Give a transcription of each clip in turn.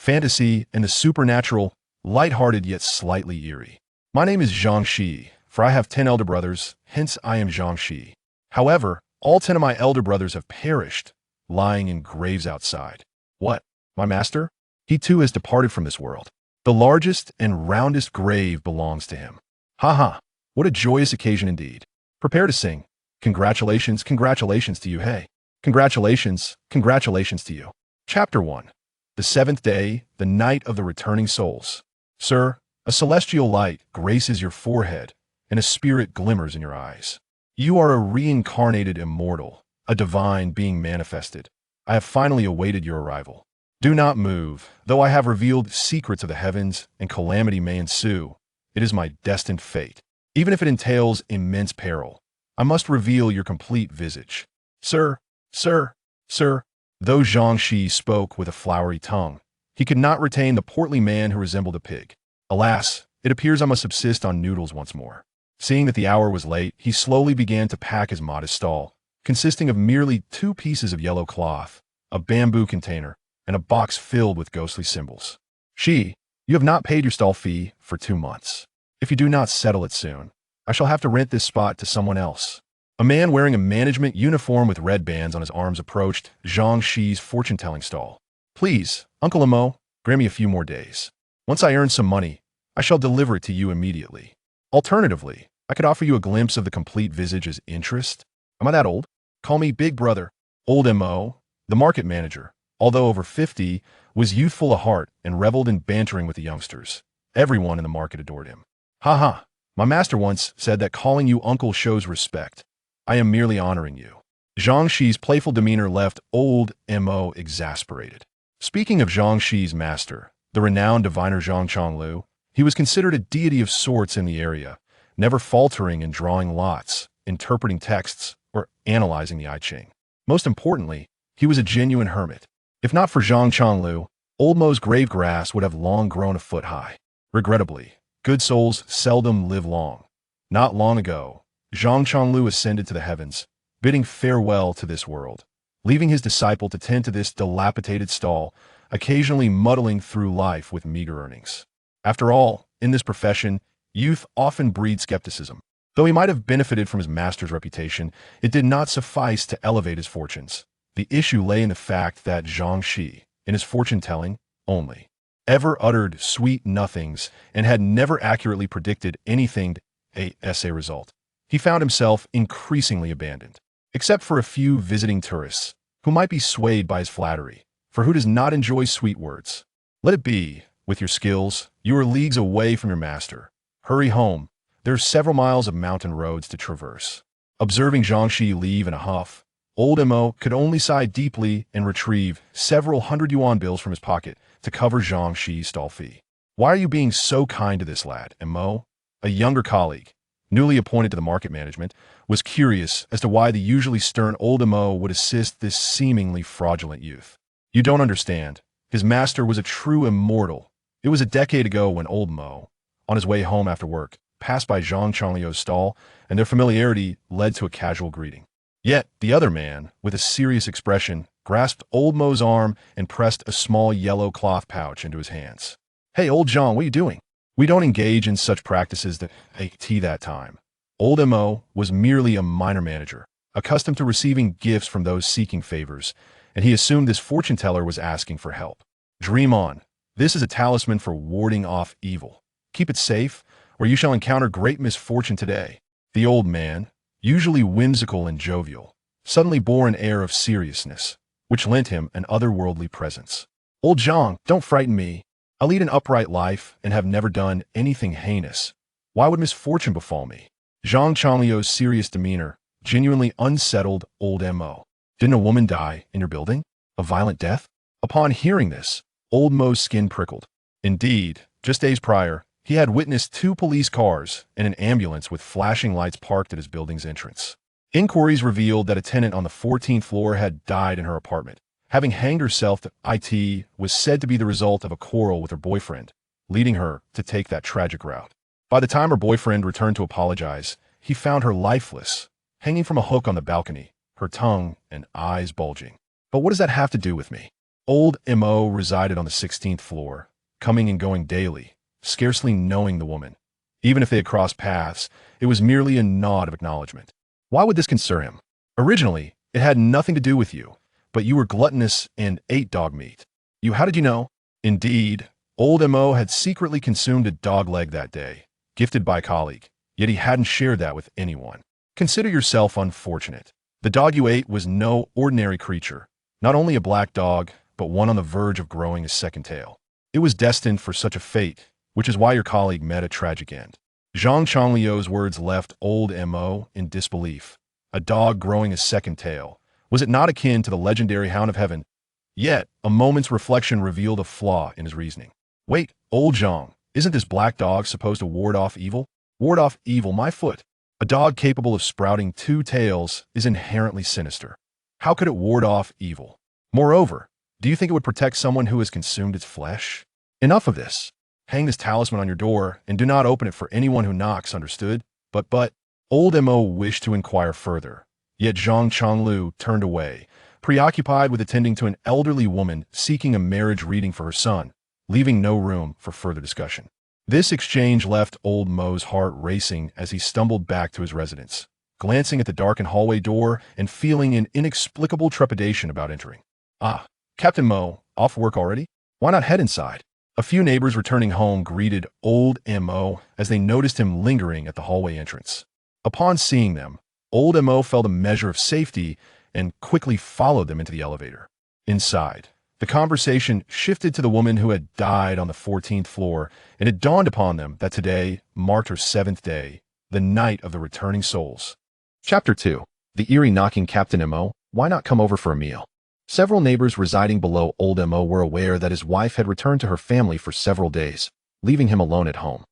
fantasy, and the supernatural, lighthearted yet slightly eerie. My name is Zhang Shiyi, for I have 10 elder brothers, hence I am Zhang Shiyi. However, all 10 of my elder brothers have perished, lying in graves outside. What? My master? He too has departed from this world. The largest and roundest grave belongs to him. Ha ha! What a joyous occasion indeed. Prepare to sing. Congratulations, congratulations to you, hey. Congratulations, congratulations to you. Chapter 1. The seventh day, the night of the returning souls. Sir, a celestial light graces your forehead, and a spirit glimmers in your eyes. You are a reincarnated immortal, a divine being manifested. I have finally awaited your arrival. Do not move, though I have revealed secrets of the heavens and calamity may ensue. It is my destined fate. Even if it entails immense peril, I must reveal your complete visage. Sir, sir, sir. Though Zhang Shiyi spoke with a flowery tongue, he could not retain the portly man who resembled a pig. Alas, it appears I must subsist on noodles once more. Seeing that the hour was late, he slowly began to pack his modest stall, consisting of merely 2 pieces of yellow cloth, a bamboo container, and a box filled with ghostly symbols. Shiyi, you have not paid your stall fee for 2 months. If you do not settle it soon, I shall have to rent this spot to someone else. A man wearing a management uniform with red bands on his arms approached Zhang Shiyi's fortune-telling stall. Please, Uncle Imo, grant me a few more days. Once I earn some money, I shall deliver it to you immediately. Alternatively, I could offer you a glimpse of the complete visage as interest. Am I that old? Call me Big Brother. Old Mo, the market manager, although over 50, was youthful of heart and reveled in bantering with the youngsters. Everyone in the market adored him. Ha ha, my master once said that calling you uncle shows respect. I am merely honoring you. Zhang Shiyi's playful demeanor left old Mo exasperated. Speaking of Zhang Shiyi's master, the renowned diviner Zhang Chonglu, he was considered a deity of sorts in the area, never faltering in drawing lots, interpreting texts, or analyzing the I Ching. Most importantly, he was a genuine hermit. If not for Zhang Chonglu, old Mo's grave grass would have long grown a foot high. Regrettably, good souls seldom live long. Not long ago, Zhang Chonglu ascended to the heavens, bidding farewell to this world, leaving his disciple to tend to this dilapidated stall, occasionally muddling through life with meager earnings. After all, in this profession, youth often breeds skepticism. Though he might have benefited from his master's reputation, it did not suffice to elevate his fortunes. The issue lay in the fact that Zhang Shiyi, in his fortune-telling only, ever uttered sweet nothings and had never accurately predicted anything as a result. He found himself increasingly abandoned, except for a few visiting tourists, who might be swayed by his flattery, for who does not enjoy sweet words? Let it be, with your skills, you are leagues away from your master. Hurry home, there are several miles of mountain roads to traverse. Observing Zhang Shiyi leave in a huff, old Mo could only sigh deeply and retrieve several 100 yuan bills from his pocket to cover Zhang Shiyi's stall fee. Why are you being so kind to this lad, Mo? A younger colleague, newly appointed to the market management, was curious as to why the usually stern old Mo would assist this seemingly fraudulent youth. You don't understand. His master was a true immortal. It was a decade ago when old Mo, on his way home after work, passed by Zhang Chonglu's stall, and their familiarity led to a casual greeting. Yet, the other man, with a serious expression, grasped old Mo's arm and pressed a small yellow cloth pouch into his hands. Hey, old Zhang, what are you doing? We don't engage in such practices that time. Old Mo was merely a minor manager, accustomed to receiving gifts from those seeking favors, and he assumed this fortune teller was asking for help. Dream on. This is a talisman for warding off evil. Keep it safe, or you shall encounter great misfortune today. The old man, usually whimsical and jovial, suddenly bore an air of seriousness, which lent him an otherworldly presence. Old Zhang, don't frighten me. I lead an upright life and have never done anything heinous. Why would misfortune befall me? Zhang Chonglu's serious demeanor genuinely unsettled old Mo. Didn't a woman die in your building? A violent death? Upon hearing this, old Mo's skin prickled. Indeed, just days prior, he had witnessed 2 police cars and an ambulance with flashing lights parked at his building's entrance. Inquiries revealed that a tenant on the 14th floor had died in her apartment. Having hanged herself, it was said to be the result of a quarrel with her boyfriend, leading her to take that tragic route. By the time her boyfriend returned to apologize, he found her lifeless, hanging from a hook on the balcony, her tongue and eyes bulging. But what does that have to do with me? Old M.O. resided on the 16th floor, coming and going daily, scarcely knowing the woman. Even if they had crossed paths, it was merely a nod of acknowledgement. Why would this concern him? Originally, it had nothing to do with you, but you were gluttonous and ate dog meat. How did you know? Indeed, old M.O. had secretly consumed a dog leg that day, gifted by a colleague, yet he hadn't shared that with anyone. Consider yourself unfortunate. The dog you ate was no ordinary creature, not only a black dog, but one on the verge of growing a second tail. It was destined for such a fate, which is why your colleague met a tragic end. Zhang Changliu's words left old M.O. in disbelief. A dog growing a second tail. Was it not akin to the legendary Hound of Heaven? Yet, a moment's reflection revealed a flaw in his reasoning. Wait, old Zhang, isn't this black dog supposed to ward off evil? Ward off evil, my foot. A dog capable of sprouting two tails is inherently sinister. How could it ward off evil? Moreover, do you think it would protect someone who has consumed its flesh? Enough of this. Hang this talisman on your door and do not open it for anyone who knocks, understood? But, old M.O. wished to inquire further. Yet Zhang Changlu turned away, preoccupied with attending to an elderly woman seeking a marriage reading for her son, leaving no room for further discussion. This exchange left old Mo's heart racing as he stumbled back to his residence, glancing at the darkened hallway door and feeling an inexplicable trepidation about entering. Ah, Captain Mo, off work already? Why not head inside? A few neighbors returning home greeted old M.O. as they noticed him lingering at the hallway entrance. Upon seeing them, old M.O. felt a measure of safety and quickly followed them into the elevator. Inside, the conversation shifted to the woman who had died on the 14th floor, and it dawned upon them that today marked her 7th day, the night of the returning souls. Chapter 2. The eerie knocking. Captain M.O., why not come over for a meal? Several neighbors residing below old M.O. were aware that his wife had returned to her family for several days, leaving him alone at home,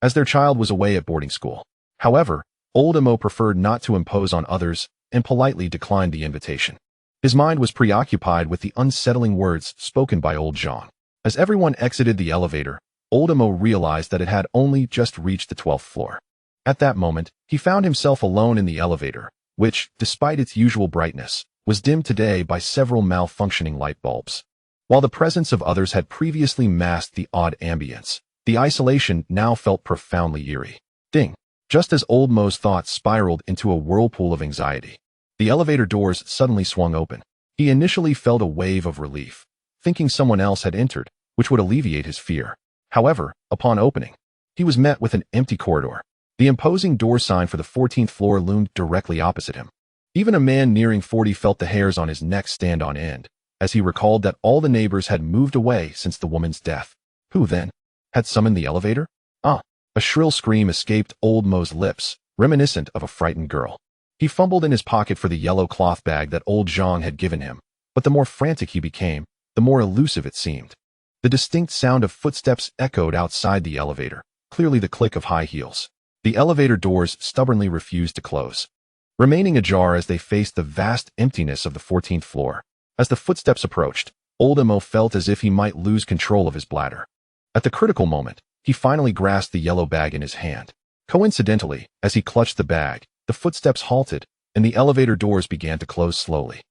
as their child was away at boarding school. However, old M.O. preferred not to impose on others and politely declined the invitation. His mind was preoccupied with the unsettling words spoken by old Zhang. As everyone exited the elevator, old M.O. realized that it had only just reached the 12th floor. At that moment, he found himself alone in the elevator, which, despite its usual brightness, was dimmed today by several malfunctioning light bulbs. While the presence of others had previously masked the odd ambience, the isolation now felt profoundly eerie. Ding! Just as old Mo's thoughts spiraled into a whirlpool of anxiety, the elevator doors suddenly swung open. He initially felt a wave of relief, thinking someone else had entered, which would alleviate his fear. However, upon opening, he was met with an empty corridor. The imposing door sign for the 14th floor loomed directly opposite him. Even a man nearing 40 felt the hairs on his neck stand on end, as he recalled that all the neighbors had moved away since the woman's death. Who, then, had summoned the elevator? Ah! A shrill scream escaped old Mo's lips, reminiscent of a frightened girl. He fumbled in his pocket for the yellow cloth bag that old Zhang had given him, but the more frantic he became, the more elusive it seemed. The distinct sound of footsteps echoed outside the elevator, clearly the click of high heels. The elevator doors stubbornly refused to close, remaining ajar as they faced the vast emptiness of the 14th floor. As the footsteps approached, old M.O. felt as if he might lose control of his bladder. At the critical moment, he finally grasped the yellow bag in his hand. Coincidentally, as he clutched the bag, the footsteps halted, and the elevator doors began to close slowly.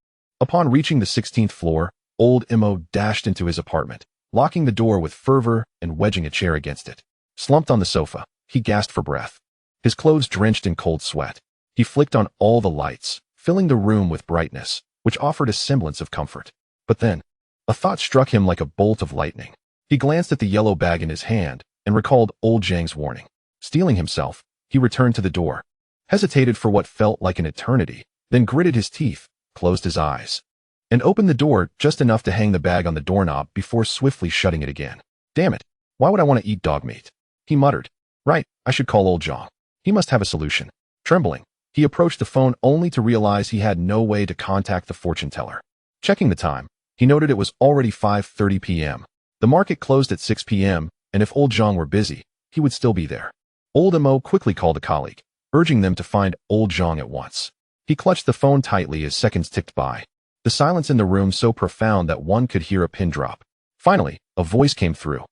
Upon reaching the 16th floor, old M.O. dashed into his apartment, locking the door with fervor and wedging a chair against it. Slumped on the sofa, he gasped for breath. His clothes drenched in cold sweat. He flicked on all the lights, filling the room with brightness, which offered a semblance of comfort. But then, a thought struck him like a bolt of lightning. He glanced at the yellow bag in his hand and recalled old Zhang's warning. Steeling himself, he returned to the door, hesitated for what felt like an eternity, then gritted his teeth, closed his eyes, and opened the door just enough to hang the bag on the doorknob before swiftly shutting it again. Damn it, why would I want to eat dog meat? He muttered. Right, I should call old Zhang. He must have a solution. Trembling, he approached the phone only to realize he had no way to contact the fortune teller. Checking the time, he noted it was already 5:30 p.m. The market closed at 6 p.m., and if old Zhang were busy, he would still be there. Old M.O. quickly called a colleague, urging them to find old Zhang at once. He clutched the phone tightly as seconds ticked by, the silence in the room so profound that one could hear a pin drop. Finally, a voice came through,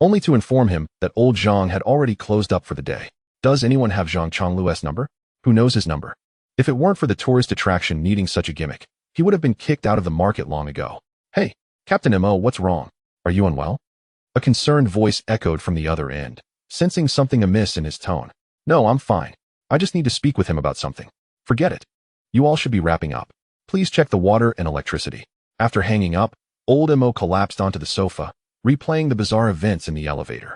only to inform him that old Zhang had already closed up for the day. Does anyone have Zhang Changlu's number? Who knows his number? If it weren't for the tourist attraction needing such a gimmick, he would have been kicked out of the market long ago. Hey, Captain Mo, what's wrong? Are you unwell? A concerned voice echoed from the other end, sensing something amiss in his tone. No, I'm fine. I just need to speak with him about something. Forget it. You all should be wrapping up. Please check the water and electricity. After hanging up, old Mo collapsed onto the sofa, replaying the bizarre events in the elevator.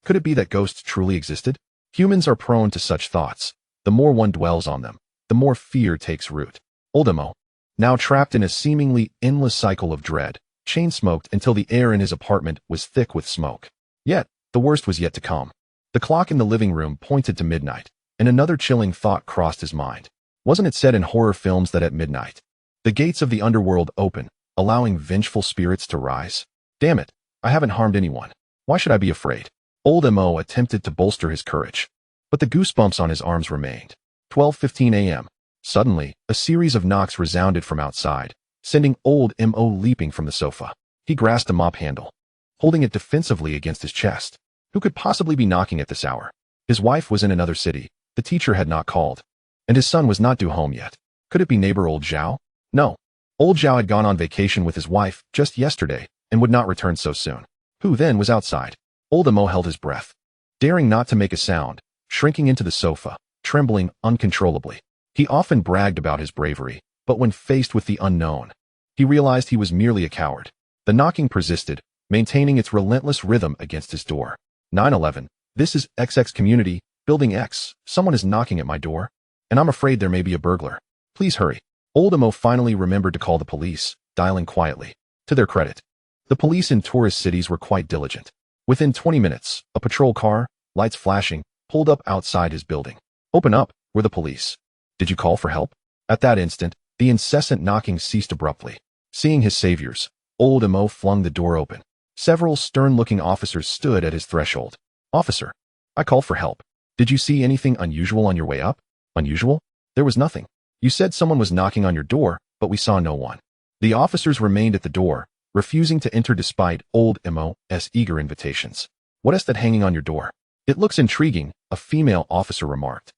Could it be that ghosts truly existed? Humans are prone to such thoughts. The more one dwells on them, the more fear takes root. Old Mo, now trapped in a seemingly endless cycle of dread, chain-smoked until the air in his apartment was thick with smoke. Yet, the worst was yet to come. The clock in the living room pointed to midnight, and another chilling thought crossed his mind. Wasn't it said in horror films that at midnight, the gates of the underworld open, allowing vengeful spirits to rise? Damn it, I haven't harmed anyone. Why should I be afraid? Old Mo attempted to bolster his courage, but the goosebumps on his arms remained. 12:15 a.m. Suddenly, a series of knocks resounded from outside, sending old Mo leaping from the sofa. He grasped a mop handle, holding it defensively against his chest. Who could possibly be knocking at this hour? His wife was in another city, the teacher had not called, and his son was not due home yet. Could it be neighbor old Zhao? No. Old Zhao had gone on vacation with his wife just yesterday and would not return so soon. Who then was outside? Old Mo held his breath, daring not to make a sound, shrinking into the sofa, trembling uncontrollably. He often bragged about his bravery, but when faced with the unknown, he realized he was merely a coward. The knocking persisted, maintaining its relentless rhythm against his door. 911. This is XX Community, Building X. Someone is knocking at my door, and I'm afraid there may be a burglar. Please hurry. Old Mo finally remembered to call the police, dialing quietly. To their credit, the police in tourist cities were quite diligent. Within 20 minutes, a patrol car, lights flashing, pulled up outside his building. Open up, were the police. Did you call for help? At that instant, the incessant knocking ceased abruptly. Seeing his saviors, old Mo flung the door open. Several stern-looking officers stood at his threshold. Officer, I called for help. Did you see anything unusual on your way up? Unusual? There was nothing. You said someone was knocking on your door, but we saw no one. The officers remained at the door, refusing to enter despite old Mo's eager invitations. What is that hanging on your door? It looks intriguing, a female officer remarked,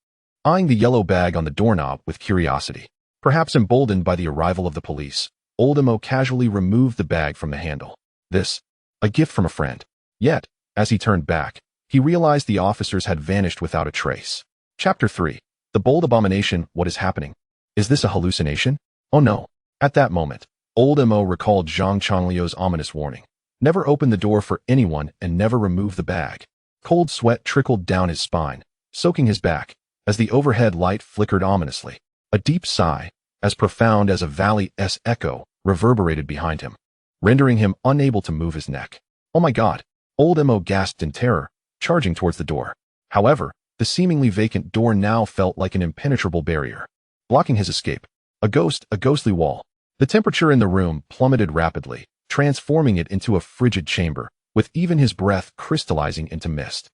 eyeing the yellow bag on the doorknob with curiosity. Perhaps emboldened by the arrival of the police, old Mo casually removed the bag from the handle. This, a gift from a friend. Yet, as he turned back, he realized the officers had vanished without a trace. Chapter 3. The Bold Abomination. What is happening? Is this a hallucination? Oh no. At that moment, old Mo recalled Zhang Changliu's ominous warning. Never open the door for anyone and never remove the bag. Cold sweat trickled down his spine, soaking his back, as the overhead light flickered ominously. A deep sigh, as profound as a valley's echo, reverberated behind him, rendering him unable to move his neck. Oh my God! Old Mo gasped in terror, charging towards the door. However, the seemingly vacant door now felt like an impenetrable barrier, blocking his escape. A ghostly wall. The temperature in the room plummeted rapidly, transforming it into a frigid chamber, with even his breath crystallizing into mist.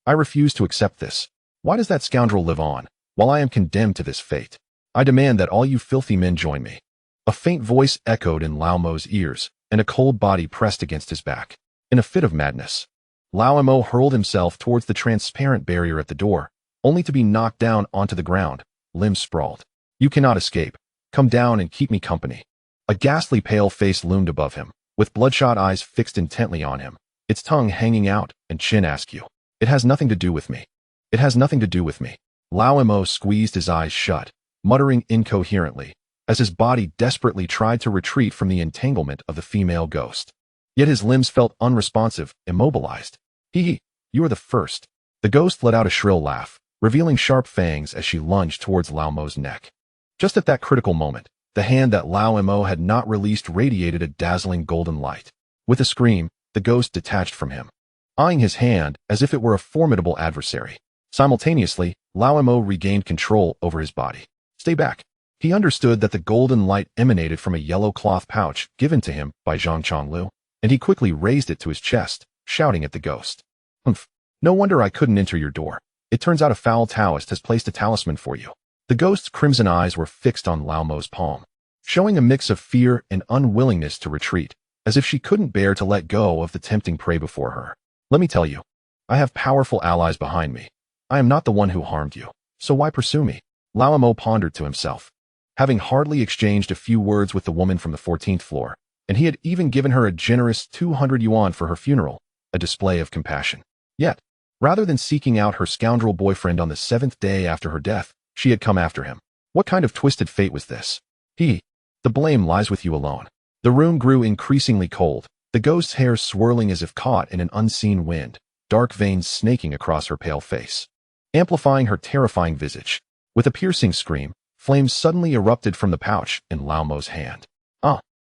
I refuse to accept this. Why does that scoundrel live on, while I am condemned to this fate? I demand that all you filthy men join me. A faint voice echoed in Lao Mo's ears, and a cold body pressed against his back. In a fit of madness, Lao Mo hurled himself towards the transparent barrier at the door, only to be knocked down onto the ground, limbs sprawled. You cannot escape. Come down and keep me company. A ghastly pale face loomed above him, with bloodshot eyes fixed intently on him, its tongue hanging out and chin askew. It has nothing to do with me. It has nothing to do with me. Lao Mo squeezed his eyes shut, muttering incoherently, as his body desperately tried to retreat from the entanglement of the female ghost. Yet his limbs felt unresponsive, immobilized. You are the first. The ghost let out a shrill laugh, revealing sharp fangs as she lunged towards Lao Mo's neck. Just at that critical moment, the hand that Lao Mo had not released radiated a dazzling golden light. With a scream, the ghost detached from him, eyeing his hand as if it were a formidable adversary. Simultaneously, Lao Mo regained control over his body. Stay back. He understood that the golden light emanated from a yellow cloth pouch given to him by Zhang Changliu, and he quickly raised it to his chest, shouting at the ghost. Humph. No wonder I couldn't enter your door. It turns out a foul Taoist has placed a talisman for you. The ghost's crimson eyes were fixed on Lao Mo's palm, showing a mix of fear and unwillingness to retreat, as if she couldn't bear to let go of the tempting prey before her. Let me tell you, I have powerful allies behind me. I am not the one who harmed you, so why pursue me? Lao Mo pondered to himself. Having hardly exchanged a few words with the woman from the 14th floor, and he had even given her a generous 200 yuan for her funeral, a display of compassion. Yet, rather than seeking out her scoundrel boyfriend on the 7th day after her death, she had come after him. What kind of twisted fate was this? The blame lies with you alone. The room grew increasingly cold, the ghost's hair swirling as if caught in an unseen wind, dark veins snaking across her pale face, amplifying her terrifying visage. With a piercing scream, flames suddenly erupted from the pouch in Lao Mo's hand.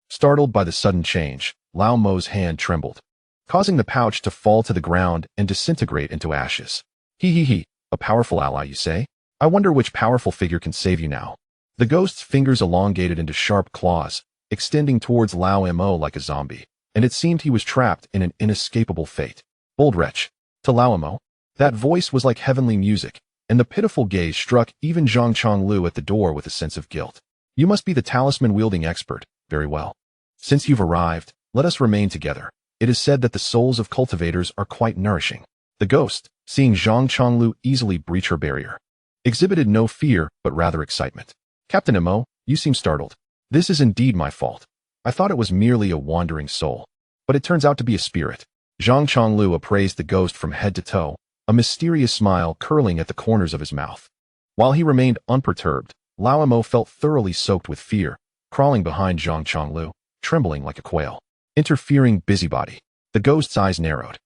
Startled by the sudden change, Lao Mo's hand trembled, causing the pouch to fall to the ground and disintegrate into ashes. A powerful ally, you say? I wonder which powerful figure can save you now. The ghost's fingers elongated into sharp claws, extending towards Lao Mo like a zombie, and it seemed he was trapped in an inescapable fate. Bold wretch. To Lao Mo, that voice was like heavenly music, and the pitiful gaze struck even Zhang Chonglu at the door with a sense of guilt. You must be the talisman-wielding expert. Very well. Since you've arrived, let us remain together. It is said that the souls of cultivators are quite nourishing. The ghost, seeing Zhang Chonglu easily breach her barrier, exhibited no fear but rather excitement. Captain Mo, you seem startled. This is indeed my fault. I thought it was merely a wandering soul, but it turns out to be a spirit. Zhang Chonglu appraised the ghost from head to toe, a mysterious smile curling at the corners of his mouth. While he remained unperturbed, Lao Mo felt thoroughly soaked with fear, crawling behind Zhang Chonglu, trembling like a quail. Interfering busybody. The ghost's eyes narrowed,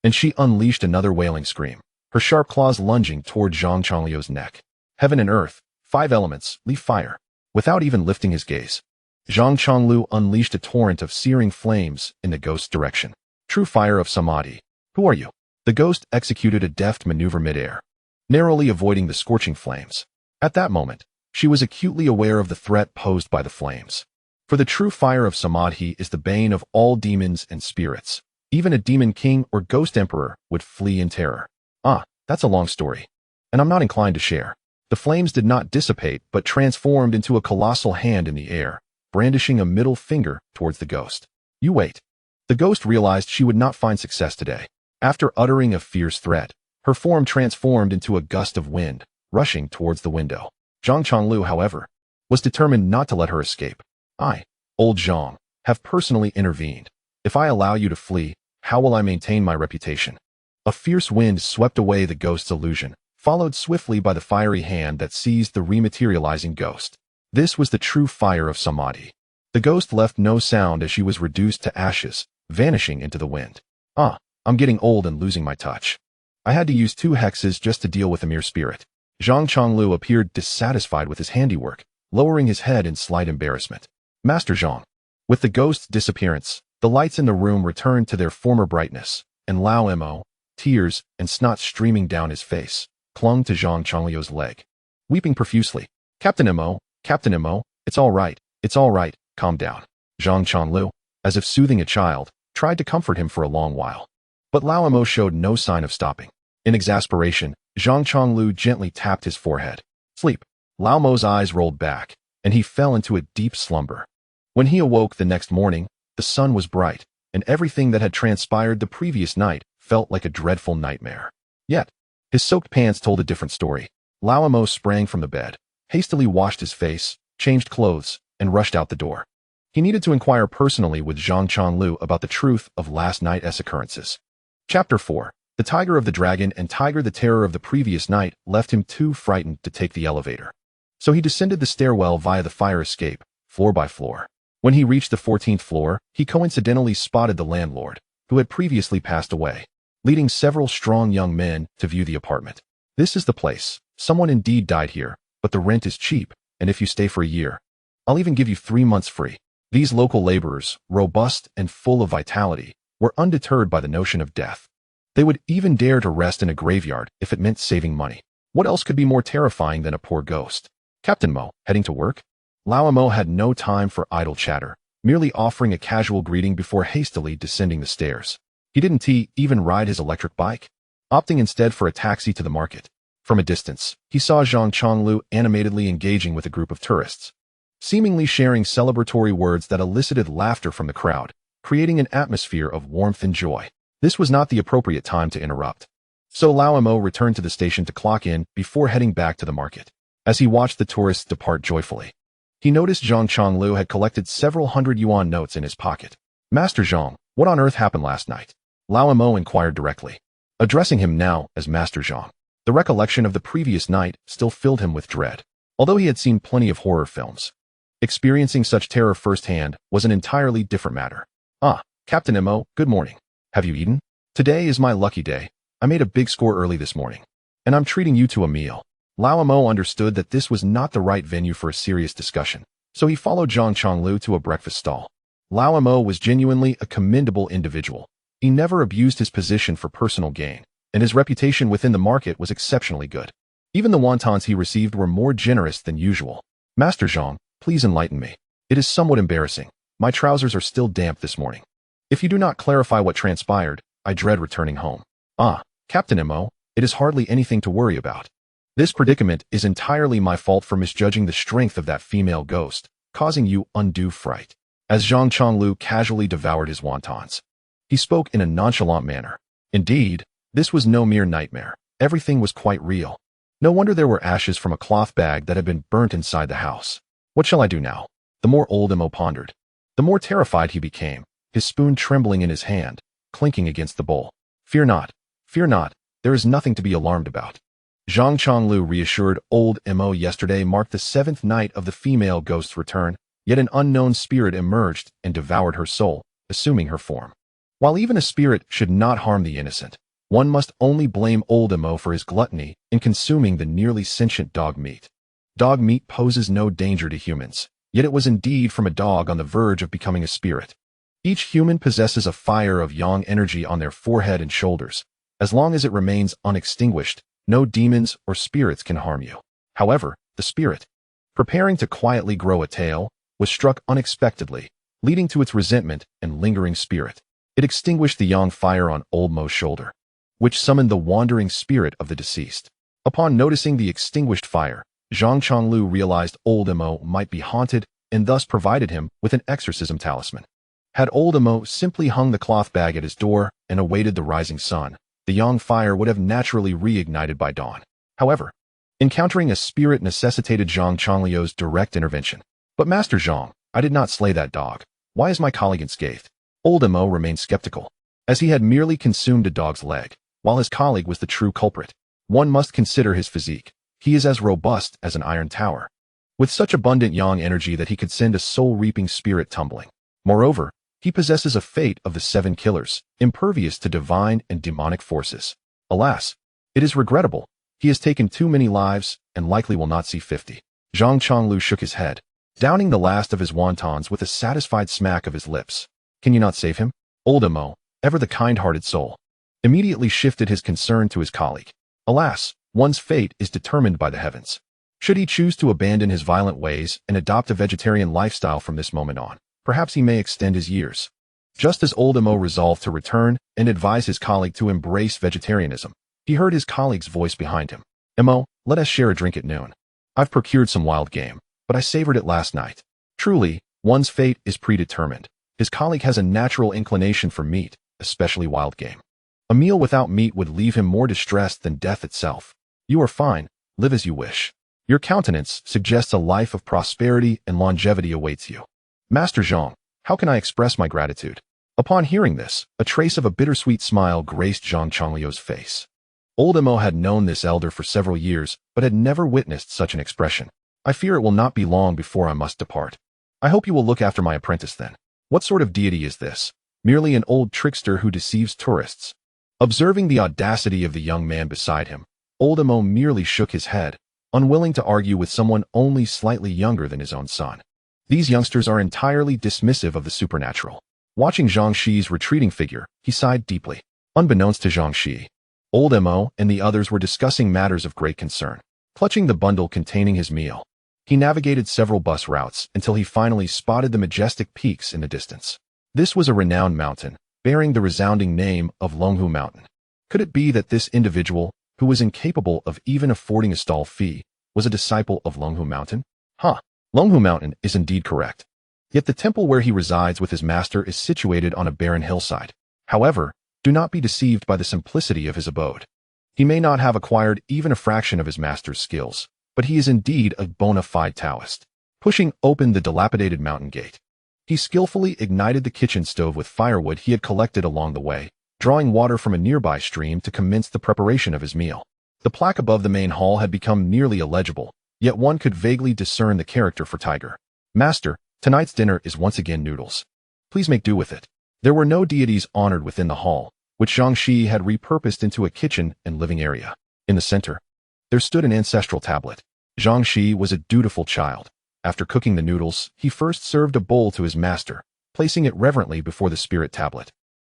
and she unleashed another wailing scream, her sharp claws lunging toward Zhang Chonglu's neck. Heaven and earth, 5 elements, leave fire. Without even lifting his gaze, Zhang Chonglu unleashed a torrent of searing flames in the ghost's direction. True fire of Samadhi. Who are you? The ghost executed a deft maneuver midair, narrowly avoiding the scorching flames. At that moment, she was acutely aware of the threat posed by the flames. For the true fire of Samadhi is the bane of all demons and spirits. Even a demon king or ghost emperor would flee in terror. That's a long story, and I'm not inclined to share. The flames did not dissipate but transformed into a colossal hand in the air, brandishing a middle finger towards the ghost. You wait. The ghost realized she would not find success today. After uttering a fierce threat, her form transformed into a gust of wind, rushing towards the window. Zhang Chonglu, however, was determined not to let her escape. I, old Zhang, have personally intervened. If I allow you to flee, how will I maintain my reputation? A fierce wind swept away the ghost's illusion, followed swiftly by the fiery hand that seized the rematerializing ghost. This was the true fire of Samadhi. The ghost left no sound as she was reduced to ashes, vanishing into the wind. I'm getting old and losing my touch. I had to use 2 hexes just to deal with a mere spirit. Zhang Chonglu appeared dissatisfied with his handiwork, lowering his head in slight embarrassment. Master Zhang. With the ghost's disappearance, the lights in the room returned to their former brightness, and Lao Mo, tears and snot streaming down his face, clung to Zhang Chonglu's leg, weeping profusely. Captain Mo, it's all right, calm down. Zhang Chonglu, as if soothing a child, tried to comfort him for a long while. But Lao Mo showed no sign of stopping. In exasperation, Zhang Chonglu gently tapped his forehead. Sleep. Lao Mo's eyes rolled back, and he fell into a deep slumber. When he awoke the next morning, the sun was bright, and everything that had transpired the previous night felt like a dreadful nightmare. Yet, his soaked pants told a different story. Lao Mo sprang from the bed, hastily washed his face, changed clothes, and rushed out the door. He needed to inquire personally with Zhang Chonglu about the truth of last night's occurrences. Chapter 4. The Tiger of the Dragon and Tiger the Terror of the previous night left him too frightened to take the elevator. So he descended the stairwell via the fire escape, floor by floor. When he reached the 14th floor, he coincidentally spotted the landlord, who had previously passed away, leading several strong young men to view the apartment. This is the place. Someone indeed died here, but the rent is cheap, and if you stay for a year, I'll even give you 3 months free. These local laborers, robust and full of vitality, were undeterred by the notion of death. They would even dare to rest in a graveyard if it meant saving money. What else could be more terrifying than a poor ghost? Captain Mo, heading to work? Lao Mo had no time for idle chatter, merely offering a casual greeting before hastily descending the stairs. He didn't even ride his electric bike, opting instead for a taxi to the market. From a distance, he saw Zhang Chonglu animatedly engaging with a group of tourists, seemingly sharing celebratory words that elicited laughter from the crowd, creating an atmosphere of warmth and joy. This was not the appropriate time to interrupt. So Lao Mo returned to the station to clock in before heading back to the market. As he watched the tourists depart joyfully, He noticed Zhang Chonglu had collected several hundred yuan notes in his pocket. Master Zhang, what on earth happened last night? Lao Mo inquired directly, addressing him now as Master Zhang. The recollection of the previous night still filled him with dread. Although he had seen plenty of horror films, experiencing such terror firsthand was an entirely different matter. Ah, Captain Mo, good morning. Have you eaten? Today is my lucky day. I made a big score early this morning, and I'm treating you to a meal. Lao Mo understood that this was not the right venue for a serious discussion, so he followed Zhang Chonglu to a breakfast stall. Lao Mo was genuinely a commendable individual. He never abused his position for personal gain, and his reputation within the market was exceptionally good. Even the wontons he received were more generous than usual. Master Zhang, please enlighten me. It is somewhat embarrassing. My trousers are still damp this morning. If you do not clarify what transpired, I dread returning home. Ah, Captain Mo, it is hardly anything to worry about. This predicament is entirely my fault for misjudging the strength of that female ghost, causing you undue fright. As Zhang Chonglu casually devoured his wontons, he spoke in a nonchalant manner. Indeed, this was no mere nightmare. Everything was quite real. No wonder there were ashes from a cloth bag that had been burnt inside the house. What shall I do now? The more old Mo pondered, the more terrified he became, his spoon trembling in his hand, clinking against the bowl. Fear not, there is nothing to be alarmed about. Zhang Chonglu reassured old Mo. Yesterday marked the 7th night of the female ghost's return, yet an unknown spirit emerged and devoured her soul, assuming her form. While even a spirit should not harm the innocent, one must only blame old Mo for his gluttony in consuming the nearly sentient dog meat. Dog meat poses no danger to humans, yet it was indeed from a dog on the verge of becoming a spirit. Each human possesses a fire of yang energy on their forehead and shoulders. As long as it remains unextinguished, no demons or spirits can harm you. However, the spirit, preparing to quietly grow a tail, was struck unexpectedly, leading to its resentment and lingering spirit. It extinguished the yang fire on old Mo's shoulder, which summoned the wandering spirit of the deceased. Upon noticing the extinguished fire, Zhang Chonglu realized old Mo might be haunted and thus provided him with an exorcism talisman. Had old Mo simply hung the cloth bag at his door and awaited the rising sun, the yang fire would have naturally reignited by dawn. However, encountering a spirit necessitated Zhang Chonglu's direct intervention. But Master Zhang, I did not slay that dog. Why is my colleague unscathed? Old Mo remained skeptical, as he had merely consumed a dog's leg, while his colleague was the true culprit. One must consider his physique. He is as robust as an iron tower, with such abundant yang energy that he could send a soul-reaping spirit tumbling. Moreover, he possesses a fate of the 7 killers, impervious to divine and demonic forces. Alas, it is regrettable. He has taken too many lives and likely will not see 50. Zhang Chonglu shook his head, downing the last of his wontons with a satisfied smack of his lips. Can you not save him? Old Mo, ever the kind-hearted soul, immediately shifted his concern to his colleague. Alas, one's fate is determined by the heavens. Should he choose to abandon his violent ways and adopt a vegetarian lifestyle from this moment on, perhaps he may extend his years. Just as old Mo resolved to return and advise his colleague to embrace vegetarianism, he heard his colleague's voice behind him. Mo, let us share a drink at noon. I've procured some wild game, but I savored it last night. Truly, one's fate is predetermined. His colleague has a natural inclination for meat, especially wild game. A meal without meat would leave him more distressed than death itself. You are fine, live as you wish. Your countenance suggests a life of prosperity and longevity awaits you. Master Zhang, how can I express my gratitude? Upon hearing this, a trace of a bittersweet smile graced Zhang Chonglu's face. Old Mo had known this elder for several years, but had never witnessed such an expression. I fear it will not be long before I must depart. I hope you will look after my apprentice then. What sort of deity is this? Merely an old trickster who deceives tourists. Observing the audacity of the young man beside him, old Mo merely shook his head, unwilling to argue with someone only slightly younger than his own son. These youngsters are entirely dismissive of the supernatural. Watching Zhang Shiyi's retreating figure, he sighed deeply. Unbeknownst to Zhang Shiyi, old Mo and the others were discussing matters of great concern. Clutching the bundle containing his meal, he navigated several bus routes until he finally spotted the majestic peaks in the distance. This was a renowned mountain, bearing the resounding name of Longhu Mountain. Could it be that this individual, who was incapable of even affording a stall fee, was a disciple of Longhu Mountain? Longhu Mountain is indeed correct. Yet the temple where he resides with his master is situated on a barren hillside. However, do not be deceived by the simplicity of his abode. He may not have acquired even a fraction of his master's skills, but he is indeed a bona fide Taoist. pushing open the dilapidated mountain gate. He skillfully ignited the kitchen stove with firewood he had collected along the way, drawing water from a nearby stream to commence the preparation of his meal. The plaque above the main hall had become nearly illegible, yet one could vaguely discern the character for Tiger. Master, tonight's dinner is once again noodles. Please make do with it. There were no deities honored within the hall, which Zhang Shiyi had repurposed into a kitchen and living area. In the center, there stood an ancestral tablet. Zhang Shiyi was a dutiful child. After cooking the noodles, he first served a bowl to his master, placing it reverently before the spirit tablet.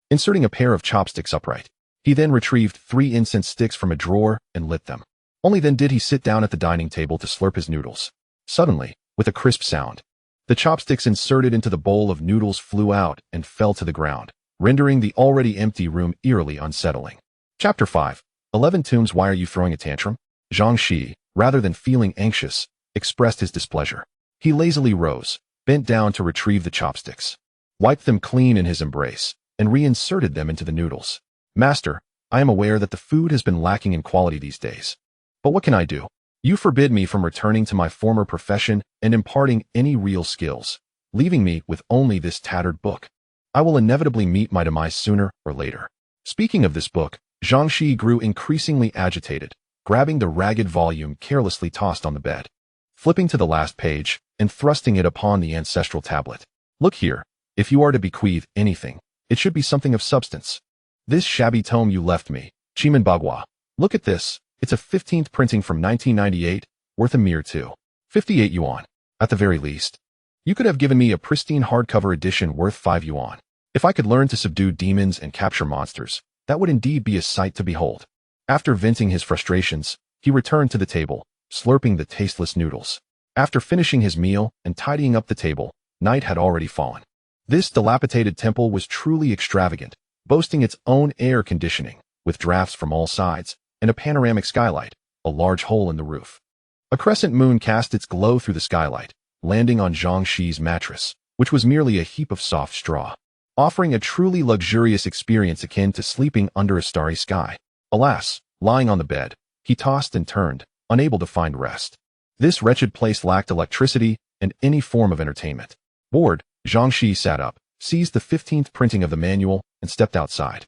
Inserting a pair of chopsticks upright, he then retrieved 3 incense sticks from a drawer and lit them. Only then did he sit down at the dining table to slurp his noodles. Suddenly, with a crisp sound, the chopsticks inserted into the bowl of noodles flew out and fell to the ground, rendering the already empty room eerily unsettling. Chapter 5. 11 Tombs. Why are you throwing a tantrum? Zhang Shiyi, rather than feeling anxious, expressed his displeasure. He lazily rose, bent down to retrieve the chopsticks, wiped them clean in his embrace, and reinserted them into the noodles. Master, I am aware that the food has been lacking in quality these days. But what can I do? You forbid me from returning to my former profession and imparting any real skills, leaving me with only this tattered book. I will inevitably meet my demise sooner or later. Speaking of this book, Zhang Shiyi grew increasingly agitated, grabbing the ragged volume carelessly tossed on the bed, flipping to the last page, and thrusting it upon the ancestral tablet. Look here, if you are to bequeath anything, it should be something of substance. This shabby tome you left me, Chiman Bagua. Look at this, it's a 15th printing from 1998, worth a mere 258 yuan. At the very least, you could have given me a pristine hardcover edition worth 5 yuan. If I could learn to subdue demons and capture monsters, that would indeed be a sight to behold. After venting his frustrations, he returned to the table, slurping the tasteless noodles. After finishing his meal and tidying up the table, night had already fallen. This dilapidated temple was truly extravagant, boasting its own air conditioning, with drafts from all sides, and a panoramic skylight, a large hole in the roof. A crescent moon cast its glow through the skylight, landing on Zhang Shiyi's mattress, which was merely a heap of soft straw, offering a truly luxurious experience akin to sleeping under a starry sky. Alas, lying on the bed, he tossed and turned, unable to find rest. This wretched place lacked electricity and any form of entertainment. Bored, Zhang Shiyi sat up, seized the 15th printing of the manual, and stepped outside,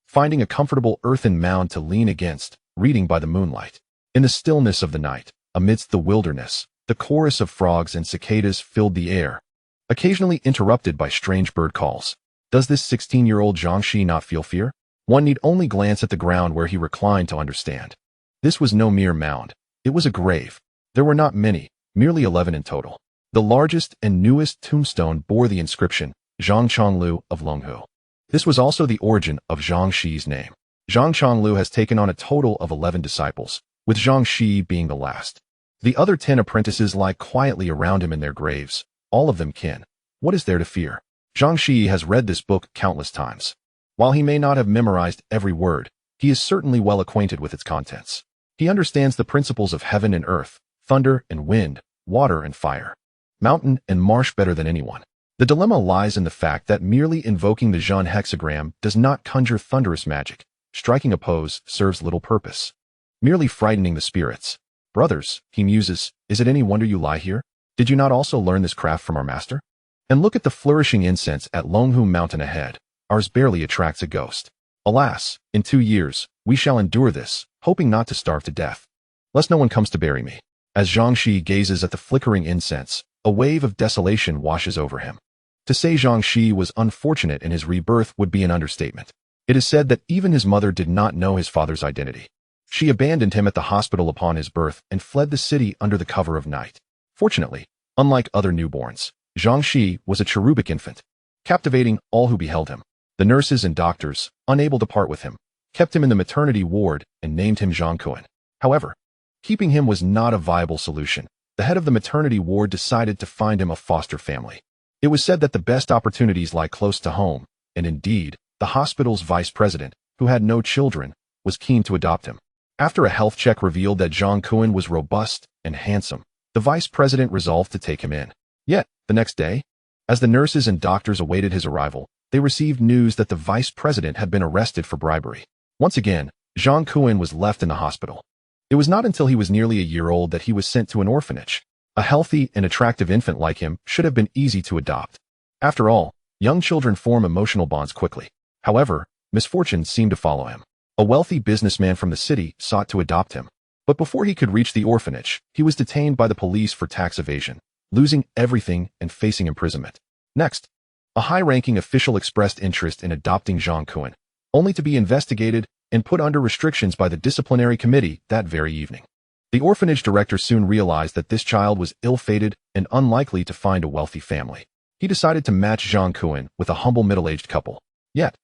finding a comfortable earthen mound to lean against, reading by the moonlight. In the stillness of the night, amidst the wilderness, the chorus of frogs and cicadas filled the air, occasionally interrupted by strange bird calls. Does this 16-year-old Zhang Shiyi not feel fear? One need only glance at the ground where he reclined to understand. This was no mere mound. It was a grave. There were not many, merely 11 in total. The largest and newest tombstone bore the inscription, Zhang Chonglu of Longhu. This was also the origin of Zhang Shiyi's name. Zhang Chonglu has taken on a total of 11 disciples, with Zhang Shiyi being the last. The other 10 apprentices lie quietly around him in their graves, all of them kin. What is there to fear? Zhang Shiyi has read this book countless times. While he may not have memorized every word, he is certainly well acquainted with its contents. He understands the principles of heaven and earth, thunder and wind, water and fire, mountain and marsh better than anyone. The dilemma lies in the fact that merely invoking the Zhan hexagram does not conjure thunderous magic. Striking a pose serves little purpose, merely frightening the spirits. Brothers, he muses, is it any wonder you lie here? Did you not also learn this craft from our master? And look at the flourishing incense at Longhu Mountain ahead. Ours barely attracts a ghost. Alas, in 2 years, we shall endure this, hoping not to starve to death, lest no one comes to bury me. As Zhang Shiyi gazes at the flickering incense, a wave of desolation washes over him. To say Zhang Shiyi was unfortunate in his rebirth would be an understatement. It is said that even his mother did not know his father's identity. She abandoned him at the hospital upon his birth and fled the city under the cover of night. Fortunately, unlike other newborns, Zhang Shiyi was a cherubic infant, captivating all who beheld him. The nurses and doctors, unable to part with him, kept him in the maternity ward and named him Zhang Kuan. However, keeping him was not a viable solution. The head of the maternity ward decided to find him a foster family. It was said that the best opportunities lie close to home, and indeed, the hospital's vice president, who had no children, was keen to adopt him. After a health check revealed that Zhang Kuan was robust and handsome, the vice president resolved to take him in. Yet, the next day, as the nurses and doctors awaited his arrival, they received news that the vice president had been arrested for bribery. Once again, Zhang Kuan was left in the hospital. It was not until he was nearly a year old that he was sent to an orphanage. A healthy and attractive infant like him should have been easy to adopt. After all, young children form emotional bonds quickly. However, misfortune seemed to follow him. A wealthy businessman from the city sought to adopt him. But before he could reach the orphanage, he was detained by the police for tax evasion, losing everything and facing imprisonment. Next, a high-ranking official expressed interest in adopting Zhang Shiyi, only to be investigated and put under restrictions by the disciplinary committee that very evening. The orphanage director soon realized that this child was ill-fated and unlikely to find a wealthy family. He decided to match Zhang Shiyi with a humble middle-aged couple. Yet,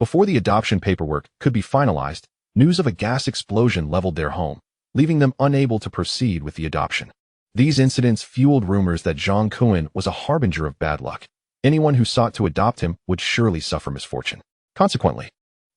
before the adoption paperwork could be finalized, news of a gas explosion leveled their home, leaving them unable to proceed with the adoption. These incidents fueled rumors that Zhang Shiyi was a harbinger of bad luck. Anyone who sought to adopt him would surely suffer misfortune. Consequently,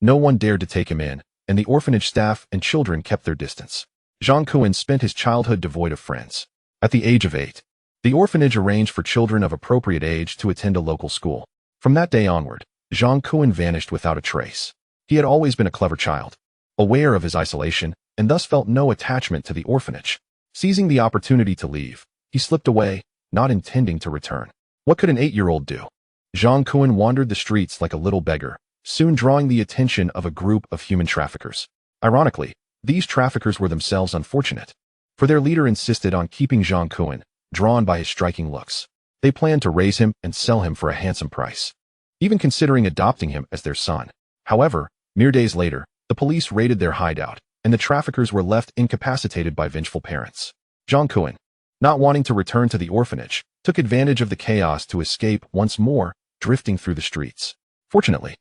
no one dared to take him in, and the orphanage staff and children kept their distance. Zhang Shiyi spent his childhood devoid of friends. At the age of 8, the orphanage arranged for children of appropriate age to attend a local school. From that day onward, Zhang Shiyi vanished without a trace. He had always been a clever child, aware of his isolation, and thus felt no attachment to the orphanage. Seizing the opportunity to leave, he slipped away, not intending to return. What could an 8-year-old do? Zhang Shiyi wandered the streets like a little beggar, soon drawing the attention of a group of human traffickers. Ironically, these traffickers were themselves unfortunate, for their leader insisted on keeping Zhang Shiyi, drawn by his striking looks. They planned to raise him and sell him for a handsome price, even considering adopting him as their son. However, mere days later, the police raided their hideout, and the traffickers were left incapacitated by vengeful parents. Zhang Shiyi, not wanting to return to the orphanage, took advantage of the chaos to escape once more, drifting through the streets. Fortunately,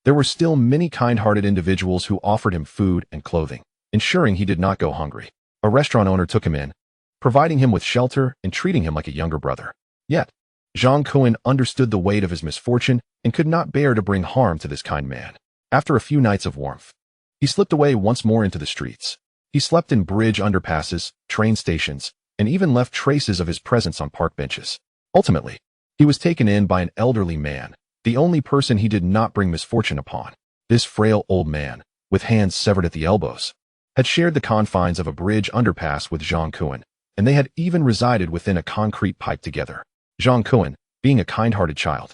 there were still many kind-hearted individuals who offered him food and clothing, ensuring he did not go hungry. A restaurant owner took him in, providing him with shelter and treating him like a younger brother. Yet, Zhang Shiyi understood the weight of his misfortune and could not bear to bring harm to this kind man. After a few nights of warmth, he slipped away once more into the streets. He slept in bridge underpasses, train stations, and even left traces of his presence on park benches. Ultimately, he was taken in by an elderly man, the only person he did not bring misfortune upon. This frail old man, with hands severed at the elbows, had shared the confines of a bridge underpass with Zhang Shiyi, and they had even resided within a concrete pipe together. Zhang Shiyi, being a kind-hearted child,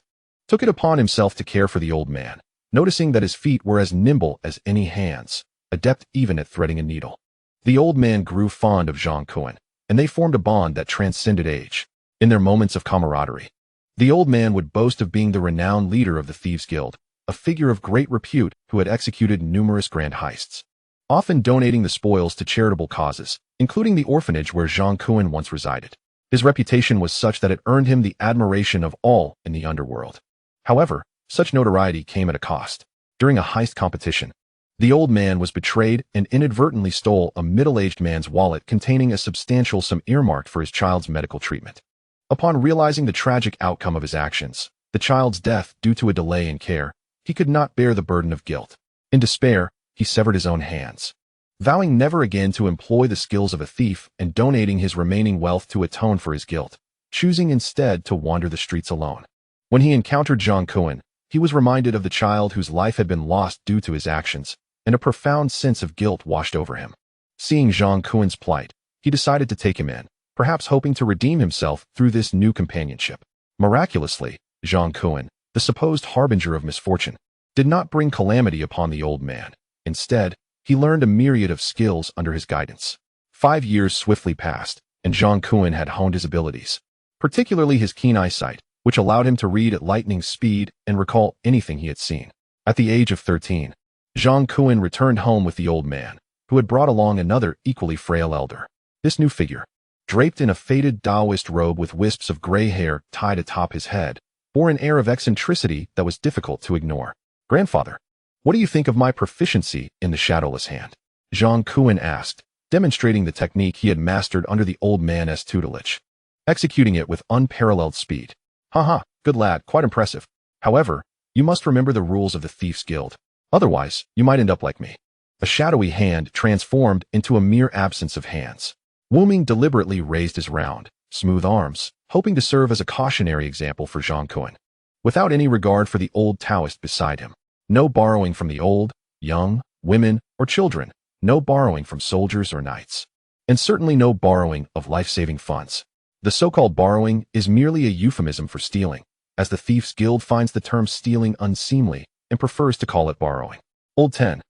took it upon himself to care for the old man, noticing that his feet were as nimble as any hands, adept even at threading a needle. The old man grew fond of Zhang Shiyi, and they formed a bond that transcended age. In their moments of camaraderie, the old man would boast of being the renowned leader of the Thieves' Guild, a figure of great repute who had executed numerous grand heists, often donating the spoils to charitable causes, including the orphanage where Zhang Shiyi once resided. His reputation was such that it earned him the admiration of all in the underworld. However, such notoriety came at a cost. During a heist competition, the old man was betrayed and inadvertently stole a middle-aged man's wallet containing a substantial sum earmarked for his child's medical treatment. Upon realizing the tragic outcome of his actions, the child's death due to a delay in care, he could not bear the burden of guilt. In despair, he severed his own hands, vowing never again to employ the skills of a thief and donating his remaining wealth to atone for his guilt, choosing instead to wander the streets alone. When he encountered Zhang Shiyi, he was reminded of the child whose life had been lost due to his actions, and a profound sense of guilt washed over him. Seeing Zhang Shiyi's plight, he decided to take him in, perhaps hoping to redeem himself through this new companionship. Miraculously, Zhang Shiyi, the supposed harbinger of misfortune, did not bring calamity upon the old man. Instead, he learned a myriad of skills under his guidance. 5 years swiftly passed, and Zhang Shiyi had honed his abilities, particularly his keen eyesight, which allowed him to read at lightning speed and recall anything he had seen. At the age of 13, Zhang Shiyi returned home with the old man, who had brought along another equally frail elder. This new figure, draped in a faded Taoist robe with wisps of gray hair tied atop his head, bore an air of eccentricity that was difficult to ignore. "Grandfather, what do you think of my proficiency in the shadowless hand?" Zhang Shiyi asked, demonstrating the technique he had mastered under the old man's tutelage, executing it with unparalleled speed. "Haha, good lad, quite impressive. However, you must remember the rules of the Thieves' Guild. Otherwise, you might end up like me." A shadowy hand transformed into a mere absence of hands. Wu Ming deliberately raised his round, smooth arms, hoping to serve as a cautionary example for Zhang Shiyi, without any regard for the old Taoist beside him. No borrowing from the old, young, women, or children. No borrowing from soldiers or knights. And certainly no borrowing of life-saving funds. The so-called borrowing is merely a euphemism for stealing, as the Thieves' Guild finds the term stealing unseemly and prefers to call it borrowing. Old 10.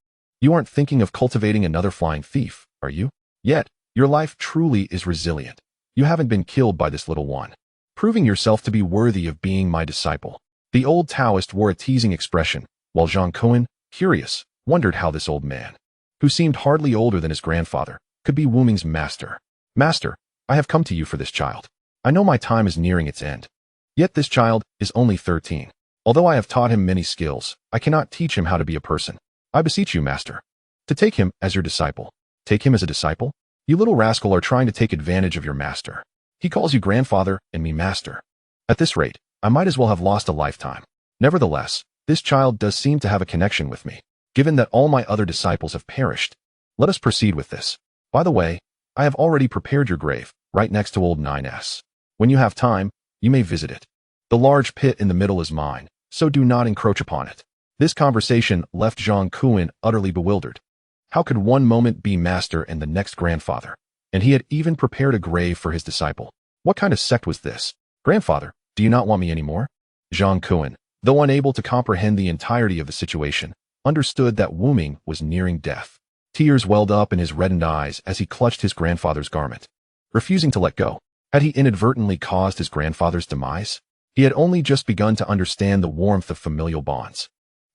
You aren't thinking of cultivating another flying thief, are you? Yet, your life truly is resilient. You haven't been killed by this little one, proving yourself to be worthy of being my disciple. The old Taoist wore a teasing expression, while Zhang Shiyi, curious, wondered how this old man, who seemed hardly older than his grandfather, could be Wu Ming's master. Master, I have come to you for this child. I know my time is nearing its end. Yet this child is only 13. Although I have taught him many skills, I cannot teach him how to be a person. I beseech you, master, to take him as your disciple. Take him as a disciple? You little rascal are trying to take advantage of your master. He calls you grandfather and me master. At this rate, I might as well have lost a lifetime. Nevertheless, this child does seem to have a connection with me, given that all my other disciples have perished. Let us proceed with this. By the way, I have already prepared your grave, right next to old 9S. When you have time, you may visit it. The large pit in the middle is mine, so do not encroach upon it. This conversation left Zhang Shiyi utterly bewildered. How could one moment be master and the next grandfather? And he had even prepared a grave for his disciple. What kind of sect was this? Grandfather, do you not want me anymore? Zhang Shiyi, though unable to comprehend the entirety of the situation, understood that Wu Ming was nearing death. Tears welled up in his reddened eyes as he clutched his grandfather's garment, refusing to let go. Had he inadvertently caused his grandfather's demise? He had only just begun to understand the warmth of familial bonds.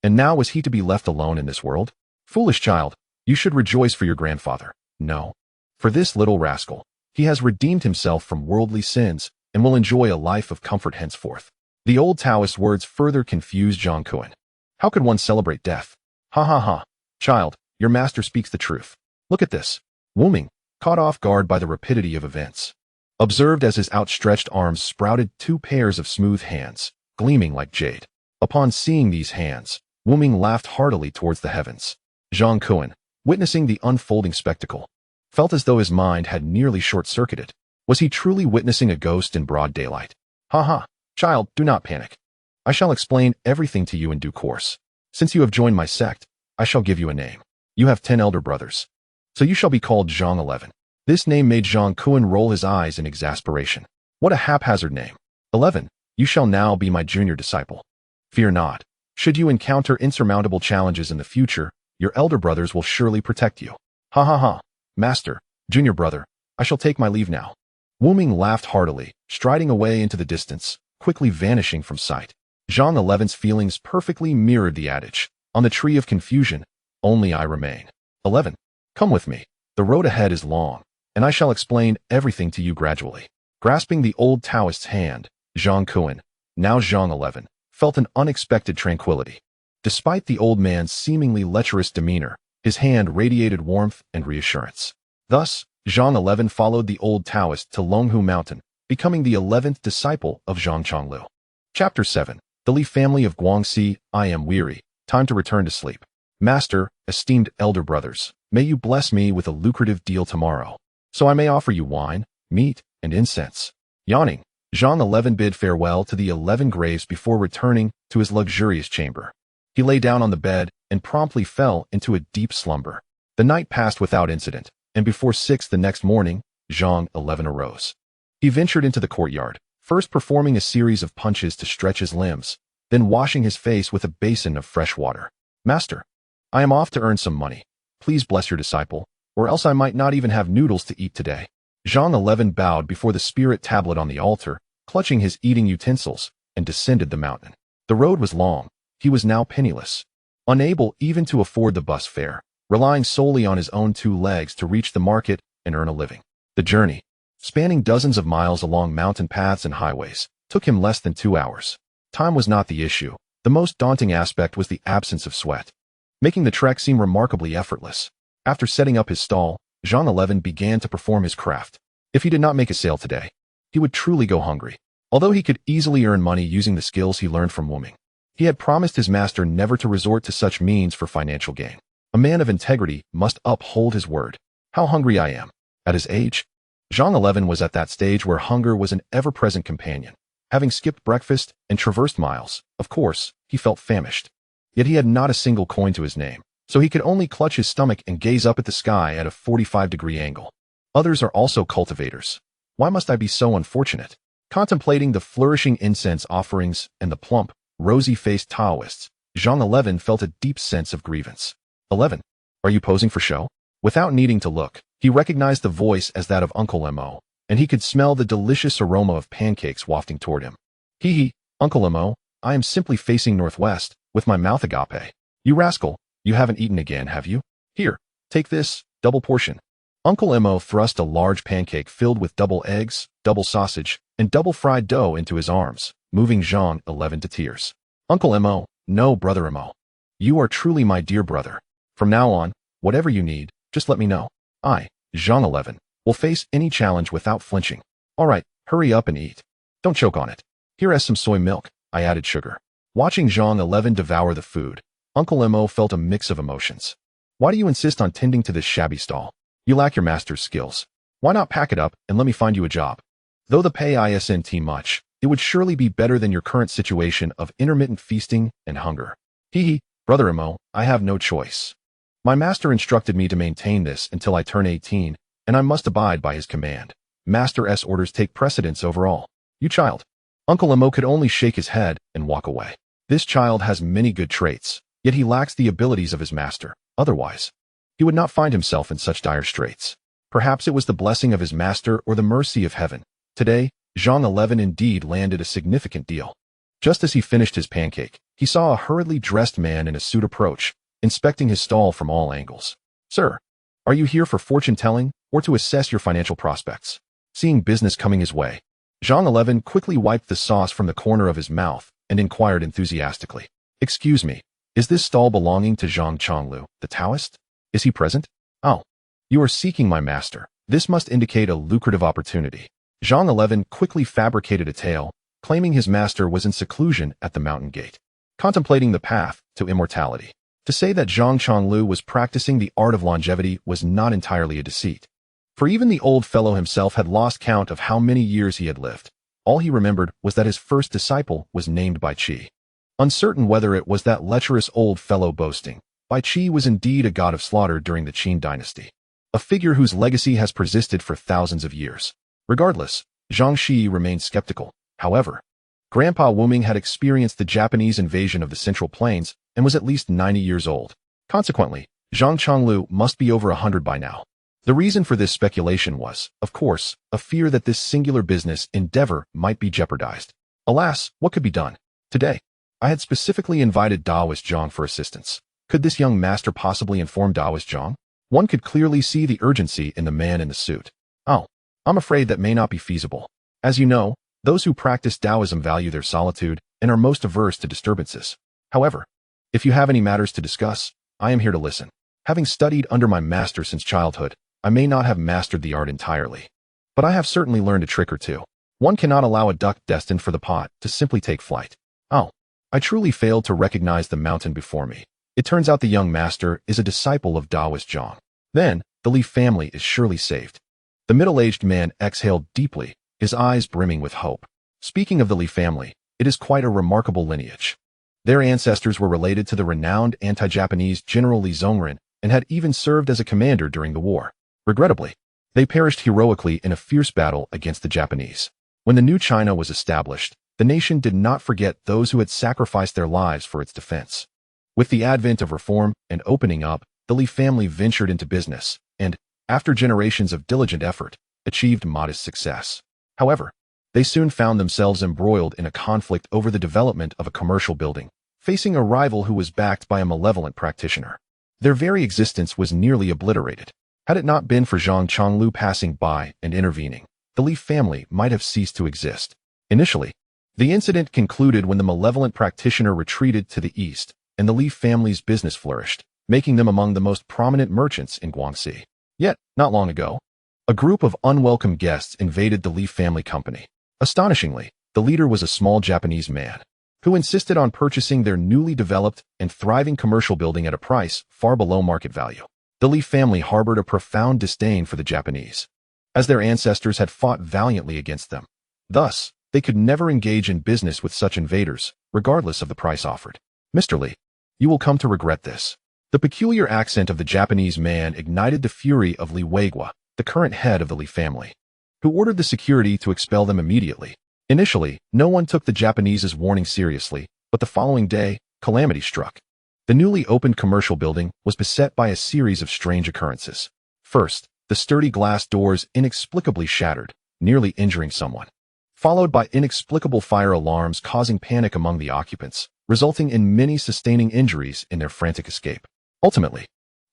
And now was he to be left alone in this world? Foolish child, you should rejoice for your grandfather. No. For this little rascal, he has redeemed himself from worldly sins and will enjoy a life of comfort henceforth. The old Taoist words further confused Zhang Shiyi. How could one celebrate death? Ha ha ha. Child, your master speaks the truth. Look at this. Wu Ming, caught off guard by the rapidity of events, observed as his outstretched arms sprouted two pairs of smooth hands, gleaming like jade. Upon seeing these hands, Wu Ming laughed heartily towards the heavens. Zhang Shiyi, witnessing the unfolding spectacle, felt as though his mind had nearly short-circuited. Was he truly witnessing a ghost in broad daylight? Ha ha. Child, do not panic. I shall explain everything to you in due course. Since you have joined my sect, I shall give you a name. You have 10 elder brothers, so you shall be called Zhang 11. This name made Zhang Shiyi roll his eyes in exasperation. What a haphazard name. 11. You shall now be my junior disciple. Fear not. Should you encounter insurmountable challenges in the future, your elder brothers will surely protect you. Ha ha ha. Master, junior brother, I shall take my leave now. Wu Ming laughed heartily, striding away into the distance, quickly vanishing from sight. Zhang 11's feelings perfectly mirrored the adage, on the tree of confusion, only I remain. 11. Come with me. The road ahead is long, and I shall explain everything to you gradually. Grasping the old Taoist's hand, Zhang Shiyi, now Zhang 11, felt an unexpected tranquility. Despite the old man's seemingly lecherous demeanor, his hand radiated warmth and reassurance. Thus, Zhang 11 followed the old Taoist to Longhu Mountain, becoming the 11th disciple of Zhang Chonglu. Chapter 7. The Li family of Guangxi. I am weary. Time to return to sleep. Master, esteemed elder brothers, may you bless me with a lucrative deal tomorrow, so I may offer you wine, meat, and incense. Yawning, Zhang 11 bid farewell to the 11 graves before returning to his luxurious chamber. He lay down on the bed and promptly fell into a deep slumber. The night passed without incident, and before 6 the next morning, Zhang 11 arose. He ventured into the courtyard, first performing a series of punches to stretch his limbs, then washing his face with a basin of fresh water. Master, I am off to earn some money. Please bless your disciple, or else I might not even have noodles to eat today. Zhang 11 bowed before the spirit tablet on the altar, clutching his eating utensils, and descended the mountain. The road was long. He was now penniless, unable even to afford the bus fare, relying solely on his own 2 legs to reach the market and earn a living. The journey, spanning dozens of miles along mountain paths and highways, took him less than 2 hours. Time was not the issue. The most daunting aspect was the absence of sweat, making the trek seem remarkably effortless. After setting up his stall, Zhang 11 began to perform his craft. If he did not make a sale today, he would truly go hungry. Although he could easily earn money using the skills he learned from Wu Ming, he had promised his master never to resort to such means for financial gain. A man of integrity must uphold his word. How hungry I am. At his age, Zhang 11 was at that stage where hunger was an ever-present companion. Having skipped breakfast and traversed miles, of course, he felt famished. Yet he had not a single coin to his name, so he could only clutch his stomach and gaze up at the sky at a 45-degree angle. Others are also cultivators. Why must I be so unfortunate? Contemplating the flourishing incense offerings and the plump, rosy-faced Taoists, Zhang 11 felt a deep sense of grievance. 11. Are you posing for show? Without needing to look, he recognized the voice as that of Uncle Mo, and he could smell the delicious aroma of pancakes wafting toward him. Hee, Uncle Mo, I am simply facing northwest, with my mouth agape. You rascal, you haven't eaten again, have you? Here, take this, double portion. Uncle Mo thrust a large pancake filled with double eggs, double sausage, and double fried dough into his arms, moving Zhang 11 to tears. Uncle Mo, no, Brother Mo. You are truly my dear brother. From now on, whatever you need, just let me know. I, Zhang 11, will face any challenge without flinching. All right, hurry up and eat. Don't choke on it. Here has some soy milk, I added sugar. Watching Zhang 11 devour the food, Uncle Mo felt a mix of emotions. Why do you insist on tending to this shabby stall? You lack your master's skills. Why not pack it up and let me find you a job? Though the pay isn't much, it would surely be better than your current situation of intermittent feasting and hunger. Brother Mo, I have no choice. My master instructed me to maintain this until I turn 18, and I must abide by his command. Master's orders take precedence over all. You child. Uncle Mo could only shake his head and walk away. This child has many good traits, yet he lacks the abilities of his master. Otherwise, he would not find himself in such dire straits. Perhaps it was the blessing of his master or the mercy of heaven. Today, Zhang 11 indeed landed a significant deal. Just as he finished his pancake, he saw a hurriedly dressed man in a suit approach, inspecting his stall from all angles. Sir, are you here for fortune-telling or to assess your financial prospects? Seeing business coming his way, Zhang 11 quickly wiped the sauce from the corner of his mouth and inquired enthusiastically. Excuse me, is this stall belonging to Zhang Chonglu, the Taoist? Is he present? Oh, you are seeking my master. This must indicate a lucrative opportunity. Zhang 11 quickly fabricated a tale, claiming his master was in seclusion at the mountain gate, contemplating the path to immortality. To say that Zhang Chonglu was practicing the art of longevity was not entirely a deceit. For even the old fellow himself had lost count of how many years he had lived. All he remembered was that his first disciple was named Bai Qi. Uncertain whether it was that lecherous old fellow boasting, Bai Qi was indeed a god of slaughter during the Qin dynasty, a figure whose legacy has persisted for thousands of years. Regardless, Zhang Shiyi remained skeptical. However, Grandpa Wuming had experienced the Japanese invasion of the Central Plains and was at least 90 years old. Consequently, Zhang Chonglu must be over 100 by now. The reason for this speculation was, of course, a fear that this singular business endeavor might be jeopardized. Alas, what could be done? Today, I had specifically invited Taoist Zhang for assistance. Could this young master possibly inform Taoist Zhang? One could clearly see the urgency in the man in the suit. Oh, I'm afraid that may not be feasible. As you know, those who practice Taoism value their solitude and are most averse to disturbances. However, if you have any matters to discuss, I am here to listen. Having studied under my master since childhood, I may not have mastered the art entirely, but I have certainly learned a trick or two. One cannot allow a duck destined for the pot to simply take flight. Oh, I truly failed to recognize the mountain before me. It turns out the young master is a disciple of Taoist Zhang. Then, the Li family is surely saved. The middle-aged man exhaled deeply, his eyes brimming with hope. Speaking of the Li family, it is quite a remarkable lineage. Their ancestors were related to the renowned anti-Japanese General Li Zongren and had even served as a commander during the war. Regrettably, they perished heroically in a fierce battle against the Japanese. When the new China was established, the nation did not forget those who had sacrificed their lives for its defense. With the advent of reform and opening up, the Li family ventured into business and, after generations of diligent effort, achieved modest success. However, they soon found themselves embroiled in a conflict over the development of a commercial building, facing a rival who was backed by a malevolent practitioner. Their very existence was nearly obliterated. Had it not been for Zhang Chonglu passing by and intervening, the Li family might have ceased to exist. Initially, the incident concluded when the malevolent practitioner retreated to the east, and the Li family's business flourished, making them among the most prominent merchants in Guangxi. Yet, not long ago, a group of unwelcome guests invaded the Li family company. Astonishingly, the leader was a small Japanese man, who insisted on purchasing their newly developed and thriving commercial building at a price far below market value. The Li family harbored a profound disdain for the Japanese, as their ancestors had fought valiantly against them. Thus, they could never engage in business with such invaders, regardless of the price offered. Mr. Li, you will come to regret this. The peculiar accent of the Japanese man ignited the fury of Li Weigua, the current head of the Li family. who ordered the security to expel them immediately. Initially, no one took the Japanese's warning seriously, but the following day, calamity struck. The newly opened commercial building was beset by a series of strange occurrences. First, the sturdy glass doors inexplicably shattered, nearly injuring someone, followed by inexplicable fire alarms causing panic among the occupants, resulting in many sustaining injuries in their frantic escape. Ultimately,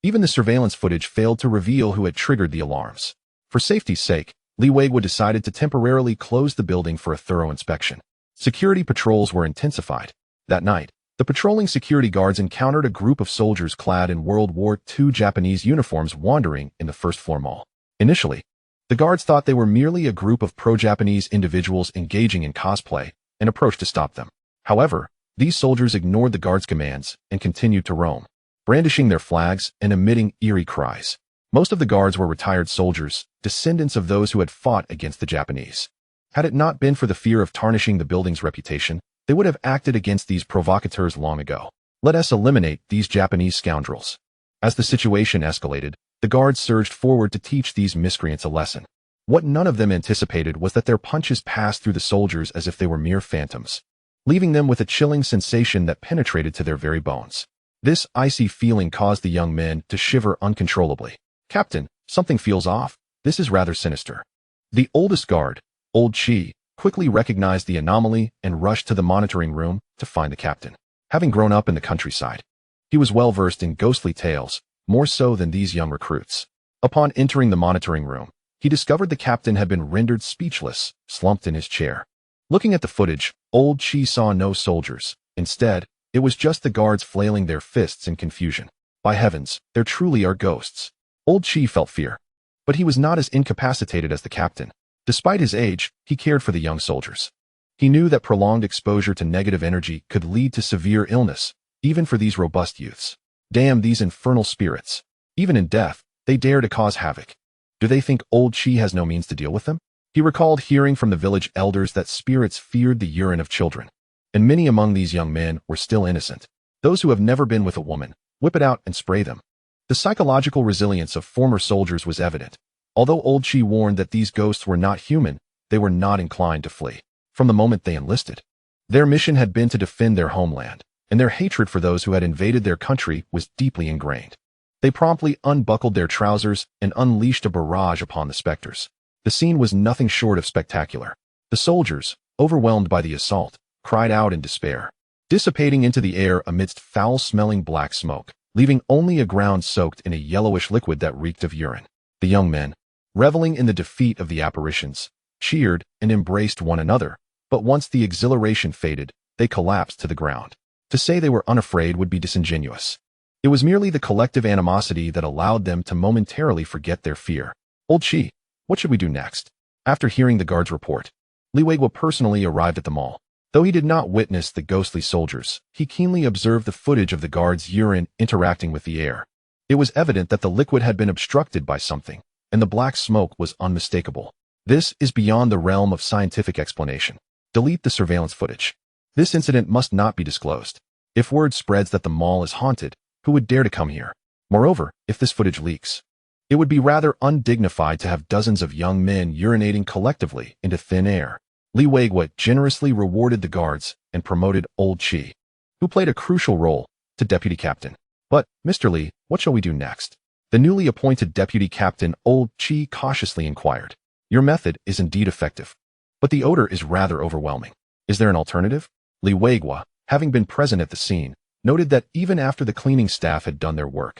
even the surveillance footage failed to reveal who had triggered the alarms. For safety's sake, Li Weiguo decided to temporarily close the building for a thorough inspection. Security patrols were intensified. That night, the patrolling security guards encountered a group of soldiers clad in World War II Japanese uniforms wandering in the first-floor mall. Initially, the guards thought they were merely a group of pro-Japanese individuals engaging in cosplay and approached to stop them. However, these soldiers ignored the guards' commands and continued to roam, brandishing their flags and emitting eerie cries. Most of the guards were retired soldiers, descendants of those who had fought against the Japanese. Had it not been for the fear of tarnishing the building's reputation, they would have acted against these provocateurs long ago. Let us eliminate these Japanese scoundrels. As the situation escalated, the guards surged forward to teach these miscreants a lesson. What none of them anticipated was that their punches passed through the soldiers as if they were mere phantoms, leaving them with a chilling sensation that penetrated to their very bones. This icy feeling caused the young men to shiver uncontrollably. "Captain, something feels off. This is rather sinister." The oldest guard, Old Chi, quickly recognized the anomaly and rushed to the monitoring room to find the captain. Having grown up in the countryside, he was well versed in ghostly tales, more so than these young recruits. Upon entering the monitoring room, he discovered the captain had been rendered speechless, slumped in his chair. Looking at the footage, Old Chi saw no soldiers. Instead, it was just the guards flailing their fists in confusion. By heavens, there truly are ghosts. Old Chi felt fear, but he was not as incapacitated as the captain. Despite his age, he cared for the young soldiers. He knew that prolonged exposure to negative energy could lead to severe illness, even for these robust youths. Damn these infernal spirits. Even in death, they dare to cause havoc. Do they think Old Chi has no means to deal with them? He recalled hearing from the village elders that spirits feared the urine of children, and many among these young men were still innocent. Those who have never been with a woman, whip it out and spray them. The psychological resilience of former soldiers was evident. Although Old Chi warned that these ghosts were not human, they were not inclined to flee. From the moment they enlisted, their mission had been to defend their homeland, and their hatred for those who had invaded their country was deeply ingrained. They promptly unbuckled their trousers and unleashed a barrage upon the specters. The scene was nothing short of spectacular. The soldiers, overwhelmed by the assault, cried out in despair, dissipating into the air amidst foul-smelling black smoke, leaving only a ground soaked in a yellowish liquid that reeked of urine. The young men, reveling in the defeat of the apparitions, cheered and embraced one another, but once the exhilaration faded, they collapsed to the ground. To say they were unafraid would be disingenuous. It was merely the collective animosity that allowed them to momentarily forget their fear. "Old Chi, what should we do next?" After hearing the guard's report, Li Weiguo personally arrived at the mall. Though he did not witness the ghostly soldiers, he keenly observed the footage of the guards' urine interacting with the air. It was evident that the liquid had been obstructed by something, and the black smoke was unmistakable. This is beyond the realm of scientific explanation. Delete the surveillance footage. This incident must not be disclosed. If word spreads that the mall is haunted, who would dare to come here? Moreover, if this footage leaks, it would be rather undignified to have dozens of young men urinating collectively into thin air. Li Weiguo generously rewarded the guards and promoted Old Chi, who played a crucial role, to deputy captain. But, Mr. Li, what shall we do next? The newly appointed deputy captain Old Chi cautiously inquired. Your method is indeed effective, but the odor is rather overwhelming. Is there an alternative? Li Weiguo, having been present at the scene, noted that even after the cleaning staff had done their work,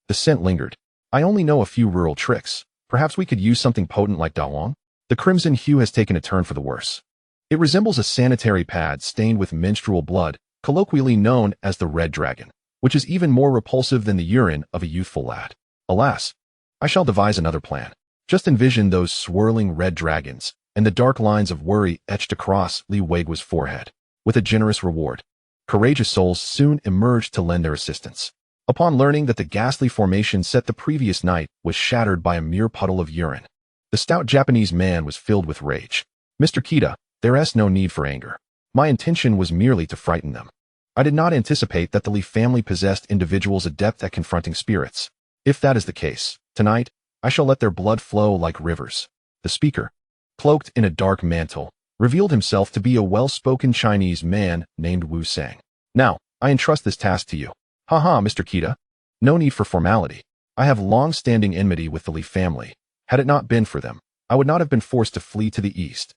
the scent lingered. I only know a few rural tricks. Perhaps we could use something potent like dawang? The crimson hue has taken a turn for the worse. It resembles a sanitary pad stained with menstrual blood, colloquially known as the red dragon, which is even more repulsive than the urine of a youthful lad. Alas, I shall devise another plan. Just envision those swirling red dragons, and the dark lines of worry etched across Li Weiguo's forehead. With a generous reward, courageous souls soon emerged to lend their assistance. Upon learning that the ghastly formation set the previous night was shattered by a mere puddle of urine, the stout Japanese man was filled with rage. Mr. Kita, there is no need for anger. My intention was merely to frighten them. I did not anticipate that the Li family possessed individuals adept at confronting spirits. If that is the case, tonight, I shall let their blood flow like rivers. The speaker, cloaked in a dark mantle, revealed himself to be a well-spoken Chinese man named Wu Sang. Now, I entrust this task to you. Haha, Mr. Kita. No need for formality. I have long-standing enmity with the Li family. Had it not been for them, I would not have been forced to flee to the east.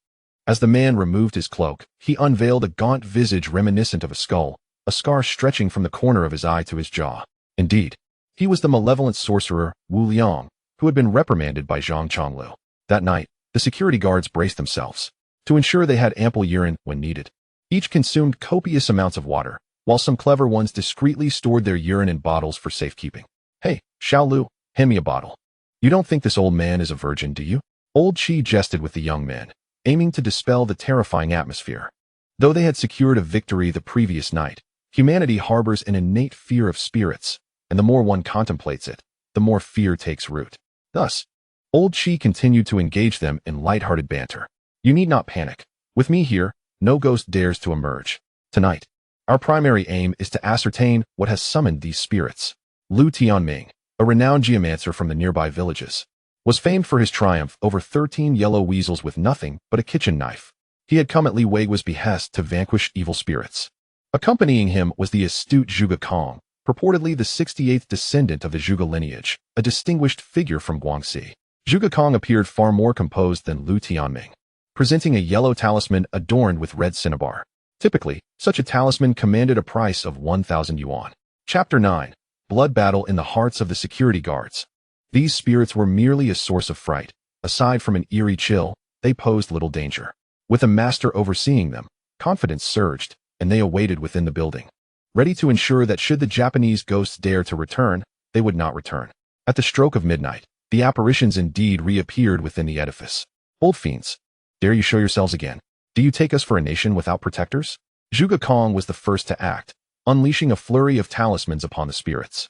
As the man removed his cloak, he unveiled a gaunt visage reminiscent of a skull, a scar stretching from the corner of his eye to his jaw. Indeed, he was the malevolent sorcerer Wu Liang, who had been reprimanded by Zhang Chonglu. That night, the security guards braced themselves to ensure they had ample urine when needed. Each consumed copious amounts of water, while some clever ones discreetly stored their urine in bottles for safekeeping. Hey, Xiao Lu, hand me a bottle. You don't think this old man is a virgin, do you? Old Qi jested with the young man, aiming to dispel the terrifying atmosphere. Though they had secured a victory the previous night, humanity harbors an innate fear of spirits, and the more one contemplates it, the more fear takes root. Thus, Old Qi continued to engage them in lighthearted banter. You need not panic. With me here, no ghost dares to emerge. Tonight, our primary aim is to ascertain what has summoned these spirits. Lu Tianming, a renowned geomancer from the nearby villages, was famed for his triumph over 13 yellow weasels with nothing but a kitchen knife. He had come at Li Weiguo's behest to vanquish evil spirits. Accompanying him was the astute Zhuge Kong, purportedly the 68th descendant of the Zhuge lineage, a distinguished figure from Guangxi. Zhuge Kong appeared far more composed than Lu Tianming, presenting a yellow talisman adorned with red cinnabar. Typically, such a talisman commanded a price of 1,000 yuan. Chapter 9. Blood Battle in the Hearts of the Security Guards. These spirits were merely a source of fright. Aside from an eerie chill, they posed little danger. With a master overseeing them, confidence surged, and they awaited within the building, ready to ensure that should the Japanese ghosts dare to return, they would not return. At the stroke of midnight, the apparitions indeed reappeared within the edifice. Old fiends, dare you show yourselves again? Do you take us for a nation without protectors? Zhuge Kong was the first to act, unleashing a flurry of talismans upon the spirits.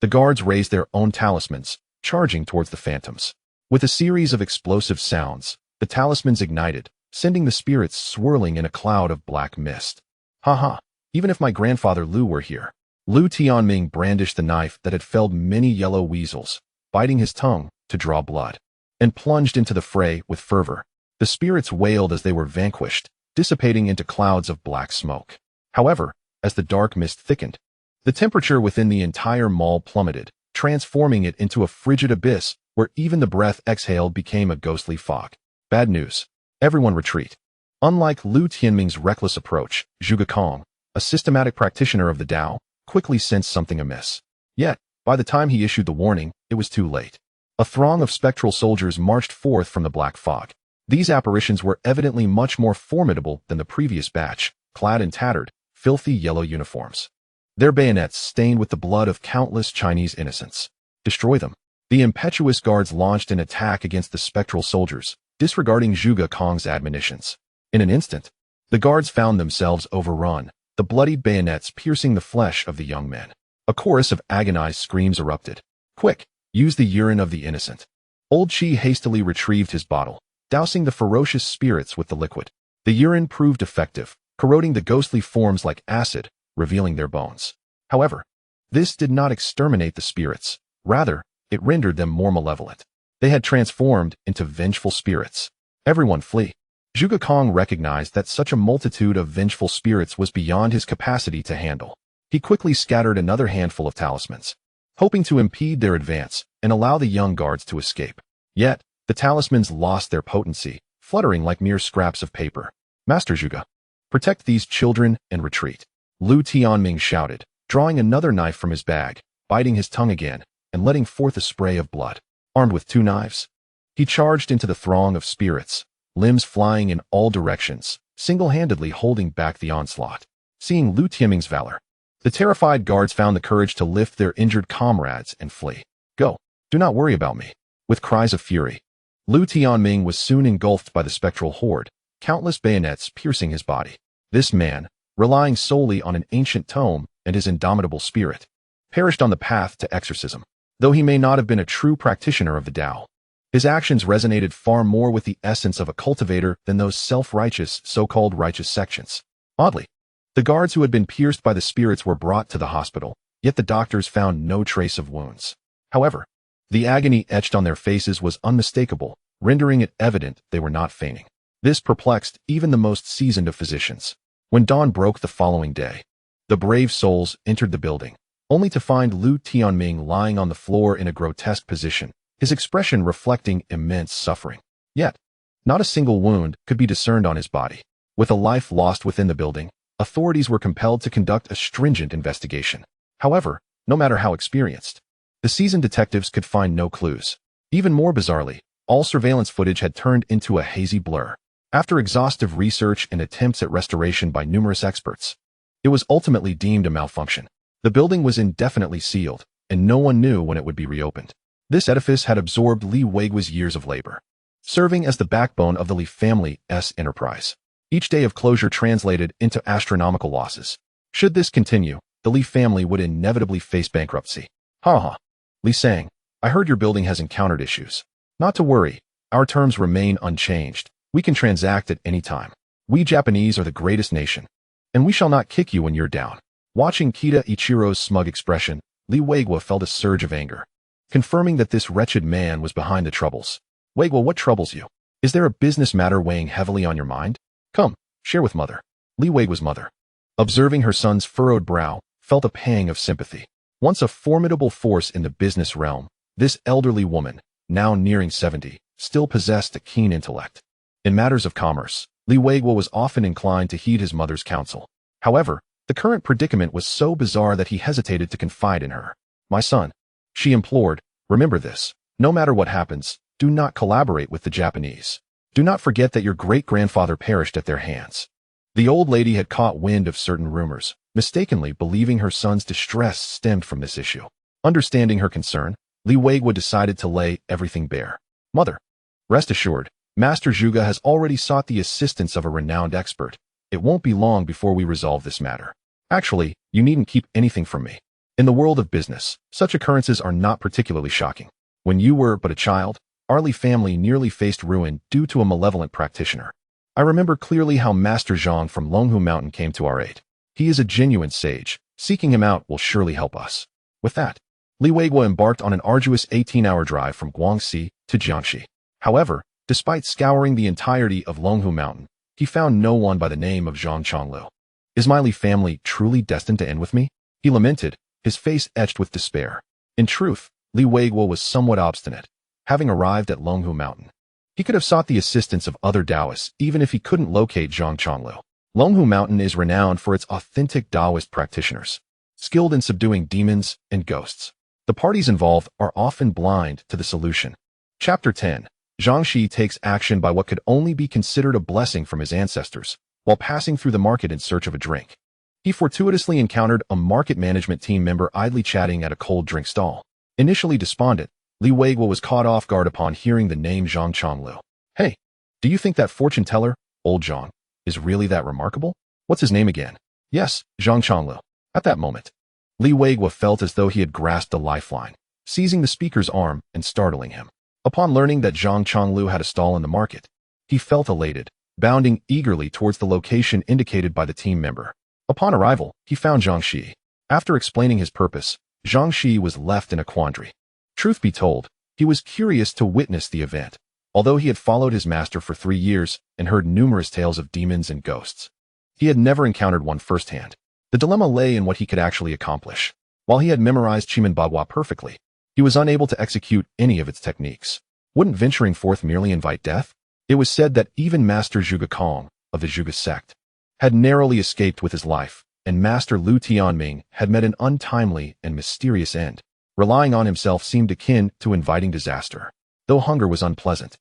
The guards raised their own talismans, charging towards the phantoms. With a series of explosive sounds, the talismans ignited, sending the spirits swirling in a cloud of black mist. Haha, even if my grandfather Lu were here. Lu Tianming brandished the knife that had felled many yellow weasels, biting his tongue to draw blood, and plunged into the fray with fervor. The spirits wailed as they were vanquished, dissipating into clouds of black smoke. However, as the dark mist thickened, the temperature within the entire mall plummeted, transforming it into a frigid abyss where even the breath exhaled became a ghostly fog. Bad news. Everyone retreat. Unlike Lu Tianming's reckless approach, Zhuge Kong, a systematic practitioner of the Tao, quickly sensed something amiss. Yet, by the time he issued the warning, it was too late. A throng of spectral soldiers marched forth from the black fog. These apparitions were evidently much more formidable than the previous batch, clad in tattered, filthy yellow uniforms. Their bayonets stained with the blood of countless Chinese innocents. Destroy them. The impetuous guards launched an attack against the spectral soldiers, disregarding Zhuge Kong's admonitions. In an instant, the guards found themselves overrun, the bloodied bayonets piercing the flesh of the young men. A chorus of agonized screams erupted. Quick, use the urine of the innocent. Old Qi hastily retrieved his bottle, dousing the ferocious spirits with the liquid. The urine proved effective, corroding the ghostly forms like acid, revealing their bones. However, this did not exterminate the spirits. Rather, it rendered them more malevolent. They had transformed into vengeful spirits. Everyone flee. Zhuge Kong recognized that such a multitude of vengeful spirits was beyond his capacity to handle. He quickly scattered another handful of talismans, hoping to impede their advance and allow the young guards to escape. Yet, the talismans lost their potency, fluttering like mere scraps of paper. Master Zhuge, protect these children and retreat. Lu Tianming shouted, drawing another knife from his bag, biting his tongue again, and letting forth a spray of blood. Armed with 2 knives, he charged into the throng of spirits, limbs flying in all directions, single-handedly holding back the onslaught. Seeing Lu Tianming's valor, the terrified guards found the courage to lift their injured comrades and flee. Go, do not worry about me. With cries of fury, Lu Tianming was soon engulfed by the spectral horde, countless bayonets piercing his body. This man, relying solely on an ancient tome and his indomitable spirit, perished on the path to exorcism. Though he may not have been a true practitioner of the Tao, his actions resonated far more with the essence of a cultivator than those self-righteous, so-called righteous sections. Oddly, the guards who had been pierced by the spirits were brought to the hospital, yet the doctors found no trace of wounds. However, the agony etched on their faces was unmistakable, rendering it evident they were not feigning. This perplexed even the most seasoned of physicians. When dawn broke the following day, the brave souls entered the building, only to find Lu Tianming lying on the floor in a grotesque position, his expression reflecting immense suffering. Yet, not a single wound could be discerned on his body. With a life lost within the building, authorities were compelled to conduct a stringent investigation. However, no matter how experienced, the seasoned detectives could find no clues. Even more bizarrely, all surveillance footage had turned into a hazy blur. After exhaustive research and attempts at restoration by numerous experts, it was ultimately deemed a malfunction. The building was indefinitely sealed, and no one knew when it would be reopened. This edifice had absorbed Li Weiguo's years of labor, serving as the backbone of the Li family's enterprise. Each day of closure translated into astronomical losses. Should this continue, the Li family would inevitably face bankruptcy. Ha. Li sang, I heard your building has encountered issues. Not to worry, our terms remain unchanged. We can transact at any time. We Japanese are the greatest nation, and we shall not kick you when you're down. Watching Kita Ichiro's smug expression, Li Weiguo felt a surge of anger, confirming that this wretched man was behind the troubles. Weiguo, what troubles you? Is there a business matter weighing heavily on your mind? Come, share with mother. Li Weiguo's mother, observing her son's furrowed brow, felt a pang of sympathy. Once a formidable force in the business realm, this elderly woman, now nearing 70, still possessed a keen intellect. In matters of commerce, Li Weiguo was often inclined to heed his mother's counsel. However, the current predicament was so bizarre that he hesitated to confide in her. My son, she implored, remember this. No matter what happens, do not collaborate with the Japanese. Do not forget that your great-grandfather perished at their hands. The old lady had caught wind of certain rumors, mistakenly believing her son's distress stemmed from this issue. Understanding her concern, Li Weiguo decided to lay everything bare. Mother, rest assured, Master Zhuge has already sought the assistance of a renowned expert. It won't be long before we resolve this matter. Actually, you needn't keep anything from me. In the world of business, such occurrences are not particularly shocking. When you were but a child, our Li family nearly faced ruin due to a malevolent practitioner. I remember clearly how Master Zhang from Longhu Mountain came to our aid. He is a genuine sage. Seeking him out will surely help us. With that, Li Weiguo embarked on an arduous 18-hour drive from Guangxi to Jiangxi. However, despite scouring the entirety of Longhu Mountain, he found no one by the name of Zhang Chonglu. Is my Li family truly destined to end with me? He lamented, his face etched with despair. In truth, Li Weiguo was somewhat obstinate. Having arrived at Longhu Mountain, he could have sought the assistance of other Taoists even if he couldn't locate Zhang Chonglu. Longhu Mountain is renowned for its authentic Taoist practitioners, skilled in subduing demons and ghosts. The parties involved are often blind to the solution. Chapter 10. Zhang Shiyi takes action by what could only be considered a blessing from his ancestors, while passing through the market in search of a drink. He fortuitously encountered a market management team member idly chatting at a cold drink stall. Initially despondent, Li Weiguo was caught off guard upon hearing the name Zhang Chonglu. Hey, do you think that fortune teller, old Zhang, is really that remarkable? What's his name again? Yes, Zhang Chonglu. At that moment, Li Weiguo felt as though he had grasped a lifeline, seizing the speaker's arm and startling him. Upon learning that Zhang Chonglu had a stall in the market, he felt elated, bounding eagerly towards the location indicated by the team member. Upon arrival, he found Zhang Shiyi. After explaining his purpose, Zhang Shiyi was left in a quandary. Truth be told, he was curious to witness the event. Although he had followed his master for 3 years and heard numerous tales of demons and ghosts, he had never encountered one firsthand. The dilemma lay in what he could actually accomplish. While he had memorized Chimen Bagua perfectly, he was unable to execute any of its techniques. Wouldn't venturing forth merely invite death? It was said that even Master Zhuge Kong, of the Zhuge sect, had narrowly escaped with his life, and Master Lu Tianming had met an untimely and mysterious end. Relying on himself seemed akin to inviting disaster. Though hunger was unpleasant,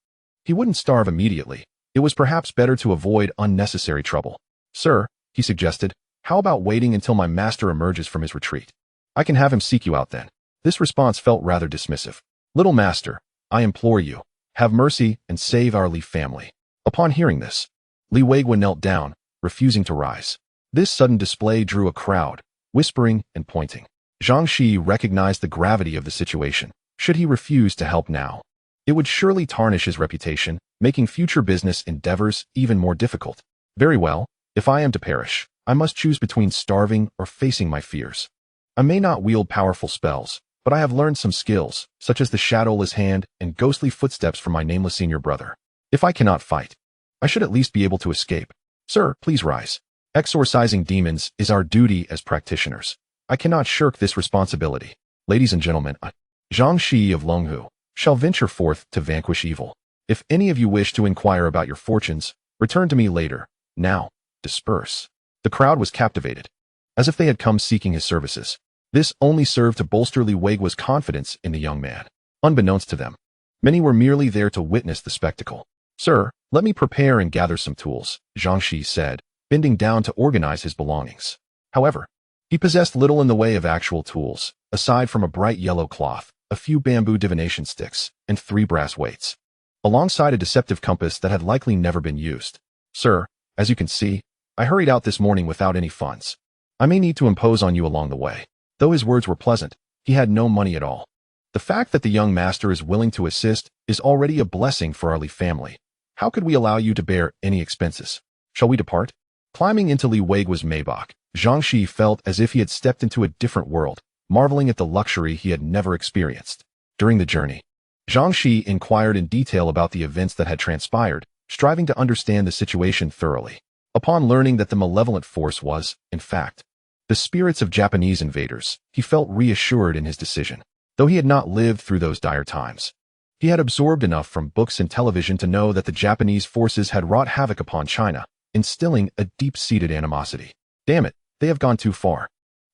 he wouldn't starve immediately. It was perhaps better to avoid unnecessary trouble. Sir, he suggested, how about waiting until my master emerges from his retreat? I can have him seek you out then. This response felt rather dismissive. Little master, I implore you, have mercy and save our Li family. Upon hearing this, Li Weiguo knelt down, refusing to rise. This sudden display drew a crowd, whispering and pointing. Zhang Shiyi recognized the gravity of the situation. Should he refuse to help now, it would surely tarnish his reputation, making future business endeavors even more difficult. Very well, if I am to perish, I must choose between starving or facing my fears. I may not wield powerful spells, but I have learned some skills, such as the shadowless hand and ghostly footsteps from my nameless senior brother. If I cannot fight, I should at least be able to escape. Sir, please rise. Exorcising demons is our duty as practitioners. I cannot shirk this responsibility. Ladies and gentlemen, I, Zhang Shiyi of Longhu, shall venture forth to vanquish evil. If any of you wish to inquire about your fortunes, return to me later. Now, disperse. The crowd was captivated, as if they had come seeking his services. This only served to bolster Li Weigua's confidence in the young man. Unbeknownst to them, many were merely there to witness the spectacle. Sir, let me prepare and gather some tools, Zhang Shiyi said, bending down to organize his belongings. However, he possessed little in the way of actual tools, aside from a bright yellow cloth, a few bamboo divination sticks, and 3 brass weights, alongside a deceptive compass that had likely never been used. Sir, as you can see, I hurried out this morning without any funds. I may need to impose on you along the way. Though his words were pleasant, he had no money at all. The fact that the young master is willing to assist is already a blessing for our Li family. How could we allow you to bear any expenses? Shall we depart? Climbing into Li Weigua's Maybach, Zhang Shiyi felt as if he had stepped into a different world, marveling at the luxury he had never experienced. During the journey, Zhang Shiyi inquired in detail about the events that had transpired, striving to understand the situation thoroughly. Upon learning that the malevolent force was, in fact, the spirits of Japanese invaders, he felt reassured in his decision. Though he had not lived through those dire times, he had absorbed enough from books and television to know that the Japanese forces had wrought havoc upon China, instilling a deep-seated animosity. Damn it, they have gone too far.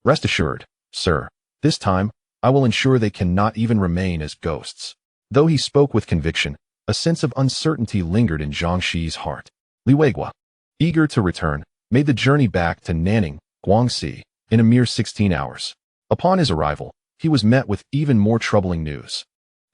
Rest assured, sir, this time, I will ensure they cannot even remain as ghosts. Though he spoke with conviction, a sense of uncertainty lingered in Zhang Shiyi's heart. Li Weigua, eager to return, made the journey back to Nanning, Guangxi, in a mere 16 hours. Upon his arrival, he was met with even more troubling news.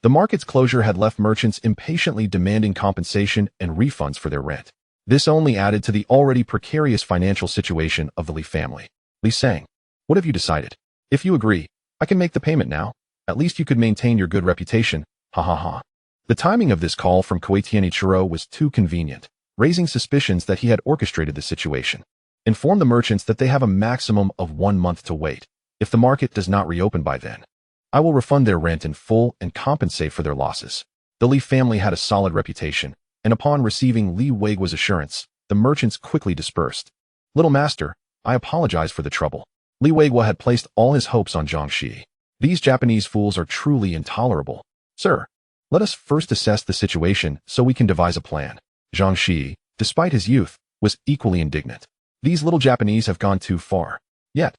The market's closure had left merchants impatiently demanding compensation and refunds for their rent. This only added to the already precarious financial situation of the Li family. Li sang, "What have you decided? If you agree, I can make the payment now. At least you could maintain your good reputation. Ha ha ha." The timing of this call from Tianqichiro was too convenient, raising suspicions that he had orchestrated the situation. Inform the merchants that they have a maximum of 1 month to wait. If the market does not reopen by then, I will refund their rent in full and compensate for their losses. The Li family had a solid reputation, and upon receiving Li Weigua's assurance, the merchants quickly dispersed. Little master, I apologize for the trouble. Li Weigua had placed all his hopes on Zhang Shiyi. These Japanese fools are truly intolerable. Sir, let us first assess the situation so we can devise a plan. Zhang Shiyi, despite his youth, was equally indignant. These little Japanese have gone too far. Yet,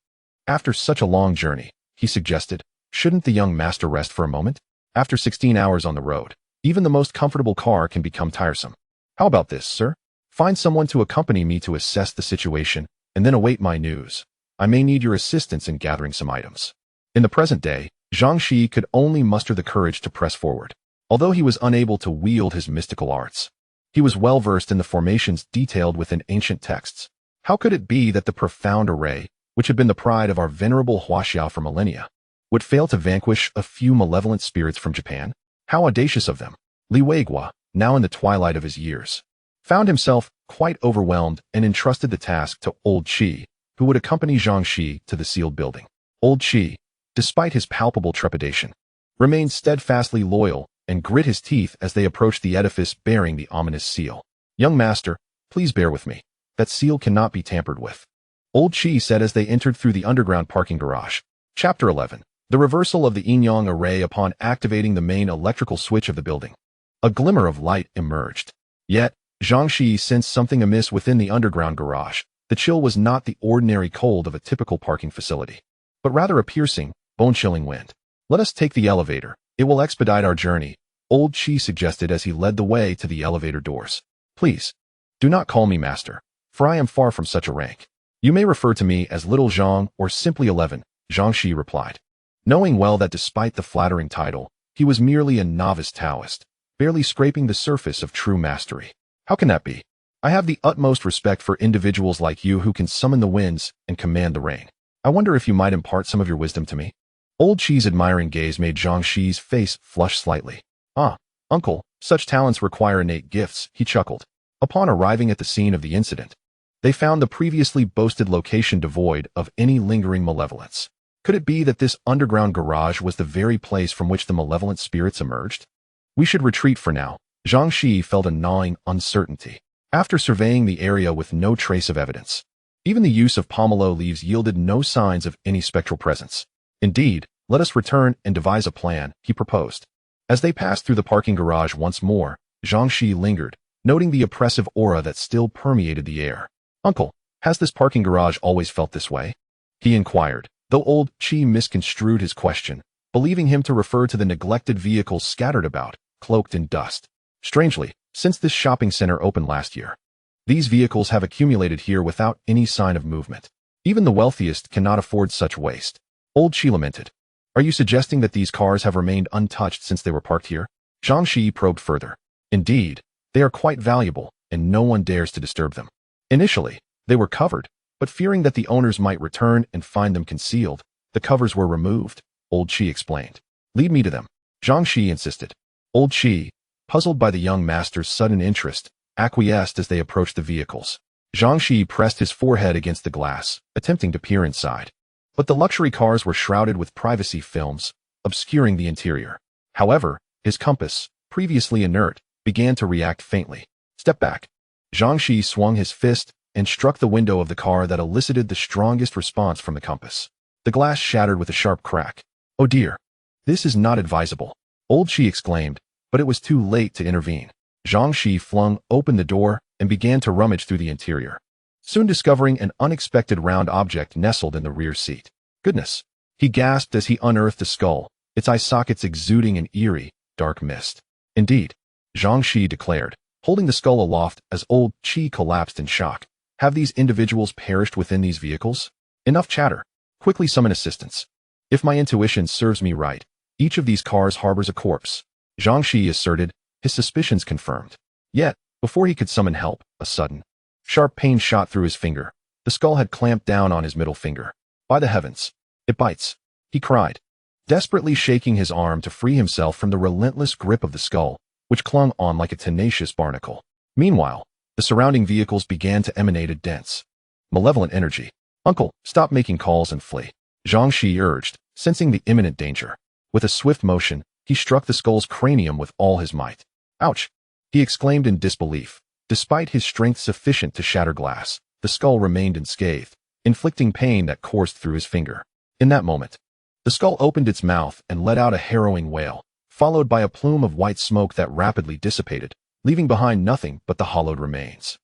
after such a long journey, he suggested, shouldn't the young master rest for a moment? After 16 hours on the road, even the most comfortable car can become tiresome. How about this, sir? Find someone to accompany me to assess the situation, and then await my news. I may need your assistance in gathering some items. In the present day, Zhang Shiyi could only muster the courage to press forward. Although he was unable to wield his mystical arts, he was well versed in the formations detailed within ancient texts. How could it be that the profound array, which had been the pride of our venerable Huaxiao for millennia, would fail to vanquish a few malevolent spirits from Japan? How audacious of them! Li Weigua, now in the twilight of his years, found himself quite overwhelmed and entrusted the task to Old Qi, who would accompany Zhang Shiyi to the sealed building. Old Qi, despite his palpable trepidation, remained steadfastly loyal and grit his teeth as they approached the edifice bearing the ominous seal. Young master, please bear with me. That seal cannot be tampered with, Old Qi said as they entered through the underground parking garage. Chapter 11. The reversal of the yin-yang array upon activating the main electrical switch of the building. A glimmer of light emerged. Yet, Zhang Shiyi sensed something amiss within the underground garage. The chill was not the ordinary cold of a typical parking facility, but rather a piercing, bone-chilling wind. Let us take the elevator. It will expedite our journey, Old Qi suggested as he led the way to the elevator doors. Please, do not call me master, for I am far from such a rank. You may refer to me as Little Zhang or simply 11, Zhang Shiyi replied, knowing well that despite the flattering title, he was merely a novice Taoist, barely scraping the surface of true mastery. How can that be? I have the utmost respect for individuals like you who can summon the winds and command the rain. I wonder if you might impart some of your wisdom to me? Old Qi's admiring gaze made Zhang Shiyi's face flush slightly. Ah, uncle, such talents require innate gifts, he chuckled. Upon arriving at the scene of the incident, they found the previously boasted location devoid of any lingering malevolence. Could it be that this underground garage was the very place from which the malevolent spirits emerged? We should retreat for now. Zhang Shiyi felt a gnawing uncertainty. After surveying the area with no trace of evidence, even the use of pomelo leaves yielded no signs of any spectral presence. Indeed, let us return and devise a plan, he proposed. As they passed through the parking garage once more, Zhang Shiyi lingered, noting the oppressive aura that still permeated the air. Uncle, has this parking garage always felt this way? He inquired, though old Qi misconstrued his question, believing him to refer to the neglected vehicles scattered about, cloaked in dust. Strangely, since this shopping center opened last year, these vehicles have accumulated here without any sign of movement. Even the wealthiest cannot afford such waste. Old Qi lamented. Are you suggesting that these cars have remained untouched since they were parked here? Zhang Shiyi probed further. Indeed, they are quite valuable, and no one dares to disturb them. Initially, they were covered, but fearing that the owners might return and find them concealed, the covers were removed, Old Qi explained. Lead me to them, Zhang Shiyi insisted. Old Qi, puzzled by the young master's sudden interest, acquiesced as they approached the vehicles. Zhang Shiyi pressed his forehead against the glass, attempting to peer inside. But the luxury cars were shrouded with privacy films, obscuring the interior. However, his compass, previously inert, began to react faintly. Step back. Zhang Shiyi swung his fist and struck the window of the car that elicited the strongest response from the compass. The glass shattered with a sharp crack. Oh dear. This is not advisable, Old Qi exclaimed, but it was too late to intervene. Zhang Shiyi flung open the door and began to rummage through the interior, soon discovering an unexpected round object nestled in the rear seat. Goodness! He gasped as he unearthed the skull, its eye sockets exuding an eerie, dark mist. Indeed, Zhang Shiyi declared, holding the skull aloft as Old Qi collapsed in shock. Have these individuals perished within these vehicles? Enough chatter. Quickly summon assistance. If my intuition serves me right, each of these cars harbors a corpse, Zhang Shiyi asserted, his suspicions confirmed. Yet, before he could summon help, a sudden, sharp pain shot through his finger. The skull had clamped down on his middle finger. By the heavens! It bites! He cried, desperately shaking his arm to free himself from the relentless grip of the skull, which clung on like a tenacious barnacle. Meanwhile, the surrounding vehicles began to emanate a dense, malevolent energy. Uncle, stop making calls and flee, Zhang Shiyi urged, sensing the imminent danger. With a swift motion, he struck the skull's cranium with all his might. Ouch! He exclaimed in disbelief. Despite his strength sufficient to shatter glass, the skull remained unscathed, inflicting pain that coursed through his finger. In that moment, the skull opened its mouth and let out a harrowing wail, followed by a plume of white smoke that rapidly dissipated, leaving behind nothing but the hollowed remains.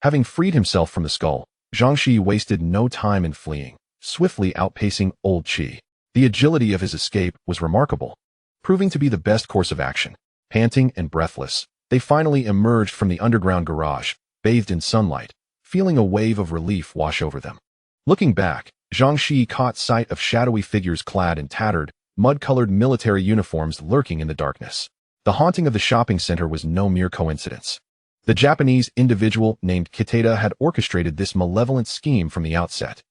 Having freed himself from the skull, Zhang Shiyi wasted no time in fleeing, swiftly outpacing Old Qi. The agility of his escape was remarkable, proving to be the best course of action. Panting and breathless, they finally emerged from the underground garage, bathed in sunlight, feeling a wave of relief wash over them. Looking back, Zhang Shiyi caught sight of shadowy figures clad in tattered, mud-colored military uniforms lurking in the darkness. The haunting of the shopping center was no mere coincidence. The Japanese individual named Kiteda had orchestrated this malevolent scheme from the outset.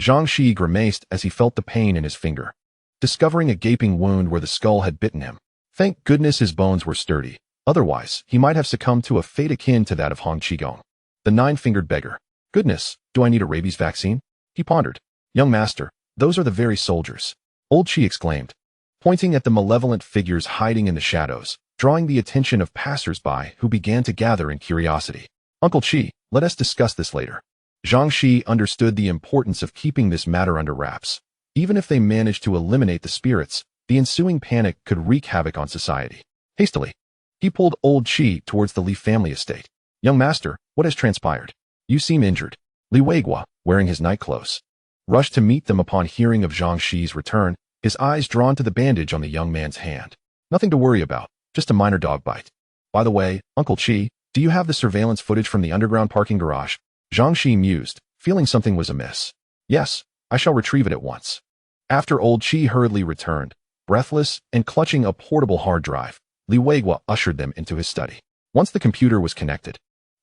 Zhang Shiyi grimaced as he felt the pain in his finger, discovering a gaping wound where the skull had bitten him. Thank goodness his bones were sturdy, otherwise he might have succumbed to a fate akin to that of Hong Qigong, the nine-fingered beggar. Goodness, do I need a rabies vaccine? He pondered. Young master, those are the very soldiers, Old Qi exclaimed, pointing at the malevolent figures hiding in the shadows, drawing the attention of passers-by who began to gather in curiosity. Uncle Qi, let us discuss this later. Zhang Shiyi understood the importance of keeping this matter under wraps. Even if they managed to eliminate the spirits, the ensuing panic could wreak havoc on society. Hastily, he pulled Old Qi towards the Li family estate. Young master, what has transpired? You seem injured. Li Weiguo, wearing his nightclothes, rushed to meet them upon hearing of Zhang Shiyi's return, his eyes drawn to the bandage on the young man's hand. Nothing to worry about, just a minor dog bite. By the way, Uncle Qi, do you have the surveillance footage from the underground parking garage? Zhang Shiyi mused, feeling something was amiss. Yes, I shall retrieve it at once. After Old Qi hurriedly returned, breathless and clutching a portable hard drive, Li Weiguo ushered them into his study. Once the computer was connected,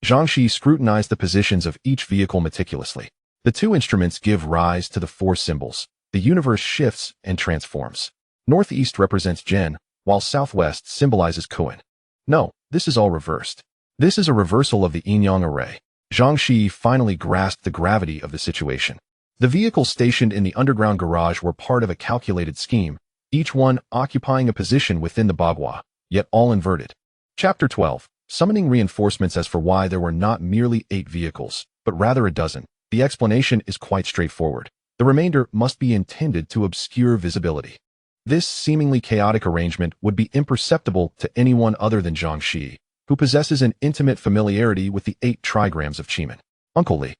Zhang Shiyi scrutinized the positions of each vehicle meticulously. The two instruments give rise to the four symbols. The universe shifts and transforms. Northeast represents Zhen, while southwest symbolizes Kuan. No, this is all reversed. This is a reversal of the yin-yang array. Zhang Shiyi finally grasped the gravity of the situation. The vehicles stationed in the underground garage were part of a calculated scheme, each one occupying a position within the bagua, yet all inverted. Chapter 12. Summoning reinforcements. As for why there were not merely 8 vehicles, but rather a dozen, the explanation is quite straightforward. The remainder must be intended to obscure visibility. This seemingly chaotic arrangement would be imperceptible to anyone other than Zhang Shiyi, who possesses an intimate familiarity with the 8 trigrams of Chiman. Uncle Li,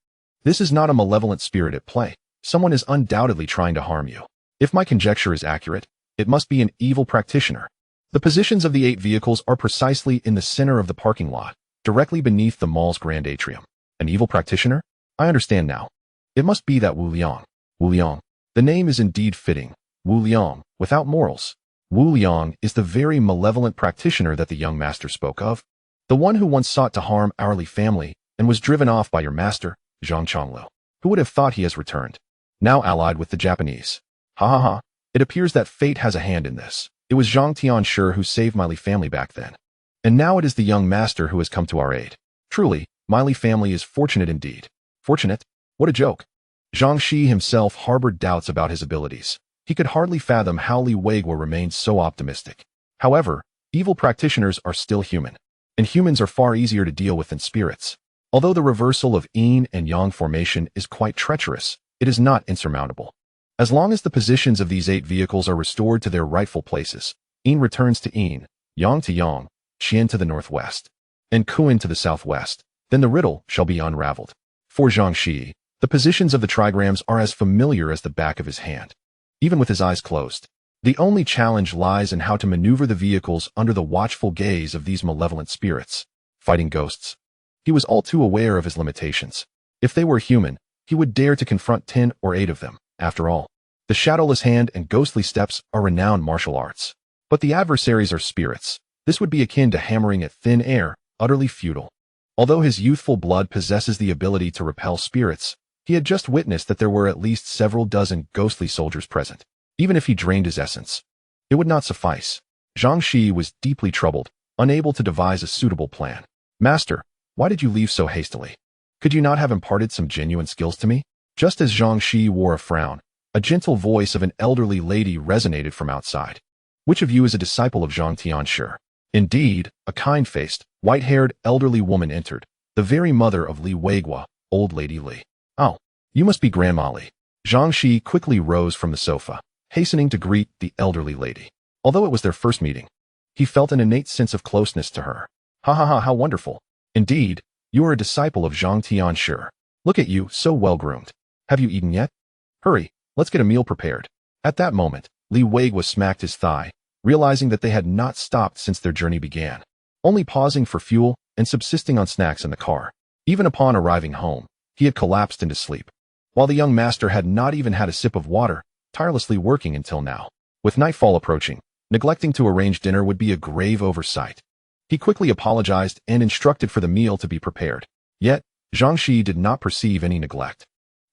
this is not a malevolent spirit at play. Someone is undoubtedly trying to harm you. If my conjecture is accurate, it must be an evil practitioner. The positions of the 8 vehicles are precisely in the center of the parking lot, directly beneath the mall's grand atrium. An evil practitioner? I understand now. It must be that Wu Liang. Wu Liang. The name is indeed fitting. Wu Liang, without morals. Wu Liang is the very malevolent practitioner that the young master spoke of. The one who once sought to harm our Li family and was driven off by your master, Zhang Chonglu. Who would have thought he has returned? Now allied with the Japanese. Ha ha ha. It appears that fate has a hand in this. It was Zhang Tianshi who saved my Li family back then. And now it is the young master who has come to our aid. Truly, my Li family is fortunate indeed. Fortunate? What a joke. Zhang Shiyi himself harbored doubts about his abilities. He could hardly fathom how Li Weiguo remained so optimistic. However, evil practitioners are still human, and humans are far easier to deal with than spirits. Although the reversal of yin and yang formation is quite treacherous, it is not insurmountable. As long as the positions of these 8 vehicles are restored to their rightful places, yin returns to yin, yang to yang, qian to the northwest, and kuan to the southwest, then the riddle shall be unraveled. For Zhang Shiyi, the positions of the trigrams are as familiar as the back of his hand, even with his eyes closed. The only challenge lies in how to maneuver the vehicles under the watchful gaze of these malevolent spirits, fighting ghosts. He was all too aware of his limitations. If they were human, he would dare to confront 10 or 8 of them. After all, the shadowless hand and ghostly steps are renowned martial arts. But the adversaries are spirits. This would be akin to hammering at thin air, utterly futile. Although his youthful blood possesses the ability to repel spirits, he had just witnessed that there were at least several dozen ghostly soldiers present. Even if he drained his essence, it would not suffice. Zhang Shiyi was deeply troubled, unable to devise a suitable plan. Master, why did you leave so hastily? Could you not have imparted some genuine skills to me? Just as Zhang Shiyi wore a frown, a gentle voice of an elderly lady resonated from outside. Which of you is a disciple of Zhang Tianshi? Indeed, a kind-faced, white-haired elderly woman entered, the very mother of Li Weiguo, old lady Li. Oh, you must be Grandma Li. Zhang Shiyi quickly rose from the sofa, hastening to greet the elderly lady. Although it was their first meeting, he felt an innate sense of closeness to her. Ha ha ha, how wonderful. Indeed, you are a disciple of Zhang Tianshi. Look at you, so well-groomed. Have you eaten yet? Hurry, let's get a meal prepared. At that moment, Li Weiguo smacked his thigh, realizing that they had not stopped since their journey began, only pausing for fuel and subsisting on snacks in the car. Even upon arriving home, he had collapsed into sleep, while the young master had not even had a sip of water, tirelessly working until now. With nightfall approaching, neglecting to arrange dinner would be a grave oversight. He quickly apologized and instructed for the meal to be prepared. Yet, Zhang Shiyi did not perceive any neglect.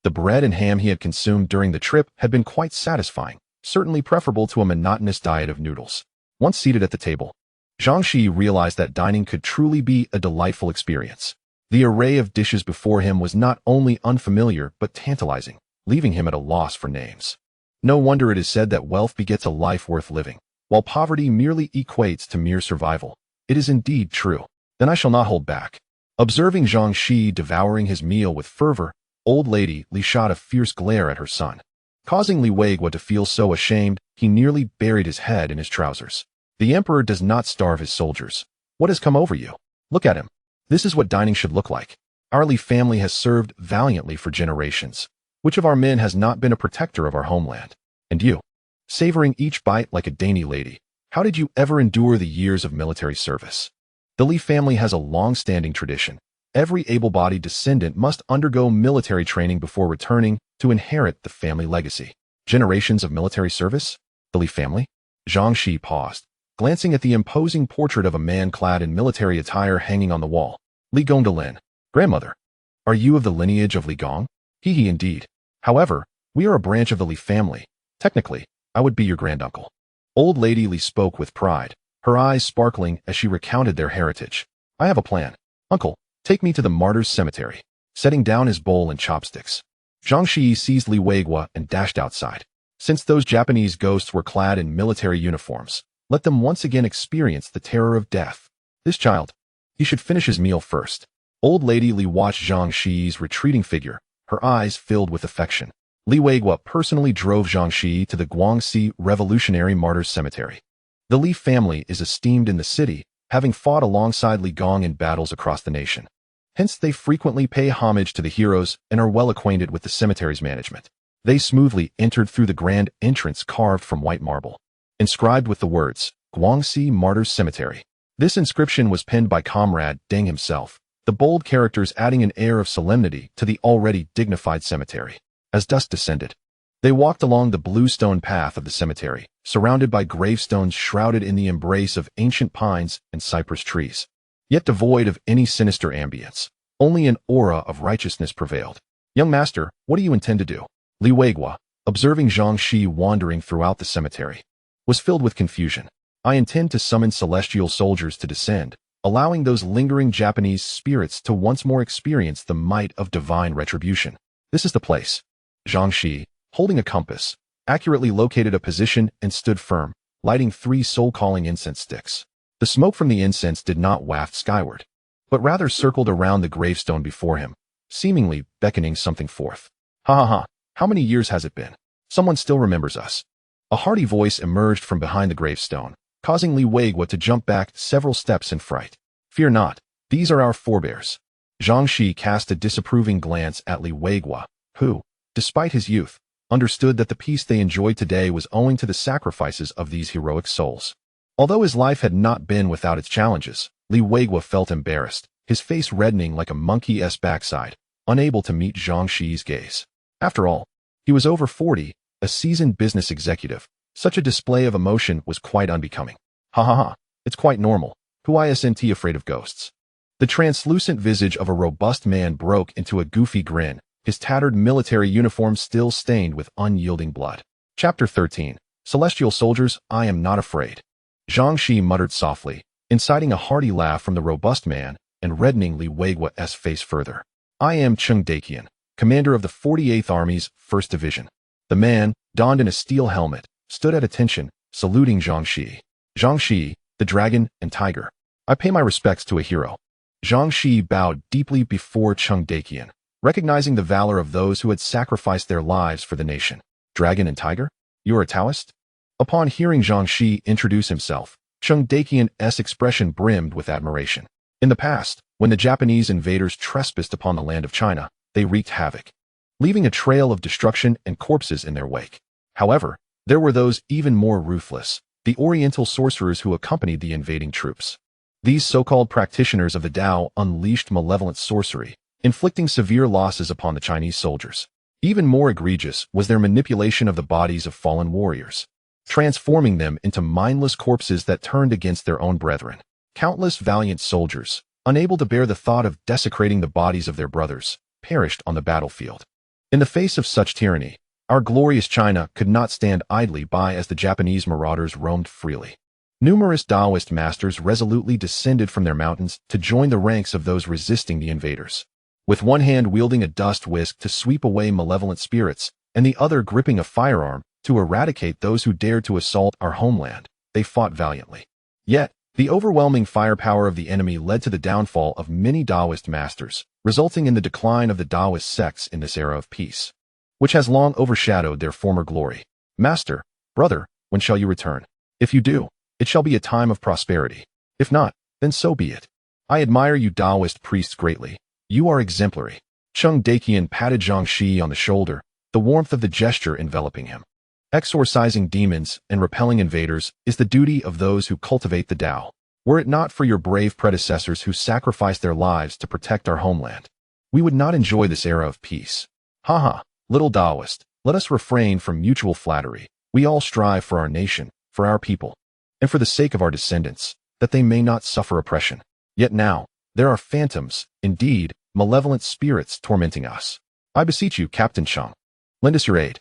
The bread and ham he had consumed during the trip had been quite satisfying, certainly preferable to a monotonous diet of noodles. Once seated at the table, Zhang Shiyi realized that dining could truly be a delightful experience. The array of dishes before him was not only unfamiliar but tantalizing, leaving him at a loss for names. No wonder it is said that wealth begets a life worth living, while poverty merely equates to mere survival. It is indeed true. Then I shall not hold back. Observing Zhang Shiyi devouring his meal with fervor, old lady Li shot a fierce glare at her son. Causing Li Weiguo to feel so ashamed, he nearly buried his head in his trousers. The emperor does not starve his soldiers. What has come over you? Look at him. This is what dining should look like. Our Li family has served valiantly for generations. Which of our men has not been a protector of our homeland? And you, savoring each bite like a dainty lady, how did you ever endure the years of military service? The Li family has a long-standing tradition. Every able-bodied descendant must undergo military training before returning to inherit the family legacy. Generations of military service? The Li family? Zhang Shiyi paused, glancing at the imposing portrait of a man clad in military attire hanging on the wall. Li Gongdelin. Grandmother, are you of the lineage of Li Gong? He indeed. However, we are a branch of the Li family. Technically, I would be your granduncle. Old lady Li spoke with pride, her eyes sparkling as she recounted their heritage. I have a plan. Uncle, take me to the martyrs' cemetery. Setting down his bowl and chopsticks, Zhang Shiyi seized Li Weiguo and dashed outside. Since those Japanese ghosts were clad in military uniforms, let them once again experience the terror of death. This child, he should finish his meal first. Old Lady Li watched Zhang Shiyi's retreating figure, her eyes filled with affection. Li Weiguo personally drove Zhang Shiyi to the Guangxi Revolutionary Martyrs Cemetery. The Li family is esteemed in the city, having fought alongside Li Gong in battles across the nation. Hence, they frequently pay homage to the heroes and are well acquainted with the cemetery's management. They smoothly entered through the grand entrance carved from white marble, inscribed with the words, Guangxi Martyrs Cemetery. This inscription was penned by Comrade Deng himself, the bold characters adding an air of solemnity to the already dignified cemetery. As dusk descended, they walked along the blue stone path of the cemetery, surrounded by gravestones shrouded in the embrace of ancient pines and cypress trees. Yet devoid of any sinister ambience, only an aura of righteousness prevailed. Young master, what do you intend to do? Li Weiguo, observing Zhang Shiyi wandering throughout the cemetery, was filled with confusion. I intend to summon celestial soldiers to descend, allowing those lingering Japanese spirits to once more experience the might of divine retribution. This is the place. Zhang Shiyi, holding a compass, accurately located a position and stood firm, lighting 3 soul-calling incense sticks. The smoke from the incense did not waft skyward, but rather circled around the gravestone before him, seemingly beckoning something forth. Ha ha ha, how many years has it been? Someone still remembers us. A hearty voice emerged from behind the gravestone, causing Li Weiguo to jump back several steps in fright. Fear not, these are our forebears. Zhang Shiyi cast a disapproving glance at Li Weiguo, who, despite his youth, understood that the peace they enjoyed today was owing to the sacrifices of these heroic souls. Although his life had not been without its challenges, Li Weiguo felt embarrassed, his face reddening like a monkey's backside, unable to meet Zhang Shiyi's gaze. After all, he was over 40, a seasoned business executive. Such a display of emotion was quite unbecoming. Ha ha ha, it's quite normal. Who isn't afraid of ghosts? The translucent visage of a robust man broke into a goofy grin, his tattered military uniform still stained with unyielding blood. Chapter 13. Celestial Soldiers, I am not afraid. Zhang Shiyi muttered softly, inciting a hearty laugh from the robust man and reddening Li Weiguo's face further. I am Cheng Daqian, commander of the 48th Army's 1st Division. The man, donned in a steel helmet, stood at attention, saluting Zhang Shiyi. Zhang Shiyi, the dragon and tiger. I pay my respects to a hero. Zhang Shiyi bowed deeply before Cheng Daqian, recognizing the valor of those who had sacrificed their lives for the nation. Dragon and tiger? You're a Taoist? Upon hearing Zhang Shiyi introduce himself, Cheng Daqian's expression brimmed with admiration. In the past, when the Japanese invaders trespassed upon the land of China, they wreaked havoc, leaving a trail of destruction and corpses in their wake. However, there were those even more ruthless, the Oriental sorcerers who accompanied the invading troops. These so-called practitioners of the Tao unleashed malevolent sorcery, inflicting severe losses upon the Chinese soldiers. Even more egregious was their manipulation of the bodies of fallen warriors, transforming them into mindless corpses that turned against their own brethren. Countless valiant soldiers, unable to bear the thought of desecrating the bodies of their brothers, perished on the battlefield. In the face of such tyranny, our glorious China could not stand idly by as the Japanese marauders roamed freely. Numerous Taoist masters resolutely descended from their mountains to join the ranks of those resisting the invaders. With one hand wielding a dust whisk to sweep away malevolent spirits, and the other gripping a firearm to eradicate those who dared to assault our homeland, they fought valiantly. Yet, the overwhelming firepower of the enemy led to the downfall of many Taoist masters, resulting in the decline of the Taoist sects in this era of peace, which has long overshadowed their former glory. Master, brother, when shall you return? If you do, it shall be a time of prosperity. If not, then so be it. I admire you Taoist priests greatly. You are exemplary. Cheng Daqian patted Zhang Shiyi on the shoulder, the warmth of the gesture enveloping him. Exorcising demons and repelling invaders is the duty of those who cultivate the Tao. Were it not for your brave predecessors who sacrificed their lives to protect our homeland, we would not enjoy this era of peace. Ha ha, little Taoist, let us refrain from mutual flattery. We all strive for our nation, for our people, and for the sake of our descendants, that they may not suffer oppression. Yet now, there are phantoms, indeed, malevolent spirits tormenting us. I beseech you, Captain Cheng, lend us your aid.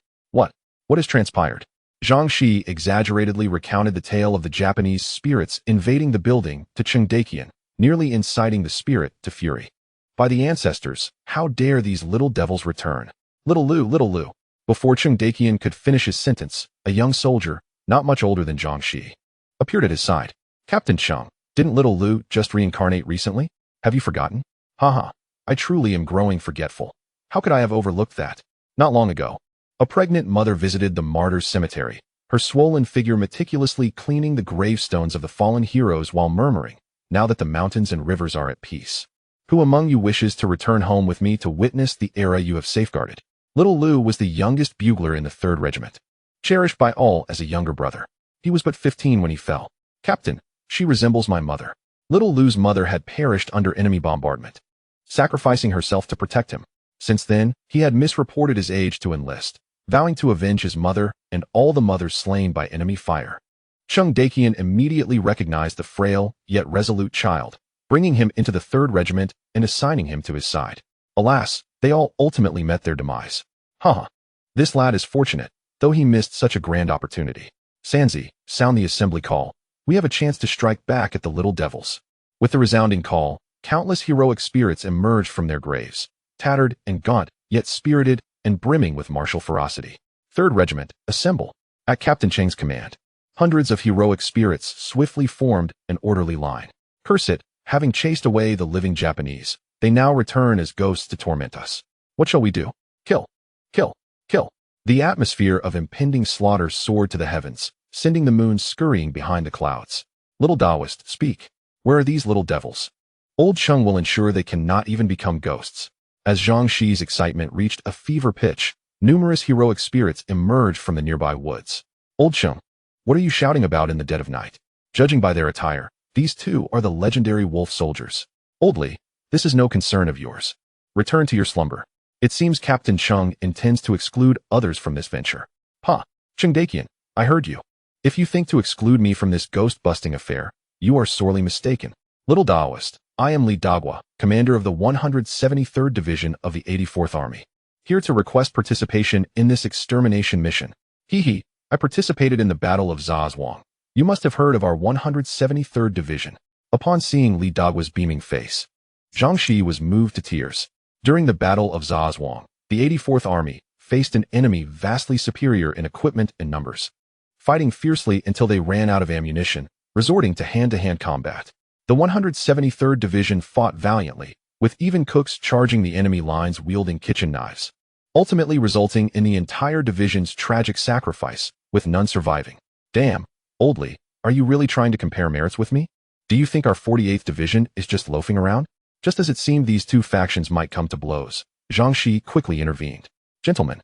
What has transpired? Zhang Shiyi exaggeratedly recounted the tale of the Japanese spirits invading the building to Cheng Daqian, nearly inciting the spirit to fury. By the ancestors, how dare these little devils return? Little Lu, little Lu. Before Zhang Daqian could finish his sentence, a young soldier, not much older than Zhang Shiyi, appeared at his side. Captain Zhang, didn't little Lu just reincarnate recently? Have you forgotten? Haha, I truly am growing forgetful. How could I have overlooked that? Not long ago, a pregnant mother visited the martyrs' cemetery, her swollen figure meticulously cleaning the gravestones of the fallen heroes while murmuring, now that the mountains and rivers are at peace. Who among you wishes to return home with me to witness the era you have safeguarded? Little Lu was the youngest bugler in the 3rd Regiment, cherished by all as a younger brother. He was but 15 when he fell. Captain, she resembles my mother. Little Lu's mother had perished under enemy bombardment, sacrificing herself to protect him. Since then, he had misreported his age to enlist, vowing to avenge his mother and all the mothers slain by enemy fire. Zhang Daqian immediately recognized the frail, yet resolute child, bringing him into the 3rd Regiment and assigning him to his side. Alas, they all ultimately met their demise. Haha. This lad is fortunate, though he missed such a grand opportunity. Sanzi, sound the assembly call. We have a chance to strike back at the little devils. With the resounding call, countless heroic spirits emerged from their graves, tattered and gaunt, yet spirited and brimming with martial ferocity. 3rd Regiment, assemble. At Captain Cheng's command, hundreds of heroic spirits swiftly formed an orderly line. Curse it, having chased away the living Japanese, they now return as ghosts to torment us. What shall we do? Kill, kill, kill. The atmosphere of impending slaughter soared to the heavens, sending the moon scurrying behind the clouds. Little Taoist, speak. Where are these little devils? Old Cheng will ensure they cannot even become ghosts. As Zhang Shiyi's excitement reached a fever pitch, numerous heroic spirits emerged from the nearby woods. Old Cheng, what are you shouting about in the dead of night? Judging by their attire, these two are the legendary wolf soldiers. Old Li, this is no concern of yours. Return to your slumber. It seems Captain Cheng intends to exclude others from this venture. Ha! Zhang Daqian, I heard you. If you think to exclude me from this ghost-busting affair, you are sorely mistaken. Little Taoist, I am Li Dagua, commander of the 173rd Division of the 84th Army, here to request participation in this extermination mission. Hee, I participated in the Battle of Zazhuang. You must have heard of our 173rd Division. Upon seeing Li Dagua's beaming face, Zhang Shiyi was moved to tears. During the Battle of Zazhuang, the 84th Army faced an enemy vastly superior in equipment and numbers, fighting fiercely until they ran out of ammunition, resorting to hand-to-hand combat. The 173rd Division fought valiantly, with even cooks charging the enemy lines wielding kitchen knives, ultimately resulting in the entire division's tragic sacrifice, with none surviving. Damn, Old Li, are you really trying to compare merits with me? Do you think our 48th Division is just loafing around? Just as it seemed these two factions might come to blows, Zhang Shiyi quickly intervened. Gentlemen,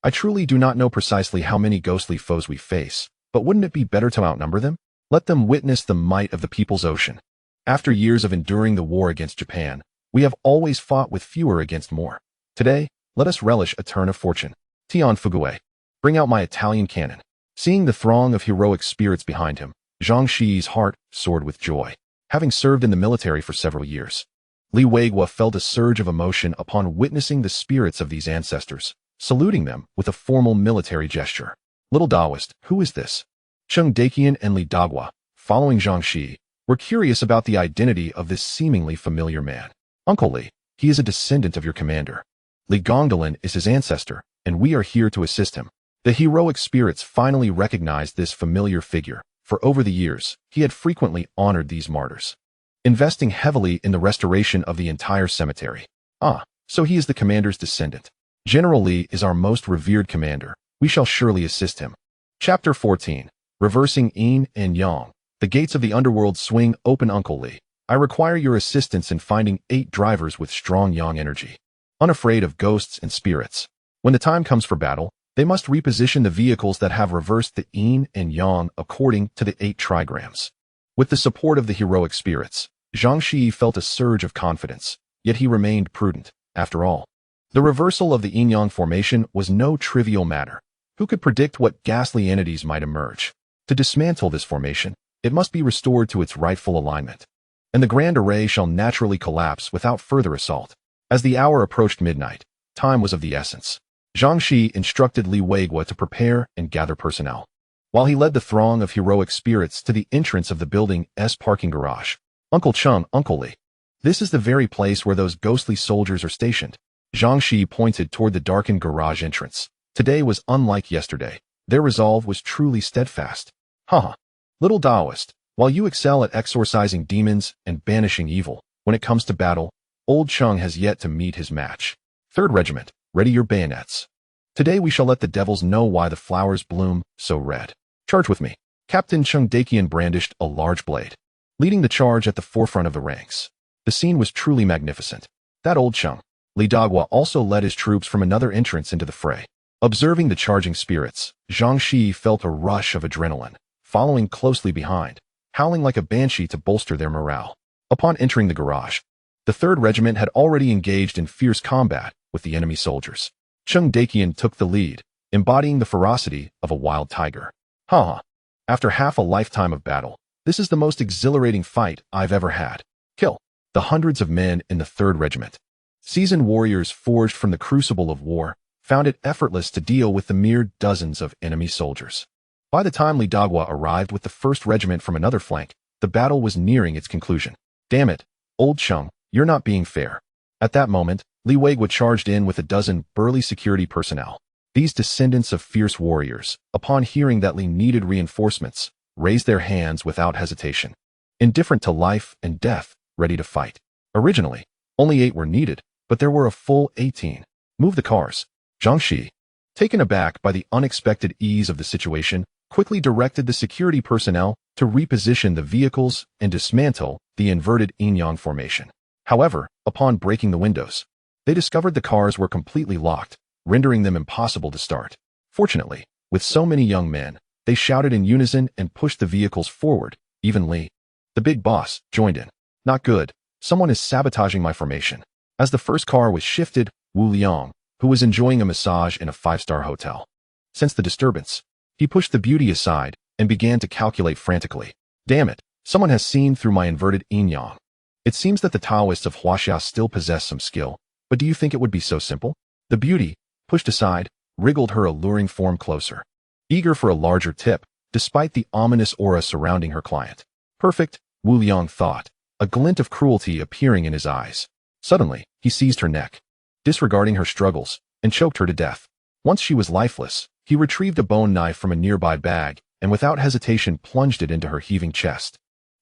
I truly do not know precisely how many ghostly foes we face, but wouldn't it be better to outnumber them? Let them witness the might of the People's Ocean. After years of enduring the war against Japan, we have always fought with fewer against more. Today, let us relish a turn of fortune. Tian Fugue, bring out my Italian cannon. Seeing the throng of heroic spirits behind him, Zhang Shiyi's heart soared with joy. Having served in the military for several years, Li Weigua felt a surge of emotion upon witnessing the spirits of these ancestors, saluting them with a formal military gesture. Little Taoist, who is this? Zhang Daqian and Li Dagua, following Zhang Shiyi, were curious about the identity of this seemingly familiar man. Uncle Li, he is a descendant of your commander. Li Gongdalan is his ancestor, and we are here to assist him. The heroic spirits finally recognized this familiar figure, for over the years, he had frequently honored these martyrs, investing heavily in the restoration of the entire cemetery. Ah, so he is the commander's descendant. General Li is our most revered commander. We shall surely assist him. Chapter 14. Reversing Yin and Yang. The gates of the underworld swing open. Uncle Li, I require your assistance in finding 8 drivers with strong Yang energy, unafraid of ghosts and spirits. When the time comes for battle, they must reposition the vehicles that have reversed the Yin and Yang according to the 8 trigrams. With the support of the heroic spirits, Zhang Shiyi felt a surge of confidence, yet he remained prudent. After all, the reversal of the yin-yang formation was no trivial matter. Who could predict what ghastly entities might emerge? To dismantle this formation, it must be restored to its rightful alignment, and the grand array shall naturally collapse without further assault. As the hour approached midnight, time was of the essence. Zhang Shiyi instructed Li Weigua to prepare and gather personnel, while he led the throng of heroic spirits to the entrance of the building's parking garage. Uncle Cheng, Uncle Li, this is the very place where those ghostly soldiers are stationed. Zhang Shiyi pointed toward the darkened garage entrance. Today was unlike yesterday. Their resolve was truly steadfast. Haha. Little Taoist, while you excel at exorcising demons and banishing evil, when it comes to battle, old Cheng has yet to meet his match. 3rd Regiment, ready your bayonets. Today we shall let the devils know why the flowers bloom so red. Charge with me. Captain Cheng Dakian brandished a large blade, leading the charge at the forefront of the ranks. The scene was truly magnificent. That old Cheng, Li Dagua, also led his troops from another entrance into the fray. Observing the charging spirits, Zhang Shiyi felt a rush of adrenaline, following closely behind, howling like a banshee to bolster their morale. Upon entering the garage, the 3rd Regiment had already engaged in fierce combat with the enemy soldiers. Cheng Dakian took the lead, embodying the ferocity of a wild tiger. Haha. After half a lifetime of battle, this is the most exhilarating fight I've ever had. Kill the hundreds of men in the 3rd Regiment. Seasoned warriors forged from the crucible of war found it effortless to deal with the mere dozens of enemy soldiers. By the time Li Dagua arrived with the 1st Regiment from another flank, the battle was nearing its conclusion. Damn it, old Cheng, you're not being fair. At that moment, Li Weigua charged in with a dozen burly security personnel. These descendants of fierce warriors, upon hearing that Li needed reinforcements, raised their hands without hesitation. Indifferent to life and death, ready to fight. Originally, only 8 were needed, but there were a full 18. Move the cars. Zhang Shiyi, taken aback by the unexpected ease of the situation, quickly directed the security personnel to reposition the vehicles and dismantle the inverted yin-yang formation. However, upon breaking the windows, they discovered the cars were completely locked, rendering them impossible to start. Fortunately, with so many young men, they shouted in unison and pushed the vehicles forward. Even Li, the big boss, joined in. Not good. Someone is sabotaging my formation. As the first car was shifted, Wu Liang, who was enjoying a massage in a 5-star hotel, sensed the disturbance. He pushed the beauty aside and began to calculate frantically. Damn it, someone has seen through my inverted yin-yang. It seems that the Taoists of Huaxia still possess some skill, but do you think it would be so simple? The beauty, pushed aside, wriggled her alluring form closer, eager for a larger tip, despite the ominous aura surrounding her client. Perfect, Wu Liang thought, a glint of cruelty appearing in his eyes. Suddenly, he seized her neck, disregarding her struggles, and choked her to death. Once she was lifeless, he retrieved a bone knife from a nearby bag and without hesitation plunged it into her heaving chest,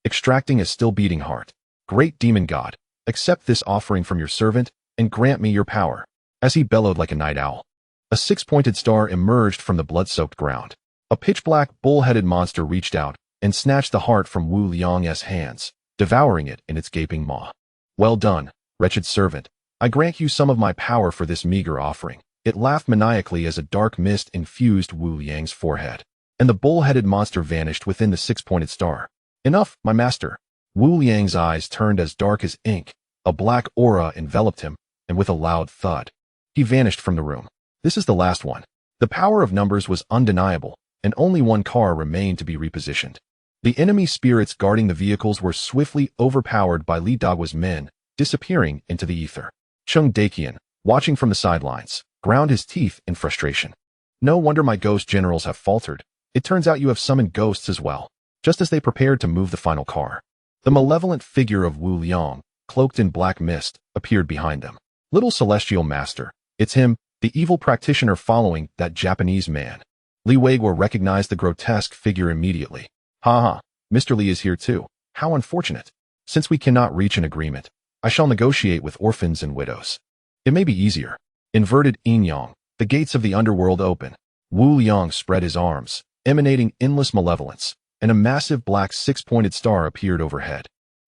extracting a still-beating heart. Great demon god, accept this offering from your servant and grant me your power. As he bellowed like a night owl, a 6-pointed star emerged from the blood-soaked ground. A pitch-black, bull-headed monster reached out and snatched the heart from Wu Liang's hands, devouring it in its gaping maw. Well done, wretched servant. I grant you some of my power for this meager offering. It laughed maniacally as a dark mist infused Wu Liang's forehead, and the bull-headed monster vanished within the 6-pointed star. Enough, my master. Wu Liang's eyes turned as dark as ink. A black aura enveloped him, and with a loud thud, he vanished from the room. This is the last one. The power of numbers was undeniable, and only one car remained to be repositioned. The enemy spirits guarding the vehicles were swiftly overpowered by Li Dagua's men, disappearing into the ether. Cheng Dakian, watching from the sidelines, ground his teeth in frustration. No wonder my ghost generals have faltered. It turns out you have summoned ghosts as well. Just as they prepared to move the final car, the malevolent figure of Wu Liang, cloaked in black mist, appeared behind them. Little celestial master, it's him, the evil practitioner following that Japanese man. Li Weigua recognized the grotesque figure immediately. Ha, Mr. Li is here too. How unfortunate. Since we cannot reach an agreement, I shall negotiate with orphans and widows. It may be easier. Inverted yin-yang, the gates of the underworld open. Wu Liang spread his arms, emanating endless malevolence, and a massive black 6-pointed star appeared overhead,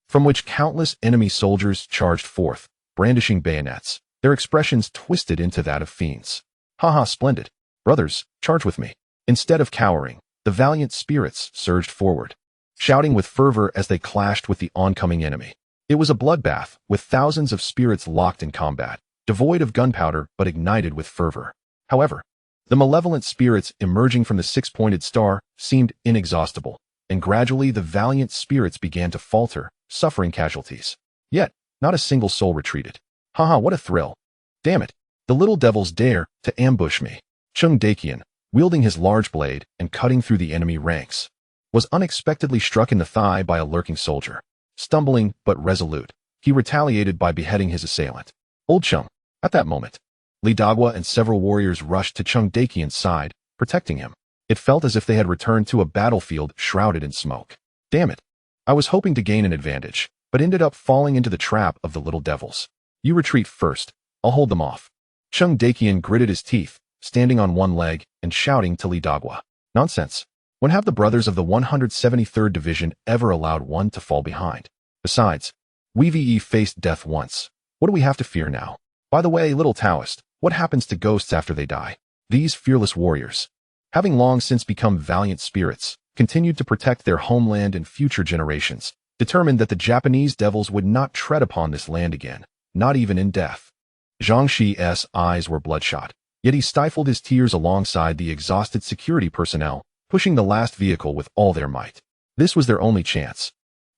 from which countless enemy soldiers charged forth, brandishing bayonets, their expressions twisted into that of fiends. Haha, splendid. Brothers, charge with me. Instead of cowering, the valiant spirits surged forward, shouting with fervor as they clashed with the oncoming enemy. It was a bloodbath, with thousands of spirits locked in combat, devoid of gunpowder but ignited with fervor. However, the malevolent spirits emerging from the 6-pointed star seemed inexhaustible, and gradually the valiant spirits began to falter, suffering casualties. Yet, not a single soul retreated. Haha, what a thrill. Damn it, the little devils dare to ambush me. Cheng Dakian, wielding his large blade and cutting through the enemy ranks, was unexpectedly struck in the thigh by a lurking soldier. Stumbling but resolute, he retaliated by beheading his assailant. Old Cheng, At that moment, Li Dagua and several warriors rushed to Cheng Daqian's side, protecting him. It felt as if they had returned to a battlefield shrouded in smoke. Damn it. I was hoping to gain an advantage, but ended up falling into the trap of the little devils. You retreat first. I'll hold them off. Cheng Daqian gritted his teeth, standing on one leg and shouting to Li Dagua. Nonsense. When have the brothers of the 173rd Division ever allowed one to fall behind? Besides, we've faced death once. What do we have to fear now? By the way, little Taoist, what happens to ghosts after they die? These fearless warriors, having long since become valiant spirits, continued to protect their homeland and future generations, determined that the Japanese devils would not tread upon this land again, not even in death. Zhang Shiyi's eyes were bloodshot, yet he stifled his tears alongside the exhausted security personnel, pushing the last vehicle with all their might. This was their only chance.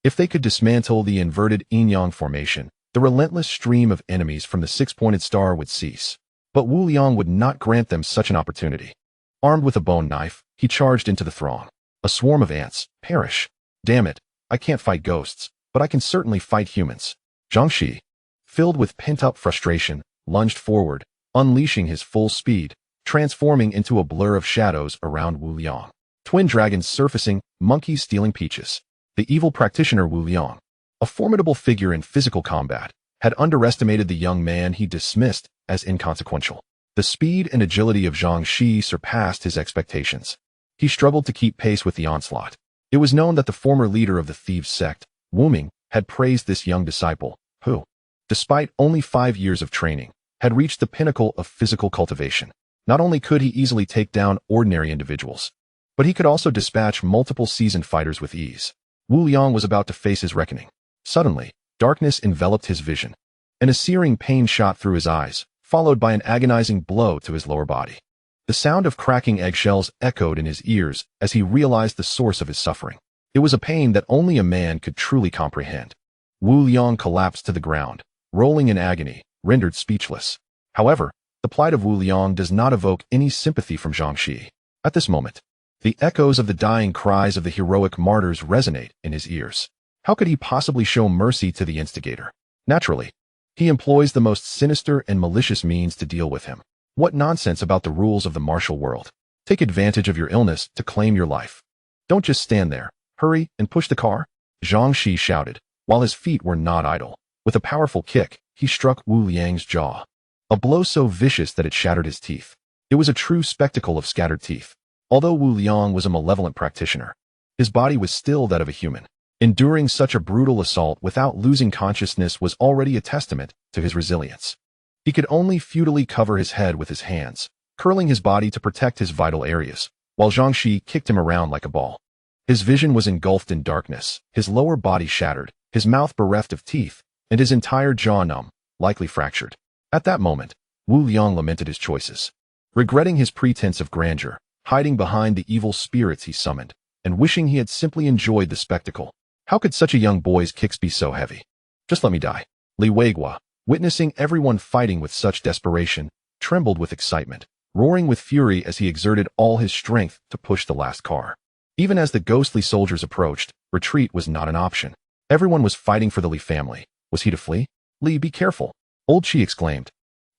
If they could dismantle the inverted yin-yang formation, the relentless stream of enemies from the six-pointed star would cease. But Wu Liang would not grant them such an opportunity. Armed with a bone knife, he charged into the throng. A swarm of ants. Perish. Damn it, I can't fight ghosts, but I can certainly fight humans. Zhang Shiyi, filled with pent-up frustration, lunged forward, unleashing his full speed, transforming into a blur of shadows around Wu Liang. Twin dragons surfacing, monkeys stealing peaches. The evil practitioner Wu Liang, a formidable figure in physical combat, had underestimated the young man he dismissed as inconsequential. The speed and agility of Zhang Shiyi surpassed his expectations. He struggled to keep pace with the onslaught. It was known that the former leader of the thieves' sect, Wu Ming, had praised this young disciple, who, despite only 5 years of training, had reached the pinnacle of physical cultivation. Not only could he easily take down ordinary individuals, but he could also dispatch multiple seasoned fighters with ease. Wu Liang was about to face his reckoning. Suddenly, darkness enveloped his vision, and a searing pain shot through his eyes, followed by an agonizing blow to his lower body. The sound of cracking eggshells echoed in his ears as he realized the source of his suffering. It was a pain that only a man could truly comprehend. Wu Liang collapsed to the ground, rolling in agony, rendered speechless. However, the plight of Wu Liang does not evoke any sympathy from Zhang Shiyi. At this moment, the echoes of the dying cries of the heroic martyrs resonate in his ears. How could he possibly show mercy to the instigator? Naturally, he employs the most sinister and malicious means to deal with him. What nonsense about the rules of the martial world. Take advantage of your illness to claim your life. Don't just stand there. Hurry and push the car. Zhang Shiyi shouted, while his feet were not idle. With a powerful kick, he struck Wu Liang's jaw. A blow so vicious that it shattered his teeth. It was a true spectacle of scattered teeth. Although Wu Liang was a malevolent practitioner, his body was still that of a human. Enduring such a brutal assault without losing consciousness was already a testament to his resilience. He could only futilely cover his head with his hands, curling his body to protect his vital areas, while Zhang Shiyi kicked him around like a ball. His vision was engulfed in darkness, his lower body shattered, his mouth bereft of teeth, and his entire jaw numb, likely fractured. At that moment, Wu Liang lamented his choices. Regretting his pretense of grandeur, hiding behind the evil spirits he summoned, and wishing he had simply enjoyed the spectacle. How could such a young boy's kicks be so heavy? Just let me die. Li Weigua, witnessing everyone fighting with such desperation, trembled with excitement, roaring with fury as he exerted all his strength to push the last car. Even as the ghostly soldiers approached, retreat was not an option. Everyone was fighting for the Li family. Was he to flee? Li, be careful, Old Chi exclaimed,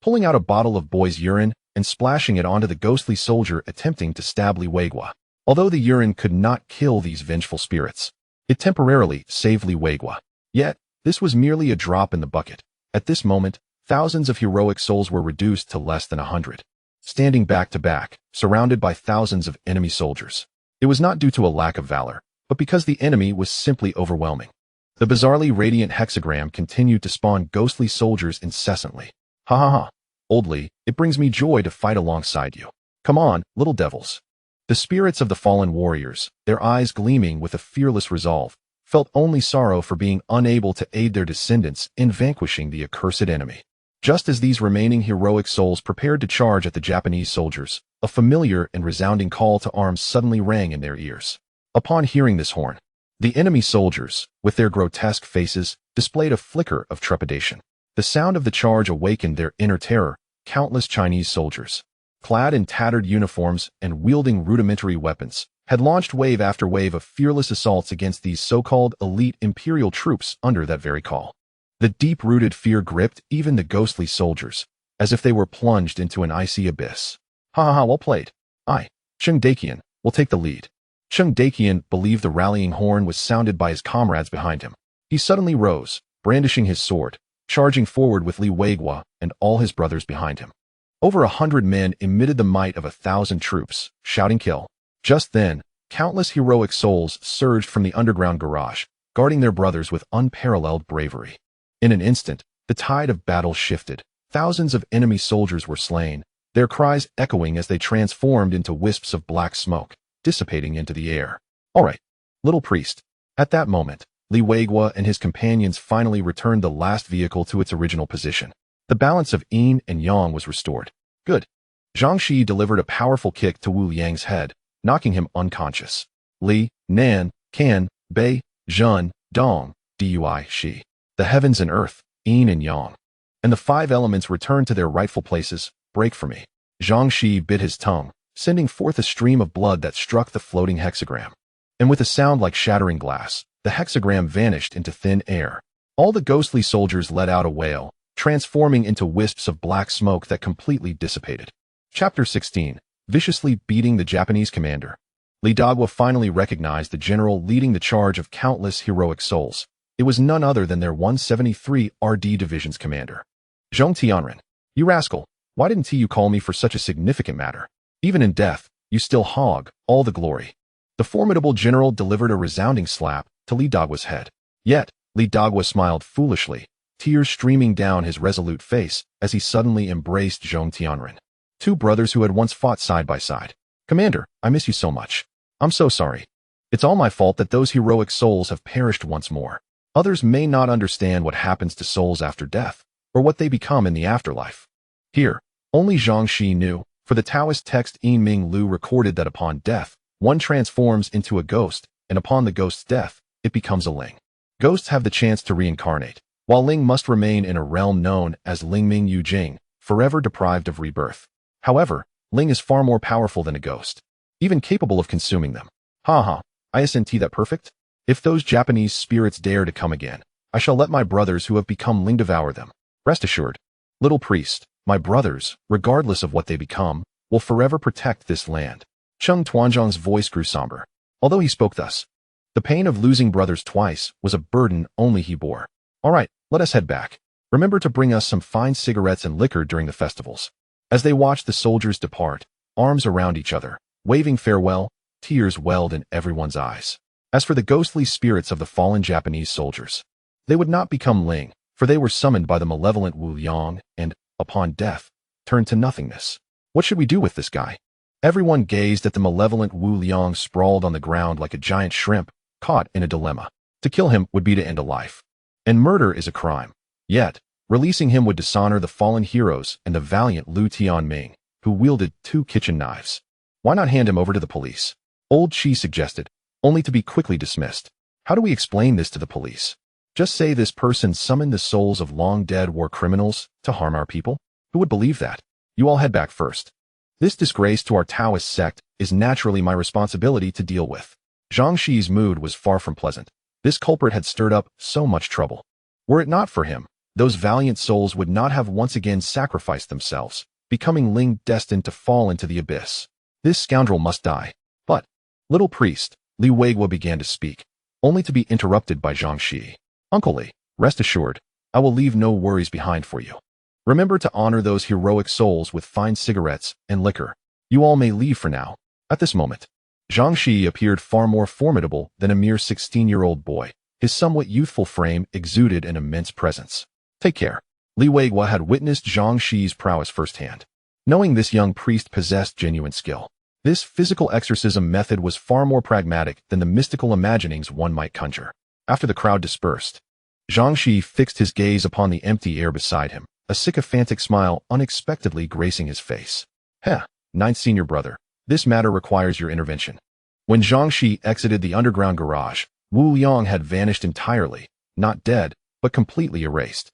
pulling out a bottle of boy's urine and splashing it onto the ghostly soldier attempting to stab Li Weigua. Although the urine could not kill these vengeful spirits, it temporarily saved Li Weigua. Yet, this was merely a drop in the bucket. At this moment, thousands of heroic souls were reduced to less than 100, standing back to back, surrounded by thousands of enemy soldiers. It was not due to a lack of valor, but because the enemy was simply overwhelming. The bizarrely radiant hexagram continued to spawn ghostly soldiers incessantly. Ha ha ha. Old Li, it brings me joy to fight alongside you. Come on, little devils. The spirits of the fallen warriors, their eyes gleaming with a fearless resolve, felt only sorrow for being unable to aid their descendants in vanquishing the accursed enemy. Just as these remaining heroic souls prepared to charge at the Japanese soldiers, a familiar and resounding call to arms suddenly rang in their ears. Upon hearing this horn, the enemy soldiers, with their grotesque faces, displayed a flicker of trepidation. The sound of the charge awakened their inner terror. Countless Chinese soldiers, clad in tattered uniforms and wielding rudimentary weapons, had launched wave after wave of fearless assaults against these so-called elite imperial troops under that very call. The deep-rooted fear gripped even the ghostly soldiers, as if they were plunged into an icy abyss. Ha ha ha, well played. I, Cheng Dakian, will take the lead. Cheng Dakian believed the rallying horn was sounded by his comrades behind him. He suddenly rose, brandishing his sword, charging forward with Li Weiguo and all his brothers behind him. Over 100 men emitted the might of 1,000 troops, shouting kill. Just then, countless heroic souls surged from the underground garage, guarding their brothers with unparalleled bravery. In an instant, the tide of battle shifted. Thousands of enemy soldiers were slain, their cries echoing as they transformed into wisps of black smoke, dissipating into the air. All right, little priest. At that moment, Li Weiguo and his companions finally returned the last vehicle to its original position. The balance of yin and yang was restored. Good. Zhang Shiyi delivered a powerful kick to Wu Yang's head, knocking him unconscious. Li, Nan, Kan, Bei, Zhen, Dong, Dui, Shi. The heavens and earth, yin and yang. And the 5 elements returned to their rightful places. Break for me. Zhang Shiyi bit his tongue, sending forth a stream of blood that struck the floating hexagram. And with a sound like shattering glass, the hexagram vanished into thin air. All the ghostly soldiers let out a wail, transforming into wisps of black smoke that completely dissipated. Chapter 16. Viciously beating the Japanese commander. Li Dagua finally recognized the general leading the charge of countless heroic souls. It was none other than their 173 RD Division's commander. Zhong Tianren. You rascal, why didn't you call me for such a significant matter? Even in death, you still hog all the glory. The formidable general delivered a resounding slap to Li Dagua's head. Yet, Li Dagua smiled foolishly, tears streaming down his resolute face as he suddenly embraced Zhong Tianren. 2 brothers who had once fought side by side. Commander, I miss you so much. I'm so sorry. It's all my fault that those heroic souls have perished once more. Others may not understand what happens to souls after death, or what they become in the afterlife. Here, only Zhang Shiyi knew, for the Taoist text Yin Ming Lu recorded that upon death, one transforms into a ghost, and upon the ghost's death, it becomes a Ling. Ghosts have the chance to reincarnate, while Ling must remain in a realm known as Lingming Yu Jing, forever deprived of rebirth. However, Ling is far more powerful than a ghost, even capable of consuming them. Ha ha, isn't that perfect? If those Japanese spirits dare to come again, I shall let my brothers who have become Ling devour them. Rest assured, little priest, my brothers, regardless of what they become, will forever protect this land. Cheng Tuanzhang's voice grew somber. Although he spoke thus, the pain of losing brothers twice was a burden only he bore. All right, let us head back. Remember to bring us some fine cigarettes and liquor during the festivals. As they watched the soldiers depart, arms around each other, waving farewell, tears welled in everyone's eyes. As for the ghostly spirits of the fallen Japanese soldiers, they would not become Ling, for they were summoned by the malevolent Wu Yang and, upon death, turned to nothingness. What should we do with this guy? Everyone gazed at the malevolent Wu Liang sprawled on the ground like a giant shrimp, caught in a dilemma. To kill him would be to end a life. And murder is a crime. Yet, releasing him would dishonor the fallen heroes and the valiant Lu Tianming, who wielded 2 kitchen knives. Why not hand him over to the police? Old Qi suggested, only to be quickly dismissed. How do we explain this to the police? Just say this person summoned the souls of long-dead war criminals to harm our people? Who would believe that? You all head back first. This disgrace to our Taoist sect is naturally my responsibility to deal with. Zhang Shiyi's mood was far from pleasant. This culprit had stirred up so much trouble. Were it not for him, those valiant souls would not have once again sacrificed themselves, becoming Ling destined to fall into the abyss. This scoundrel must die. But, little priest, Li Weiguo began to speak, only to be interrupted by Zhang Shiyi. Uncle Li, rest assured, I will leave no worries behind for you. Remember to honor those heroic souls with fine cigarettes and liquor. You all may leave for now. At this moment, Zhang Shiyi appeared far more formidable than a mere 16-year-old boy. His somewhat youthful frame exuded an immense presence. Take care. Li Weiguo had witnessed Zhang Shiyi's prowess firsthand. Knowing this young priest possessed genuine skill, this physical exorcism method was far more pragmatic than the mystical imaginings one might conjure. After the crowd dispersed, Zhang Shiyi fixed his gaze upon the empty air beside him, a sycophantic smile unexpectedly gracing his face. Heh, ninth senior brother, this matter requires your intervention. When Zhang Shiyi exited the underground garage, Wu Liang had vanished entirely, not dead, but completely erased.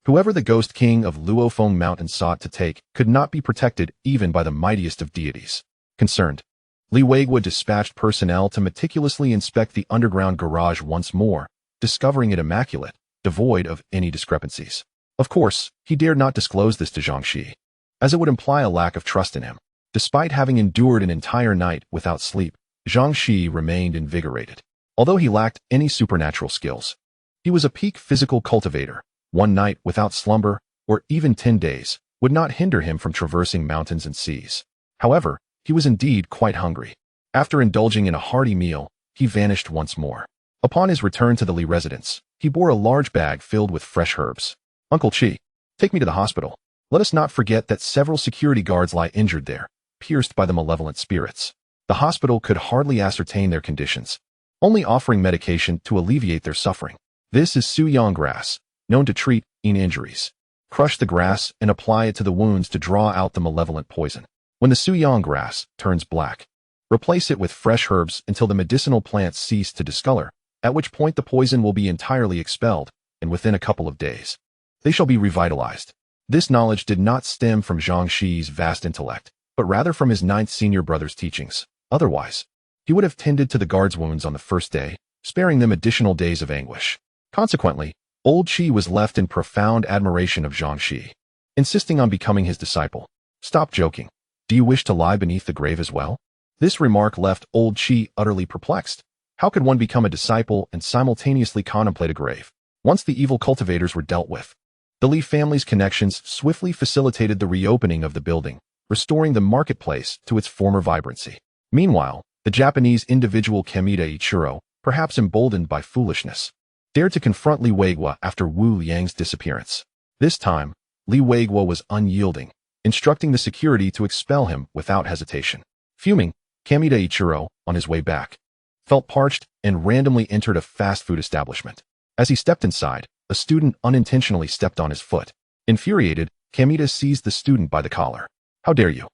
Whoever the ghost king of Luofeng Mountain sought to take could not be protected even by the mightiest of deities. Concerned, Li Weiguo dispatched personnel to meticulously inspect the underground garage once more, discovering it immaculate, devoid of any discrepancies. Of course, he dared not disclose this to Zhang Shiyi, as it would imply a lack of trust in him. Despite having endured an entire night without sleep, Zhang Shiyi remained invigorated. Although he lacked any supernatural skills, he was a peak physical cultivator. One night without slumber, or even 10 days, would not hinder him from traversing mountains and seas. However, he was indeed quite hungry. After indulging in a hearty meal, he vanished once more. Upon his return to the Li residence, he bore a large bag filled with fresh herbs. "Uncle Chi, take me to the hospital. Let us not forget that several security guards lie injured there, pierced by the malevolent spirits." The hospital could hardly ascertain their conditions, only offering medication to alleviate their suffering. This is Suyang grass, known to treat injuries. Crush the grass and apply it to the wounds to draw out the malevolent poison. When the Suyang grass turns black, replace it with fresh herbs until the medicinal plants cease to discolor, at which point the poison will be entirely expelled, and within a couple of days, they shall be revitalized. This knowledge did not stem from Zhang Shiyi's vast intellect, but rather from his 9th senior brother's teachings. Otherwise, he would have tended to the guards' wounds on the first day, sparing them additional days of anguish. Consequently, old Qi was left in profound admiration of Zhang Shiyi, insisting on becoming his disciple. "Stop joking. Do you wish to lie beneath the grave as well?" This remark left old Qi utterly perplexed. How could one become a disciple and simultaneously contemplate a grave? Once the evil cultivators were dealt with, the Li family's connections swiftly facilitated the reopening of the building, restoring the marketplace to its former vibrancy. Meanwhile, the Japanese individual Kamita Ichiro, perhaps emboldened by foolishness, dared to confront Li Weiguo after Wu Yang's disappearance. This time, Li Weiguo was unyielding, instructing the security to expel him without hesitation. Fuming, Kamita Ichiro, on his way back, felt parched and randomly entered a fast food establishment. As he stepped inside, a student unintentionally stepped on his foot. Infuriated, Kamita seized the student by the collar. "How dare you?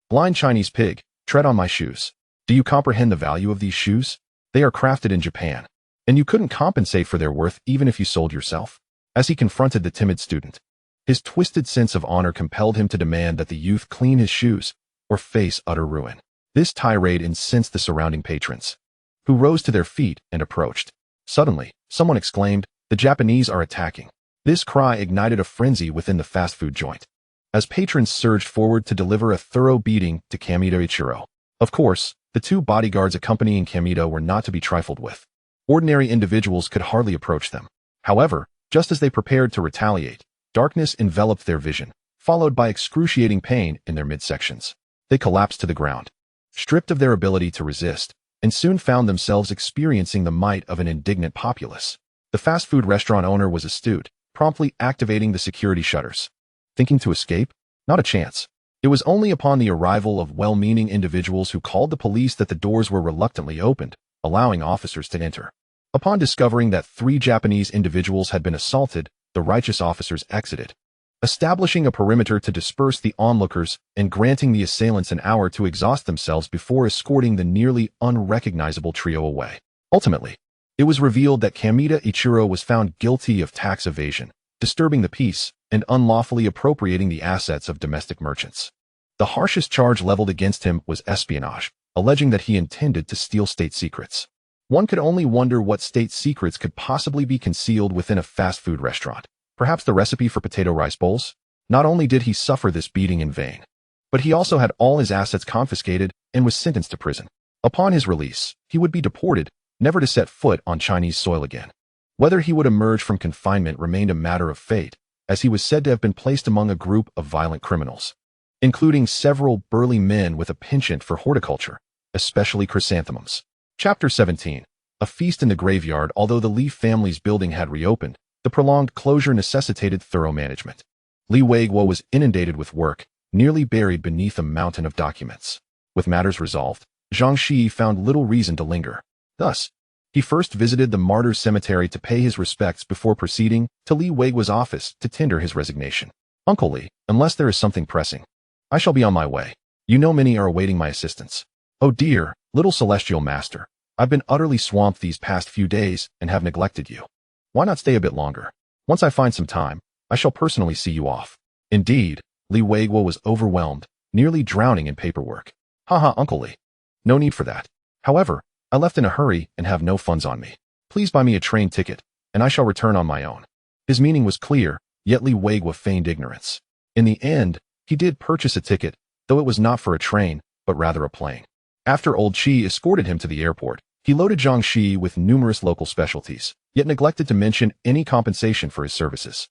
Blind Chinese pig, tread on my shoes. Do you comprehend the value of these shoes? They are crafted in Japan, and you couldn't compensate for their worth even if you sold yourself." As he confronted the timid student, his twisted sense of honor compelled him to demand that the youth clean his shoes or face utter ruin. This tirade incensed the surrounding patrons, who rose to their feet and approached. Suddenly, someone exclaimed, "The Japanese are attacking." This cry ignited a frenzy within the fast food joint, as patrons surged forward to deliver a thorough beating to Kamita Ichiro. Of course, the 2 bodyguards accompanying Kamita were not to be trifled with. Ordinary individuals could hardly approach them. However, just as they prepared to retaliate, darkness enveloped their vision, followed by excruciating pain in their midsections. They collapsed to the ground, stripped of their ability to resist, and soon found themselves experiencing the might of an indignant populace. The fast food restaurant owner was astute, promptly activating the security shutters. Thinking to escape? Not a chance. It was only upon the arrival of well-meaning individuals who called the police that the doors were reluctantly opened, allowing officers to enter. Upon discovering that 3 Japanese individuals had been assaulted, the righteous officers exited, establishing a perimeter to disperse the onlookers and granting the assailants an hour to exhaust themselves before escorting the nearly unrecognizable trio away. Ultimately, it was revealed that Kamita Ichiro was found guilty of tax evasion, disturbing the peace, and unlawfully appropriating the assets of domestic merchants. The harshest charge leveled against him was espionage, alleging that he intended to steal state secrets. One could only wonder what state secrets could possibly be concealed within a fast food restaurant. Perhaps the recipe for potato rice bowls? Not only did he suffer this beating in vain, but he also had all his assets confiscated and was sentenced to prison. Upon his release, he would be deported, never to set foot on Chinese soil again. Whether he would emerge from confinement remained a matter of fate, as he was said to have been placed among a group of violent criminals, including several burly men with a penchant for horticulture, especially chrysanthemums. Chapter 17. A feast in the graveyard. Although the Li family's building had reopened, the prolonged closure necessitated thorough management. Li Weiguo was inundated with work, nearly buried beneath a mountain of documents. With matters resolved, Zhang Shiyi found little reason to linger. Thus, he first visited the martyrs' cemetery to pay his respects before proceeding to Li Weiguo's office to tender his resignation. "Uncle Li, unless there is something pressing, I shall be on my way. You know many are awaiting my assistance." "Oh dear, little celestial master, I've been utterly swamped these past few days and have neglected you. Why not stay a bit longer? Once I find some time, I shall personally see you off." Indeed, Li Weiguo was overwhelmed, nearly drowning in paperwork. "Haha, Uncle Li. No need for that. However, I left in a hurry and have no funds on me. Please buy me a train ticket, and I shall return on my own." His meaning was clear, yet Li Weigua feigned ignorance. In the end, he did purchase a ticket, though it was not for a train, but rather a plane. After old Qi escorted him to the airport, he loaded Zhang Shiyi with numerous local specialties, yet neglected to mention any compensation for his services.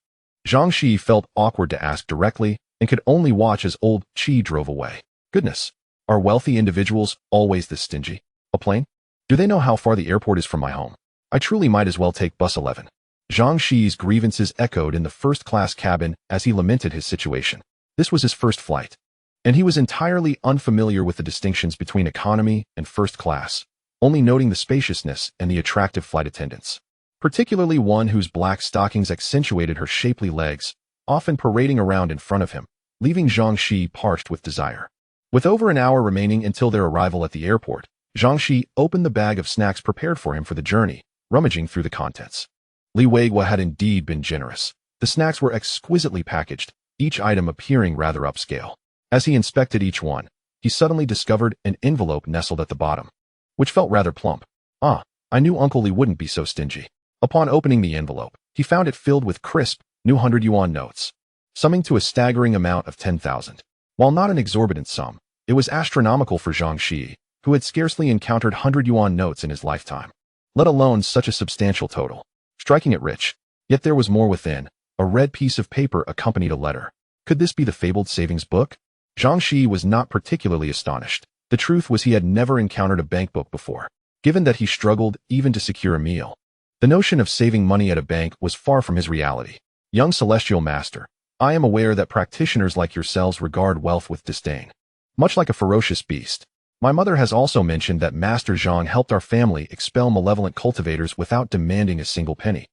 Zhang Shiyi felt awkward to ask directly and could only watch as old Qi drove away. Goodness, are wealthy individuals always this stingy? A plane? Do they know how far the airport is from my home? I truly might as well take bus 11. Zhang Shiyi's grievances echoed in the first-class cabin as he lamented his situation. This was his first flight, and he was entirely unfamiliar with the distinctions between economy and first class, only noting the spaciousness and the attractive flight attendants, particularly one whose black stockings accentuated her shapely legs, often parading around in front of him, leaving Zhang Shiyi parched with desire. With over an hour remaining until their arrival at the airport, Zhang Shiyi opened the bag of snacks prepared for him for the journey, rummaging through the contents. Li Weigua had indeed been generous. The snacks were exquisitely packaged, each item appearing rather upscale. As he inspected each one, he suddenly discovered an envelope nestled at the bottom, which felt rather plump. Ah, I knew Uncle Li wouldn't be so stingy. Upon opening the envelope, he found it filled with crisp, new 100 yuan notes, summing to a staggering amount of 10,000. While not an exorbitant sum, it was astronomical for Zhang Shiyi, who had scarcely encountered 100 yuan notes in his lifetime, let alone such a substantial total, striking it rich. Yet there was more within. A red piece of paper accompanied a letter. Could this be the fabled savings book? Zhang Shiyi was not particularly astonished. The truth was he had never encountered a bank book before, given that he struggled even to secure a meal. The notion of saving money at a bank was far from his reality. Young Celestial Master, I am aware that practitioners like yourselves regard wealth with disdain, much like a ferocious beast. My mother has also mentioned that Master Zhang helped our family expel malevolent cultivators without demanding a single penny,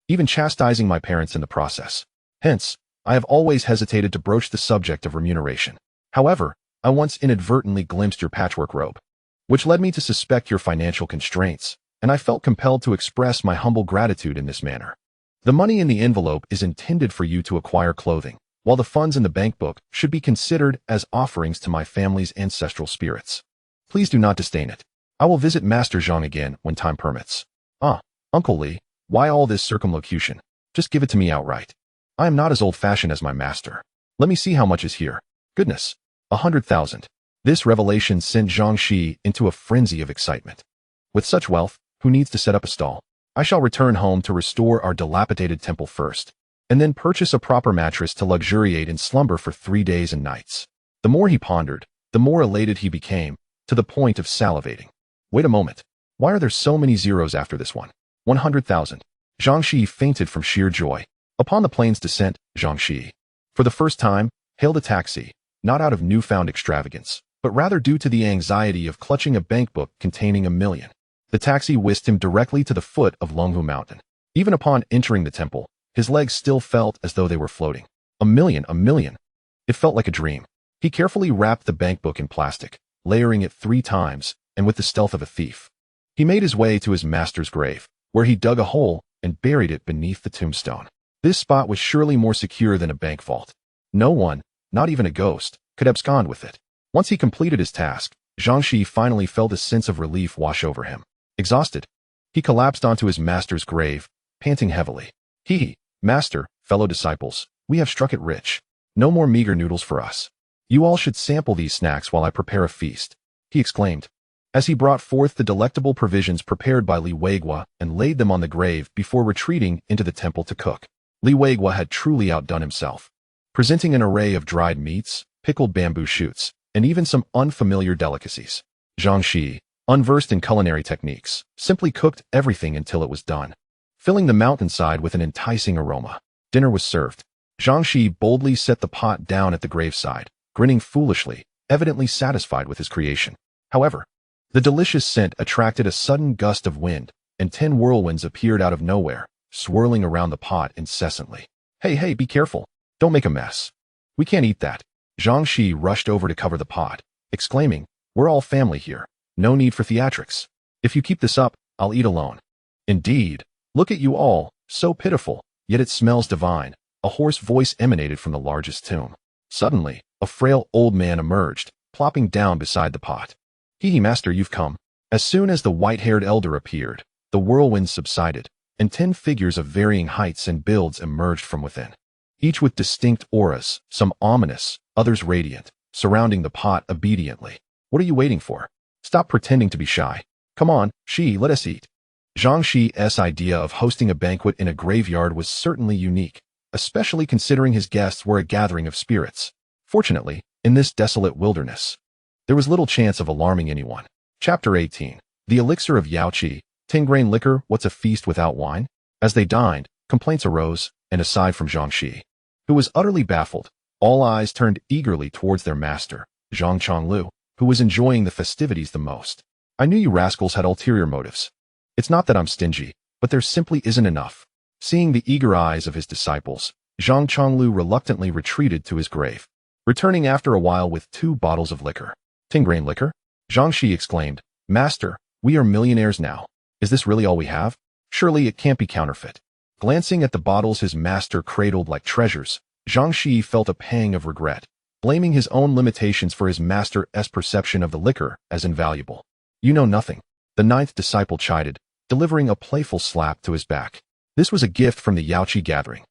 even chastising my parents in the process. Hence, I have always hesitated to broach the subject of remuneration. However, I once inadvertently glimpsed your patchwork robe, which led me to suspect your financial constraints, and I felt compelled to express my humble gratitude in this manner. The money in the envelope is intended for you to acquire clothing, while the funds in the bank book should be considered as offerings to my family's ancestral spirits. Please do not disdain it. I will visit Master Zhang again when time permits. Ah, Uncle Li, why all this circumlocution? Just give it to me outright. I am not as old-fashioned as my master. Let me see how much is here. Goodness, 100,000. This revelation sent Zhang Shiyi into a frenzy of excitement. With such wealth, who needs to set up a stall? I shall return home to restore our dilapidated temple first, and then purchase a proper mattress to luxuriate in slumber for 3 days and nights. The more he pondered, the more elated he became, to the point of salivating. Wait a moment. Why are there so many zeros after this one? 100,000. Zhang Shiyi fainted from sheer joy. Upon the plane's descent, Zhang Shiyi, for the first time, hailed a taxi, not out of newfound extravagance, but rather due to the anxiety of clutching a bank book containing 1 million. The taxi whisked him directly to the foot of Longhu Mountain. Even upon entering the temple, his legs still felt as though they were floating. 1 million, 1 million. It felt like a dream. He carefully wrapped the bank book in plastic, layering it 3 times, and with the stealth of a thief, he made his way to his master's grave, where he dug a hole and buried it beneath the tombstone. This spot was surely more secure than a bank vault. No one, not even a ghost, could abscond with it. Once he completed his task, Zhang Shiyi finally felt a sense of relief wash over him. Exhausted, he collapsed onto his master's grave, panting heavily. Master, fellow disciples, we have struck it rich. No more meager noodles for us. You all should sample these snacks while I prepare a feast, he exclaimed, as he brought forth the delectable provisions prepared by Li Weigua and laid them on the grave before retreating into the temple to cook. Li Weigua had truly outdone himself, presenting an array of dried meats, pickled bamboo shoots, and even some unfamiliar delicacies. Zhang Shiyi, unversed in culinary techniques, simply cooked everything until it was done, filling the mountainside with an enticing aroma. Dinner was served. Zhang Shiyi boldly set the pot down at the graveside, grinning foolishly, evidently satisfied with his creation. However, the delicious scent attracted a sudden gust of wind, and 10 whirlwinds appeared out of nowhere, swirling around the pot incessantly. Hey, be careful. Don't make a mess. We can't eat that. Zhang Shiyi rushed over to cover the pot, exclaiming, we're all family here. No need for theatrics. If you keep this up, I'll eat alone. Indeed. Look at you all, so pitiful, yet it smells divine. A hoarse voice emanated from the largest tomb. Suddenly, a frail old man emerged, plopping down beside the pot. Master, you've come. As soon as the white-haired elder appeared, the whirlwinds subsided, and 10 figures of varying heights and builds emerged from within. each with distinct auras, some ominous, others radiant, surrounding the pot obediently. What are you waiting for? Stop pretending to be shy. Come on, Shi, let us eat. Zhang Shiyi's idea of hosting a banquet in a graveyard was certainly unique, especially considering his guests were a gathering of spirits. Fortunately, in this desolate wilderness, there was little chance of alarming anyone. Chapter 18. The Elixir of Yaoqi, 10-grain liquor, what's a feast without wine? As they dined, complaints arose, and aside from Zhang Shiyi, who was utterly baffled, all eyes turned eagerly towards their master, Zhang Chonglu, who was enjoying the festivities the most. I knew you rascals had ulterior motives. It's not that I'm stingy, but there simply isn't enough. Seeing the eager eyes of his disciples, Zhang Chonglu reluctantly retreated to his grave, returning after a while with 2 bottles of liquor. 10-grain liquor? Zhang Shiyi exclaimed, Master, we are millionaires now. Is this really all we have? Surely it can't be counterfeit. Glancing at the bottles his master cradled like treasures, Zhang Shiyi felt a pang of regret, blaming his own limitations for his master's perception of the liquor as invaluable. You know nothing. The 9th disciple chided, delivering a playful slap to his back. This was a gift from the Yaoqi gathering.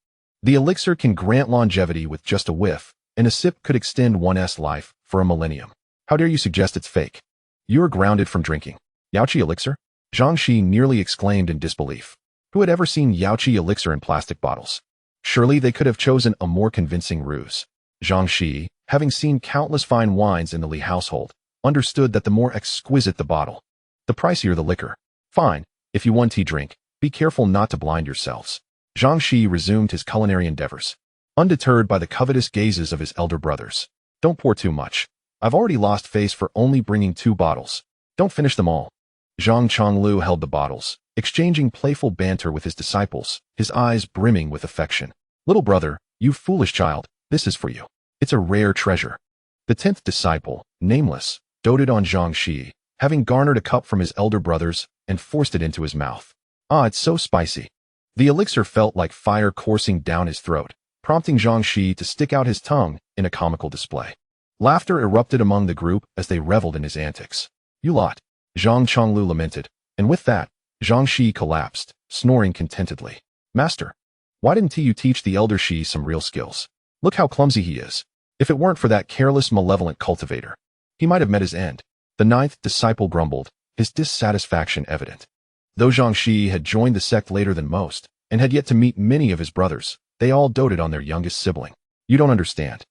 The elixir can grant longevity with just a whiff, and a sip could extend one's life for a millennium. How dare you suggest it's fake? You are grounded from drinking. Yaoqi elixir? Zhang Shiyi nearly exclaimed in disbelief. Who had ever seen Yaoqi elixir in plastic bottles? Surely they could have chosen a more convincing ruse. Zhang Shiyi, having seen countless fine wines in the Li household, understood that the more exquisite the bottle, the pricier the liquor. Fine, if you want tea drink, be careful not to blind yourselves. Zhang Shiyi resumed his culinary endeavors, undeterred by the covetous gazes of his elder brothers. Don't pour too much. I've already lost face for only bringing 2 bottles. Don't finish them all. Zhang Chonglu held the bottles, exchanging playful banter with his disciples, his eyes brimming with affection. Little brother, you foolish child, this is for you. It's a rare treasure. The 10th disciple, nameless, doted on Zhang Shiyi, having garnered a cup from his elder brothers and forced it into his mouth. Ah, it's so spicy. The elixir felt like fire coursing down his throat, prompting Zhang Shiyi to stick out his tongue in a comical display. Laughter erupted among the group as they reveled in his antics. You lot, Zhang Chonglu lamented, and with that, Zhang Shiyi collapsed, snoring contentedly. Master, why didn't you teach the elder Shi some real skills? Look how clumsy he is. If it weren't for that careless, malevolent cultivator, he might have met his end. The 9th disciple grumbled, his dissatisfaction evident. Though Zhang Shiyi had joined the sect later than most, and had yet to meet many of his brothers, they all doted on their youngest sibling. You don't understand.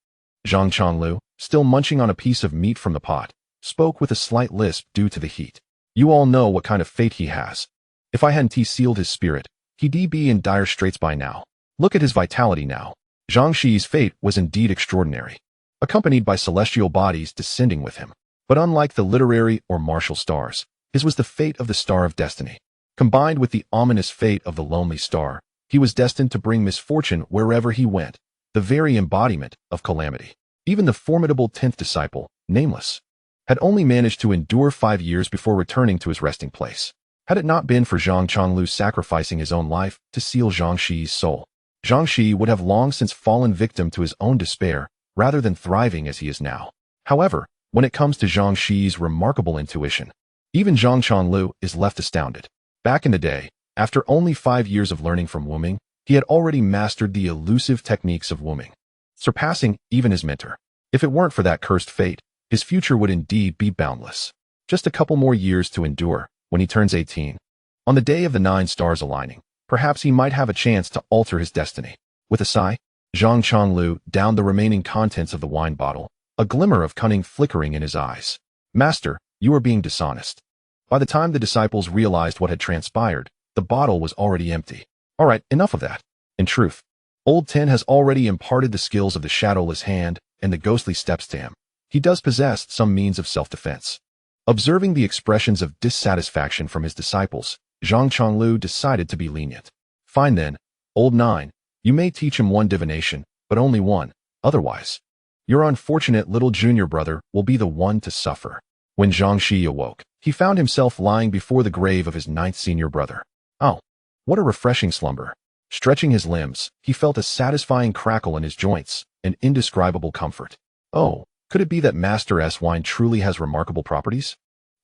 Zhang Chonglu, still munching on a piece of meat from the pot, spoke with a slight lisp due to the heat. You all know what kind of fate he has. If I hadn't sealed his spirit, he'd be in dire straits by now. Look at his vitality now. Zhang Shiyi's fate was indeed extraordinary, accompanied by celestial bodies descending with him. But unlike the literary or martial stars, his was the fate of the Star of Destiny. Combined with the ominous fate of the Lonely Star, he was destined to bring misfortune wherever he went, the very embodiment of calamity. Even the formidable 10th disciple, nameless, had only managed to endure 5 years before returning to his resting place. Had it not been for Zhang Chonglu sacrificing his own life to seal Zhang Shiyi's soul, Zhang Shiyi would have long since fallen victim to his own despair, rather than thriving as he is now. However, when it comes to Zhang Shiyi's remarkable intuition, even Zhang Chonglu is left astounded. Back in the day, after only 5 years of learning from Wuming, he had already mastered the elusive techniques of Wuming, surpassing even his mentor. If it weren't for that cursed fate, his future would indeed be boundless. Just a couple more years to endure. When he turns 18, on the day of the 9 stars aligning, perhaps he might have a chance to alter his destiny. With a sigh, Zhang Chonglu downed the remaining contents of the wine bottle, a glimmer of cunning flickering in his eyes. Master, you are being dishonest. By the time the disciples realized what had transpired, the bottle was already empty. All right, enough of that. In truth, Old Ten has already imparted the skills of the shadowless hand and the ghostly steps to him. He does possess some means of self-defense. Observing the expressions of dissatisfaction from his disciples, Zhang Chonglu decided to be lenient. Fine then, Old Nine, you may teach him one divination, but only one. Otherwise, your unfortunate little junior brother will be the one to suffer. When Zhang Shiyi awoke, he found himself lying before the grave of his 9th senior brother. Oh, what a refreshing slumber. Stretching his limbs, he felt a satisfying crackle in his joints, an indescribable comfort. Oh, could it be that Master S wine truly has remarkable properties?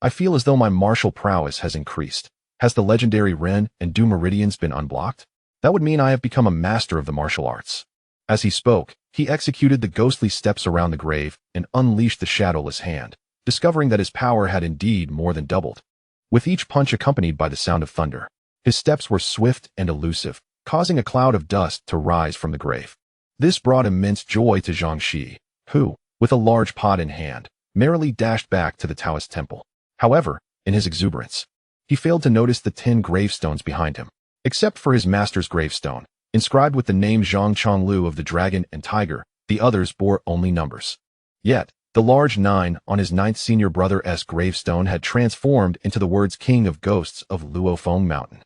I feel as though my martial prowess has increased. Has the legendary Ren and Du meridians been unblocked? That would mean I have become a master of the martial arts. As he spoke, he executed the ghostly steps around the grave and unleashed the shadowless hand, discovering that his power had indeed more than doubled. With each punch accompanied by the sound of thunder, his steps were swift and elusive, causing a cloud of dust to rise from the grave. This brought immense joy to Zhang Shiyi, who, with a large pot in hand, merrily dashed back to the Taoist temple. However, in his exuberance, he failed to notice the 10 gravestones behind him. Except for his master's gravestone, inscribed with the name Zhang Chonglu of the Dragon and Tiger, the others bore only numbers. Yet, the large 9 on his 9th senior brother's gravestone had transformed into the words King of Ghosts of Luofeng Mountain.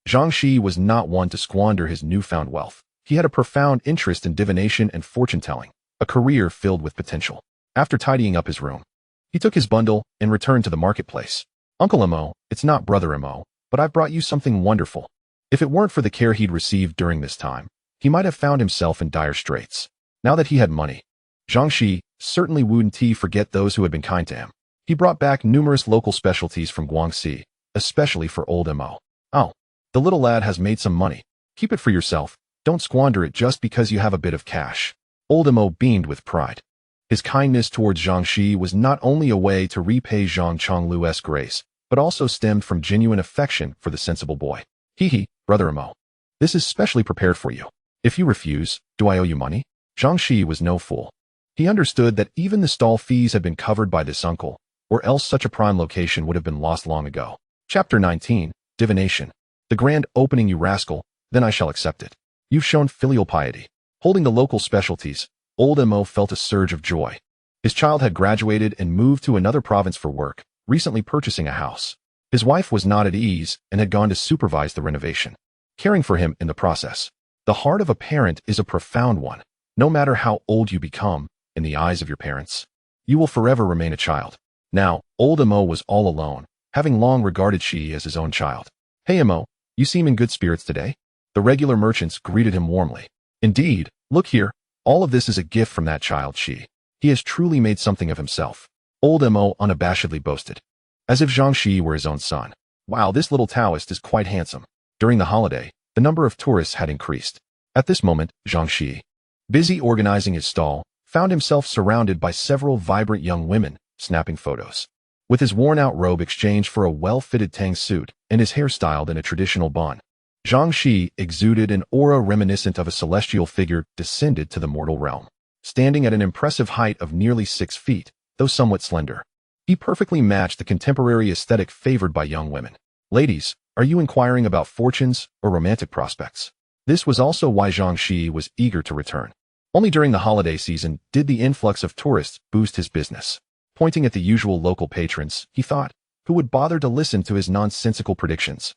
Zhang Shiyi was not one to squander his newfound wealth. He had a profound interest in divination and fortune-telling, a career filled with potential. After tidying up his room, he took his bundle and returned to the marketplace. Uncle Mo, it's not Brother Mo, but I've brought you something wonderful. If it weren't for the care he'd received during this time, he might have found himself in dire straits. Now that he had money, Zhang Shiyi certainly wouldn't forget those who had been kind to him. He brought back numerous local specialties from Guangxi, especially for old Mo. Oh, the little lad has made some money. Keep it for yourself. Don't squander it just because you have a bit of cash. Old Mo beamed with pride. His kindness towards Zhang Shiyi was not only a way to repay Zhang Chonglu's grace, but also stemmed from genuine affection for the sensible boy. Hee, Brother Mo. This is specially prepared for you. If you refuse, do I owe you money? Zhang Shiyi was no fool. He understood that even the stall fees had been covered by this uncle, or else such a prime location would have been lost long ago. Chapter 19, Divination. The grand opening, you rascal, then I shall accept it. You've shown filial piety. Holding the local specialties, old Mo felt a surge of joy. His child had graduated and moved to another province for work, recently purchasing a house. His wife was not at ease and had gone to supervise the renovation, caring for him in the process. The heart of a parent is a profound one. No matter how old you become, in the eyes of your parents, you will forever remain a child. Now, old Mo was all alone, having long regarded Shiyi as his own child. Hey Mo, you seem in good spirits today. The regular merchants greeted him warmly. Indeed, look here, all of this is a gift from that child Shiyi. He has truly made something of himself. Old Mo unabashedly boasted, as if Zhang Shiyi were his own son. Wow, this little Taoist is quite handsome. During the holiday, the number of tourists had increased. At this moment, Zhang Shiyi, busy organizing his stall, found himself surrounded by several vibrant young women, snapping photos. With his worn-out robe exchanged for a well-fitted tang suit and his hair styled in a traditional bun, Zhang Shiyi exuded an aura reminiscent of a celestial figure descended to the mortal realm. Standing at an impressive height of nearly 6 feet, though somewhat slender, he perfectly matched the contemporary aesthetic favored by young women. Ladies, are you inquiring about fortunes or romantic prospects? This was also why Zhang Shiyi was eager to return. Only during the holiday season did the influx of tourists boost his business. Pointing at the usual local patrons, he thought, who would bother to listen to his nonsensical predictions?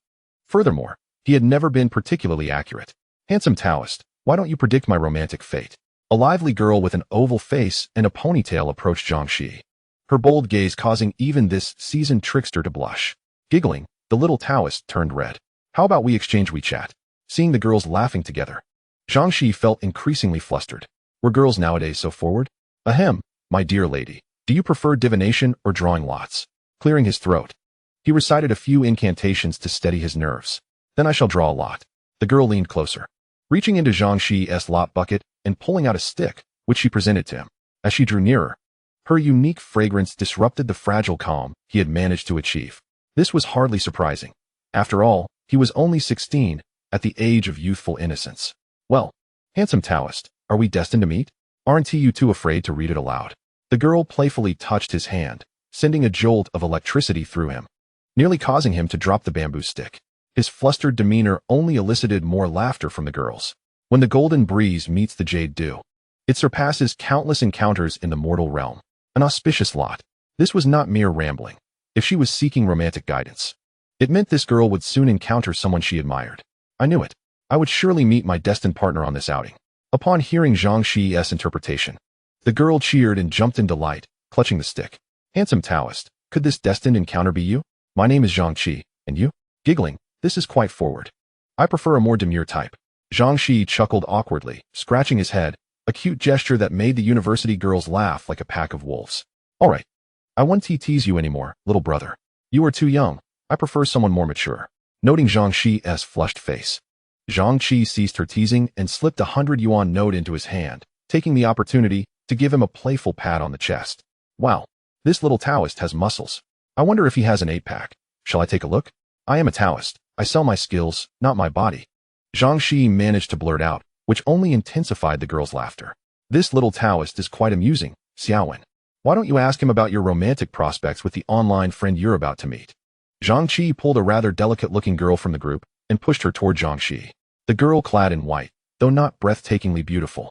Furthermore, he had never been particularly accurate. Handsome Taoist, why don't you predict my romantic fate? A lively girl with an oval face and a ponytail approached Zhang Shiyi, her bold gaze causing even this seasoned trickster to blush. Giggling, the little Taoist turned red. How about we exchange WeChat? Seeing the girls laughing together, Zhang Shiyi felt increasingly flustered. Were girls nowadays so forward? Ahem, my dear lady, do you prefer divination or drawing lots? Clearing his throat, he recited a few incantations to steady his nerves. Then I shall draw a lot. The girl leaned closer, reaching into Zhang Shiyi's lot bucket and pulling out a stick, which she presented to him. As she drew nearer, her unique fragrance disrupted the fragile calm he had managed to achieve. This was hardly surprising. After all, he was only 16, at the age of youthful innocence. Well, handsome Taoist, are we destined to meet? Aren't you too afraid to read it aloud? The girl playfully touched his hand, sending a jolt of electricity through him, nearly causing him to drop the bamboo stick. His flustered demeanor only elicited more laughter from the girls. When the golden breeze meets the jade dew, it surpasses countless encounters in the mortal realm. An auspicious lot. This was not mere rambling. If she was seeking romantic guidance, it meant this girl would soon encounter someone she admired. I knew it. I would surely meet my destined partner on this outing. Upon hearing Zhang Shiyi's interpretation, the girl cheered and jumped in delight, clutching the stick. Handsome Taoist, could this destined encounter be you? My name is Zhang Shiyi, and you? Giggling, this is quite forward. I prefer a more demure type. Zhang Shiyi chuckled awkwardly, scratching his head, a cute gesture that made the university girls laugh like a pack of wolves. All right. I won't tease you anymore, little brother. You are too young. I prefer someone more mature. Noting Zhang Shiyi's flushed face, Zhang Shiyi ceased her teasing and slipped a 100 yuan note into his hand, taking the opportunity to give him a playful pat on the chest. Wow, this little Taoist has muscles. I wonder if he has an 8-pack. Shall I take a look? I am a Taoist. I sell my skills, not my body. Zhang Shiyi managed to blurt out, which only intensified the girl's laughter. This little Taoist is quite amusing, Xiaowen. Why don't you ask him about your romantic prospects with the online friend you're about to meet? Zhang Shiyi pulled a rather delicate-looking girl from the group and pushed her toward Zhang Shiyi. The girl, clad in white, though not breathtakingly beautiful,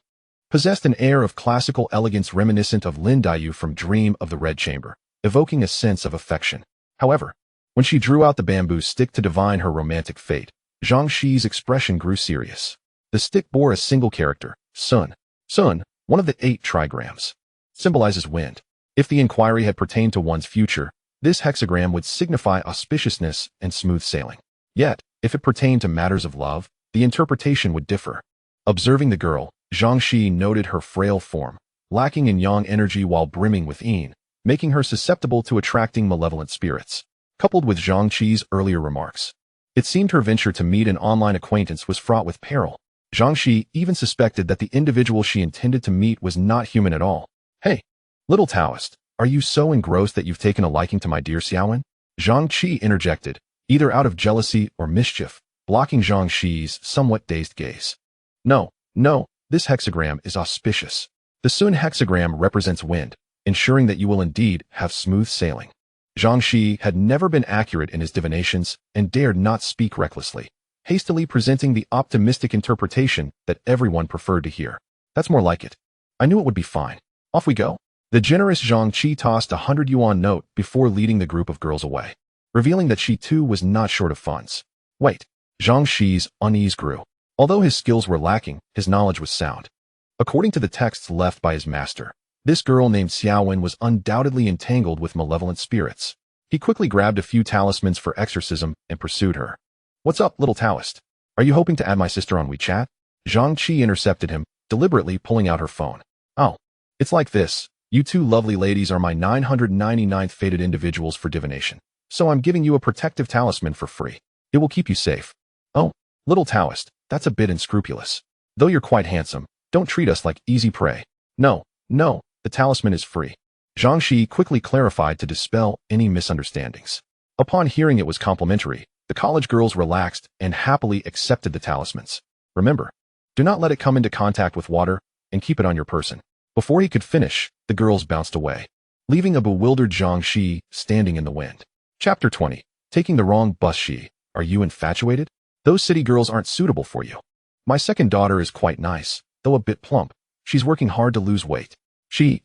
possessed an air of classical elegance reminiscent of Lin Daiyu from Dream of the Red Chamber, evoking a sense of affection. However, when she drew out the bamboo stick to divine her romantic fate, Zhang Shiyi's expression grew serious. The stick bore a single character, sun. Sun, one of the 8 trigrams, symbolizes wind. If the inquiry had pertained to one's future, this hexagram would signify auspiciousness and smooth sailing. Yet, if it pertained to matters of love, the interpretation would differ. Observing the girl, Zhang Shiyi noted her frail form, lacking in yang energy while brimming with yin, making her susceptible to attracting malevolent spirits. Coupled with Zhang Shiyi's earlier remarks, it seemed her venture to meet an online acquaintance was fraught with peril. Zhang Shiyi even suspected that the individual she intended to meet was not human at all. Hey, little Taoist, are you so engrossed that you've taken a liking to my dear Xiaowen? Zhang Shiyi interjected, either out of jealousy or mischief, blocking Zhang Shiyi's somewhat dazed gaze. No, this hexagram is auspicious. The Sun hexagram represents wind, ensuring that you will indeed have smooth sailing. Zhang Shiyi had never been accurate in his divinations and dared not speak recklessly, hastily presenting the optimistic interpretation that everyone preferred to hear. That's more like it. I knew it would be fine. Off we go. The generous Zhang Shiyi tossed a 100 yuan note before leading the group of girls away, revealing that she too was not short of funds. Wait, Zhang Shiyi's unease grew. Although his skills were lacking, his knowledge was sound. According to the texts left by his master, this girl named Xiaowen was undoubtedly entangled with malevolent spirits. He quickly grabbed a few talismans for exorcism and pursued her. What's up, little Taoist? Are you hoping to add my sister on WeChat? Zhang Shiyi intercepted him, deliberately pulling out her phone. Oh, it's like this. You two lovely ladies are my 999th fated individuals for divination, so I'm giving you a protective talisman for free. It will keep you safe. Oh, little Taoist, that's a bit unscrupulous. Though you're quite handsome, don't treat us like easy prey. No, the talisman is free. Zhang Shiyi quickly clarified to dispel any misunderstandings. Upon hearing it was complimentary, the college girls relaxed and happily accepted the talismans. Remember, do not let it come into contact with water and keep it on your person. Before he could finish, the girls bounced away, leaving a bewildered Zhang Shiyi standing in the wind. Chapter 20. Taking the wrong bus. Shiyi, are you infatuated? Those city girls aren't suitable for you. My second daughter is quite nice, though a bit plump. She's working hard to lose weight. She,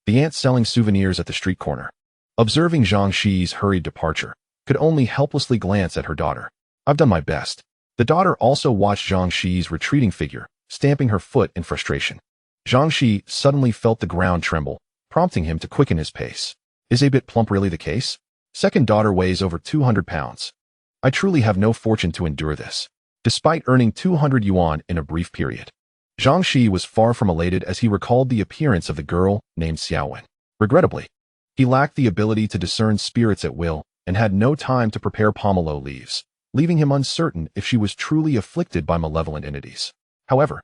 the aunt selling souvenirs at the street corner, observing Zhang Shiyi's hurried departure, could only helplessly glance at her daughter. I've done my best. The daughter also watched Zhang Shiyi's retreating figure, stamping her foot in frustration. Zhang Shiyi suddenly felt the ground tremble, prompting him to quicken his pace. Is a bit plump really the case? Second daughter weighs over 200 pounds. I truly have no fortune to endure this. Despite earning 200 yuan in a brief period, Zhang Shiyi was far from elated as he recalled the appearance of the girl named Xiaowen. Regrettably, he lacked the ability to discern spirits at will and had no time to prepare pomelo leaves, leaving him uncertain if she was truly afflicted by malevolent entities. However,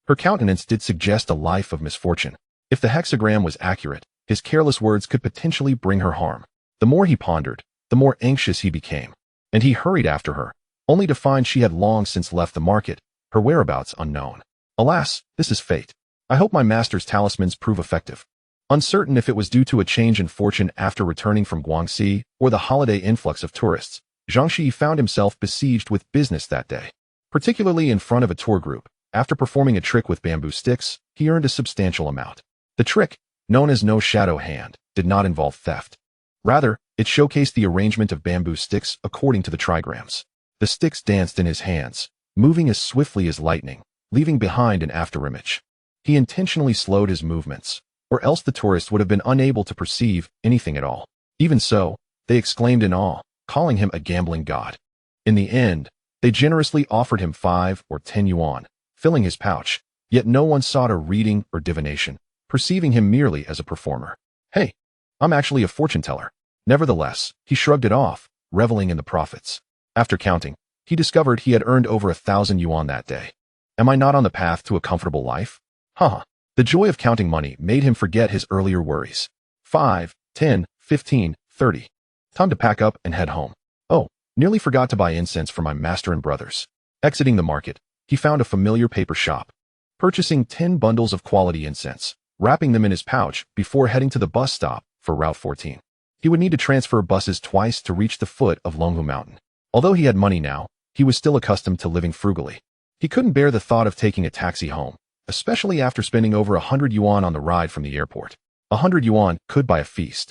her countenance did suggest a life of misfortune. If the hexagram was accurate, his careless words could potentially bring her harm. The more he pondered, the more anxious he became, and he hurried after her, only to find she had long since left the market, her whereabouts unknown. Alas, this is fate. I hope my master's talismans prove effective. Uncertain if it was due to a change in fortune after returning from Guangxi or the holiday influx of tourists, Zhang Shiyi found himself besieged with business that day. Particularly in front of a tour group, after performing a trick with bamboo sticks, he earned a substantial amount. The trick, known as no shadow hand, did not involve theft. Rather, it showcased the arrangement of bamboo sticks according to the trigrams. The sticks danced in his hands, moving as swiftly as lightning, leaving behind an afterimage. He intentionally slowed his movements, or else the tourists would have been unable to perceive anything at all. Even so, they exclaimed in awe, calling him a gambling god. In the end, they generously offered him 5 or 10 yuan, filling his pouch, yet no one sought a reading or divination, perceiving him merely as a performer. Hey, I'm actually a fortune teller. Nevertheless, he shrugged it off, reveling in the profits. After counting, he discovered he had earned over 1,000 yuan that day. Am I not on the path to a comfortable life? Haha. The joy of counting money made him forget his earlier worries. 5, 10, 15, 30. Time to pack up and head home. Oh, nearly forgot to buy incense for my master and brothers. Exiting the market, he found a familiar paper shop. Purchasing 10 bundles of quality incense, wrapping them in his pouch before heading to the bus stop for Route 14. He would need to transfer buses twice to reach the foot of Longhu Mountain. Although he had money now, he was still accustomed to living frugally. He couldn't bear the thought of taking a taxi home, especially after spending over 100 yuan on the ride from the airport. 100 yuan could buy a feast.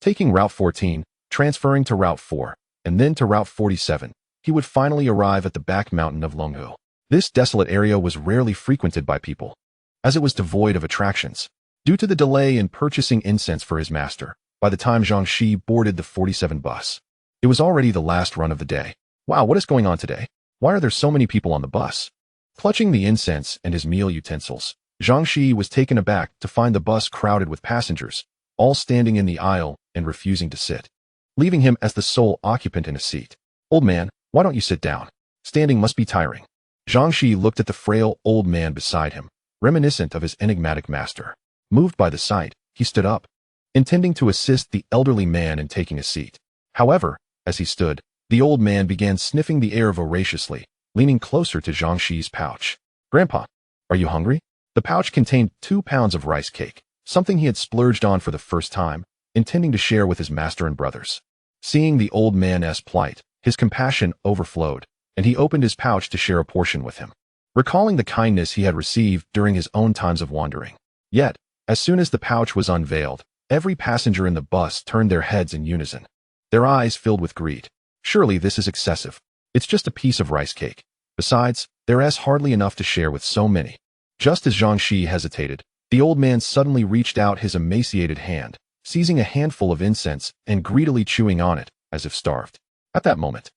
Taking Route 14, transferring to Route 4, and then to Route 47, he would finally arrive at the back mountain of Longhu. This desolate area was rarely frequented by people, as it was devoid of attractions. Due to the delay in purchasing incense for his master, by the time Zhang Shiyi boarded the 47 bus, it was already the last run of the day. Wow, what is going on today? Why are there so many people on the bus? Clutching the incense and his meal utensils, Zhang Shiyi was taken aback to find the bus crowded with passengers, all standing in the aisle and refusing to sit, leaving him as the sole occupant in a seat. Old man, why don't you sit down? Standing must be tiring. Zhang Shiyi looked at the frail old man beside him, reminiscent of his enigmatic master. Moved by the sight, he stood up, intending to assist the elderly man in taking a seat. However, as he stood, the old man began sniffing the air voraciously, leaning closer to Zhang Shiyi's pouch. Grandpa, are you hungry? The pouch contained 2 pounds of rice cake, something he had splurged on for the first time, intending to share with his master and brothers. Seeing the old man's plight, his compassion overflowed, and he opened his pouch to share a portion with him, recalling the kindness he had received during his own times of wandering. Yet, as soon as the pouch was unveiled, every passenger in the bus turned their heads in unison, their eyes filled with greed. Surely this is excessive. It's just a piece of rice cake. Besides, there is hardly enough to share with so many. Just as Zhang Shiyi hesitated, the old man suddenly reached out his emaciated hand, seizing a handful of incense and greedily chewing on it, as if starved. At that moment,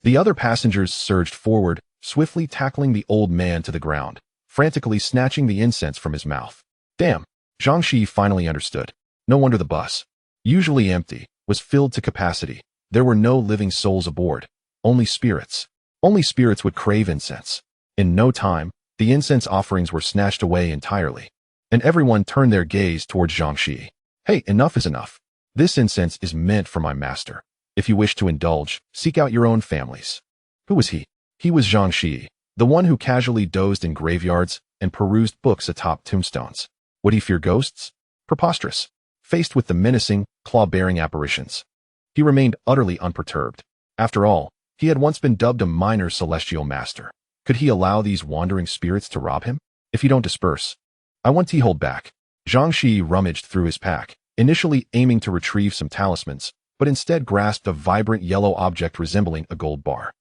the other passengers surged forward, swiftly tackling the old man to the ground, frantically snatching the incense from his mouth. Damn, Zhang Shiyi finally understood. No wonder the bus, usually empty, was filled to capacity. There were no living souls aboard, only spirits. Only spirits would crave incense. In no time, the incense offerings were snatched away entirely, and everyone turned their gaze towards Zhang Shiyi. Hey, enough is enough. This incense is meant for my master. If you wish to indulge, seek out your own families. Who was he? He was Zhang Shiyi, the one who casually dozed in graveyards and perused books atop tombstones. Would he fear ghosts? Preposterous. Faced with the menacing, claw-bearing apparitions, he remained utterly unperturbed. After all, he had once been dubbed a minor celestial master. Could he allow these wandering spirits to rob him? If you don't disperse, I want to hold back. Zhang Shiyi rummaged through his pack, initially aiming to retrieve some talismans, but instead grasped a vibrant yellow object resembling a gold bar.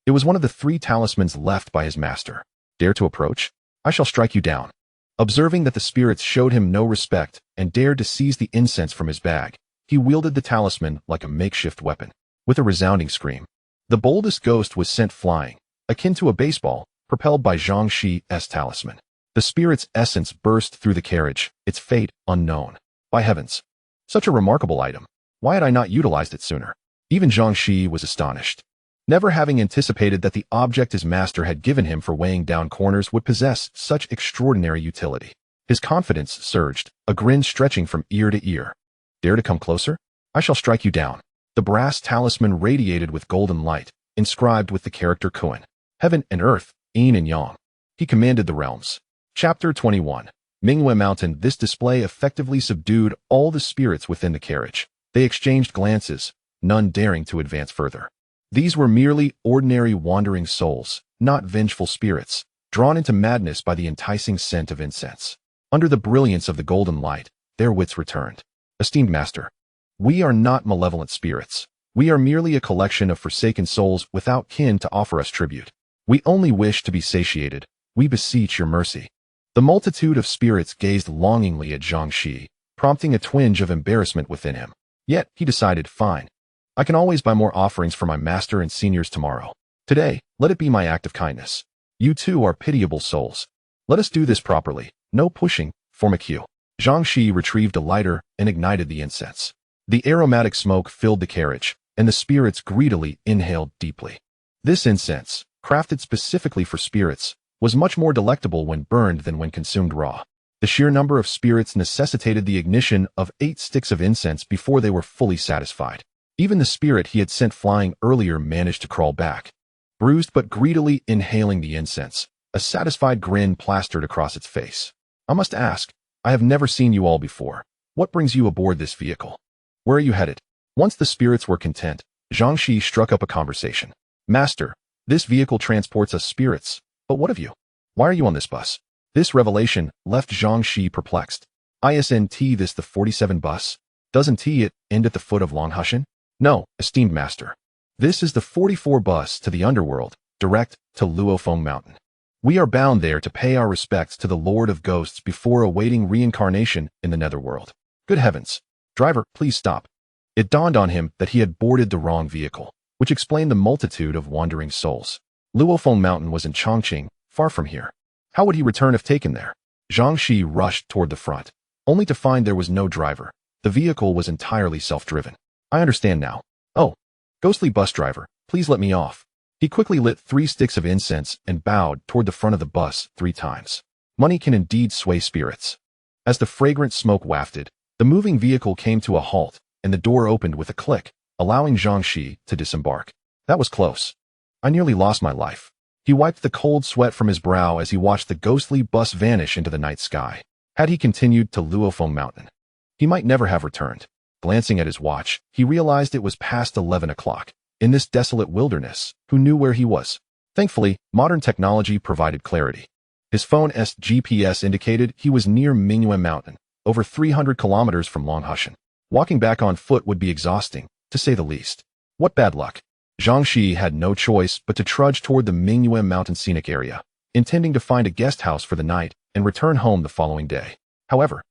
It was one of the 3 talismans left by his master. Dare to approach? I shall strike you down. Observing that the spirits showed him no respect and dared to seize the incense from his bag, he wielded the talisman like a makeshift weapon. With a resounding scream, the boldest ghost was sent flying, akin to a baseball, propelled by Zhang Shiyi's talisman. The spirit's essence burst through the carriage, its fate unknown. By heavens! Such a remarkable item. Why had I not utilized it sooner? Even Zhang Shiyi was astonished, never having anticipated that the object his master had given him for weighing down corners would possess such extraordinary utility. His confidence surged, a grin stretching from ear to ear. Dare to come closer? I shall strike you down. The brass talisman radiated with golden light, inscribed with the character Kuan. Heaven and earth, yin and yang. He commanded the realms. Chapter 21. Mingwei Mountain. This display effectively subdued all the spirits within the carriage. They exchanged glances, none daring to advance further. These were merely ordinary wandering souls, not vengeful spirits, drawn into madness by the enticing scent of incense. Under the brilliance of the golden light, their wits returned. Esteemed master, we are not malevolent spirits. We are merely a collection of forsaken souls without kin to offer us tribute. We only wish to be satiated. We beseech your mercy. The multitude of spirits gazed longingly at Zhang Shiyi, prompting a twinge of embarrassment within him. Yet, he decided, fine. I can always buy more offerings for my master and seniors tomorrow. Today, let it be my act of kindness. You too are pitiable souls. Let us do this properly. No pushing, form a queue. Zhang Shiyi retrieved a lighter and ignited the incense. The aromatic smoke filled the carriage, and the spirits greedily inhaled deeply. This incense, crafted specifically for spirits, was much more delectable when burned than when consumed raw. The sheer number of spirits necessitated the ignition of 8 sticks of incense before they were fully satisfied. Even the spirit he had sent flying earlier managed to crawl back, bruised but greedily inhaling the incense. A satisfied grin plastered across its face. I must ask, I have never seen you all before. What brings you aboard this vehicle? Where are you headed? Once the spirits were content, Zhang Shiyi struck up a conversation. Master, this vehicle transports us spirits, but what of you? Why are you on this bus? This revelation left Zhang Shiyi perplexed. Isn't this the 47 bus? Doesn't it end at the foot of Longhushan? No, esteemed master. This is the 44 bus to the underworld, direct to Luofeng Mountain. We are bound there to pay our respects to the Lord of Ghosts before awaiting reincarnation in the netherworld. Good heavens. Driver, please stop. It dawned on him that he had boarded the wrong vehicle, which explained the multitude of wandering souls. Luofeng Mountain was in Chongqing, far from here. How would he return if taken there? Zhang Shiyi rushed toward the front, only to find there was no driver. The vehicle was entirely self-driven. I understand now. Oh, ghostly bus driver, please let me off. He quickly lit 3 sticks of incense and bowed toward the front of the bus 3 times. Money can indeed sway spirits. As the fragrant smoke wafted, the moving vehicle came to a halt, and the door opened with a click, allowing Zhang Shiyi to disembark. That was close. I nearly lost my life. He wiped the cold sweat from his brow as he watched the ghostly bus vanish into the night sky. Had he continued to Luofeng Mountain, he might never have returned. Glancing at his watch, he realized it was past 11 o'clock. In this desolate wilderness, who knew where he was? Thankfully, modern technology provided clarity. His phone's GPS indicated he was near Mingyue Mountain, over 300 kilometers from Longhushan. Walking back on foot would be exhausting, to say the least. What bad luck. Zhang Shiyi had no choice but to trudge toward the Mingyue Mountain scenic area, intending to find a guest house for the night and return home the following day. However,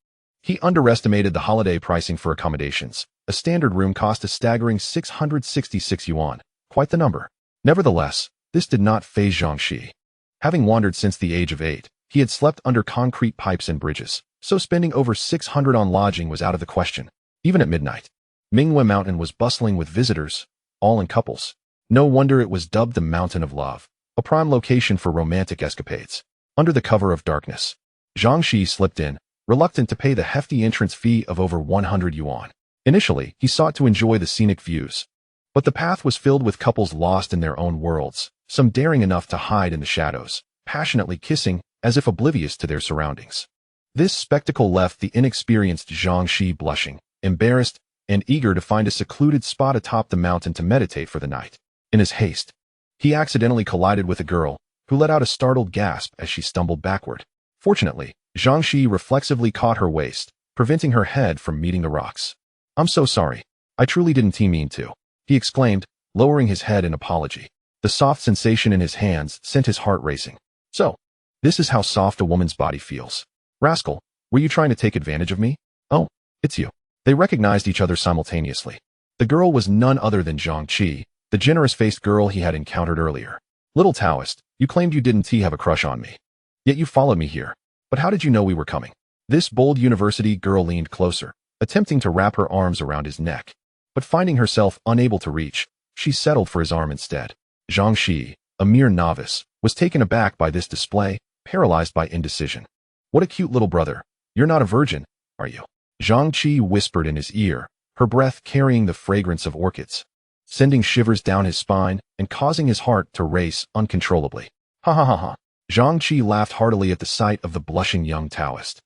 he underestimated the holiday pricing for accommodations. A standard room cost a staggering 666 yuan, quite the number. Nevertheless, this did not faze Zhang Shiyi. Having wandered since the age of 8, he had slept under concrete pipes and bridges, so spending over 600 on lodging was out of the question. Even at midnight, Mingyue Mountain was bustling with visitors, all in couples. No wonder it was dubbed the Mountain of Love, a prime location for romantic escapades. Under the cover of darkness, Zhang Shiyi slipped in, reluctant to pay the hefty entrance fee of over 100 yuan. Initially, he sought to enjoy the scenic views, but the path was filled with couples lost in their own worlds, some daring enough to hide in the shadows, passionately kissing as if oblivious to their surroundings. This spectacle left the inexperienced Zhang Shiyi blushing, embarrassed, and eager to find a secluded spot atop the mountain to meditate for the night. In his haste, he accidentally collided with a girl, who let out a startled gasp as she stumbled backward. Fortunately, Zhang Shiyi reflexively caught her waist, preventing her head from meeting the rocks. I'm so sorry. I truly didn't mean to, he exclaimed, lowering his head in apology. The soft sensation in his hands sent his heart racing. So, this is how soft a woman's body feels. Rascal, were you trying to take advantage of me? Oh, it's you. They recognized each other simultaneously. The girl was none other than Zhang Shiyi, the generous-faced girl he had encountered earlier. Little Taoist, you claimed you didn't have a crush on me. Yet you followed me here. But how did you know we were coming? This bold university girl leaned closer, attempting to wrap her arms around his neck. But finding herself unable to reach, she settled for his arm instead. Zhang Shiyi, a mere novice, was taken aback by this display, paralyzed by indecision. What a cute little brother. You're not a virgin, are you? Zhang Shiyi whispered in his ear, her breath carrying the fragrance of orchids, sending shivers down his spine and causing his heart to race uncontrollably. Ha ha ha ha. Zhang Shiyi laughed heartily at the sight of the blushing young Taoist,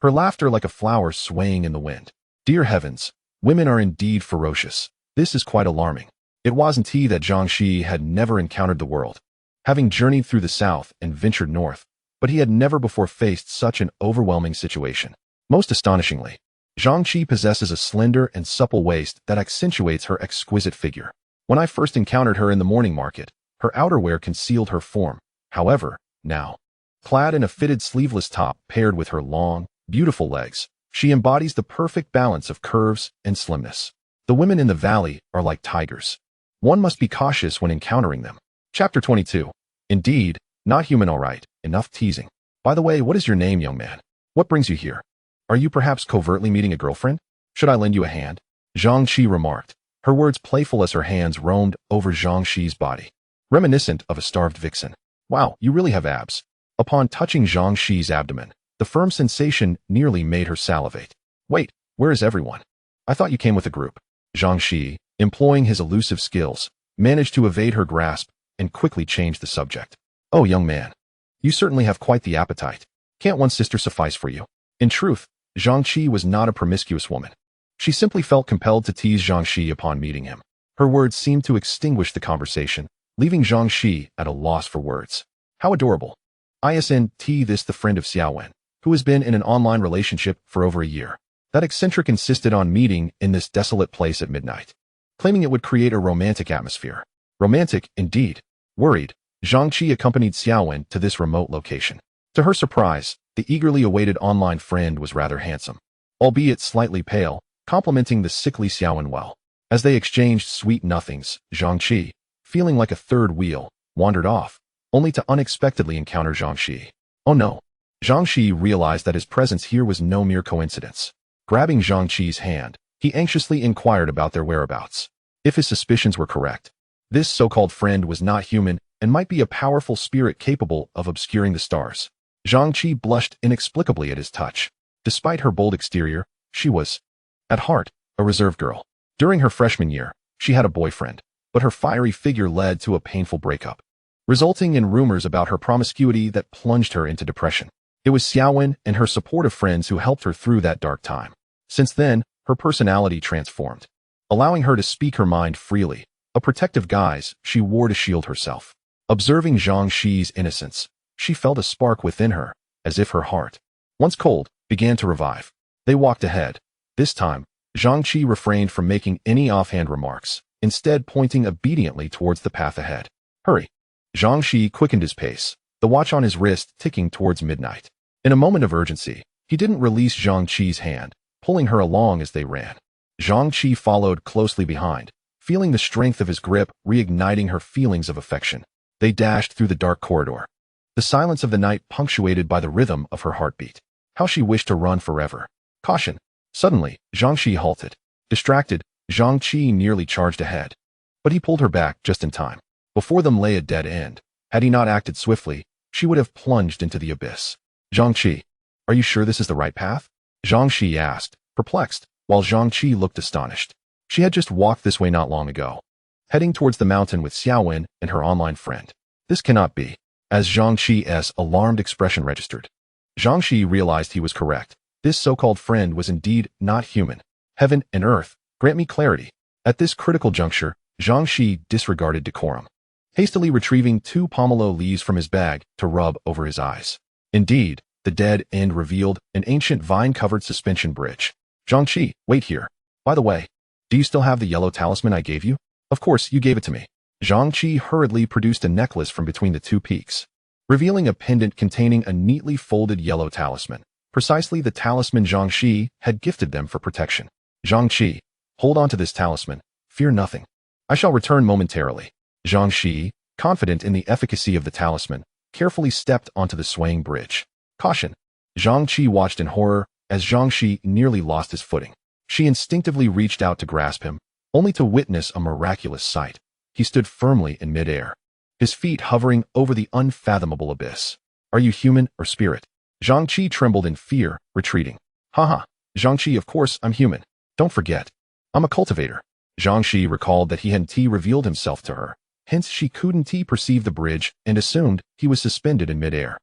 her laughter like a flower swaying in the wind. Dear heavens, women are indeed ferocious. This is quite alarming. It wasn't that Zhang Shiyi had never encountered the world, having journeyed through the south and ventured north, but he had never before faced such an overwhelming situation. Most astonishingly, Zhang Shiyi possesses a slender and supple waist that accentuates her exquisite figure. When I first encountered her in the morning market, her outerwear concealed her form. However, now, clad in a fitted sleeveless top paired with her long, beautiful legs, she embodies the perfect balance of curves and slimness. The women in the valley are like tigers. One must be cautious when encountering them. Chapter 22. Indeed, not human all right, enough teasing. By the way, what is your name, young man? What brings you here? Are you perhaps covertly meeting a girlfriend? Should I lend you a hand? Zhang Shiyi remarked, her words playful as her hands roamed over Zhang Shiyi's body. reminiscent of a starved vixen. Wow, you really have abs. Upon touching Zhang Shiyi's abdomen, the firm sensation nearly made her salivate. Wait, where is everyone? I thought you came with a group. Zhang Shiyi, employing his elusive skills, managed to evade her grasp and quickly changed the subject. Oh, young man. You certainly have quite the appetite. Can't one sister suffice for you? In truth, Zhang Shiyi was not a promiscuous woman. She simply felt compelled to tease Zhang Shiyi upon meeting him. Her words seemed to extinguish the conversation, leaving Zhang Shiyi at a loss for words. How adorable. Isn't this the friend of Xiaowen, who has been in an online relationship for over a year? That eccentric insisted on meeting in this desolate place at midnight, claiming it would create a romantic atmosphere. Romantic, indeed. Worried, Zhang Shiyi accompanied Xiaowen to this remote location. To her surprise, the eagerly awaited online friend was rather handsome, albeit slightly pale, complimenting the sickly Xiaowen well. As they exchanged sweet nothings, Zhang Shiyi, feeling like a third wheel, wandered off, only to unexpectedly encounter Zhang Shiyi. Oh no! Zhang Shiyi realized that his presence here was no mere coincidence. Grabbing Zhang Shiyi's hand, he anxiously inquired about their whereabouts. If his suspicions were correct, this so-called friend was not human and might be a powerful spirit capable of obscuring the stars. Zhang Shiyi blushed inexplicably at his touch. Despite her bold exterior, she was, at heart, a reserved girl. During her freshman year, she had a boyfriend, but her fiery figure led to a painful breakup, resulting in rumors about her promiscuity that plunged her into depression. It was Xiaowen and her supportive friends who helped her through that dark time. Since then, her personality transformed, allowing her to speak her mind freely, a protective guise she wore to shield herself. Observing Zhang Shiyi's innocence, she felt a spark within her, as if her heart, once cold, began to revive. They walked ahead. This time, Zhang Shiyi refrained from making any offhand remarks, instead pointing obediently towards the path ahead. Hurry! Zhang Shiyi quickened his pace, the watch on his wrist ticking towards midnight. In a moment of urgency, he didn't release Zhang Shiyi's hand, pulling her along as they ran. Zhang Shiyi followed closely behind, feeling the strength of his grip reigniting her feelings of affection. They dashed through the dark corridor, the silence of the night punctuated by the rhythm of her heartbeat. How she wished to run forever. Caution! Suddenly, Zhang Shiyi halted. Distracted, Zhang Shiyi nearly charged ahead. But he pulled her back just in time. Before them lay a dead end. Had he not acted swiftly, she would have plunged into the abyss. Zhang Shiyi, are you sure this is the right path? Zhang Shiyi asked, perplexed, while Zhang Shiyi looked astonished. She had just walked this way not long ago, heading towards the mountain with Xiaowen and her online friend. This cannot be. As Zhang Shiyi's alarmed expression registered, Zhang Shiyi realized he was correct. This so-called friend was indeed not human. Heaven and earth, grant me clarity. At this critical juncture, Zhang Shiyi disregarded decorum, hastily retrieving 2 pomelo leaves from his bag to rub over his eyes. Indeed, the dead end revealed an ancient vine-covered suspension bridge. Zhang Shiyi, wait here. By the way, do you still have the yellow talisman I gave you? Of course, you gave it to me. Zhang Shiyi hurriedly produced a necklace from between the 2 peaks, revealing a pendant containing a neatly folded yellow talisman, precisely the talisman Zhang Shiyi had gifted them for protection. Zhang Shiyi, hold on to this talisman, fear nothing. I shall return momentarily. Zhang Shiyi, confident in the efficacy of the talisman, carefully stepped onto the swaying bridge. Caution! Zhang Shiyi watched in horror as Zhang Shiyi nearly lost his footing. She instinctively reached out to grasp him, only to witness a miraculous sight. He stood firmly in midair, his feet hovering over the unfathomable abyss. Are you human or spirit? Zhang Shiyi trembled in fear, retreating. Haha, Zhang Shiyi, of course I'm human. Don't forget, I'm a cultivator. Zhang Shiyi recalled that he hadn't revealed himself to her, hence she couldn't perceive the bridge and assumed he was suspended in midair.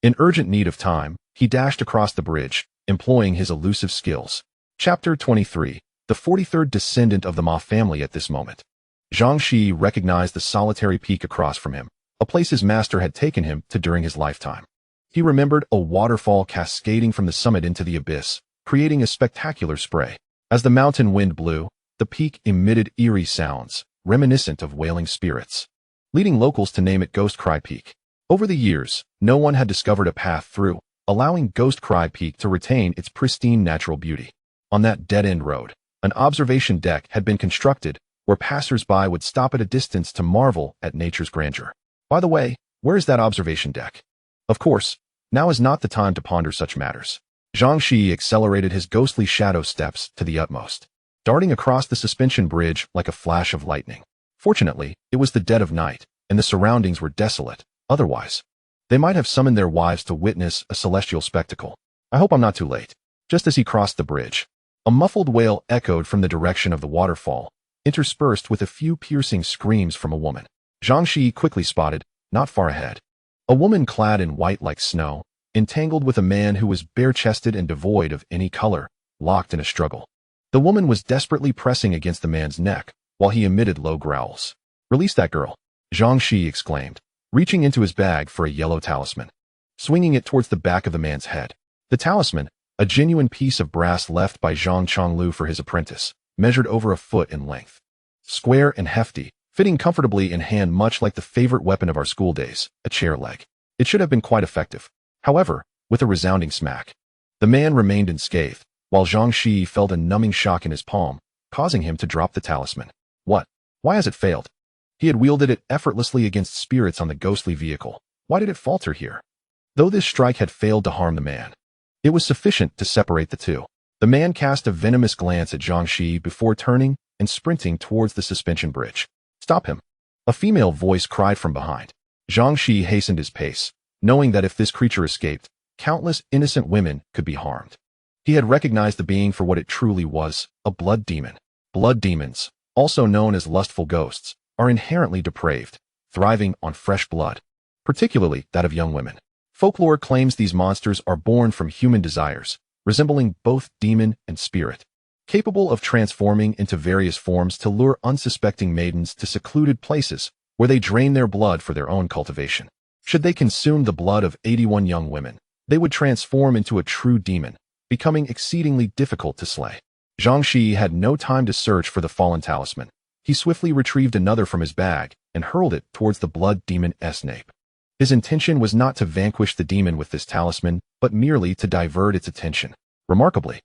In urgent need of time, he dashed across the bridge, employing his elusive skills. Chapter 23. The 43rd descendant of the Ma family. At this moment, Zhang Shiyi recognized the solitary peak across from him, a place his master had taken him to during his lifetime. He remembered a waterfall cascading from the summit into the abyss, creating a spectacular spray. As the mountain wind blew, the peak emitted eerie sounds, reminiscent of wailing spirits, leading locals to name it Ghost Cry Peak. Over the years, no one had discovered a path through, allowing Ghost Cry Peak to retain its pristine natural beauty. On that dead-end road, an observation deck had been constructed where passers-by would stop at a distance to marvel at nature's grandeur. By the way, where is that observation deck? Of course, now is not the time to ponder such matters. Zhang Shiyi accelerated his ghostly shadow steps to the utmost, darting across the suspension bridge like a flash of lightning. Fortunately, it was the dead of night, and the surroundings were desolate. Otherwise, they might have summoned their wives to witness a celestial spectacle. I hope I'm not too late. Just as he crossed the bridge, a muffled wail echoed from the direction of the waterfall, interspersed with a few piercing screams from a woman. Zhang Shiyi quickly spotted, not far ahead, a woman clad in white like snow, entangled with a man who was bare-chested and devoid of any color, locked in a struggle. The woman was desperately pressing against the man's neck, while he emitted low growls. "Release that girl," Zhang Shiyi exclaimed, reaching into his bag for a yellow talisman, swinging it towards the back of the man's head. The talisman, a genuine piece of brass left by Zhang Chonglu for his apprentice, measured over a foot in length. Square and hefty, fitting comfortably in hand much like the favorite weapon of our school days, a chair leg. It should have been quite effective. However, with a resounding smack, the man remained unscathed, while Zhang Shiyi felt a numbing shock in his palm, causing him to drop the talisman. What? Why has it failed? He had wielded it effortlessly against spirits on the ghostly vehicle. Why did it falter here? Though this strike had failed to harm the man, it was sufficient to separate the two. The man cast a venomous glance at Zhang Shiyi before turning and sprinting towards the suspension bridge. "Stop him!" a female voice cried from behind. Zhang Shiyi hastened his pace, knowing that if this creature escaped, countless innocent women could be harmed. He had recognized the being for what it truly was, a blood demon. Blood demons, also known as lustful ghosts, are inherently depraved, thriving on fresh blood, particularly that of young women. Folklore claims these monsters are born from human desires, resembling both demon and spirit, capable of transforming into various forms to lure unsuspecting maidens to secluded places where they drain their blood for their own cultivation. Should they consume the blood of 81 young women, they would transform into a true demon, becoming exceedingly difficult to slay. Zhang Shiyi had no time to search for the fallen talisman. He swiftly retrieved another from his bag and hurled it towards the blood demon's nape. His intention was not to vanquish the demon with this talisman, but merely to divert its attention. Remarkably,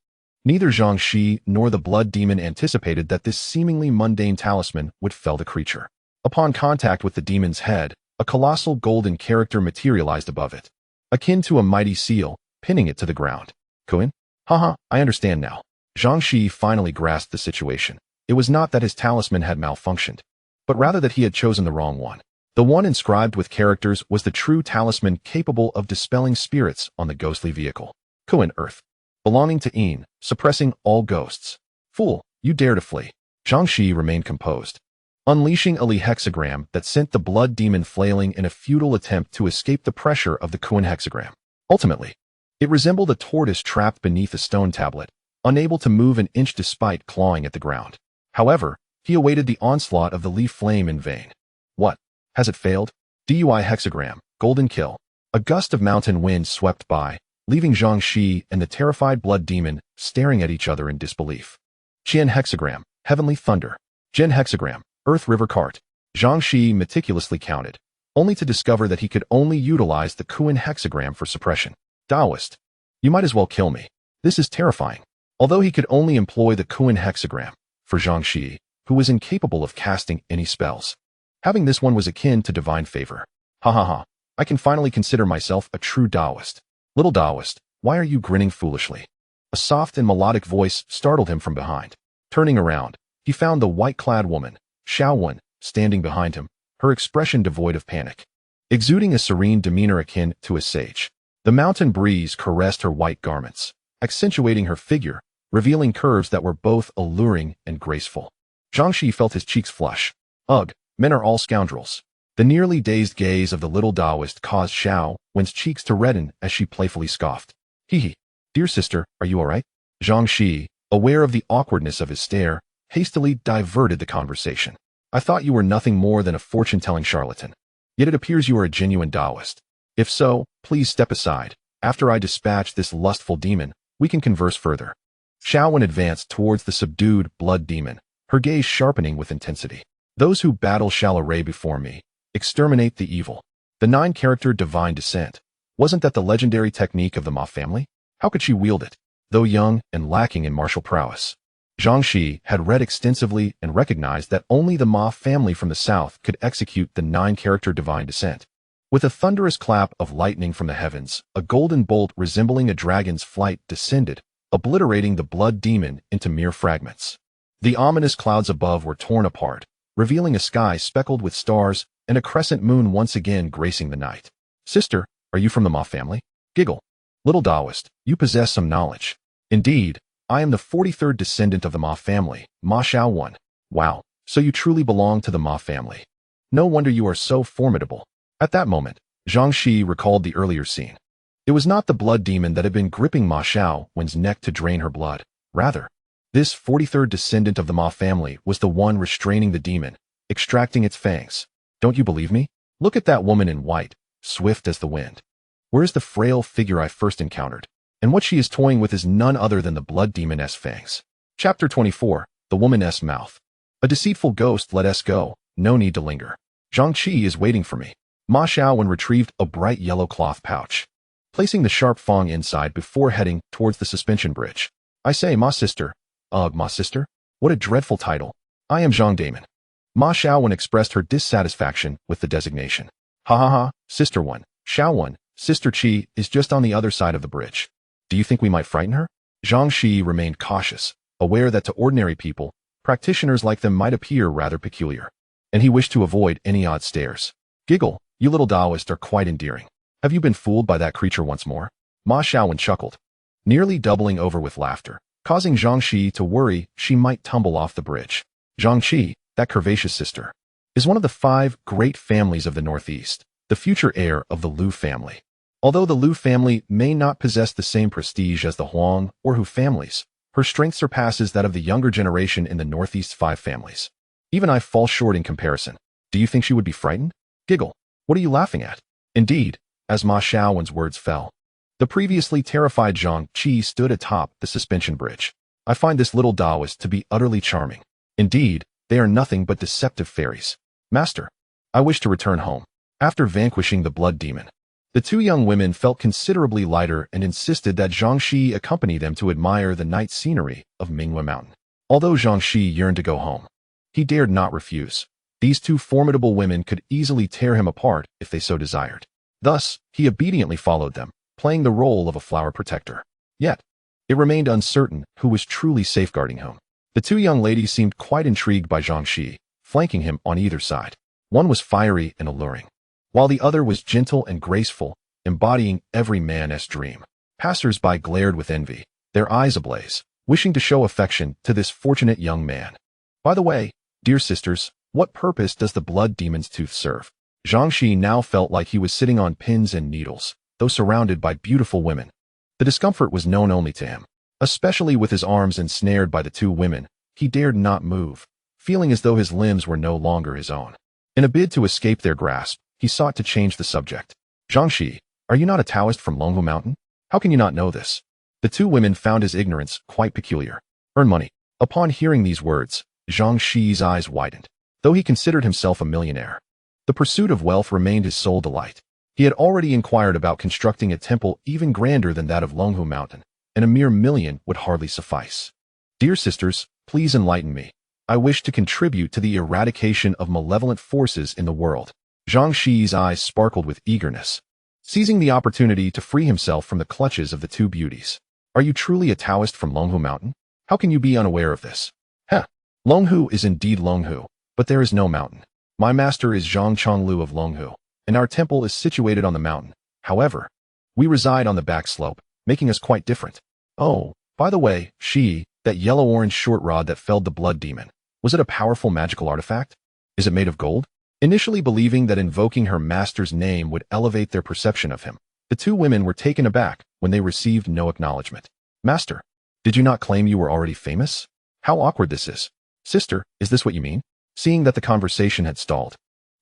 neither Zhang Shiyi nor the blood demon anticipated that this seemingly mundane talisman would fell the creature. Upon contact with the demon's head, a colossal golden character materialized above it, akin to a mighty seal, pinning it to the ground. "Kuin? Haha, I understand now." Zhang Shiyi finally grasped the situation. It was not that his talisman had malfunctioned, but rather that he had chosen the wrong one. The one inscribed with characters was the true talisman capable of dispelling spirits on the ghostly vehicle. "Kuin Earth, belonging to Een, suppressing all ghosts. Fool, you dare to flee." Zhang Shiyi remained composed, unleashing a hexagram that sent the blood demon flailing in a futile attempt to escape the pressure of the Kuin hexagram. Ultimately, it resembled a tortoise trapped beneath a stone tablet, unable to move an inch despite clawing at the ground. However, he awaited the onslaught of the leaf flame in vain. What? Has it failed? DUI hexagram, golden kill. A gust of mountain wind swept by, leaving Zhang Shiyi and the terrified blood demon staring at each other in disbelief. Qian hexagram, heavenly thunder. Jin hexagram, earth river cart. Zhang Shiyi meticulously counted, only to discover that he could only utilize the Kuin hexagram for suppression. Taoist, you might as well kill me. This is terrifying. Although he could only employ the Kuin hexagram, for Zhang Shiyi, who was incapable of casting any spells, having this one was akin to divine favor. Ha ha ha, I can finally consider myself a true Taoist. Little Taoist, why are you grinning foolishly? A soft and melodic voice startled him from behind. Turning around, he found the white-clad woman, Xiaowen, standing behind him, her expression devoid of panic, exuding a serene demeanor akin to a sage. The mountain breeze caressed her white garments, accentuating her figure, revealing curves that were both alluring and graceful. Zhang Shiyi felt his cheeks flush. Ugh, men are all scoundrels. The nearly dazed gaze of the little Taoist caused Xiaowen's cheeks to redden as she playfully scoffed. Hee hee, dear sister, are you all right? Zhang Shiyi, aware of the awkwardness of his stare, hastily diverted the conversation. I thought you were nothing more than a fortune-telling charlatan. Yet it appears you are a genuine Taoist. If so, please step aside. After I dispatch this lustful demon, we can converse further. Xiaowen advanced towards the subdued blood demon, her gaze sharpening with intensity. Those who battle shall array before me. Exterminate the evil. The 9-character divine descent. Wasn't that the legendary technique of the Ma family? How could she wield it, though young and lacking in martial prowess? Zhang Shiyi had read extensively and recognized that only the Ma family from the south could execute the 9-character divine descent. With a thunderous clap of lightning from the heavens, a golden bolt resembling a dragon's flight descended, obliterating the blood demon into mere fragments. The ominous clouds above were torn apart, revealing a sky speckled with stars and a crescent moon once again gracing the night. Sister, are you from the Ma family? Giggle. Little Taoist, you possess some knowledge. Indeed, I am the 43rd descendant of the Ma family, Ma Xiao 1. Wow, so you truly belong to the Ma family. No wonder you are so formidable. At that moment, Zhang Shiyi recalled the earlier scene. It was not the blood demon that had been gripping Ma Xiaowen's neck to drain her blood. Rather, this 43rd descendant of the Ma family was the one restraining the demon, extracting its fangs. Don't you believe me? Look at that woman in white, swift as the wind. Where is the frail figure I first encountered? And what she is toying with is none other than the blood demon's fangs. Chapter 24, The Woman's Mouth. A deceitful ghost let us go, no need to linger. Zhang Shiyi is waiting for me. Ma Xiaowen retrieved a bright yellow cloth pouch, placing the sharp fang inside before heading towards the suspension bridge. I say, Ma sister. Ugh, Ma sister? What a dreadful title. I am Zhang Damon. Ma Xiaowen expressed her dissatisfaction with the designation. Ha ha ha, Sister 1, Xiaowen, Sister Qi is just on the other side of the bridge. Do you think we might frighten her? Zhang Shiyi remained cautious, aware that to ordinary people, practitioners like them might appear rather peculiar, and he wished to avoid any odd stares. Giggle, you little Taoist are quite endearing. Have you been fooled by that creature once more? Ma Xiaowen chuckled, nearly doubling over with laughter, causing Zhang Shiyi to worry she might tumble off the bridge. Zhang Qi, that curvaceous sister, is one of the 5 great families of the Northeast, the future heir of the Liu family. Although the Liu family may not possess the same prestige as the Huang or Hu families, her strength surpasses that of the younger generation in the Northeast 5 families. Even I fall short in comparison. Do you think she would be frightened? Giggle. What are you laughing at? Indeed, as Ma Xiaowen's words fell, the previously terrified Zhang Qi stood atop the suspension bridge. I find this little Taoist to be utterly charming. Indeed, they are nothing but deceptive fairies. Master, I wish to return home. After vanquishing the blood demon, the 2 young women felt considerably lighter and insisted that Zhang Shiyi accompany them to admire the night scenery of Minghua Mountain. Although Zhang Shiyi yearned to go home, he dared not refuse. These 2 formidable women could easily tear him apart if they so desired. Thus, he obediently followed them, playing the role of a flower protector. Yet, it remained uncertain who was truly safeguarding whom. The 2 young ladies seemed quite intrigued by Zhang Shiyi, flanking him on either side. One was fiery and alluring, while the other was gentle and graceful, embodying every man's dream. Passers-by glared with envy, their eyes ablaze, wishing to show affection to this fortunate young man. By the way, dear sisters, what purpose does the blood demon's tooth serve? Zhang Shiyi now felt like he was sitting on pins and needles, though surrounded by beautiful women. The discomfort was known only to him. Especially with his arms ensnared by the 2 women, he dared not move, feeling as though his limbs were no longer his own. In a bid to escape their grasp, he sought to change the subject. Zhang Shiyi, are you not a Taoist from Minghua Mountain? How can you not know this? The 2 women found his ignorance quite peculiar. Earn money. Upon hearing these words, Zhang Shiyi's eyes widened. Though he considered himself a millionaire, the pursuit of wealth remained his sole delight. He had already inquired about constructing a temple even grander than that of Minghua Mountain, and a mere $1 million would hardly suffice. Dear sisters, please enlighten me. I wish to contribute to the eradication of malevolent forces in the world. Zhang Shiyi's eyes sparkled with eagerness, seizing the opportunity to free himself from the clutches of the 2 beauties. Are you truly a Taoist from Minghua Mountain? How can you be unaware of this? Heh. Longhu is indeed Longhu, but there is no mountain. My master is Zhang Chonglu of Longhu, and our temple is situated on the mountain. However, we reside on the back slope, making us quite different. Oh, by the way, Shiyi, that yellow-orange short rod that felled the blood demon, was it a powerful magical artifact? Is it made of gold? Initially believing that invoking her master's name would elevate their perception of him, the 2 women were taken aback when they received no acknowledgement. Master, did you not claim you were already famous? How awkward this is. Sister, is this what you mean? Seeing that the conversation had stalled,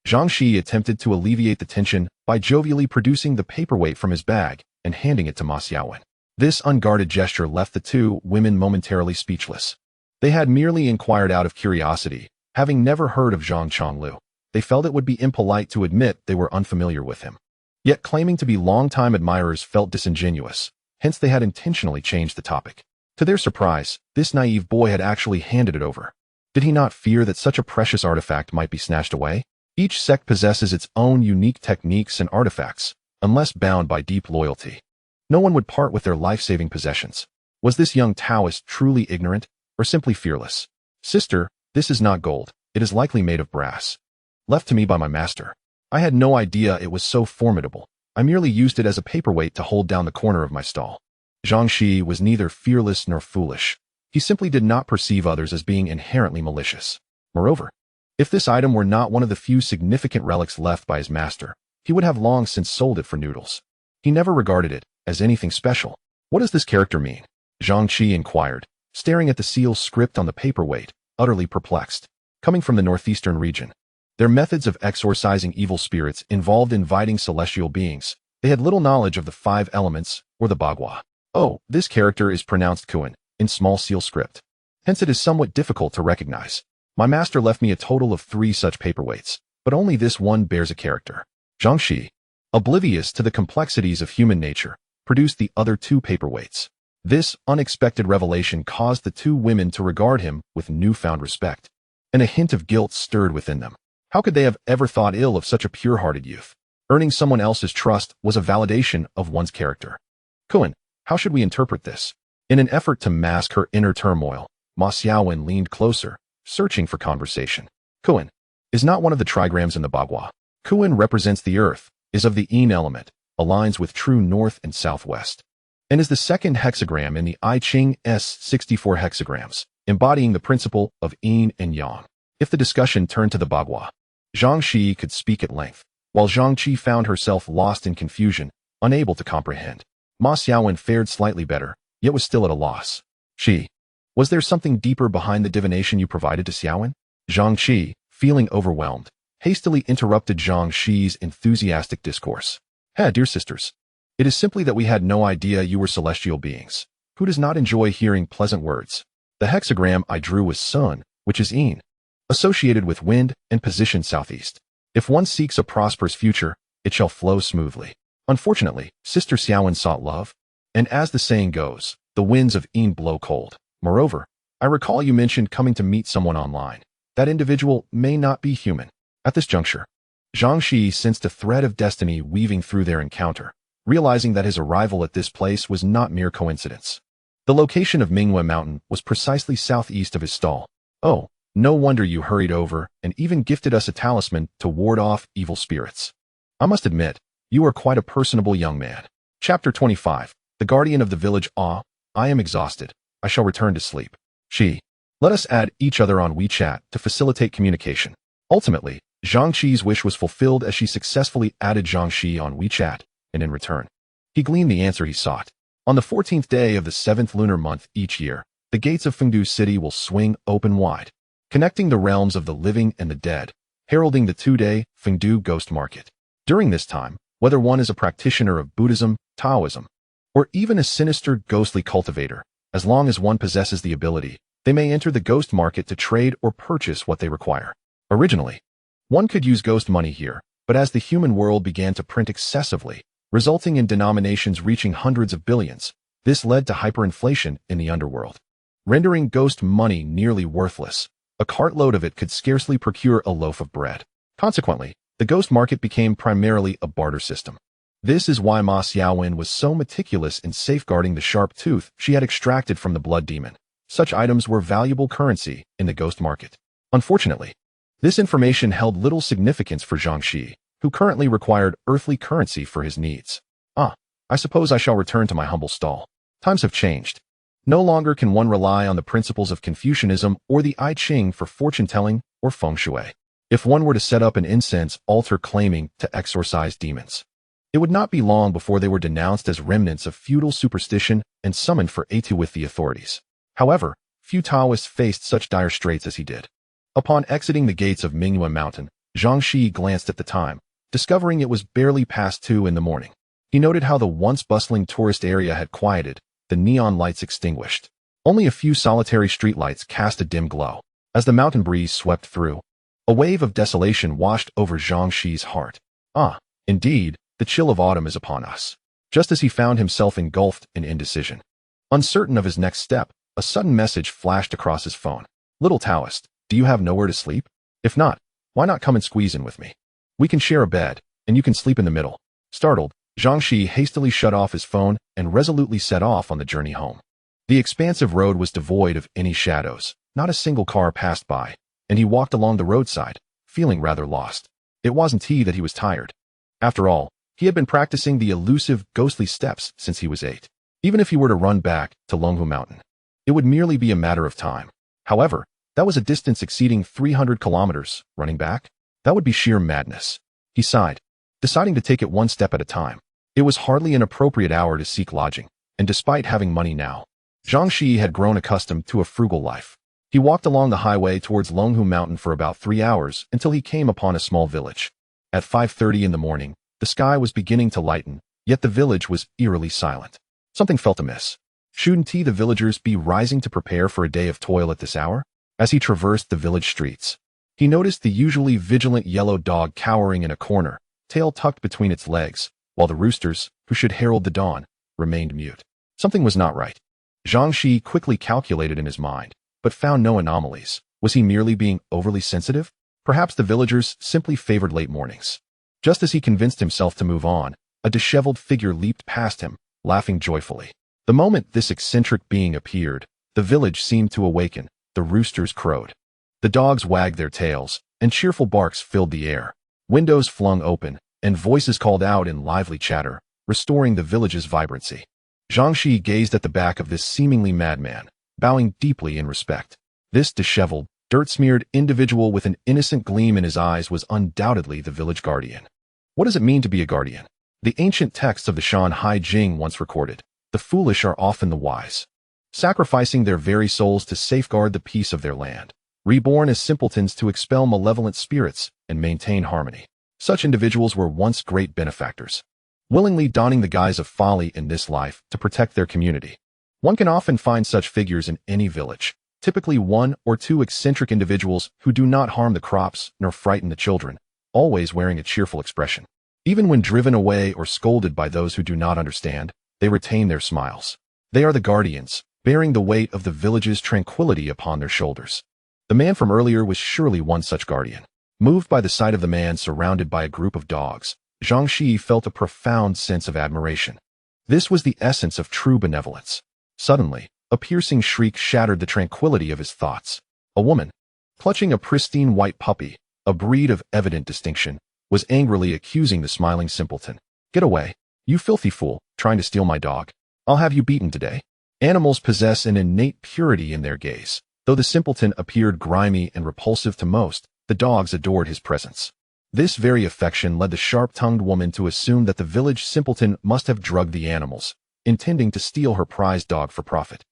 Zhang Shiyi attempted to alleviate the tension by jovially producing the paperweight from his bag and handing it to Ma Xiaowen. This unguarded gesture left the 2 women momentarily speechless. They had merely inquired out of curiosity, having never heard of Zhang Chonglu. They felt it would be impolite to admit they were unfamiliar with him. Yet claiming to be longtime admirers felt disingenuous, hence they had intentionally changed the topic. To their surprise, this naive boy had actually handed it over. Did he not fear that such a precious artifact might be snatched away? Each sect possesses its own unique techniques and artifacts, unless bound by deep loyalty. No one would part with their life-saving possessions. Was this young Taoist truly ignorant, or simply fearless? Sister, this is not gold. It is likely made of brass. left to me by my master. I had no idea it was so formidable. I merely used it as a paperweight to hold down the corner of my stall. Zhang Shiyi was neither fearless nor foolish. He simply did not perceive others as being inherently malicious. Moreover, if this item were not one of the few significant relics left by his master, he would have long since sold it for noodles. He never regarded it as anything special. What does this character mean? Zhang Shiyi inquired, staring at the seal script on the paperweight, utterly perplexed. Coming from the northeastern region, their methods of exorcising evil spirits involved inviting celestial beings. They had little knowledge of the 5 elements, or the Bagua. Oh, this character is pronounced Kuan, in small seal script. Hence it is somewhat difficult to recognize. My master left me a total of 3 such paperweights, but only this one bears a character. Zhang Shiyi, oblivious to the complexities of human nature, produced the other 2 paperweights. This unexpected revelation caused the 2 women to regard him with newfound respect, and a hint of guilt stirred within them. How could they have ever thought ill of such a pure-hearted youth? Earning someone else's trust was a validation of one's character. Kuan, how should we interpret this? In an effort to mask her inner turmoil, Ma Xiaowen leaned closer, searching for conversation. Kuan is not one of the trigrams in the Bagua. Kuan represents the earth, is of the yin element, aligns with true north and southwest, and is the 2nd hexagram in the I Ching's 64 hexagrams, embodying the principle of yin and yang. If the discussion turned to the Bagua, Zhang Shiyi could speak at length, while Zhang Qi found herself lost in confusion, unable to comprehend. Ma Xiaowen fared slightly better, yet was still at a loss. Qi, was there something deeper behind the divination you provided to Xiaowen? Zhang Qi, feeling overwhelmed, hastily interrupted Zhang Shiyi's enthusiastic discourse. Dear sisters, it is simply that we had no idea you were celestial beings. Who does not enjoy hearing pleasant words? The hexagram I drew was sun, which is yin, associated with wind and positioned southeast. If one seeks a prosperous future, it shall flow smoothly. Unfortunately, Sister Xiaowen sought love, and as the saying goes, the winds of yin blow cold. Moreover, I recall you mentioned coming to meet someone online. That individual may not be human. At this juncture, Zhang Shiyi sensed a thread of destiny weaving through their encounter, realizing that his arrival at this place was not mere coincidence. The location of Minghua Mountain was precisely southeast of his stall. Oh, no wonder you hurried over and even gifted us a talisman to ward off evil spirits. I must admit, you are quite a personable young man. Chapter 25. The Guardian of the Village. I am exhausted. I shall return to sleep. Shi, let us add each other on WeChat to facilitate communication. Ultimately, Zhang Shiyi's wish was fulfilled as she successfully added Zhang Shiyi on WeChat, and in return, he gleaned the answer he sought. On the 14th day of the 7th lunar month each year, the gates of Fengdu City will swing open wide, connecting the realms of the living and the dead, heralding the 2-day Fengdu Ghost Market. During this time, whether one is a practitioner of Buddhism, Taoism, or even a sinister ghostly cultivator, as long as one possesses the ability, they may enter the ghost market to trade or purchase what they require. Originally, one could use ghost money here, but as the human world began to print excessively, resulting in denominations reaching hundreds of billions, this led to hyperinflation in the underworld, rendering ghost money nearly worthless. A cartload of it could scarcely procure a loaf of bread. Consequently, the ghost market became primarily a barter system. This is why Ma Xiaowen was so meticulous in safeguarding the sharp tooth she had extracted from the blood demon. Such items were valuable currency in the ghost market. Unfortunately, this information held little significance for Zhang Shiyi, who currently required earthly currency for his needs. I suppose I shall return to my humble stall. Times have changed. No longer can one rely on the principles of Confucianism or the I Ching for fortune-telling or feng shui. If one were to set up an incense altar claiming to exorcise demons, it would not be long before they were denounced as remnants of feudal superstition and summoned for étude with the authorities. However, few Taoists faced such dire straits as he did. Upon exiting the gates of Minghua Mountain, Zhang Shiyi glanced at the time, discovering it was barely past 2 in the morning. He noted how the once bustling tourist area had quieted, the neon lights extinguished. Only a few solitary streetlights cast a dim glow. As the mountain breeze swept through, a wave of desolation washed over Zhang Shiyi's heart. Indeed, the chill of autumn is upon us. Just as he found himself engulfed in indecision, uncertain of his next step, a sudden message flashed across his phone. Little Taoist, do you have nowhere to sleep? If not, why not come and squeeze in with me? We can share a bed, and you can sleep in the middle. Startled, Zhang Shiyi hastily shut off his phone and resolutely set off on the journey home. The expansive road was devoid of any shadows. Not a single car passed by, and he walked along the roadside, feeling rather lost. It wasn't he that he was tired. After all, he had been practicing the elusive, ghostly steps since he was 8. Even if he were to run back to Longhu Mountain, it would merely be a matter of time. However, that was a distance exceeding 300 kilometers. Running back? That would be sheer madness. He sighed, deciding to take it one step at a time. It was hardly an appropriate hour to seek lodging, and despite having money now, Zhang Shiyi had grown accustomed to a frugal life. He walked along the highway towards Longhu Mountain for about 3 hours until he came upon a small village. At 5:30 in the morning, the sky was beginning to lighten, yet the village was eerily silent. Something felt amiss. Shouldn't the villagers be rising to prepare for a day of toil at this hour? As he traversed the village streets, he noticed the usually vigilant yellow dog cowering in a corner, tail tucked between its legs, while the roosters, who should herald the dawn, remained mute. Something was not right. Zhang Shiyi quickly calculated in his mind, but found no anomalies. Was he merely being overly sensitive? Perhaps the villagers simply favored late mornings. Just as he convinced himself to move on, a disheveled figure leaped past him, laughing joyfully. The moment this eccentric being appeared, the village seemed to awaken. The roosters crowed. The dogs wagged their tails, and cheerful barks filled the air. Windows flung open, and voices called out in lively chatter, restoring the village's vibrancy. Zhang Shiyi gazed at the back of this seemingly madman, bowing deeply in respect. This disheveled, dirt-smeared individual with an innocent gleam in his eyes was undoubtedly the village guardian. What does it mean to be a guardian? The ancient texts of the Shanhai Jing once recorded, "The foolish are often the wise," sacrificing their very souls to safeguard the peace of their land, reborn as simpletons to expel malevolent spirits and maintain harmony. Such individuals were once great benefactors, willingly donning the guise of folly in this life to protect their community. One can often find such figures in any village, typically 1 or 2 eccentric individuals who do not harm the crops nor frighten the children, always wearing a cheerful expression. Even when driven away or scolded by those who do not understand, they retain their smiles. They are the guardians, bearing the weight of the village's tranquility upon their shoulders. The man from earlier was surely one such guardian. Moved by the sight of the man surrounded by a group of dogs, Zhang Shiyi felt a profound sense of admiration. This was the essence of true benevolence. Suddenly, a piercing shriek shattered the tranquility of his thoughts. A woman, clutching a pristine white puppy, a breed of evident distinction, was angrily accusing the smiling simpleton. "Get away, you filthy fool, trying to steal my dog. I'll have you beaten today." Animals possess an innate purity in their gaze. Though the simpleton appeared grimy and repulsive to most, the dogs adored his presence. This very affection led the sharp-tongued woman to assume that the village simpleton must have drugged the animals, intending to steal her prized dog for profit.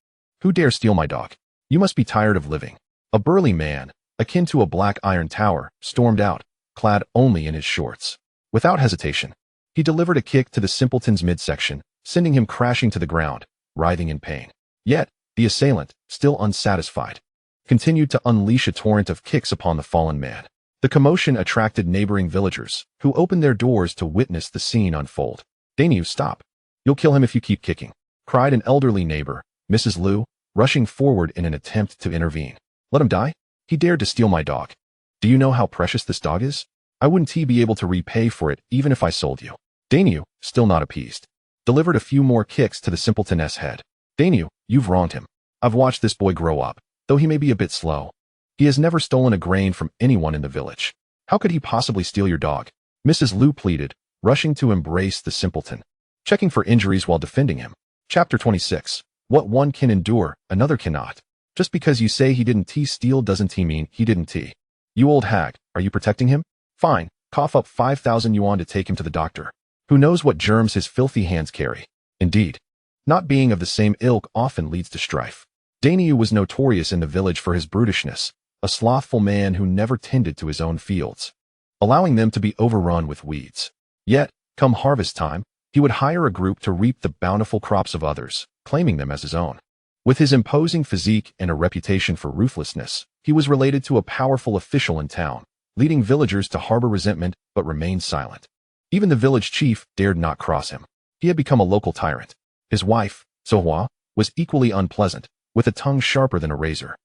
"Who dare steal my dog? You must be tired of living." A burly man, akin to a black iron tower, stormed out, clad only in his shorts. Without hesitation, he delivered a kick to the simpleton's midsection, sending him crashing to the ground, writhing in pain. Yet, the assailant, still unsatisfied, continued to unleash a torrent of kicks upon the fallen man. The commotion attracted neighboring villagers, who opened their doors to witness the scene unfold. "Dainyu, stop. You'll kill him if you keep kicking," cried an elderly neighbor, Mrs. Liu, rushing forward in an attempt to intervene. "Let him die? He dared to steal my dog. Do you know how precious this dog is? I wouldn't be able to repay for it even if I sold you." Dainyu, still not appeased, delivered a few more kicks to the simpleton's head. "Dainyu, you've wronged him. I've watched this boy grow up, though he may be a bit slow. He has never stolen a grain from anyone in the village. How could he possibly steal your dog?" Mrs. Liu pleaded, rushing to embrace the simpleton, checking for injuries while defending him. Chapter 26. What one can endure, another cannot. Just because you say he didn't steal doesn't mean he didn't. You old hag, are you protecting him? Fine, cough up 5,000 yuan to take him to the doctor. Who knows what germs his filthy hands carry? Indeed, not being of the same ilk often leads to strife. Dainyu was notorious in the village for his brutishness, a slothful man who never tended to his own fields, allowing them to be overrun with weeds. Yet, come harvest time, he would hire a group to reap the bountiful crops of others, claiming them as his own. With his imposing physique and a reputation for ruthlessness, he was related to a powerful official in town, leading villagers to harbor resentment but remain silent. Even the village chief dared not cross him. He had become a local tyrant. His wife, Sohua, was equally unpleasant, with a tongue sharper than a razor.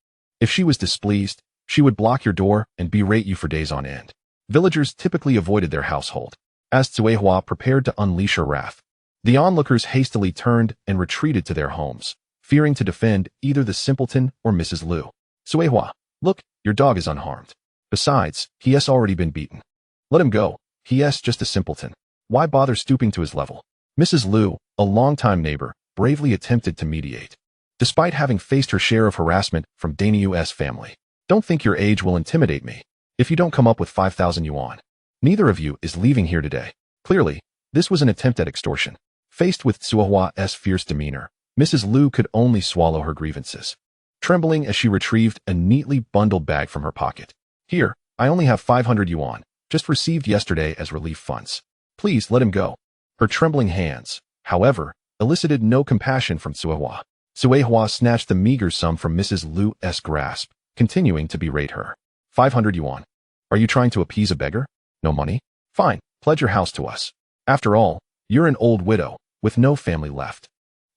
If she was displeased, she would block your door and berate you for days on end. Villagers typically avoided their household, as Tsuehua prepared to unleash her wrath. The onlookers hastily turned and retreated to their homes, fearing to defend either the simpleton or Mrs. Liu. "Tsuehua, look, your dog is unharmed. Besides, he has already been beaten. Let him go. He is just a simpleton. Why bother stooping to his level? Mrs. Liu, a longtime neighbor, bravely attempted to mediate. Despite having faced her share of harassment from Daniu's family. Don't think your age will intimidate me. If you don't come up with 5,000 yuan. Neither of you is leaving here today. Clearly, this was an attempt at extortion. Faced with Tsuohua's fierce demeanor, Mrs. Liu could only swallow her grievances. Trembling as she retrieved a neatly bundled bag from her pocket. Here, I only have 500 yuan, just received yesterday as relief funds. Please let him go. Her trembling hands, however, elicited no compassion from Tsuohua. Tsuohua snatched the meager sum from Mrs. Liu's grasp, continuing to berate her. 500 yuan. Are you trying to appease a beggar? No money? Fine, pledge your house to us. After all, you're an old widow, with no family left.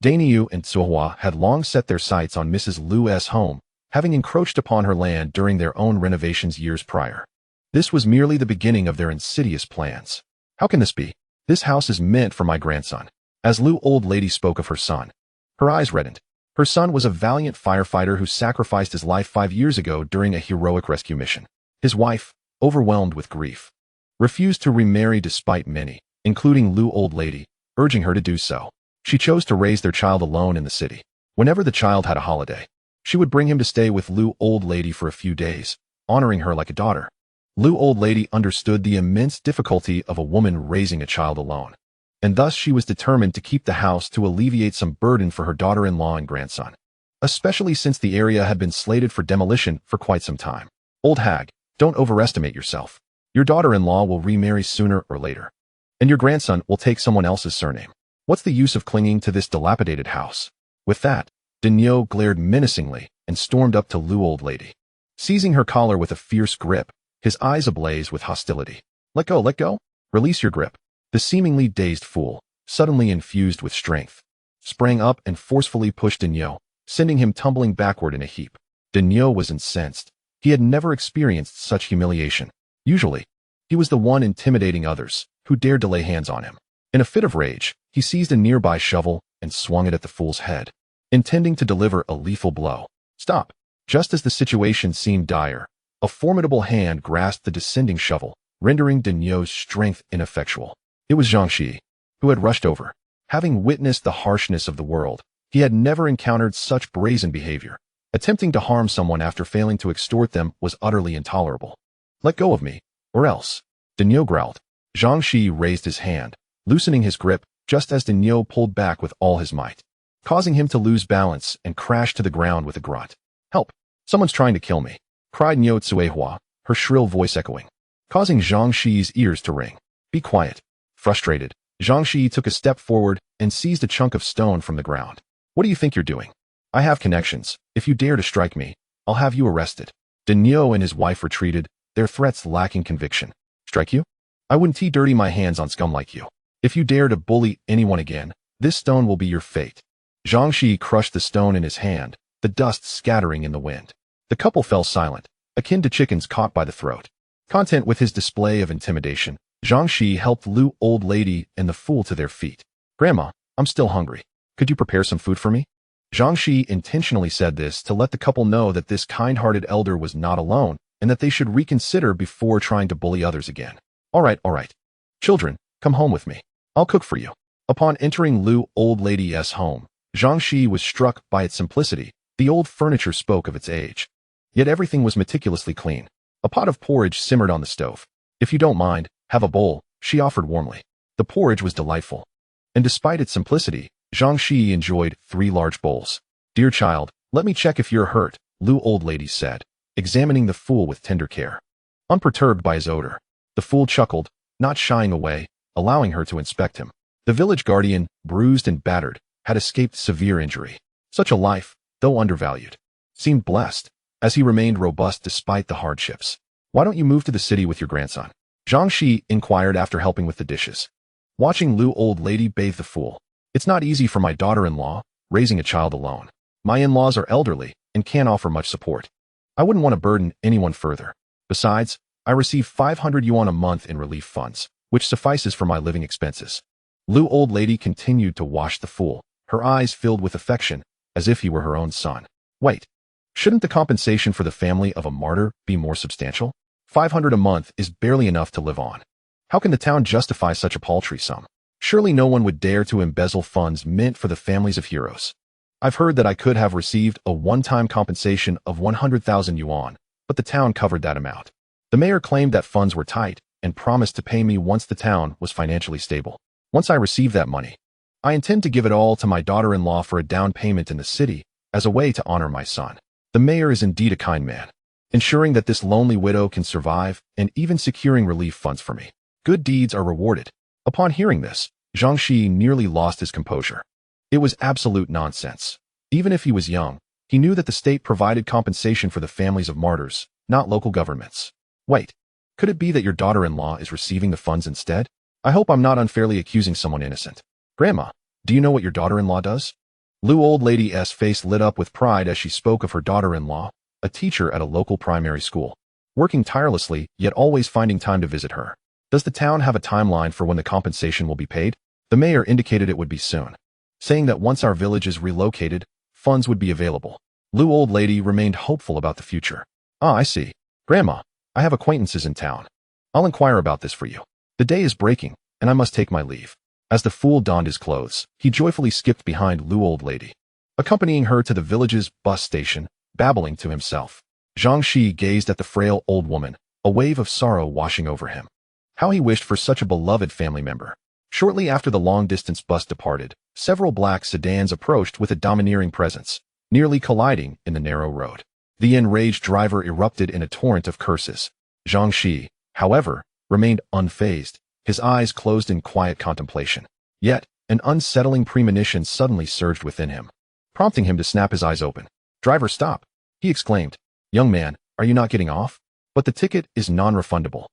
Daniu and Tsuohua had long set their sights on Mrs. Liu's home, having encroached upon her land during their own renovations years prior. This was merely the beginning of their insidious plans. How can this be? This house is meant for my grandson. As Liu old lady spoke of her son, her eyes reddened. Her son was a valiant firefighter who sacrificed his life 5 years ago during a heroic rescue mission. His wife, overwhelmed with grief, refused to remarry despite many, including Liu old lady, urging her to do so. She chose to raise their child alone in the city. Whenever the child had a holiday, she would bring him to stay with Liu old lady for a few days, honoring her like a daughter. Liu old lady understood the immense difficulty of a woman raising a child alone, and thus she was determined to keep the house to alleviate some burden for her daughter-in-law and grandson, especially since the area had been slated for demolition for quite some time. Old hag, don't overestimate yourself. Your daughter-in-law will remarry sooner or later, and your grandson will take someone else's surname. What's the use of clinging to this dilapidated house? With that, Daniu glared menacingly and stormed up to Liu old lady, seizing her collar with a fierce grip, his eyes ablaze with hostility. Let go, let go. Release your grip. The seemingly dazed fool, suddenly infused with strength, sprang up and forcefully pushed Daniu, sending him tumbling backward in a heap. Daniu was incensed. He had never experienced such humiliation. Usually, he was the one intimidating others who dared to lay hands on him. In a fit of rage, he seized a nearby shovel and swung it at the fool's head, intending to deliver a lethal blow. Stop! Just as the situation seemed dire, a formidable hand grasped the descending shovel, rendering Daniu's strength ineffectual. It was Zhang Shiyi, who had rushed over. Having witnessed the harshness of the world, he had never encountered such brazen behavior. Attempting to harm someone after failing to extort them was utterly intolerable. Let go of me, or else. Daniu growled. Zhang Shiyi raised his hand, loosening his grip just as Daniu pulled back with all his might, causing him to lose balance and crash to the ground with a grunt. Help! Someone's trying to kill me, cried Niu Tsuehua, her shrill voice echoing, causing Zhang Shiyi's ears to ring. Be quiet. Frustrated, Zhang Shiyi took a step forward and seized a chunk of stone from the ground. What do you think you're doing? I have connections. If you dare to strike me, I'll have you arrested. Daniu and his wife retreated, their threats lacking conviction. Strike you? I wouldn't dirty my hands on scum like you. If you dare to bully anyone again, this stone will be your fate. Zhang Shiyi crushed the stone in his hand, the dust scattering in the wind. The couple fell silent, akin to chickens caught by the throat. Content with his display of intimidation, Zhang Shiyi helped Liu old lady and the fool to their feet. Grandma, I'm still hungry. Could you prepare some food for me? Zhang Shiyi intentionally said this to let the couple know that this kind-hearted elder was not alone and that they should reconsider before trying to bully others again. All right. Children, come home with me. I'll cook for you. Upon entering Liu old lady's home, Zhang Shiyi was struck by its simplicity. The old furniture spoke of its age. Yet everything was meticulously clean. A pot of porridge simmered on the stove. If you don't mind, have a bowl, she offered warmly. The porridge was delightful. And despite its simplicity, Zhang Shiyi enjoyed 3 large bowls. Dear child, let me check if you're hurt, Liu old lady said, examining the fool with tender care. Unperturbed by his odor, the fool chuckled, not shying away, allowing her to inspect him. The village guardian, bruised and battered, had escaped severe injury. Such a life, though undervalued, seemed blessed, as he remained robust despite the hardships. Why don't you move to the city with your grandson? Zhang Shiyi inquired after helping with the dishes. Watching Liu old lady bathe the fool. It's not easy for my daughter-in-law, raising a child alone. My in-laws are elderly and can't offer much support. I wouldn't want to burden anyone further. Besides, I receive 500 yuan a month in relief funds, which suffices for my living expenses. Liu old lady continued to wash the fool, her eyes filled with affection, as if he were her own son. Wait, shouldn't the compensation for the family of a martyr be more substantial? 500 a month is barely enough to live on. How can the town justify such a paltry sum? Surely no one would dare to embezzle funds meant for the families of heroes. I've heard that I could have received a one-time compensation of 100,000 yuan, but the town covered that amount. The mayor claimed that funds were tight and promised to pay me once the town was financially stable. Once I receive that money, I intend to give it all to my daughter-in-law for a down payment in the city as a way to honor my son. The mayor is indeed a kind man, ensuring that this lonely widow can survive and even securing relief funds for me. Good deeds are rewarded. Upon hearing this, Zhang Shiyi nearly lost his composure. It was absolute nonsense. Even if he was young, he knew that the state provided compensation for the families of martyrs, not local governments. Wait, could it be that your daughter-in-law is receiving the funds instead? I hope I'm not unfairly accusing someone innocent. Grandma, do you know what your daughter-in-law does? Lu old lady's face lit up with pride as she spoke of her daughter-in-law, a teacher at a local primary school, working tirelessly yet always finding time to visit her. Does the town have a timeline for when the compensation will be paid? The mayor indicated it would be soon, saying that once our village is relocated, funds would be available. Lu old lady remained hopeful about the future. Ah, I see. Grandma, I have acquaintances in town. I'll inquire about this for you. The day is breaking, and I must take my leave. As the fool donned his clothes, he joyfully skipped behind Lu old lady, accompanying her to the village's bus station, babbling to himself. Zhang Shiyi gazed at the frail old woman, a wave of sorrow washing over him. How he wished for such a beloved family member. Shortly after the long-distance bus departed, several black sedans approached with a domineering presence, nearly colliding in the narrow road. The enraged driver erupted in a torrent of curses. Zhang Shiyi, however, remained unfazed, his eyes closed in quiet contemplation. Yet, an unsettling premonition suddenly surged within him, prompting him to snap his eyes open. "Driver, stop!" he exclaimed. "Young man, are you not getting off? But the ticket is non-refundable."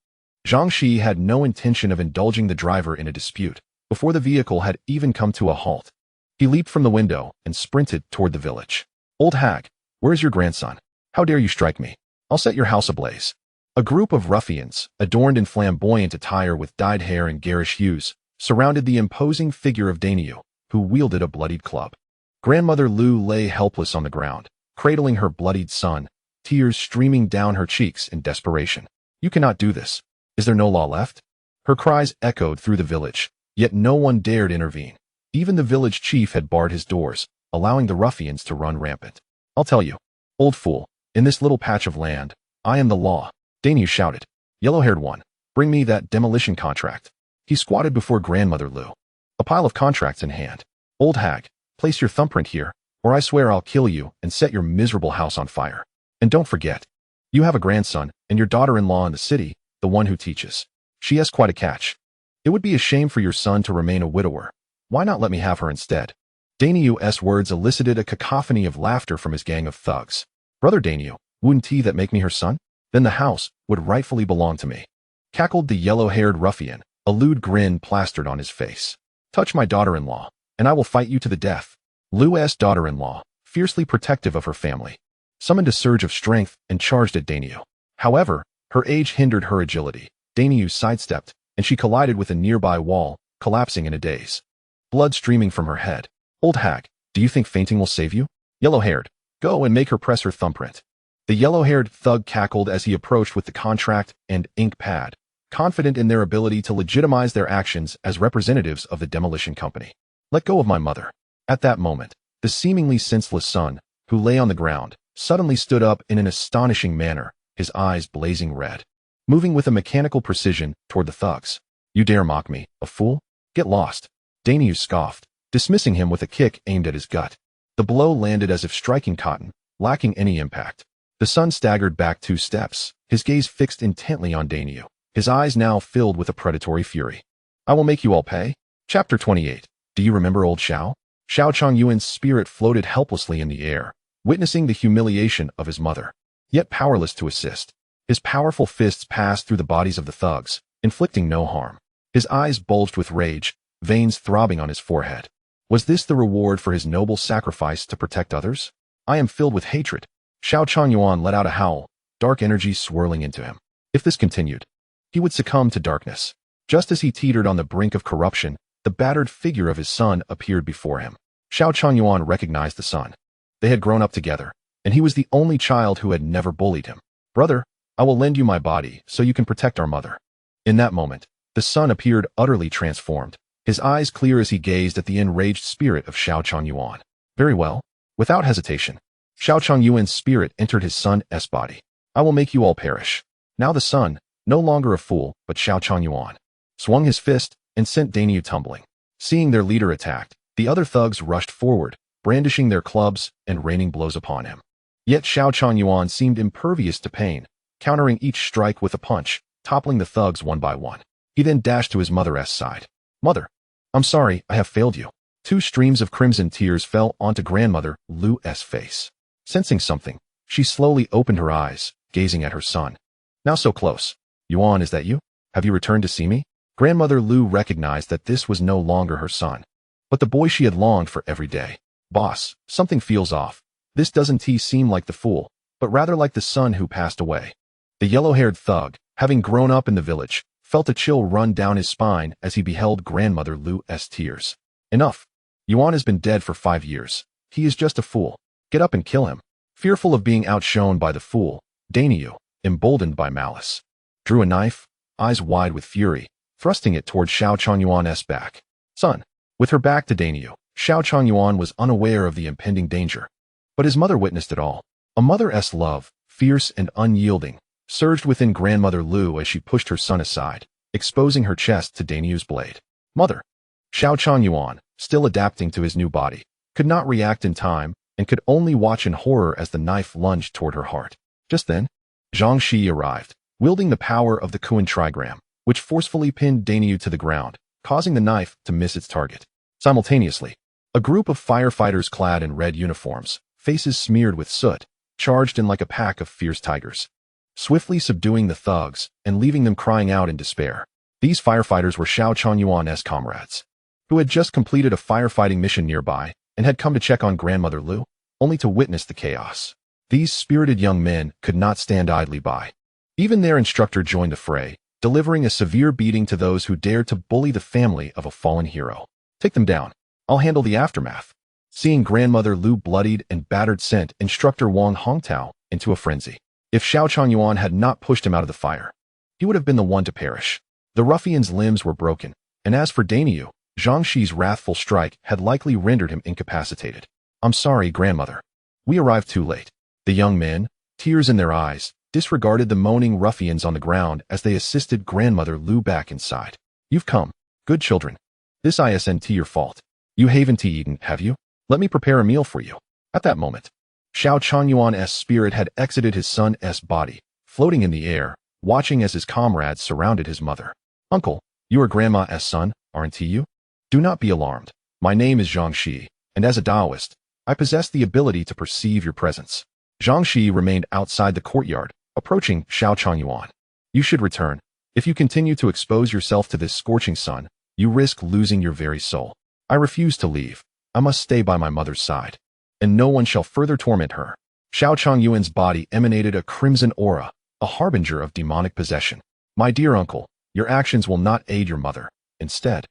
Zhang Shiyi had no intention of indulging the driver in a dispute before the vehicle had even come to a halt. He leaped from the window and sprinted toward the village. "Old hag, where's your grandson? How dare you strike me? I'll set your house ablaze." A group of ruffians, adorned in flamboyant attire with dyed hair and garish hues, surrounded the imposing figure of Dainyu, who wielded a bloodied club. Grandmother Lu lay helpless on the ground, cradling her bloodied son, tears streaming down her cheeks in desperation. "You cannot do this. Is there no law left?" Her cries echoed through the village, yet no one dared intervene. Even the village chief had barred his doors, allowing the ruffians to run rampant. "I'll tell you, old fool, in this little patch of land, I am the law," Dainyu shouted. "Yellow-haired one, bring me that demolition contract." He squatted before Grandmother Lu, a pile of contracts in hand. "Old hag, place your thumbprint here, or I swear I'll kill you and set your miserable house on fire. And don't forget, you have a grandson and your daughter-in-law in the city, the one who teaches. She has quite a catch. It would be a shame for your son to remain a widower. Why not let me have her instead?" Dainyu's words elicited a cacophony of laughter from his gang of thugs. "Brother Dainyu, wouldn't he that make me her son? Then the house would rightfully belong to me," cackled the yellow-haired ruffian, a lewd grin plastered on his face. "Touch my daughter-in-law, and I will fight you to the death." Lu's daughter-in-law, fiercely protective of her family, summoned a surge of strength and charged at Dainyu. However, her age hindered her agility. Dainyu sidestepped, and she collided with a nearby wall, collapsing in a daze. Blood streaming from her head. "Old hag, do you think fainting will save you? Yellow-haired, go and make her press her thumbprint." The yellow-haired thug cackled as he approached with the contract and ink pad, confident in their ability to legitimize their actions as representatives of the demolition company. "Let go of my mother." At that moment, the seemingly senseless son, who lay on the ground, suddenly stood up in an astonishing manner, his eyes blazing red, moving with a mechanical precision toward the thugs. "You dare mock me, a fool? Get lost." Dainyu scoffed, dismissing him with a kick aimed at his gut. The blow landed as if striking cotton, lacking any impact. The son staggered back 2 steps, his gaze fixed intently on Dainyu, his eyes now filled with a predatory fury. "I will make you all pay." Chapter 28. Do you remember old Xiao? Xiao Chongyuan's spirit floated helplessly in the air, witnessing the humiliation of his mother, yet powerless to assist. His powerful fists passed through the bodies of the thugs, inflicting no harm. His eyes bulged with rage, veins throbbing on his forehead. Was this the reward for his noble sacrifice to protect others? "I am filled with hatred." Xiao Chongyuan let out a howl, dark energy swirling into him. If this continued, he would succumb to darkness. Just as he teetered on the brink of corruption, the battered figure of his son appeared before him. Xiao Chongyuan recognized the son. They had grown up together, and he was the only child who had never bullied him. "Brother, I will lend you my body so you can protect our mother." In that moment, the son appeared utterly transformed, his eyes clear as he gazed at the enraged spirit of Xiao Changyuan. Very well. Without hesitation, Xiao Changyuan's spirit entered his son's body. "I will make you all perish." Now the son, no longer a fool, but Xiao Changyuan, swung his fist and sent Dainyu tumbling. Seeing their leader attacked, the other thugs rushed forward, brandishing their clubs and raining blows upon him. Yet Xiao Changyuan seemed impervious to pain, countering each strike with a punch, toppling the thugs one by one. He then dashed to his mother's side. "Mother, I'm sorry, I have failed you." Two streams of crimson tears fell onto grandmother Lu's face. Sensing something, she slowly opened her eyes, gazing at her son. "Now so close. Yuan, is that you? Have you returned to see me?" Grandmother Lu recognized that this was no longer her son, but the boy she had longed for every day. "Boss, something feels off. This doesn't seem like the fool, but rather like the son who passed away." The yellow-haired thug, having grown up in the village, felt a chill run down his spine as he beheld grandmother Lu's tears. "Enough. Yuan has been dead for 5 years. He is just a fool. Get up and kill him." Fearful of being outshone by the fool, Dainyu, emboldened by malice, drew a knife, eyes wide with fury, thrusting it toward Xiao Changyuan's back. "Son." With her back to Dainyu, Xiao Changyuan was unaware of the impending danger. But his mother witnessed it all. A mother's love, fierce and unyielding, surged within grandmother Lu as she pushed her son aside, exposing her chest to Dainyu's blade. "Mother." Xiao Changyuan, still adapting to his new body, could not react in time and could only watch in horror as the knife lunged toward her heart. Just then, Zhang Shiyi arrived, wielding the power of the Kuan trigram, which forcefully pinned Dainyu to the ground, causing the knife to miss its target. Simultaneously, a group of firefighters clad in red uniforms, faces smeared with soot, charged in like a pack of fierce tigers, swiftly subduing the thugs and leaving them crying out in despair. These firefighters were Xiao Changyuan's comrades, who had just completed a firefighting mission nearby and had come to check on grandmother Lu, only to witness the chaos. These spirited young men could not stand idly by. Even their instructor joined the fray, delivering a severe beating to those who dared to bully the family of a fallen hero. "Take them down. I'll handle the aftermath." Seeing grandmother Lu bloodied and battered sent instructor Wang Hongtao into a frenzy. If Xiao Changyuan had not pushed him out of the fire, he would have been the one to perish. The ruffian's limbs were broken, and as for Dainyu, Zhang Shi's wrathful strike had likely rendered him incapacitated. "I'm sorry, grandmother. We arrived too late." The young men, tears in their eyes, disregarded the moaning ruffians on the ground as they assisted grandmother Lu back inside. "You've come. Good children. This isn't your fault. You haven't eaten, have you? Let me prepare a meal for you." At that moment, Xiao Changyuan's spirit had exited his son's body, floating in the air, watching as his comrades surrounded his mother. "Uncle, you are grandma's son, aren't you? Do not be alarmed. My name is Zhang Shiyi, and as a Taoist, I possess the ability to perceive your presence." Zhang Shiyi remained outside the courtyard, approaching Xiao Changyuan. "You should return. If you continue to expose yourself to this scorching sun, you risk losing your very soul." "I refuse to leave. I must stay by my mother's side, and no one shall further torment her." Xiao Changyuan's body emanated a crimson aura, a harbinger of demonic possession. "My dear uncle, your actions will not aid your mother. Instead,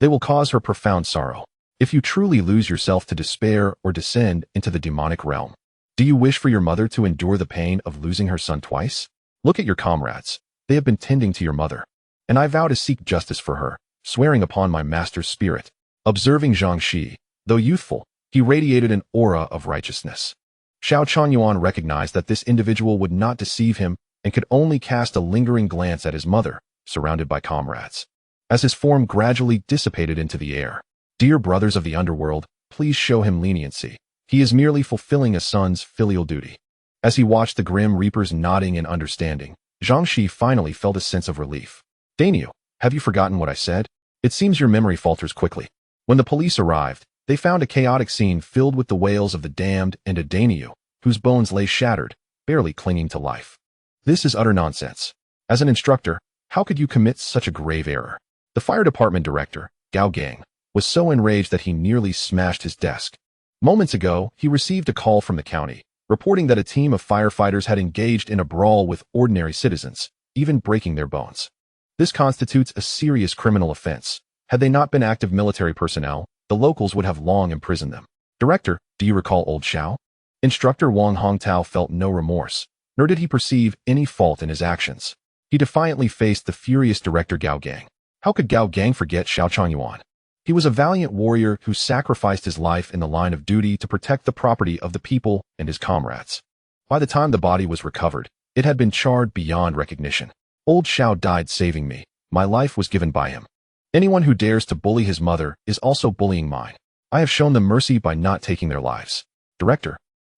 they will cause her profound sorrow. If you truly lose yourself to despair or descend into the demonic realm, do you wish for your mother to endure the pain of losing her son twice? Look at your comrades. They have been tending to your mother, and I vow to seek justice for her, swearing upon my master's spirit." Observing Zhang Shiyi, though youthful, he radiated an aura of righteousness. Xiao Changyuan recognized that this individual would not deceive him and could only cast a lingering glance at his mother, surrounded by comrades. As his form gradually dissipated into the air, "Dear brothers of the underworld, please show him leniency. He is merely fulfilling a son's filial duty." As he watched the grim reapers nodding in understanding, Zhang Shiyi finally felt a sense of relief. "Dainyu, have you forgotten what I said? It seems your memory falters quickly." When the police arrived, they found a chaotic scene filled with the wails of the damned and a Dainyu, whose bones lay shattered, barely clinging to life. "This is utter nonsense. As an instructor, how could you commit such a grave error?" The fire department director, Gao Gang, was so enraged that he nearly smashed his desk. Moments ago, he received a call from the county, reporting that a team of firefighters had engaged in a brawl with ordinary citizens, even breaking their bones. This constitutes a serious criminal offense. Had they not been active military personnel, the locals would have long imprisoned them. "Director, do you recall old Xiao?" Instructor Wang Hongtao felt no remorse, nor did he perceive any fault in his actions. He defiantly faced the furious director Gao Gang. How could Gao Gang forget Xiao Changyuan? He was a valiant warrior who sacrificed his life in the line of duty to protect the property of the people and his comrades. By the time the body was recovered, it had been charred beyond recognition. Old Xiao died saving me. My life was given by him. Anyone who dares to bully his mother is also bullying mine. I have shown them mercy by not taking their lives. Director,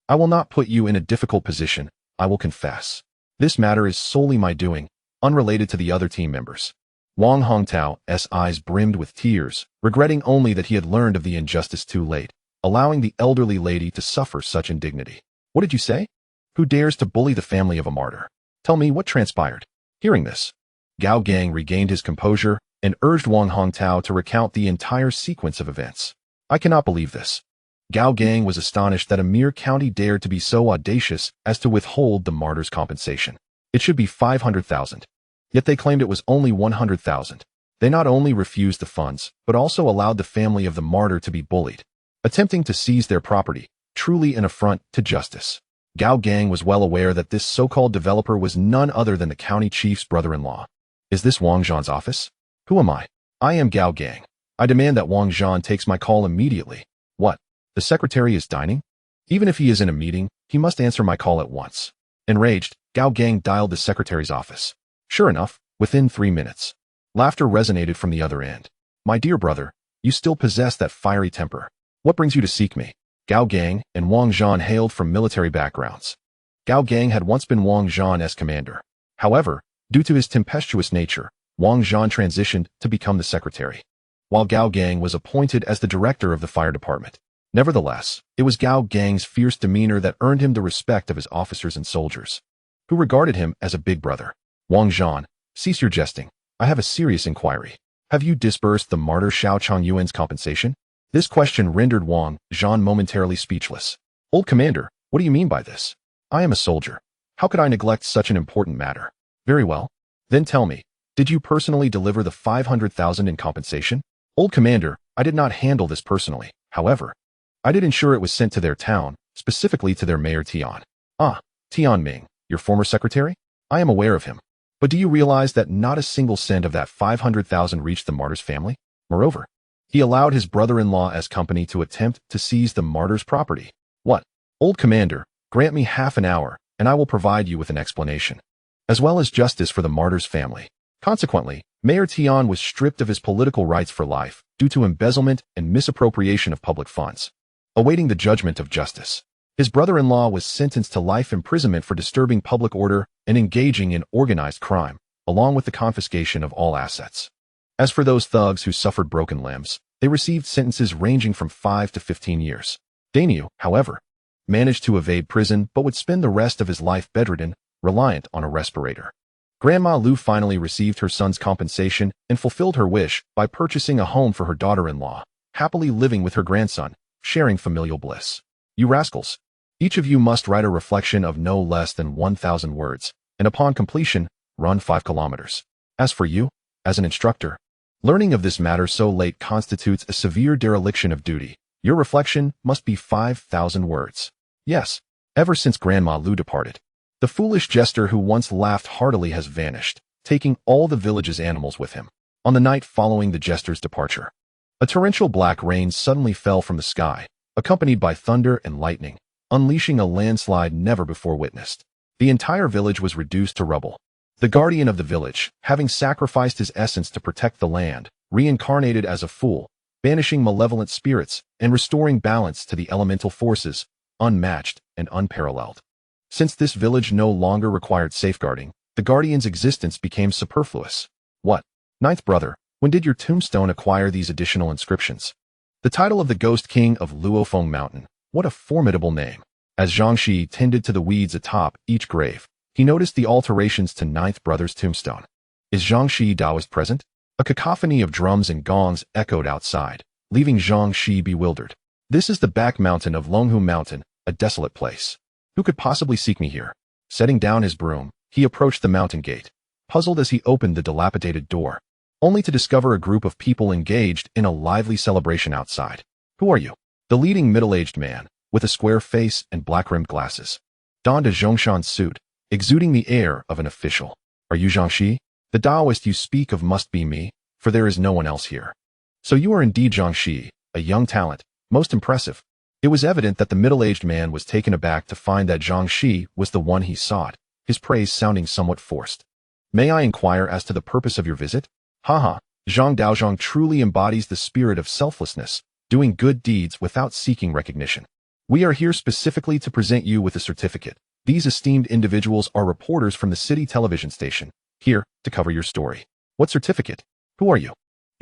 I will not put you in a difficult position. I will confess. This matter is solely my doing, unrelated to the other team members. Wang Hongtao's eyes brimmed with tears, regretting only that he had learned of the injustice too late, allowing the elderly lady to suffer such indignity. What did you say? Who dares to bully the family of a martyr? Tell me what transpired. Hearing this, Gao Gang regained his composure and urged Wang Hongtao to recount the entire sequence of events. I cannot believe this. Gao Gang was astonished that a mere county dared to be so audacious as to withhold the martyr's compensation. It should be 500,000. Yet they claimed it was only 100,000. They not only refused the funds, but also allowed the family of the martyr to be bullied, attempting to seize their property, truly an affront to justice. Gao Gang was well aware that this so-called developer was none other than the county chief's brother-in-law. Is this Wang Zhan's office? Who am I? I am Gao Gang. I demand that Wang Zhan takes my call immediately. What? The secretary is dining? Even if he is in a meeting, he must answer my call at once. Enraged, Gao Gang dialed the secretary's office. Sure enough, within 3 minutes. Laughter resonated from the other end. My dear brother, you still possess that fiery temper. What brings you to seek me? Gao Gang and Wang Zhan hailed from military backgrounds. Gao Gang had once been Wang Zhan's commander. However, due to his tempestuous nature, Wang Zhan transitioned to become the secretary, while Gao Gang was appointed as the director of the fire department. Nevertheless, it was Gao Gang's fierce demeanor that earned him the respect of his officers and soldiers, who regarded him as a big brother. Wang Zhan, cease your jesting. I have a serious inquiry. Have you disbursed the martyr Xiao Changyuan's compensation? This question rendered Wang Zhan momentarily speechless. Old commander, what do you mean by this? I am a soldier. How could I neglect such an important matter? Very well. Then tell me, did you personally deliver the 500,000 in compensation? Old commander, I did not handle this personally. However, I did ensure it was sent to their town, specifically to their mayor Tian. Ah, Tian Ming, your former secretary? I am aware of him. But do you realize that not a single cent of that 500,000 reached the martyr's family? Moreover, he allowed his brother-in-law as company to attempt to seize the martyr's property. What? Old commander, grant me half an hour, and I will provide you with an explanation, as well as justice for the martyr's family. Consequently, Mayor Tian was stripped of his political rights for life due to embezzlement and misappropriation of public funds. Awaiting the judgment of justice, his brother-in-law was sentenced to life imprisonment for disturbing public order and engaging in organized crime, along with the confiscation of all assets. As for those thugs who suffered broken limbs, they received sentences ranging from 5 to 15 years. Dainyu, however, managed to evade prison but would spend the rest of his life bedridden, reliant on a respirator. Grandma Lu finally received her son's compensation and fulfilled her wish by purchasing a home for her daughter-in-law, happily living with her grandson, sharing familial bliss. You rascals! Each of you must write a reflection of no less than 1,000 words, and upon completion, run 5 kilometers. As for you, as an instructor, learning of this matter so late constitutes a severe dereliction of duty. Your reflection must be 5,000 words. Yes, ever since Grandma Lu departed, the foolish jester who once laughed heartily has vanished, taking all the village's animals with him. On the night following the jester's departure, a torrential black rain suddenly fell from the sky, accompanied by thunder and lightning, unleashing a landslide never before witnessed. The entire village was reduced to rubble. The guardian of the village, having sacrificed his essence to protect the land, reincarnated as a fool, banishing malevolent spirits and restoring balance to the elemental forces, unmatched and unparalleled. Since this village no longer required safeguarding, the guardian's existence became superfluous. What? Ninth brother, when did your tombstone acquire these additional inscriptions? The title of the Ghost King of Luofeng Mountain. What a formidable name. As Zhang Shiyi tended to the weeds atop each grave, he noticed the alterations to Ninth Brother's tombstone. Is Zhang Shiyi Taoist present? A cacophony of drums and gongs echoed outside, leaving Zhang Shiyi bewildered. This is the back mountain of Longhu Mountain, a desolate place. Who could possibly seek me here? Setting down his broom, he approached the mountain gate, puzzled as he opened the dilapidated door, only to discover a group of people engaged in a lively celebration outside. Who are you? The leading middle-aged man, with a square face and black-rimmed glasses, donned a Zhongshan suit, exuding the air of an official. Are you Zhang Shiyi? The Taoist you speak of must be me, for there is no one else here. So you are indeed Zhang Shiyi, a young talent, most impressive. It was evident that the middle-aged man was taken aback to find that Zhang Shiyi was the one he sought, his praise sounding somewhat forced. May I inquire as to the purpose of your visit? Haha, Zhang Daozhang truly embodies the spirit of selflessness, doing good deeds without seeking recognition. We are here specifically to present you with a certificate. These esteemed individuals are reporters from the city television station, here to cover your story. What certificate? Who are you?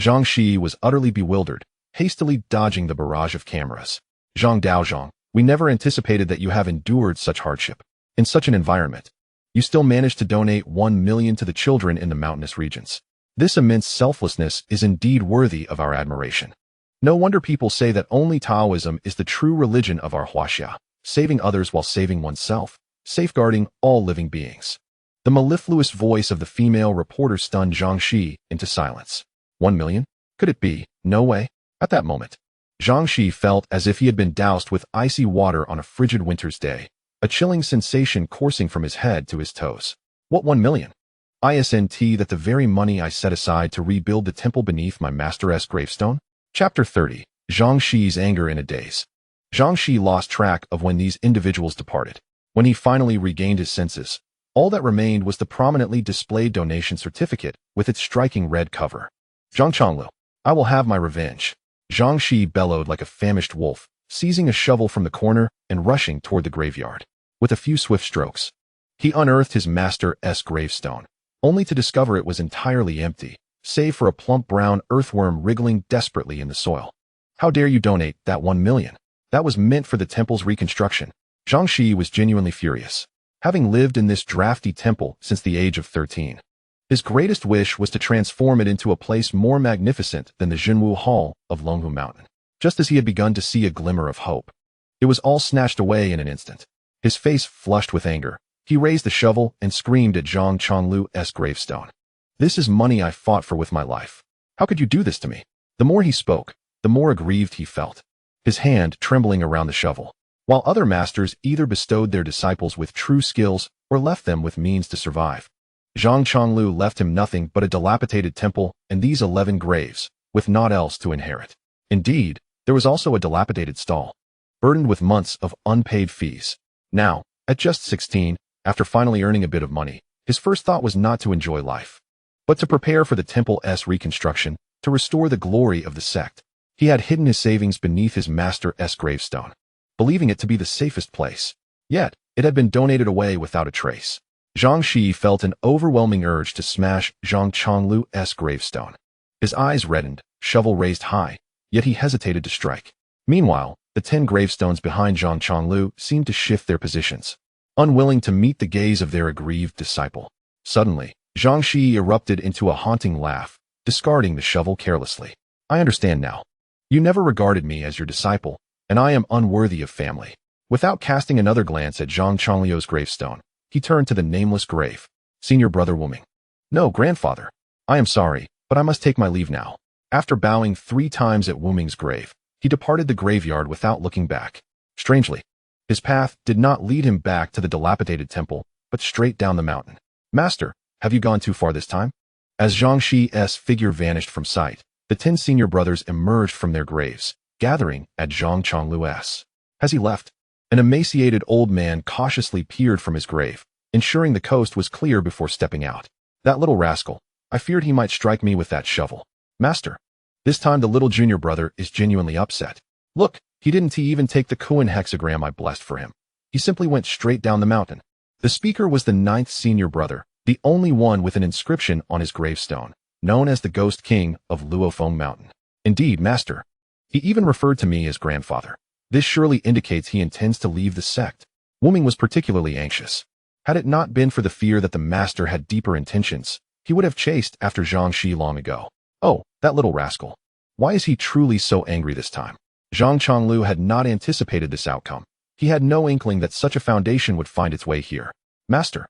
Zhang Shiyi was utterly bewildered, hastily dodging the barrage of cameras. Zhang Daozhang, we never anticipated that you have endured such hardship. In such an environment, you still managed to donate 1 million to the children in the mountainous regions. This immense selflessness is indeed worthy of our admiration. No wonder people say that only Taoism is the true religion of our Huaxia, saving others while saving oneself, safeguarding all living beings. The mellifluous voice of the female reporter stunned Zhang Shiyi into silence. 1 million? Could it be? No way. At that moment, Zhang Shiyi felt as if he had been doused with icy water on a frigid winter's day, a chilling sensation coursing from his head to his toes. What 1 million? Isn't that the very money I set aside to rebuild the temple beneath my master's gravestone? Chapter 30. Zhang Shiyi's anger in a daze. Zhang Shiyi lost track of when these individuals departed. When he finally regained his senses, all that remained was the prominently displayed donation certificate with its striking red cover. Zhang Chonglu, I will have my revenge. Zhang Shiyi bellowed like a famished wolf, seizing a shovel from the corner and rushing toward the graveyard. With a few swift strokes, he unearthed his master's gravestone, only to discover it was entirely empty, save for a plump brown earthworm wriggling desperately in the soil. How dare you donate that 1 million? That was meant for the temple's reconstruction. Zhang Shiyi was genuinely furious. Having lived in this drafty temple since the age of 13, his greatest wish was to transform it into a place more magnificent than the Jinwu Hall of Longhu Mountain. Just as he had begun to see a glimmer of hope, it was all snatched away in an instant. His face flushed with anger, he raised the shovel and screamed at Zhang Chonglu's gravestone. This is money I fought for with my life. How could you do this to me? The more he spoke, the more aggrieved he felt, his hand trembling around the shovel. While other masters either bestowed their disciples with true skills or left them with means to survive, Zhang Chonglu left him nothing but a dilapidated temple and these 11 graves, with naught else to inherit. Indeed, there was also a dilapidated stall, burdened with months of unpaid fees. Now, at just 16, after finally earning a bit of money, his first thought was not to enjoy life, but to prepare for the temple's reconstruction, to restore the glory of the sect. He had hidden his savings beneath his master's gravestone, believing it to be the safest place. Yet, it had been donated away without a trace. Zhang Shiyi felt an overwhelming urge to smash Zhang Chonglu's gravestone. His eyes reddened, shovel raised high, yet he hesitated to strike. Meanwhile, the 10 gravestones behind Zhang Chonglu seemed to shift their positions, unwilling to meet the gaze of their aggrieved disciple. Suddenly, Zhang Shiyi erupted into a haunting laugh, discarding the shovel carelessly. I understand now. You never regarded me as your disciple, and I am unworthy of family. Without casting another glance at Zhang Chonglu's gravestone, he turned to the nameless grave. Senior brother Wuming. No, grandfather. I am sorry, but I must take my leave now. After bowing 3 times at Wuming's grave, he departed the graveyard without looking back. Strangely, his path did not lead him back to the dilapidated temple, but straight down the mountain. Master, have you gone too far this time? As Zhang Shiyi's figure vanished from sight, the 10 senior brothers emerged from their graves, gathering at Zhang Chonglu's. Has he left? An emaciated old man cautiously peered from his grave, ensuring the coast was clear before stepping out. That little rascal. I feared he might strike me with that shovel. Master. This time the little junior brother is genuinely upset. Look, he didn't even take the Kuan hexagram I blessed for him. He simply went straight down the mountain. The speaker was the 9th senior brother, the only one with an inscription on his gravestone, known as the Ghost King of Luofeng Mountain. Indeed, master. He even referred to me as grandfather. This surely indicates he intends to leave the sect. Wuming was particularly anxious. Had it not been for the fear that the master had deeper intentions, he would have chased after Zhang Shiyi long ago. Oh, that little rascal. Why is he truly so angry this time? Zhang Chonglu had not anticipated this outcome. He had no inkling that such a foundation would find its way here. Master,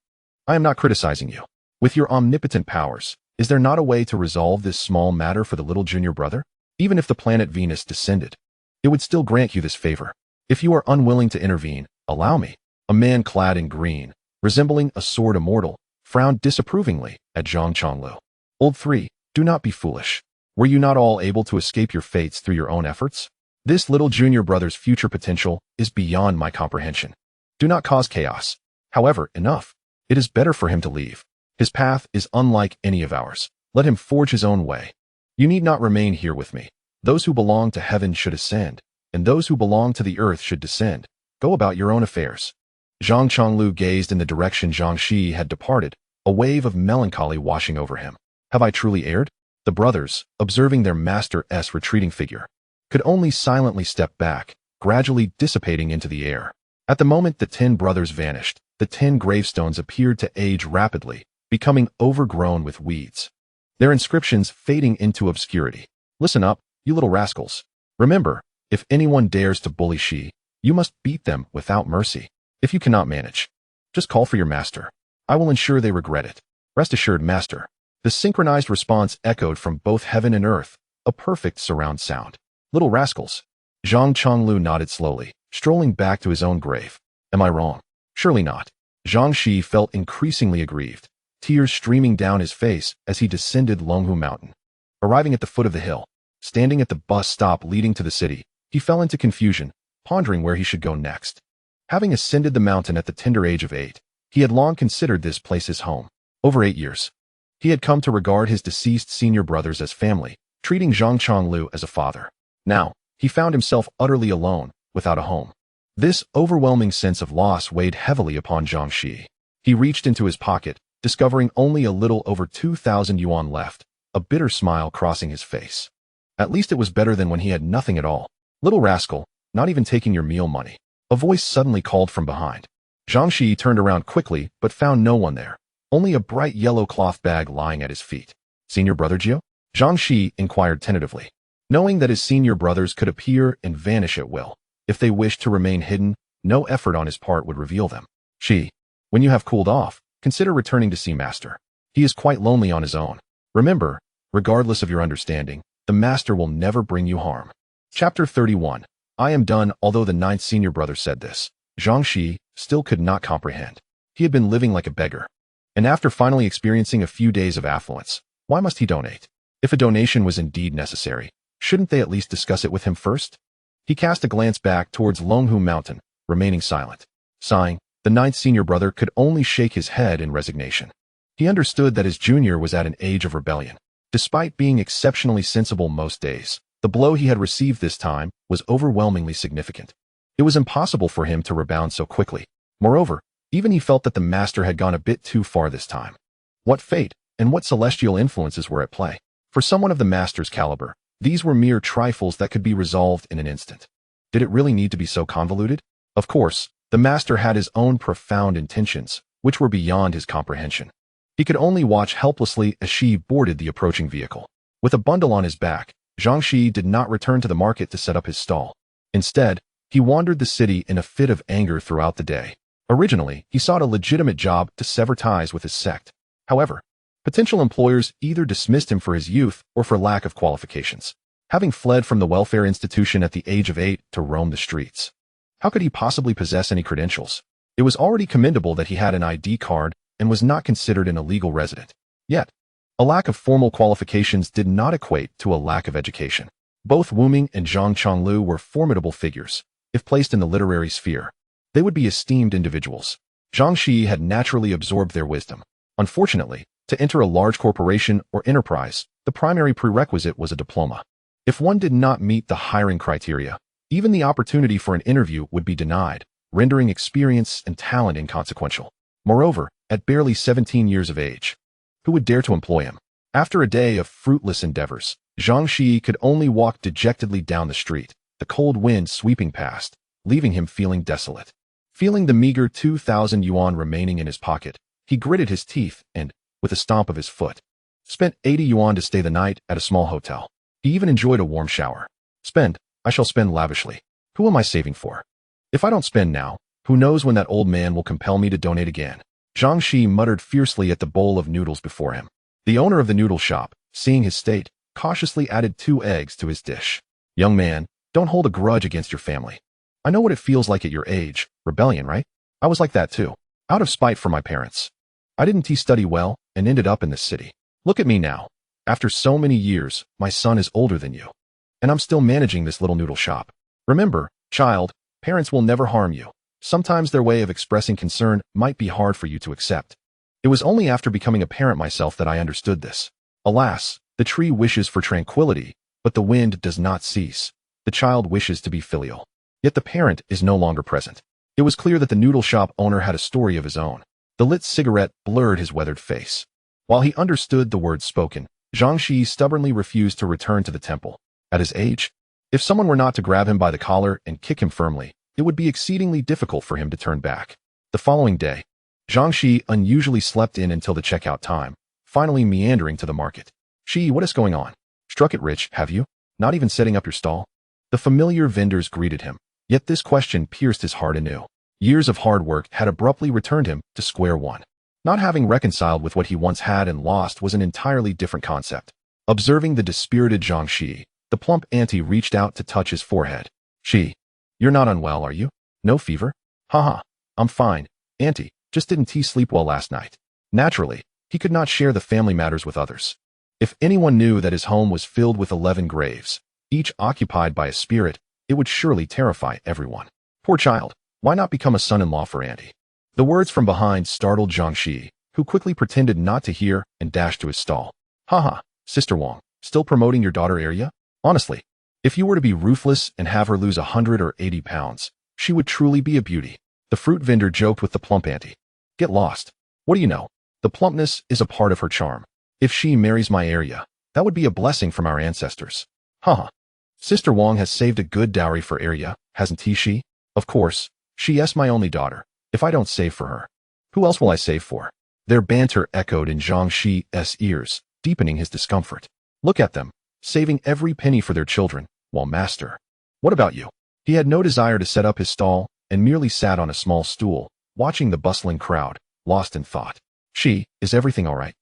I am not criticizing you. With your omnipotent powers, is there not a way to resolve this small matter for the little junior brother? Even if the planet Venus descended, it would still grant you this favor. If you are unwilling to intervene, allow me. A man clad in green, resembling a sword immortal, frowned disapprovingly at Zhang Chonglu. Old 3, do not be foolish. Were you not all able to escape your fates through your own efforts? This little junior brother's future potential is beyond my comprehension. Do not cause chaos. However, enough. It is better for him to leave. His path is unlike any of ours. Let him forge his own way. You need not remain here with me. Those who belong to heaven should ascend, and those who belong to the earth should descend. Go about your own affairs. Zhang Chonglu gazed in the direction Zhang Shiyi had departed, a wave of melancholy washing over him. Have I truly erred? The brothers, observing their master's retreating figure, could only silently step back, gradually dissipating into the air. At the moment the 10 brothers vanished, the 10 gravestones appeared to age rapidly, becoming overgrown with weeds. Their inscriptions fading into obscurity. Listen up, you little rascals. Remember, if anyone dares to bully Shi, you must beat them without mercy. If you cannot manage, just call for your master. I will ensure they regret it. Rest assured, master. The synchronized response echoed from both heaven and earth, a perfect surround sound. Little rascals. Zhang Chonglu nodded slowly, strolling back to his own grave. Am I wrong? Surely not. Zhang Shiyi felt increasingly aggrieved, tears streaming down his face as he descended Longhu Mountain. Arriving at the foot of the hill, standing at the bus stop leading to the city, he fell into confusion, pondering where he should go next. Having ascended the mountain at the tender age of 8, he had long considered this place his home. Over 8 years, he had come to regard his deceased senior brothers as family, treating Zhang Chonglu as a father. Now, he found himself utterly alone, without a home. This overwhelming sense of loss weighed heavily upon Zhang Shiyi. He reached into his pocket, discovering only a little over 2,000 yuan left, a bitter smile crossing his face. At least it was better than when he had nothing at all. Little rascal, not even taking your meal money. A voice suddenly called from behind. Zhang Shiyi turned around quickly, but found no one there, only a bright yellow cloth bag lying at his feet. Senior brother Jiu? Zhang Shiyi inquired tentatively. Knowing that his senior brothers could appear and vanish at will, if they wished to remain hidden, no effort on his part would reveal them. Shi, when you have cooled off, consider returning to see master. He is quite lonely on his own. Remember, regardless of your understanding, the master will never bring you harm. Chapter 31. I am done. Although the 9th senior brother said this, Zhang Shiyi still could not comprehend. He had been living like a beggar. And after finally experiencing a few days of affluence, why must he donate? If a donation was indeed necessary, shouldn't they at least discuss it with him first? He cast a glance back towards Longhu Mountain, remaining silent. Sighing, the 9th senior brother could only shake his head in resignation. He understood that his junior was at an age of rebellion. Despite being exceptionally sensible most days, the blow he had received this time was overwhelmingly significant. It was impossible for him to rebound so quickly. Moreover, even he felt that the master had gone a bit too far this time. What fate and what celestial influences were at play? For someone of the master's caliber, these were mere trifles that could be resolved in an instant. Did it really need to be so convoluted? Of course, the master had his own profound intentions, which were beyond his comprehension. He could only watch helplessly as Shi boarded the approaching vehicle. With a bundle on his back, Zhang Shiyi did not return to the market to set up his stall. Instead, he wandered the city in a fit of anger throughout the day. Originally, he sought a legitimate job to sever ties with his sect. However, potential employers either dismissed him for his youth or for lack of qualifications. Having fled from the welfare institution at the age of 8 to roam the streets, how could he possibly possess any credentials? It was already commendable that he had an ID card and was not considered an illegal resident. Yet, a lack of formal qualifications did not equate to a lack of education. Both Wu Ming and Zhang Chonglu were formidable figures. If placed in the literary sphere, they would be esteemed individuals. Zhang Shiyi had naturally absorbed their wisdom. Unfortunately, to enter a large corporation or enterprise, the primary prerequisite was a diploma. If one did not meet the hiring criteria, even the opportunity for an interview would be denied, rendering experience and talent inconsequential. Moreover, at barely 17 years of age, who would dare to employ him? After a day of fruitless endeavors, Zhang Shiyi could only walk dejectedly down the street, the cold wind sweeping past, leaving him feeling desolate. Feeling the meager 2,000 yuan remaining in his pocket, he gritted his teeth and, with a stomp of his foot, spent 80 yuan to stay the night at a small hotel. He even enjoyed a warm shower. I shall spend lavishly. Who am I saving for? If I don't spend now, who knows when that old man will compel me to donate again? Zhang Shiyi muttered fiercely at the bowl of noodles before him. The owner of the noodle shop, seeing his state, cautiously added 2 eggs to his dish. Young man, don't hold a grudge against your family. I know what it feels like at your age, rebellion, right? I was like that too. Out of spite for my parents. I didn't study well and ended up in this city. Look at me now. After so many years, my son is older than you. And I'm still managing this little noodle shop. Remember, child, parents will never harm you. Sometimes their way of expressing concern might be hard for you to accept. It was only after becoming a parent myself that I understood this. Alas, the tree wishes for tranquility, but the wind does not cease. The child wishes to be filial. Yet the parent is no longer present. It was clear that the noodle shop owner had a story of his own. The lit cigarette blurred his weathered face. While he understood the words spoken, Zhang Shiyi stubbornly refused to return to the temple. At his age, if someone were not to grab him by the collar and kick him firmly, it would be exceedingly difficult for him to turn back. The following day, Zhang Shiyi unusually slept in until the checkout time, finally meandering to the market. Shiyi, what is going on? Struck it rich, have you? Not even setting up your stall? The familiar vendors greeted him, yet this question pierced his heart anew. Years of hard work had abruptly returned him to square one. Not having reconciled with what he once had and lost was an entirely different concept. Observing the dispirited Zhang Shiyi, the plump auntie reached out to touch his forehead. Shiyi, you're not unwell, are you? No fever? Haha, I'm fine, auntie, just didn't sleep well last night. Naturally, he could not share the family matters with others. If anyone knew that his home was filled with 11 graves, each occupied by a spirit, it would surely terrify everyone. Poor child, why not become a son-in-law for auntie? The words from behind startled Zhang Shiyi, who quickly pretended not to hear and dashed to his stall. Haha, Sister Wang, still promoting your daughter Eerie? Honestly, if you were to be ruthless and have her lose 100 or 80 pounds, she would truly be a beauty. The fruit vendor joked with the plump auntie. Get lost. What do you know? The plumpness is a part of her charm. If she marries my Eerie, that would be a blessing from our ancestors. Haha. Sister Wang has saved a good dowry for Eerie, hasn't she? Of course, she is my only daughter. If I don't save for her, who else will I save for? Their banter echoed in Zhang Shiyi's ears, deepening his discomfort. Look at them, saving every penny for their children, while master. What about you? He had no desire to set up his stall and merely sat on a small stool, watching the bustling crowd, lost in thought. Is everything all right?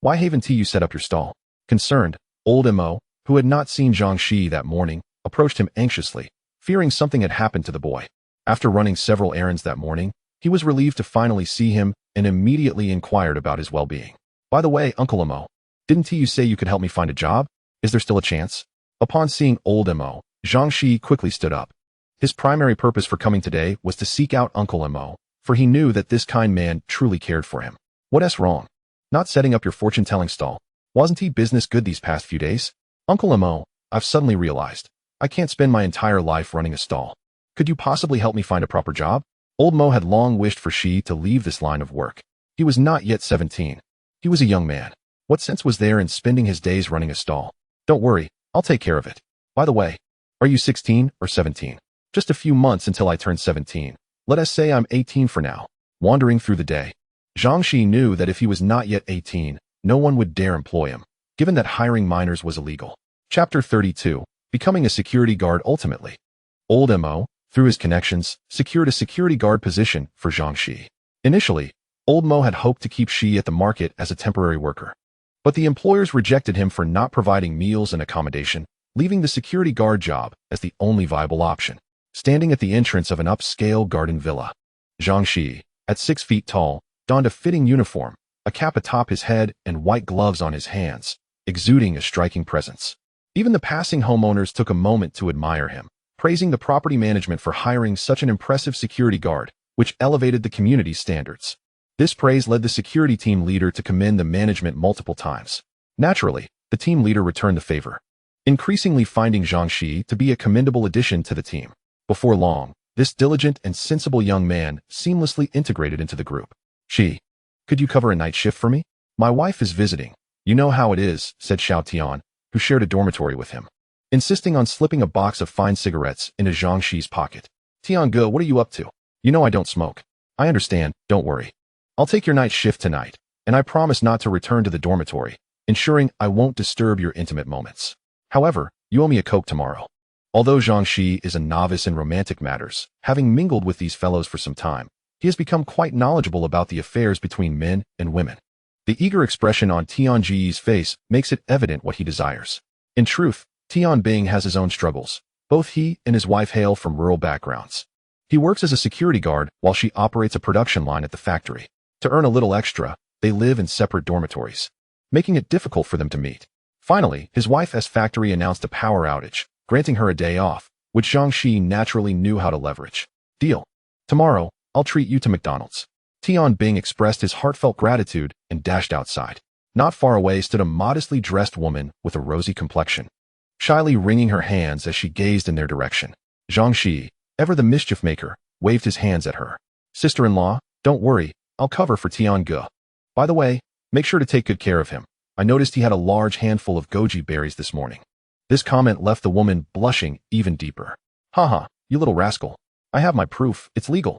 Why haven't you set up your stall? Concerned, old Mo, who had not seen Zhang Shiyi that morning, approached him anxiously, fearing something had happened to the boy. After running several errands that morning, he was relieved to finally see him and immediately inquired about his well-being. By the way, Uncle Mo, didn't you say you could help me find a job? Is there still a chance? Upon seeing old Mo, Zhang Shiyi quickly stood up. His primary purpose for coming today was to seek out Uncle Mo, for he knew that this kind man truly cared for him. What's wrong? Not setting up your fortune-telling stall? Wasn't he business good these past few days? Uncle Mo, I've suddenly realized, I can't spend my entire life running a stall. Could you possibly help me find a proper job? Old Mo had long wished for Shiyi to leave this line of work. He was not yet 17. He was a young man. What sense was there in spending his days running a stall? Don't worry, I'll take care of it. By the way, are you 16 or 17? Just a few months until I turn 17. Let us say I'm 18 for now. Wandering through the day, Zhang Shiyi knew that if he was not yet 18, no one would dare employ him, given that hiring minors was illegal. Chapter 32, Becoming a Security Guard Ultimately. Old Mo, through his connections, secured a security guard position for Zhang Shiyi. Initially, Old Mo had hoped to keep Shiyi at the market as a temporary worker. But the employers rejected him for not providing meals and accommodation, leaving the security guard job as the only viable option. Standing at the entrance of an upscale garden villa, Zhang Shiyi, at 6 feet tall, donned a fitting uniform, a cap atop his head and white gloves on his hands, exuding a striking presence. Even the passing homeowners took a moment to admire him, praising the property management for hiring such an impressive security guard, which elevated the community's standards. This praise led the security team leader to commend the management multiple times. Naturally, the team leader returned the favor, increasingly finding Zhang Shiyi to be a commendable addition to the team. Before long, this diligent and sensible young man seamlessly integrated into the group. Shiyi, could you cover a night shift for me? My wife is visiting. You know how it is, said Xiao Tian, who shared a dormitory with him, insisting on slipping a box of fine cigarettes into Zhang Shiyi's pocket. Tian-ge, what are you up to? You know I don't smoke. I understand, don't worry. I'll take your night shift tonight, and I promise not to return to the dormitory, ensuring I won't disturb your intimate moments. However, you owe me a Coke tomorrow. Although Zhang Shiyi is a novice in romantic matters, having mingled with these fellows for some time, he has become quite knowledgeable about the affairs between men and women. The eager expression on Tianji's face makes it evident what he desires. In truth, Tian Bing has his own struggles. Both he and his wife hail from rural backgrounds. He works as a security guard while she operates a production line at the factory. To earn a little extra, they live in separate dormitories, making it difficult for them to meet. Finally, his wife's factory announced a power outage, granting her a day off, which Zhang Shiyi naturally knew how to leverage. Deal. Tomorrow, I'll treat you to McDonald's. Tian Bing expressed his heartfelt gratitude and dashed outside. Not far away stood a modestly dressed woman with a rosy complexion, shyly wringing her hands as she gazed in their direction. Zhang Shiyi, ever the mischief maker, waved his hands at her. Sister-in-law, don't worry, I'll cover for Tian Ge. By the way, make sure to take good care of him. I noticed he had a large handful of goji berries this morning. This comment left the woman blushing even deeper. Haha, you little rascal. I have my proof, it's legal.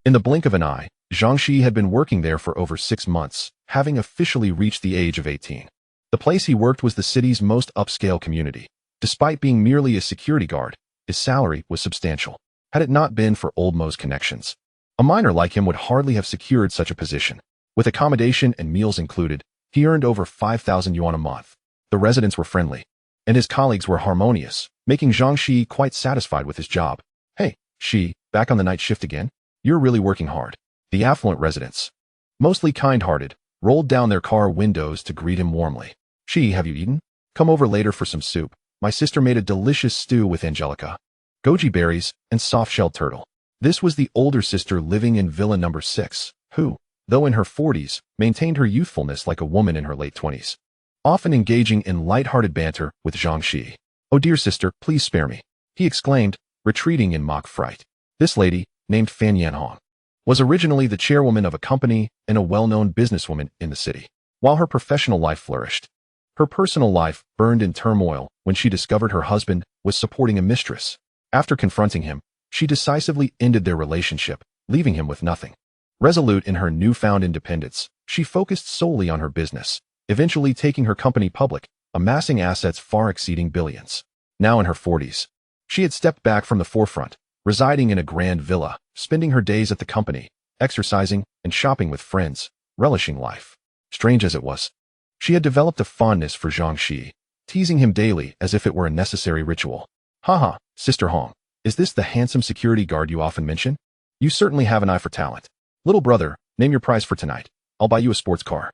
In the blink of an eye, Zhang Shiyi had been working there for over 6 months, having officially reached the age of 18. The place he worked was the city's most upscale community. Despite being merely a security guard, his salary was substantial. Had it not been for Old Mo's connections, a miner like him would hardly have secured such a position. With accommodation and meals included, he earned over 5,000 yuan a month. The residents were friendly, and his colleagues were harmonious, making Zhang Shiyi quite satisfied with his job. Hey, Shi, back on the night shift again? You're really working hard. The affluent residents, mostly kind-hearted, rolled down their car windows to greet him warmly. Shi, have you eaten? Come over later for some soup. My sister made a delicious stew with angelica, goji berries, and soft-shelled turtle. This was the older sister living in Villa number 6, who, though in her 40s, maintained her youthfulness like a woman in her late 20s, often engaging in lighthearted banter with Zhang Shiyi. Oh dear sister, please spare me, he exclaimed, retreating in mock fright. This lady, named Fan Yanhong, was originally the chairwoman of a company and a well-known businesswoman in the city. While her professional life flourished, her personal life burned in turmoil when she discovered her husband was supporting a mistress. After confronting him, she decisively ended their relationship, leaving him with nothing. Resolute in her newfound independence, she focused solely on her business, eventually taking her company public, amassing assets far exceeding billions. Now in her 40s, she had stepped back from the forefront, residing in a grand villa, spending her days at the company, exercising and shopping with friends, relishing life. Strange as it was, she had developed a fondness for Zhang Shiyi, teasing him daily as if it were a necessary ritual. Haha, Sister Hong, is this the handsome security guard you often mention? You certainly have an eye for talent. Little brother, name your price for tonight. I'll buy you a sports car.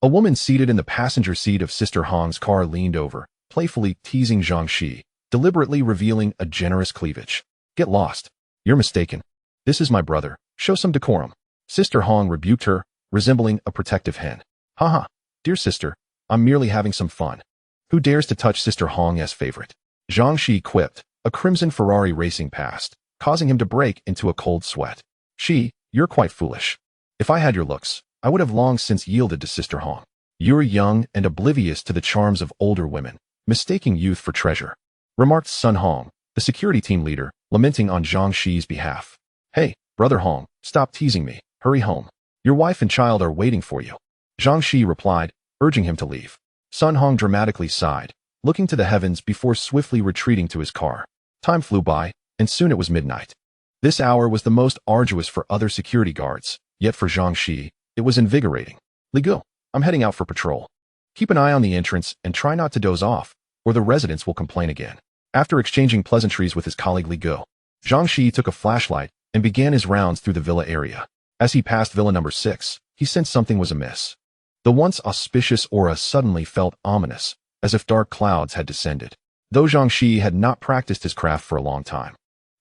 A woman seated in the passenger seat of Sister Hong's car leaned over, playfully teasing Zhang Shiyi, deliberately revealing a generous cleavage. Get lost. You're mistaken. This is my brother. Show some decorum. Sister Hong rebuked her, resembling a protective hen. Haha, dear sister, I'm merely having some fun. Who dares to touch Sister Hong's favorite? Zhang Shiyi quipped, a crimson Ferrari racing past, causing him to break into a cold sweat. Shi, you're quite foolish. If I had your looks, I would have long since yielded to Sister Hong. You're young and oblivious to the charms of older women, mistaking youth for treasure, remarked Sun Hong, the security team leader, lamenting on Zhang Shiyi's behalf. Hey, brother Hong, stop teasing me. Hurry home. Your wife and child are waiting for you. Zhang Shiyi replied, urging him to leave. Sun Hong dramatically sighed, looking to the heavens before swiftly retreating to his car. Time flew by, and soon it was midnight. This hour was the most arduous for other security guards, yet for Zhang Shiyi, it was invigorating. Li Gu, I'm heading out for patrol. Keep an eye on the entrance and try not to doze off, or the residents will complain again. After exchanging pleasantries with his colleague Li Gu, Zhang Shiyi took a flashlight and began his rounds through the villa area. As he passed Villa number 6, he sensed something was amiss. The once auspicious aura suddenly felt ominous, as if dark clouds had descended. Though Zhang Shiyi had not practiced his craft for a long time,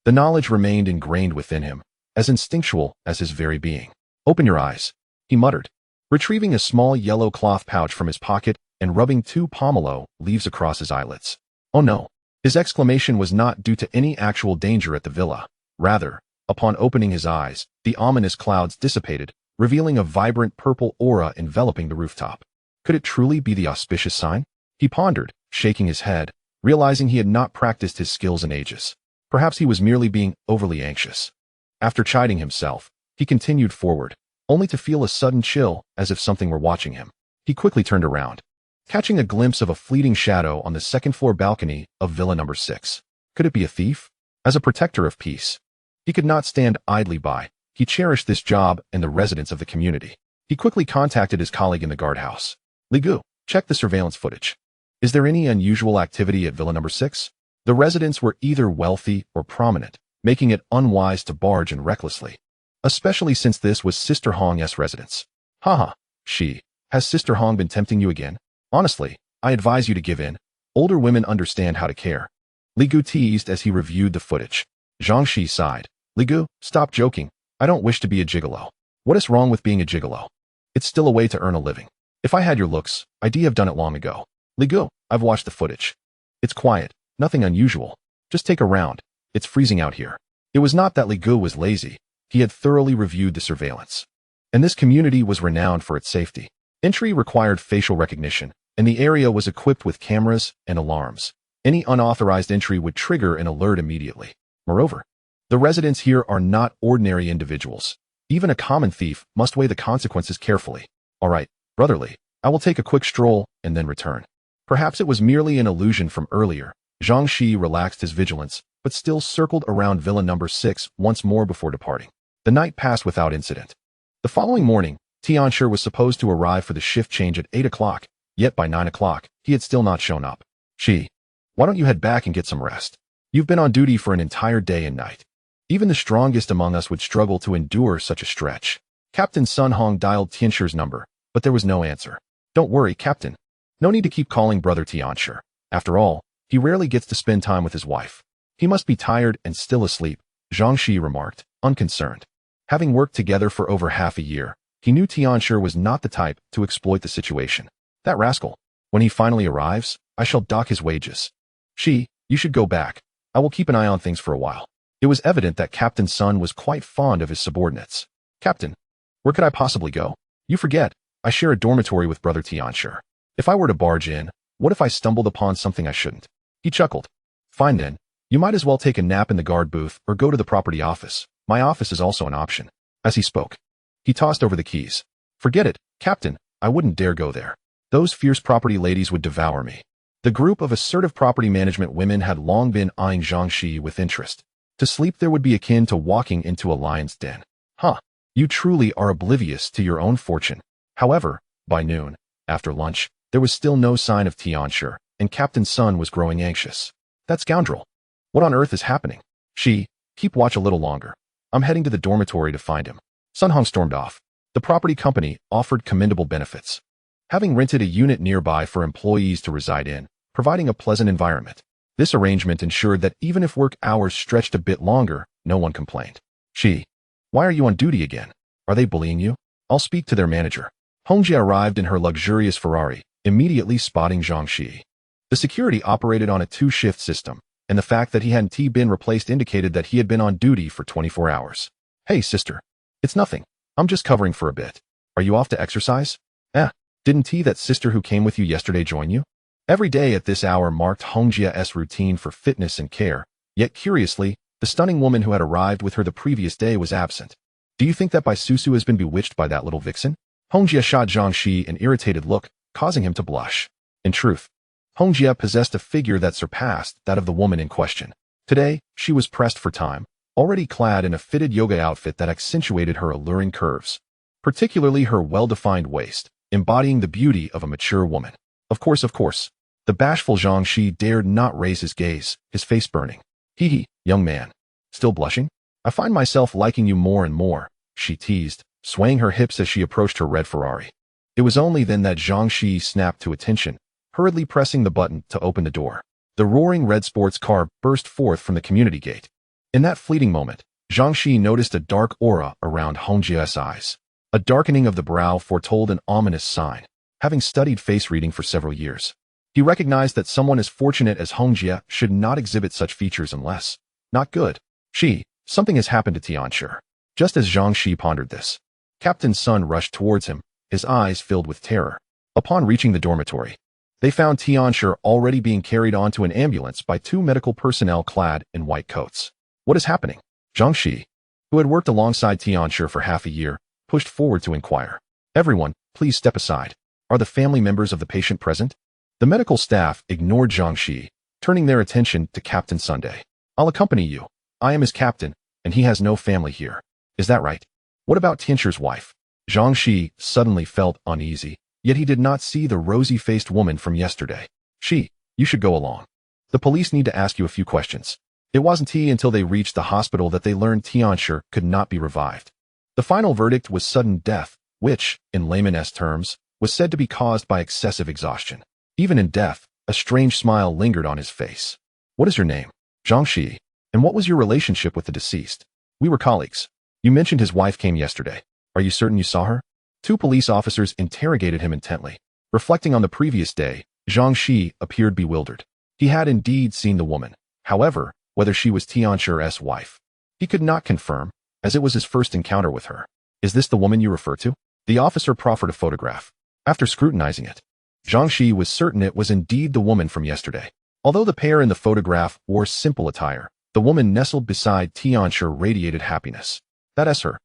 the knowledge remained ingrained within him, as instinctual as his very being. Open your eyes, he muttered, retrieving a small yellow cloth pouch from his pocket and rubbing 2 pomelo leaves across his eyelids. Oh no! His exclamation was not due to any actual danger at the villa. Rather, upon opening his eyes, the ominous clouds dissipated, revealing a vibrant purple aura enveloping the rooftop. Could it truly be the auspicious sign? He pondered, shaking his head, realizing he had not practiced his skills in ages. Perhaps he was merely being overly anxious. After chiding himself, he continued forward, only to feel a sudden chill as if something were watching him. He quickly turned around, catching a glimpse of a fleeting shadow on the second-floor balcony of Villa number 6. Could it be a thief? As a protector of peace, he could not stand idly by. He cherished this job and the residents of the community. He quickly contacted his colleague in the guardhouse. Li Gu, check the surveillance footage. Is there any unusual activity at Villa number 6? The residents were either wealthy or prominent, making it unwise to barge in recklessly, especially since this was Sister Hong's residence. Haha, she. Has Sister Hong been tempting you again? Honestly, I advise you to give in. Older women understand how to care. Li Gu teased as he reviewed the footage. Zhang Shiyi sighed. Li Gu, stop joking. I don't wish to be a gigolo. What is wrong with being a gigolo? It's still a way to earn a living. If I had your looks, I'd have done it long ago. Li Gu, I've watched the footage. It's quiet, nothing unusual. Just take a round. It's freezing out here. It was not that Li Gu was lazy. He had thoroughly reviewed the surveillance. And this community was renowned for its safety. Entry required facial recognition, and the area was equipped with cameras and alarms. Any unauthorized entry would trigger an alert immediately. Moreover, the residents here are not ordinary individuals. Even a common thief must weigh the consequences carefully. All right, brotherly, I will take a quick stroll and then return. Perhaps it was merely an illusion from earlier. Zhang Shiyi relaxed his vigilance, but still circled around Villa number 6 once more before departing. The night passed without incident. The following morning, Tianshi was supposed to arrive for the shift change at 8 o'clock, yet by 9 o'clock, he had still not shown up. Shiyi, why don't you head back and get some rest? You've been on duty for an entire day and night. Even the strongest among us would struggle to endure such a stretch. Captain Sun Hong dialed Tianshi's number, but there was no answer. Don't worry, Captain. No need to keep calling Brother Tianshi. After all, he rarely gets to spend time with his wife. He must be tired and still asleep, Zhang Shiyi remarked, unconcerned. Having worked together for over half a year, he knew Tianshi was not the type to exploit the situation. That rascal. When he finally arrives, I shall dock his wages. Shiyi, you should go back. I will keep an eye on things for a while. It was evident that Captain Sun was quite fond of his subordinates. Captain, where could I possibly go? You forget, I share a dormitory with Brother Tianshi. If I were to barge in, what if I stumbled upon something I shouldn't? He chuckled. Fine then, you might as well take a nap in the guard booth or go to the property office. My office is also an option. As he spoke, he tossed over the keys. Forget it, Captain, I wouldn't dare go there. Those fierce property ladies would devour me. The group of assertive property management women had long been eyeing Zhang Shiyi with interest. To sleep there would be akin to walking into a lion's den. Huh, you truly are oblivious to your own fortune. However, by noon, after lunch, there was still no sign of Tianshi, and Captain Sun was growing anxious. That scoundrel. What on earth is happening? Shiyi, keep watch a little longer. I'm heading to the dormitory to find him. Sun Hong stormed off. The property company offered commendable benefits, having rented a unit nearby for employees to reside in, providing a pleasant environment. This arrangement ensured that even if work hours stretched a bit longer, no one complained. Shiyi, why are you on duty again? Are they bullying you? I'll speak to their manager. Hongjia arrived in her luxurious Ferrari, immediately spotting Zhang Shiyi. The security operated on a two-shift system, and the fact that he hadn't been replaced indicated that he had been on duty for 24 hours. Hey, sister. It's nothing. I'm just covering for a bit. Are you off to exercise? Didn't that sister who came with you yesterday join you? Every day at this hour marked Hongjia's routine for fitness and care, yet curiously, the stunning woman who had arrived with her the previous day was absent. Do you think that Bai Susu has been bewitched by that little vixen? Hongjia shot Zhang Shiyi an irritated look, causing him to blush. In truth, Hongjia possessed a figure that surpassed that of the woman in question. Today, she was pressed for time, already clad in a fitted yoga outfit that accentuated her alluring curves, particularly her well-defined waist, embodying the beauty of a mature woman. Of course, the bashful Zhang Shiyi dared not raise his gaze, his face burning. Hee, young man. Still blushing? I find myself liking you more and more, she teased, swaying her hips as she approached her red Ferrari. It was only then that Zhang Shiyi snapped to attention, hurriedly pressing the button to open the door. The roaring red sports car burst forth from the community gate. In that fleeting moment, Zhang Shiyi noticed a dark aura around Hongjia's eyes. A darkening of the brow foretold an ominous sign. Having studied face reading for several years, he recognized that someone as fortunate as Hongjia should not exhibit such features unless not good. Shiyi, something has happened to Tianshi. Just as Zhang Shiyi pondered this, Captain Sun rushed towards him, his eyes filled with terror. Upon reaching the dormitory, they found Tianshi already being carried onto an ambulance by two medical personnel clad in white coats. What is happening? Zhang Shiyi, who had worked alongside Tianshi for half a year, pushed forward to inquire. Everyone, please step aside. Are the family members of the patient present? The medical staff ignored Zhang Shiyi, turning their attention to Captain Sunday. I'll accompany you. I am his captain, and he has no family here. Is that right? What about Tianshi's wife? Zhang Shiyi suddenly felt uneasy, yet he did not see the rosy-faced woman from yesterday. Shiyi, you should go along. The police need to ask you a few questions. It wasn't until they reached the hospital that they learned Tianshi could not be revived. The final verdict was sudden death, which, in layman's terms, was said to be caused by excessive exhaustion. Even in death, a strange smile lingered on his face. What is your name? Zhang Shiyi. And what was your relationship with the deceased? We were colleagues. You mentioned his wife came yesterday. Are you certain you saw her? Two police officers interrogated him intently. Reflecting on the previous day, Zhang Shiyi appeared bewildered. He had indeed seen the woman. However, whether she was Tianshi's wife, he could not confirm, as it was his first encounter with her. Is this the woman you refer to? The officer proffered a photograph. After scrutinizing it, Zhang Shiyi was certain it was indeed the woman from yesterday. Although the pair in the photograph wore simple attire, the woman nestled beside Tianshi radiated happiness. That is her.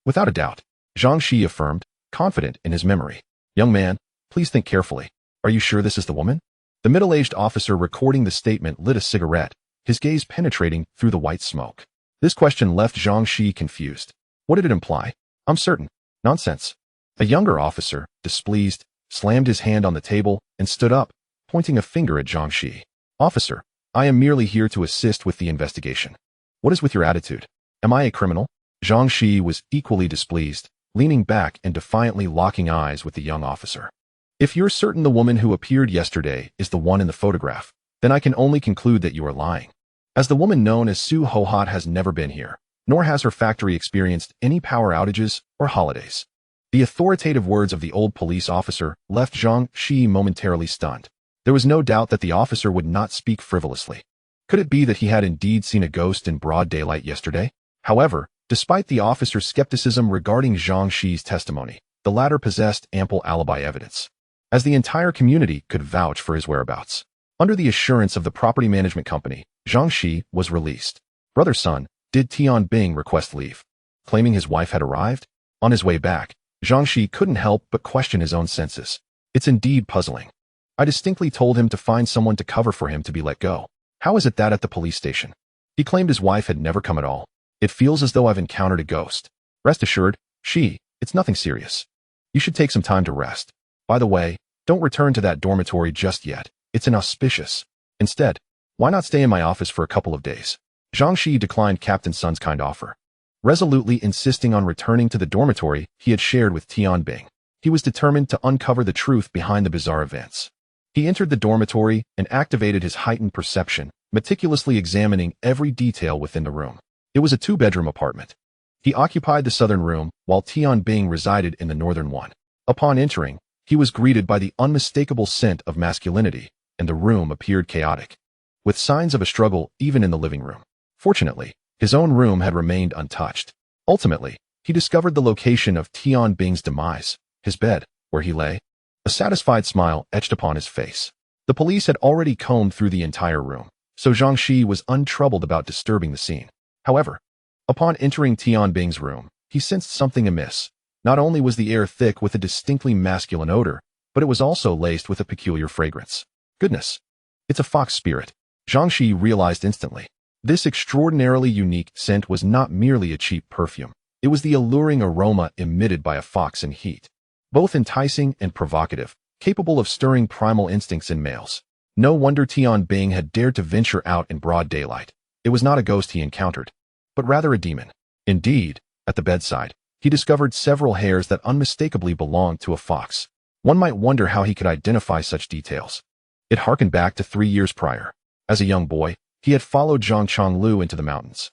Without a doubt, Zhang Shiyi affirmed, confident in his memory. Young man, please think carefully. Are you sure this is the woman? The middle-aged officer recording the statement lit a cigarette, his gaze penetrating through the white smoke. This question left Zhang Shiyi confused. What did it imply? I'm certain. Nonsense. A younger officer, displeased, slammed his hand on the table and stood up, pointing a finger at Zhang Shiyi. Officer, I am merely here to assist with the investigation. What is with your attitude? Am I a criminal? Zhang Shiyi was equally displeased, leaning back and defiantly locking eyes with the young officer. If you're certain the woman who appeared yesterday is the one in the photograph, then I can only conclude that you are lying. As the woman known as Su Hohat has never been here, nor has her factory experienced any power outages or holidays. The authoritative words of the old police officer left Zhang Shiyi momentarily stunned. There was no doubt that the officer would not speak frivolously. Could it be that he had indeed seen a ghost in broad daylight yesterday? However, despite the officer's skepticism regarding Zhang Shiyi's testimony, the latter possessed ample alibi evidence, as the entire community could vouch for his whereabouts. Under the assurance of the property management company, Zhang Shiyi was released. Brother son, did Tian Bing request leave, claiming his wife had arrived? On his way back, Zhang Shiyi couldn't help but question his own senses. It's indeed puzzling. I distinctly told him to find someone to cover for him to be let go. How is it that at the police station, he claimed his wife had never come at all? It feels as though I've encountered a ghost. Rest assured, Shiyi, it's nothing serious. You should take some time to rest. By the way, don't return to that dormitory just yet. It's inauspicious. Instead, why not stay in my office for a couple of days? Zhang Shiyi declined Captain Sun's kind offer, resolutely insisting on returning to the dormitory he had shared with Tian Bing. He was determined to uncover the truth behind the bizarre events. He entered the dormitory and activated his heightened perception, meticulously examining every detail within the room. It was a two-bedroom apartment. He occupied the southern room, while Tian Bing resided in the northern one. Upon entering, he was greeted by the unmistakable scent of masculinity, and the room appeared chaotic, with signs of a struggle even in the living room. Fortunately, his own room had remained untouched. Ultimately, he discovered the location of Tian Bing's demise, his bed, where he lay. A satisfied smile etched upon his face. The police had already combed through the entire room, so Zhang Shiyi was untroubled about disturbing the scene. However, upon entering Tian Bing's room, he sensed something amiss. Not only was the air thick with a distinctly masculine odor, but it was also laced with a peculiar fragrance. Goodness, it's a fox spirit, Zhang Shiyi realized instantly. This extraordinarily unique scent was not merely a cheap perfume. It was the alluring aroma emitted by a fox in heat, both enticing and provocative, capable of stirring primal instincts in males. No wonder Tian Bing had dared to venture out in broad daylight. It was not a ghost he encountered, but rather a demon. Indeed, at the bedside, he discovered several hairs that unmistakably belonged to a fox. One might wonder how he could identify such details. It harkened back to 3 years prior. As a young boy, he had followed Zhang Chonglu into the mountains,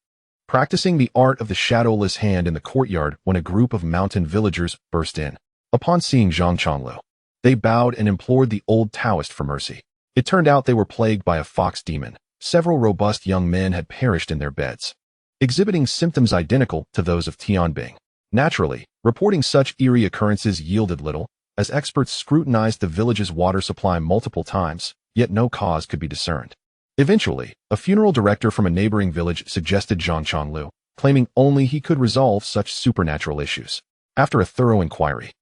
practicing the art of the shadowless hand in the courtyard when a group of mountain villagers burst in. Upon seeing Zhang Chonglu, they bowed and implored the old Taoist for mercy. It turned out they were plagued by a fox demon. Several robust young men had perished in their beds, exhibiting symptoms identical to those of Tian Bing. Naturally, reporting such eerie occurrences yielded little, as experts scrutinized the village's water supply multiple times, yet no cause could be discerned. Eventually, a funeral director from a neighboring village suggested Zhang Chonglu, claiming only he could resolve such supernatural issues. After a thorough inquiry,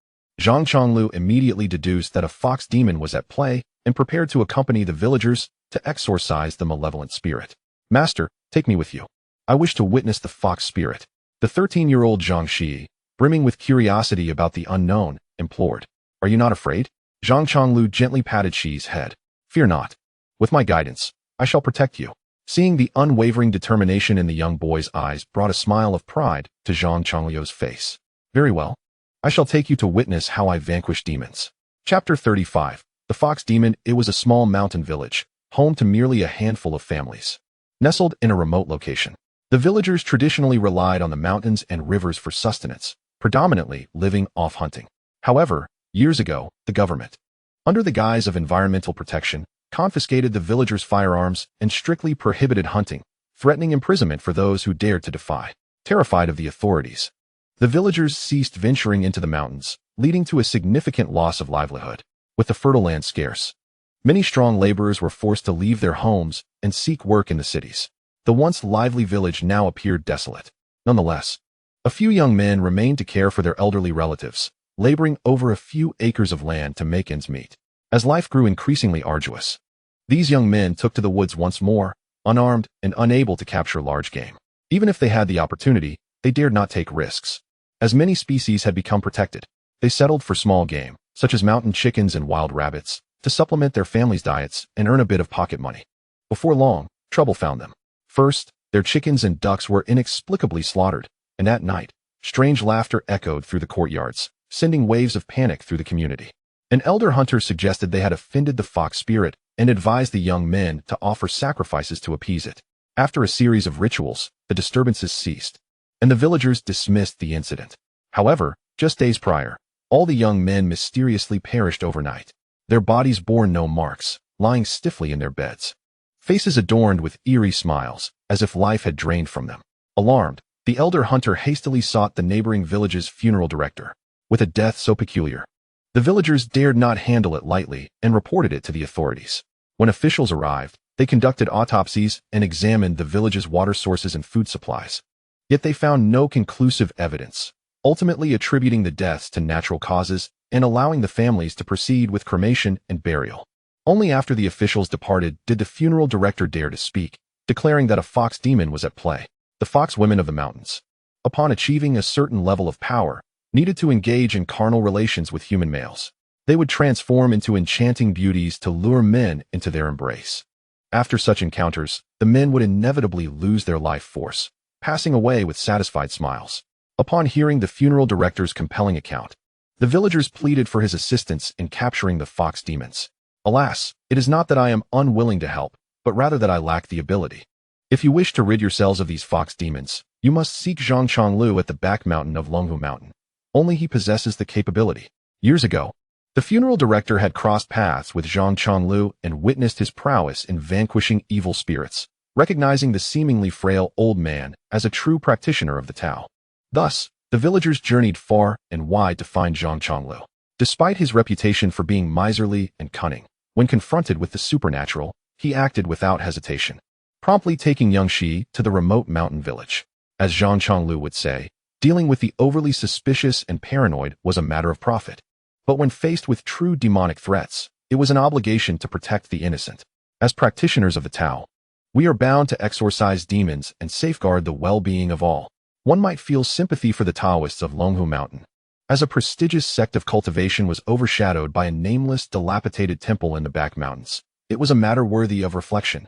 Zhang Chonglu immediately deduced that a fox demon was at play and prepared to accompany the villagers to exorcise the malevolent spirit. Master, take me with you. I wish to witness the fox spirit. The 13-year-old Zhang Shiyi, brimming with curiosity about the unknown, implored. Are you not afraid? Zhang Chonglu gently patted Shiyi's head. Fear not. With my guidance, I shall protect you." Seeing the unwavering determination in the young boy's eyes brought a smile of pride to Zhang Changliu's face. "Very well. I shall take you to witness how I vanquish demons." Chapter 35. The Fox Demon. It was a small mountain village, home to merely a handful of families. Nestled in a remote location, the villagers traditionally relied on the mountains and rivers for sustenance, predominantly living off hunting. However, years ago, the government, under the guise of environmental protection, confiscated the villagers' firearms and strictly prohibited hunting, threatening imprisonment for those who dared to defy. Terrified of the authorities, the villagers ceased venturing into the mountains, leading to a significant loss of livelihood. With the fertile land scarce, many strong laborers were forced to leave their homes and seek work in the cities. The once lively village now appeared desolate. Nonetheless, a few young men remained to care for their elderly relatives, laboring over a few acres of land to make ends meet. As life grew increasingly arduous, these young men took to the woods once more, unarmed and unable to capture large game. Even if they had the opportunity, they dared not take risks. As many species had become protected, they settled for small game, such as mountain chickens and wild rabbits, to supplement their families' diets and earn a bit of pocket money. Before long, trouble found them. First, their chickens and ducks were inexplicably slaughtered, and at night, strange laughter echoed through the courtyards, sending waves of panic through the community. An elder hunter suggested they had offended the fox spirit and advised the young men to offer sacrifices to appease it. After a series of rituals, the disturbances ceased, and the villagers dismissed the incident. However, just days prior, all the young men mysteriously perished overnight, their bodies bore no marks, lying stiffly in their beds, faces adorned with eerie smiles, as if life had drained from them. Alarmed, the elder hunter hastily sought the neighboring village's funeral director. With a death so peculiar, the villagers dared not handle it lightly and reported it to the authorities. When officials arrived, they conducted autopsies and examined the village's water sources and food supplies. Yet they found no conclusive evidence, ultimately attributing the deaths to natural causes and allowing the families to proceed with cremation and burial. Only after the officials departed did the funeral director dare to speak, declaring that a fox demon was at play. The fox women of the mountains, upon achieving a certain level of power, needed to engage in carnal relations with human males. They would transform into enchanting beauties to lure men into their embrace. After such encounters, the men would inevitably lose their life force, passing away with satisfied smiles. Upon hearing the funeral director's compelling account, the villagers pleaded for his assistance in capturing the fox demons. "Alas, it is not that I am unwilling to help, but rather that I lack the ability. If you wish to rid yourselves of these fox demons, you must seek Zhang Chonglu at the back mountain of Longhu Mountain. Only he possesses the capability." Years ago, the funeral director had crossed paths with Zhang Chonglu and witnessed his prowess in vanquishing evil spirits, recognizing the seemingly frail old man as a true practitioner of the Tao. Thus, the villagers journeyed far and wide to find Zhang Chonglu. Despite his reputation for being miserly and cunning, when confronted with the supernatural, he acted without hesitation, promptly taking young Shi to the remote mountain village. As Zhang Chonglu would say, dealing with the overly suspicious and paranoid was a matter of profit. But when faced with true demonic threats, it was an obligation to protect the innocent. As practitioners of the Tao, we are bound to exorcise demons and safeguard the well-being of all. One might feel sympathy for the Taoists of Longhu Mountain, as a prestigious sect of cultivation was overshadowed by a nameless, dilapidated temple in the back mountains. It was a matter worthy of reflection.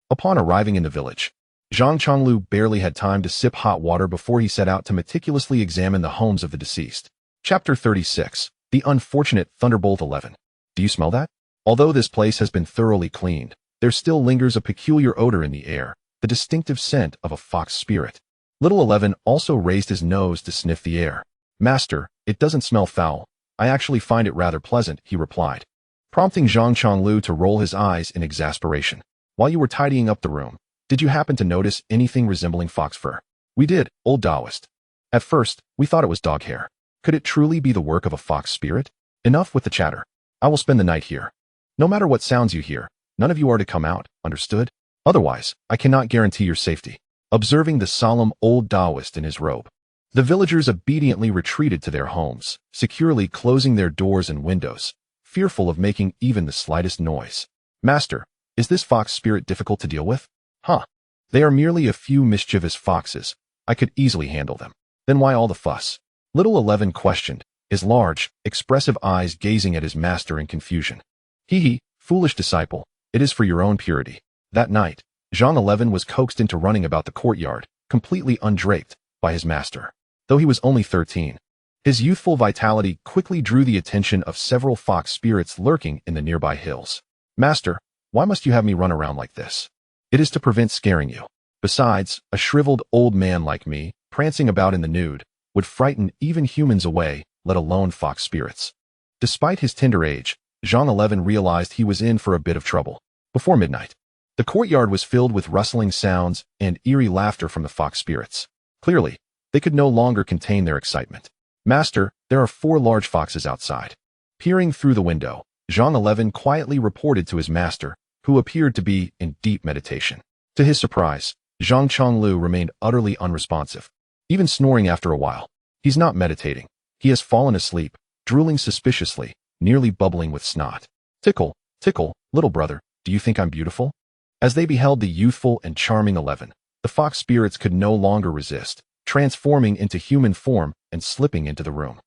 Upon arriving in the village, Zhang Chonglu barely had time to sip hot water before he set out to meticulously examine the homes of the deceased. Chapter 36. The Unfortunate Thunderbolt 11. Do you smell that? Although this place has been thoroughly cleaned, there still lingers a peculiar odor in the air, the distinctive scent of a fox spirit. Little 11 also raised his nose to sniff the air. "Master, it doesn't smell foul. I actually find it rather pleasant," he replied, prompting Zhang Chonglu to roll his eyes in exasperation. "While you were tidying up the room, did you happen to notice anything resembling fox fur?" "We did, old Taoist. At first, we thought it was dog hair. Could it truly be the work of a fox spirit? Enough with the chatter. I will spend the night here. No matter what sounds you hear, none of you are to come out, understood? Otherwise, I cannot guarantee your safety." Observing the solemn old Taoist in his robe, the villagers obediently retreated to their homes, securely closing their doors and windows, fearful of making even the slightest noise. "Master, is this fox spirit difficult to deal with?" "Huh. They are merely a few mischievous foxes. I could easily handle them." "Then why all the fuss?" Little 11 questioned, his large, expressive eyes gazing at his master in confusion. "Hee, foolish disciple, it is for your own purity. That night, Zhang 11 was coaxed into running about the courtyard, completely undraped, by his master. Though he was only 13, his youthful vitality quickly drew the attention of several fox spirits lurking in the nearby hills. Master, why must you have me run around like this? It is to prevent scaring you. Besides, a shriveled old man like me, prancing about in the nude, would frighten even humans away, let alone fox spirits. Despite his tender age, Zhang 11 realized he was in for a bit of trouble. Before midnight, the courtyard was filled with rustling sounds and eerie laughter from the fox spirits. Clearly, they could no longer contain their excitement. Master, there are 4 large foxes outside. Peering through the window, Zhang 11 quietly reported to his master, who appeared to be in deep meditation. To his surprise, Zhang Chonglu remained utterly unresponsive, even snoring after a while. He's not meditating. He has fallen asleep, drooling suspiciously, nearly bubbling with snot. Tickle, tickle, little brother, do you think I'm beautiful? As they beheld the youthful and charming 11, the fox spirits could no longer resist, transforming into human form and slipping into the room.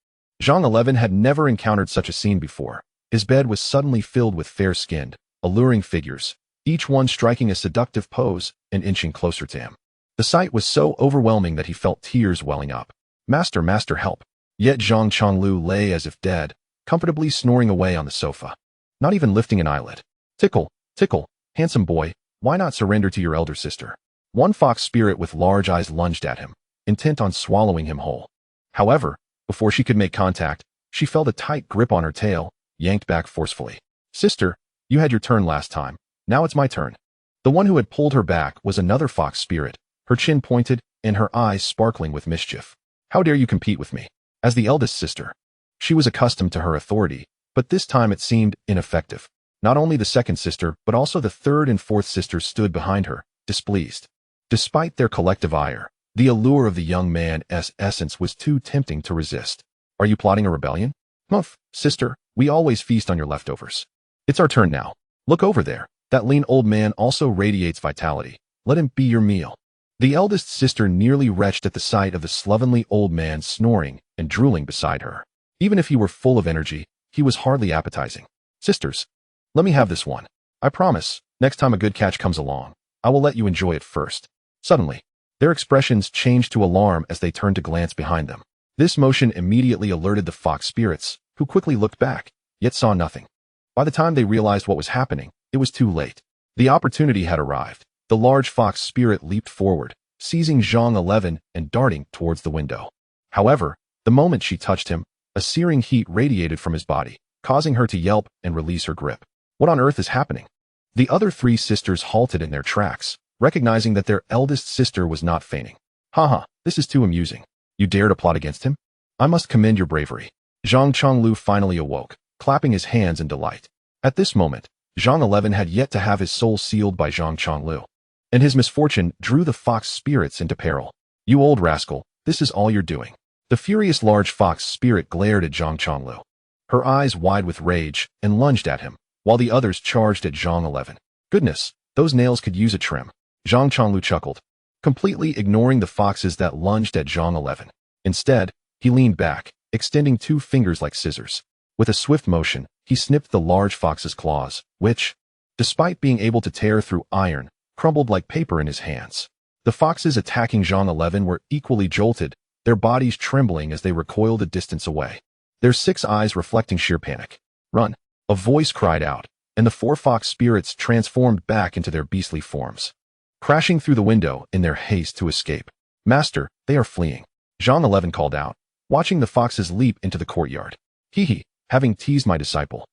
Zhang 11 had never encountered such a scene before. His bed was suddenly filled with fair-skinned, alluring figures, each one striking a seductive pose and inching closer to him. The sight was so overwhelming that he felt tears welling up. Master, master, help. Yet Zhang Chonglu lay as if dead, comfortably snoring away on the sofa, not even lifting an eyelid. Tickle, tickle, handsome boy, why not surrender to your elder sister? One fox spirit with large eyes lunged at him, intent on swallowing him whole. However, before she could make contact, she felt a tight grip on her tail, yanked back forcefully. Sister, you had your turn last time. Now it's my turn. The one who had pulled her back was another fox spirit, her chin pointed and her eyes sparkling with mischief. How dare you compete with me? As the eldest sister, she was accustomed to her authority, but this time it seemed ineffective. Not only the second sister, but also the third and fourth sisters stood behind her, displeased. Despite their collective ire, the allure of the young man's essence was too tempting to resist. Are you plotting a rebellion? Humph, sister, we always feast on your leftovers. It's our turn now. Look over there. That lean old man also radiates vitality. Let him be your meal. The eldest sister nearly retched at the sight of the slovenly old man snoring and drooling beside her. Even if he were full of energy, he was hardly appetizing. Sisters, let me have this one. I promise, next time a good catch comes along, I will let you enjoy it first. Suddenly, their expressions changed to alarm as they turned to glance behind them. This motion immediately alerted the fox spirits, who quickly looked back, yet saw nothing. By the time they realized what was happening, it was too late. The opportunity had arrived. The large fox spirit leaped forward, seizing Zhang 11 and darting towards the window. However, the moment she touched him, a searing heat radiated from his body, causing her to yelp and release her grip. What on earth is happening? The other 3 sisters halted in their tracks, recognizing that their eldest sister was not feigning. Haha, this is too amusing. You dare to plot against him? I must commend your bravery. Zhang Chonglu finally awoke, clapping his hands in delight. At this moment, Zhang 11 had yet to have his soul sealed by Zhang Chonglu, and his misfortune drew the fox spirits into peril. You old rascal, this is all you're doing. The furious large fox spirit glared at Zhang Chonglu, her eyes wide with rage, and lunged at him, while the others charged at Zhang 11. Goodness, those nails could use a trim. Zhang Chonglu chuckled, completely ignoring the foxes that lunged at Zhang 11. Instead, he leaned back, extending 2 fingers like scissors. With a swift motion, he snipped the large fox's claws, which, despite being able to tear through iron, crumbled like paper in his hands. The foxes attacking Zhang 11 were equally jolted, their bodies trembling as they recoiled a distance away, their 6 eyes reflecting sheer panic. Run! A voice cried out, and the 4 fox spirits transformed back into their beastly forms, crashing through the window in their haste to escape. Master, they are fleeing. Zhang 11 called out, watching the foxes leap into the courtyard. Hee, having teased my disciple.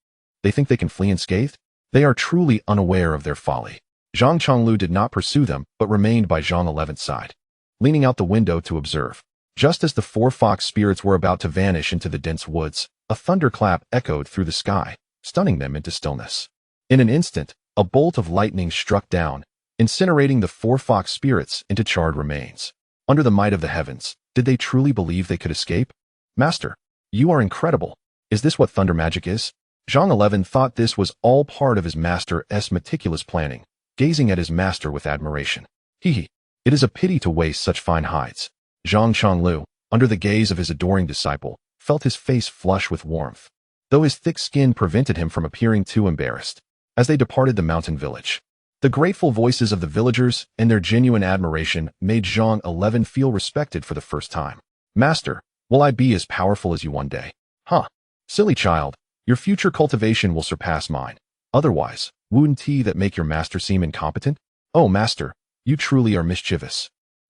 They think they can flee unscathed? They are truly unaware of their folly. Zhang Chonglu did not pursue them, but remained by Zhang 11's side, leaning out the window to observe. Just as the 4 fox spirits were about to vanish into the dense woods, a thunderclap echoed through the sky, stunning them into stillness. In an instant, a bolt of lightning struck down, incinerating the 4 fox spirits into charred remains. Under the might of the heavens, did they truly believe they could escape? Master, you are incredible. Is this what thunder magic is? Zhang 11 thought this was all part of his master's meticulous planning, gazing at his master with admiration. It is a pity to waste such fine hides. Zhang Chonglu, under the gaze of his adoring disciple, felt his face flush with warmth, though his thick skin prevented him from appearing too embarrassed. As they departed the mountain village, The grateful voices of the villagers and their genuine admiration made Zhang 11 feel respected for the first time. Master, will I be as powerful as you one day? Huh. Silly child, your future cultivation will surpass mine. Otherwise, wouldn't he that make your master seem incompetent? Oh, master, you truly are mischievous.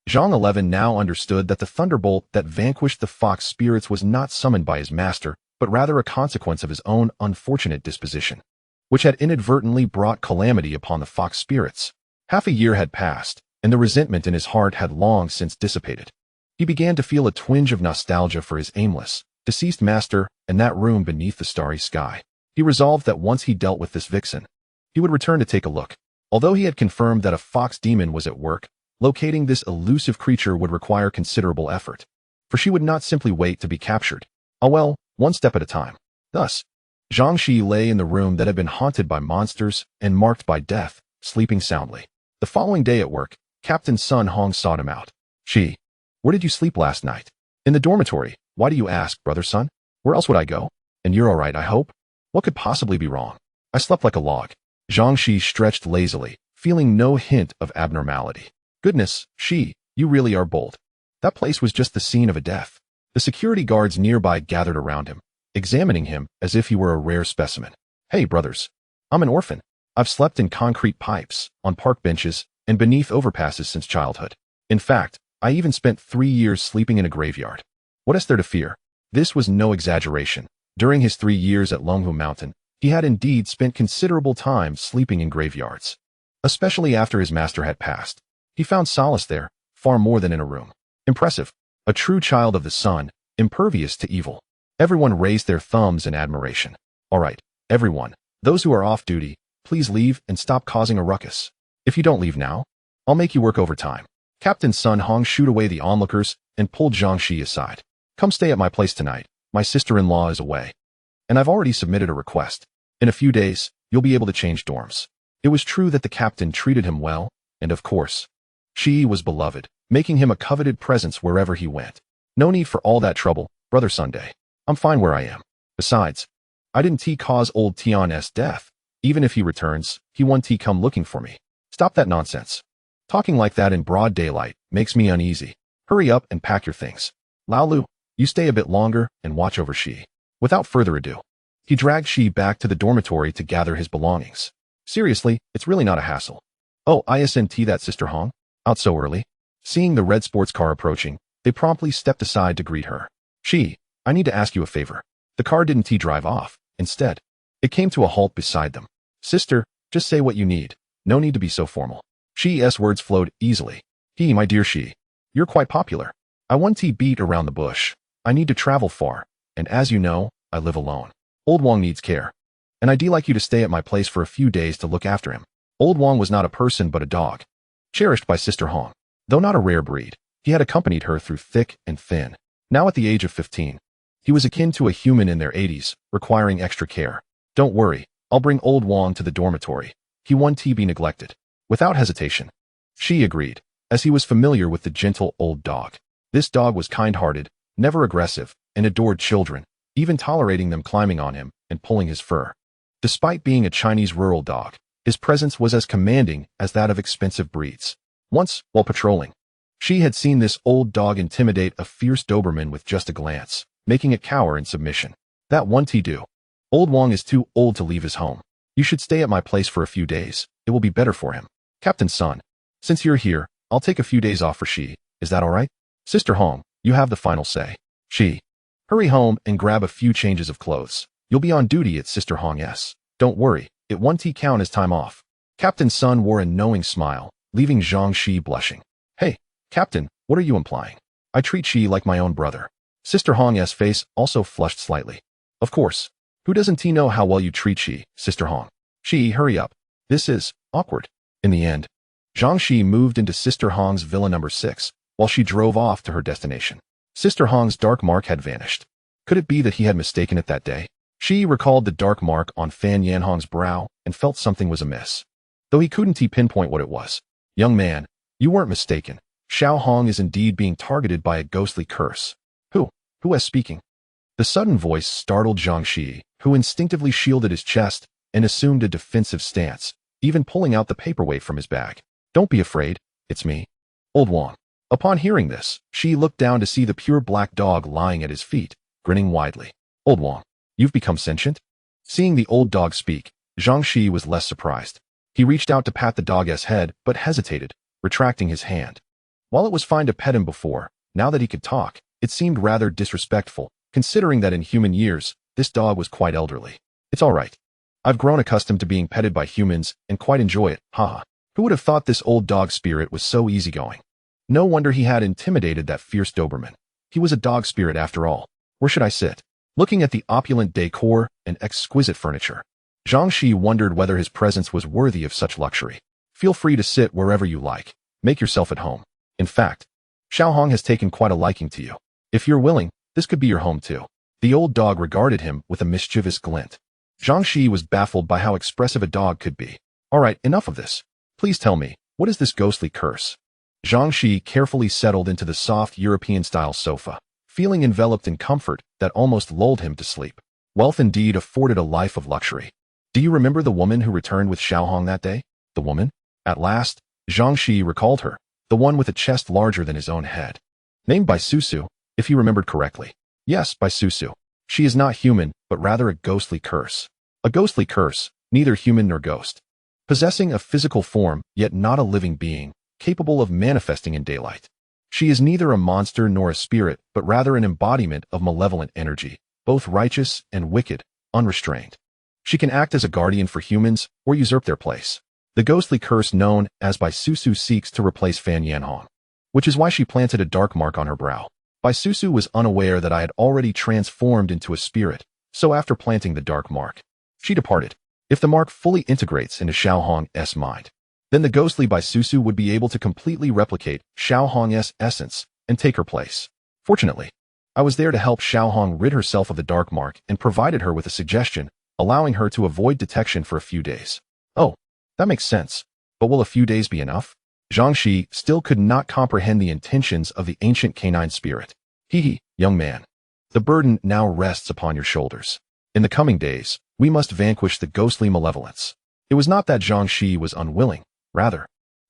Zhang 11 now understood that the thunderbolt that vanquished the fox spirits was not summoned by his master, but rather a consequence of his own unfortunate disposition, which had inadvertently brought calamity upon the fox spirits. Half a year had passed, and the resentment in his heart had long since dissipated. He began to feel a twinge of nostalgia for his aimless, deceased master and that room beneath the starry sky. He resolved that once he dealt with this vixen, he would return to take a look. Although he had confirmed that a fox demon was at work, locating this elusive creature would require considerable effort, for she would not simply wait to be captured. Oh well, one step at a time. Thus, Zhang Shiyi lay in the room that had been haunted by monsters and marked by death, sleeping soundly. The following day at work, Captain Sun Hong sought him out. Shiyi, where did you sleep last night? In the dormitory. Why do you ask, brother Sun? Where else would I go? And you're all right, I hope? What could possibly be wrong? I slept like a log. Zhang Shiyi stretched lazily, feeling no hint of abnormality. Goodness, Shiyi, you really are bold. That place was just the scene of a death. The security guards nearby gathered around him, examining him as if he were a rare specimen. Hey, brothers. I'm an orphan. I've slept in concrete pipes, on park benches, and beneath overpasses since childhood. In fact, I even spent 3 years sleeping in a graveyard. What is there to fear? This was no exaggeration. During his 3 years at Longhu Mountain, he had indeed spent considerable time sleeping in graveyards. Especially after his master had passed. He found solace there, far more than in a room. Impressive. A true child of the sun, impervious to evil. Everyone raised their thumbs in admiration. All right, everyone, those who are off duty, please leave and stop causing a ruckus. If you don't leave now, I'll make you work overtime. Captain Sun Hong shooed away the onlookers and pulled Zhang Shiyi aside. Come stay at my place tonight. My sister-in-law is away. And I've already submitted a request. In a few days, you'll be able to change dorms. It was true that the captain treated him well, and of course, Shiyi was beloved, making him a coveted presence wherever he went. No need for all that trouble, brother Sunday. I'm fine where I am. Besides, I didn't cause old Tian's death. Even if he returns, he won't come looking for me. Stop that nonsense. Talking like that in broad daylight makes me uneasy. Hurry up and pack your things. Lao Lu, you stay a bit longer and watch over Shiyi. Without further ado, he dragged Shiyi back to the dormitory to gather his belongings. Seriously, it's really not a hassle. Oh, isn't that Sister Hong? Out so early? Seeing the red sports car approaching, they promptly stepped aside to greet her. Shiyi, I need to ask you a favor. The car didn't drive off. Instead, it came to a halt beside them. Sister, just say what you need. No need to be so formal. Shiyi's words flowed easily. My dear Shiyi, you're quite popular. I want beat around the bush. I need to travel far, and as you know, I live alone. Old Wang needs care, and I'd like you to stay at my place for a few days to look after him. Old Wang was not a person but a dog, cherished by Sister Hong. Though not a rare breed, he had accompanied her through thick and thin. Now at the age of 15, he was akin to a human in their 80s, requiring extra care. Don't worry, I'll bring Old Wang to the dormitory. He won't be neglected. Without hesitation, she agreed, as he was familiar with the gentle old dog. This dog was kind-hearted, never aggressive, and adored children, even tolerating them climbing on him and pulling his fur. Despite being a Chinese rural dog, his presence was as commanding as that of expensive breeds. Once, while patrolling, she had seen this old dog intimidate a fierce Doberman with just a glance, making it cower in submission. That won't do. Old Wang is too old to leave his home. You should stay at my place for a few days. It will be better for him. Captain Sun, since you're here, I'll take a few days off for Shiyi. Is that all right? Sister Hong, you have the final say. Shiyi, hurry home and grab a few changes of clothes. You'll be on duty at Sister Hong's. Don't worry, it won't count as time off. Captain Sun wore a knowing smile, leaving Zhang Shiyi blushing. Hey, Captain, what are you implying? I treat Shiyi like my own brother. Sister Hong's face also flushed slightly. Of course. Who doesn't know how well you treat Shiyi, Sister Hong? Shiyi, hurry up. This is awkward. In the end, Zhang Shiyi moved into Sister Hong's villa number 6, while she drove off to her destination. Sister Hong's dark mark had vanished. Could it be that he had mistaken it that day? Shiyi recalled the dark mark on Fan Yanhong's brow and felt something was amiss, though he couldn't pinpoint what it was. Young man, you weren't mistaken. Xiao Hong is indeed being targeted by a ghostly curse. Who is speaking? The sudden voice startled Zhang Shiyi, who instinctively shielded his chest and assumed a defensive stance, even pulling out the paperweight from his bag. "Don't be afraid, it's me, Old Wang." Upon hearing this, Shi looked down to see the pure black dog lying at his feet, grinning widely. "Old Wang, you've become sentient?" Seeing the old dog speak, Zhang Shiyi was less surprised. He reached out to pat the dog's head, but hesitated, retracting his hand. While it was fine to pet him before, now that he could talk, it seemed rather disrespectful, considering that in human years, this dog was quite elderly. "It's all right. I've grown accustomed to being petted by humans and quite enjoy it, haha." Who would have thought this old dog spirit was so easygoing? No wonder he had intimidated that fierce Doberman. He was a dog spirit after all. Where should I sit? Looking at the opulent decor and exquisite furniture, Zhang Shiyi wondered whether his presence was worthy of such luxury. "Feel free to sit wherever you like. Make yourself at home. In fact, Xiaohong has taken quite a liking to you. If you're willing, this could be your home too." The old dog regarded him with a mischievous glint. Zhang Shiyi was baffled by how expressive a dog could be. "All right, enough of this. Please tell me, what is this ghostly curse?" Zhang Shiyi carefully settled into the soft European-style sofa, feeling enveloped in comfort that almost lulled him to sleep. Wealth indeed afforded a life of luxury. "Do you remember the woman who returned with Xiaohong that day?" "The woman?" At last, Zhang Shiyi recalled her, the one with a chest larger than his own head. "Named by Susu, if he remembered correctly." "Yes, by Susu. She is not human, but rather a ghostly curse." "A ghostly curse, neither human nor ghost. Possessing a physical form, yet not a living being, capable of manifesting in daylight. She is neither a monster nor a spirit, but rather an embodiment of malevolent energy, both righteous and wicked, unrestrained. She can act as a guardian for humans or usurp their place. The ghostly curse known as by Susu seeks to replace Fan Yanhong, which is why she planted a dark mark on her brow. Bai Susu was unaware that I had already transformed into a spirit, so after planting the dark mark, she departed. If the mark fully integrates into Xiaohong's mind, then the ghostly Bai Susu would be able to completely replicate Xiaohong's essence and take her place. Fortunately, I was there to help Xiaohong rid herself of the dark mark and provided her with a suggestion, allowing her to avoid detection for a few days. "Oh, that makes sense. But will a few days be enough?" Zhang Shiyi still could not comprehend the intentions of the ancient canine spirit. "Hee, young man. The burden now rests upon your shoulders. In the coming days, we must vanquish the ghostly malevolence." It was not that Zhang Shiyi was unwilling. Rather,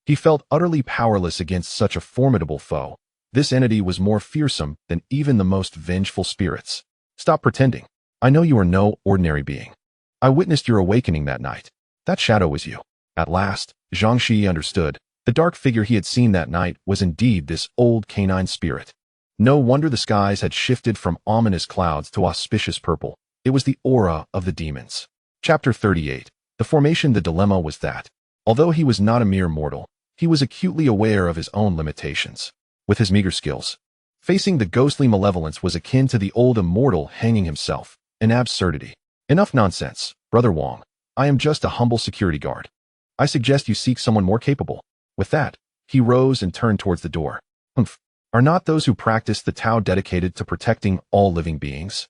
he felt utterly powerless against such a formidable foe. This entity was more fearsome than even the most vengeful spirits. "Stop pretending. I know you are no ordinary being. I witnessed your awakening that night. That shadow was you." At last, Zhang Shiyi understood. The dark figure he had seen that night was indeed this old canine spirit. No wonder the skies had shifted from ominous clouds to auspicious purple. It was the aura of the demons. Chapter 38. The formation. The dilemma was that, although he was not a mere mortal, he was acutely aware of his own limitations. With his meager skills, facing the ghostly malevolence was akin to the old immortal hanging himself, an absurdity. "Enough nonsense, Brother Wang. I am just a humble security guard. I suggest you seek someone more capable." With that, he rose and turned towards the door. "Humph. Are not those who practice the Tao dedicated to protecting all living beings?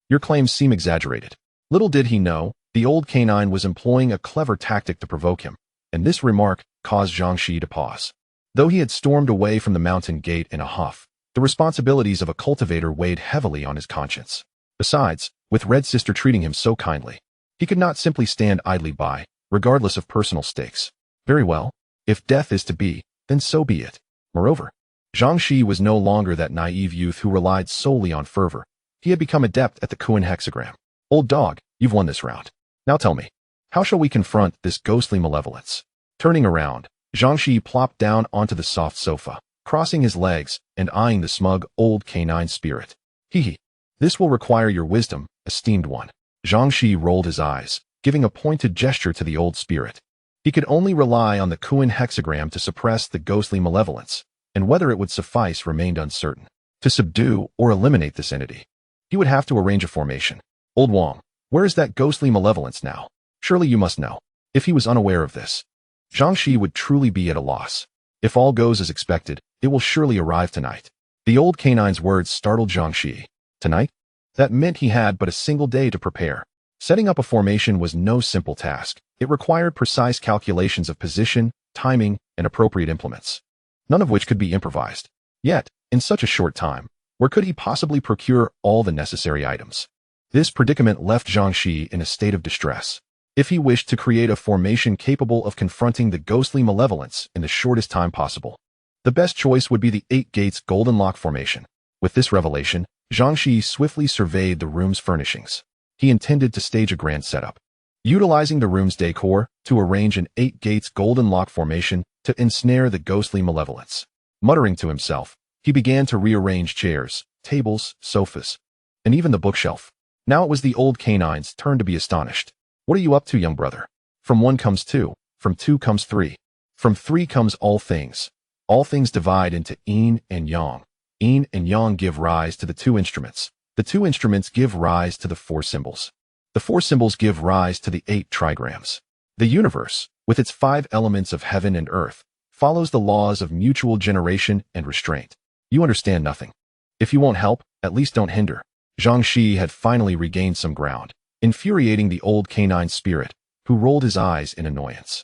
Your claims seem exaggerated." Little did he know, the old canine was employing a clever tactic to provoke him, and this remark caused Zhang Shiyi to pause. Though he had stormed away from the mountain gate in a huff, the responsibilities of a cultivator weighed heavily on his conscience. Besides, with Red Sister treating him so kindly, he could not simply stand idly by, regardless of personal stakes. Very well. If death is to be, then so be it. Moreover, Zhang Shiyi was no longer that naive youth who relied solely on fervor. He had become adept at the Kuan hexagram. "Old dog, you've won this round. Now tell me, how shall we confront this ghostly malevolence?" Turning around, Zhang Shiyi plopped down onto the soft sofa, crossing his legs and eyeing the smug old canine spirit. "Hee. This will require your wisdom, esteemed one." Zhang Shiyi rolled his eyes, giving a pointed gesture to the old spirit. He could only rely on the Kuan hexagram to suppress the ghostly malevolence, and whether it would suffice remained uncertain. To subdue or eliminate this entity, he would have to arrange a formation. "Old Wang, where is that ghostly malevolence now? Surely you must know." If he was unaware of this, Zhang Shiyi would truly be at a loss. If all goes as expected, it will surely arrive tonight. The old canine's words startled Zhang Shiyi. Tonight? That meant he had but a single day to prepare. Setting up a formation was no simple task. It required precise calculations of position, timing, and appropriate implements, none of which could be improvised. Yet, in such a short time, where could he possibly procure all the necessary items? This predicament left Zhang Shiyi in a state of distress. if he wished to create a formation capable of confronting the ghostly malevolence in the shortest time possible. The best choice would be the 8 Gates Golden Lock formation. With this revelation, Zhang Shiyi swiftly surveyed the room's furnishings. He intended to stage a grand setup, utilizing the room's decor to arrange an 8 Gates Golden Lock formation to ensnare the ghostly malevolence. Muttering to himself, he began to rearrange chairs, tables, sofas, and even the bookshelf. Now it was the old canine's turn to be astonished. What are you up to, young brother? From 1 comes 2, from 2 comes 3. From 3 comes all things. All things divide into yin and yang. Yin and yang give rise to the 2 instruments. The 2 instruments give rise to the 4 symbols. The 4 symbols give rise to the 8 trigrams. The universe, with its 5 elements of heaven and earth, follows the laws of mutual generation and restraint. You understand nothing. If you won't help, at least don't hinder. Zhang Shiyi had finally regained some ground, infuriating the old canine spirit, who rolled his eyes in annoyance.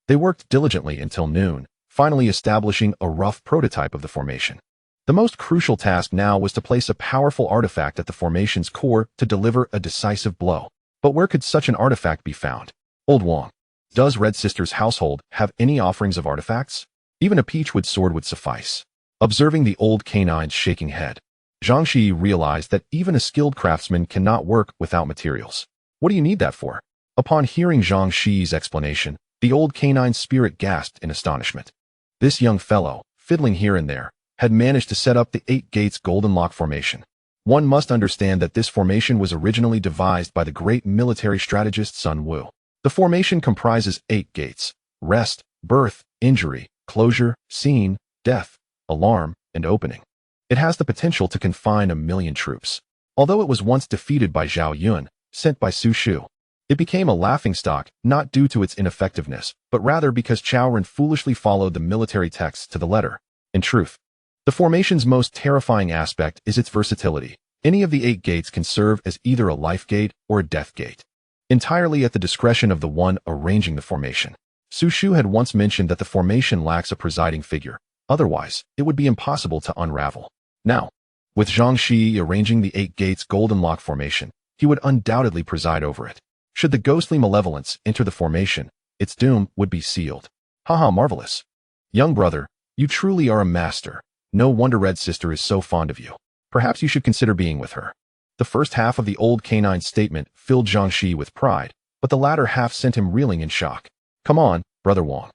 They worked diligently until noon, finally establishing a rough prototype of the formation. The most crucial task now was to place a powerful artifact at the formation's core to deliver a decisive blow. But where could such an artifact be found? Old Wang, does Red Sister's household have any offerings of artifacts? Even a peachwood sword would suffice. Observing the old canine's shaking head, Zhang Shiyi realized that even a skilled craftsman cannot work without materials. What do you need that for? Upon hearing Zhang Shiyi's explanation, the old canine spirit gasped in astonishment. This young fellow, fiddling here and there, had managed to set up the 8 Gates Golden Lock formation. One must understand that this formation was originally devised by the great military strategist Sun Wu. The formation comprises 8 gates: rest, birth, injury, closure, scene, death, alarm, and opening. It has the potential to confine 1,000,000 troops. Although it was once defeated by Zhao Yun, sent by Su Shu, it became a laughingstock not due to its ineffectiveness, but rather because Chao Ren foolishly followed the military texts to the letter. In truth, the formation's most terrifying aspect is its versatility. Any of the 8 gates can serve as either a life gate or a death gate, entirely at the discretion of the one arranging the formation. Su Shu had once mentioned that the formation lacks a presiding figure. Otherwise, it would be impossible to unravel. Now, with Zhang Shiyi arranging the 8 Gates Golden Lock formation, he would undoubtedly preside over it. Should the ghostly malevolence enter the formation, its doom would be sealed. Haha, marvelous. Young brother, you truly are a master. No wonder Red Sister is so fond of you. Perhaps you should consider being with her. The first half of the old canine's statement filled Zhang Shiyi with pride, but the latter half sent him reeling in shock. Come on, Brother Wang.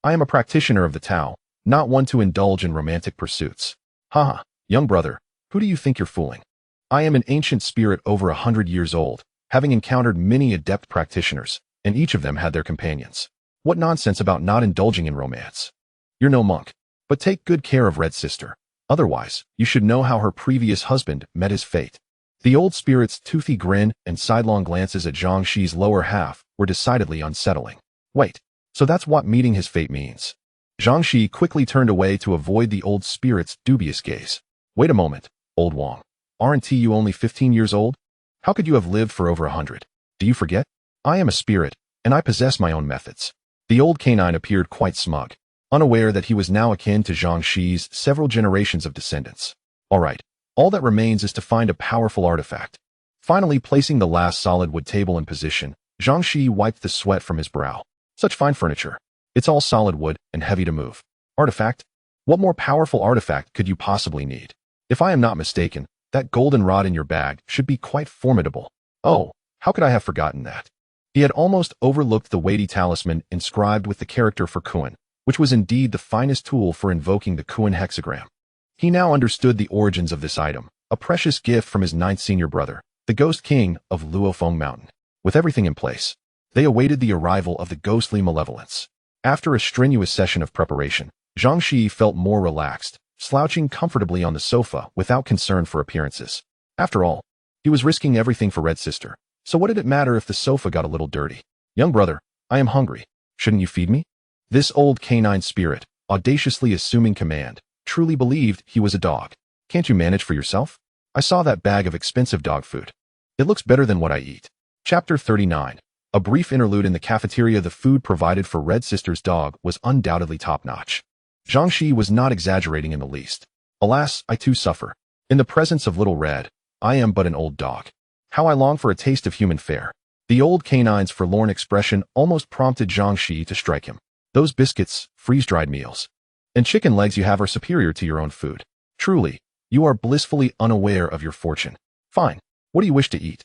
I am a practitioner of the Tao, not one to indulge in romantic pursuits. Haha, young brother, who do you think you're fooling? I am an ancient spirit over 100 years old, having encountered many adept practitioners, and each of them had their companions. What nonsense about not indulging in romance? You're no monk, but take good care of Red Sister. Otherwise, you should know how her previous husband met his fate. The old spirit's toothy grin and sidelong glances at Zhang Shiyi's lower half were decidedly unsettling. Wait, so that's what meeting his fate means. Zhang Shiyi quickly turned away to avoid the old spirit's dubious gaze. Wait a moment, old Wang. Aren't you only 15 years old? How could you have lived for over 100? Do you forget? I am a spirit, and I possess my own methods. The old canine appeared quite smug, unaware that he was now akin to Zhang Shiyi's several generations of descendants. All right, all that remains is to find a powerful artifact. Finally placing the last solid wood table in position, Zhang Shiyi wiped the sweat from his brow. Such fine furniture. It's all solid wood and heavy to move. Artifact? What more powerful artifact could you possibly need? If I am not mistaken, that golden rod in your bag should be quite formidable. Oh, how could I have forgotten that? He had almost overlooked the weighty talisman inscribed with the character for Kuan, which was indeed the finest tool for invoking the Kuan hexagram. He now understood the origins of this item, a precious gift from his 9th senior brother, the Ghost King of Luofeng Mountain. With everything in place, they awaited the arrival of the ghostly malevolence. After a strenuous session of preparation, Zhang Shiyi felt more relaxed, slouching comfortably on the sofa without concern for appearances. After all, he was risking everything for Red Sister, so what did it matter if the sofa got a little dirty? Young brother, I am hungry. Shouldn't you feed me? This old canine spirit, audaciously assuming command, truly believed he was a dog. Can't you manage for yourself? I saw that bag of expensive dog food. It looks better than what I eat. Chapter 39. A brief interlude in the cafeteria. The food provided for Red Sister's dog was undoubtedly top-notch. Zhang Shiyi was not exaggerating in the least. Alas, I too suffer. In the presence of Little Red, I am but an old dog. How I long for a taste of human fare. The old canine's forlorn expression almost prompted Zhang Shiyi to strike him. Those biscuits, freeze-dried meals, and chicken legs you have are superior to your own food. Truly, you are blissfully unaware of your fortune. Fine. What do you wish to eat?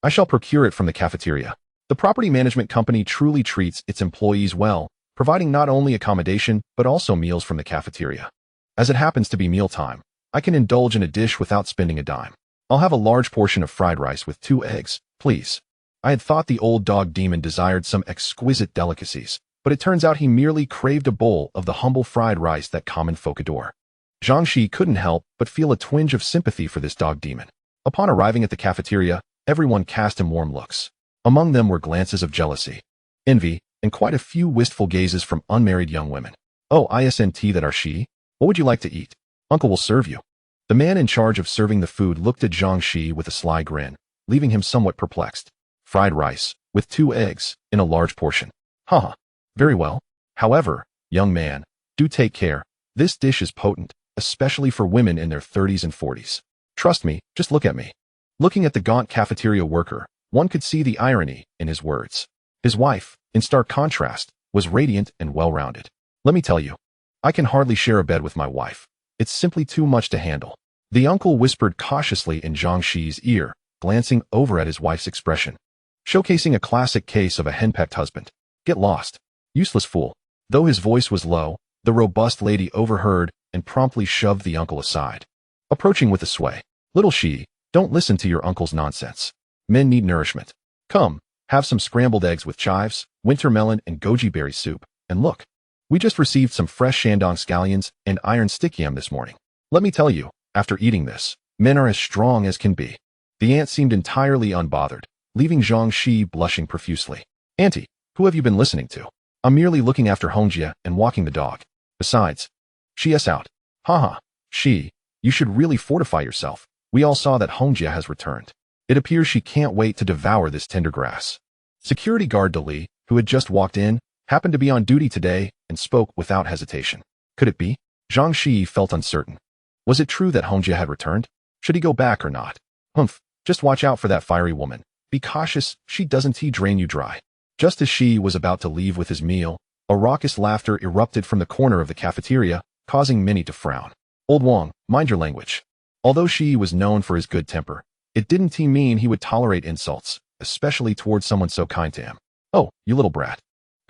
I shall procure it from the cafeteria. The property management company truly treats its employees well, providing not only accommodation but also meals from the cafeteria. As it happens to be mealtime, I can indulge in a dish without spending a dime. I'll have a large portion of fried rice with 2 eggs, please. I had thought the old dog demon desired some exquisite delicacies, but it turns out he merely craved a bowl of the humble fried rice that common folk adore. Zhang Shiyi couldn't help but feel a twinge of sympathy for this dog demon. Upon arriving at the cafeteria, everyone cast him warm looks. Among them were glances of jealousy, envy, and quite a few wistful gazes from unmarried young women. Oh, isn't that our Shiyi? What would you like to eat? Uncle will serve you. The man in charge of serving the food looked at Zhang Shiyi with a sly grin, leaving him somewhat perplexed. Fried rice, with 2 eggs, in a large portion. Haha. Very well. However, young man, do take care. This dish is potent, especially for women in their 30s and 40s. Trust me, just look at me. Looking at the gaunt cafeteria worker, one could see the irony in his words. His wife, in stark contrast, was radiant and well-rounded. Let me tell you, I can hardly share a bed with my wife. It's simply too much to handle. The uncle whispered cautiously in Zhang Shiyi's ear, glancing over at his wife's expression, showcasing a classic case of a henpecked husband. Get lost. Useless fool. Though his voice was low, the robust lady overheard and promptly shoved the uncle aside, approaching with a sway. Little Shiyi, don't listen to your uncle's nonsense. Men need nourishment. Come, have some scrambled eggs with chives, winter melon, and goji berry soup. And look, we just received some fresh Shandong scallions and iron stick yam this morning. Let me tell you, after eating this, men are as strong as can be. The aunt seemed entirely unbothered, leaving Zhang Shiyi blushing profusely. Auntie, who have you been listening to? I'm merely looking after Hongjia and walking the dog. Besides, she's out. Haha, Shiyi, you should really fortify yourself. We all saw that Hongjia has returned. It appears she can't wait to devour this tender grass. Security guard Dali, who had just walked in, happened to be on duty today and spoke without hesitation. Could it be? Zhang Shiyi felt uncertain. Was it true that Hongjia had returned? Should he go back or not? Humph, just watch out for that fiery woman. Be cautious, she doesn't drain you dry. Just as Shiyi was about to leave with his meal, a raucous laughter erupted from the corner of the cafeteria, causing many to frown. Old Wang, mind your language. Although Shiyi was known for his good temper, it didn't mean he would tolerate insults, especially towards someone so kind to him. Oh, you little brat.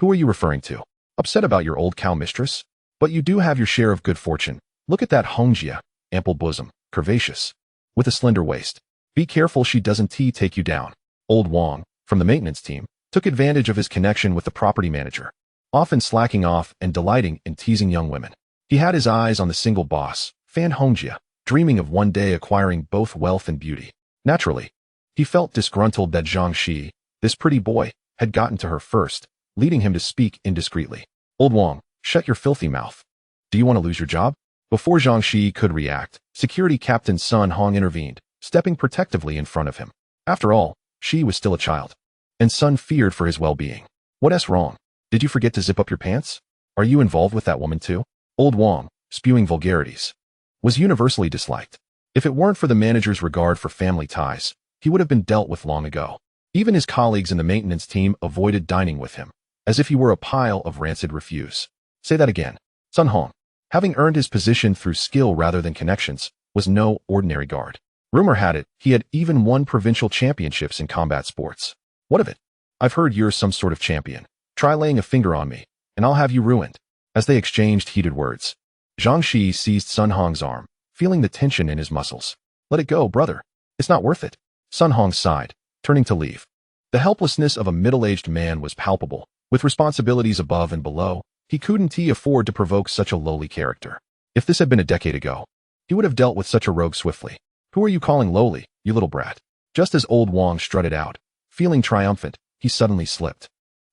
Who are you referring to? Upset about your old cow mistress? But you do have your share of good fortune. Look at that Hongjia, ample bosom, curvaceous, with a slender waist. Be careful she doesn't take you down. Old Wang, from the maintenance team, took advantage of his connection with the property manager, often slacking off and delighting in teasing young women. He had his eyes on the single boss, Fan Hongjia, dreaming of one day acquiring both wealth and beauty. Naturally, he felt disgruntled that Zhang Shiyi, this pretty boy, had gotten to her first, leading him to speak indiscreetly. Old Wang, shut your filthy mouth. Do you want to lose your job? Before Zhang Shiyi could react, Security Captain Sun Hong intervened, stepping protectively in front of him. After all, Shiyi was still a child, and Sun feared for his well-being. What's wrong? Did you forget to zip up your pants? Are you involved with that woman too? Old Wang, spewing vulgarities, was universally disliked. If it weren't for the manager's regard for family ties, he would have been dealt with long ago. Even his colleagues in the maintenance team avoided dining with him, as if he were a pile of rancid refuse. Say that again. Sun Hong, having earned his position through skill rather than connections, was no ordinary guard. Rumor had it, he had even won provincial championships in combat sports. What of it? I've heard you're some sort of champion. Try laying a finger on me, and I'll have you ruined. As they exchanged heated words, Zhang Shiyi seized Sun Hong's arm, feeling the tension in his muscles. Let it go, brother. It's not worth it. Sun Hong sighed, turning to leave. The helplessness of a middle-aged man was palpable. With responsibilities above and below, he couldn't afford to provoke such a lowly character. If this had been a decade ago, he would have dealt with such a rogue swiftly. Who are you calling lowly, you little brat? Just as old Wang strutted out, feeling triumphant, he suddenly slipped,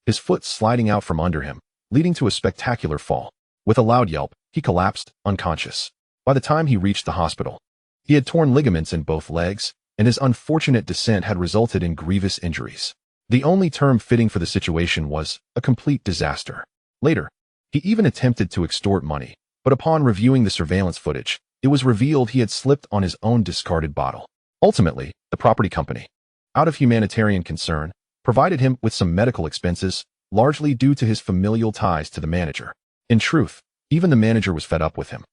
his foot sliding out from under him, leading to a spectacular fall. With a loud yelp, he collapsed, unconscious. By the time he reached the hospital, he had torn ligaments in both legs, and his unfortunate descent had resulted in grievous injuries. The only term fitting for the situation was a complete disaster. Later, he even attempted to extort money, but upon reviewing the surveillance footage, it was revealed he had slipped on his own discarded bottle. Ultimately, the property company, out of humanitarian concern, provided him with some medical expenses, largely due to his familial ties to the manager. In truth, even the manager was fed up with him.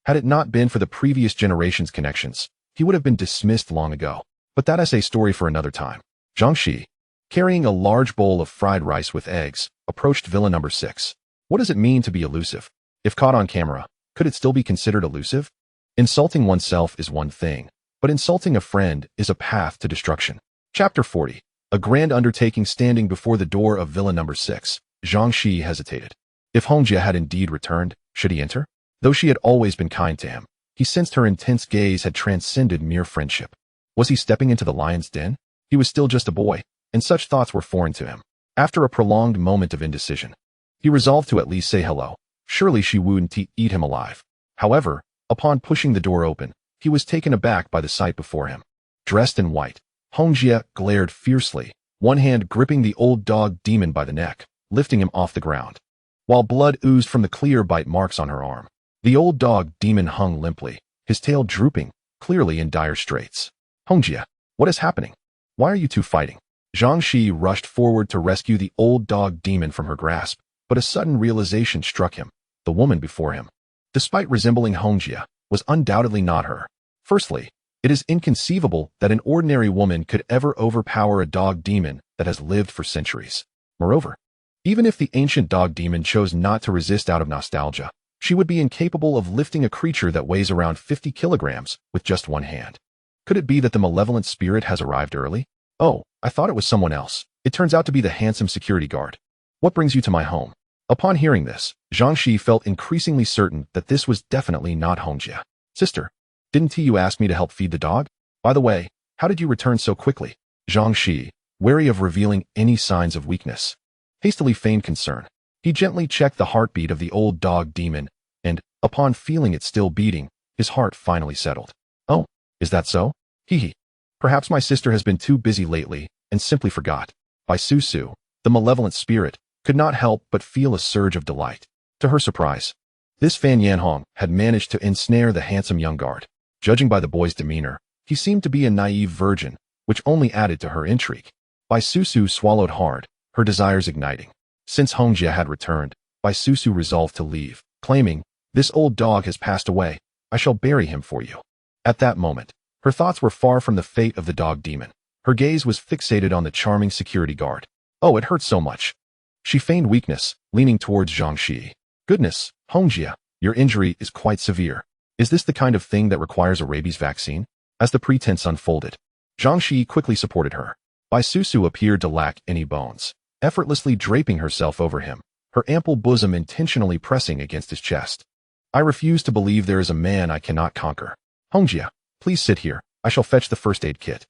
Had it not been for the previous generation's connections, he would have been dismissed long ago. But that is a story for another time. Zhang Shiyi, carrying a large bowl of fried rice with eggs, approached Villa number 6. What does it mean to be elusive? If caught on camera, could it still be considered elusive? Insulting oneself is one thing, but insulting a friend is a path to destruction. Chapter 40. A grand undertaking standing before the door of Villa number 6. Zhang Shiyi hesitated. If Hongjia had indeed returned, should he enter? Though she had always been kind to him, he sensed her intense gaze had transcended mere friendship. Was he stepping into the lion's den? He was still just a boy, and such thoughts were foreign to him. After a prolonged moment of indecision, he resolved to at least say hello. Surely she wouldn't eat him alive. However, upon pushing the door open, he was taken aback by the sight before him. Dressed in white, Hongjia glared fiercely, one hand gripping the old dog demon by the neck, lifting him off the ground, while blood oozed from the clear bite marks on her arm. The old dog demon hung limply, his tail drooping, clearly in dire straits. Hongjia, what is happening? Why are you two fighting? Zhang Shiyi rushed forward to rescue the old dog demon from her grasp, but a sudden realization struck him. The woman before him, despite resembling Hongjia, was undoubtedly not her. Firstly, it is inconceivable that an ordinary woman could ever overpower a dog demon that has lived for centuries. Moreover, even if the ancient dog demon chose not to resist out of nostalgia, she would be incapable of lifting a creature that weighs around 50 kilograms with just one hand. Could it be that the malevolent spirit has arrived early? Oh, I thought it was someone else. It turns out to be the handsome security guard. What brings you to my home? Upon hearing this, Zhang Shiyi felt increasingly certain that this was definitely not Hongjia. Sister, didn't you ask me to help feed the dog? By the way, how did you return so quickly? Zhang Shiyi, wary of revealing any signs of weakness, hastily feigned concern. He gently checked the heartbeat of the old dog demon, and, upon feeling it still beating, his heart finally settled. Oh, is that so? Hee. Perhaps my sister has been too busy lately and simply forgot. By Susu, the malevolent spirit, could not help but feel a surge of delight. To her surprise, this Fan Yanhong had managed to ensnare the handsome young guard. Judging by the boy's demeanor, he seemed to be a naive virgin, which only added to her intrigue. Bai Susu swallowed hard, her desires igniting. Since Hongjia had returned, Bai Susu resolved to leave, claiming, "This old dog has passed away. I shall bury him for you." At that moment, her thoughts were far from the fate of the dog demon. Her gaze was fixated on the charming security guard. Oh, it hurts so much. She feigned weakness, leaning towards Zhang Shiyi. Goodness, Hongjia, your injury is quite severe. Is this the kind of thing that requires a rabies vaccine? As the pretense unfolded, Zhang Shiyi quickly supported her. Bai Susu appeared to lack any bones, effortlessly draping herself over him, her ample bosom intentionally pressing against his chest. I refuse to believe there is a man I cannot conquer. Hongjia, please sit here. I shall fetch the first aid kit.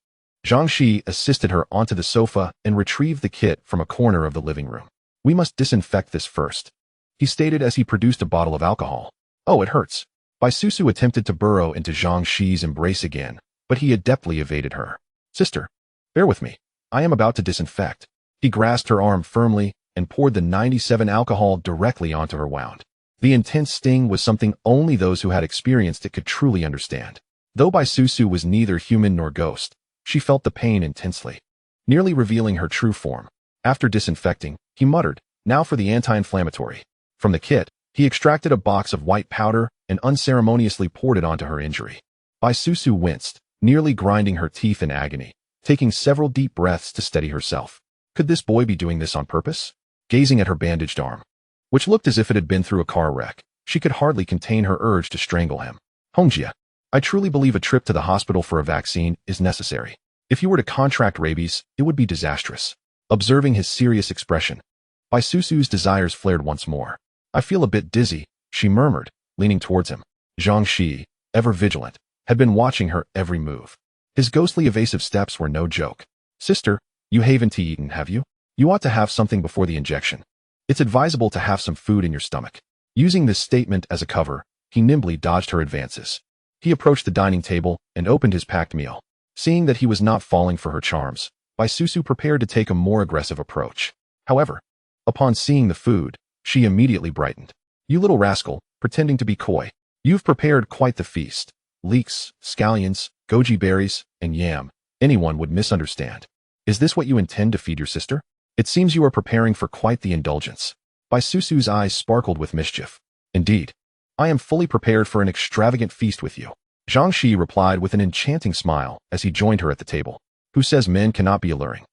Zhang Shiyi assisted her onto the sofa and retrieved the kit from a corner of the living room. We must disinfect this first, he stated as he produced a bottle of alcohol. Oh, it hurts. Bai Susu attempted to burrow into Zhang Shiyi's embrace again, but he adeptly evaded her. Sister, bear with me. I am about to disinfect. He grasped her arm firmly and poured the 97 alcohol directly onto her wound. The intense sting was something only those who had experienced it could truly understand. Though Bai Susu was neither human nor ghost, she felt the pain intensely, nearly revealing her true form. After disinfecting, he muttered, "Now for the anti-inflammatory." From the kit, he extracted a box of white powder and unceremoniously poured it onto her injury. Bai Susu winced, nearly grinding her teeth in agony, taking several deep breaths to steady herself. Could this boy be doing this on purpose? Gazing at her bandaged arm, which looked as if it had been through a car wreck, she could hardly contain her urge to strangle him. Hongjia, I truly believe a trip to the hospital for a vaccine is necessary. If you were to contract rabies, it would be disastrous. Observing his serious expression, Bai Susu's desires flared once more. I feel a bit dizzy, she murmured, leaning towards him. Zhang Shiyi, ever vigilant, had been watching her every move. His ghostly evasive steps were no joke. Sister, you haven't eaten, have you? You ought to have something before the injection. It's advisable to have some food in your stomach. Using this statement as a cover, he nimbly dodged her advances. He approached the dining table and opened his packed meal. Seeing that he was not falling for her charms, Bai Susu prepared to take a more aggressive approach. However, upon seeing the food, she immediately brightened. You little rascal, pretending to be coy. You've prepared quite the feast. Leeks, scallions, goji berries, and yam. Anyone would misunderstand. Is this what you intend to feed your sister? It seems you are preparing for quite the indulgence. Bai Susu's eyes sparkled with mischief. Indeed. I am fully prepared for an extravagant feast with you. Zhang Shiyi replied with an enchanting smile as he joined her at the table. Who says men cannot be alluring?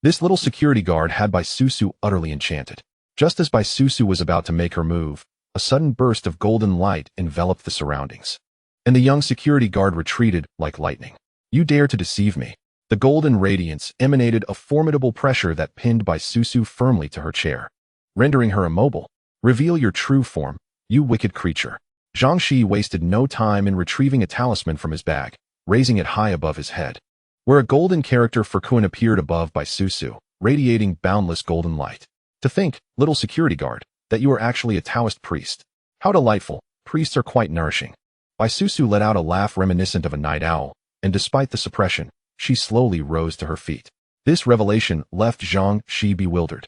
This little security guard had Bai Susu utterly enchanted. Just as Bai Susu was about to make her move, a sudden burst of golden light enveloped the surroundings. And the young security guard retreated like lightning. You dare to deceive me. The golden radiance emanated a formidable pressure that pinned Bai Susu firmly to her chair, rendering her immobile. Reveal your true form, you wicked creature. Zhang Shiyi wasted no time in retrieving a talisman from his bag, raising it high above his head, where a golden character Furquin appeared above Bai Susu, radiating boundless golden light. To think, little security guard, that you are actually a Taoist priest. How delightful, priests are quite nourishing. Bai Susu let out a laugh reminiscent of a night owl, and despite the suppression, she slowly rose to her feet. This revelation left Zhang Shiyi bewildered.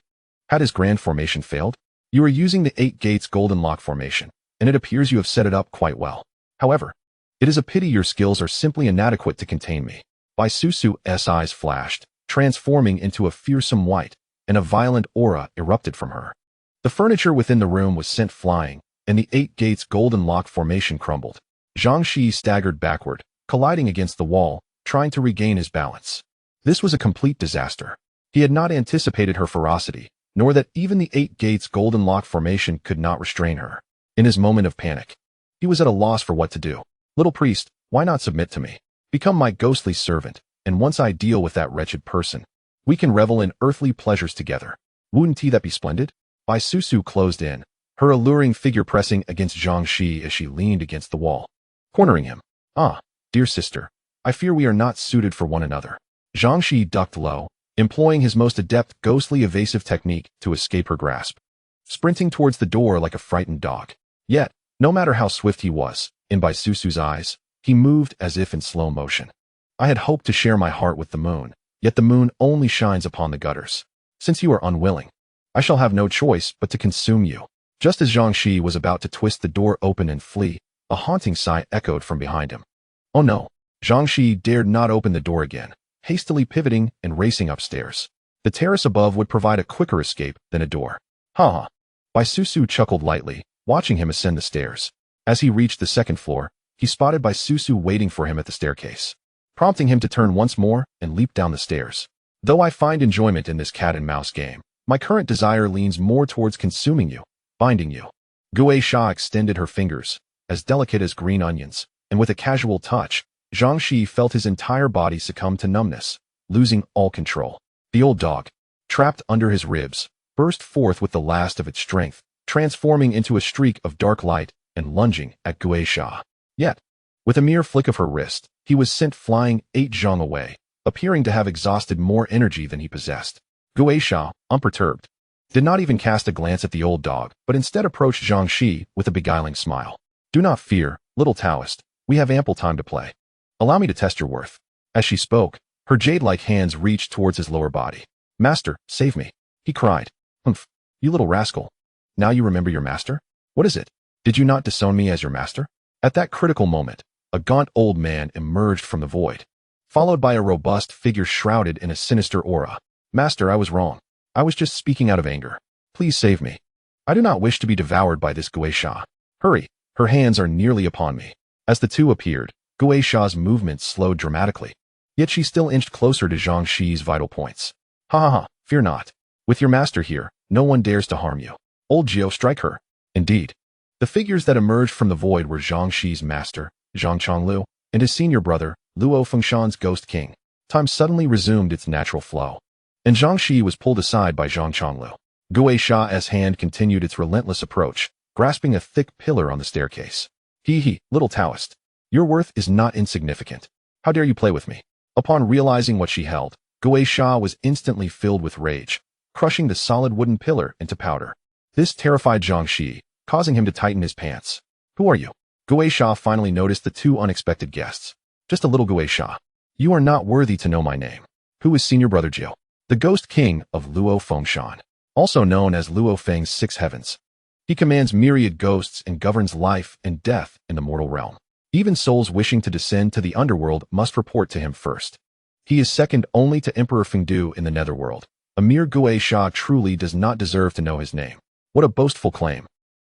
Had his grand formation failed? You are using the 8 Gates Golden Lock formation, and it appears you have set it up quite well. However, it is a pity your skills are simply inadequate to contain me. Bai Susu's eyes flashed, transforming into a fearsome white, and a violent aura erupted from her. The furniture within the room was sent flying, and the 8 Gates Golden Lock formation crumbled. Zhang Shiyi staggered backward, colliding against the wall, trying to regain his balance. This was a complete disaster. He had not anticipated her ferocity, nor that even the 8 Gates Golden Lock formation could not restrain her. In his moment of panic, he was at a loss for what to do. Little priest, why not submit to me? Become my ghostly servant, and once I deal with that wretched person, we can revel in earthly pleasures together. Wouldn't that be splendid? Bai Susu closed in, her alluring figure pressing against Zhang Shiyi as she leaned against the wall, cornering him. Ah, dear sister, I fear we are not suited for one another. Zhang Shiyi ducked low, employing his most adept ghostly evasive technique to escape her grasp, sprinting towards the door like a frightened dog. Yet, no matter how swift he was, in Bai Susu's eyes, he moved as if in slow motion. I had hoped to share my heart with the moon, yet the moon only shines upon the gutters. Since you are unwilling, I shall have no choice but to consume you. Just as Zhang Shiyi was about to twist the door open and flee, a haunting sigh echoed from behind him. Oh no! Zhang Shiyi dared not open the door again, hastily pivoting and racing upstairs. The terrace above would provide a quicker escape than a door. Ha ha! Bai Susu chuckled lightly, watching him ascend the stairs. As he reached the second floor, he spotted Bai Susu waiting for him at the staircase, prompting him to turn once more and leap down the stairs. Though I find enjoyment in this cat-and-mouse game, my current desire leans more towards consuming you, binding you. Gui Sha extended her fingers, as delicate as green onions, and with a casual touch, Zhang Shiyi felt his entire body succumb to numbness, losing all control. The old dog, trapped under his ribs, burst forth with the last of its strength, transforming into a streak of dark light and lunging at Gui Sha. Yet, with a mere flick of her wrist, he was sent flying 8 zhang away, appearing to have exhausted more energy than he possessed. Gui Sha, unperturbed, did not even cast a glance at the old dog, but instead approached Zhang Shiyi with a beguiling smile. Do not fear, little Taoist, we have ample time to play. Allow me to test your worth. As she spoke, her jade-like hands reached towards his lower body. Master, save me, he cried. Humph, you little rascal. Now you remember your master? What is it? Did you not disown me as your master? At that critical moment, a gaunt old man emerged from the void, followed by a robust figure shrouded in a sinister aura. Master, I was wrong. I was just speaking out of anger. Please save me. I do not wish to be devoured by this Gui Sha. Hurry, her hands are nearly upon me. As the two appeared, Gui Sha's movements slowed dramatically, yet she still inched closer to Zhang Shiyi's vital points. Ha ha ha, fear not. With your master here, no one dares to harm you. Old Jiao, strike her. Indeed. The figures that emerged from the void were Zhang Shiyi's master, Zhang Chonglu, and his senior brother, Luo Fengshan's Ghost King. Time suddenly resumed its natural flow, and Zhang Shiyi was pulled aside by Zhang Chonglu. Gui Sha's hand continued its relentless approach, grasping a thick pillar on the staircase. Hee, little Taoist. Your worth is not insignificant. How dare you play with me? Upon realizing what she held, Gui Sha was instantly filled with rage, crushing the solid wooden pillar into powder. This terrified Zhang Shiyi, causing him to tighten his pants. Who are you? Gui Sha finally noticed the two unexpected guests. Just a little Gui Sha. You are not worthy to know my name. Who is senior brother Jiao? The Ghost King of Luo Fengshan, also known as Luo Feng's 6 heavens. He commands myriad ghosts and governs life and death in the mortal realm. Even souls wishing to descend to the underworld must report to him first. He is second only to Emperor Fengdu in the netherworld. A mere Gui Sha truly does not deserve to know his name. What a boastful claim.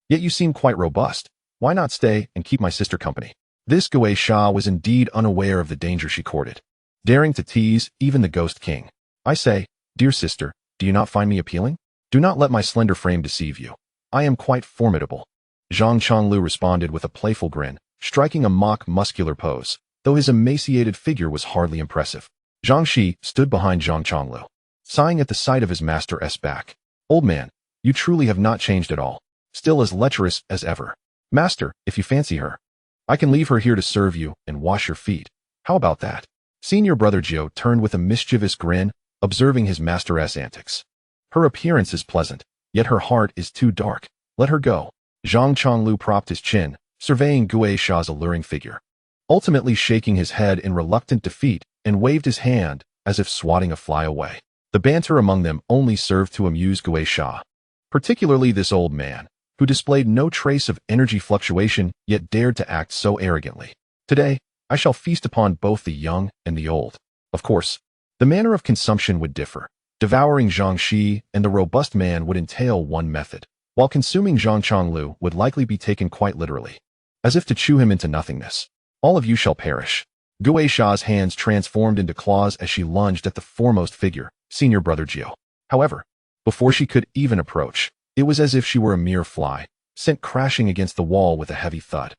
Yet you seem quite robust. Why not stay and keep my sister company? This Gui Sha was indeed unaware of the danger she courted, daring to tease even the Ghost King. I say, dear sister, do you not find me appealing? Do not let my slender frame deceive you. I am quite formidable. Zhang Chonglu responded with a playful grin, striking a mock muscular pose, though his emaciated figure was hardly impressive. Zhang Shiyi stood behind Zhang Chonglu, sighing at the sight of his master's back. Old man, you truly have not changed at all, still as lecherous as ever. Master, if you fancy her, I can leave her here to serve you and wash your feet. How about that? Senior brother Jiao turned with a mischievous grin, observing his master's antics. Her appearance is pleasant, yet her heart is too dark. Let her go. Zhang Chonglu propped his chin, surveying Gui Sha's alluring figure, ultimately shaking his head in reluctant defeat and waved his hand as if swatting a fly away. The banter among them only served to amuse Gui Sha, particularly this old man, who displayed no trace of energy fluctuation yet dared to act so arrogantly. Today, I shall feast upon both the young and the old. Of course, the manner of consumption would differ. Devouring Zhang Shiyi and the robust man would entail one method, while consuming Zhang Chonglu would likely be taken quite literally, as if to chew him into nothingness. All of you shall perish. Gui Sha's hands transformed into claws as she lunged at the foremost figure, senior brother Jiao. However, before she could even approach, it was as if she were a mere fly, sent crashing against the wall with a heavy thud.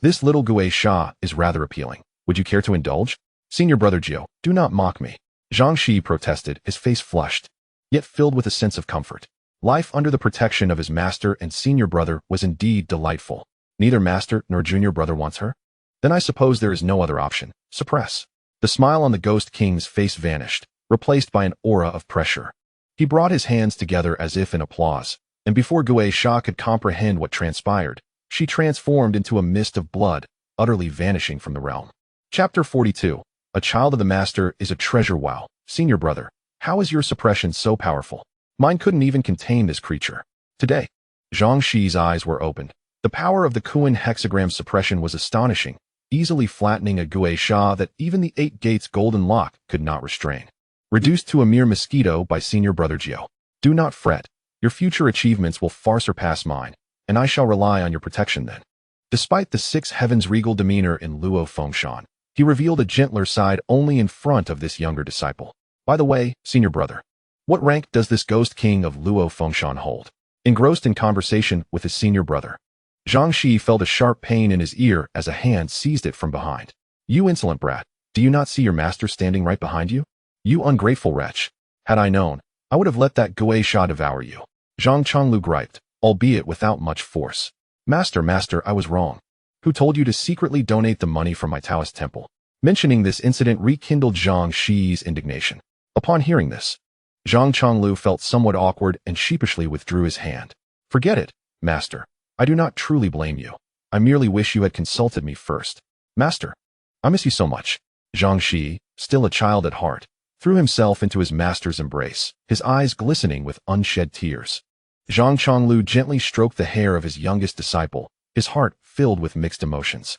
This little Gui Sha is rather appealing. Would you care to indulge? Senior brother Jiao, do not mock me. Zhang Shiyi protested, his face flushed, yet filled with a sense of comfort. Life under the protection of his master and senior brother was indeed delightful. Neither master nor junior brother wants her? Then I suppose there is no other option. Suppress. The smile on the Ghost King's face vanished, replaced by an aura of pressure. He brought his hands together as if in applause, and before Gui Sha could comprehend what transpired, she transformed into a mist of blood, utterly vanishing from the realm. Chapter 42. A child of the master is a treasure. Wow, senior brother, how is your suppression so powerful? Mine couldn't even contain this creature. Today, Zhang Shiyi's eyes were opened. The power of the Kuan hexagram suppression was astonishing, easily flattening a Gui Sha that even the 8 Gates golden lock could not restrain. Reduced to a mere mosquito by senior brother Jiao. Do not fret. Your future achievements will far surpass mine, and I shall rely on your protection then. Despite the 6 heavens' regal demeanor in Luo Fengshan, he revealed a gentler side only in front of this younger disciple. By the way, senior brother, what rank does this Ghost King of Luo Fengshan hold? Engrossed in conversation with his senior brother, Zhang Shiyi felt a sharp pain in his ear as a hand seized it from behind. You insolent brat, do you not see your master standing right behind you? You ungrateful wretch. Had I known, I would have let that Gui Sha devour you. Zhang Chonglu griped, albeit without much force. Master, I was wrong. Who told you to secretly donate the money from my Taoist temple? Mentioning this incident rekindled Zhang Shiyi's indignation. Upon hearing this, Zhang Chonglu felt somewhat awkward and sheepishly withdrew his hand. Forget it, master. I do not truly blame you. I merely wish you had consulted me first. Master, I miss you so much. Zhang Shiyi, still a child at heart, threw himself into his master's embrace, his eyes glistening with unshed tears. Zhang Chonglu gently stroked the hair of his youngest disciple, his heart filled with mixed emotions.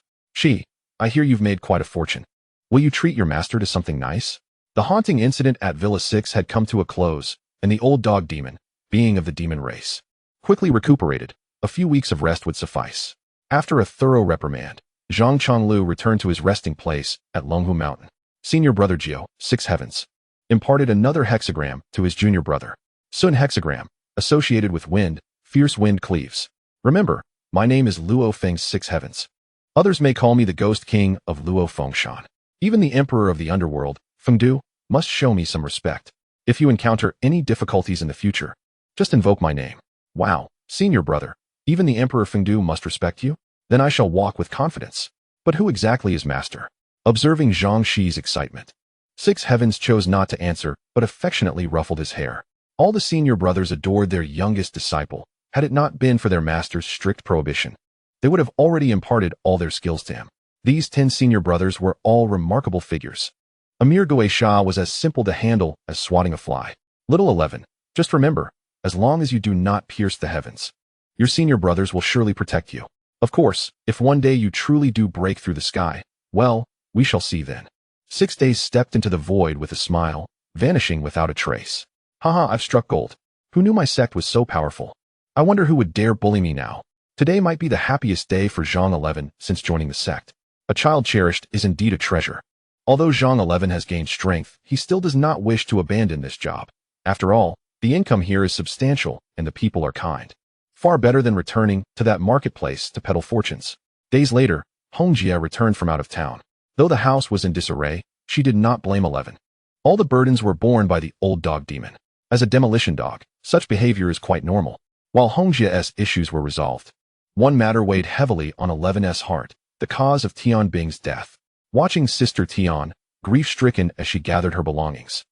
I hear you've made quite a fortune. Will you treat your master to something nice? The haunting incident at Villa 6 had come to a close, and the old dog demon, being of the demon race, quickly recuperated. A few weeks of rest would suffice. After a thorough reprimand, Zhang Chonglu returned to his resting place at Longhu Mountain. Senior brother Jiao, 6 heavens, imparted another hexagram to his junior brother. Sun hexagram, associated with wind, fierce wind cleaves. Remember, my name is Luo Feng's 6 heavens. Others may call me the Ghost King of Luo Fengshan. Even the Emperor of the Underworld, Fengdu, must show me some respect. If you encounter any difficulties in the future, just invoke my name. Wow, senior brother, even the Emperor Fengdu must respect you? Then I shall walk with confidence. But who exactly is master? Observing Zhang Shiyi's excitement, 6 heavens chose not to answer, but affectionately ruffled his hair. All the senior brothers adored their youngest disciple. Had it not been for their master's strict prohibition, they would have already imparted all their skills to him. These 10 senior brothers were all remarkable figures. A mere Gui Sha was as simple to handle as swatting a fly. Little 11, just remember, as long as you do not pierce the heavens, your senior brothers will surely protect you. Of course, if one day you truly do break through the sky, well, we shall see then. 6 days stepped into the void with a smile, vanishing without a trace. Haha, I've struck gold. Who knew my sect was so powerful? I wonder who would dare bully me now. Today might be the happiest day for Zhang 11 since joining the sect. A child cherished is indeed a treasure. Although Zhang 11 has gained strength, he still does not wish to abandon this job. After all, the income here is substantial and the people are kind. Far better than returning to that marketplace to peddle fortunes. Days later, Hongjie returned from out of town. Though the house was in disarray, she did not blame 11. All the burdens were borne by the old dog demon. As a demolition dog, such behavior is quite normal. While Hongjie's issues were resolved, one matter weighed heavily on 11's heart, the cause of Tian Bing's death. Watching Sister Tian, grief-stricken as she gathered her belongings,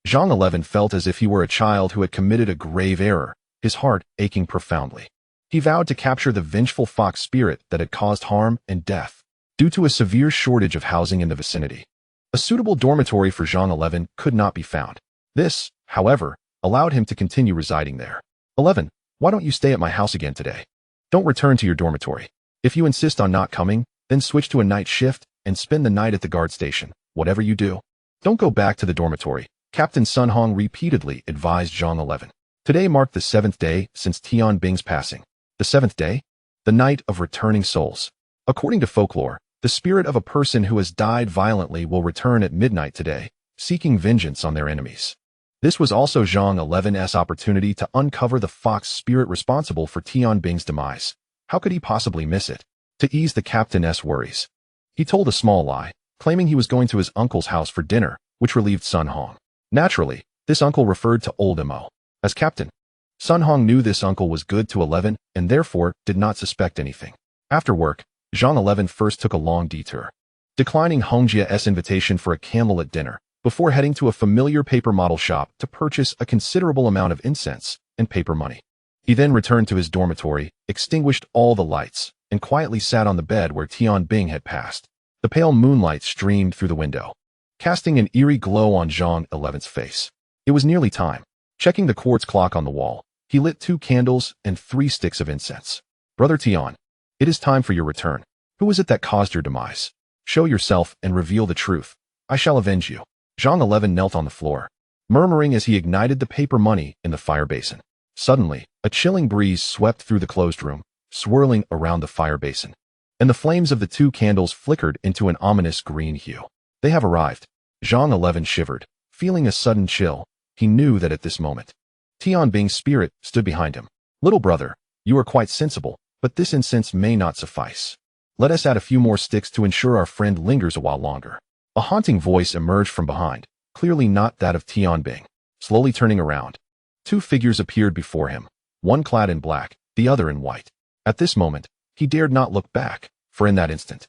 Zhang 11 felt as if he were a child who had committed a grave error, his heart aching profoundly. He vowed to capture the vengeful fox spirit that had caused harm and death due to a severe shortage of housing in the vicinity. A suitable dormitory for Zhang 11 could not be found. This, however, allowed him to continue residing there. 11, why don't you stay at my house again today? Don't return to your dormitory. If you insist on not coming, then switch to a night shift and spend the night at the guard station, whatever you do. Don't go back to the dormitory, Captain Sun Hong repeatedly advised Zhang 11. Today marked the 7th day since Tian Bing's passing. The 7th day? The night of returning souls. According to folklore, the spirit of a person who has died violently will return at midnight today, seeking vengeance on their enemies. This was also Zhang 11's opportunity to uncover the fox spirit responsible for Tian Bing's demise. How could he possibly miss it? To ease the captain's worries, he told a small lie, claiming he was going to his uncle's house for dinner, which relieved Sun Hong. Naturally, this uncle referred to old Mo as captain. Sun Hong knew this uncle was good to 11 and therefore did not suspect anything. After work, Zhang 11 first took a long detour, declining Hongjie's invitation for a candlelit dinner, before heading to a familiar paper model shop to purchase a considerable amount of incense and paper money. He then returned to his dormitory, extinguished all the lights, and quietly sat on the bed where Tian Bing had passed. The pale moonlight streamed through the window, casting an eerie glow on Zhang 11's face. It was nearly time. Checking the quartz clock on the wall, he lit 2 candles and 3 sticks of incense. Brother Tian, it is time for your return. Who is it that caused your demise? Show yourself and reveal the truth. I shall avenge you. Zhang 11 knelt on the floor, murmuring as he ignited the paper money in the fire basin. Suddenly, a chilling breeze swept through the closed room, swirling around the fire basin, and the flames of the 2 candles flickered into an ominous green hue. They have arrived. Zhang 11 shivered, feeling a sudden chill. He knew that at this moment, Tian Bing's spirit stood behind him. Little brother, you are quite sensible, but this incense may not suffice. Let us add a few more sticks to ensure our friend lingers a while longer. A haunting voice emerged from behind, clearly not that of Tian Bing. Slowly turning around, 2 figures appeared before him, one clad in black, the other in white. At this moment, he dared not look back, for in that instant,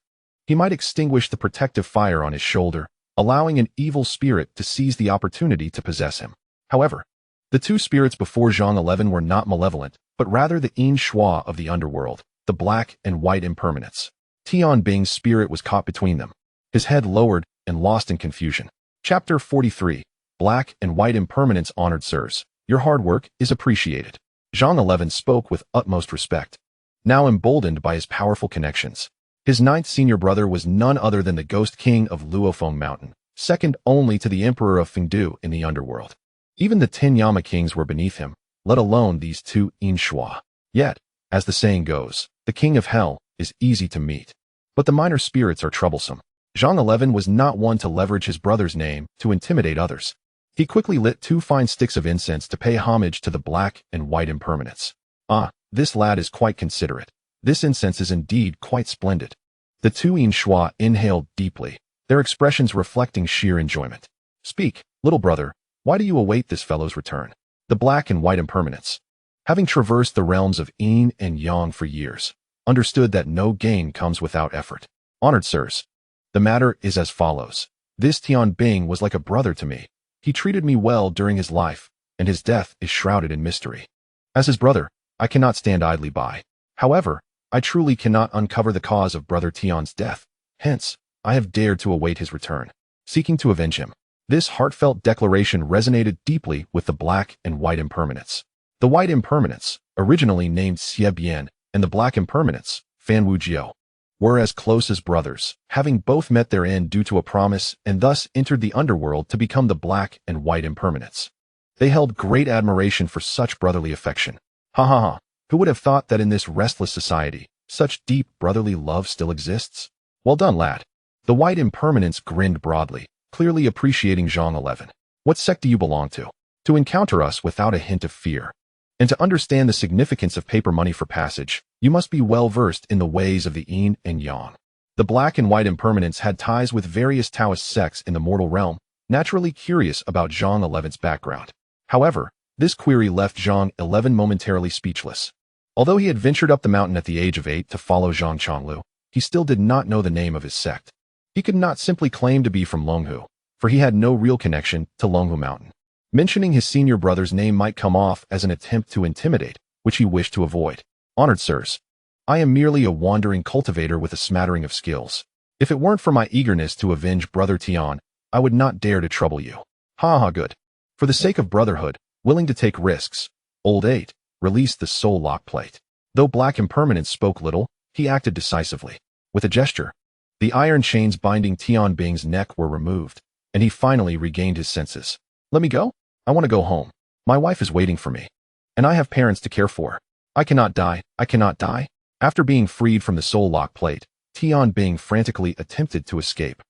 he might extinguish the protective fire on his shoulder, allowing an evil spirit to seize the opportunity to possess him. However, the 2 spirits before Zhang 11 were not malevolent, but rather the Yin Shuo of the underworld, the black and white impermanents. Tian Bing's spirit was caught between them, his head lowered and lost in confusion. Chapter 43. Black and White Impermanence. Honored sirs, your hard work is appreciated. Zhang 11 spoke with utmost respect, now emboldened by his powerful connections. His 9th senior brother was none other than the Ghost King of Luofeng Mountain, second only to the Emperor of Fengdu in the underworld. Even the 10 Yama kings were beneath him, let alone these 2 Yin Shuo. Yet, as the saying goes, the king of hell is easy to meet, but the minor spirits are troublesome. Zhang 11 was not one to leverage his brother's name to intimidate others. He quickly lit 2 fine sticks of incense to pay homage to the black and white impermanence. Ah, this lad is quite considerate. This incense is indeed quite splendid. The 2 Yin Shuo inhaled deeply, their expressions reflecting sheer enjoyment. Speak, little brother, why do you await this fellow's return? The black and white impermanence, having traversed the realms of Yin and Yang for years, understood that no gain comes without effort. Honored sirs, the matter is as follows. This Tian Bing was like a brother to me. He treated me well during his life, and his death is shrouded in mystery. As his brother, I cannot stand idly by. However, I truly cannot uncover the cause of Brother Tian's death. Hence, I have dared to await his return, seeking to avenge him. This heartfelt declaration resonated deeply with the black and white impermanence. The white impermanence, originally named Xie Bian, and the black impermanence, Fan Wu Jiao, were as close as brothers, having both met their end due to a promise and thus entered the underworld to become the black and white impermanents. They held great admiration for such brotherly affection. Ha ha ha, who would have thought that in this restless society, such deep brotherly love still exists? Well done, lad. The white impermanents grinned broadly, clearly appreciating Zhang 11. What sect do you belong to? To encounter us without a hint of fear. And to understand the significance of paper money for passage, you must be well versed in the ways of the yin and yang. The black and white impermanents had ties with various Taoist sects in the mortal realm, naturally curious about Zhang 11's background. However, this query left Zhang 11 momentarily speechless. Although he had ventured up the mountain at the age of 8 to follow Zhang Chonglu, he still did not know the name of his sect. He could not simply claim to be from Longhu, for he had no real connection to Longhu Mountain. Mentioning his senior brother's name might come off as an attempt to intimidate, which he wished to avoid. Honored sirs, I am merely a wandering cultivator with a smattering of skills. If it weren't for my eagerness to avenge Brother Tian, I would not dare to trouble you. Ha ha, good. For the sake of brotherhood, willing to take risks, Old 8 released the soul lock plate. Though Black Impermanence spoke little, he acted decisively. With a gesture, the iron chains binding Tian Bing's neck were removed, and he finally regained his senses. Let me go? I want to go home. My wife is waiting for me. And I have parents to care for. I cannot die. I cannot die. After being freed from the soul lock plate, Tian Bing frantically attempted to escape,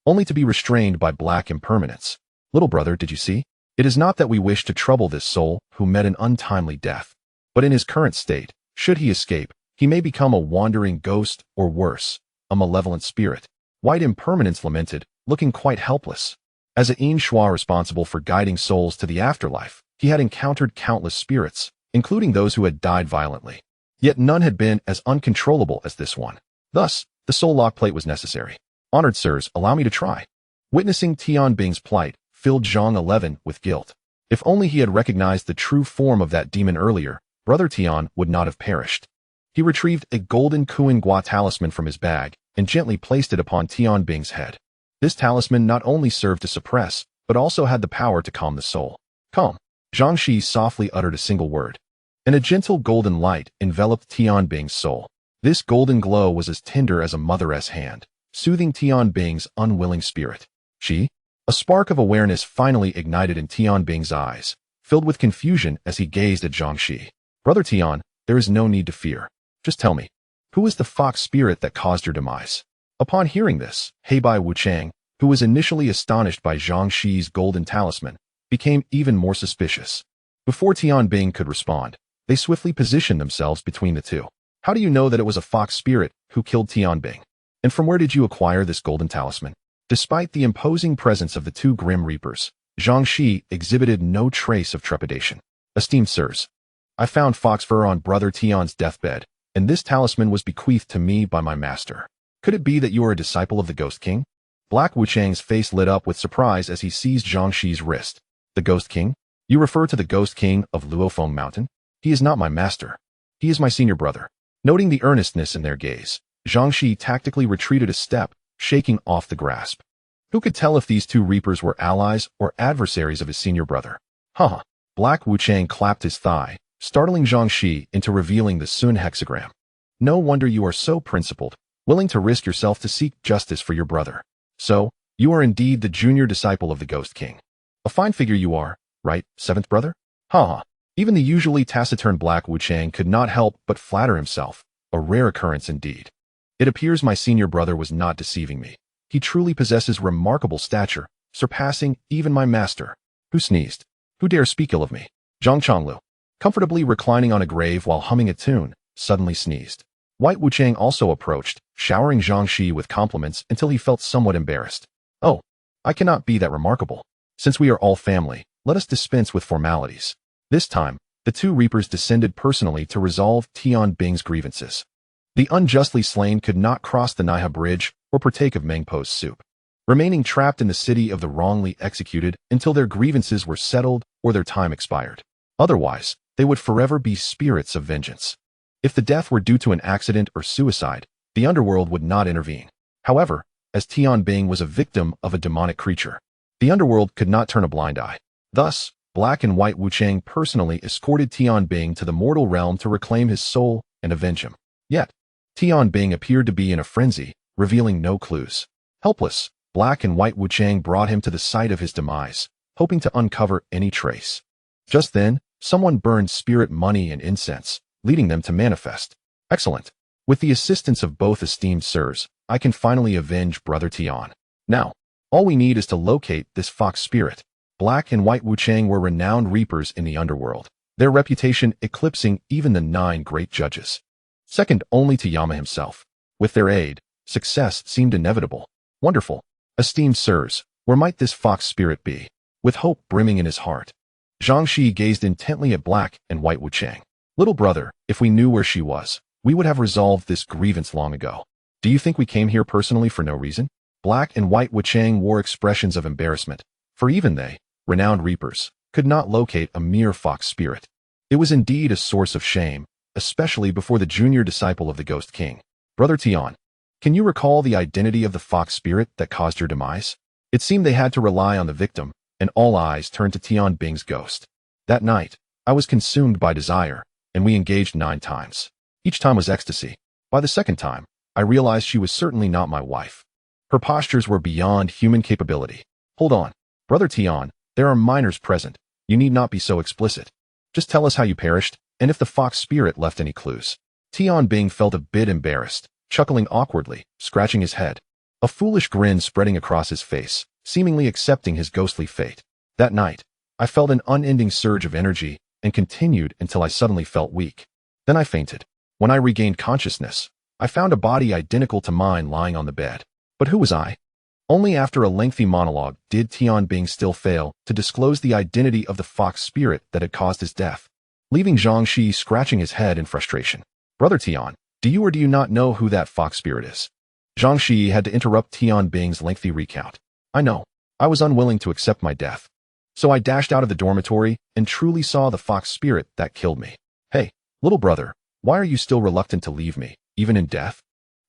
only to be restrained by Black Impermanence. Little brother, did you see? It is not that we wish to trouble this soul who met an untimely death. But in his current state, should he escape, he may become a wandering ghost or worse, a malevolent spirit. White Impermanence lamented, looking quite helpless. As a yin shui responsible for guiding souls to the afterlife, he had encountered countless spirits, including those who had died violently. Yet none had been as uncontrollable as this one. Thus, the soul lock plate was necessary. Honored sirs, allow me to try. Witnessing Tian Bing's plight filled Zhang 11 with guilt. If only he had recognized the true form of that demon earlier, Brother Tian would not have perished. He retrieved a golden Kuan Gua talisman from his bag and gently placed it upon Tian Bing's head. This talisman not only served to suppress, but also had the power to calm the soul. Calm. Zhang Shiyi softly uttered a single word, and a gentle golden light enveloped Tian Bing's soul. This golden glow was as tender as a mother's hand, soothing Tian Bing's unwilling spirit. A spark of awareness finally ignited in Tian Bing's eyes, filled with confusion as he gazed at Zhang Shiyi. Brother Tian, there is no need to fear. Just tell me, who is the fox spirit that caused your demise? Upon hearing this, Heibai Wuchang, who was initially astonished by Zhang Shiyi's golden talisman, became even more suspicious. Before Tian Bing could respond, they swiftly positioned themselves between the two. How do you know that it was a fox spirit who killed Tian Bing? And from where did you acquire this golden talisman? Despite the imposing presence of the two Grim Reapers, Zhang Shiyi exhibited no trace of trepidation. Esteemed sirs, I found fox fur on Brother Tian's deathbed, and this talisman was bequeathed to me by my master. Could it be that you are a disciple of the Ghost King? Black Wuchang's face lit up with surprise as he seized Zhang Shiyi's wrist. The Ghost King? You refer to the Ghost King of Luofeng Mountain? He is not my master. He is my senior brother. Noting the earnestness in their gaze, Zhang Shiyi tactically retreated a step, shaking off the grasp. Who could tell if these two reapers were allies or adversaries of his senior brother? Haha. Black Wuchang clapped his thigh, startling Zhang Shiyi into revealing the Sun hexagram. No wonder you are so principled, willing to risk yourself to seek justice for your brother. So, you are indeed the junior disciple of the Ghost King. A fine figure you are, right, seventh brother? Haha. Even the usually taciturn Black Wuchang could not help but flatter himself, a rare occurrence indeed. It appears my senior brother was not deceiving me. He truly possesses remarkable stature, surpassing even my master. Who sneezed? Who dare speak ill of me? Zhang Chonglu, comfortably reclining on a grave while humming a tune, suddenly sneezed. White Wuchang also approached, showering Zhang Shiyi with compliments until he felt somewhat embarrassed. Oh, I cannot be that remarkable. Since we are all family, let us dispense with formalities. This time, the two reapers descended personally to resolve Tian Bing's grievances. The unjustly slain could not cross the Naiha Bridge or partake of Mengpo's soup, remaining trapped in the city of the wrongly executed until their grievances were settled or their time expired. Otherwise, they would forever be spirits of vengeance. If the death were due to an accident or suicide, the underworld would not intervene. However, as Tian Bing was a victim of a demonic creature, the underworld could not turn a blind eye. Thus, Black and White Wuchang personally escorted Tian Bing to the mortal realm to reclaim his soul and avenge him. Yet, Tian Bing appeared to be in a frenzy, revealing no clues. Helpless, Black and White Wuchang brought him to the site of his demise, hoping to uncover any trace. Just then, someone burned spirit money and incense, leading them to manifest. Excellent. With the assistance of both esteemed sirs, I can finally avenge Brother Tian. Now, all we need is to locate this fox spirit. Black and White Wuchang were renowned reapers in the underworld, their reputation eclipsing even the 9 great judges. Second only to Yama himself. With their aid, success seemed inevitable. Wonderful. Esteemed sirs, where might this fox spirit be? With hope brimming in his heart, Zhang Shiyi gazed intently at Black and White Wuchang. Little brother, if we knew where she was, we would have resolved this grievance long ago. Do you think we came here personally for no reason? Black and White Wuchang wore expressions of embarrassment, for even they, renowned reapers, could not locate a mere fox spirit. It was indeed a source of shame, especially before the junior disciple of the Ghost King. Brother Tian, can you recall the identity of the fox spirit that caused your demise? It seemed they had to rely on the victim, and all eyes turned to Tian Bing's ghost. That night, I was consumed by desire, and we engaged 9 times. Each time was ecstasy. By the second time, I realized she was certainly not my wife. Her postures were beyond human capability. Hold on. Brother Tian, there are minors present. You need not be so explicit. Just tell us how you perished, and if the fox spirit left any clues. Tian Bing felt a bit embarrassed, chuckling awkwardly, scratching his head. A foolish grin spreading across his face, seemingly accepting his ghostly fate. That night, I felt an unending surge of energy, and continued until I suddenly felt weak. Then I fainted. When I regained consciousness, I found a body identical to mine lying on the bed. But who was I? Only after a lengthy monologue did Tian Bing still fail to disclose the identity of the fox spirit that had caused his death, leaving Zhang Shiyi scratching his head in frustration. Brother Tian, do you or do you not know who that fox spirit is? Zhang Shiyi had to interrupt Tian Bing's lengthy recount. I know. I was unwilling to accept my death. So I dashed out of the dormitory and truly saw the fox spirit that killed me. Hey, little brother, why are you still reluctant to leave me, even in death?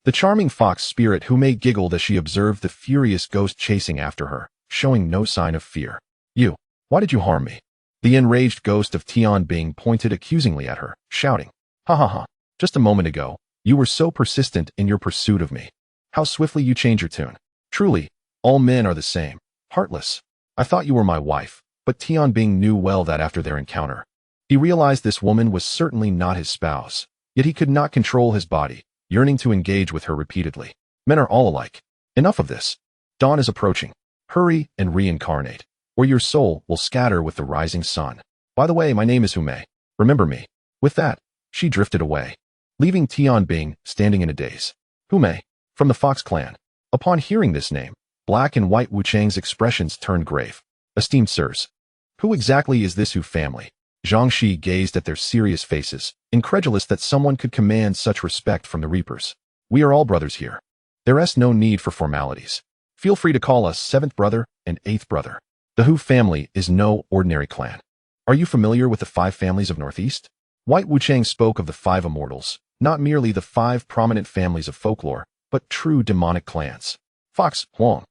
The charming fox spirit who Mei giggled as she observed the furious ghost chasing after her, showing no sign of fear. You, why did you harm me? The enraged ghost of Tian Bing pointed accusingly at her, shouting, Ha ha ha, just a moment ago, you were so persistent in your pursuit of me. How swiftly you change your tune. Truly, all men are the same, heartless. I thought you were my wife, but Tian Bing knew well that after their encounter. He realized this woman was certainly not his spouse, yet he could not control his body, yearning to engage with her repeatedly. Men are all alike. Enough of this. Dawn is approaching. Hurry and reincarnate, or your soul will scatter with the rising sun. By the way, my name is Hume. Remember me. With that, she drifted away, leaving Tian Bing standing in a daze. Hume, from the Fox clan. Upon hearing this name, Black and White Wuchang's expressions turned grave. Esteemed sirs, who exactly is this Hu family? Zhang Shiyi gazed at their serious faces, incredulous that someone could command such respect from the reapers. We are all brothers here. There is no need for formalities. Feel free to call us 7th brother and 8th brother. The Hu family is no ordinary clan. Are you familiar with the 5 families of Northeast? White Wuchang spoke of the 5 immortals, not merely the 5 prominent families of folklore, but true demonic clans. Fox, Huang,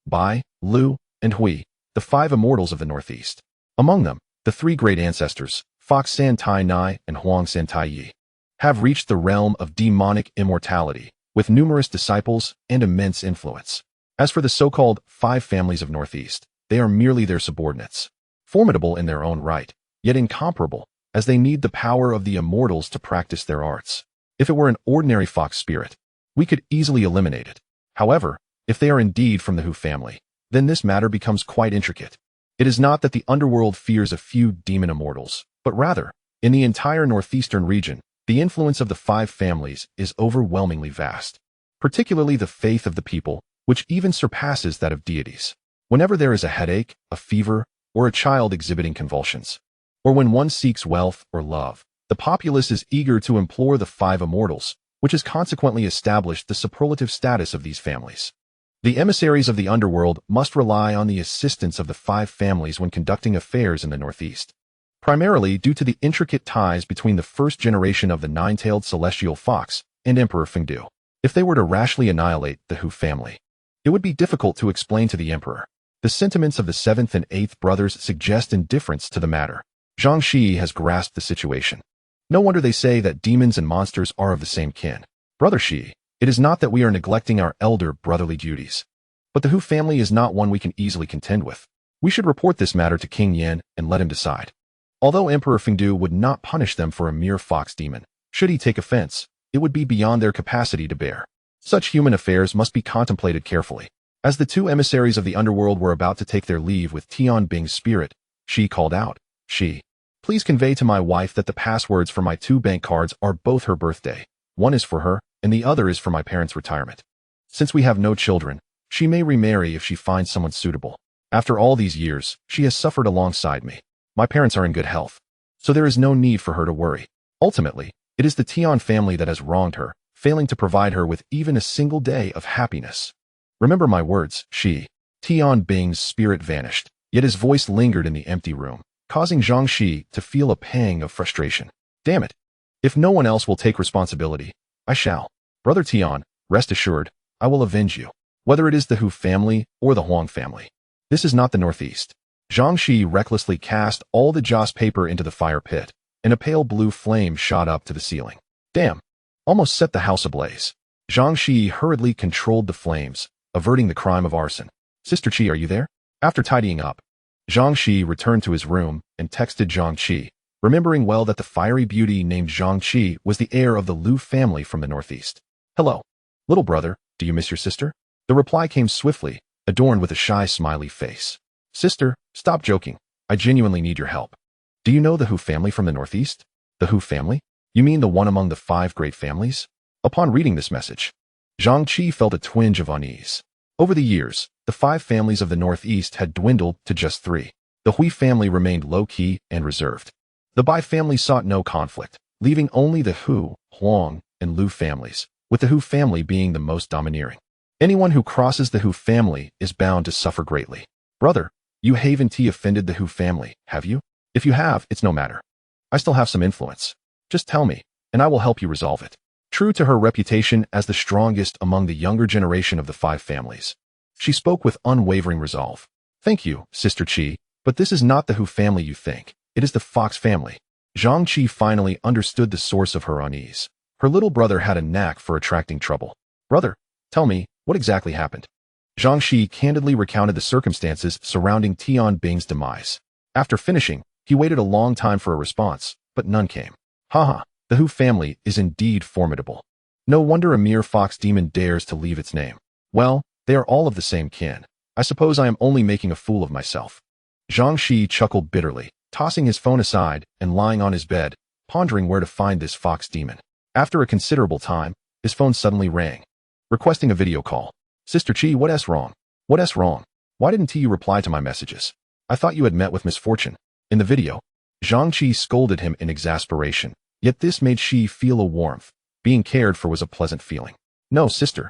Bai, Lu, and Hui, the 5 immortals of the Northeast. Among them, the 3 great ancestors, Fox San Tai Nai and Huang San Tai Yi, have reached the realm of demonic immortality, with numerous disciples and immense influence. As for the so-called 5 families of Northeast, they are merely their subordinates, formidable in their own right, yet incomparable, as they need the power of the immortals to practice their arts. If it were an ordinary fox spirit, we could easily eliminate it. However, if they are indeed from the Hu family, then this matter becomes quite intricate. It is not that the underworld fears a few demon immortals, but rather, in the entire northeastern region, the influence of the 5 families is overwhelmingly vast, particularly the faith of the people, which even surpasses that of deities. Whenever there is a headache, a fever, or a child exhibiting convulsions, or when one seeks wealth or love, the populace is eager to implore the 5 immortals, which has consequently established the superlative status of these families. The emissaries of the underworld must rely on the assistance of the 5 families when conducting affairs in the Northeast, primarily due to the intricate ties between the first generation of the 9-tailed celestial fox and Emperor Fengdu. If they were to rashly annihilate the Hu family, it would be difficult to explain to the emperor. The sentiments of the 7th and 8th brothers suggest indifference to the matter. Zhang Shiyi has grasped the situation. No wonder they say that demons and monsters are of the same kin. Brother Shi, it is not that we are neglecting our elder brotherly duties, but the Hu family is not one we can easily contend with. We should report this matter to King Yan and let him decide. Although Emperor Fengdu would not punish them for a mere fox demon, should he take offense, it would be beyond their capacity to bear. Such human affairs must be contemplated carefully. As the two emissaries of the underworld were about to take their leave with Tian Bing's spirit, Shi called out, Shi, please convey to my wife that the passwords for my 2 bank cards are both her birthday. One is for her, and the other is for my parents' retirement. Since we have no children, she may remarry if she finds someone suitable. After all these years, she has suffered alongside me. My parents are in good health, so there is no need for her to worry. Ultimately, it is the Tian family that has wronged her, failing to provide her with even a single day of happiness. Remember my words, Shi. Tian Bing's spirit vanished, yet his voice lingered in the empty room, causing Zhang Shiyi to feel a pang of frustration. Damn it. If no one else will take responsibility, I shall. Brother Tian, rest assured, I will avenge you, whether it is the Hu family or the Huang family. This is not the Northeast. Zhang Shiyi recklessly cast all the joss paper into the fire pit, and a pale blue flame shot up to the ceiling. Damn! Almost set the house ablaze. Zhang Shiyi hurriedly controlled the flames, averting the crime of arson. Sister Qi, are you there? After tidying up, Zhang Shiyi returned to his room and texted Zhang Qi, remembering well that the fiery beauty named Zhang Qi was the heir of the Liu family from the Northeast. Hello. Little brother, do you miss your sister? The reply came swiftly, adorned with a shy smiley face. Sister, stop joking. I genuinely need your help. Do you know the Hu family from the Northeast? The Hu family? You mean the one among the 5 great families? Upon reading this message, Zhang Qi felt a twinge of unease. Over the years, the 5 families of the Northeast had dwindled to just 3. The Hui family remained low-key and reserved. The Bai family sought no conflict, leaving only the Hu, Huang, and Liu families, with the Hu family being the most domineering. Anyone who crosses the Hu family is bound to suffer greatly. Brother, you haven't offended the Hu family, have you? If you have, it's no matter. I still have some influence. Just tell me, and I will help you resolve it. True to her reputation as the strongest among the younger generation of the 5 families, she spoke with unwavering resolve. Thank you, Sister Qi, but this is not the Hu family you think. It is the Fox family. Zhang Qi finally understood the source of her unease. Her little brother had a knack for attracting trouble. Brother, tell me, what exactly happened? Zhang Shiyi candidly recounted the circumstances surrounding Tian Bing's demise. After finishing, he waited a long time for a response, but none came. Haha, the Hu family is indeed formidable. No wonder a mere fox demon dares to leave its name. Well, they are all of the same kin. I suppose I am only making a fool of myself. Zhang Shiyi chuckled bitterly, tossing his phone aside and lying on his bed, pondering where to find this fox demon. After a considerable time, his phone suddenly rang, requesting a video call. Sister Qi, what's wrong? What's wrong? Why didn't you reply to my messages? I thought you had met with misfortune. In the video, Zhang Qi scolded him in exasperation, yet this made Shi feel a warmth. Being cared for was a pleasant feeling. No, sister.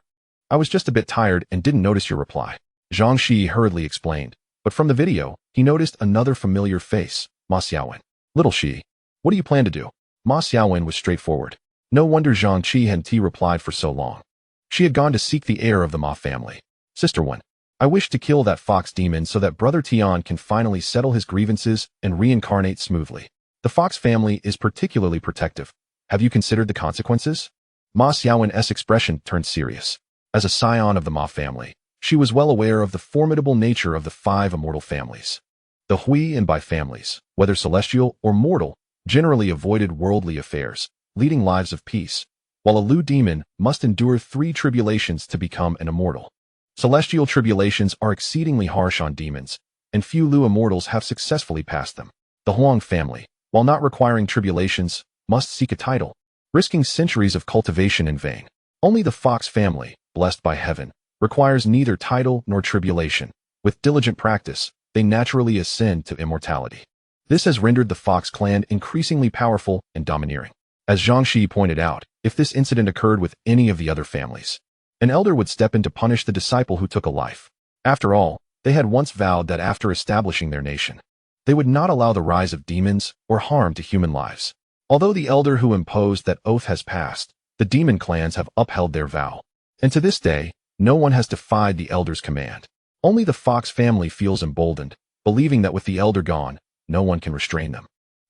I was just a bit tired and didn't notice your reply. Zhang Shiyi hurriedly explained, but from the video, he noticed another familiar face, Ma Xiaowen. Little Shi, what do you plan to do? Ma Xiaowen was straightforward. No wonder Zhang Qi hadn't replied for so long. She had gone to seek the heir of the Ma family. Sister One, I wish to kill that fox demon so that Brother Tian can finally settle his grievances and reincarnate smoothly. The fox family is particularly protective. Have you considered the consequences? Ma Xiaowen's expression turned serious. As a scion of the Ma family, she was well aware of the formidable nature of the 5 immortal families. The Hui and Bai families, whether celestial or mortal, generally avoided worldly affairs, leading lives of peace, while a Liu demon must endure 3 tribulations to become an immortal. Celestial tribulations are exceedingly harsh on demons, and few Liu immortals have successfully passed them. The Huang family, while not requiring tribulations, must seek a title, risking centuries of cultivation in vain. Only the Fox family, blessed by heaven, requires neither title nor tribulation. With diligent practice, they naturally ascend to immortality. This has rendered the Fox clan increasingly powerful and domineering. As Zhang Shiyi pointed out, if this incident occurred with any of the other families, an elder would step in to punish the disciple who took a life. After all, they had once vowed that after establishing their nation, they would not allow the rise of demons or harm to human lives. Although the elder who imposed that oath has passed, the demon clans have upheld their vow. And to this day, no one has defied the elder's command. Only the Fox family feels emboldened, believing that with the elder gone, no one can restrain them,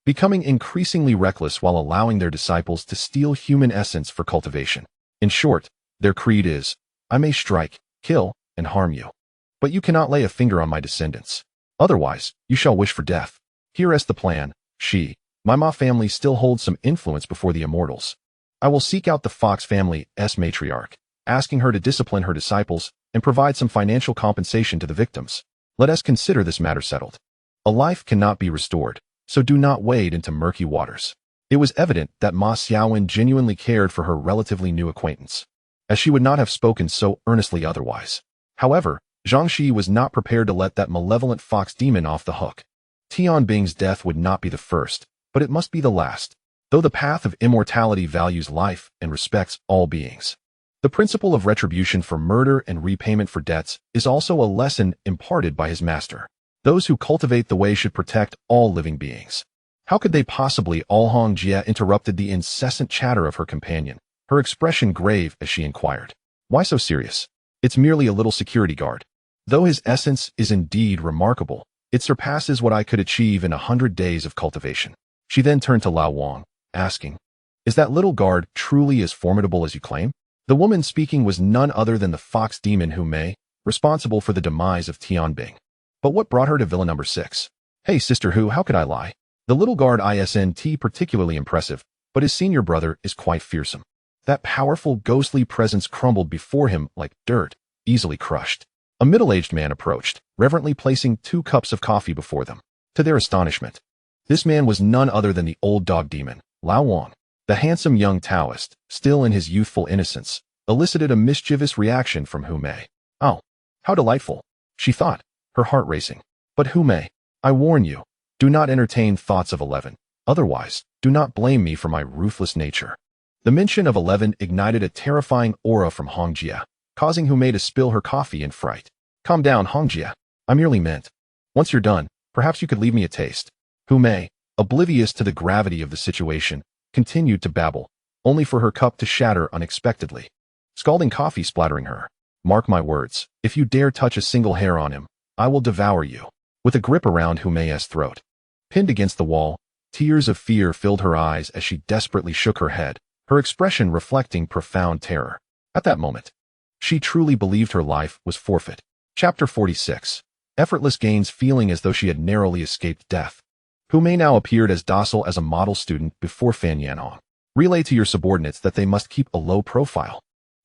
becoming increasingly reckless while allowing their disciples to steal human essence for cultivation. In short, their creed is, I may strike, kill, and harm you, but you cannot lay a finger on my descendants. Otherwise, you shall wish for death. Here is the plan, Shi. My Ma family still holds some influence before the immortals. I will seek out the Fox family's matriarch, asking her to discipline her disciples and provide some financial compensation to the victims. Let us consider this matter settled. A life cannot be restored, so do not wade into murky waters. It was evident that Ma Xiaowen genuinely cared for her relatively new acquaintance, as she would not have spoken so earnestly otherwise. However, Zhang Shiyi was not prepared to let that malevolent fox demon off the hook. Tianbing's death would not be the first, but it must be the last, though the path of immortality values life and respects all beings. The principle of retribution for murder and repayment for debts is also a lesson imparted by his master. Those who cultivate the way should protect all living beings. How could they possibly? All Hong Jie interrupted the incessant chatter of her companion, her expression grave as she inquired. Why so serious? It's merely a little security guard. Though his essence is indeed remarkable, it surpasses what I could achieve in 100 days of cultivation. She then turned to Lao Wang, asking, is that little guard truly as formidable as you claim? The woman speaking was none other than the fox demon Hu Mei, responsible for the demise of Tianbing. But what brought her to Villa number 6? Hey, Sister Hu, how could I lie? The little guard isn't particularly impressive, but his senior brother is quite fearsome. That powerful, ghostly presence crumbled before him like dirt, easily crushed. A middle-aged man approached, reverently placing 2 cups of coffee before them. To their astonishment, this man was none other than the old dog demon, Lao Wang. The handsome young Taoist, still in his youthful innocence, elicited a mischievous reaction from Hu Mei. Oh, how delightful, she thought, her heart racing. But Hu Mei, I warn you, do not entertain thoughts of 11. Otherwise, do not blame me for my ruthless nature. The mention of 11 ignited a terrifying aura from Hong Jie, causing Hu Mei to spill her coffee in fright. Calm down, Hong Jie. I merely meant, once you're done, perhaps you could leave me a taste. Hu Mei, oblivious to the gravity of the situation, continued to babble, only for her cup to shatter unexpectedly, scalding coffee splattering her. Mark my words, if you dare touch a single hair on him, I will devour you. With a grip around Hu Mei's throat, pinned against the wall, tears of fear filled her eyes as she desperately shook her head, her expression reflecting profound terror. At that moment, she truly believed her life was forfeit. Chapter 46. Effortless gains. Feeling as though she had narrowly escaped death, Hu Mei now appeared as docile as a model student before Fan Yanhong. Relay to your subordinates that they must keep a low profile.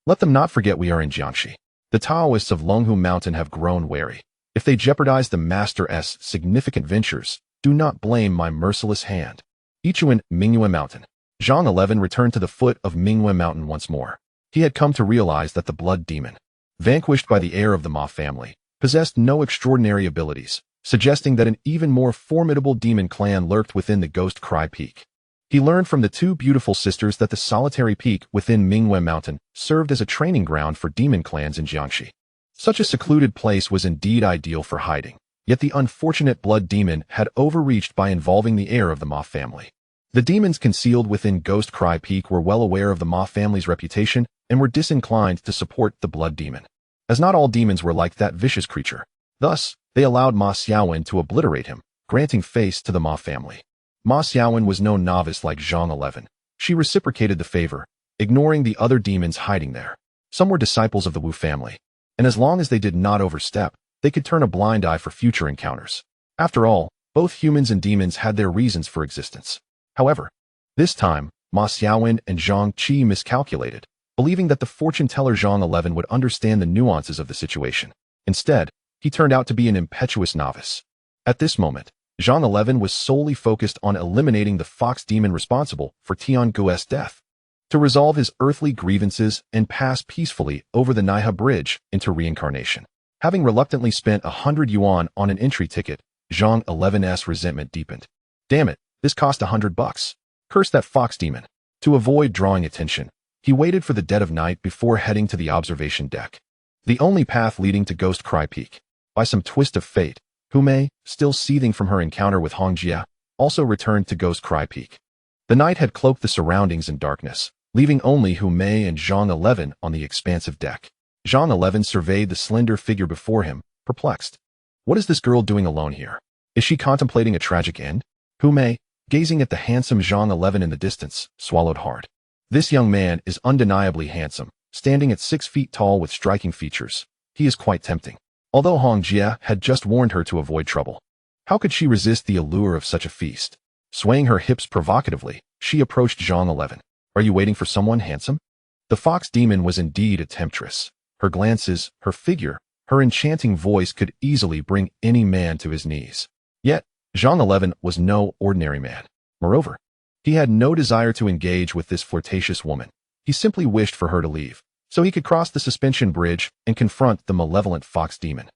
Let them not forget we are in Jiangxi. The Taoists of Longhu Mountain have grown wary. If they jeopardize the Master's significant ventures, do not blame my merciless hand. Ichuan, Mingyue Mountain. Zhang 11 returned to the foot of Mingyue Mountain once more. He had come to realize that the blood demon, vanquished by the heir of the Ma family, possessed no extraordinary abilities, suggesting that an even more formidable demon clan lurked within the Ghost Cry Peak. He learned from the 2 beautiful sisters that the solitary peak within Mingyue Mountain served as a training ground for demon clans in Jiangxi. Such a secluded place was indeed ideal for hiding, yet the unfortunate blood demon had overreached by involving the heir of the Ma family. The demons concealed within Ghost Cry Peak were well aware of the Ma family's reputation and were disinclined to support the blood demon, as not all demons were like that vicious creature. Thus, they allowed Ma Xiaowen to obliterate him, granting face to the Ma family. Ma Xiaowen was no novice like Zhang 11. She reciprocated the favor, ignoring the other demons hiding there. Some were disciples of the Wu family, and as long as they did not overstep, they could turn a blind eye for future encounters. After all, both humans and demons had their reasons for existence. However, this time, Ma Xiaowen and Zhang Qi miscalculated, believing that the fortune teller Zhang 11 would understand the nuances of the situation. Instead, he turned out to be an impetuous novice. At this moment, Zhang 11 was solely focused on eliminating the fox demon responsible for Tianguo's death, to resolve his earthly grievances and pass peacefully over the Naiha Bridge into reincarnation. Having reluctantly spent 100 yuan on an entry ticket, Zhang 11's resentment deepened. Damn it, this cost $100. Curse that fox demon. To avoid drawing attention, he waited for the dead of night before heading to the observation deck, the only path leading to Ghost Cry Peak. By some twist of fate, Hu Mei, still seething from her encounter with Hong Jie, also returned to Ghost Cry Peak. The night had cloaked the surroundings in darkness, leaving only Hu Mei and Zhang 11 on the expansive deck. Zhang 11 surveyed the slender figure before him, perplexed. What is this girl doing alone here? Is she contemplating a tragic end? Hu Mei, gazing at the handsome Zhang 11 in the distance, swallowed hard. This young man is undeniably handsome, standing at 6 feet tall with striking features. He is quite tempting. Although Hong Jie had just warned her to avoid trouble, how could she resist the allure of such a feast? Swaying her hips provocatively, she approached Zhang 11. Are you waiting for someone handsome? The fox demon was indeed a temptress. Her glances, her figure, her enchanting voice could easily bring any man to his knees. Yet, Zhang 11 was no ordinary man. Moreover, he had no desire to engage with this flirtatious woman. He simply wished for her to leave, so he could cross the suspension bridge and confront the malevolent fox demon.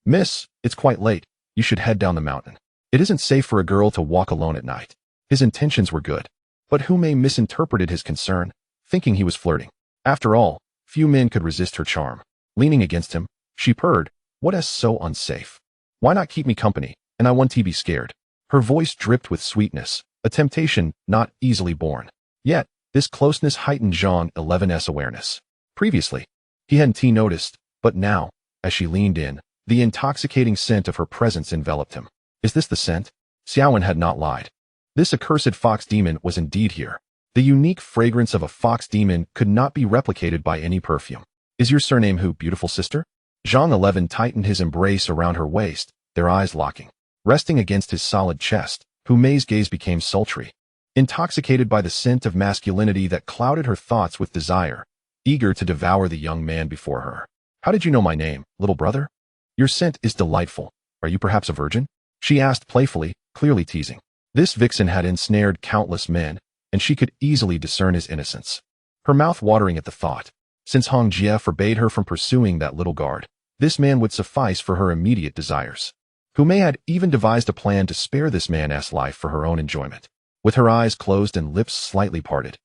Miss, it's quite late. You should head down the mountain. It isn't safe for a girl to walk alone at night. His intentions were good, but Humei misinterpreted his concern, thinking he was flirting. After all, few men could resist her charm. Leaning against him, she purred, "What is so unsafe? Why not keep me company, and I won't be scared?" Her voice dripped with sweetness, a temptation not easily borne. Yet, this closeness heightened Zhang 11's awareness. Previously, he hadn't noticed, but now, as she leaned in, the intoxicating scent of her presence enveloped him. Is this the scent? Xiaowen had not lied. This accursed fox demon was indeed here. The unique fragrance of a fox demon could not be replicated by any perfume. Is your surname Hu, beautiful sister? Zhang 11 tightened his embrace around her waist, their eyes locking. Resting against his solid chest, Humei's gaze became sultry. Intoxicated by the scent of masculinity that clouded her thoughts with desire, eager to devour the young man before her. How did you know my name, little brother? Your scent is delightful. Are you perhaps a virgin? She asked playfully, clearly teasing. This vixen had ensnared countless men, and she could easily discern his innocence. Her mouth watering at the thought. Since Hong Jie forbade her from pursuing that little guard, this man would suffice for her immediate desires. Humei had even devised a plan to spare this man's life for her own enjoyment. With her eyes closed and lips slightly parted,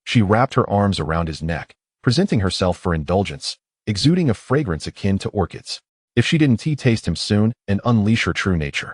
she wrapped her arms around his neck, presenting herself for indulgence, exuding a fragrance akin to orchids. If she didn't taste him soon and unleash her true nature,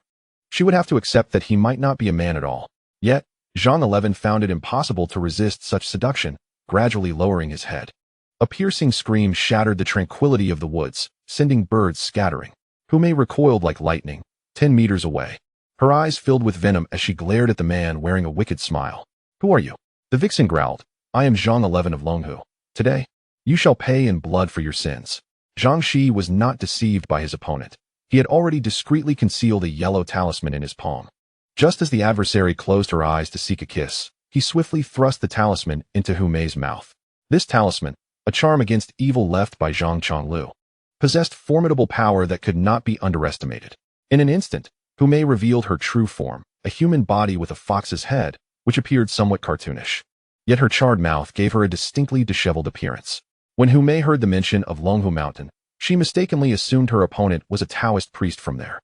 she would have to accept that he might not be a man at all. Yet, Zhang 11 found it impossible to resist such seduction, gradually lowering his head. A piercing scream shattered the tranquility of the woods, sending birds scattering. Humei recoiled like lightning, 10 meters away. Her eyes filled with venom as she glared at the man wearing a wicked smile. Who are you? The vixen growled. I am Zhang 11 of Longhu. Today, you shall pay in blood for your sins. Zhang Shiyi was not deceived by his opponent. He had already discreetly concealed a yellow talisman in his palm. Just as the adversary closed her eyes to seek a kiss, he swiftly thrust the talisman into Humei's mouth. This talisman, a charm against evil left by Zhang Chonglu, possessed formidable power that could not be underestimated. In an instant, Humei revealed her true form, a human body with a fox's head, which appeared somewhat cartoonish. Yet her charred mouth gave her a distinctly disheveled appearance. When Humei heard the mention of Longhu Mountain, she mistakenly assumed her opponent was a Taoist priest from there.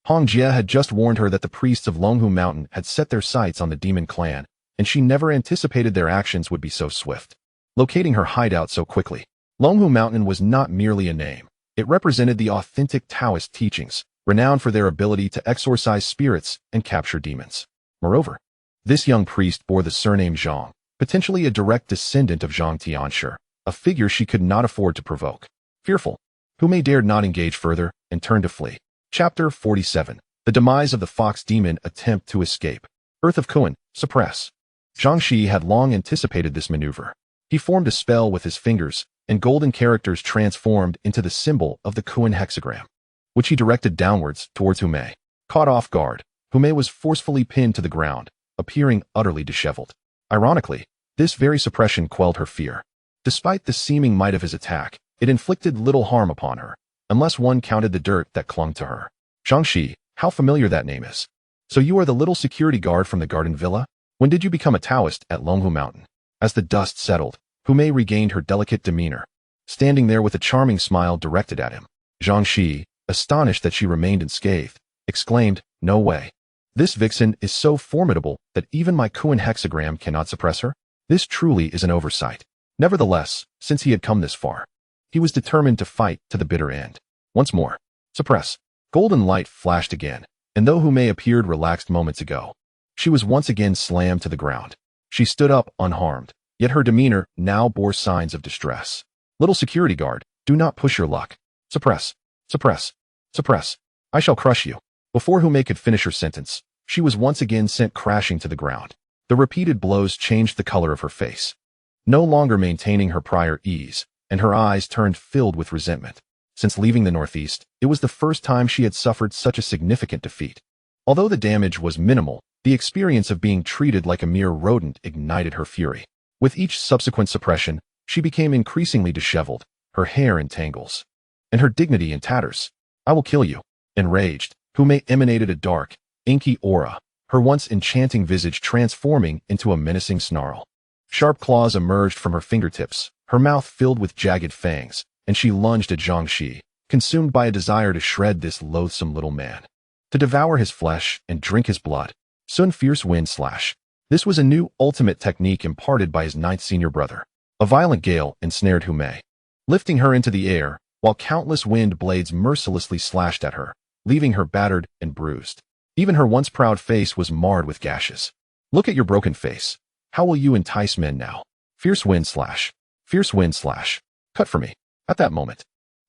Hong Jie had just warned her that the priests of Longhu Mountain had set their sights on the demon clan, and she never anticipated their actions would be so swift. Locating her hideout so quickly, Longhu Mountain was not merely a name. It represented the authentic Taoist teachings, renowned for their ability to exorcise spirits and capture demons. Moreover, this young priest bore the surname Zhang, potentially a direct descendant of Zhang Tianshi, a figure she could not afford to provoke. Fearful, Humei dared not engage further and turned to flee. Chapter 47. The Demise of the Fox Demon Attempt to Escape. Earth of Kuan, Suppress. Zhang Shiyi had long anticipated this maneuver. He formed a spell with his fingers, and golden characters transformed into the symbol of the Kuan hexagram, which he directed downwards towards Humei. Caught off guard, Humei was forcefully pinned to the ground, appearing utterly disheveled. Ironically, this very suppression quelled her fear. Despite the seeming might of his attack, it inflicted little harm upon her, unless one counted the dirt that clung to her. Zhang Shiyi, how familiar that name is. So you are the little security guard from the garden villa? When did you become a Taoist at Longhu Mountain? As the dust settled, Humei regained her delicate demeanor, standing there with a charming smile directed at him. Zhang Shiyi, astonished that she remained unscathed, exclaimed, "No way. This vixen is so formidable that even my Kuan hexagram cannot suppress her? This truly is an oversight." Nevertheless, since he had come this far, he was determined to fight to the bitter end. Once more, suppress. Golden light flashed again, and though Humei appeared relaxed moments ago, she was once again slammed to the ground. She stood up unharmed, yet her demeanor now bore signs of distress. Little security guard, do not push your luck. Suppress. Suppress. Suppress. I shall crush you. Before Humei could finish her sentence, she was once again sent crashing to the ground. The repeated blows changed the color of her face. no longer maintaining her prior ease, and her eyes turned filled with resentment. Since leaving the Northeast, it was the first time she had suffered such a significant defeat. Although the damage was minimal, the experience of being treated like a mere rodent ignited her fury. With each subsequent suppression, she became increasingly disheveled, her hair in tangles, and her dignity in tatters. "I will kill you." Enraged, Humei emanated a dark, inky aura, her once enchanting visage transforming into a menacing snarl. Sharp claws emerged from her fingertips, her mouth filled with jagged fangs, and she lunged at Zhang Shiyi, consumed by a desire to shred this loathsome little man, to devour his flesh and drink his blood. Sun Fierce Wind Slash. This was a new ultimate technique imparted by his ninth senior brother. A violent gale ensnared Humei, lifting her into the air, while countless wind blades mercilessly slashed at her, leaving her battered and bruised. Even her once proud face was marred with gashes. "Look at your broken face. How will you entice men now?" Fierce Wind Slash. Fierce Wind Slash. Cut for me. At that moment,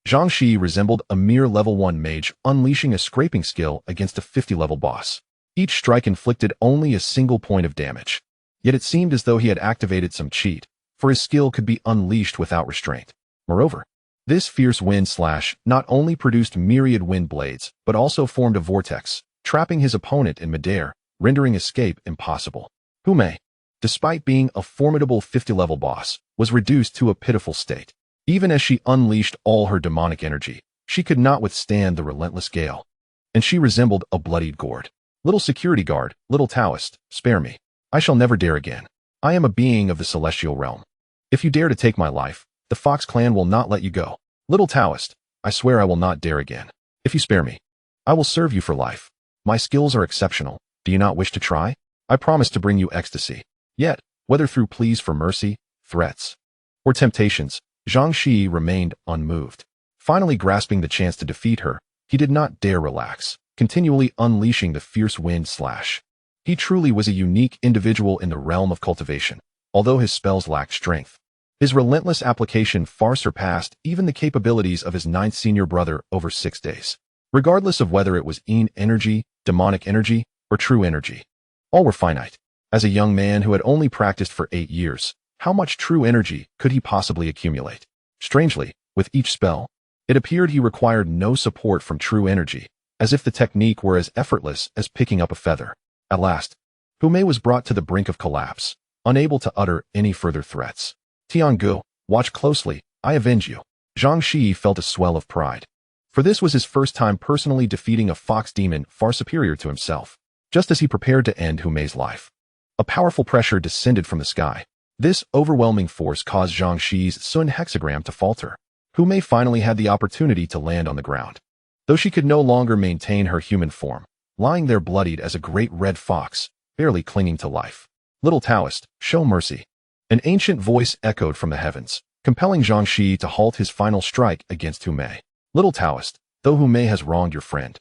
Zhang Shiyi resembled a mere level 1 mage unleashing a scraping skill against a 50-level boss. Each strike inflicted only a single point of damage. Yet it seemed as though he had activated some cheat, for his skill could be unleashed without restraint. Moreover, this fierce wind slash not only produced myriad wind blades, but also formed a vortex, trapping his opponent in midair, rendering escape impossible. Humei, despite being a formidable 50-level boss, was reduced to a pitiful state. Even as she unleashed all her demonic energy, she could not withstand the relentless gale, and she resembled a bloodied gourd. "Little security guard, little Taoist, spare me. I shall never dare again. I am a being of the celestial realm. If you dare to take my life, the Fox clan will not let you go. Little Taoist, I swear I will not dare again. If you spare me, I will serve you for life. My skills are exceptional. Do you not wish to try? I promise to bring you ecstasy." Yet, whether through pleas for mercy, threats, or temptations, Zhang Shiyi remained unmoved. Finally grasping the chance to defeat her, he did not dare relax, continually unleashing the fierce wind slash. He truly was a unique individual in the realm of cultivation, although his spells lacked strength. His relentless application far surpassed even the capabilities of his ninth senior brother over 6 days. Regardless of whether it was energy, demonic energy, or true energy, all were finite. As a young man who had only practiced for 8 years, how much true energy could he possibly accumulate? Strangely, with each spell, it appeared he required no support from true energy, as if the technique were as effortless as picking up a feather. At last, Humei was brought to the brink of collapse, unable to utter any further threats. "Tiangu, watch closely, I avenge you." Zhang Shiyi felt a swell of pride, for this was his first time personally defeating a fox demon far superior to himself. Just as he prepared to end Humei's life, a powerful pressure descended from the sky. This overwhelming force caused Zhang Shiyi's Sun hexagram to falter. Humei finally had the opportunity to land on the ground, though she could no longer maintain her human form, lying there bloodied as a great red fox, barely clinging to life. "Little Taoist, show mercy." An ancient voice echoed from the heavens, compelling Zhang Shiyi to halt his final strike against Humei. "Little Taoist, though Humei has wronged your friend,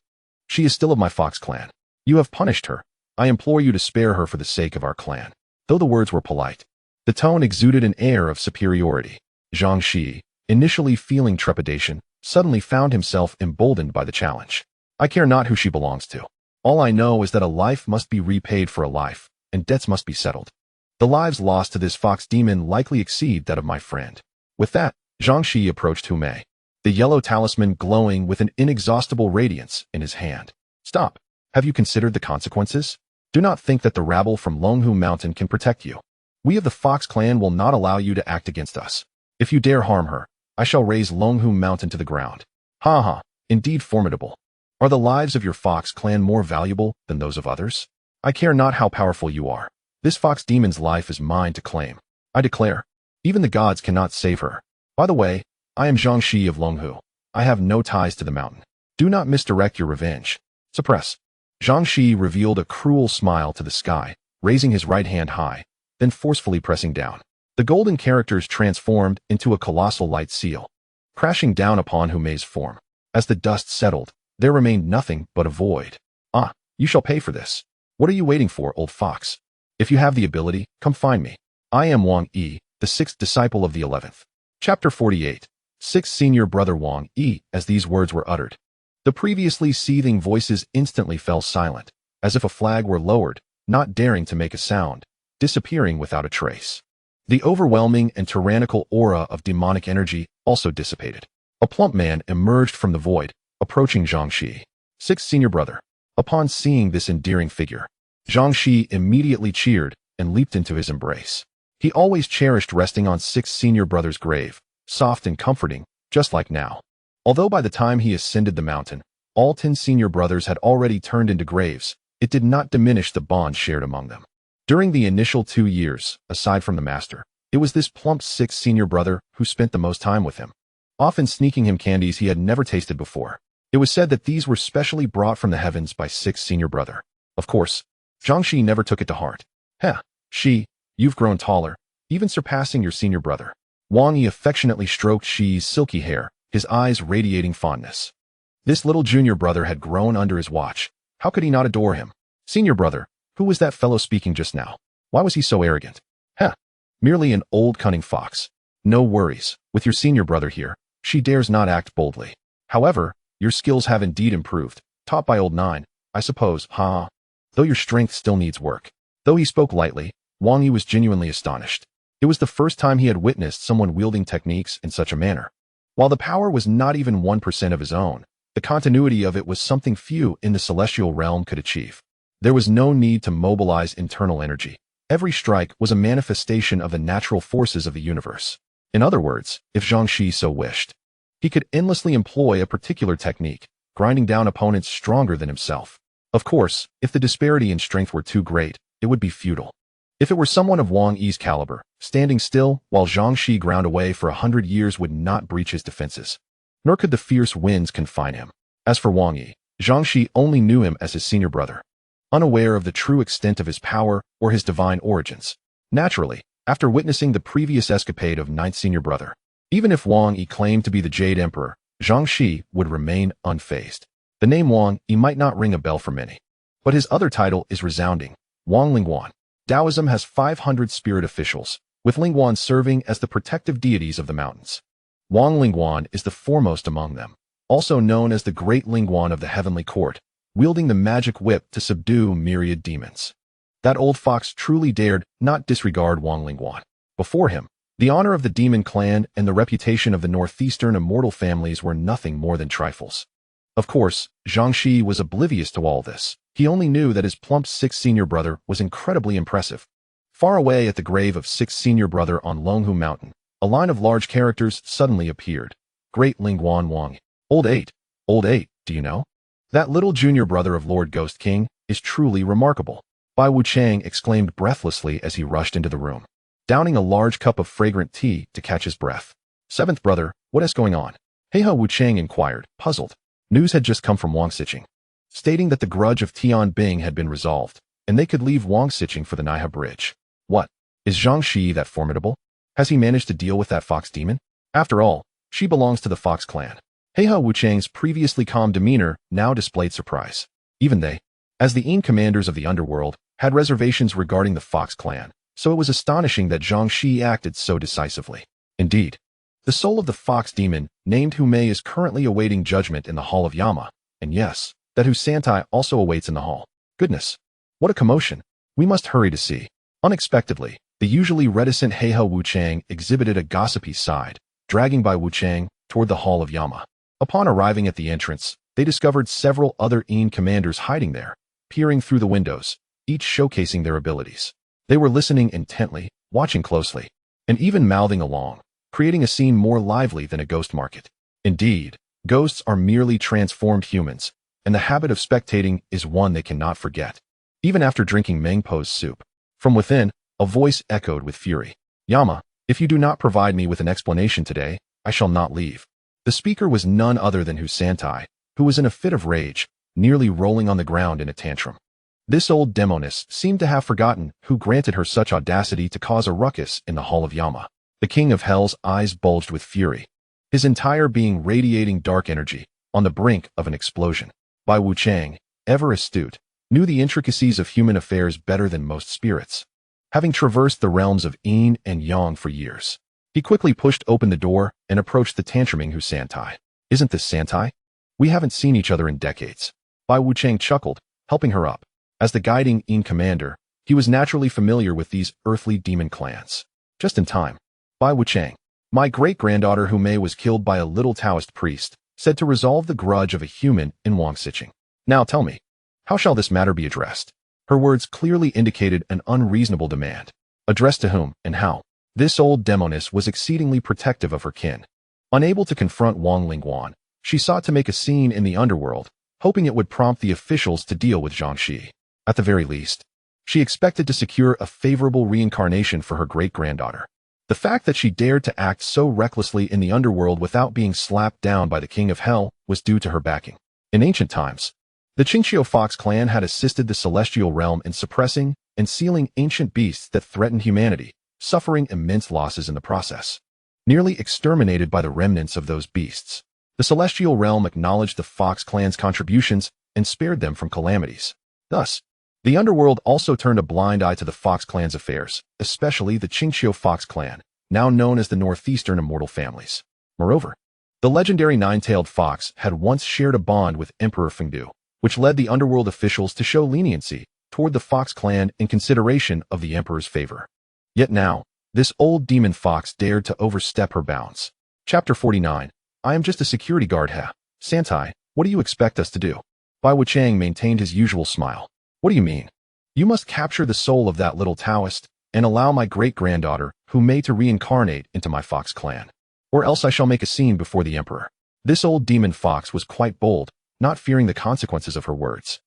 she is still of my fox clan. You have punished her. I implore you to spare her for the sake of our clan." Though the words were polite, the tone exuded an air of superiority. Zhang Shiyi, initially feeling trepidation, suddenly found himself emboldened by the challenge. "I care not who she belongs to. All I know is that a life must be repaid for a life, and debts must be settled. The lives lost to this fox demon likely exceed that of my friend." With that, Zhang Shiyi approached Humei, the yellow talisman glowing with an inexhaustible radiance in his hand. "Stop. Have you considered the consequences? Do not think that the rabble from Longhu Mountain can protect you. We of the Fox clan will not allow you to act against us. If you dare harm her, I shall raze Longhu Mountain to the ground." "Ha ha, indeed formidable. Are the lives of your Fox clan more valuable than those of others? I care not how powerful you are. This fox demon's life is mine to claim. I declare, even the gods cannot save her. By the way, I am Zhang Shiyi of Longhu. I have no ties to the mountain. Do not misdirect your revenge." "Suppress." Zhang Shiyi revealed a cruel smile to the sky, raising his right hand high, then forcefully pressing down. The golden characters transformed into a colossal light seal, crashing down upon Humei's form. As the dust settled, there remained nothing but a void. "Ah, you shall pay for this. What are you waiting for, old fox? If you have the ability, come find me. I am Wang Yi, the 6th disciple of the 11th. Chapter 48. 6th Senior Brother Wang Yi. As these words were uttered, the previously seething voices instantly fell silent, as if a flag were lowered, not daring to make a sound, disappearing without a trace. The overwhelming and tyrannical aura of demonic energy also dissipated. A plump man emerged from the void, approaching Zhang Shiyi, sixth senior brother. Upon seeing this endearing figure, Zhang Shiyi immediately cheered and leaped into his embrace. He always cherished resting on sixth senior brother's grave, soft and comforting, just like now. Although by the time he ascended the mountain, all 10 senior brothers had already turned into graves, it did not diminish the bond shared among them. During the initial 2 years, aside from the master, it was this plump sixth senior brother who spent the most time with him, often sneaking him candies he had never tasted before. It was said that these were specially brought from the heavens by sixth senior brother. Of course, Zhang Shiyi never took it to heart. Heh, Shi, you've grown taller, even surpassing your senior brother. Wang Yi affectionately stroked Shi's silky hair, his eyes radiating fondness. This little junior brother had grown under his watch. How could he not adore him? Senior brother, who was that fellow speaking just now? Why was he so arrogant? Heh, merely an old cunning fox. No worries, with your senior brother here, she dares not act boldly. However, your skills have indeed improved, taught by old Nine, I suppose, huh? Though your strength still needs work. Though he spoke lightly, Wang Yi was genuinely astonished. It was the first time he had witnessed someone wielding techniques in such a manner. While the power was not even 1% of his own, the continuity of it was something few in the celestial realm could achieve. There was no need to mobilize internal energy. Every strike was a manifestation of the natural forces of the universe. In other words, if Zhang Shiyi so wished, he could endlessly employ a particular technique, grinding down opponents stronger than himself. Of course, if the disparity in strength were too great, it would be futile. If it were someone of Wang Yi's caliber, standing still while Zhang Shiyi ground away for 100 years would not breach his defenses. Nor could the fierce winds confine him. As for Wang Yi, Zhang Shiyi only knew him as his senior brother, unaware of the true extent of his power or his divine origins. Naturally, after witnessing the previous escapade of ninth senior brother, even if Wang Yi claimed to be the Jade Emperor, Zhang Shiyi would remain unfazed. The name Wang Yi might not ring a bell for many, but his other title is resounding, Wang Lingguan. Taoism has 500 spirit officials, with Lingguan serving as the protective deities of the mountains. Wang Lingguan is the foremost among them, also known as the Great Lingguan of the Heavenly Court, wielding the magic whip to subdue myriad demons. That old fox truly dared not disregard Wang Lingguan. Before him, the honor of the demon clan and the reputation of the northeastern immortal families were nothing more than trifles. Of course, Zhang Shiyi was oblivious to all this. He only knew that his plump sixth senior brother was incredibly impressive. Far away at the grave of sixth senior brother on Longhu Mountain, a line of large characters suddenly appeared. Great Lingguan Wang. Old 8, do you know? That little junior brother of Lord Ghost King is truly remarkable. Bai Wuchang exclaimed breathlessly as he rushed into the room, downing a large cup of fragrant tea to catch his breath. Seventh brother, what is going on? Heiha Wuchang inquired, puzzled. News had just come from Wang Sicheng, stating that the grudge of Tian Bing had been resolved, and they could leave Wang Sicheng for the Naiha Bridge. What? Is Zhang Shiyi that formidable? Has he managed to deal with that fox demon? After all, she belongs to the Fox clan. Heiha Wuchang's previously calm demeanor now displayed surprise. Even they, as the commanders of the underworld, had reservations regarding the Fox clan, so it was astonishing that Zhang Shiyi acted so decisively. Indeed, the soul of the fox demon, named Humei, is currently awaiting judgment in the Hall of Yama, and yes, that Husantai also awaits in the hall. Goodness, what a commotion. We must hurry to see. Unexpectedly, the usually reticent Heiha Wuchang exhibited a gossipy side, dragging Bai Wuchang toward the Hall of Yama. Upon arriving at the entrance, they discovered several other commanders hiding there, peering through the windows, each showcasing their abilities. They were listening intently, watching closely, and even mouthing along, creating a scene more lively than a ghost market. Indeed, ghosts are merely transformed humans, and the habit of spectating is one they cannot forget. Even after drinking Mengpo's soup, from within, a voice echoed with fury. Yama, if you do not provide me with an explanation today, I shall not leave. The speaker was none other than Husantai, who was in a fit of rage, nearly rolling on the ground in a tantrum. This old demoness seemed to have forgotten who granted her such audacity to cause a ruckus in the Hall of Yama. The King of Hell's eyes bulged with fury, his entire being radiating dark energy, on the brink of an explosion. Bai Wuchang, ever astute, knew the intricacies of human affairs better than most spirits, having traversed the realms of Yin and Yang for years. He quickly pushed open the door and approached the tantruming Husantai. Isn't this Santai? We haven't seen each other in decades. Bai Wuchang chuckled, helping her up. As the guiding Yin commander, he was naturally familiar with these earthly demon clans. Just in time. By Wu Chang. My great-granddaughter Hu Mei was killed by a little Taoist priest, said to resolve the grudge of a human in Wang Siqing. Now tell me, how shall this matter be addressed? Her words clearly indicated an unreasonable demand. Addressed to whom and how? This old demoness was exceedingly protective of her kin. Unable to confront Wang Lingguan, she sought to make a scene in the underworld, hoping it would prompt the officials to deal with Zhang Shiyi. At the very least, she expected to secure a favorable reincarnation for her great-granddaughter. The fact that she dared to act so recklessly in the underworld without being slapped down by the King of Hell was due to her backing. In ancient times, the Qingxiu Fox clan had assisted the celestial realm in suppressing and sealing ancient beasts that threatened humanity, suffering immense losses in the process. Nearly exterminated by the remnants of those beasts, the celestial realm acknowledged the Fox clan's contributions and spared them from calamities. Thus, the underworld also turned a blind eye to the Fox clan's affairs, especially the Qingxiu Fox clan, now known as the Northeastern Immortal Families. Moreover, the legendary nine-tailed fox had once shared a bond with Emperor Fengdu, which led the underworld officials to show leniency toward the Fox clan in consideration of the emperor's favor. Yet now, this old demon fox dared to overstep her bounds. Chapter 49. I am just a security guard, Santai, what do you expect us to do? Bai Wuchang maintained his usual smile. What do you mean? You must capture the soul of that little Taoist and allow my great-granddaughter, Hu Mei, to reincarnate into my Fox clan. Or else I shall make a scene before the emperor. This old demon fox was quite bold, not fearing the consequences of her words.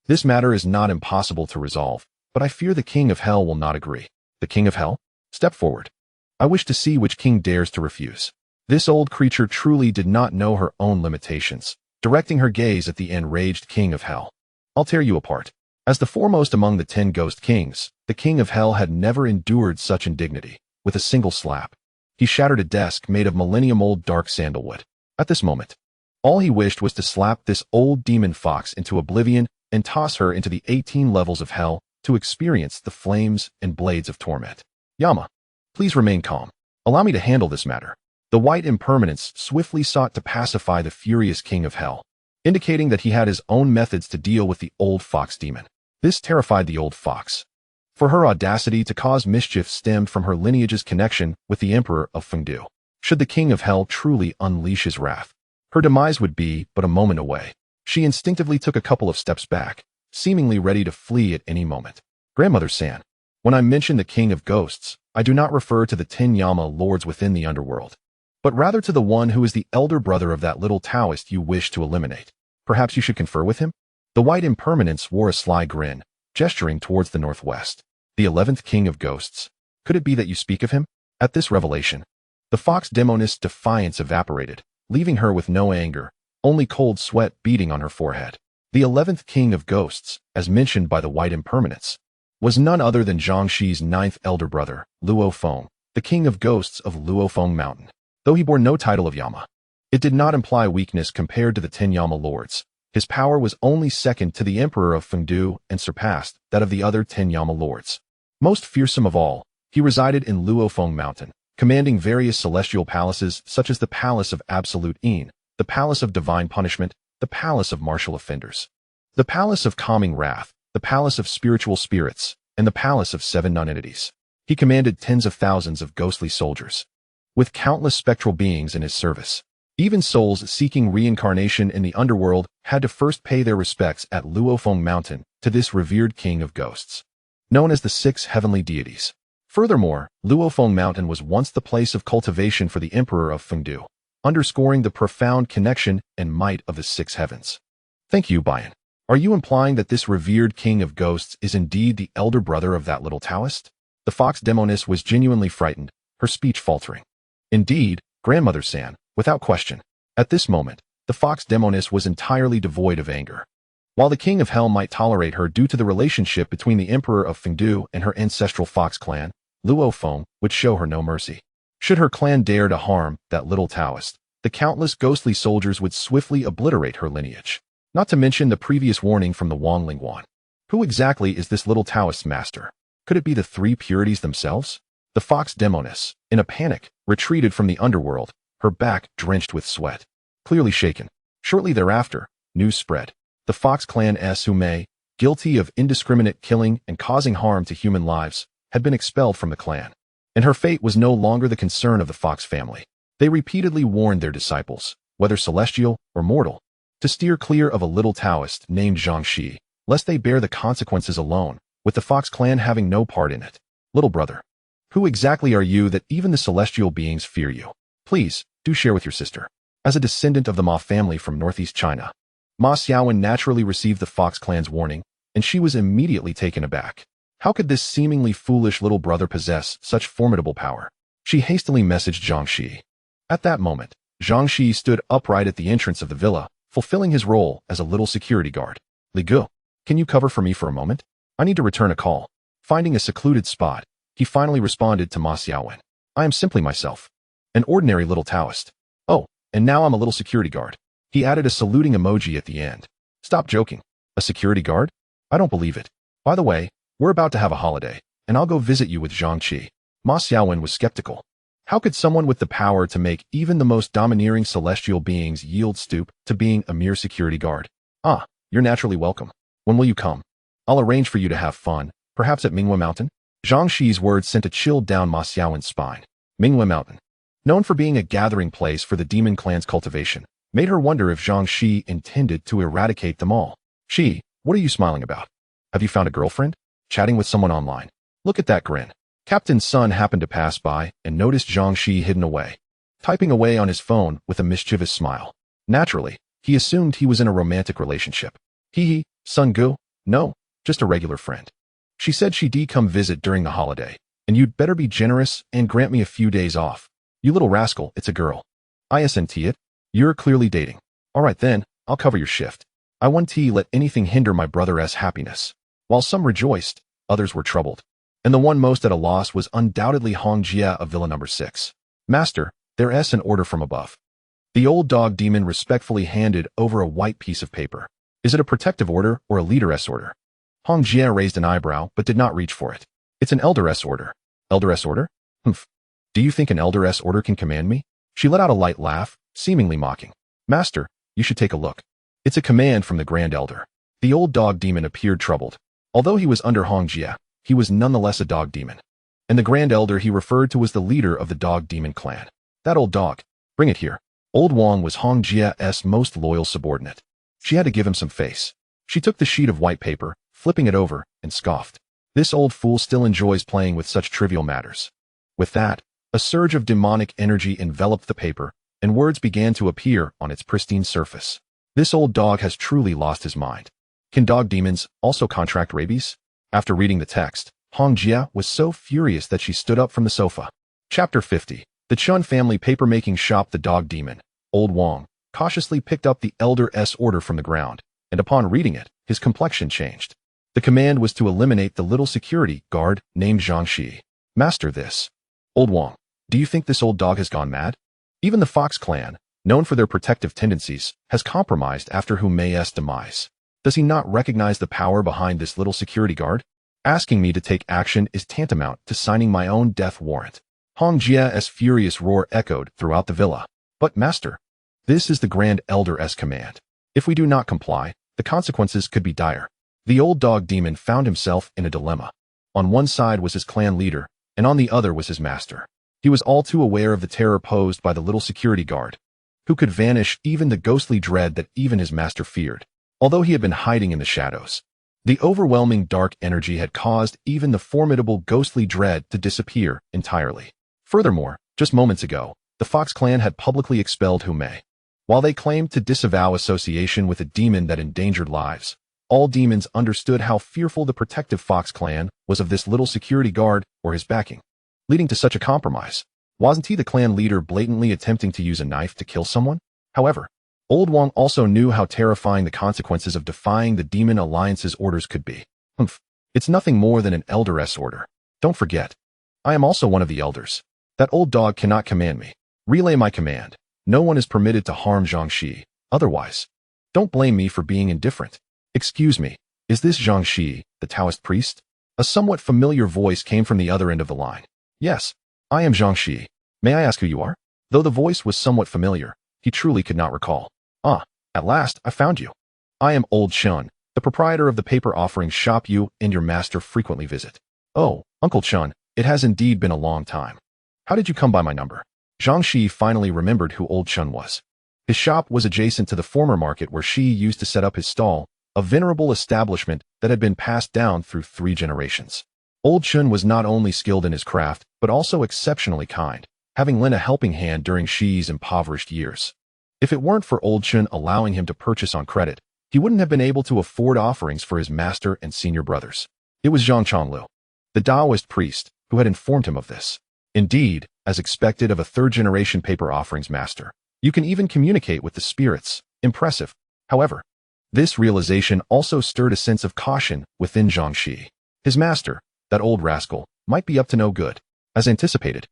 This matter is not impossible to resolve, but I fear the King of Hell will not agree. The King of Hell? Step forward. I wish to see which king dares to refuse. This old creature truly did not know her own limitations, directing her gaze at the enraged King of Hell. I'll tear you apart. As the foremost among the 10 ghost kings, the King of Hell had never endured such indignity. With a single slap, he shattered a desk made of millennium-old dark sandalwood. At this moment, all he wished was to slap this old demon fox into oblivion and toss her into the 18 levels of hell to experience the flames and blades of torment. Yama, please remain calm. Allow me to handle this matter. The white impermanence swiftly sought to pacify the furious King of Hell, indicating that he had his own methods to deal with the old fox demon. This terrified the old fox, for her audacity to cause mischief stemmed from her lineage's connection with the Emperor of Fengdu. Should the King of Hell truly unleash his wrath, her demise would be but a moment away. She instinctively took a couple of steps back, seemingly ready to flee at any moment. Grandmother San, when I mention the King of Ghosts, I do not refer to the 10 Yama lords within the underworld, but rather to the one who is the elder brother of that little Taoist you wish to eliminate. Perhaps you should confer with him? The white impermanence wore a sly grin, gesturing towards the northwest. The 11th King of Ghosts. Could it be that you speak of him? At this revelation, the fox demonist's defiance evaporated, leaving her with no anger, only cold sweat beading on her forehead. The 11th King of Ghosts, as mentioned by the white impermanence, was none other than Zhang Shiyi's 9th elder brother, Luo Feng, the King of Ghosts of Luo Feng Mountain. Though he bore no title of Yama, it did not imply weakness compared to the 10 Yama lords. His power was only second to the Emperor of Fengdu and surpassed that of the other 10 Yama lords. Most fearsome of all, he resided in Luo Feng Mountain, commanding various celestial palaces such as the Palace of Absolute Een, the Palace of Divine Punishment, the Palace of Martial Offenders, the Palace of Calming Wrath, the Palace of Spiritual Spirits, and the Palace of 7 Nonentities. He commanded tens of thousands of ghostly soldiers, with countless spectral beings in his service. Even souls seeking reincarnation in the underworld had to first pay their respects at Luo Feng Mountain to this revered King of Ghosts, known as the 6 heavenly deities. Furthermore, Luo Feng Mountain was once the place of cultivation for the Emperor of Fengdu, underscoring the profound connection and might of the 6 heavens. Thank you, Bayan. Are you implying that this revered King of Ghosts is indeed the elder brother of that little Taoist? The fox demoness was genuinely frightened, her speech faltering. Indeed, Grandmother San, without question. At this moment, the fox demoness was entirely devoid of anger. While the King of Hell might tolerate her due to the relationship between the Emperor of Fengdu and her ancestral fox clan, Luo Feng would show her no mercy. Should her clan dare to harm that little Taoist, the countless ghostly soldiers would swiftly obliterate her lineage. Not to mention the previous warning from the Wang Lingguan. Who exactly is this little Taoist's master? Could it be the 3 purities themselves? The fox demoness, in a panic, retreated from the underworld, her back drenched with sweat, clearly shaken. Shortly thereafter, news spread. The Fox clan Hu Mei, guilty of indiscriminate killing and causing harm to human lives, had been expelled from the clan. and her fate was no longer the concern of the Fox family. They repeatedly warned their disciples, whether celestial or mortal, to steer clear of a little Taoist named Zhang Shiyi, lest they bear the consequences alone, with the Fox clan having no part in it. Little brother, who exactly are you that even the celestial beings fear you? Please, do share with your sister. As a descendant of the Ma family from northeast China, Ma Xiaowen naturally received the Fox clan's warning, and she was immediately taken aback. How could this seemingly foolish little brother possess such formidable power? She hastily messaged Zhang Shiyi. At that moment, Zhang Shiyi stood upright at the entrance of the villa, fulfilling his role as a little security guard. Li Gu, can you cover for me for a moment? I need to return a call. Finding a secluded spot, he finally responded to Ma Xiaowen. I am simply myself, an ordinary little Taoist. Oh, and now I'm a little security guard. He added a saluting emoji at the end. Stop joking. A security guard? I don't believe it. By the way, we're about to have a holiday, and I'll go visit you with Zhang Qi. Ma Xiaowen was skeptical. How could someone with the power to make even the most domineering celestial beings yield stoop to being a mere security guard? Ah, you're naturally welcome. When will you come? I'll arrange for you to have fun, perhaps at Minghua Mountain? Zhang Shi's words sent a chill down Ma Xiaowen's spine. Minghua Mountain, known for being a gathering place for the demon clan's cultivation, made her wonder if Zhang Shi intended to eradicate them all. Shi, what are you smiling about? Have you found a girlfriend? Chatting with someone online? Look at that grin. Captain Sun happened to pass by and noticed Zhang Shi hidden away, typing away on his phone with a mischievous smile. Naturally, he assumed he was in a romantic relationship. Hee, Sun Gu, no, just a regular friend. She said she'd come visit during the holiday, and you'd better be generous and grant me a few days off. You little rascal, it's a girl. Isn't it? You're clearly dating. All right then, I'll cover your shift. I won't let anything hinder my brother's happiness. While some rejoiced, others were troubled. And the one most at a loss was undoubtedly Hong Jia of Villa Number 6. Master, there's an order from above. The old dog demon respectfully handed over a white piece of paper. Is it a protective order or a leader's order? Hong Jia raised an eyebrow but did not reach for it. It's an elder's order. Elder's order? Humph. Do you think an elder's order can command me? She let out a light laugh, seemingly mocking. Master, you should take a look. It's a command from the Grand Elder. The old dog demon appeared troubled. Although he was under Hong Jia, he was nonetheless a dog demon. And the Grand Elder he referred to was the leader of the dog demon clan. That old dog. Bring it here. Old Wang was Hong Jia's most loyal subordinate. She had to give him some face. She took the sheet of white paper, flipping it over, and scoffed. This old fool still enjoys playing with such trivial matters. With that, a surge of demonic energy enveloped the paper, and words began to appear on its pristine surface. This old dog has truly lost his mind. Can dog demons also contract rabies? After reading the text, Hong Jia was so furious that she stood up from the sofa. Chapter 50. The Chun family papermaking shop. The dog demon, Old Wang, cautiously picked up the elder's order from the ground, and upon reading it, his complexion changed. The command was to eliminate the little security guard named Zhang Shiyi. Master this. Old Wang, do you think this old dog has gone mad? Even the Fox clan, known for their protective tendencies, has compromised after Hu Mei's demise. Does he not recognize the power behind this little security guard? Asking me to take action is tantamount to signing my own death warrant. Hong Jia's furious roar echoed throughout the villa. But master, this is the Grand Elder's command. If we do not comply, the consequences could be dire. The old dog demon found himself in a dilemma. On one side was his clan leader, and on the other was his master. He was all too aware of the terror posed by the little security guard, who could vanish even the ghostly dread that even his master feared. Although he had been hiding in the shadows, the overwhelming dark energy had caused even the formidable ghostly dread to disappear entirely. Furthermore, just moments ago, the Fox clan had publicly expelled Hu Mei. While they claimed to disavow association with a demon that endangered lives, all demons understood how fearful the protective Fox clan was of this little security guard or his backing, leading to such a compromise. Wasn't he the clan leader blatantly attempting to use a knife to kill someone? However, Old Wang also knew how terrifying the consequences of defying the Demon Alliance's orders could be. Humph, it's nothing more than an elder's order. Don't forget, I am also one of the elders. That old dog cannot command me. Relay my command. No one is permitted to harm Zhang Shiyi. Otherwise, don't blame me for being indifferent. Excuse me, is this Zhang Shiyi, the Taoist priest? A somewhat familiar voice came from the other end of the line. Yes, I am Zhang Shiyi. May I ask who you are? Though the voice was somewhat familiar, he truly could not recall. Ah, at last, I found you. I am Old Chun, the proprietor of the paper offering shop you and your master frequently visit. Oh, Uncle Chun, It has indeed been a long time. How did you come by my number? Zhang Shiyi finally remembered who old Chun was. His shop was adjacent to the former market where Shiyi used to set up his stall, a venerable establishment that had been passed down through 3 generations. Old Chun was not only skilled in his craft, but also exceptionally kind, having lent a helping hand during Shiyi's impoverished years. If it weren't for Old Chun allowing him to purchase on credit, he wouldn't have been able to afford offerings for his master and senior brothers. It was Zhang Chonglu, the Taoist priest, who had informed him of this. Indeed, as expected of a 3rd-generation paper offerings master, you can even communicate with the spirits. Impressive. However, this realization also stirred a sense of caution within Zhang Shiyi. His master, that old rascal, might be up to no good. As anticipated,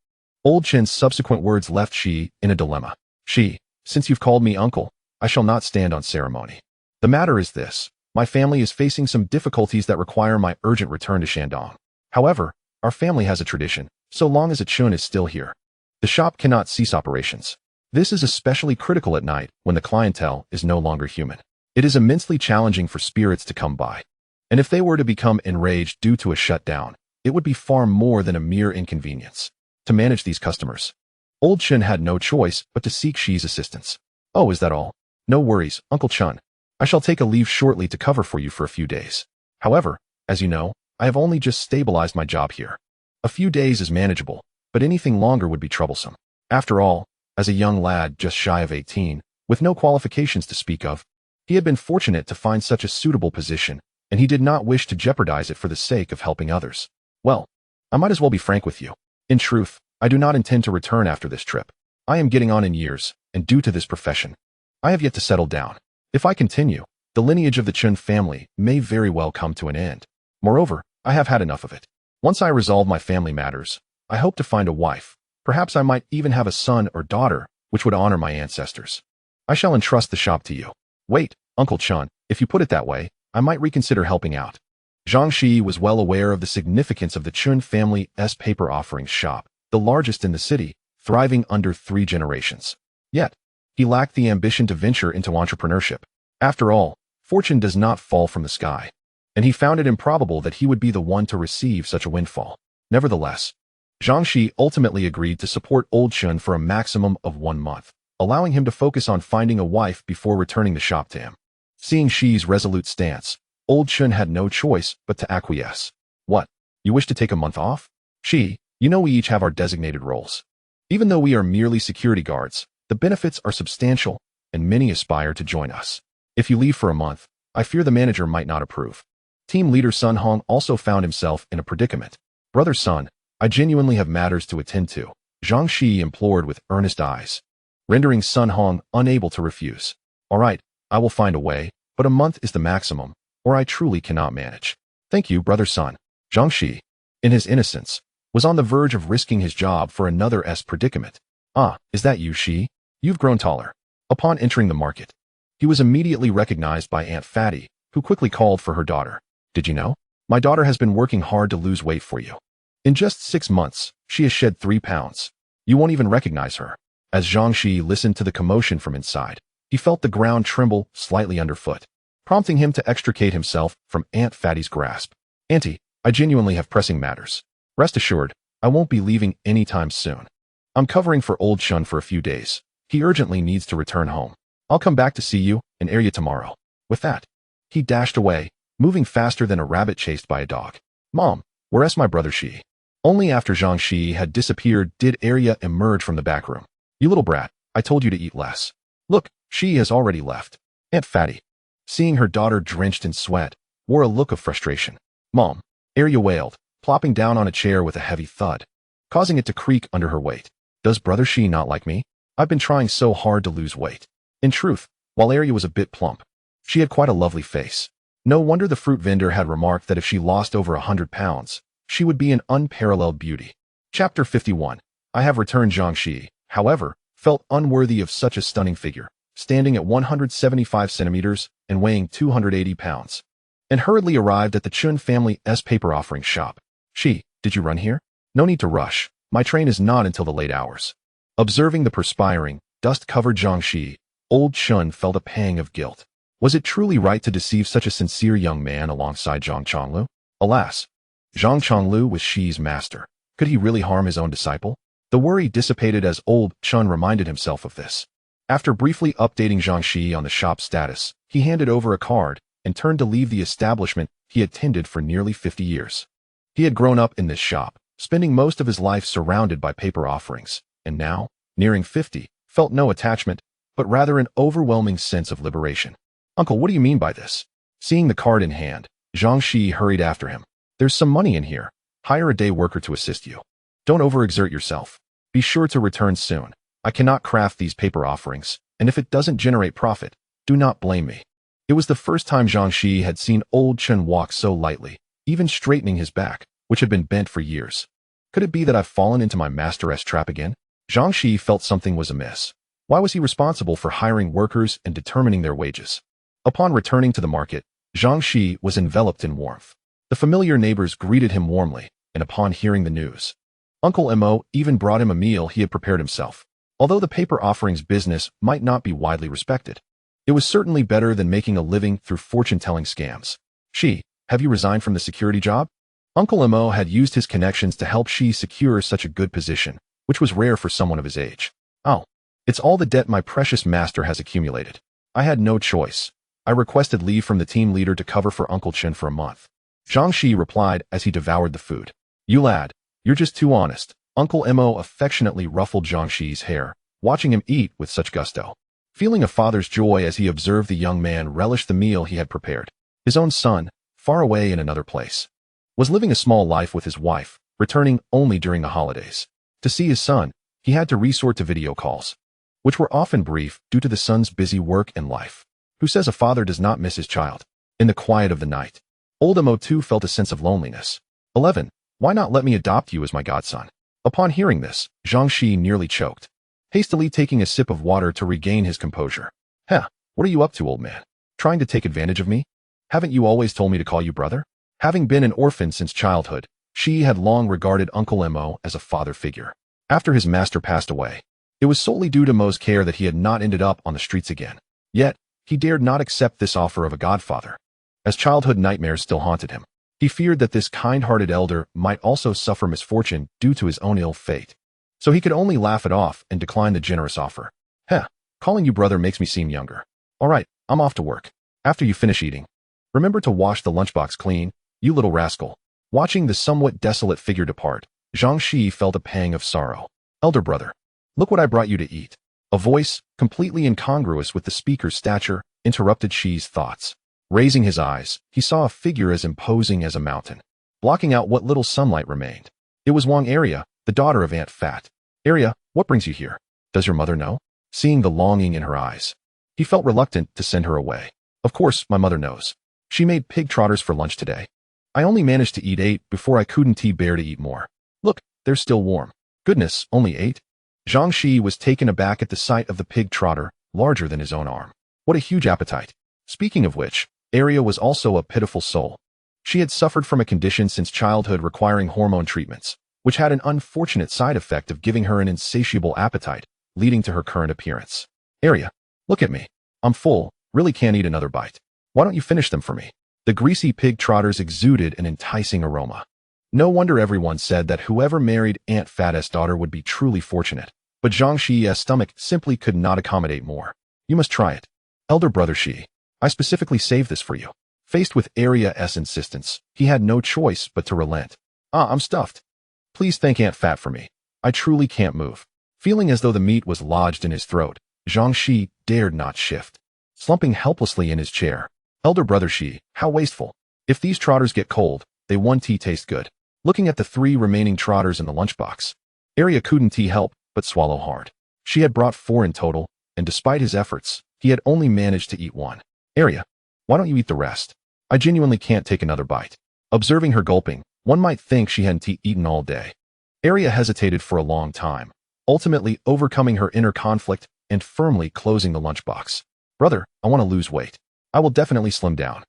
Old Chin's subsequent words left Shiyi in a dilemma. Shiyi, since you've called me uncle, I shall not stand on ceremony. The matter is this. My family is facing some difficulties that require my urgent return to Shandong. However, our family has a tradition. So long as a Chun is still here, the shop cannot cease operations. This is especially critical at night when the clientele is no longer human. It is immensely challenging for spirits to come by. And if they were to become enraged due to a shutdown, it would be far more than a mere inconvenience. To manage these customers, Old Chun had no choice but to seek Shiyi's assistance. Oh, is that all? No worries, Uncle Chun. I shall take a leave shortly to cover for you for a few days. However, as you know, I have only just stabilized my job here. A few days is manageable, but anything longer would be troublesome. After all, as a young lad just shy of 18, with no qualifications to speak of, he had been fortunate to find such a suitable position, and he did not wish to jeopardize it for the sake of helping others. Well, I might as well be frank with you. In truth, I do not intend to return after this trip. I am getting on in years, and due to this profession, I have yet to settle down. If I continue, the lineage of the Chun family may very well come to an end. Moreover, I have had enough of it. Once I resolve my family matters, I hope to find a wife. Perhaps I might even have a son or daughter, which would honor my ancestors. I shall entrust the shop to you. Wait, Uncle Chun, if you put it that way, I might reconsider helping out. Zhang Shiyi was well aware of the significance of the Chun family's paper offerings shop, the largest in the city, thriving under 3 generations. Yet, he lacked the ambition to venture into entrepreneurship. After all, fortune does not fall from the sky, and he found it improbable that he would be the one to receive such a windfall. Nevertheless, Zhang Shiyi ultimately agreed to support Old Chun for a maximum of 1 month, allowing him to focus on finding a wife before returning the shop to him. Seeing Shiyi's resolute stance, Old Chun had no choice but to acquiesce. What? You wish to take a month off? Shiyi, you know we each have our designated roles. Even though we are merely security guards, the benefits are substantial, and many aspire to join us. If you leave for a month, I fear the manager might not approve. Team leader Sun Hong also found himself in a predicament. Brother Sun, I genuinely have matters to attend to, Zhang Shiyi implored with earnest eyes, rendering Sun Hong unable to refuse. All right, I will find a way, but a month is the maximum, or I truly cannot manage. Thank you, Brother Sun. Zhang Shiyi, in his innocence, was on the verge of risking his job for another's predicament. Ah, is that you, Shiyi? You've grown taller. Upon entering the market, he was immediately recognized by Aunt Fatty, who quickly called for her daughter. Did you know? My daughter has been working hard to lose weight for you. In just 6 months, she has shed 3 pounds. You won't even recognize her. As Zhang Shiyi listened to the commotion from inside, he felt the ground tremble slightly underfoot, prompting him to extricate himself from Aunt Fatty's grasp. Auntie, I genuinely have pressing matters. Rest assured, I won't be leaving anytime soon. I'm covering for Old Chun for a few days. He urgently needs to return home. I'll come back to see you and heir you tomorrow. With that, he dashed away, moving faster than a rabbit chased by a dog. Mom, where's my brother Shiyi? Only after Zhang Shiyi had disappeared did Arya emerge from the back room. You little brat, I told you to eat less. Look, Shiyi has already left. Aunt Fatty, seeing her daughter drenched in sweat, wore a look of frustration. Mom, Arya wailed, plopping down on a chair with a heavy thud, causing it to creak under her weight. Does brother Shiyi not like me? I've been trying so hard to lose weight. In truth, while Arya was a bit plump, she had quite a lovely face. No wonder the fruit vendor had remarked that if she lost over 100 pounds, she would be an unparalleled beauty. Chapter 51. I have returned. Zhang Shiyi, however, felt unworthy of such a stunning figure, standing at 175 centimeters and weighing 280 pounds, and hurriedly arrived at the Chun family's paper offering shop. Shiyi, did you run here? No need to rush. My train is not until the late hours. Observing the perspiring, dust-covered Zhang Shiyi, Old Chun felt a pang of guilt. Was it truly right to deceive such a sincere young man alongside Zhang Chonglu? Alas, Zhang Chonglu was Shiyi's master. Could he really harm his own disciple? The worry dissipated as old Chun reminded himself of this. After briefly updating Zhang Shiyi on the shop's status, he handed over a card and turned to leave the establishment he had tended for nearly 50 years. He had grown up in this shop, spending most of his life surrounded by paper offerings, and now, nearing 50, felt no attachment, but rather an overwhelming sense of liberation. "Uncle, what do you mean by this?" Seeing the card in hand, Zhang Shiyi hurried after him. "There's some money in here. Hire a day worker to assist you. Don't overexert yourself. Be sure to return soon. I cannot craft these paper offerings, and if it doesn't generate profit, do not blame me." It was the first time Zhang Shiyi had seen old Chen walk so lightly, even straightening his back, which had been bent for years. Could it be that I've fallen into my master's trap again? Zhang Shiyi felt something was amiss. Why was he responsible for hiring workers and determining their wages? Upon returning to the market, Zhang Shiyi was enveloped in warmth. The familiar neighbors greeted him warmly, and upon hearing the news, Uncle Mo even brought him a meal he had prepared himself. Although the paper offerings business might not be widely respected, it was certainly better than making a living through fortune-telling scams. "Shi, have you resigned from the security job?" Uncle Mo had used his connections to help Shi secure such a good position, which was rare for someone of his age. "Oh, it's all the debt my precious master has accumulated. I had no choice. I requested leave from the team leader to cover for Uncle Chen for a month." Zhang Shiyi replied as he devoured the food. "You lad, you're just too honest." Uncle Mo affectionately ruffled Zhang Shiyi's hair, watching him eat with such gusto. Feeling a father's joy as he observed the young man relish the meal he had prepared. His own son, far away in another place, was living a small life with his wife, returning only during the holidays. To see his son, he had to resort to video calls, which were often brief due to the son's busy work and life. Who says a father does not miss his child? In the quiet of the night, old Mo too felt a sense of loneliness. 11. Why not let me adopt you as my godson? Upon hearing this, Zhang Shiyi nearly choked, hastily taking a sip of water to regain his composure. "Huh, what are you up to, old man? Trying to take advantage of me? Haven't you always told me to call you brother?" Having been an orphan since childhood, Shi had long regarded Uncle Mo as a father figure. After his master passed away, it was solely due to Mo's care that he had not ended up on the streets again. Yet, he dared not accept this offer of a godfather, as childhood nightmares still haunted him. He feared that this kind-hearted elder might also suffer misfortune due to his own ill fate. So he could only laugh it off and decline the generous offer. "Heh, calling you brother makes me seem younger. All right, I'm off to work. After you finish eating, remember to wash the lunchbox clean, you little rascal." Watching the somewhat desolate figure depart, Zhang Shiyi felt a pang of sorrow. "Elder brother, look what I brought you to eat." A voice, completely incongruous with the speaker's stature, interrupted Shi's thoughts. Raising his eyes, he saw a figure as imposing as a mountain, blocking out what little sunlight remained. It was Wang Area, the daughter of Aunt Fat. "Area, what brings you here? Does your mother know?" Seeing the longing in her eyes, he felt reluctant to send her away. "Of course, my mother knows. She made pig trotters for lunch today. I only managed to eat 8 before I couldn't bear to eat more. Look, they're still warm. Goodness, only 8? Zhang Shiyi was taken aback at the sight of the pig trotter, larger than his own arm. What a huge appetite. Speaking of which, Area was also a pitiful soul. She had suffered from a condition since childhood requiring hormone treatments, which had an unfortunate side effect of giving her an insatiable appetite, leading to her current appearance. "Area, look at me. I'm full, really can't eat another bite. Why don't you finish them for me?" The greasy pig trotters exuded an enticing aroma. No wonder everyone said that whoever married Aunt Fat's daughter would be truly fortunate. But Zhang Shiyi's stomach simply could not accommodate more. "You must try it. Elder brother Shi, I specifically saved this for you." Faced with Area's insistence, he had no choice but to relent. I'm stuffed. Please thank Aunt Fat for me. I truly can't move." Feeling as though the meat was lodged in his throat, Zhang Shiyi dared not shift. Slumping helplessly in his chair, "Elder brother Shi, how wasteful. If these trotters get cold, they won't taste good." Looking at the 3 remaining trotters in the lunchbox, Area couldn't help but swallow hard. She had brought 4 in total, and despite his efforts, he had only managed to eat 1. "Area, why don't you eat the rest? I genuinely can't take another bite." Observing her gulping, one might think she hadn't eaten all day. Area hesitated for a long time, ultimately overcoming her inner conflict and firmly closing the lunchbox. "Brother, I want to lose weight. I will definitely slim down.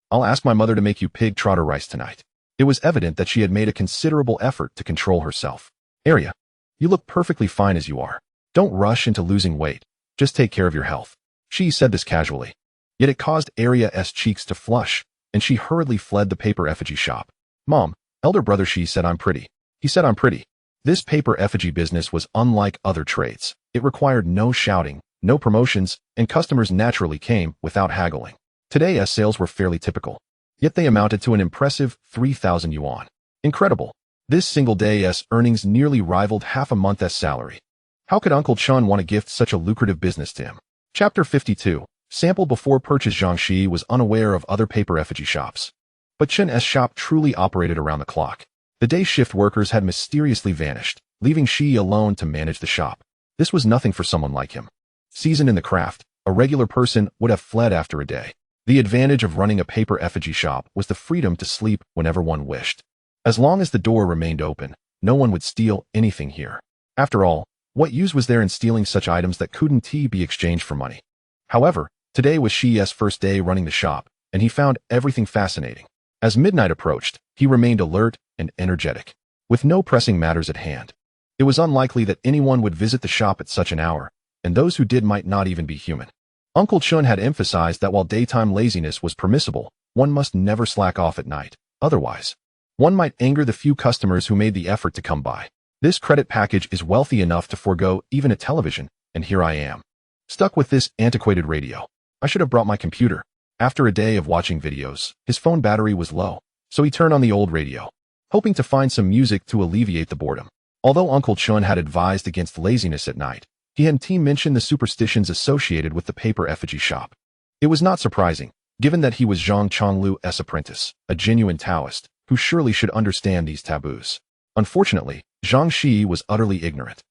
I'll ask my mother to make you pig trotter rice tonight." It was evident that she had made a considerable effort to control herself. "Area, you look perfectly fine as you are. Don't rush into losing weight. Just take care of your health." She said this casually. Yet it caused Area's cheeks to flush, and she hurriedly fled the paper effigy shop. "Mom, elder brother Shi said I'm pretty. He said, "I'm pretty." This paper effigy business was unlike other trades. It required no shouting, no promotions, and customers naturally came without haggling. Today's sales were fairly typical, yet they amounted to an impressive 3,000 yuan. Incredible. This single day's earnings nearly rivaled half a month's salary. How could Uncle Chun want to gift such a lucrative business to him? Chapter 52. Sample before purchase. Zhang Shiyi was unaware of other paper effigy shops. But Chun's shop truly operated around the clock. The day shift workers had mysteriously vanished, leaving Shiyi alone to manage the shop. This was nothing for someone like him. Seasoned in the craft, a regular person would have fled after a day. The advantage of running a paper effigy shop was the freedom to sleep whenever one wished. As long as the door remained open, no one would steal anything here. After all, what use was there in stealing such items that couldn't be exchanged for money? However, today was Shiyi's first day running the shop, and he found everything fascinating. As midnight approached, he remained alert and energetic, with no pressing matters at hand. It was unlikely that anyone would visit the shop at such an hour, and those who did might not even be human. Uncle Chun had emphasized that while daytime laziness was permissible, one must never slack off at night. Otherwise, one might anger the few customers who made the effort to come by. This credit package is wealthy enough to forego even a television, and here I am, stuck with this antiquated radio. I should have brought my computer. After a day of watching videos, his phone battery was low, so he turned on the old radio, hoping to find some music to alleviate the boredom. Although Uncle Chun had advised against laziness at night, he hadn't mentioned the superstitions associated with the paper effigy shop. It was not surprising, given that he was Zhang Chonglu's apprentice, a genuine Taoist, who surely should understand these taboos. Unfortunately, Zhang Shiyi was utterly ignorant.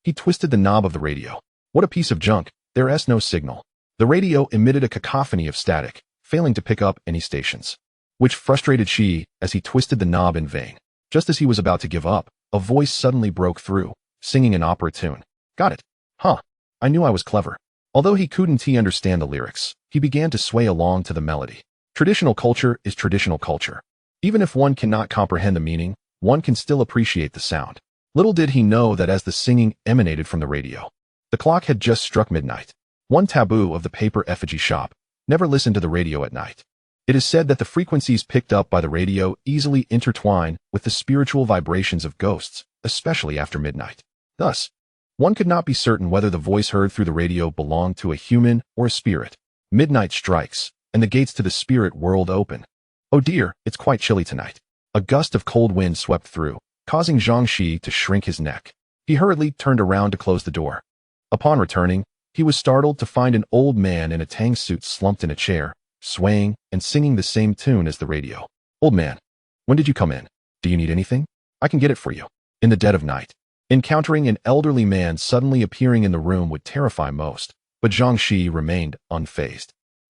He twisted the knob of the radio. What a piece of junk, there's no signal. The radio emitted a cacophony of static, failing to pick up any stations, which frustrated Shiyi as he twisted the knob in vain. Just as he was about to give up, a voice suddenly broke through, singing an opera tune. Got it. Huh. I knew I was clever. Although he couldn't understand the lyrics, he began to sway along to the melody. Traditional culture is traditional culture. Even if one cannot comprehend the meaning, one can still appreciate the sound. Little did he know that as the singing emanated from the radio, the clock had just struck midnight. One taboo of the paper effigy shop: never listen to the radio at night. It is said that the frequencies picked up by the radio easily intertwine with the spiritual vibrations of ghosts, especially after midnight. Thus, one could not be certain whether the voice heard through the radio belonged to a human or a spirit. Midnight strikes, and the gates to the spirit world open. Oh dear, it's quite chilly tonight. A gust of cold wind swept through, causing Zhang Shiyi to shrink his neck. He hurriedly turned around to close the door. Upon returning, he was startled to find an old man in a tang suit slumped in a chair, swaying and singing the same tune as the radio. Old man, when did you come in? Do you need anything? I can get it for you. In the dead of night, encountering an elderly man suddenly appearing in the room would terrify most, but Zhang Shiyi remained unfazed.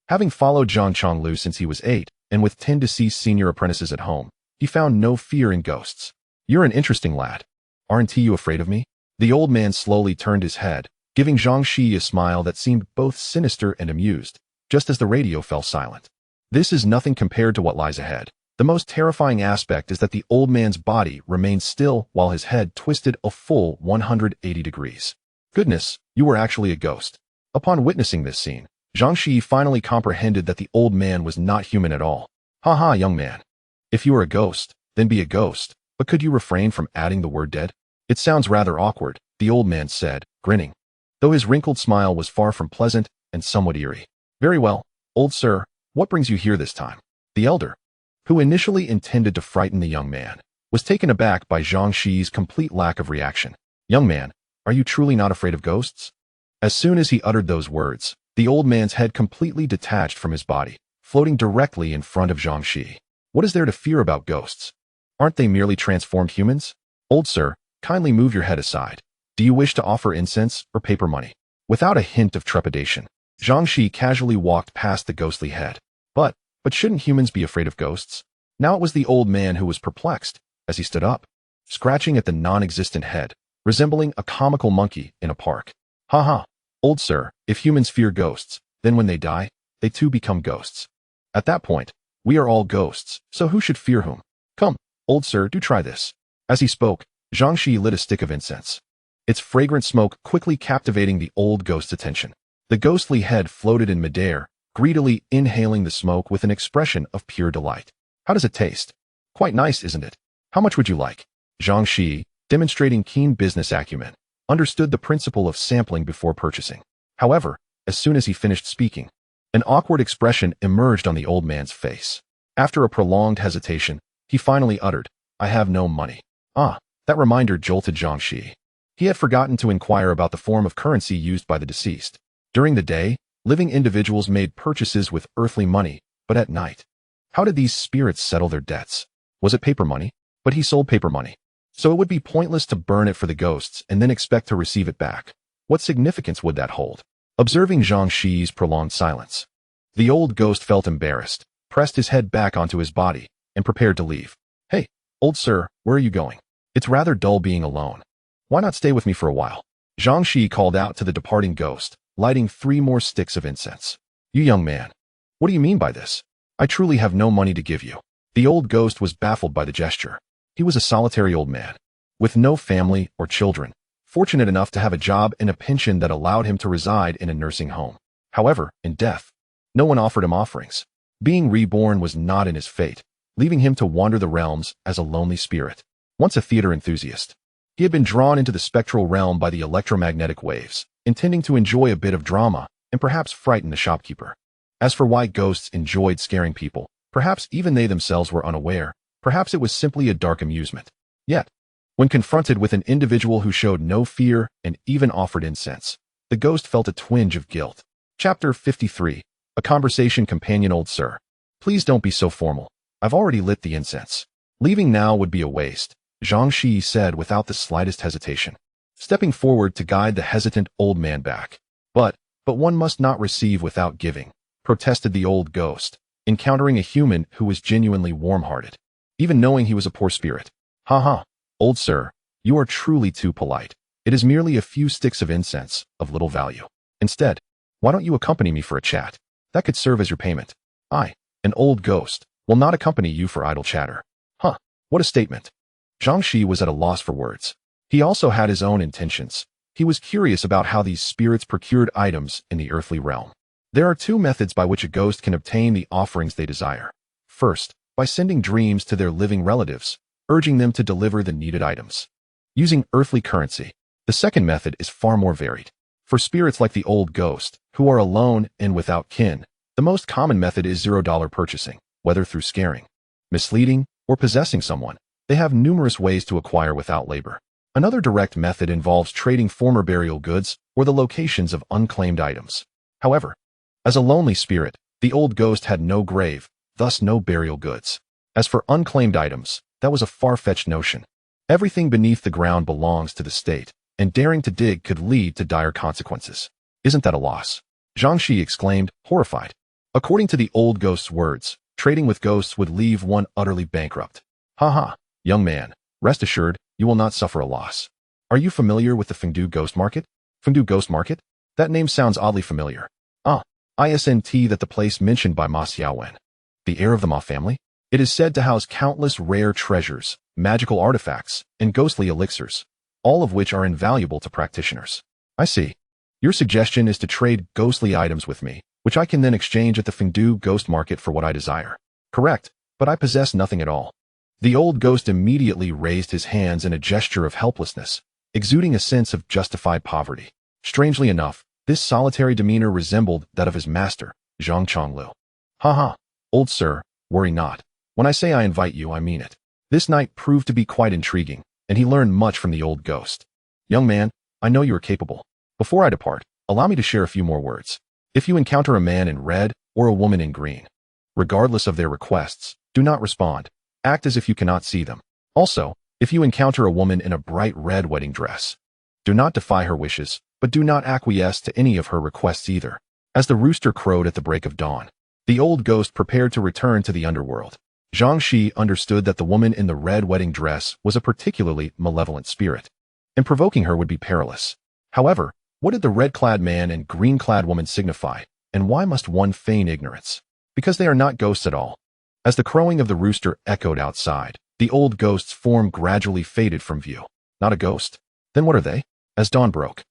Having followed Zhang Chonglu since he was 8, and with 10 deceased senior apprentices at home, he found no fear in ghosts. You're an interesting lad. Aren't you afraid of me? The old man slowly turned his head, giving Zhang Shiyi a smile that seemed both sinister and amused, just as the radio fell silent. This is nothing compared to what lies ahead. The most terrifying aspect is that the old man's body remained still while his head twisted a full 180 degrees. Goodness, you were actually a ghost. Upon witnessing this scene, Zhang Shiyi finally comprehended that the old man was not human at all. Ha, young man. If you are a ghost, then be a ghost, but could you refrain from adding the word dead? It sounds rather awkward, the old man said, grinning, though his wrinkled smile was far from pleasant and somewhat eerie. Very well, old sir, what brings you here this time? The elder, who initially intended to frighten the young man, was taken aback by Zhang Shiyi's complete lack of reaction. Young man, are you truly not afraid of ghosts? As soon as he uttered those words, the old man's head completely detached from his body, floating directly in front of Zhang Shiyi. What is there to fear about ghosts? Aren't they merely transformed humans? Old sir, kindly move your head aside. Do you wish to offer incense or paper money? Without a hint of trepidation, Zhang Shiyi casually walked past the ghostly head. But shouldn't humans be afraid of ghosts? Now it was the old man who was perplexed, as he stood up, scratching at the non-existent head, resembling a comical monkey in a park. Ha, old sir, if humans fear ghosts, then when they die, they too become ghosts. At that point, we are all ghosts, so who should fear whom? Come, old sir, do try this. As he spoke, Zhang Shiyi lit a stick of incense, its fragrant smoke quickly captivating the old ghost's attention. The ghostly head floated in midair, greedily inhaling the smoke with an expression of pure delight. How does it taste? Quite nice, isn't it? How much would you like? Zhang Shiyi, demonstrating keen business acumen, understood the principle of sampling before purchasing. However, as soon as he finished speaking, an awkward expression emerged on the old man's face. After a prolonged hesitation, he finally uttered, "I have no money." Ah, that reminder jolted Zhang Shiyi. He had forgotten to inquire about the form of currency used by the deceased. During the day, living individuals made purchases with earthly money, but at night, how did these spirits settle their debts? Was it paper money? But he sold paper money. So it would be pointless to burn it for the ghosts and then expect to receive it back. What significance would that hold? Observing Zhang Shiyi's prolonged silence, the old ghost felt embarrassed, pressed his head back onto his body, and prepared to leave. "Hey, old sir, where are you going? It's rather dull being alone. Why not stay with me for a while?" Zhang Shiyi called out to the departing ghost, lighting 3 more sticks of incense. "You young man, what do you mean by this? I truly have no money to give you." The old ghost was baffled by the gesture. He was a solitary old man, with no family or children, fortunate enough to have a job and a pension that allowed him to reside in a nursing home. However, in death, no one offered him offerings. Being reborn was not in his fate, leaving him to wander the realms as a lonely spirit. Once a theater enthusiast, he had been drawn into the spectral realm by the electromagnetic waves, intending to enjoy a bit of drama and perhaps frighten the shopkeeper. As for why ghosts enjoyed scaring people, perhaps even they themselves were unaware. Perhaps it was simply a dark amusement. Yet, when confronted with an individual who showed no fear and even offered incense, the ghost felt a twinge of guilt. Chapter 53. A conversation companion. "Old sir, please don't be so formal. I've already lit the incense. Leaving now would be a waste," Zhang Shiyi said without the slightest hesitation, stepping forward to guide the hesitant old man back. But one must not receive without giving," protested the old ghost, encountering a human who was genuinely warm-hearted, even knowing he was a poor spirit. "Ha, old sir, you are truly too polite. It is merely a few sticks of incense, of little value. Instead, why don't you accompany me for a chat? That could serve as your payment. I, an old ghost, will not accompany you for idle chatter." Huh, what a statement. Zhang Shiyi was at a loss for words. He also had his own intentions. He was curious about how these spirits procured items in the earthly realm. There are 2 methods by which a ghost can obtain the offerings they desire. First, by sending dreams to their living relatives, urging them to deliver the needed items, using earthly currency. The second method is far more varied. For spirits like the old ghost, who are alone and without kin, the most common method is $0 purchasing, whether through scaring, misleading, or possessing someone. They have numerous ways to acquire without labor. Another direct method involves trading former burial goods or the locations of unclaimed items. However, as a lonely spirit, the old ghost had no grave, thus no burial goods. As for unclaimed items, that was a far-fetched notion. Everything beneath the ground belongs to the state, and daring to dig could lead to dire consequences. "Isn't that a loss?" Zhang Shiyi exclaimed, horrified. According to the old ghost's words, trading with ghosts would leave one utterly bankrupt. "Ha, young man, rest assured, you will not suffer a loss. Are you familiar with the Fengdu Ghost Market?" "Fengdu Ghost Market? That name sounds oddly familiar." "Ah, isn't that the place mentioned by Ma Xiaowen, the heir of the Ma family? It is said to house countless rare treasures, magical artifacts, and ghostly elixirs, all of which are invaluable to practitioners." "I see. Your suggestion is to trade ghostly items with me, which I can then exchange at the Fengdu Ghost Market for what I desire." "Correct, but I possess nothing at all." The old ghost immediately raised his hands in a gesture of helplessness, exuding a sense of justified poverty. Strangely enough, this solitary demeanor resembled that of his master, Zhang Chonglu. "Ha, old sir, worry not. When I say I invite you, I mean it." This night proved to be quite intriguing, and he learned much from the old ghost. "Young man, I know you are capable. Before I depart, allow me to share a few more words. If you encounter a man in red or a woman in green, regardless of their requests, do not respond. Act as if you cannot see them. Also, if you encounter a woman in a bright red wedding dress, do not defy her wishes, but do not acquiesce to any of her requests either." As the rooster crowed at the break of dawn, the old ghost prepared to return to the underworld. Zhang Shiyi understood that the woman in the red wedding dress was a particularly malevolent spirit, and provoking her would be perilous. However, what did the red-clad man and green-clad woman signify, and why must one feign ignorance? Because they are not ghosts at all. As the crowing of the rooster echoed outside, the old ghost's form gradually faded from view. Not a ghost. Then what are they? As dawn broke,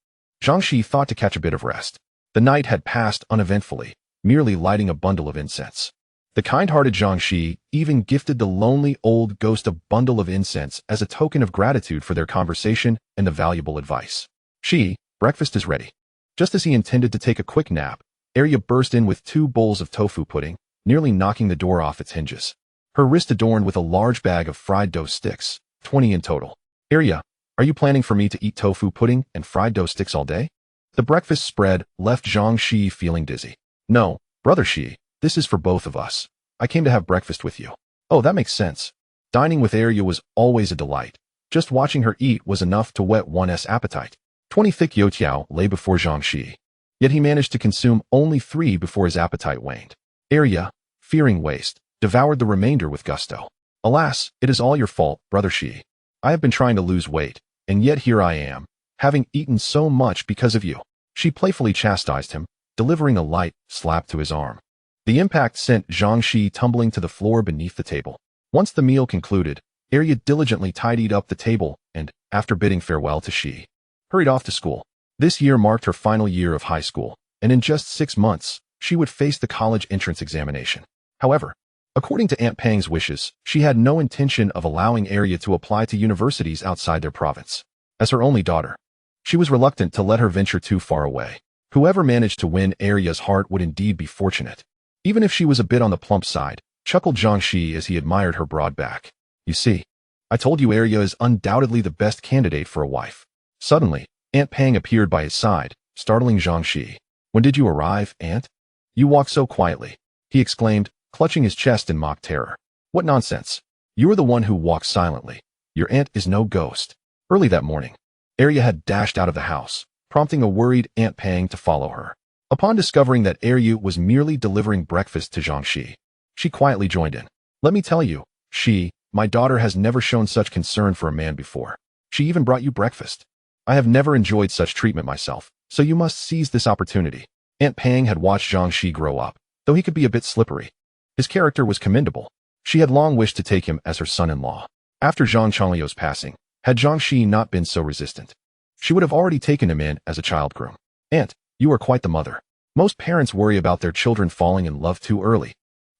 Zhang Shiyi thought to catch a bit of rest. The night had passed uneventfully, merely lighting a bundle of incense. The kind-hearted Zhang Shiyi even gifted the lonely old ghost a bundle of incense as a token of gratitude for their conversation and the valuable advice. Shiyi, breakfast is ready. Just as he intended to take a quick nap, Arya burst in with 2 bowls of tofu pudding, nearly knocking the door off its hinges. Her wrist adorned with a large bag of fried dough sticks, 20 in total. Arya, are you planning for me to eat tofu pudding and fried dough sticks all day? The breakfast spread left Zhang Shiyi feeling dizzy. No, brother Shiyi, this is for both of us. I came to have breakfast with you. Oh, that makes sense. Dining with Arya was always a delight. Just watching her eat was enough to whet one's appetite. 20 thick youtiao lay before Zhang Shiyi. Yet he managed to consume only 3 before his appetite waned. Arya, fearing waste, devoured the remainder with gusto. Alas, it is all your fault, brother Shiyi. I have been trying to lose weight, and yet here I am, having eaten so much because of you. She playfully chastised him, delivering a light slap to his arm. The impact sent Zhang Shiyi tumbling to the floor beneath the table. Once the meal concluded, Arya diligently tidied up the table and, after bidding farewell to Shiyi, hurried off to school. This year marked her final year of high school, and in just 6 months, she would face the college entrance examination. However, according to Aunt Pang's wishes, she had no intention of allowing Arya to apply to universities outside their province. As her only daughter, she was reluctant to let her venture too far away. Whoever managed to win Arya's heart would indeed be fortunate. Even if she was a bit on the plump side, chuckled Zhang Shiyi as he admired her broad back. You see, I told you Arya is undoubtedly the best candidate for a wife. Suddenly, Aunt Pang appeared by his side, startling Zhang Shiyi. When did you arrive, Aunt? You walk so quietly, he exclaimed, clutching his chest in mock terror. What nonsense. You are the one who walks silently. Your aunt is no ghost. Early that morning, Arya had dashed out of the house, prompting a worried Aunt Pang to follow her. Upon discovering that Arya was merely delivering breakfast to Zhang Shiyi, she quietly joined in. Let me tell you, Shiyi, my daughter has never shown such concern for a man before. She even brought you breakfast. I have never enjoyed such treatment myself, so you must seize this opportunity. Aunt Pang had watched Zhang Shiyi grow up, though he could be a bit slippery. His character was commendable. She had long wished to take him as her son-in-law. After Zhang Changliu's passing, had Zhang Shiyi not been so resistant, she would have already taken him in as a child groom. Aunt, you are quite the mother. Most parents worry about their children falling in love too early.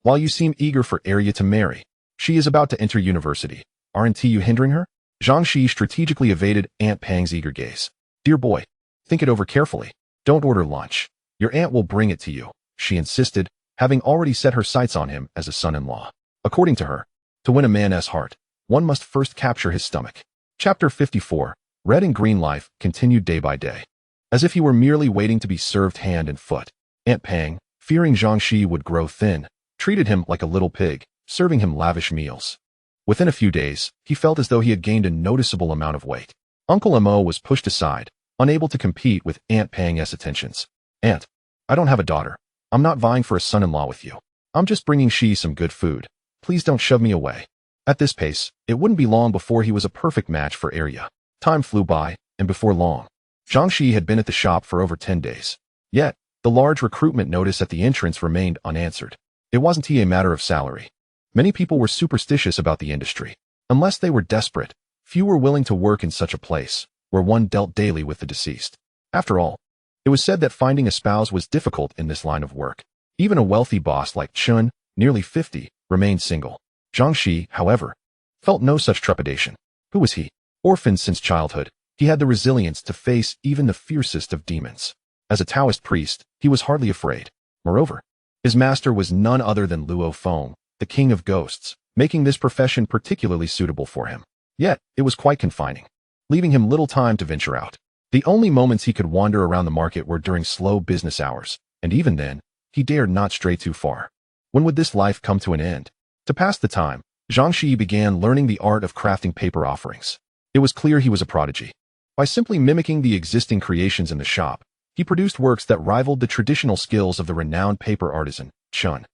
While you seem eager for Arya to marry, she is about to enter university. Aren't you hindering her? Zhang Shiyi strategically evaded Aunt Pang's eager gaze. Dear boy, think it over carefully. Don't order lunch. Your aunt will bring it to you, she insisted, having already set her sights on him as a son-in-law. According to her, to win a man's heart, one must first capture his stomach. Chapter 54, Red and Green Life continued day by day. As if he were merely waiting to be served hand and foot, Aunt Pang, fearing Zhang Shiyi would grow thin, treated him like a little pig, serving him lavish meals. Within a few days, he felt as though he had gained a noticeable amount of weight. Uncle Mo was pushed aside, unable to compete with Aunt Pang's attentions. Aunt, I don't have a daughter. I'm not vying for a son-in-law with you. I'm just bringing Shiyi some good food. Please don't shove me away. At this pace, it wouldn't be long before he was a perfect match for Arya. Time flew by, and before long, Zhang Shiyi had been at the shop for over 10 days. Yet, the large recruitment notice at the entrance remained unanswered. It wasn't a matter of salary. Many people were superstitious about the industry. Unless they were desperate, few were willing to work in such a place, where one dealt daily with the deceased. After all, it was said that finding a spouse was difficult in this line of work. Even a wealthy boss like Chun, nearly 50, remained single. Zhang Shiyi, however, felt no such trepidation. Who was he? Orphaned since childhood, he had the resilience to face even the fiercest of demons. As a Taoist priest, he was hardly afraid. Moreover, his master was none other than Luo Feng, the king of ghosts, making this profession particularly suitable for him. Yet, it was quite confining, leaving him little time to venture out. The only moments he could wander around the market were during slow business hours, and even then, he dared not stray too far. When would this life come to an end? To pass the time, Zhang Shiyi began learning the art of crafting paper offerings. It was clear he was a prodigy. By simply mimicking the existing creations in the shop, he produced works that rivaled the traditional skills of the renowned paper artisan, Chun.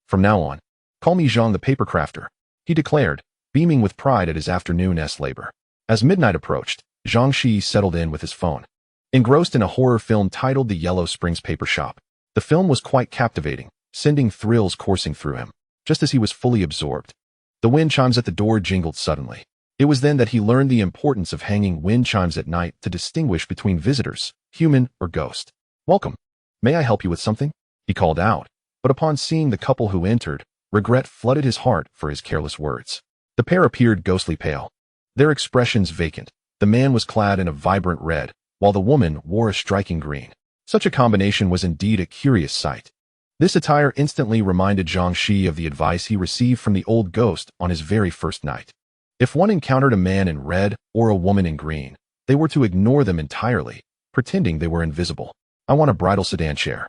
From now on, call me Zhang the paper crafter, he declared, beaming with pride at his afternoon's labor. As midnight approached, Zhang Shiyi settled in with his phone. Engrossed in a horror film titled The Yellow Springs Paper Shop, the film was quite captivating, sending thrills coursing through him. Just as he was fully absorbed, the wind chimes at the door jingled suddenly. It was then that he learned the importance of hanging wind chimes at night to distinguish between visitors, human or ghost. Welcome. May I help you with something? He called out, But upon seeing the couple who entered, regret flooded his heart for his careless words. The pair appeared ghostly pale, their expressions vacant. The man was clad in a vibrant red, while the woman wore a striking green. Such a combination was indeed a curious sight. This attire instantly reminded Zhang Shiyi of the advice he received from the old ghost on his very first night. If one encountered a man in red or a woman in green, they were to ignore them entirely, pretending they were invisible. I want a bridal sedan chair,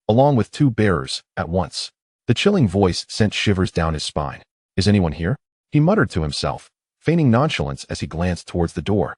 along with 2 bearers, at once. The chilling voice sent shivers down his spine. Is anyone here? He muttered to himself, feigning nonchalance as he glanced towards the door,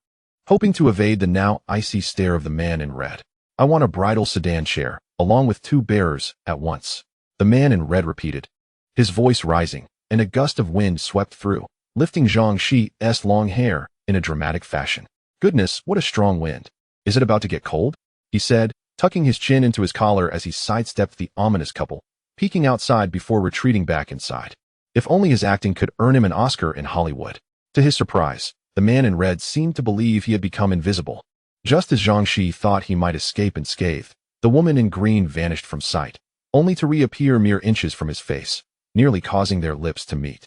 hoping to evade the now icy stare of the man in red. I want a bridal sedan chair, along with 2 bearers, at once. The man in red repeated, his voice rising, and a gust of wind swept through, lifting Zhang Shiyi's long hair in a dramatic fashion. Goodness, what a strong wind. Is it about to get cold? He said, tucking his chin into his collar as he sidestepped the ominous couple, peeking outside before retreating back inside. If only his acting could earn him an Oscar in Hollywood. To his surprise, the man in red seemed to believe he had become invisible. Just as Zhang Shiyi thought he might escape unscathed, the woman in green vanished from sight, only to reappear mere inches from his face, nearly causing their lips to meet.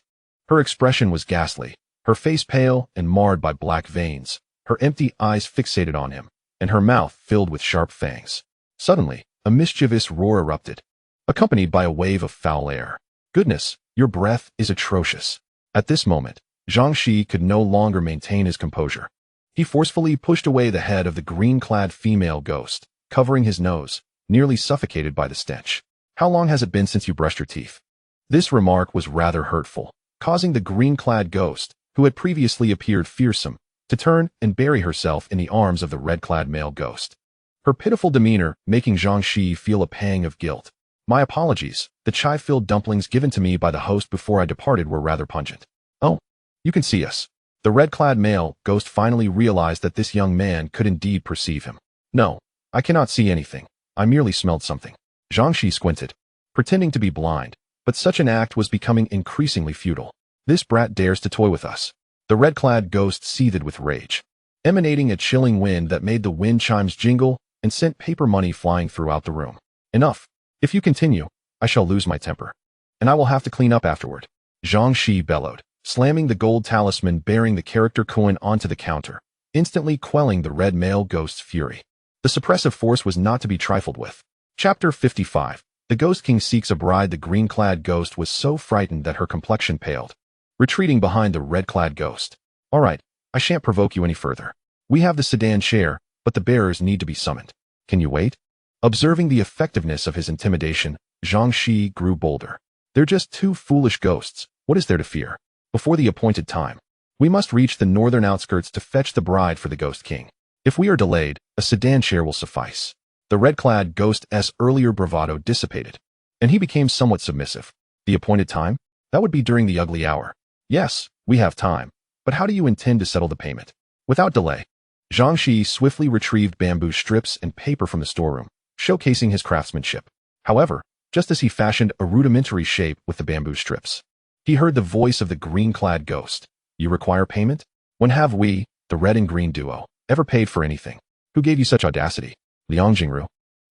Her expression was ghastly, her face pale and marred by black veins, her empty eyes fixated on him, and her mouth filled with sharp fangs. Suddenly, a mischievous roar erupted, accompanied by a wave of foul air. Goodness, your breath is atrocious. At this moment, Zhang Shiyi could no longer maintain his composure. He forcefully pushed away the head of the green-clad female ghost, covering his nose, nearly suffocated by the stench. How long has it been since you brushed your teeth? This remark was rather hurtful, causing the green-clad ghost, who had previously appeared fearsome, to turn and bury herself in the arms of the red-clad male ghost. Her pitiful demeanor making Zhang Shiyi feel a pang of guilt. My apologies, the chai-filled dumplings given to me by the host before I departed were rather pungent. Oh, you can see us. The red-clad male ghost finally realized that this young man could indeed perceive him. No, I cannot see anything. I merely smelled something. Zhang Shiyi squinted, pretending to be blind, but such an act was becoming increasingly futile. This brat dares to toy with us. The red-clad ghost seethed with rage, emanating a chilling wind that made the wind chimes jingle and sent paper money flying throughout the room. Enough. If you continue, I shall lose my temper, and I will have to clean up afterward. Zhang Shiyi bellowed, slamming the gold talisman bearing the character coin onto the counter, instantly quelling the red male ghost's fury. The suppressive force was not to be trifled with. Chapter 55. The Ghost King seeks a bride. The green-clad ghost was so frightened that her complexion paled, retreating behind the red-clad ghost. All right, I shan't provoke you any further. We have the sedan chair, but the bearers need to be summoned. Can you wait? Observing the effectiveness of his intimidation, Zhang Shiyi grew bolder. They're just 2 foolish ghosts. What is there to fear? Before the appointed time, we must reach the northern outskirts to fetch the bride for the Ghost King. If we are delayed, a sedan chair will suffice. The red-clad ghost's earlier bravado dissipated, and he became somewhat submissive. The appointed time? That would be during the ugly hour. Yes, we have time, but how do you intend to settle the payment? Without delay. Zhang Shiyi swiftly retrieved bamboo strips and paper from the storeroom, showcasing his craftsmanship. However, just as he fashioned a rudimentary shape with the bamboo strips, he heard the voice of the green-clad ghost. You require payment? When have we, the red and green duo, ever paid for anything? Who gave you such audacity? Liang Jingru.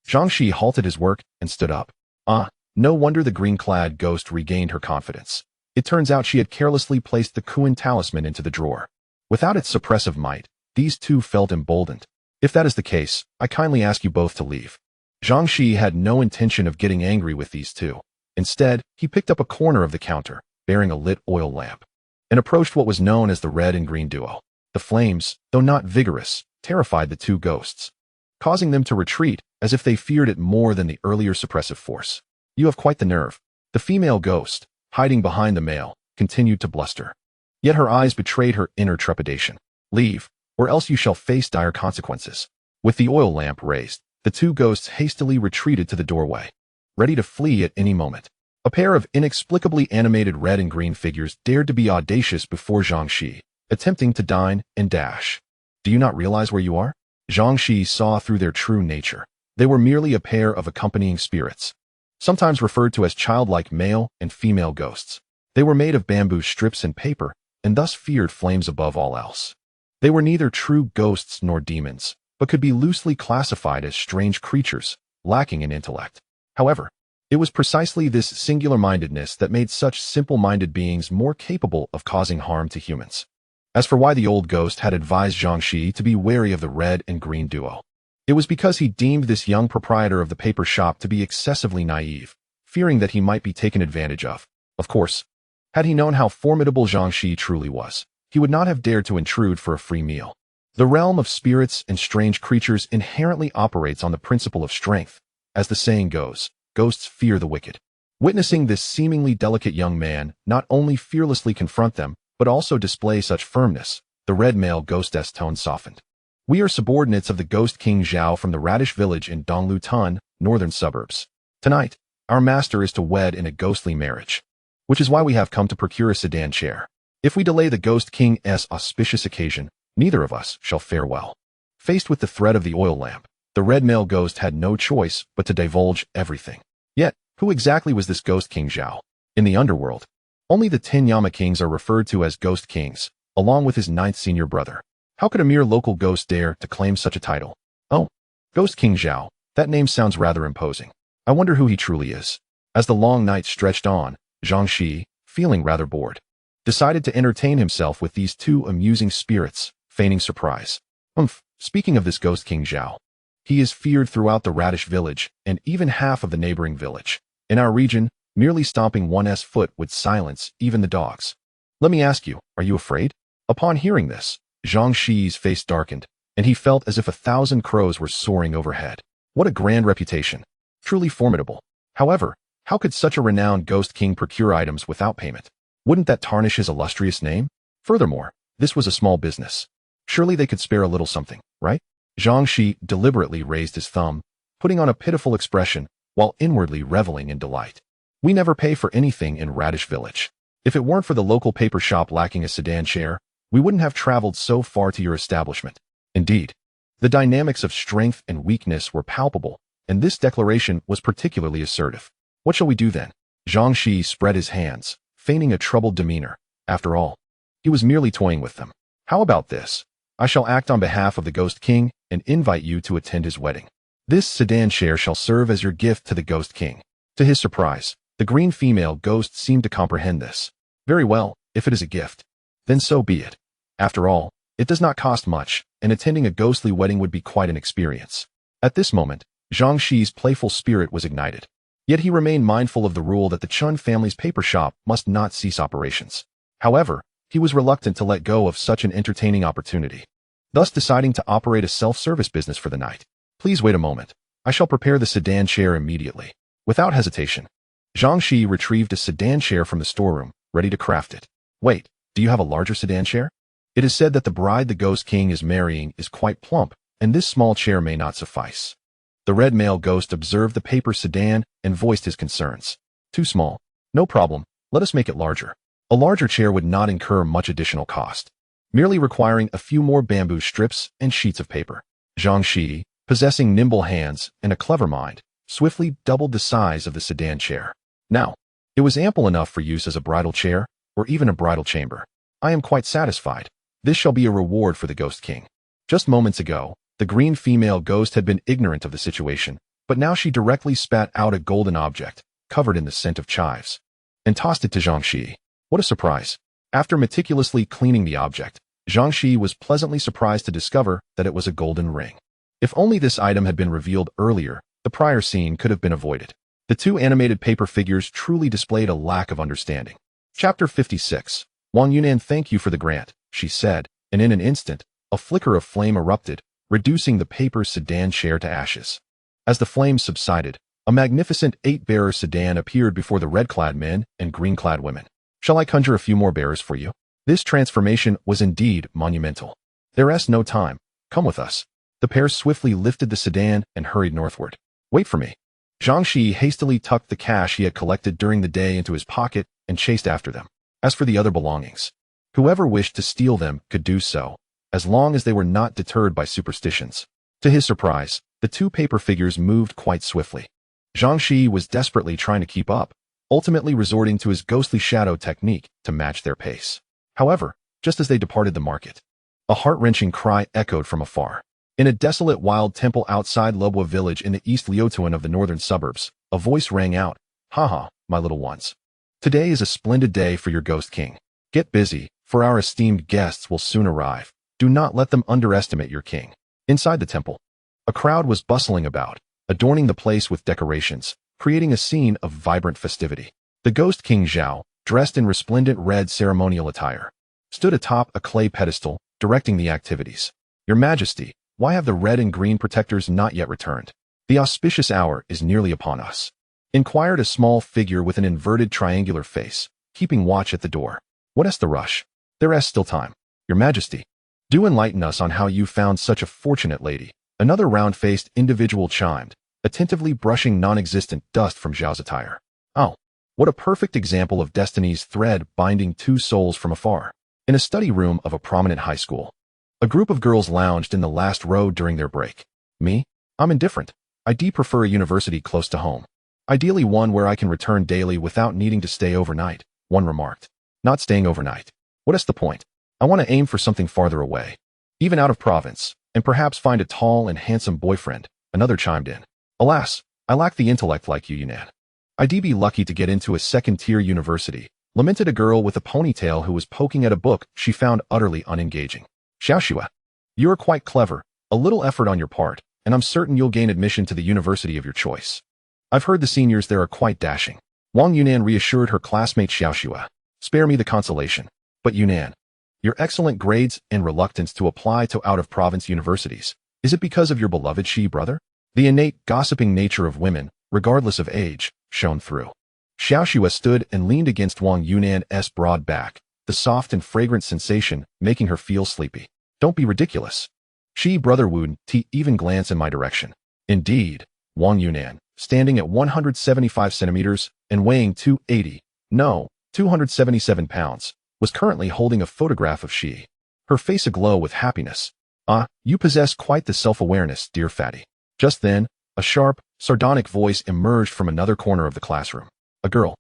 Zhang Shiyi halted his work and stood up. No wonder the green-clad ghost regained her confidence. It turns out she had carelessly placed the Kuan talisman into the drawer. Without its suppressive might, these 2 felt emboldened. If that is the case, I kindly ask you both to leave. Zhang Shiyi had no intention of getting angry with these 2. Instead, he picked up a corner of the counter, bearing a lit oil lamp, and approached what was known as the red and green duo. The flames, though not vigorous, terrified the 2 ghosts, causing them to retreat as if they feared it more than the earlier suppressive force. You have quite the nerve. The female ghost, hiding behind the male, continued to bluster. Yet her eyes betrayed her inner trepidation. Leave, or else you shall face dire consequences. With the oil lamp raised, the 2 ghosts hastily retreated to the doorway, ready to flee at any moment. A pair of inexplicably animated red and green figures dared to be audacious before Zhang Shiyi, attempting to dine and dash. Do you not realize where you are? Zhang Shiyi saw through their true nature. They were merely a pair of accompanying spirits, sometimes referred to as childlike male and female ghosts. They were made of bamboo strips and paper, and thus feared flames above all else. They were neither true ghosts nor demons, but could be loosely classified as strange creatures, lacking in intellect. However, It was precisely this singular-mindedness that made such simple-minded beings more capable of causing harm to humans. As for why the old ghost had advised Zhang Shiyi to be wary of the red and green duo, it was because he deemed this young proprietor of the paper shop to be excessively naive, fearing that he might be taken advantage of. Of course, had he known how formidable Zhang Shiyi truly was, he would not have dared to intrude for a free meal. The realm of spirits and strange creatures inherently operates on the principle of strength. As the saying goes, ghosts fear the wicked. Witnessing this seemingly delicate young man not only fearlessly confront them, but also display such firmness, the red male ghost's tone softened. We are subordinates of the Ghost King Zhao from the Radish village in Donglutan, northern suburbs. Tonight, our master is to wed in a ghostly marriage, which is why we have come to procure a sedan chair. If we delay the Ghost King's auspicious occasion, neither of us shall fare well. Faced with the threat of the oil lamp, the red male ghost had no choice but to divulge everything. Yet, who exactly was this Ghost King Zhao? In the underworld, only the 10 Yama kings are referred to as Ghost Kings, along with his 9th senior brother. How could a mere local ghost dare to claim such a title? Oh, Ghost King Zhao, that name sounds rather imposing. I wonder who he truly is. As the long night stretched on, Zhang Shiyi, feeling rather bored, decided to entertain himself with these two amusing spirits, feigning surprise. Speaking of this Ghost King Zhao, he is feared throughout the Radish village and even half of the neighboring village. In our region, merely stomping one's foot would silence even the dogs. Let me ask you, are you afraid? Upon hearing this, Zhang Shiyi's face darkened, and he felt as if 1,000 crows were soaring overhead. What a grand reputation. Truly formidable. However, how could such a renowned Ghost King procure items without payment? Wouldn't that tarnish his illustrious name? Furthermore, this was a small business. Surely they could spare a little something, right? Zhang Shiyi deliberately raised his thumb, putting on a pitiful expression, while inwardly reveling in delight. We never pay for anything in Radish village. If it weren't for the local paper shop lacking a sedan chair, we wouldn't have traveled so far to your establishment. Indeed, the dynamics of strength and weakness were palpable, and this declaration was particularly assertive. What shall we do then? Zhang Shiyi spread his hands, feigning a troubled demeanor. After all, he was merely toying with them. How about this? I shall act on behalf of the Ghost King and invite you to attend his wedding. This sedan chair shall serve as your gift to the Ghost King. To his surprise, the green female ghost seemed to comprehend this. Very well, if it is a gift, then so be it. After all, it does not cost much, and attending a ghostly wedding would be quite an experience. At this moment, Zhang Shiyi's playful spirit was ignited. Yet he remained mindful of the rule that the Chun family's paper shop must not cease operations. However, he was reluctant to let go of such an entertaining opportunity, thus deciding to operate a self-service business for the night. Please wait a moment. I shall prepare the sedan chair immediately. Without hesitation, Zhang Shiyi retrieved a sedan chair from the storeroom, ready to craft it. Wait, do you have a larger sedan chair? It is said that the bride the Ghost King is marrying is quite plump, and this small chair may not suffice. The red male ghost observed the paper sedan and voiced his concerns. Too small. No problem, let us make it larger. A larger chair would not incur much additional cost, merely requiring a few more bamboo strips and sheets of paper. Zhang Shiyi, possessing nimble hands and a clever mind, swiftly doubled the size of the sedan chair. Now, it was ample enough for use as a bridal chair, or even a bridal chamber. I am quite satisfied. This shall be a reward for the Ghost King. Just moments ago, the green female ghost had been ignorant of the situation, but now she directly spat out a golden object, covered in the scent of chives, and tossed it to Zhang Shiyi. What a surprise. After meticulously cleaning the object, Zhang Shiyi was pleasantly surprised to discover that it was a golden ring. If only this item had been revealed earlier, the prior scene could have been avoided. The two animated paper figures truly displayed a lack of understanding. Chapter 56. Wang Yunan, thank you for the grant, she said, and in an instant, a flicker of flame erupted, reducing the paper sedan chair to ashes. As the flames subsided, a magnificent 8-bearer sedan appeared before the red-clad men and green-clad women. Shall I conjure a few more bearers for you? This transformation was indeed monumental. There's no time. Come with us. The pair swiftly lifted the sedan and hurried northward. Wait for me. Zhang Shiyi hastily tucked the cash he had collected during the day into his pocket and chased after them. As for the other belongings, whoever wished to steal them could do so, as long as they were not deterred by superstitions. To his surprise, the two paper figures moved quite swiftly. Zhang Shiyi was desperately trying to keep up, ultimately resorting to his ghostly shadow technique to match their pace. However, just as they departed the market, a heart-wrenching cry echoed from afar. In a desolate wild temple outside Lobwa village in the East Liutuan of the northern suburbs, A voice rang out. Haha, my little ones. Today is a splendid day for your ghost king. Get busy, for our esteemed guests will soon arrive. Do not let them underestimate your king. Inside the temple, a crowd was bustling about, adorning the place with decorations, creating a scene of vibrant festivity. The ghost king Zhao, dressed in resplendent red ceremonial attire, stood atop a clay pedestal, directing the activities. Your Majesty, why have the red and green protectors not yet returned? The auspicious hour is nearly upon us, inquired a small figure with an inverted triangular face, keeping watch at the door. What is the rush? There is still time. Your Majesty, do enlighten us on how you found such a fortunate lady. Another round-faced individual chimed, attentively brushing non-existent dust from Zhao's attire. Oh, what a perfect example of destiny's thread binding two souls from afar. In a study room of a prominent high school, a group of girls lounged in the last row during their break. Me? I'm indifferent. I prefer a university close to home. Ideally one where I can return daily without needing to stay overnight, one remarked. Not staying overnight. What is the point? I want to aim for something farther away, even out of province, and perhaps find a tall and handsome boyfriend, another chimed in. Alas, I lack the intellect like you, Yunan. I'd be lucky to get into a second-tier university, lamented a girl with a ponytail who was poking at a book she found utterly unengaging. Xiaoxue, you are quite clever, a little effort on your part, and I'm certain you'll gain admission to the university of your choice. I've heard the seniors there are quite dashing. Wang Yunan reassured her classmate Xiaoxue. Spare me the consolation. But Yunan, your excellent grades and reluctance to apply to out-of-province universities, is it because of your beloved Shi brother? The innate gossiping nature of women, regardless of age, shone through. Xiaoxue stood and leaned against Wang Yunan's broad back, the soft and fragrant sensation making her feel sleepy. Don't be ridiculous. Shi brother wouldn't even glance in my direction. Indeed, Wang Yunan, standing at 175 centimeters and weighing 277 pounds, was currently holding a photograph of Shi, her face aglow with happiness. Ah, you possess quite the self-awareness, dear fatty. Just then, a sharp, sardonic voice emerged from another corner of the classroom. A girl,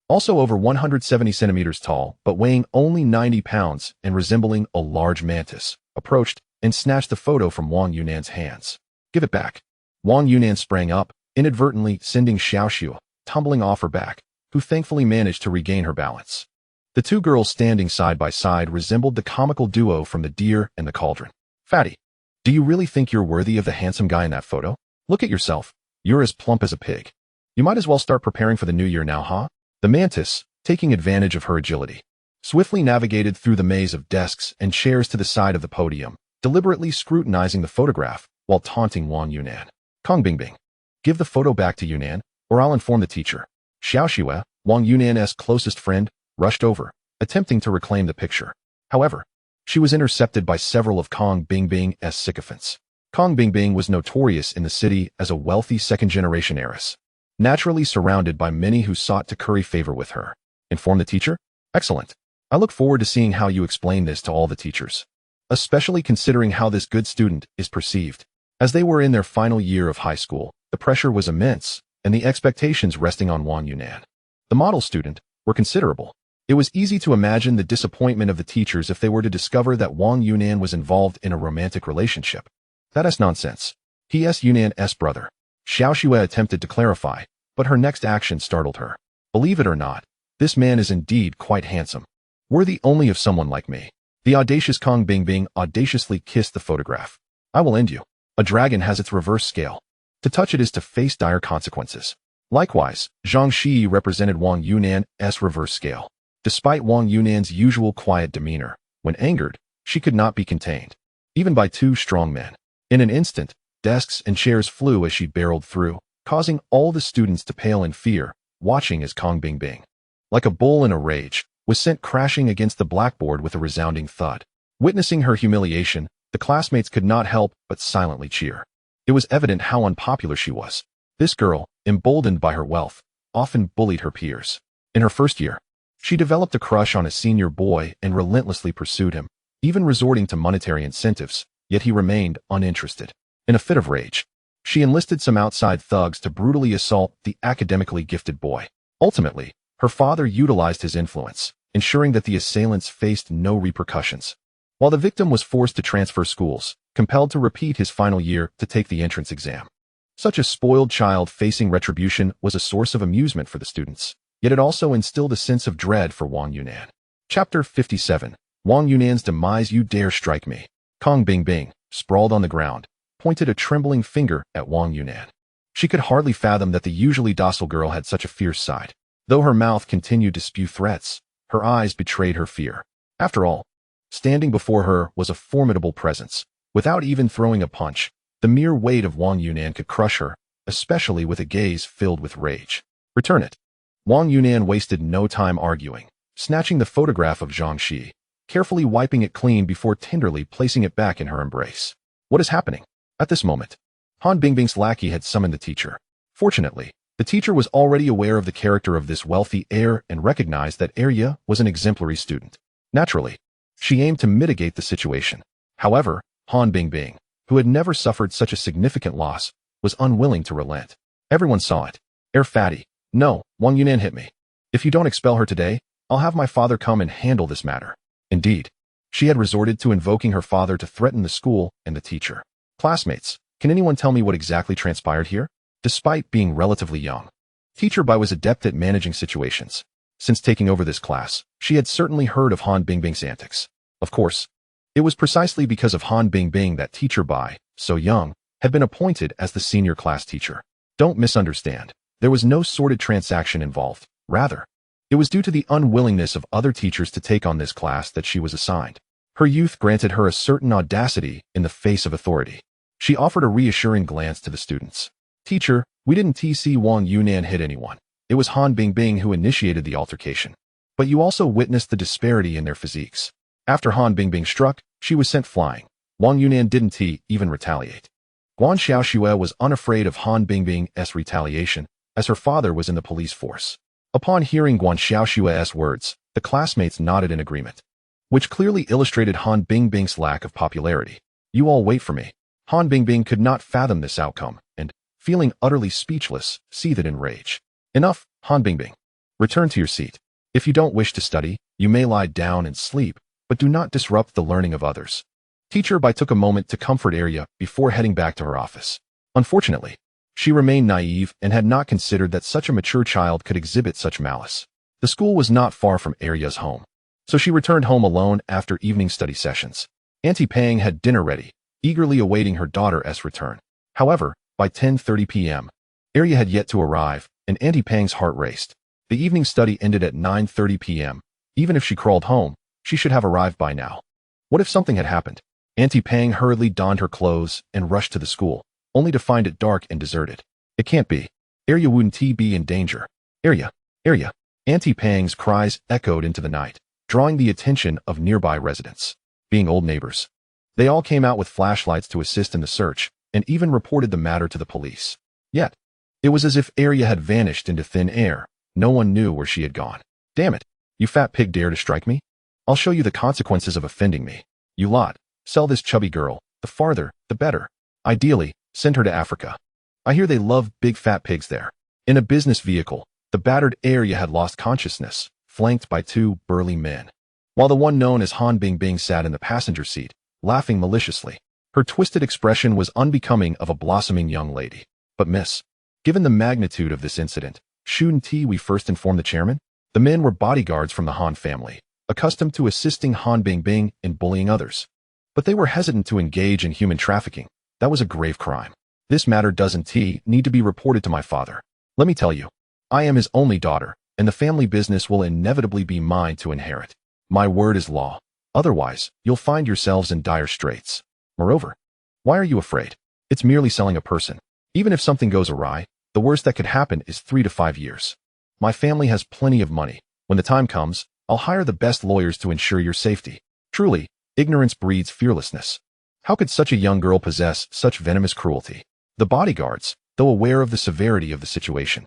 also over 170 centimeters tall, but weighing only 90 pounds and resembling a large mantis, approached and snatched the photo from Wang Yunan's hands. Give it back. Wang Yunan sprang up, inadvertently sending Xiaoxue tumbling off her back, who thankfully managed to regain her balance. The two girls standing side by side resembled the comical duo from The Deer and the Cauldron. Fatty, do you really think you're worthy of the handsome guy in that photo? Look at yourself. You're as plump as a pig. You might as well start preparing for the new year now, huh? The mantis, taking advantage of her agility, swiftly navigated through the maze of desks and chairs to the side of the podium, deliberately scrutinizing the photograph while taunting Wang Yunan. Kong Bingbing, give the photo back to Yunan, or I'll inform the teacher. Xiaoxue, Wang Yunan's closest friend, rushed over, attempting to reclaim the picture. However, she was intercepted by several of Kong Bingbing's sycophants. Kong Bingbing was notorious in the city as a wealthy second-generation heiress, naturally surrounded by many who sought to curry favor with her. Inform the teacher? Excellent. I look forward to seeing how you explain this to all the teachers, especially considering how this good student is perceived. As they were in their final year of high school, the pressure was immense, and the expectations resting on Wang Yunan, the model student, were considerable. It was easy to imagine the disappointment of the teachers if they were to discover that Wang Yunan was involved in a romantic relationship. That is nonsense. He is Yunan's brother. Xiaoxue attempted to clarify, but her next action startled her. Believe it or not, this man is indeed quite handsome. Worthy only of someone like me. The audacious Kong Bingbing audaciously kissed the photograph. I will end you. A dragon has its reverse scale. To touch it is to face dire consequences. Likewise, Zhang Shiyi represented Wang Yunan's reverse scale. Despite Wang Yunan's usual quiet demeanor, when angered, she could not be contained, even by two strong men. In an instant, desks and chairs flew as she barreled through, causing all the students to pale in fear, watching as Kong Bingbing, like a bull in a rage, was sent crashing against the blackboard with a resounding thud. Witnessing her humiliation, the classmates could not help but silently cheer. It was evident how unpopular she was. This girl, emboldened by her wealth, often bullied her peers. In her first year, she developed a crush on a senior boy and relentlessly pursued him, even resorting to monetary incentives, yet he remained uninterested. In a fit of rage, she enlisted some outside thugs to brutally assault the academically gifted boy. Ultimately, her father utilized his influence, ensuring that the assailants faced no repercussions, while the victim was forced to transfer schools, compelled to repeat his final year to take the entrance exam. Such a spoiled child facing retribution was a source of amusement for the students, yet it also instilled a sense of dread for Wang Yunan. Chapter 57. Wang Yunan's Demise. You dare strike me. Kong Bingbing, sprawled on the ground, pointed a trembling finger at Wang Yunan. She could hardly fathom that the usually docile girl had such a fierce side. Though her mouth continued to spew threats, her eyes betrayed her fear. After all, standing before her was a formidable presence. Without even throwing a punch, the mere weight of Wang Yunan could crush her, especially with a gaze filled with rage. Return it. Wang Yunan wasted no time arguing, snatching the photograph of Zhang Shiyi, carefully wiping it clean before tenderly placing it back in her embrace. What is happening? At this moment, Han Bingbing's lackey had summoned the teacher. Fortunately, the teacher was already aware of the character of this wealthy heir and recognized that Eerie was an exemplary student. Naturally, she aimed to mitigate the situation. However, Han Bingbing, who had never suffered such a significant loss, was unwilling to relent. Everyone saw it. Heir Fatty. No, Wang Yunan hit me. If you don't expel her today, I'll have my father come and handle this matter. Indeed, she had resorted to invoking her father to threaten the school and the teacher. Classmates, can anyone tell me what exactly transpired here? Despite being relatively young, Teacher Bai was adept at managing situations. Since taking over this class, she had certainly heard of Han Bingbing's antics. Of course, it was precisely because of Han Bingbing that Teacher Bai, so young, had been appointed as the senior class teacher. Don't misunderstand. There was no sordid transaction involved. Rather, it was due to the unwillingness of other teachers to take on this class that she was assigned. Her youth granted her a certain audacity in the face of authority. She offered a reassuring glance to the students. Teacher, we didn't see Wang Yunan hit anyone. It was Han Bingbing who initiated the altercation. But you also witnessed the disparity in their physiques. After Han Bingbing struck, she was sent flying. Wang Yunan didn't even retaliate. Guan Xiaoxue was unafraid of Han Bingbing's retaliation, as her father was in the police force. Upon hearing Guan Xiaoxue's words, the classmates nodded in agreement, which clearly illustrated Han Bingbing's lack of popularity. You all wait for me. Han Bingbing could not fathom this outcome, and, feeling utterly speechless, seethed in rage. Enough, Han Bingbing. Return to your seat. If you don't wish to study, you may lie down and sleep, but do not disrupt the learning of others. Teacher Bai took a moment to comfort Eerie before heading back to her office. Unfortunately, she remained naive and had not considered that such a mature child could exhibit such malice. The school was not far from Eerie's home, so she returned home alone after evening study sessions. Auntie Pang had dinner ready, eagerly awaiting her daughter's return. However, by 10:30 p.m., Eerie had yet to arrive, and Auntie Pang's heart raced. The evening study ended at 9:30 p.m. Even if she crawled home, she should have arrived by now. What if something had happened? Auntie Pang hurriedly donned her clothes and rushed to the school, only to find it dark and deserted. It can't be. Eerie wouldn't be in danger. Eerie, Eerie. Auntie Pang's cries echoed into the night, drawing the attention of nearby residents. Being old neighbors, they all came out with flashlights to assist in the search, and even reported the matter to the police. Yet, it was as if Eerie had vanished into thin air. No one knew where she had gone. Damn it, you fat pig, dare to strike me? I'll show you the consequences of offending me. You lot, sell this chubby girl, the farther, the better. Ideally, send her to Africa. I hear they love big fat pigs there. In a business vehicle, the battered Eerie had lost consciousness, flanked by two burly men, while the one known as Han Bingbing sat in the passenger seat, laughing maliciously. Her twisted expression was unbecoming of a blossoming young lady. But miss, given the magnitude of this incident, shouldn't we first inform the chairman? The men were bodyguards from the Han family, accustomed to assisting Han Bingbing in bullying others. But they were hesitant to engage in human trafficking. That was a grave crime. This matter doesn't need to be reported to my father. Let me tell you, I am his only daughter, and the family business will inevitably be mine to inherit. My word is law. Otherwise, you'll find yourselves in dire straits. Moreover, why are you afraid? It's merely selling a person. Even if something goes awry, the worst that could happen is 3 to 5 years. My family has plenty of money. When the time comes, I'll hire the best lawyers to ensure your safety. Truly, ignorance breeds fearlessness. How could such a young girl possess such venomous cruelty? The bodyguards, though aware of the severity of the situation,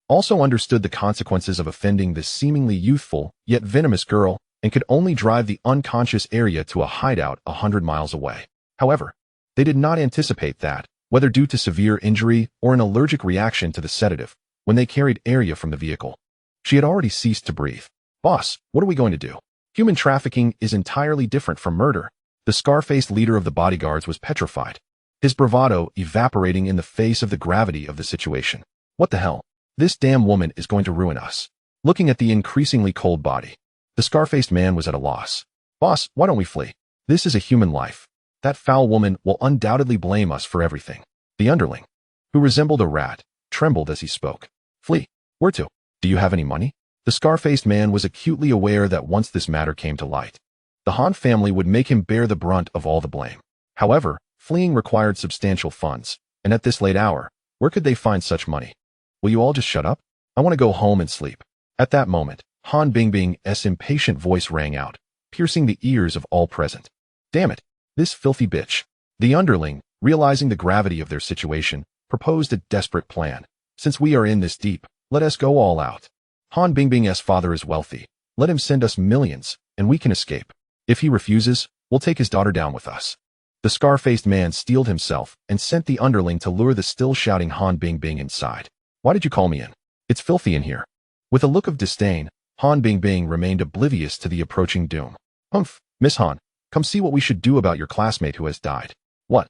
also understood the consequences of offending this seemingly youthful, yet venomous girl, and could only drive the unconscious Eerie to a hideout 100 miles away. However, they did not anticipate that, whether due to severe injury or an allergic reaction to the sedative, when they carried Eerie from the vehicle, she had already ceased to breathe. Boss, what are we going to do? Human trafficking is entirely different from murder. The scar-faced leader of the bodyguards was petrified. his bravado evaporating in the face of the gravity of the situation. What the hell? This damn woman is going to ruin us. Looking at the increasingly cold body, the scar-faced man was at a loss. Boss, why don't we flee? This is a human life. That foul woman will undoubtedly blame us for everything. The underling, who resembled a rat, trembled as he spoke. Flee. Where to? Do you have any money? The scar-faced man was acutely aware that once this matter came to light, the Han family would make him bear the brunt of all the blame. However, fleeing required substantial funds, and at this late hour, where could they find such money? Will you all just shut up? I want to go home and sleep. At that moment, Han Bingbing's impatient voice rang out, piercing the ears of all present. Damn it, this filthy bitch. The underling, realizing the gravity of their situation, proposed a desperate plan. Since we are in this deep, let us go all out. Han Bingbing's father is wealthy. Let him send us millions, and we can escape. If he refuses, we'll take his daughter down with us. The scar-faced man steeled himself and sent the underling to lure the still shouting Han Bingbing inside. Why did you call me in? It's filthy in here. With a look of disdain, Han Bingbing remained oblivious to the approaching doom. Humph, Miss Han, come see what we should do about your classmate who has died. What?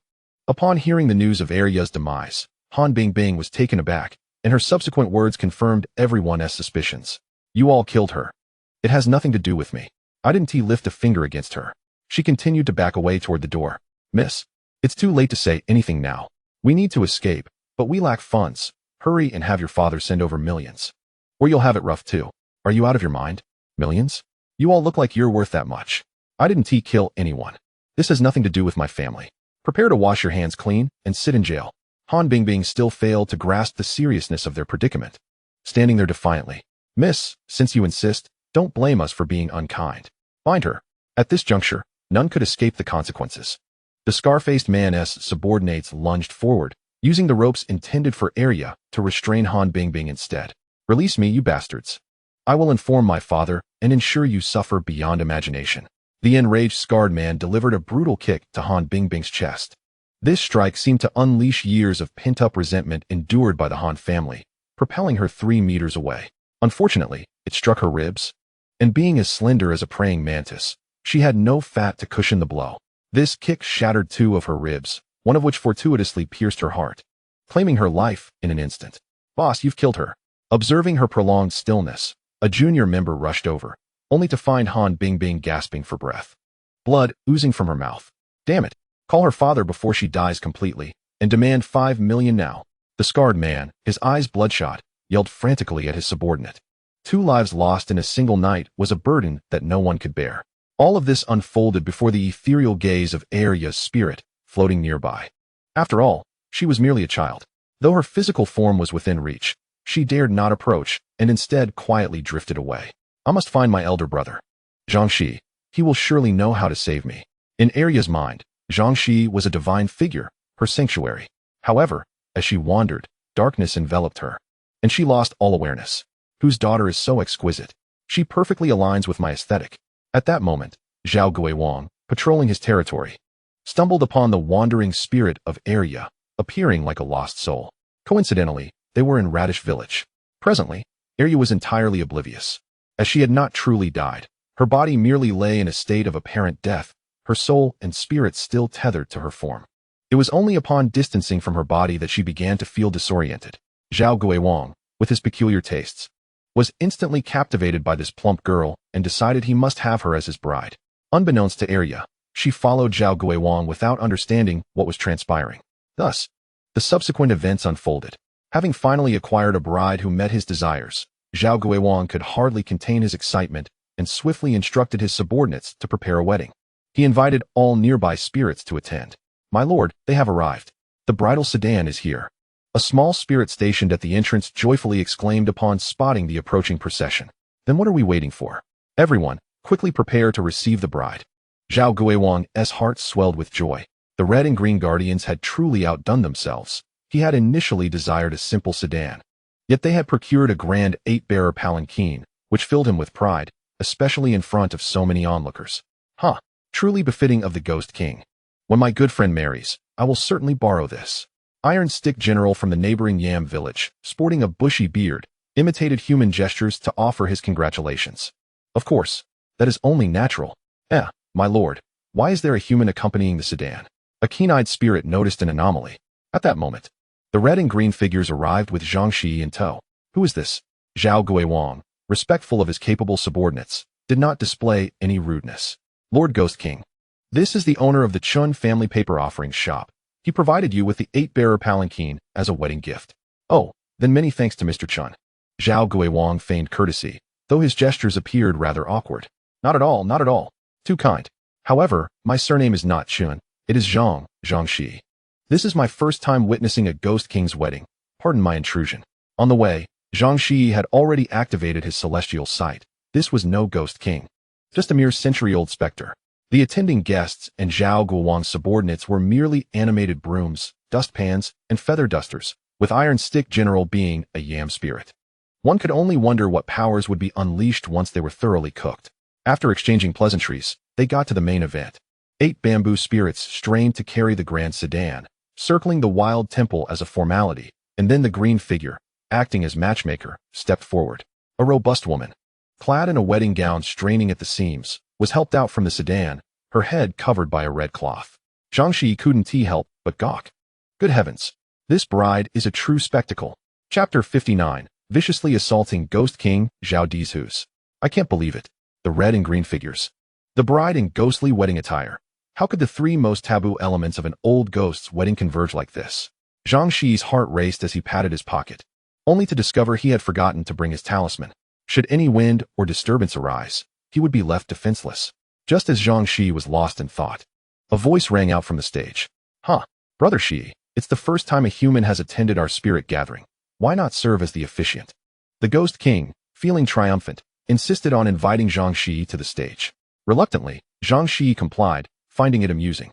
Upon hearing the news of Eerie's demise, Han Bingbing was taken aback, and her subsequent words confirmed everyone's suspicions. You all killed her. It has nothing to do with me. I didn't lift a finger against her. She continued to back away toward the door. Miss, it's too late to say anything now. We need to escape, but we lack funds. Hurry and have your father send over millions. Or you'll have it rough too. Are you out of your mind? Millions? You all look like you're worth that much. I didn't kill anyone. This has nothing to do with my family. Prepare to wash your hands clean and sit in jail. Han Bingbing still failed to grasp the seriousness of their predicament. Standing there defiantly. Miss, since you insist, don't blame us for being unkind. Find her. At this juncture, none could escape the consequences. The scar-faced man's subordinates lunged forward, using the ropes intended for Eerie to restrain Han Bingbing instead. Release me, you bastards. I will inform my father and ensure you suffer beyond imagination. The enraged scarred man delivered a brutal kick to Han Bingbing's chest. This strike seemed to unleash years of pent-up resentment endured by the Han family, propelling her 3 meters away. Unfortunately, it struck her ribs, and being as slender as a praying mantis, she had no fat to cushion the blow. This kick shattered 2 of her ribs, one of which fortuitously pierced her heart, claiming her life in an instant. Boss, you've killed her. Observing her prolonged stillness, a junior member rushed over, only to find Han Bingbing gasping for breath. Blood oozing from her mouth. Damn it, call her father before she dies completely, and demand 5 million now. The scarred man, his eyes bloodshot, yelled frantically at his subordinate. 2 lives lost in a single night was a burden that no one could bear. All of this unfolded before the ethereal gaze of Eerie's spirit, floating nearby. After all, she was merely a child. Though her physical form was within reach, she dared not approach, and instead quietly drifted away. I must find my elder brother. Zhang Shiyi. He will surely know how to save me. In Eerie's mind, Zhang Shiyi was a divine figure, her sanctuary. However, as she wandered, darkness enveloped her, and she lost all awareness. Whose daughter is so exquisite? She perfectly aligns with my aesthetic. At that moment, Zhao Guiwang, patrolling his territory, stumbled upon the wandering spirit of Eerie, appearing like a lost soul. Coincidentally, they were in Radish Village. Presently, Eerie was entirely oblivious. As she had not truly died, her body merely lay in a state of apparent death, her soul and spirit still tethered to her form. It was only upon distancing from her body that she began to feel disoriented. Zhao Guiwang, with his peculiar tastes, was instantly captivated by this plump girl and decided he must have her as his bride. Unbeknownst to Eerie, she followed Zhao Guiwang without understanding what was transpiring. Thus, the subsequent events unfolded. Having finally acquired a bride who met his desires, Zhao Guiwang could hardly contain his excitement and swiftly instructed his subordinates to prepare a wedding. He invited all nearby spirits to attend. My lord, they have arrived. The bridal sedan is here. A small spirit stationed at the entrance joyfully exclaimed upon spotting the approaching procession. Then what are we waiting for? Everyone, quickly prepare to receive the bride. Zhao Guiwang's heart swelled with joy. The red and green guardians had truly outdone themselves. He had initially desired a simple sedan. Yet they had procured a grand 8-bearer palanquin, which filled him with pride, especially in front of so many onlookers. Truly befitting of the Ghost King. When my good friend marries, I will certainly borrow this. Iron Stick General from the neighboring Yam village, sporting a bushy beard, imitated human gestures to offer his congratulations. Of course, that is only natural. My lord, why is there a human accompanying the sedan? A keen-eyed spirit noticed an anomaly. At that moment, the red and green figures arrived with Zhang Shiyi in tow. Who is this? Zhao Guiwang, respectful of his capable subordinates, did not display any rudeness. Lord Ghost King, this is the owner of the Chun family paper offerings shop. He provided you with the 8-bearer palanquin as a wedding gift. Oh, then many thanks to Mr. Chun. Zhao Guiwang feigned courtesy, though his gestures appeared rather awkward. Not at all, not at all. Too kind. However, my surname is not Chun, it is Zhang Shiyi. This is my first time witnessing a Ghost King's wedding. Pardon my intrusion. On the way, Zhang Shiyi had already activated his celestial sight. This was no Ghost King, just a mere century-old specter. The attending guests and Zhao Guiwang's subordinates were merely animated brooms, dustpans, and feather dusters, with Iron Stick General being a yam spirit. One could only wonder what powers would be unleashed once they were thoroughly cooked. After exchanging pleasantries, they got to the main event. 8 bamboo spirits strained to carry the grand sedan, circling the wild temple as a formality, and then the green figure, acting as matchmaker, stepped forward. A robust woman, clad in a wedding gown straining at the seams, was helped out from the sedan, her head covered by a red cloth. Zhang Shiyi couldn't help but gawk. Good heavens, this bride is a true spectacle. Chapter 59, Viciously Assaulting Ghost King Zhao Dizhu's. I can't believe it. The red and green figures. The bride in ghostly wedding attire. How could the 3 most taboo elements of an old ghost's wedding converge like this? Zhang Shiyi's heart raced as he patted his pocket, only to discover he had forgotten to bring his talisman. Should any wind or disturbance arise, he would be left defenseless. Just as Zhang Shiyi was lost in thought, a voice rang out from the stage. Brother Shiyi, it's the first time a human has attended our spirit gathering. Why not serve as the officiant? The Ghost King, feeling triumphant, insisted on inviting Zhang Shiyi to the stage. Reluctantly, Zhang Shiyi complied, finding it amusing.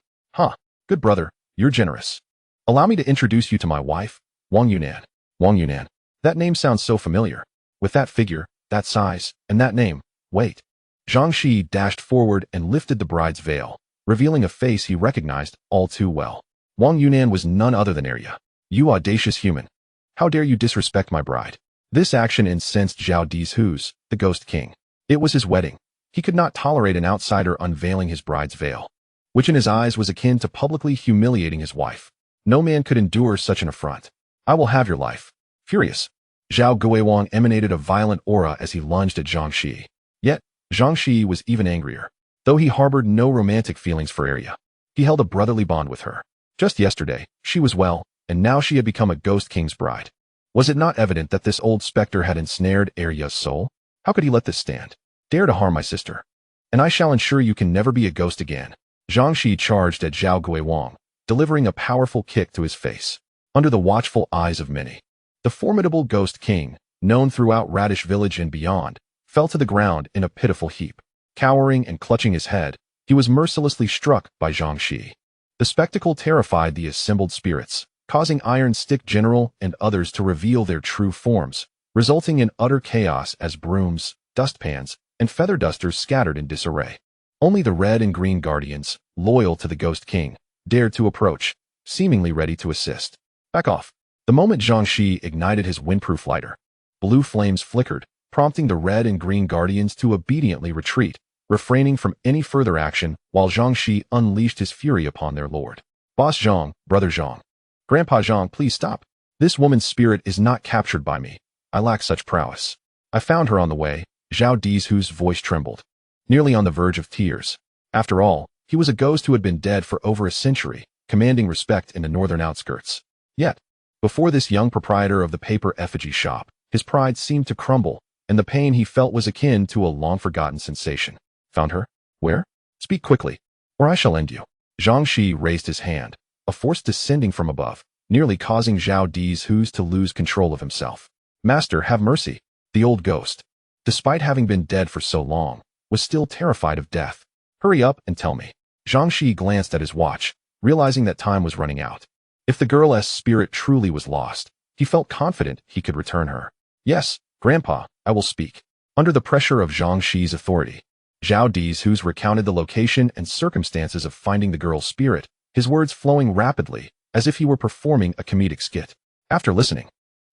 Good brother, you're generous. Allow me to introduce you to my wife, Wang Yunan. Wang Yunan. That name sounds so familiar. With that figure, that size, and that name. Wait. Zhang Shiyi dashed forward and lifted the bride's veil, revealing a face he recognized all too well. Wang Yunan was none other than Eerie. You audacious human. How dare you disrespect my bride? This action incensed Zhao Dizhu's, the Ghost King. It was his wedding. He could not tolerate an outsider unveiling his bride's veil, which in his eyes was akin to publicly humiliating his wife. No man could endure such an affront. I will have your life. Furious, Zhao Guiwang emanated a violent aura as he lunged at Zhang Shiyi. Yet, Zhang Shiyi was even angrier. Though he harbored no romantic feelings for Eerie, he held a brotherly bond with her. Just yesterday, she was well, and now she had become a Ghost King's bride. Was it not evident that this old specter had ensnared Eerie's soul? How could he let this stand? Dare to harm my sister, and I shall ensure you can never be a ghost again. Zhang Shiyi charged at Zhao Guiwang, delivering a powerful kick to his face. Under the watchful eyes of many, the formidable Ghost King, known throughout Radish Village and beyond, fell to the ground in a pitiful heap. Cowering and clutching his head, he was mercilessly struck by Zhang Shiyi. The spectacle terrified the assembled spirits, causing Iron Stick General and others to reveal their true forms, resulting in utter chaos as brooms, dustpans, and feather dusters scattered in disarray. Only the red and green guardians, loyal to the Ghost King, dared to approach, seemingly ready to assist. Back off. The moment Zhang Shiyi ignited his windproof lighter, blue flames flickered, prompting the red and green guardians to obediently retreat, refraining from any further action while Zhang Shiyi unleashed his fury upon their lord. Boss Zhang, Brother Zhang. Grandpa Zhang, please stop. This woman's spirit is not captured by me. I lack such prowess. I found her on the way. Zhao Dizhu's voice trembled, nearly on the verge of tears. After all, he was a ghost who had been dead for over a century, commanding respect in the northern outskirts. Yet, before this young proprietor of the paper effigy shop, his pride seemed to crumble, and the pain he felt was akin to a long-forgotten sensation. Found her? Where? Speak quickly, or I shall end you. Zhang Shiyi raised his hand, a force descending from above, nearly causing Zhao Dizhu's to lose control of himself. Master, have mercy. The old ghost, despite having been dead for so long, was still terrified of death. Hurry up and tell me. Zhang Shiyi glanced at his watch, realizing that time was running out. If the girl's spirit truly was lost, he felt confident he could return her. Yes, Grandpa, I will speak. Under the pressure of Zhang Shiyi's authority, Zhao Dizhu's recounted the location and circumstances of finding the girl's spirit, his words flowing rapidly, as if he were performing a comedic skit. After listening,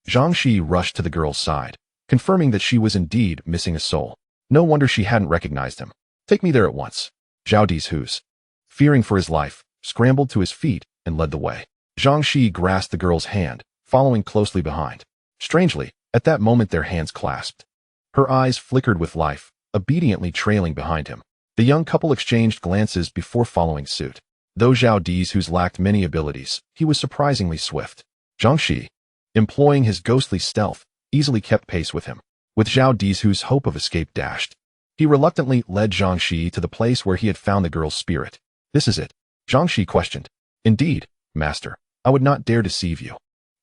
Zhang Shiyi rushed to the girl's side, confirming that she was indeed missing a soul. No wonder she hadn't recognized him. Take me there at once. Zhao Dizhu's, fearing for his life, scrambled to his feet and led the way. Zhang Shiyi grasped the girl's hand, following closely behind. Strangely, at that moment their hands clasped. Her eyes flickered with life, obediently trailing behind him. The young couple exchanged glances before following suit. Though Zhao Dizhu's lacked many abilities, he was surprisingly swift. Zhang Shiyi, employing his ghostly stealth, easily kept pace with him. With Zhao Dizhu's hope of escape dashed, he reluctantly led Zhang Shiyi to the place where he had found the girl's spirit. This is it? Zhang Shiyi questioned. Indeed, master, I would not dare deceive you.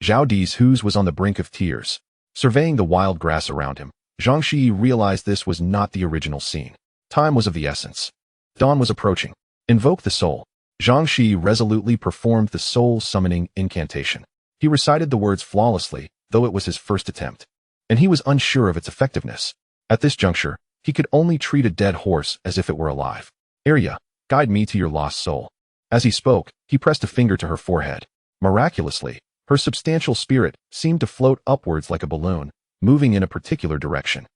Zhao Dizhu was on the brink of tears. Surveying the wild grass around him, Zhang Shiyi realized this was not the original scene. Time was of the essence. Dawn was approaching. Invoke the soul. Zhang Shiyi resolutely performed the soul-summoning incantation. He recited the words flawlessly, though it was his first attempt, and he was unsure of its effectiveness. At this juncture, he could only treat a dead horse as if it were alive. Arya, guide me to your lost soul. As he spoke, he pressed a finger to her forehead. Miraculously, her substantial spirit seemed to float upwards like a balloon, moving in a particular direction.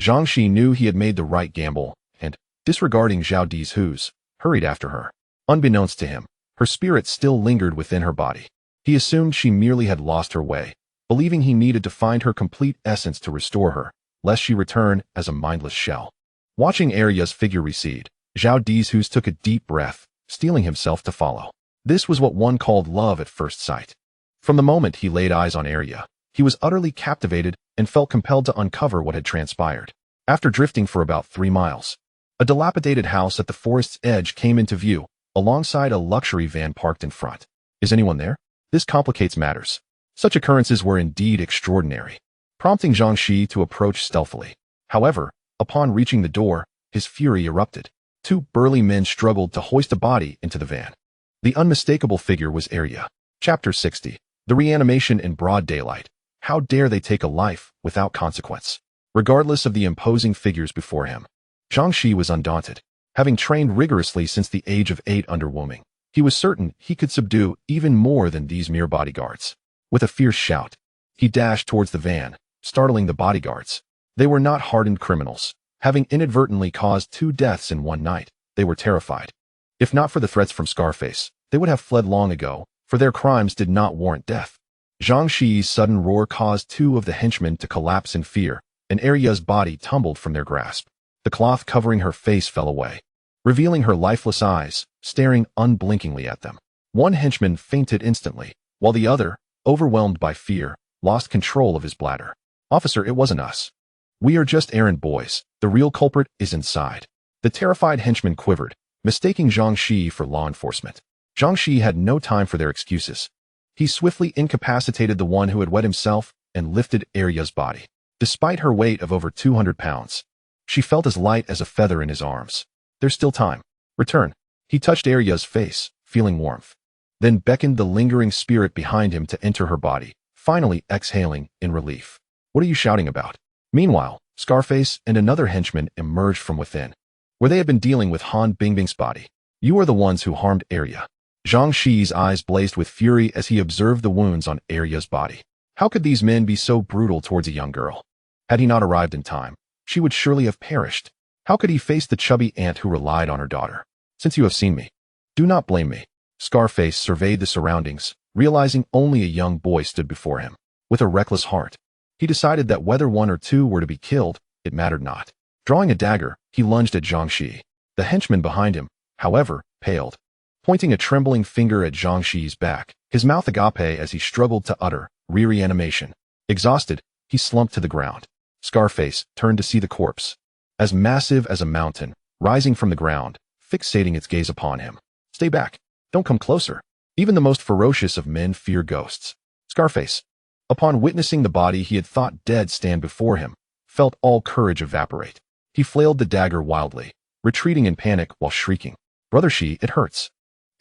Zhang Shiyi knew he had made the right gamble, and, disregarding Zhao Dizhu's, hurried after her. Unbeknownst to him, her spirit still lingered within her body. He assumed she merely had lost her way, believing he needed to find her complete essence to restore her, lest she return as a mindless shell. Watching Arya's figure recede, Zhao Dizhu took a deep breath, steeling himself to follow. This was what one called love at first sight. From the moment he laid eyes on Arya, he was utterly captivated and felt compelled to uncover what had transpired. After drifting for about 3 miles, a dilapidated house at the forest's edge came into view, alongside a luxury van parked in front. Is anyone there? This complicates matters. Such occurrences were indeed extraordinary, prompting Zhang Shiyi to approach stealthily. However, upon reaching the door, his fury erupted. 2 burly men struggled to hoist a body into the van. The unmistakable figure was Arya. Chapter 60. The reanimation in broad daylight. How dare they take a life without consequence? Regardless of the imposing figures before him, Zhang Shiyi was undaunted. Having trained rigorously since the age of 8 under Wuming, he was certain he could subdue even more than these mere bodyguards. With a fierce shout, he dashed towards the van, startling the bodyguards. They were not hardened criminals. Having inadvertently caused 2 deaths in one night, they were terrified. If not for the threats from Scarface, they would have fled long ago, for their crimes did not warrant death. Zhang Shiyi's sudden roar caused 2 of the henchmen to collapse in fear, and Arya's body tumbled from their grasp. The cloth covering her face fell away, revealing her lifeless eyes, staring unblinkingly at them. One henchman fainted instantly, while the other, overwhelmed by fear, lost control of his bladder. Officer, it wasn't us. We are just errand boys. The real culprit is inside. The terrified henchman quivered, mistaking Zhang Shiyi for law enforcement. Zhang Shiyi had no time for their excuses. He swiftly incapacitated the one who had wet himself and lifted Arya's body. Despite her weight of over 200 pounds, she felt as light as a feather in his arms. There's still time. Return. He touched Arya's face, feeling warmth, then beckoned the lingering spirit behind him to enter her body, finally exhaling in relief. What are you shouting about? Meanwhile, Scarface and another henchman emerged from within, where they had been dealing with Han Bingbing's body. You are the ones who harmed Arya. Zhang Shiyi's eyes blazed with fury as he observed the wounds on Arya's body. How could these men be so brutal towards a young girl? Had he not arrived in time, she would surely have perished. How could he face the chubby aunt who relied on her daughter? Since you have seen me, do not blame me. Scarface surveyed the surroundings, realizing only a young boy stood before him. With a reckless heart, he decided that whether 1 or 2 were to be killed, it mattered not. Drawing a dagger, he lunged at Zhang Shiyi. The henchman behind him, however, paled, pointing a trembling finger at Zhang Shiyi's back, his mouth agape as he struggled to utter reanimation. Exhausted, he slumped to the ground. Scarface turned to see the corpse, as massive as a mountain, rising from the ground, fixating its gaze upon him. Stay back. Don't come closer. Even the most ferocious of men fear ghosts. Scarface, upon witnessing the body he had thought dead stand before him, felt all courage evaporate. He flailed the dagger wildly, retreating in panic while shrieking, "Brother Shiyi, it hurts."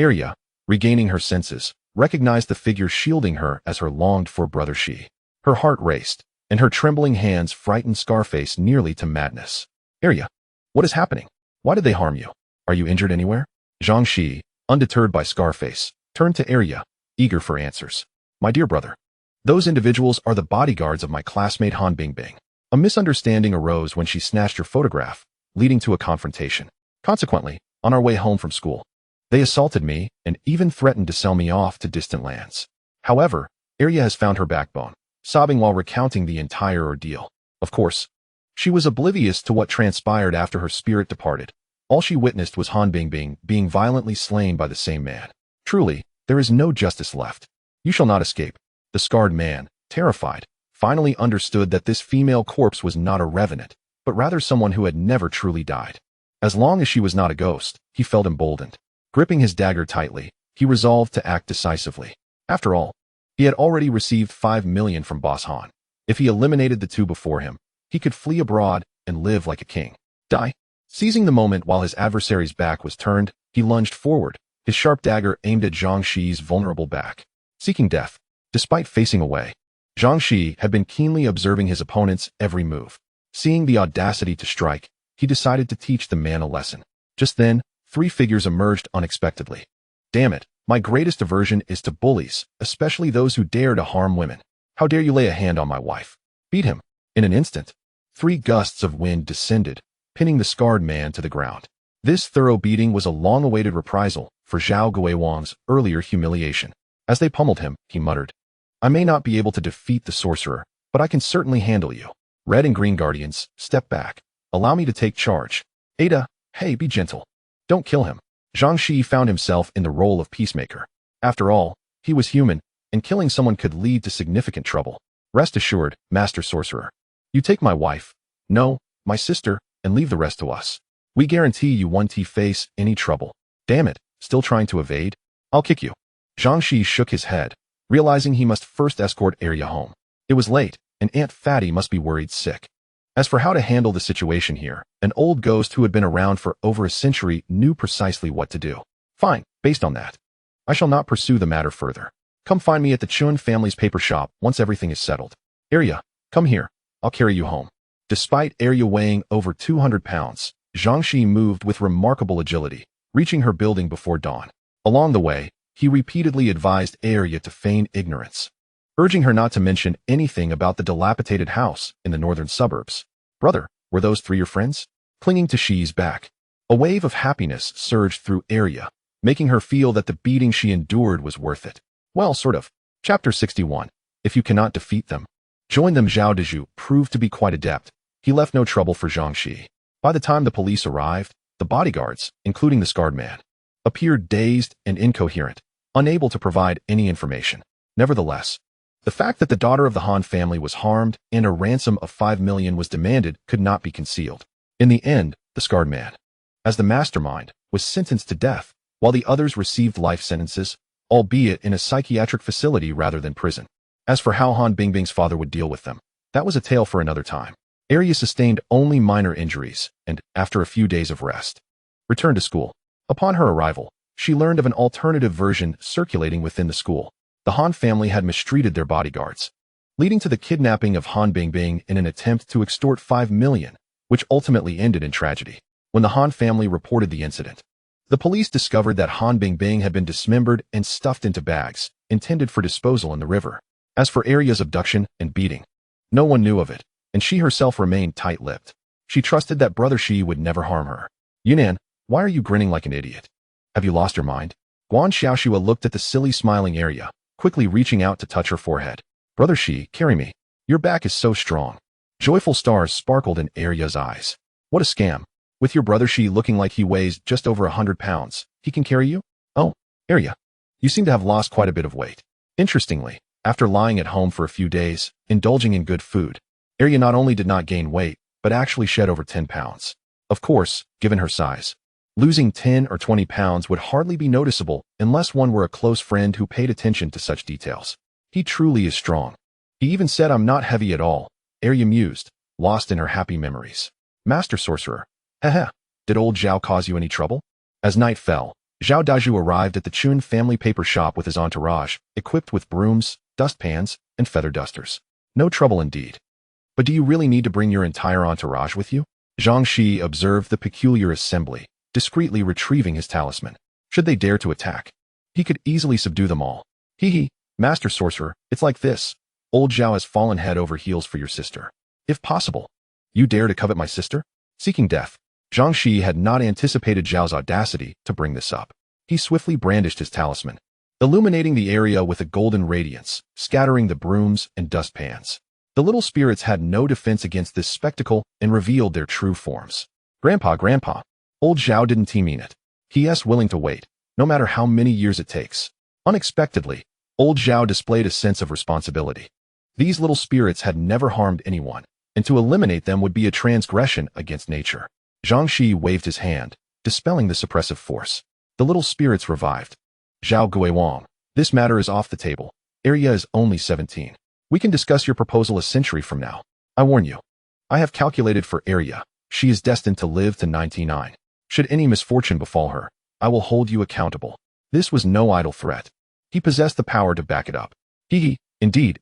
Arya, regaining her senses, recognized the figure shielding her as her longed-for brother Shiyi. Her heart raced, and her trembling hands frightened Scarface nearly to madness. Arya, what is happening? Why did they harm you? Are you injured anywhere? Zhang Shiyi, undeterred by Scarface, turned to Arya, eager for answers. My dear brother, those individuals are the bodyguards of my classmate Han Bingbing. A misunderstanding arose when she snatched your photograph, leading to a confrontation. Consequently, on our way home from school, They assaulted me and even threatened to sell me off to distant lands. However, Arya has found her backbone, sobbing while recounting the entire ordeal. Of course, she was oblivious to what transpired after her spirit departed. All she witnessed was Han Bingbing being violently slain by the same man. Truly, there is no justice left. You shall not escape. The scarred man, terrified, finally understood that this female corpse was not a revenant, but rather someone who had never truly died. As long as she was not a ghost, he felt emboldened. Gripping his dagger tightly, he resolved to act decisively. After all, he had already received 5 million from Boss Han. If he eliminated the two before him, he could flee abroad and live like a king. Die. Seizing the moment while his adversary's back was turned, he lunged forward, his sharp dagger aimed at Zhang Shiyi's vulnerable back. Seeking death. Despite facing away, Zhang Shiyi had been keenly observing his opponent's every move. Seeing the audacity to strike, he decided to teach the man a lesson. Just then, 3 figures emerged unexpectedly. Damn it, my greatest aversion is to bullies, especially those who dare to harm women. How dare you lay a hand on my wife? Beat him. In an instant, 3 gusts of wind descended, pinning the scarred man to the ground. This thorough beating was a long-awaited reprisal for Zhao Guiwang's earlier humiliation. As they pummeled him, he muttered, I may not be able to defeat the sorcerer, but I can certainly handle you. Red and green guardians, step back. Allow me to take charge. Ada, hey, be gentle. Don't kill him. Zhang Shiyi found himself in the role of peacemaker. After all, he was human, and killing someone could lead to significant trouble. Rest assured, Master Sorcerer. You take my wife, no, my sister, and leave the rest to us. We guarantee you won't face any trouble. Damn it, still trying to evade? I'll kick you. Zhang Shiyi shook his head, realizing he must first escort Arya home. It was late, and Aunt Fatty must be worried sick. As for how to handle the situation here, an old ghost who had been around for over a century knew precisely what to do. Fine, based on that, I shall not pursue the matter further. Come find me at the Chun family's paper shop once everything is settled. Arya, come here. I'll carry you home. Despite Arya weighing over 200 pounds, Zhang Shiyi moved with remarkable agility, reaching her building before dawn. Along the way, he repeatedly advised Arya to feign ignorance, urging her not to mention anything about the dilapidated house in the northern suburbs. Brother, were those 3 your friends? Clinging to Shiyi's back, a wave of happiness surged through Arya, making her feel that the beating she endured was worth it. Well, sort of. Chapter 61. If you cannot defeat them, join them. Zhao Dezhu proved to be quite adept. He left no trouble for Zhang Shiyi. By the time the police arrived, the bodyguards, including the scarred man, appeared dazed and incoherent, unable to provide any information. Nevertheless, the fact that the daughter of the Han family was harmed and a ransom of 5 million was demanded could not be concealed. In the end, the scarred man, as the mastermind, was sentenced to death, while the others received life sentences, albeit in a psychiatric facility rather than prison. As for how Han Bingbing's father would deal with them, that was a tale for another time. Arya sustained only minor injuries and, after a few days of rest, returned to school. Upon her arrival, she learned of an alternative version circulating within the school. The Han family had mistreated their bodyguards, leading to the kidnapping of Han Bingbing in an attempt to extort 5 million, which ultimately ended in tragedy. When the Han family reported the incident, the police discovered that Han Bingbing had been dismembered and stuffed into bags, intended for disposal in the river. As for Arya's abduction and beating, no one knew of it, and she herself remained tight-lipped. She trusted that Brother Shi would never harm her. Yunan, why are you grinning like an idiot? Have you lost your mind? Guan Xiaoxua looked at the silly smiling Arya, quickly reaching out to touch her forehead. Brother Shi, carry me. Your back is so strong. Joyful stars sparkled in Arya's eyes. What a scam. With your Brother Shi looking like he weighs just over 100 pounds, he can carry you? Oh, Arya, you seem to have lost quite a bit of weight. Interestingly, after lying at home for a few days, indulging in good food, Arya not only did not gain weight, but actually shed over 10 pounds. Of course, given her size, losing 10 or 20 pounds would hardly be noticeable unless one were a close friend who paid attention to such details. He truly is strong. He even said I'm not heavy at all, Arya mused, lost in her happy memories. Master Sorcerer. Haha, did old Zhao cause you any trouble? As night fell, Zhao Daju arrived at the Chun family paper shop with his entourage, equipped with brooms, dustpans, and feather dusters. No trouble indeed. But do you really need to bring your entire entourage with you? Zhang Shiyi observed the peculiar assembly, discreetly retrieving his talisman. Should they dare to attack, he could easily subdue them all. Hee, Master Sorcerer, it's like this. Old Zhao has fallen head over heels for your sister. If possible, you dare to covet my sister? Seeking death, Zhang Shiyi had not anticipated Zhao's audacity to bring this up. He swiftly brandished his talisman, illuminating the area with a golden radiance, scattering the brooms and dustpans. The little spirits had no defense against this spectacle and revealed their true forms. Grandpa, old Zhao didn't mean it. He willing to wait, no matter how many years it takes. Unexpectedly, old Zhao displayed a sense of responsibility. These little spirits had never harmed anyone, and to eliminate them would be a transgression against nature. Zhang Shiyi waved his hand, dispelling the suppressive force. The little spirits revived. Zhao Guiwang, this matter is off the table. Area is only 17. We can discuss your proposal a century from now. I warn you. I have calculated for Area. She is destined to live to 99. Should any misfortune befall her, I will hold you accountable. This was no idle threat. He possessed the power to back it up. Indeed.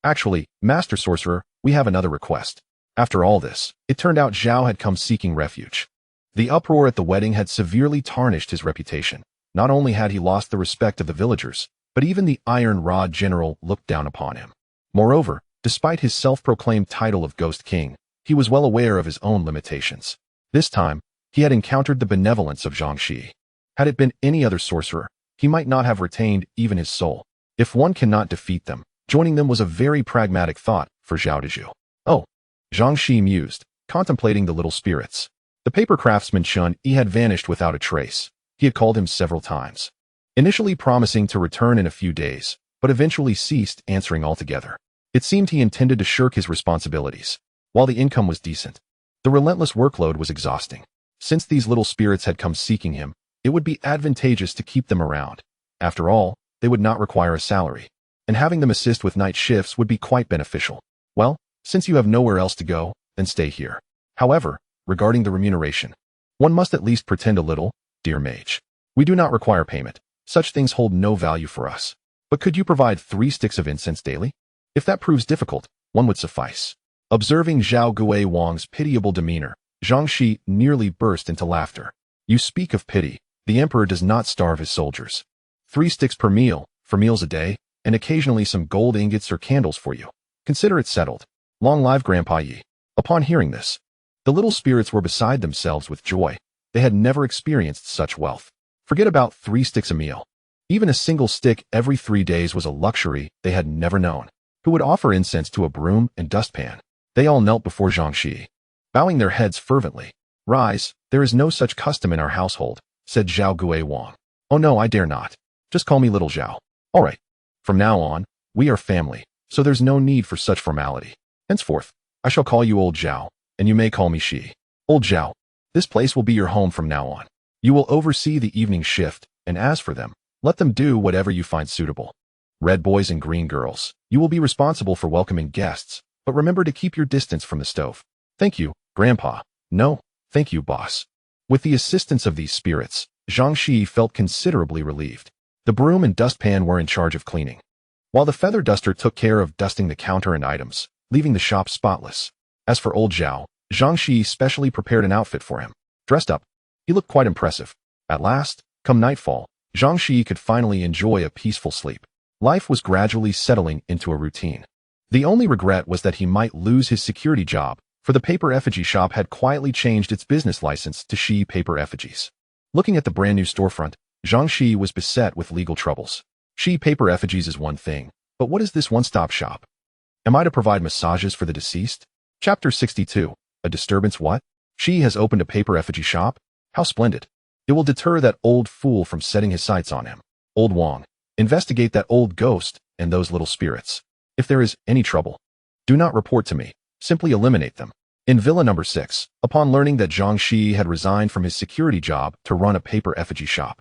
Actually, Master Sorcerer, we have another request. After all this, it turned out Zhao had come seeking refuge. The uproar at the wedding had severely tarnished his reputation. Not only had he lost the respect of the villagers, but even the Iron Rod General looked down upon him. Moreover, despite his self-proclaimed title of Ghost King, he was well aware of his own limitations. This time, he had encountered the benevolence of Zhang Shiyi. Had it been any other sorcerer, he might not have retained even his soul. If one cannot defeat them, joining them was a very pragmatic thought for Zhao Dezhu. Oh, Zhang Shiyi mused, contemplating the little spirits. The paper craftsman Chun Yi had vanished without a trace. He had called him several times, initially promising to return in a few days, but eventually ceased answering altogether. It seemed he intended to shirk his responsibilities. While the income was decent, the relentless workload was exhausting. Since these little spirits had come seeking him, it would be advantageous to keep them around. After all, they would not require a salary, and having them assist with night shifts would be quite beneficial. Well, since you have nowhere else to go, then stay here. However, regarding the remuneration, one must at least pretend a little, dear mage. We do not require payment. Such things hold no value for us. But could you provide 3 sticks of incense daily? If that proves difficult, 1 would suffice. Observing Zhao Guiwang's pitiable demeanor, Zhang Shiyi nearly burst into laughter. You speak of pity. The emperor does not starve his soldiers. 3 sticks per meal, for meals a day, and occasionally some gold ingots or candles for you. Consider it settled. Long live Grandpa Yi. Upon hearing this, the little spirits were beside themselves with joy. They had never experienced such wealth. Forget about 3 sticks a meal. Even a single stick every 3 days was a luxury they had never known. Who would offer incense to a broom and dustpan? They all knelt before Zhang Shiyi, bowing their heads fervently. Rise, there is no such custom in our household, said Zhao Guiwang. Oh no, I dare not. Just call me Little Zhao. All right. From now on, we are family, so there's no need for such formality. Henceforth, I shall call you Old Zhao, and you may call me Shi. Old Zhao, this place will be your home from now on. You will oversee the evening shift, and as for them, let them do whatever you find suitable. Red boys and green girls, you will be responsible for welcoming guests, but remember to keep your distance from the stove. Thank you, Grandpa. No, thank you, boss. With the assistance of these spirits, Zhang Shiyi felt considerably relieved. The broom and dustpan were in charge of cleaning, while the feather duster took care of dusting the counter and items, leaving the shop spotless. As for old Zhao, Zhang Shiyi specially prepared an outfit for him. Dressed up, he looked quite impressive. At last, come nightfall, Zhang Shiyi could finally enjoy a peaceful sleep. Life was gradually settling into a routine. The only regret was that he might lose his security job, for the paper effigy shop had quietly changed its business license to Shiyi Paper Effigies. Looking at the brand new storefront, Zhang Shiyi was beset with legal troubles. Shiyi Paper Effigies is one thing, but what is this one-stop shop? Am I to provide massages for the deceased? Chapter 62. A disturbance what? Shiyi has opened a paper effigy shop? How splendid. It will deter that old fool from setting his sights on him. Old Wang, investigate that old ghost and those little spirits. If there is any trouble, do not report to me. Simply eliminate them. In Villa Number 6, upon learning that Zhang Shiyi had resigned from his security job to run a paper effigy shop,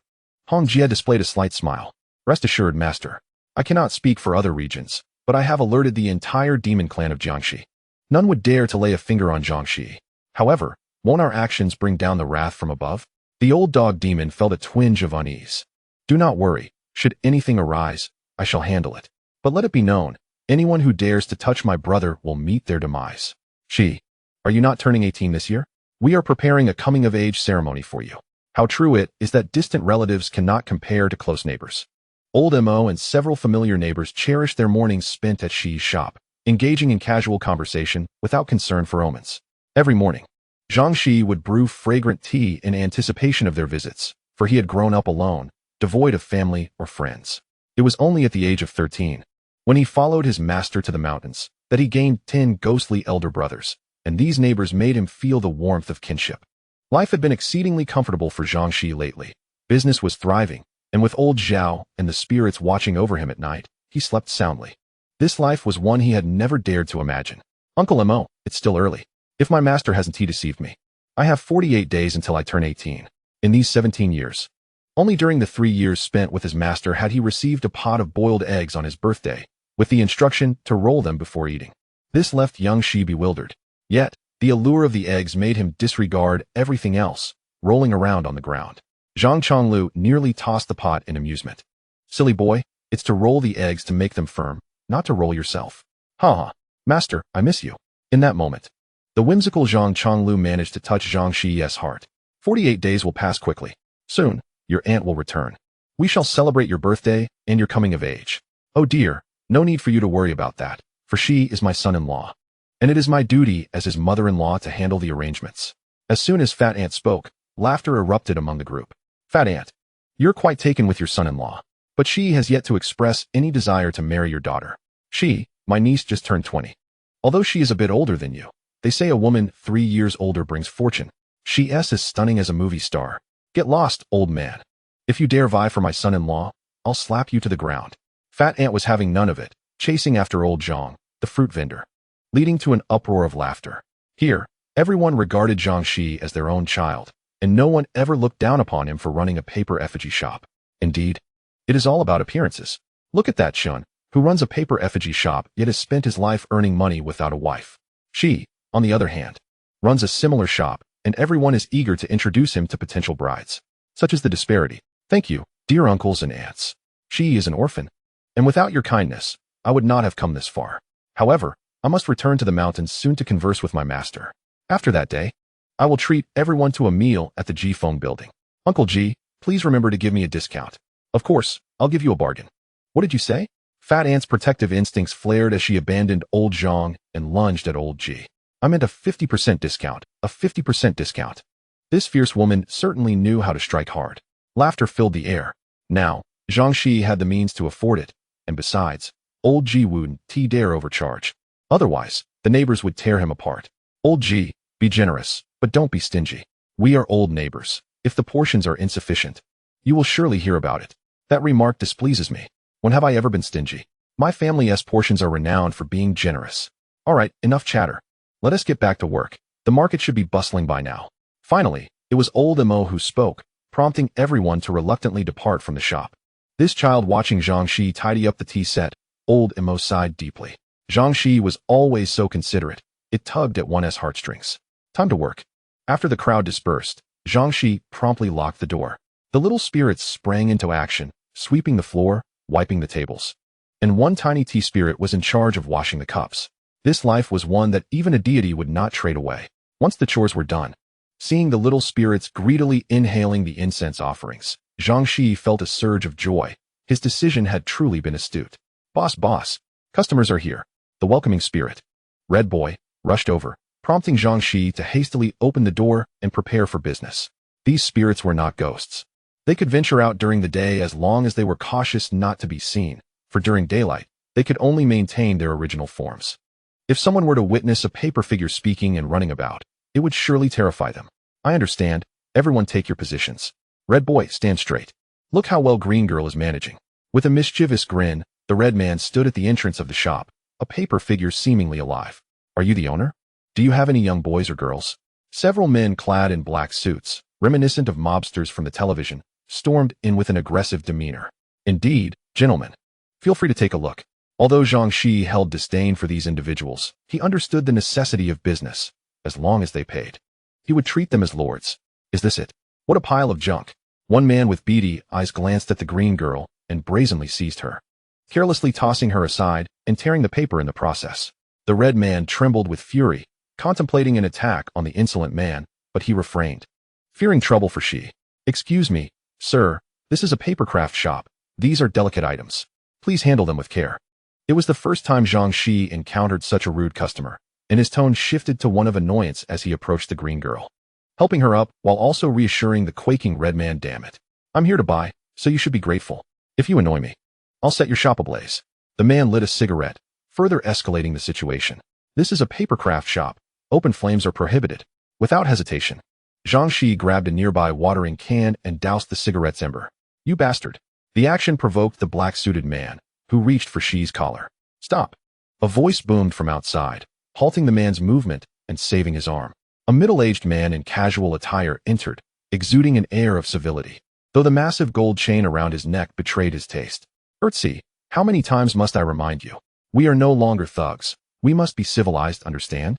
Hong Jie displayed a slight smile. Rest assured, Master, I cannot speak for other regions, but I have alerted the entire demon clan of Jiangxi. None would dare to lay a finger on Zhang Shiyi. However, won't our actions bring down the wrath from above? The old dog demon felt a twinge of unease. Do not worry. Should anything arise, I shall handle it. But let it be known, anyone who dares to touch my brother will meet their demise. Shi, are you not turning 18 this year? We are preparing a coming-of-age ceremony for you. How true it is that distant relatives cannot compare to close neighbors. Old Mo and several familiar neighbors cherished their mornings spent at Shi's shop, engaging in casual conversation without concern for omens. Every morning, Zhang Shiyi would brew fragrant tea in anticipation of their visits, for he had grown up alone, devoid of family or friends. It was only at the age of 13, when he followed his master to the mountains, that he gained 10 ghostly elder brothers, and these neighbors made him feel the warmth of kinship. Life had been exceedingly comfortable for Zhang Shiyi lately. Business was thriving, and with old Zhao and the spirits watching over him at night, he slept soundly. This life was one he had never dared to imagine. Uncle Mo, it's still early. If my master hasn't deceived me, I have 48 days until I turn 18. In these 17 years, only during the 3 years spent with his master had he received a pot of boiled eggs on his birthday, with the instruction to roll them before eating. This left young Shi bewildered. Yet, the allure of the eggs made him disregard everything else, rolling around on the ground. Zhang Chonglu nearly tossed the pot in amusement. Silly boy, it's to roll the eggs to make them firm, not to roll yourself. Ha! Master, I miss you. In that moment, the whimsical Zhang Chonglu managed to touch Zhang Shiyi's heart. 48 days will pass quickly. Soon, your aunt will return. We shall celebrate your birthday and your coming of age. Oh dear, no need for you to worry about that, for she is my son-in-law. And it is my duty as his mother-in-law to handle the arrangements. As soon as Fat Aunt spoke, laughter erupted among the group. Fat Aunt, you're quite taken with your son-in-law, but she has yet to express any desire to marry your daughter. She, my niece, just turned 20. Although she is a bit older than you, they say a woman 3 years older brings fortune. She is as stunning as a movie star. Get lost, old man. If you dare vie for my son-in-law, I'll slap you to the ground. Fat Aunt was having none of it, chasing after old Zhang, the fruit vendor, leading to an uproar of laughter. Here, everyone regarded Zhang Shiyi as their own child, and no one ever looked down upon him for running a paper effigy shop. Indeed, it is all about appearances. Look at that Shun, who runs a paper effigy shop yet has spent his life earning money without a wife. She, on the other hand, runs a similar shop, and everyone is eager to introduce him to potential brides. Such is the disparity. Thank you, dear uncles and aunts. She is an orphan, and without your kindness, I would not have come this far. However, I must return to the mountains soon to converse with my master. After that day, I will treat everyone to a meal at the Jifeng building. Uncle Ji, please remember to give me a discount. Of course, I'll give you a bargain. What did you say? Fat Aunt's protective instincts flared as she abandoned old Zhang and lunged at old Ji. I meant a 50% discount, a 50% discount. This fierce woman certainly knew how to strike hard. Laughter filled the air. Now, Zhang Shiyi had the means to afford it, and besides, old Ji wouldn't dare overcharge. Otherwise, the neighbors would tear him apart. Old Ji, be generous, but don't be stingy. We are old neighbors. If the portions are insufficient, you will surely hear about it. That remark displeases me. When have I ever been stingy? My family's portions are renowned for being generous. All right, enough chatter. Let us get back to work. The market should be bustling by now. Finally, it was old Mo who spoke, prompting everyone to reluctantly depart from the shop. This child watching Zhang Shiyi tidy up the tea set, old Mo sighed deeply. Zhang Shiyi was always so considerate. It tugged at one's heartstrings. Time to work. After the crowd dispersed, Zhang Shiyi promptly locked the door. The little spirits sprang into action, sweeping the floor, wiping the tables. And one tiny tea spirit was in charge of washing the cups. This life was one that even a deity would not trade away. Once the chores were done, seeing the little spirits greedily inhaling the incense offerings, Zhang Shiyi felt a surge of joy. His decision had truly been astute. Boss, customers are here. The welcoming spirit, Red Boy, rushed over, prompting Zhang Shiyi to hastily open the door and prepare for business. These spirits were not ghosts. They could venture out during the day as long as they were cautious not to be seen, for during daylight, they could only maintain their original forms. If someone were to witness a paper figure speaking and running about, it would surely terrify them. I understand. Everyone take your positions. Red Boy, stand straight. Look how well Green Girl is managing. With a mischievous grin, the Red Man stood at the entrance of the shop, a paper figure seemingly alive. Are you the owner? Do you have any young boys or girls? Several men clad in black suits, reminiscent of mobsters from the television, stormed in with an aggressive demeanor. Indeed, gentlemen, feel free to take a look. Although Zhang Shiyi held disdain for these individuals, he understood the necessity of business. As long as they paid, he would treat them as lords. Is this it? What a pile of junk. One man with beady eyes glanced at the green girl and brazenly seized her, carelessly tossing her aside and tearing the paper in the process. The Red Man trembled with fury, contemplating an attack on the insolent man, but he refrained, fearing trouble for Shi. Excuse me, sir, this is a papercraft shop. These are delicate items. Please handle them with care. It was the first time Zhang Shiyi encountered such a rude customer, and his tone shifted to one of annoyance as he approached the green girl, helping her up while also reassuring the quaking Red Man. Damn it. I'm here to buy, so you should be grateful. If you annoy me, I'll set your shop ablaze. The man lit a cigarette, further escalating the situation. This is a papercraft shop. Open flames are prohibited. Without hesitation, Zhang Shiyi grabbed a nearby watering can and doused the cigarette's ember. You bastard. The action provoked the black-suited man, who reached for Shiyi's collar. Stop. A voice boomed from outside, halting the man's movement and saving his arm. A middle-aged man in casual attire entered, exuding an air of civility, though the massive gold chain around his neck betrayed his taste. Urtzi, how many times must I remind you? We are no longer thugs. We must be civilized, understand?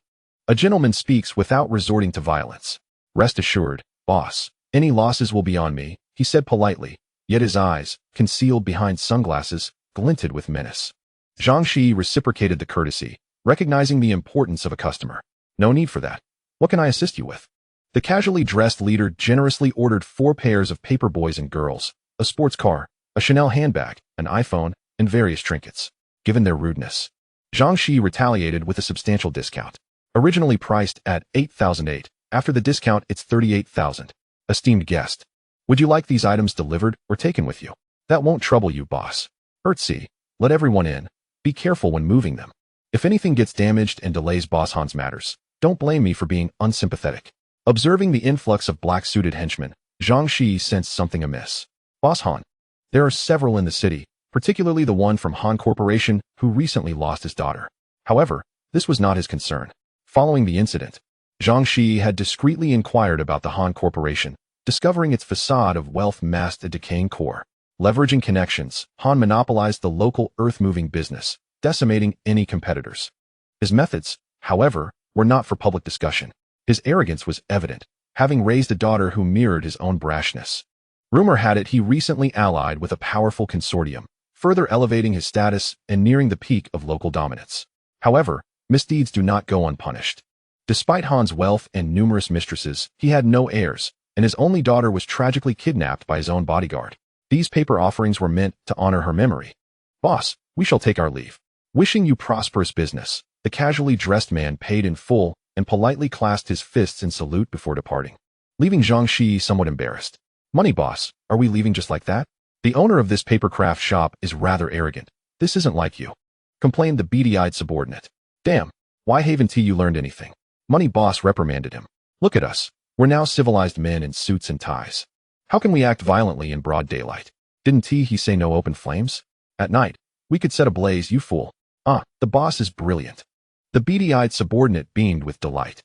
A gentleman speaks without resorting to violence. Rest assured, boss, any losses will be on me, he said politely, yet his eyes, concealed behind sunglasses, glinted with menace. Zhang Shiyi reciprocated the courtesy, recognizing the importance of a customer. No need for that. What can I assist you with? The casually dressed leader generously ordered 4 pairs of paper boys and girls, a sports car, a Chanel handbag, an iPhone, and various trinkets. Given their rudeness, Zhang Shiyi retaliated with a substantial discount. Originally priced at 8,008, after the discount it's 38,000. Esteemed guest, would you like these items delivered or taken with you? That won't trouble you, boss. Urtzi, let everyone in. Be careful when moving them. If anything gets damaged and delays Boss Han's matters, don't blame me for being unsympathetic. Observing the influx of black-suited henchmen, Zhang Shiyi sensed something amiss. Boss Han, there are several in the city, particularly the one from Han Corporation who recently lost his daughter. However, this was not his concern. Following the incident, Zhang Shiyi had discreetly inquired about the Han Corporation, discovering its facade of wealth masked a decaying core. Leveraging connections, Han monopolized the local earth-moving business, decimating any competitors. His methods, however, were not for public discussion. His arrogance was evident, having raised a daughter who mirrored his own brashness. Rumor had it he recently allied with a powerful consortium, further elevating his status and nearing the peak of local dominance. However, misdeeds do not go unpunished. Despite Han's wealth and numerous mistresses, he had no heirs, and his only daughter was tragically kidnapped by his own bodyguard. These paper offerings were meant to honor her memory. Boss, we shall take our leave. Wishing you prosperous business, the casually dressed man paid in full and politely clasped his fists in salute before departing, leaving Zhang Shiyi somewhat embarrassed. Money boss, are we leaving just like that? The owner of this papercraft shop is rather arrogant. This isn't like you, complained the beady-eyed subordinate. Damn, why haven't you learned anything? Money boss reprimanded him. Look at us. We're now civilized men in suits and ties. How can we act violently in broad daylight? Didn't he say no open flames? At night, we could set ablaze, you fool. The boss is brilliant. The beady-eyed subordinate beamed with delight.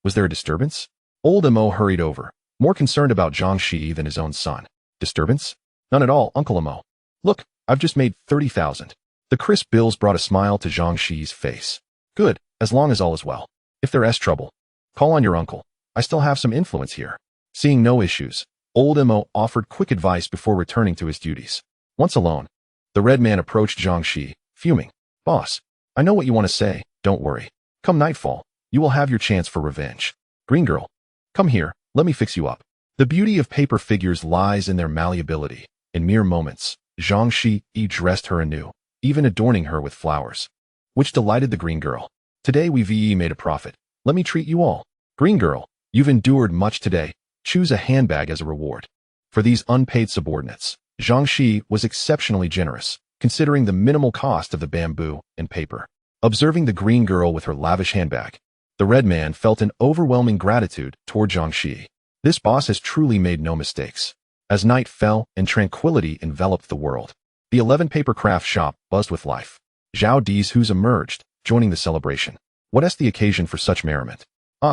Was there a disturbance? Old Mo hurried over, more concerned about Zhang Shiyi than his own son. Disturbance? None at all, Uncle Mo. Look, I've just made 30,000. The crisp bills brought a smile to Zhang Shiyi's face. Good, as long as all is well. If there's trouble, call on your uncle. I still have some influence here. Seeing no issues, Old Mo offered quick advice before returning to his duties. Once alone, the red man approached Zhang Shiyi, fuming. Boss, I know what you want to say, don't worry. Come nightfall, you will have your chance for revenge. Green girl, come here, let me fix you up. The beauty of paper figures lies in their malleability. In mere moments, Zhang Shiyi dressed her anew, even adorning her with flowers, which delighted the green girl. Today we've made a profit. Let me treat you all. Green girl, you've endured much today. Choose a handbag as a reward. For these unpaid subordinates, Zhang Shiyi was exceptionally generous, considering the minimal cost of the bamboo and paper. Observing the green girl with her lavish handbag, the red man felt an overwhelming gratitude toward Zhang Shiyi. This boss has truly made no mistakes. As night fell and tranquility enveloped the world, the 11 papercraft shop buzzed with life. Zhao Dizhu's emerged, joining the celebration. What is the occasion for such merriment?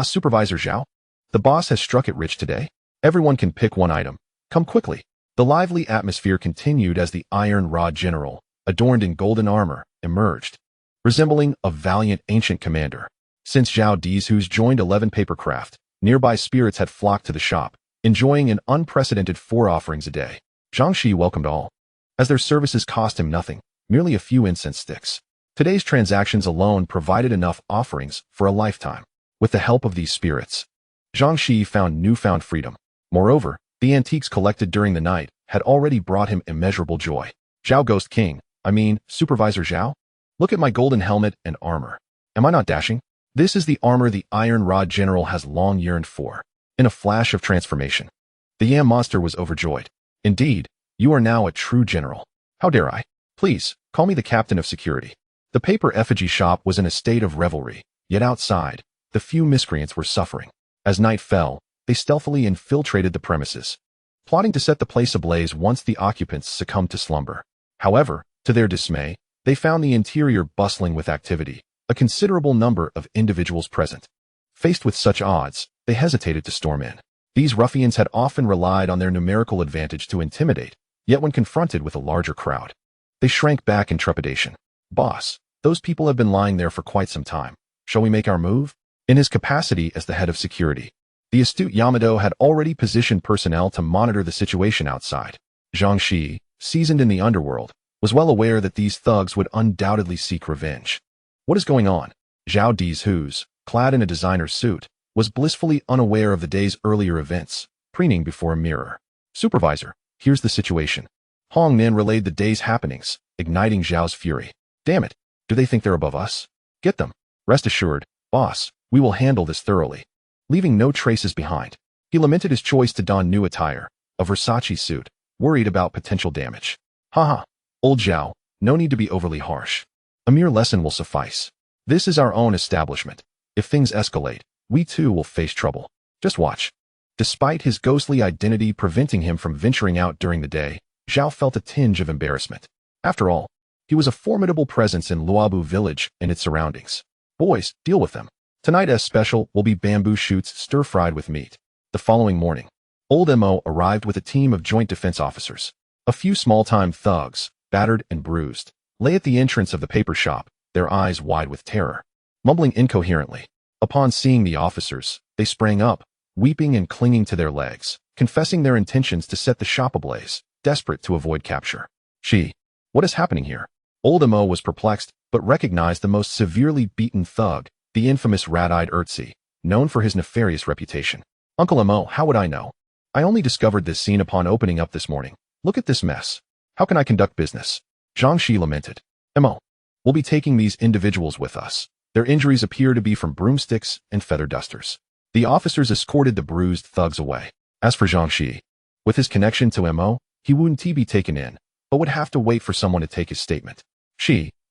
Supervisor Zhao? The boss has struck it rich today. Everyone can pick one item. Come quickly. The lively atmosphere continued as the Iron Rod General, adorned in golden armor, emerged, resembling a valiant ancient commander. Since Zhao Dizhu's joined 11 papercraft, nearby spirits had flocked to the shop, enjoying an unprecedented 4 offerings a day. Zhang Shiyi welcomed all, as their services cost him nothing, merely a few incense sticks. Today's transactions alone provided enough offerings for a lifetime. With the help of these spirits, Zhang Shiyi found newfound freedom. Moreover, the antiques collected during the night had already brought him immeasurable joy. Zhao Ghost King, Supervisor Zhao? Look at my golden helmet and armor. Am I not dashing? This is the armor the Iron Rod General has long yearned for. In a flash of transformation, the Yam monster was overjoyed. Indeed, you are now a true general. How dare I? Please, call me the captain of security. The paper effigy shop was in a state of revelry, yet outside, the few miscreants were suffering. As night fell, they stealthily infiltrated the premises, plotting to set the place ablaze once the occupants succumbed to slumber. However, to their dismay, they found the interior bustling with activity, a considerable number of individuals present. Faced with such odds, they hesitated to storm in. These ruffians had often relied on their numerical advantage to intimidate, yet when confronted with a larger crowd, they shrank back in trepidation. Boss, those people have been lying there for quite some time. Shall we make our move? In his capacity as the head of security, the astute Yamato had already positioned personnel to monitor the situation outside. Zhang Shiyi, seasoned in the underworld, was well aware that these thugs would undoubtedly seek revenge. What is going on? Zhao Di's who's, clad in a designer suit, was blissfully unaware of the day's earlier events, preening before a mirror. Supervisor, here's the situation. Hong Nin relayed the day's happenings, igniting Zhao's fury. Damn it, do they think they're above us? Get them. Rest assured, boss, we will handle this thoroughly, leaving no traces behind. He lamented his choice to don new attire, a Versace suit, worried about potential damage. Haha, old Zhao, no need to be overly harsh. A mere lesson will suffice. This is our own establishment. If things escalate, we too will face trouble. Just watch. Despite his ghostly identity preventing him from venturing out during the day, Zhao felt a tinge of embarrassment. After all, he was a formidable presence in Luobu village and its surroundings. Boys, deal with them. Tonight's special will be bamboo shoots stir-fried with meat. The following morning, Old Mo arrived with a team of joint defense officers. A few small-time thugs, battered and bruised, lay at the entrance of the paper shop, their eyes wide with terror. Mumbling incoherently, upon seeing the officers, they sprang up, weeping and clinging to their legs, confessing their intentions to set the shop ablaze, desperate to avoid capture. What is happening here? Old Mo was perplexed, but recognized the most severely beaten thug, the infamous rat-eyed Ertzi, known for his nefarious reputation. Uncle Mo, how would I know? I only discovered this scene upon opening up this morning. Look at this mess. How can I conduct business? Zhang Shiyi lamented. Mo, we'll be taking these individuals with us. Their injuries appear to be from broomsticks and feather dusters. The officers escorted the bruised thugs away. As for Zhang Shiyi, with his connection to Mo, he wouldn't be taken in, but would have to wait for someone to take his statement.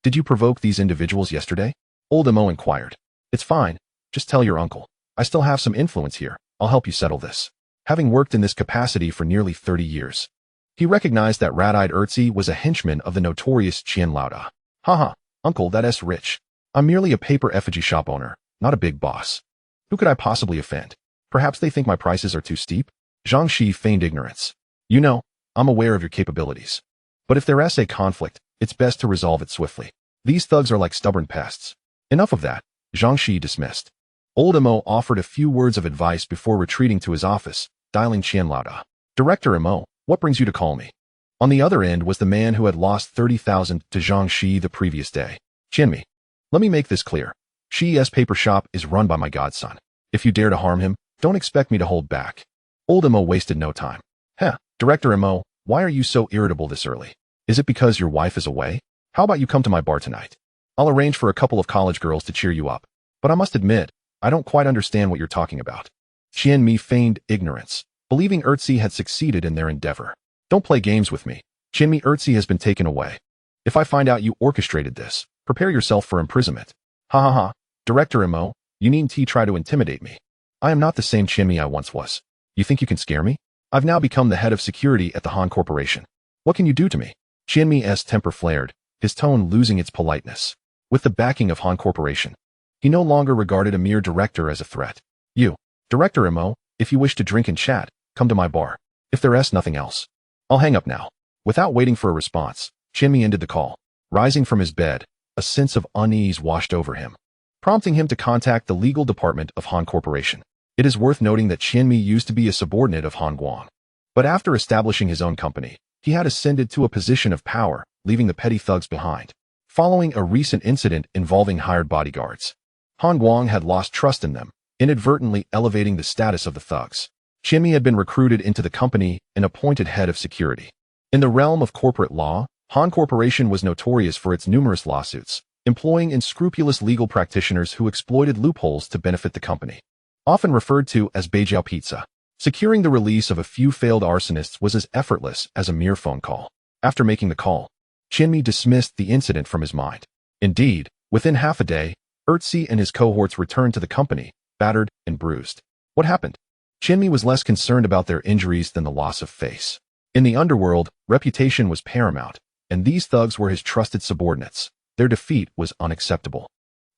Did you provoke these individuals yesterday? Old Mo inquired. It's fine. Just tell your uncle. I still have some influence here. I'll help you settle this. Having worked in this capacity for nearly 30 years, he recognized that rat-eyed Ertzi was a henchman of the notorious Qian Laoda. Haha, uncle, that's rich. I'm merely a paper effigy shop owner, not a big boss. Who could I possibly offend? Perhaps they think my prices are too steep? Zhang Shiyi feigned ignorance. You know, I'm aware of your capabilities. But if there's a conflict, it's best to resolve it swiftly. These thugs are like stubborn pests. Enough of that, Zhang Shiyi dismissed. Old Mo offered a few words of advice before retreating to his office, dialing Qian Laoda. Director Mo, what brings you to call me? On the other end was the man who had lost 30,000 to Zhang Shiyi the previous day. Qianmi, let me make this clear. Shiyi's paper shop is run by my godson. If you dare to harm him, don't expect me to hold back. Old Mo wasted no time. Director Mo, why are you so irritable this early? Is it because your wife is away? How about you come to my bar tonight? I'll arrange for a couple of college girls to cheer you up. But I must admit, I don't quite understand what you're talking about. Qianmi feigned ignorance, believing Ertzi had succeeded in their endeavor. Don't play games with me. Qianmi, Ertzi has been taken away. If I find out you orchestrated this, prepare yourself for imprisonment. Director Mo, you needn't try to intimidate me. I am not the same Qianmi I once was. You think you can scare me? I've now become the head of security at the Han Corporation. What can you do to me? Qianmi's temper flared, his tone losing its politeness. With the backing of Han Corporation, he no longer regarded a mere director as a threat. You, Director Mo, if you wish to drink and chat, come to my bar. If there's nothing else, I'll hang up now. Without waiting for a response, Qianmi ended the call. Rising from his bed, a sense of unease washed over him, prompting him to contact the legal department of Han Corporation. It is worth noting that Qianmi used to be a subordinate of Han Guang. But after establishing his own company, he had ascended to a position of power, leaving the petty thugs behind. Following a recent incident involving hired bodyguards, Han Guang had lost trust in them, inadvertently elevating the status of the thugs. Qianmi had been recruited into the company and appointed head of security. In the realm of corporate law, Han Corporation was notorious for its numerous lawsuits, employing unscrupulous legal practitioners who exploited loopholes to benefit the company. Often referred to as Beijiao Pizza, Securing the release of a few failed arsonists was as effortless as a mere phone call. After making the call, Qianmi dismissed the incident from his mind. Indeed, within half a day, Erzi and his cohorts returned to the company, battered and bruised. What happened? Qianmi was less concerned about their injuries than the loss of face. In the underworld, reputation was paramount, and these thugs were his trusted subordinates. Their defeat was unacceptable.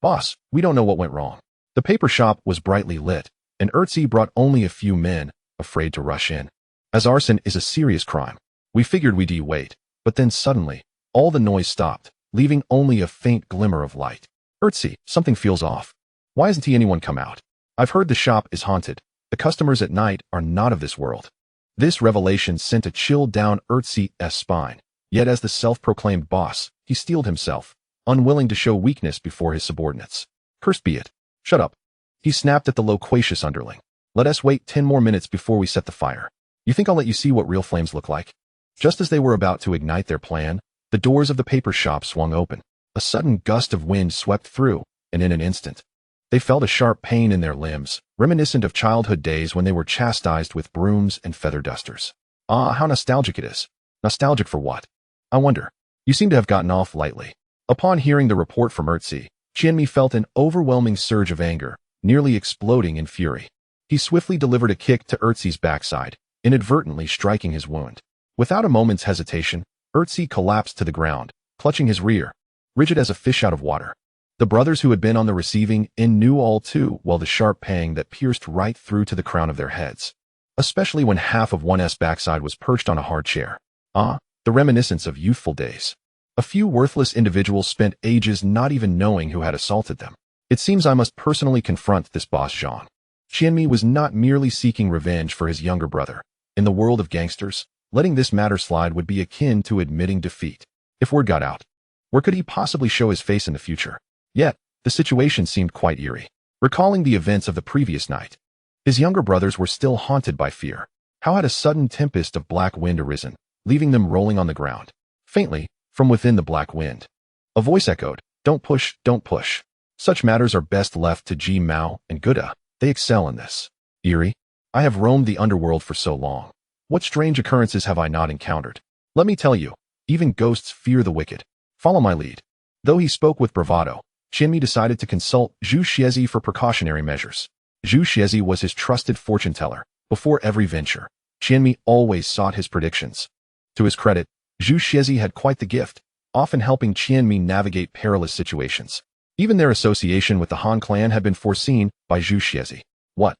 Boss, we don't know what went wrong. The paper shop was brightly lit, and Erzi brought only a few men, afraid to rush in. As arson is a serious crime, we figured we'd wait, but then suddenly, all the noise stopped, leaving only a faint glimmer of light. Erzi, something feels off. Why hasn't anyone come out? I've heard the shop is haunted. The customers at night are not of this world. This revelation sent a chill down Erzi's spine. Yet as the self-proclaimed boss, he steeled himself, unwilling to show weakness before his subordinates. Cursed be it. Shut up. He snapped at the loquacious underling. Let us wait 10 more minutes before we set the fire. You think I'll let you see what real flames look like? Just as they were about to ignite their plan, the doors of the paper shop swung open. A sudden gust of wind swept through, and in an instant, they felt a sharp pain in their limbs, reminiscent of childhood days when they were chastised with brooms and feather dusters. Ah, how nostalgic it is. Nostalgic for what? I wonder. You seem to have gotten off lightly. Upon hearing the report from Erzi, Qianmi felt an overwhelming surge of anger, nearly exploding in fury. He swiftly delivered a kick to Erzi's backside, inadvertently striking his wound. Without a moment's hesitation, Erzi collapsed to the ground, clutching his rear, rigid as a fish out of water. The brothers who had been on the receiving end knew all too well the sharp pang that pierced right through to the crown of their heads, especially when half of one's backside was perched on a hard chair. Ah, the reminiscence of youthful days. A few worthless individuals spent ages not even knowing who had assaulted them. It seems I must personally confront this boss Zhang. Qianmi was not merely seeking revenge for his younger brother. In the world of gangsters, letting this matter slide would be akin to admitting defeat. If word got out, where could he possibly show his face in the future? Yet, the situation seemed quite eerie. Recalling the events of the previous night, his younger brothers were still haunted by fear. How had a sudden tempest of black wind arisen, leaving them rolling on the ground? Faintly, from within the black wind, a voice echoed, "Don't push, don't push. Such matters are best left to Ji Mao and Guda. They excel in this." Eerie, I have roamed the underworld for so long. What strange occurrences have I not encountered? Let me tell you, even ghosts fear the wicked. Follow my lead. Though he spoke with bravado, Qianmi decided to consult Zhu Shiyi for precautionary measures. Zhu Shiyi was his trusted fortune teller. Before every venture, Qianmi always sought his predictions. To his credit, Zhu Shiyi had quite the gift, often helping Qianmi navigate perilous situations. Even their association with the Han clan had been foreseen by Zhu Shiyi. What?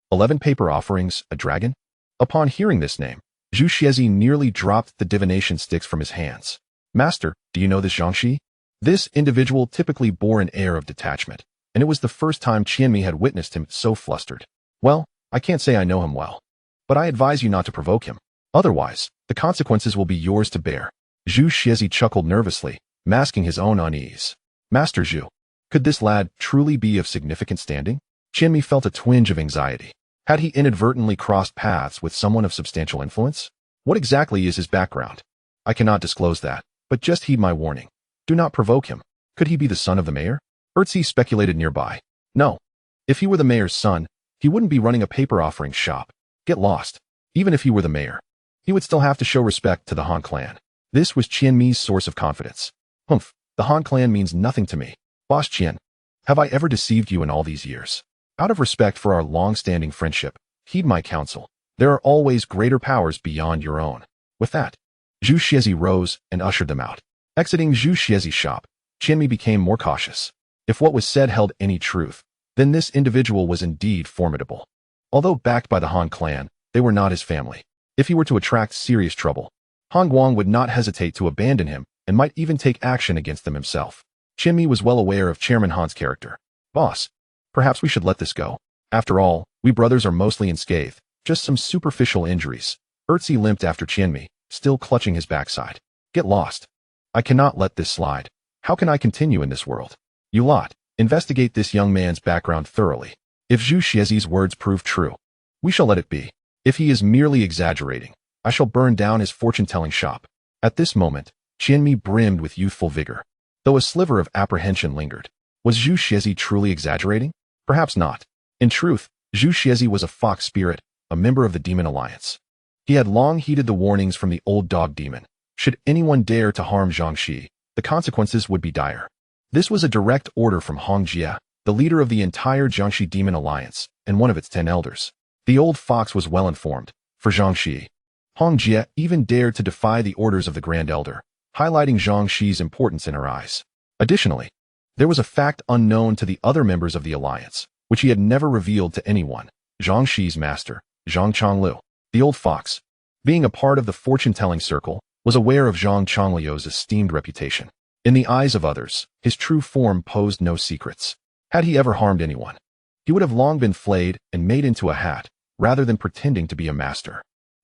11 paper offerings, a dragon? Upon hearing this name, Zhu Shiyi nearly dropped the divination sticks from his hands. Master, do you know this Zhang Shiyi? This individual typically bore an air of detachment, and it was the first time Qianmi had witnessed him so flustered. Well, I can't say I know him well, but I advise you not to provoke him. Otherwise, the consequences will be yours to bear. Zhu Shiyi chuckled nervously, masking his own unease. Master Zhu, could this lad truly be of significant standing? Qianmi felt a twinge of anxiety. Had he inadvertently crossed paths with someone of substantial influence? What exactly is his background? I cannot disclose that, but just heed my warning. Do not provoke him. Could he be the son of the mayor? Erzi speculated nearby. No. If he were the mayor's son, he wouldn't be running a paper offering shop. Get lost. Even if he were the mayor, he would still have to show respect to the Han clan. This was Qianmi's source of confidence. Humph, the Han clan means nothing to me. Boss Qian, have I ever deceived you in all these years? Out of respect for our long-standing friendship, heed my counsel. There are always greater powers beyond your own. With that, Zhu Shiyi rose and ushered them out. Exiting Zhu Shiyi's shop, Qianmi became more cautious. If what was said held any truth, then this individual was indeed formidable. Although backed by the Han clan, they were not his family. If he were to attract serious trouble, Han Guang would not hesitate to abandon him and might even take action against them himself. Qianmi was well aware of Chairman Han's character. Boss, perhaps we should let this go. After all, we brothers are mostly unscathed, just some superficial injuries. Erzi limped after Qianmi, still clutching his backside. Get lost. I cannot let this slide. How can I continue in this world? You lot, investigate this young man's background thoroughly. If Zhu Shiyi's words prove true, we shall let it be. If he is merely exaggerating, I shall burn down his fortune-telling shop. At this moment, Qianmi brimmed with youthful vigor, though a sliver of apprehension lingered. Was Zhu Shiyi truly exaggerating? Perhaps not. In truth, Zhu Shiyi was a fox spirit, a member of the Demon Alliance. He had long heeded the warnings from the old dog demon. Should anyone dare to harm Zhang Shiyi, the consequences would be dire. This was a direct order from Hong Jie, the leader of the entire Jiangxi Demon Alliance and one of its 10 elders. The old fox was well informed. For Zhang Shiyi, Hong Jie even dared to defy the orders of the Grand Elder, highlighting Zhang Shiyi's importance in her eyes. Additionally, there was a fact unknown to the other members of the alliance, which he had never revealed to anyone. Zhang Shiyi's master, Zhang Chonglu, the old fox, being a part of the fortune-telling circle, was aware of Zhang Chongliu's esteemed reputation. In the eyes of others, his true form posed no secrets. Had he ever harmed anyone, he would have long been flayed and made into a hat, rather than pretending to be a master.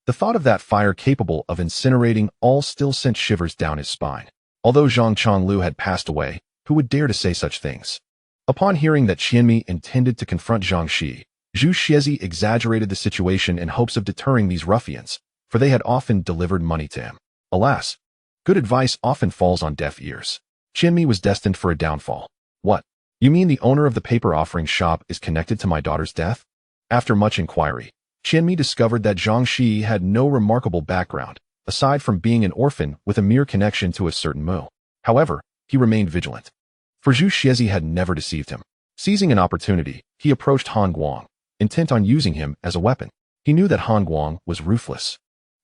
The thought of that fire capable of incinerating all still sent shivers down his spine. Although Zhang Chonglu had passed away, who would dare to say such things? Upon hearing that Qianmi intended to confront Zhang Shiyi, Zhu Xiezi exaggerated the situation in hopes of deterring these ruffians, for they had often delivered money to him. Alas, good advice often falls on deaf ears. Qianmi was destined for a downfall. What? You mean the owner of the paper offering shop is connected to my daughter's death? After much inquiry, Qianmi discovered that Zhang Shiyi had no remarkable background, aside from being an orphan with a mere connection to a certain Mu. However, he remained vigilant. For Zhu Xiezi had never deceived him. Seizing an opportunity, he approached Han Guang, intent on using him as a weapon. He knew that Han Guang was ruthless.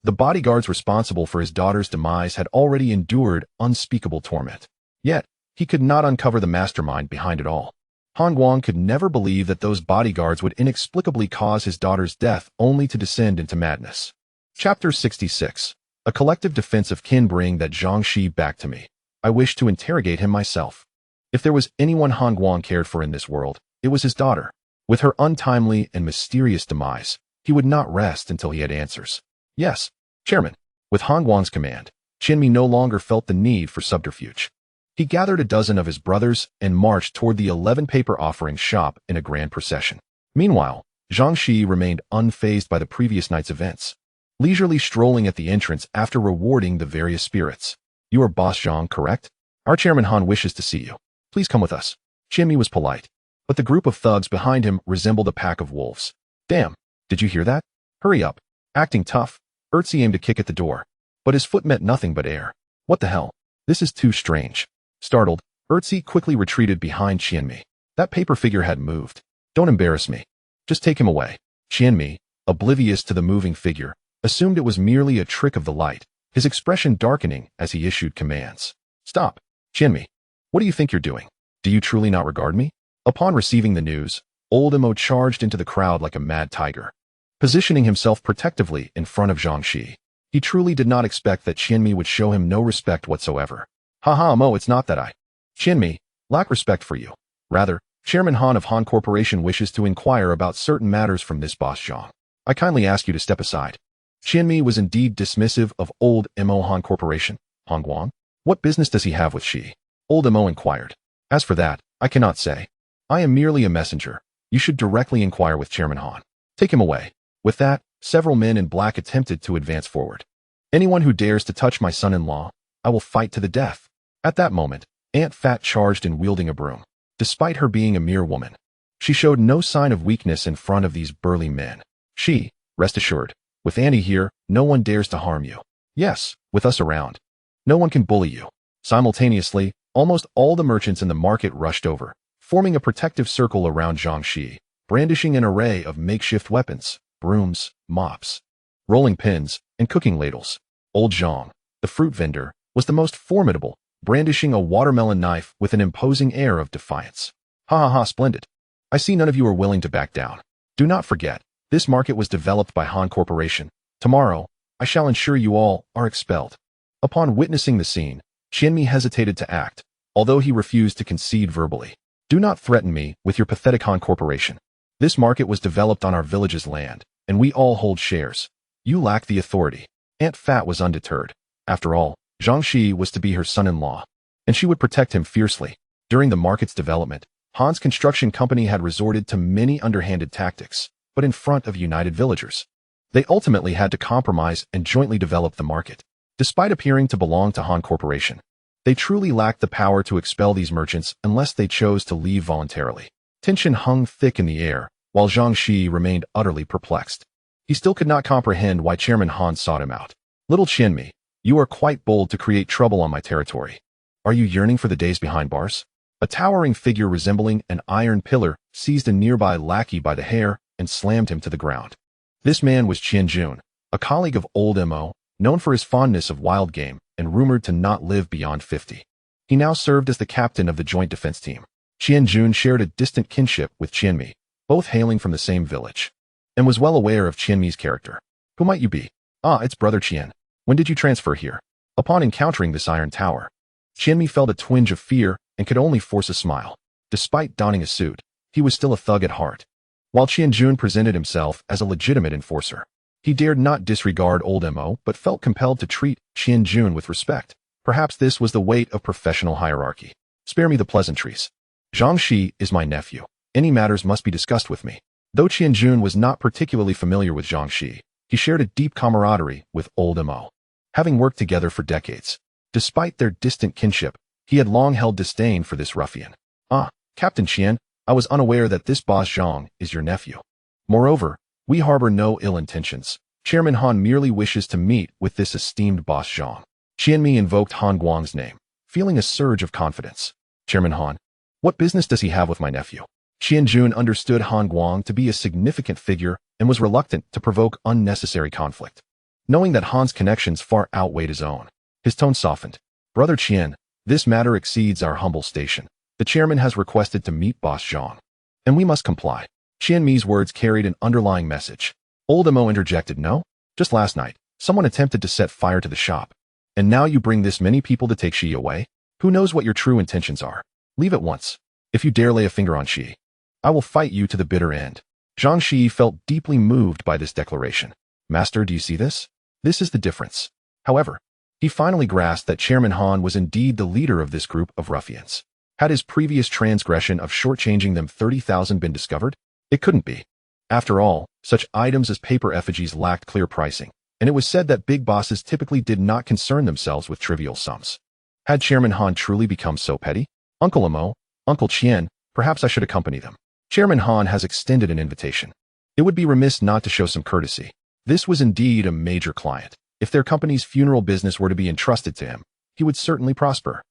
The bodyguards responsible for his daughter's demise had already endured unspeakable torment. Yet, he could not uncover the mastermind behind it all. Han Guang could never believe that those bodyguards would inexplicably cause his daughter's death only to descend into madness. Chapter 66. A collective defense of kin. Bring that Zhang Shiyi back to me. I wish to interrogate him myself. If there was anyone Han Guang cared for in this world, it was his daughter. With her untimely and mysterious demise, he would not rest until he had answers. Yes, Chairman. With Han Guang's command, Qianmi no longer felt the need for subterfuge. He gathered a dozen of his brothers and marched toward the 11 paper offering shop in a grand procession. Meanwhile, Zhang Shiyi remained unfazed by the previous night's events, leisurely strolling at the entrance after rewarding the various spirits. You are Boss Zhang, correct? Our Chairman Han wishes to see you. Please come with us. Qianmi was polite, but the group of thugs behind him resembled a pack of wolves. Damn, did you hear that? Hurry up. Acting tough, Erzi aimed to kick at the door, but his foot met nothing but air. What the hell? This is too strange. Startled, Erzi quickly retreated behind Qianmi. That paper figure had moved. Don't embarrass me. Just take him away. Qianmi, oblivious to the moving figure, assumed it was merely a trick of the light, his expression darkening as he issued commands. Stop. Qianmi. What do you think you're doing? Do you truly not regard me? Upon receiving the news, old Imo charged into the crowd like a mad tiger, positioning himself protectively in front of Zhang Shiyi. He truly did not expect that Qianmi would show him no respect whatsoever. Haha, Mo, it's not that I, Qianmi, lack respect for you. Rather, Chairman Han of Han Corporation wishes to inquire about certain matters from this Boss Zhang. I kindly ask you to step aside. Qianmi was indeed dismissive of old Mo. Han Corporation. Han Guang? What business does he have with Shiyi? Old Mo inquired. As for that, I cannot say. I am merely a messenger. You should directly inquire with Chairman Han. Take him away. With that, several men in black attempted to advance forward. Anyone who dares to touch my son-in-law, I will fight to the death. At that moment, Aunt Fat charged in wielding a broom. Despite her being a mere woman, she showed no sign of weakness in front of these burly men. She, rest assured, with Annie here, no one dares to harm you. Yes, with us around, no one can bully you. Simultaneously, almost all the merchants in the market rushed over, forming a protective circle around Zhang Shiyi, brandishing an array of makeshift weapons, brooms, mops, rolling pins, and cooking ladles. Old Zhang, the fruit vendor, was the most formidable, brandishing a watermelon knife with an imposing air of defiance. Ha ha ha, splendid. I see none of you are willing to back down. Do not forget, this market was developed by Han Corporation. Tomorrow, I shall ensure you all are expelled. Upon witnessing the scene, Qianmi hesitated to act, although he refused to concede verbally. Do not threaten me with your pathetic Han Corporation. This market was developed on our village's land, and we all hold shares. You lack the authority. Aunt Fat was undeterred. After all, Zhang Shiyi was to be her son-in-law, and she would protect him fiercely. During the market's development, Han's construction company had resorted to many underhanded tactics, but in front of united villagers. They ultimately had to compromise and jointly develop the market. Despite appearing to belong to Han Corporation, they truly lacked the power to expel these merchants unless they chose to leave voluntarily. Tension hung thick in the air, while Zhang Shiyi remained utterly perplexed. He still could not comprehend why Chairman Han sought him out. Little Qianmi, you are quite bold to create trouble on my territory. Are you yearning for the days behind bars? A towering figure resembling an iron pillar seized a nearby lackey by the hair and slammed him to the ground. This man was Qian Jun, a colleague of old Mo, known for his fondness of wild game and rumored to not live beyond 50. He now served as the captain of the joint defense team. Qian Jun shared a distant kinship with Qianmi, both hailing from the same village, and was well aware of Qianmi's character. Who might you be? Ah, it's Brother Qian. When did you transfer here? Upon encountering this iron tower, Qianmi felt a twinge of fear and could only force a smile. Despite donning a suit, he was still a thug at heart. While Qian Jun presented himself as a legitimate enforcer, he dared not disregard old Mo but felt compelled to treat Qian Jun with respect. Perhaps this was the weight of professional hierarchy. Spare me the pleasantries. Zhang Shiyi is my nephew. Any matters must be discussed with me. Though Qian Jun was not particularly familiar with Zhang Shiyi, he shared a deep camaraderie with old Mo, having worked together for decades. Despite their distant kinship, he had long held disdain for this ruffian. Ah, Captain Qian, I was unaware that this boss Zhang is your nephew. Moreover, we harbor no ill intentions. Chairman Han merely wishes to meet with this esteemed boss Zhang. Qianmi invoked Han Guang's name, feeling a surge of confidence. Chairman Han, what business does he have with my nephew? Qian Jun understood Han Guang to be a significant figure and was reluctant to provoke unnecessary conflict. Knowing that Han's connections far outweighed his own, his tone softened. Brother Qian, this matter exceeds our humble station. The chairman has requested to meet boss Zhang, and we must comply. Qianmi's words carried an underlying message. Old Mo interjected, no? Just last night, someone attempted to set fire to the shop. And now you bring this many people to take Shiyi away? Who knows what your true intentions are? Leave at once. If you dare lay a finger on Shiyi, I will fight you to the bitter end. Zhang Shiyi felt deeply moved by this declaration. Master, do you see this? This is the difference. However, he finally grasped that Chairman Han was indeed the leader of this group of ruffians. Had his previous transgression of shortchanging them 30,000 been discovered? It couldn't be. After all, such items as paper effigies lacked clear pricing, and it was said that big bosses typically did not concern themselves with trivial sums. Had Chairman Han truly become so petty? Uncle Mo, Uncle Qian, perhaps I should accompany them. Chairman Han has extended an invitation. It would be remiss not to show some courtesy. This was indeed a major client. If their company's funeral business were to be entrusted to him, he would certainly prosper.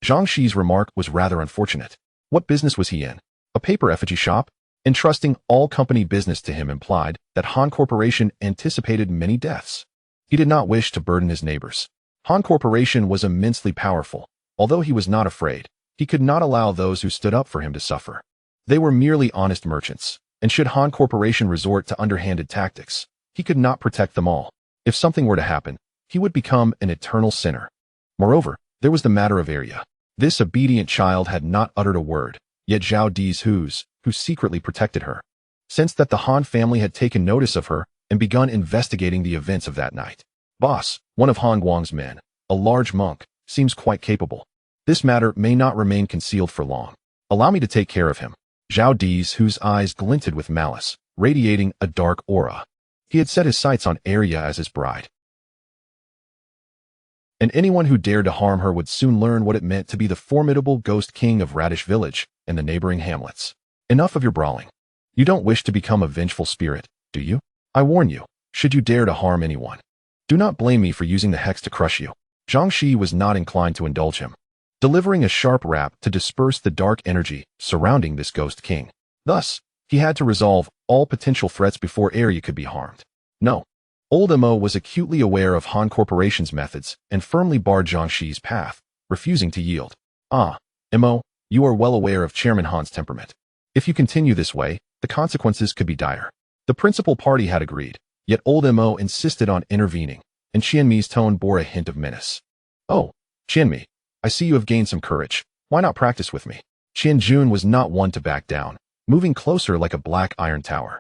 Zhang Shiyi's remark was rather unfortunate. What business was he in? A paper effigy shop? Entrusting all company business to him implied that Han Corporation anticipated many deaths. He did not wish to burden his neighbors. Han Corporation was immensely powerful. Although he was not afraid, he could not allow those who stood up for him to suffer. They were merely honest merchants, and should Han Corporation resort to underhanded tactics, he could not protect them all. If something were to happen, he would become an eternal sinner. Moreover, there was the matter of eerie. This obedient child had not uttered a word, yet Zhao Di's who secretly protected her, sensed that the Han family had taken notice of her and begun investigating the events of that night. Boss, one of Han Guang's men, a large monk, seems quite capable. This matter may not remain concealed for long. Allow me to take care of him. Zhao Di's whose eyes glinted with malice, radiating a dark aura. He had set his sights on Eerie as his bride. And anyone who dared to harm her would soon learn what it meant to be the formidable ghost king of Radish village and the neighboring hamlets. Enough of your brawling. You don't wish to become a vengeful spirit, do you? I warn you, should you dare to harm anyone, do not blame me for using the hex to crush you. Zhang Shiyi was not inclined to indulge him, delivering a sharp rap to disperse the dark energy surrounding this ghost king. Thus, he had to resolve all potential threats before Eerie could be harmed. No. Old Mo was acutely aware of Han Corporation's methods and firmly barred Zhang Shiyi's path, refusing to yield. Ah, Mo, you are well aware of Chairman Han's temperament. If you continue this way, the consequences could be dire. The principal party had agreed, yet old Mo insisted on intervening, and Qianmi's tone bore a hint of menace. Oh, Qianmi, I see you have gained some courage. Why not practice with me? Qian Jun was not one to back down, moving closer like a black iron tower.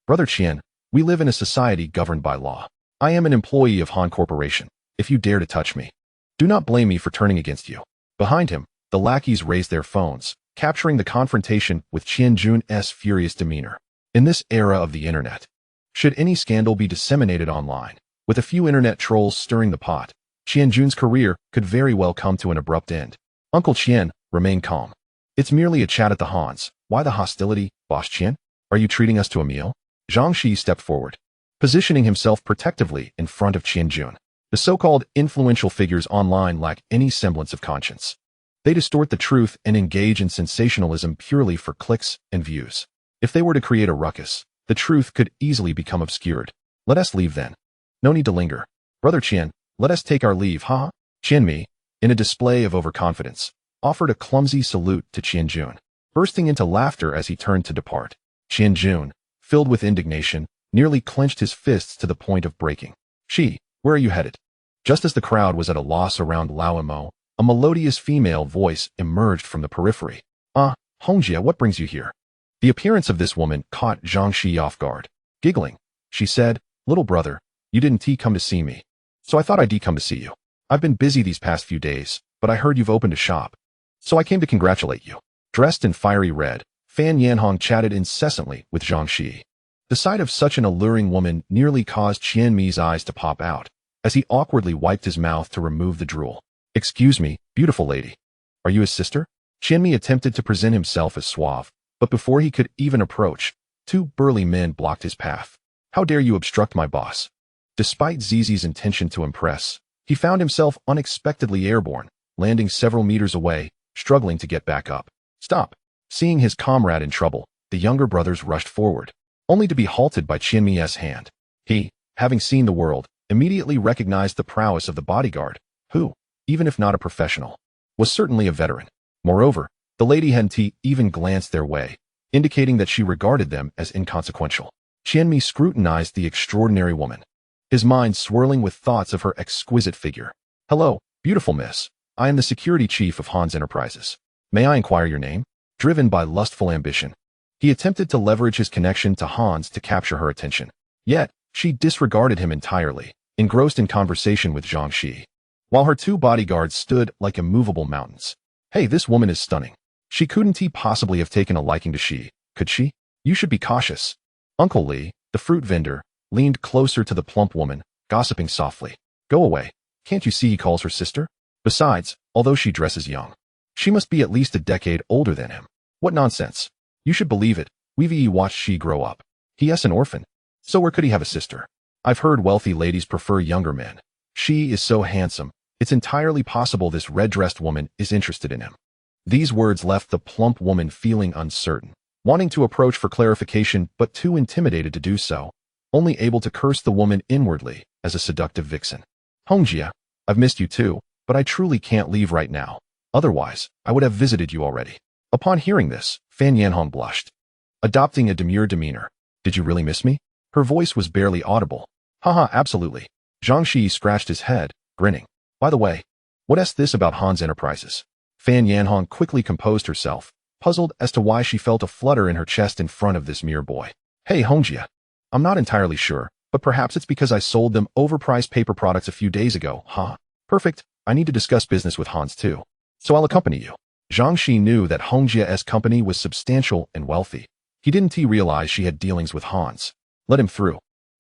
Brother Qian, we live in a society governed by law. I am an employee of Han Corporation. If you dare to touch me, do not blame me for turning against you. Behind him, the lackeys raised their phones, capturing the confrontation with Qian Jun's furious demeanor. In this era of the internet, should any scandal be disseminated online, with a few internet trolls stirring the pot, Qian Jun's career could very well come to an abrupt end. Uncle Qian, remain calm. It's merely a chat at the Hans. Why the hostility, Boss Qian? Are you treating us to a meal? Zhang Shiyi stepped forward. positioning himself protectively in front of Qianjun. The so-called influential figures online lack any semblance of conscience. They distort the truth and engage in sensationalism purely for clicks and views. If they were to create a ruckus, the truth could easily become obscured. Let us leave then. No need to linger. Brother Qian, let us take our leave, haha. Qianmi, in a display of overconfidence, offered a clumsy salute to Qianjun, bursting into laughter as he turned to depart. Qianjun, filled with indignation, nearly clenched his fists to the point of breaking. She, where are you headed? Just as the crowd was at a loss around Lao Mo, a melodious female voice emerged from the periphery. Hongjia, what brings you here? The appearance of this woman caught Zhang Shiyi off guard. Giggling, she said, little brother, you didn't come to see me. So I thought I'd come to see you. I've been busy these past few days, but I heard you've opened a shop. So I came to congratulate you. Dressed in fiery red, Fan Yanhong chatted incessantly with Zhang Shiyi. The sight of such an alluring woman nearly caused Qianmi's eyes to pop out, as he awkwardly wiped his mouth to remove the drool. Excuse me, beautiful lady. Are you his sister? Qianmi attempted to present himself as suave, but before he could even approach, two burly men blocked his path. How dare you obstruct my boss? Despite Zizi's intention to impress, he found himself unexpectedly airborne, landing several meters away, struggling to get back up. Stop! Seeing his comrade in trouble, the younger brothers rushed forward, only to be halted by Qianmi's hand. He, having seen the world, immediately recognized the prowess of the bodyguard, who, even if not a professional, was certainly a veteran. Moreover, the Lady Henti even glanced their way, indicating that she regarded them as inconsequential. Qianmi scrutinized the extraordinary woman, his mind swirling with thoughts of her exquisite figure. Hello, beautiful miss. I am the security chief of Han's Enterprises. May I inquire your name? Driven by lustful ambition, he attempted to leverage his connection to Hans to capture her attention. Yet, she disregarded him entirely, engrossed in conversation with Zhang Shiyi, while her two bodyguards stood like immovable mountains. Hey, this woman is stunning. She couldn't possibly have taken a liking to Shi, could she? You should be cautious. Uncle Li, the fruit vendor, leaned closer to the plump woman, gossiping softly. Go away. Can't you see he calls her sister? Besides, although she dresses young, she must be at least a decade older than him. What nonsense. You should believe it. We've watched Shi grow up. He is an orphan. So where could he have a sister? I've heard wealthy ladies prefer younger men. Shi is so handsome, it's entirely possible this red-dressed woman is interested in him. These words left the plump woman feeling uncertain, wanting to approach for clarification but too intimidated to do so, only able to curse the woman inwardly as a seductive vixen. Hongjia, I've missed you too, but I truly can't leave right now. Otherwise, I would have visited you already. Upon hearing this, Fan Yanhong blushed, adopting a demure demeanor. Did you really miss me? Her voice was barely audible. Haha, absolutely. Zhang Shiyi scratched his head, grinning. By the way, what's this about Han's Enterprises? Fan Yanhong quickly composed herself, puzzled as to why she felt a flutter in her chest in front of this mere boy. Hey, Hongjia. I'm not entirely sure, but perhaps it's because I sold them overpriced paper products a few days ago, huh? Perfect. I need to discuss business with Hans too. So I'll accompany you. Zhang Shi knew that Hongjia's company was substantial and wealthy. He didn't realize she had dealings with Hans. Let him through.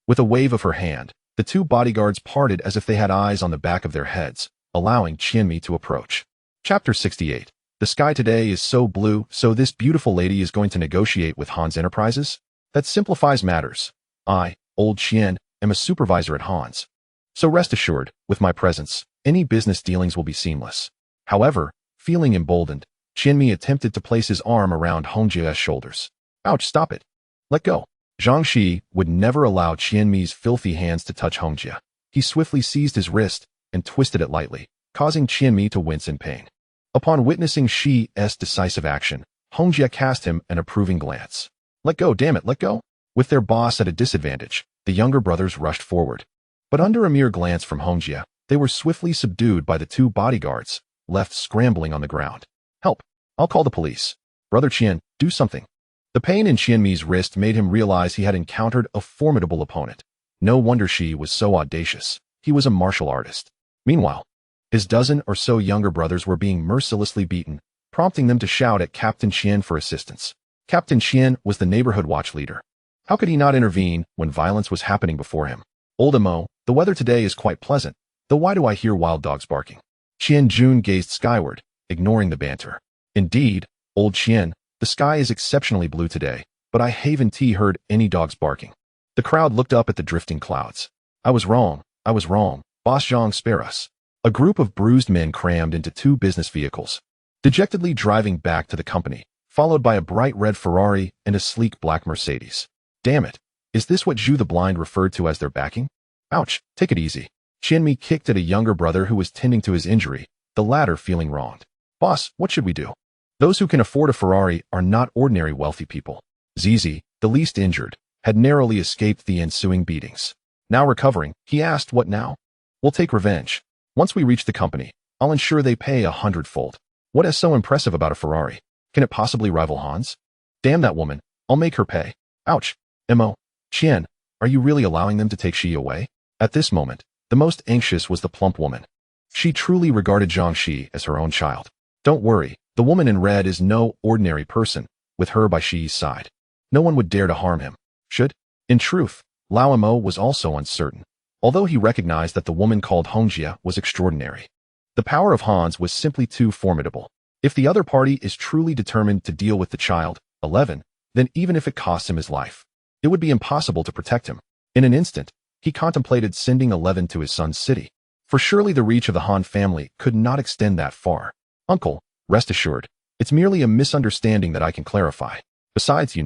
With a wave of her hand, the two bodyguards parted as if they had eyes on the back of their heads, allowing Qianmi to approach. Chapter 68. The sky today is so blue, so this beautiful lady is going to negotiate with Hans Enterprises? That simplifies matters. I, old Qian, am a supervisor at Hans. So rest assured, with my presence, any business dealings will be seamless. However, feeling emboldened, Qianmi attempted to place his arm around Hongjia's shoulders. Ouch, stop it. Let go. Zhang Shiyi would never allow Qianmi's filthy hands to touch Hongjia. He swiftly seized his wrist and twisted it lightly, causing Qianmi to wince in pain. Upon witnessing Shi's decisive action, Hongjia cast him an approving glance. Let go, damn it, let go. With their boss at a disadvantage, the younger brothers rushed forward. But under a mere glance from Hongjia, they were swiftly subdued by the two bodyguards, left scrambling on the ground. Help! I'll call the police. Brother Qian, do something. The pain in Qianmi's wrist made him realize he had encountered a formidable opponent. No wonder Shi was so audacious. He was a martial artist. Meanwhile, his dozen or so younger brothers were being mercilessly beaten, prompting them to shout at Captain Qian for assistance. Captain Qian was the neighborhood watch leader. How could he not intervene when violence was happening before him? Old Mo, the weather today is quite pleasant, though why do I hear wild dogs barking? Qianjun gazed skyward, ignoring the banter. Indeed, old Qian, the sky is exceptionally blue today, but I haven't heard any dogs barking. The crowd looked up at the drifting clouds. I was wrong. Boss Zhang, spare us. A group of bruised men crammed into 2 business vehicles, dejectedly driving back to the company, followed by a bright red Ferrari and a sleek black Mercedes. Damn it. Is this what Zhu the Blind referred to as their backing? Ouch, take it easy. Qianmi kicked at a younger brother who was tending to his injury, the latter feeling wronged. Boss, what should we do? Those who can afford a Ferrari are not ordinary wealthy people. Zizi, the least injured, had narrowly escaped the ensuing beatings. Now recovering, he asked, what now? We'll take revenge. Once we reach the company, I'll ensure they pay 100-fold. What is so impressive about a Ferrari? Can it possibly rival Han's? Damn that woman, I'll make her pay. Ouch. Mo. Qian, are you really allowing them to take Shiyi away? At this moment, the most anxious was the plump woman. She truly regarded Zhang Shiyi as her own child. Don't worry, the woman in red is no ordinary person, with her by Shiyi's side. No one would dare to harm him. Should? In truth, Lao Mo was also uncertain, although he recognized that the woman called Hongjia was extraordinary. The power of Han's was simply too formidable. If the other party is truly determined to deal with the child, 11, then even if it costs him his life, it would be impossible to protect him. In an instant, he contemplated sending 11 to his son's city. For surely the reach of the Han family could not extend that far. Uncle, rest assured, it's merely a misunderstanding that I can clarify. Besides,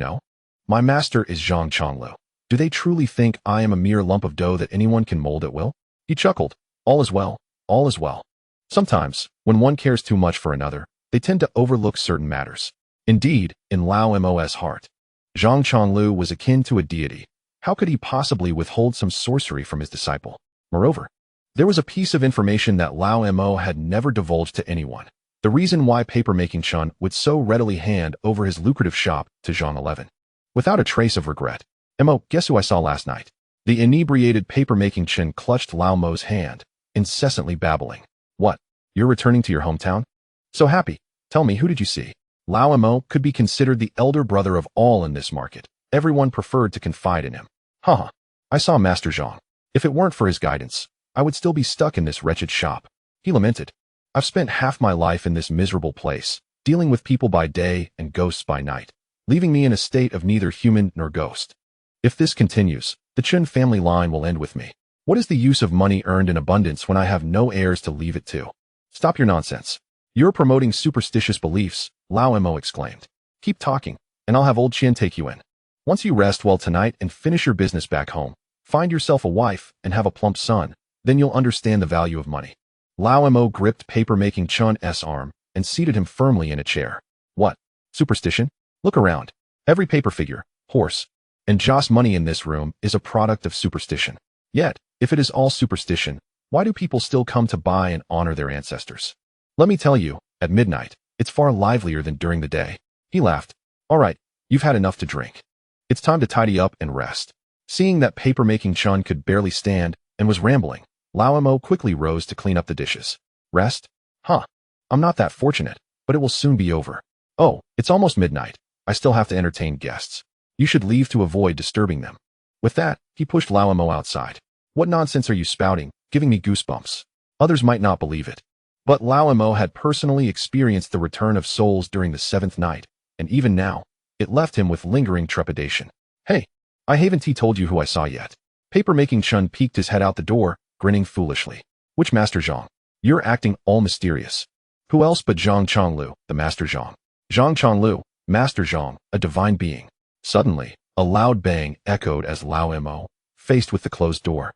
my master is Zhang Chonglu. Do they truly think I am a mere lump of dough that anyone can mold at will? He chuckled. All is well, all is well. Sometimes, when one cares too much for another, they tend to overlook certain matters. Indeed, in Lao Mo's heart, Zhang Chonglu was akin to a deity. How could he possibly withhold some sorcery from his disciple? Moreover, there was a piece of information that Lao Mo had never divulged to anyone. The reason why papermaking Chun would so readily hand over his lucrative shop to Zhang 11. Without a trace of regret. Mo, guess who I saw last night? The inebriated papermaking Chen clutched Lao Mo's hand, incessantly babbling. What? You're returning to your hometown? So happy. Tell me, who did you see? Lao Mo could be considered the elder brother of all in this market. Everyone preferred to confide in him. Haha. I saw Master Zhang. If it weren't for his guidance, I would still be stuck in this wretched shop. He lamented. I've spent half my life in this miserable place, dealing with people by day and ghosts by night, leaving me in a state of neither human nor ghost. If this continues, the Chen family line will end with me. What is the use of money earned in abundance when I have no heirs to leave it to? Stop your nonsense. You're promoting superstitious beliefs, Lao Mo exclaimed. Keep talking, and I'll have old Qian take you in. Once you rest well tonight and finish your business back home, find yourself a wife and have a plump son, then you'll understand the value of money. Lao Mo gripped papermaking Chun's arm and seated him firmly in a chair. What? Superstition? Look around. Every paper figure, horse, and Joss money in this room is a product of superstition. Yet, if it is all superstition, why do people still come to buy and honor their ancestors? Let me tell you, at midnight, it's far livelier than during the day. He laughed. All right, you've had enough to drink. It's time to tidy up and rest. Seeing that papermaking Chun could barely stand and was rambling, Lao Mo quickly rose to clean up the dishes. Rest? Huh. I'm not that fortunate, but it will soon be over. Oh, it's almost midnight. I still have to entertain guests. You should leave to avoid disturbing them. With that, he pushed Lao Mo outside. What nonsense are you spouting, giving me goosebumps? Others might not believe it. But Lao Mo had personally experienced the return of souls during the 7th night, and even now, it left him with lingering trepidation. Hey, I haven't told you who I saw yet. Papermaking Chun peeked his head out the door, grinning foolishly. Which Master Zhang? You're acting all mysterious. Who else but Zhang Chonglu, the Master Zhang? Zhang Chonglu, Master Zhang, a divine being. Suddenly, a loud bang echoed as Lao Mo, faced with the closed door,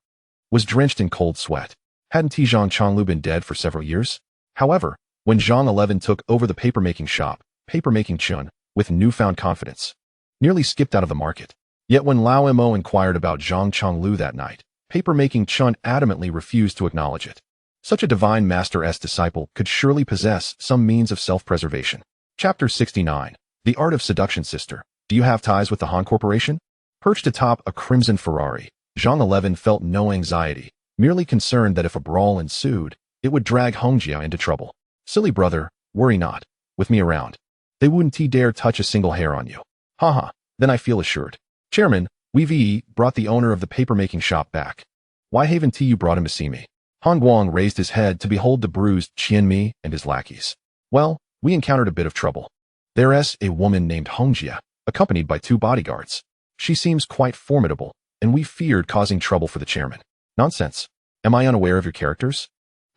was drenched in cold sweat. Hadn't Zhang Chonglu been dead for several years? However, when Zhang 11 took over the papermaking shop, papermaking Chun, with newfound confidence, nearly skipped out of the market. Yet when Lao Mo inquired about Zhang Chonglu that night, papermaking Chun adamantly refused to acknowledge it. Such a divine master's disciple could surely possess some means of self-preservation. Chapter 69. The Art of Seduction. Sister, do you have ties with the Han Corporation? Perched atop a crimson Ferrari, Zhang 11 felt no anxiety, merely concerned that if a brawl ensued, it would drag Hongjia into trouble. Silly brother, worry not. With me around, they wouldn't dare touch a single hair on you. Haha, then I feel assured. Chairman, Wei brought the owner of the papermaking shop back. Why haven't you brought him to see me? Han Guang raised his head to behold the bruised Qianmi and his lackeys. Well, we encountered a bit of trouble. There's a woman named Hongjia, accompanied by 2 bodyguards. She seems quite formidable, and we feared causing trouble for the chairman. Nonsense. Am I unaware of your characters?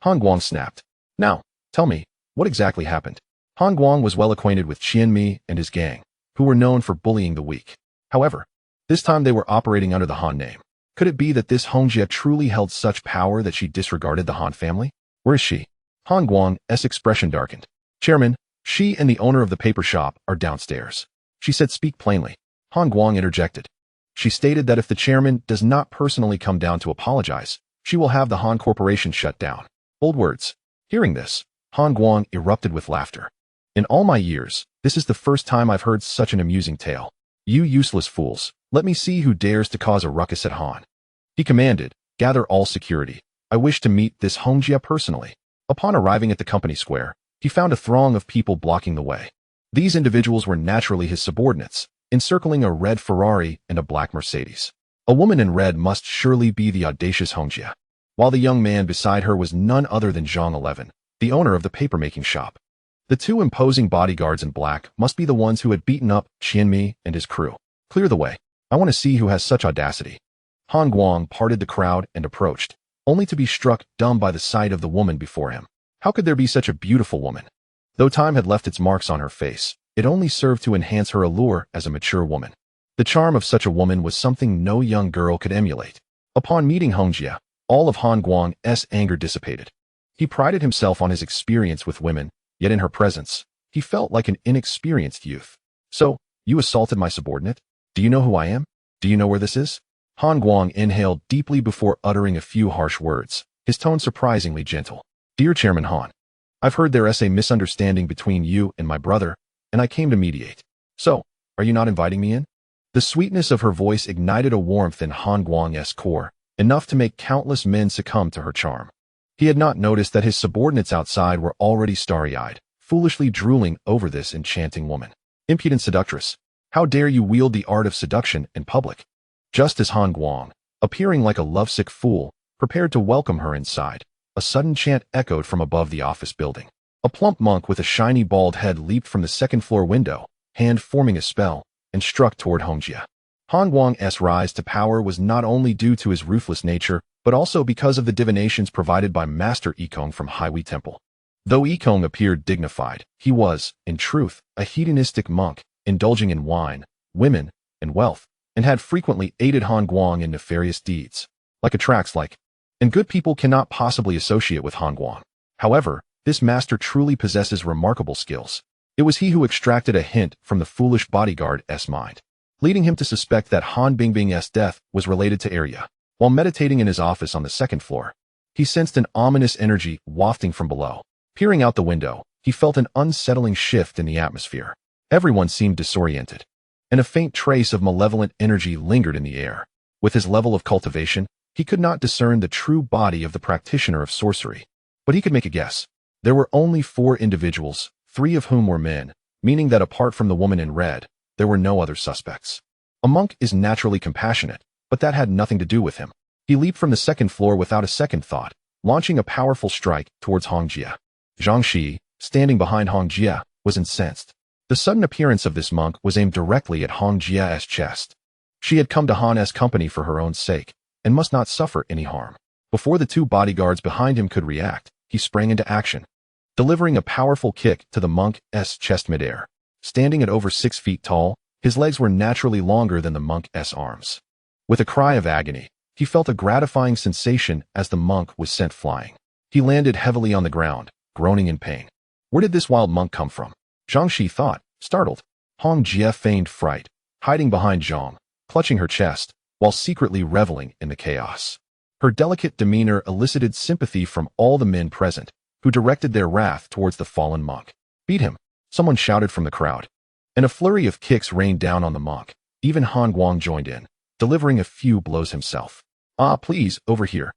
Han Guang snapped. Now, tell me, what exactly happened? Han Guang was well acquainted with Qian Mi and his gang, who were known for bullying the weak. However, this time they were operating under the Han name. Could it be that this Hongjia truly held such power that she disregarded the Han family? Where is she? Han Guang's expression darkened. Chairman, she and the owner of the paper shop are downstairs. She said, speak plainly. Han Guang interjected. She stated that if the chairman does not personally come down to apologize, she will have the Han Corporation shut down. Bold words. Hearing this, Han Guang erupted with laughter. In all my years, this is the first time I've heard such an amusing tale. You useless fools, let me see who dares to cause a ruckus at Han. He commanded, gather all security. I wish to meet this Hongjia personally. Upon arriving at the company square, he found a throng of people blocking the way. These individuals were naturally his subordinates, encircling a red Ferrari and a black Mercedes. A woman in red must surely be the audacious Hongjia, while the young man beside her was none other than Zhang 11, the owner of the paper-making shop. The two imposing bodyguards in black must be the ones who had beaten up Qian Mi and his crew. Clear the way. I want to see who has such audacity. Han Guang parted the crowd and approached, only to be struck dumb by the sight of the woman before him. How could there be such a beautiful woman? Though time had left its marks on her face, it only served to enhance her allure as a mature woman. The charm of such a woman was something no young girl could emulate. Upon meeting Hongjia, all of Han Guang's anger dissipated. He prided himself on his experience with women, yet in her presence, he felt like an inexperienced youth. So, you assaulted my subordinate? Do you know who I am? Do you know where this is? Han Guang inhaled deeply before uttering a few harsh words, his tone surprisingly gentle. Dear Chairman Han, I've heard there is a misunderstanding between you and my brother, and I came to mediate. So, are you not inviting me in? The sweetness of her voice ignited a warmth in Han Guang's core, enough to make countless men succumb to her charm. He had not noticed that his subordinates outside were already starry-eyed, foolishly drooling over this enchanting woman. Impudent seductress, how dare you wield the art of seduction in public? Just as Han Guang, appearing like a lovesick fool, prepared to welcome her inside, a sudden chant echoed from above the office building. A plump monk with a shiny bald head leaped from the second-floor window, hand forming a spell, and struck toward Hongjia. Han Guang's rise to power was not only due to his ruthless nature, but also because of the divinations provided by Master Yikong from Highway Temple. Though Yikong appeared dignified, he was, in truth, a hedonistic monk, indulging in wine, women, and wealth, and had frequently aided Han Guang in nefarious deeds, like attracts like. And good people cannot possibly associate with Han Guang. However, this master truly possesses remarkable skills. It was he who extracted a hint from the foolish bodyguard's mind, leading him to suspect that Han Bingbing's death was related to eerie. While meditating in his office on the second floor, he sensed an ominous energy wafting from below. Peering out the window, he felt an unsettling shift in the atmosphere. Everyone seemed disoriented, and a faint trace of malevolent energy lingered in the air. With his level of cultivation, he could not discern the true body of the practitioner of sorcery, but he could make a guess. There were only 4 individuals, 3 of whom were men, meaning that apart from the woman in red, there were no other suspects. A monk is naturally compassionate, but that had nothing to do with him. He leaped from the second floor without a second thought, launching a powerful strike towards Hongjia. Zhang Shiyi, standing behind Hongjia, was incensed. The sudden appearance of this monk was aimed directly at Hongjia's chest. She had come to Han's company for her own sake, and must not suffer any harm. Before the 2 bodyguards behind him could react, he sprang into action, delivering a powerful kick to the monk's chest midair. Standing at over 6 feet tall, his legs were naturally longer than the monk's arms. With a cry of agony, he felt a gratifying sensation as the monk was sent flying. He landed heavily on the ground, groaning in pain. Where did this wild monk come from? Zhang Shiyi thought, startled. Hongjia feigned fright, hiding behind Zhang, clutching her chest, while secretly reveling in the chaos. Her delicate demeanor elicited sympathy from all the men present, who directed their wrath towards the fallen monk. Beat him, someone shouted from the crowd. And a flurry of kicks rained down on the monk. Even Han Guang joined in, delivering a few blows himself. Ah, please, over here.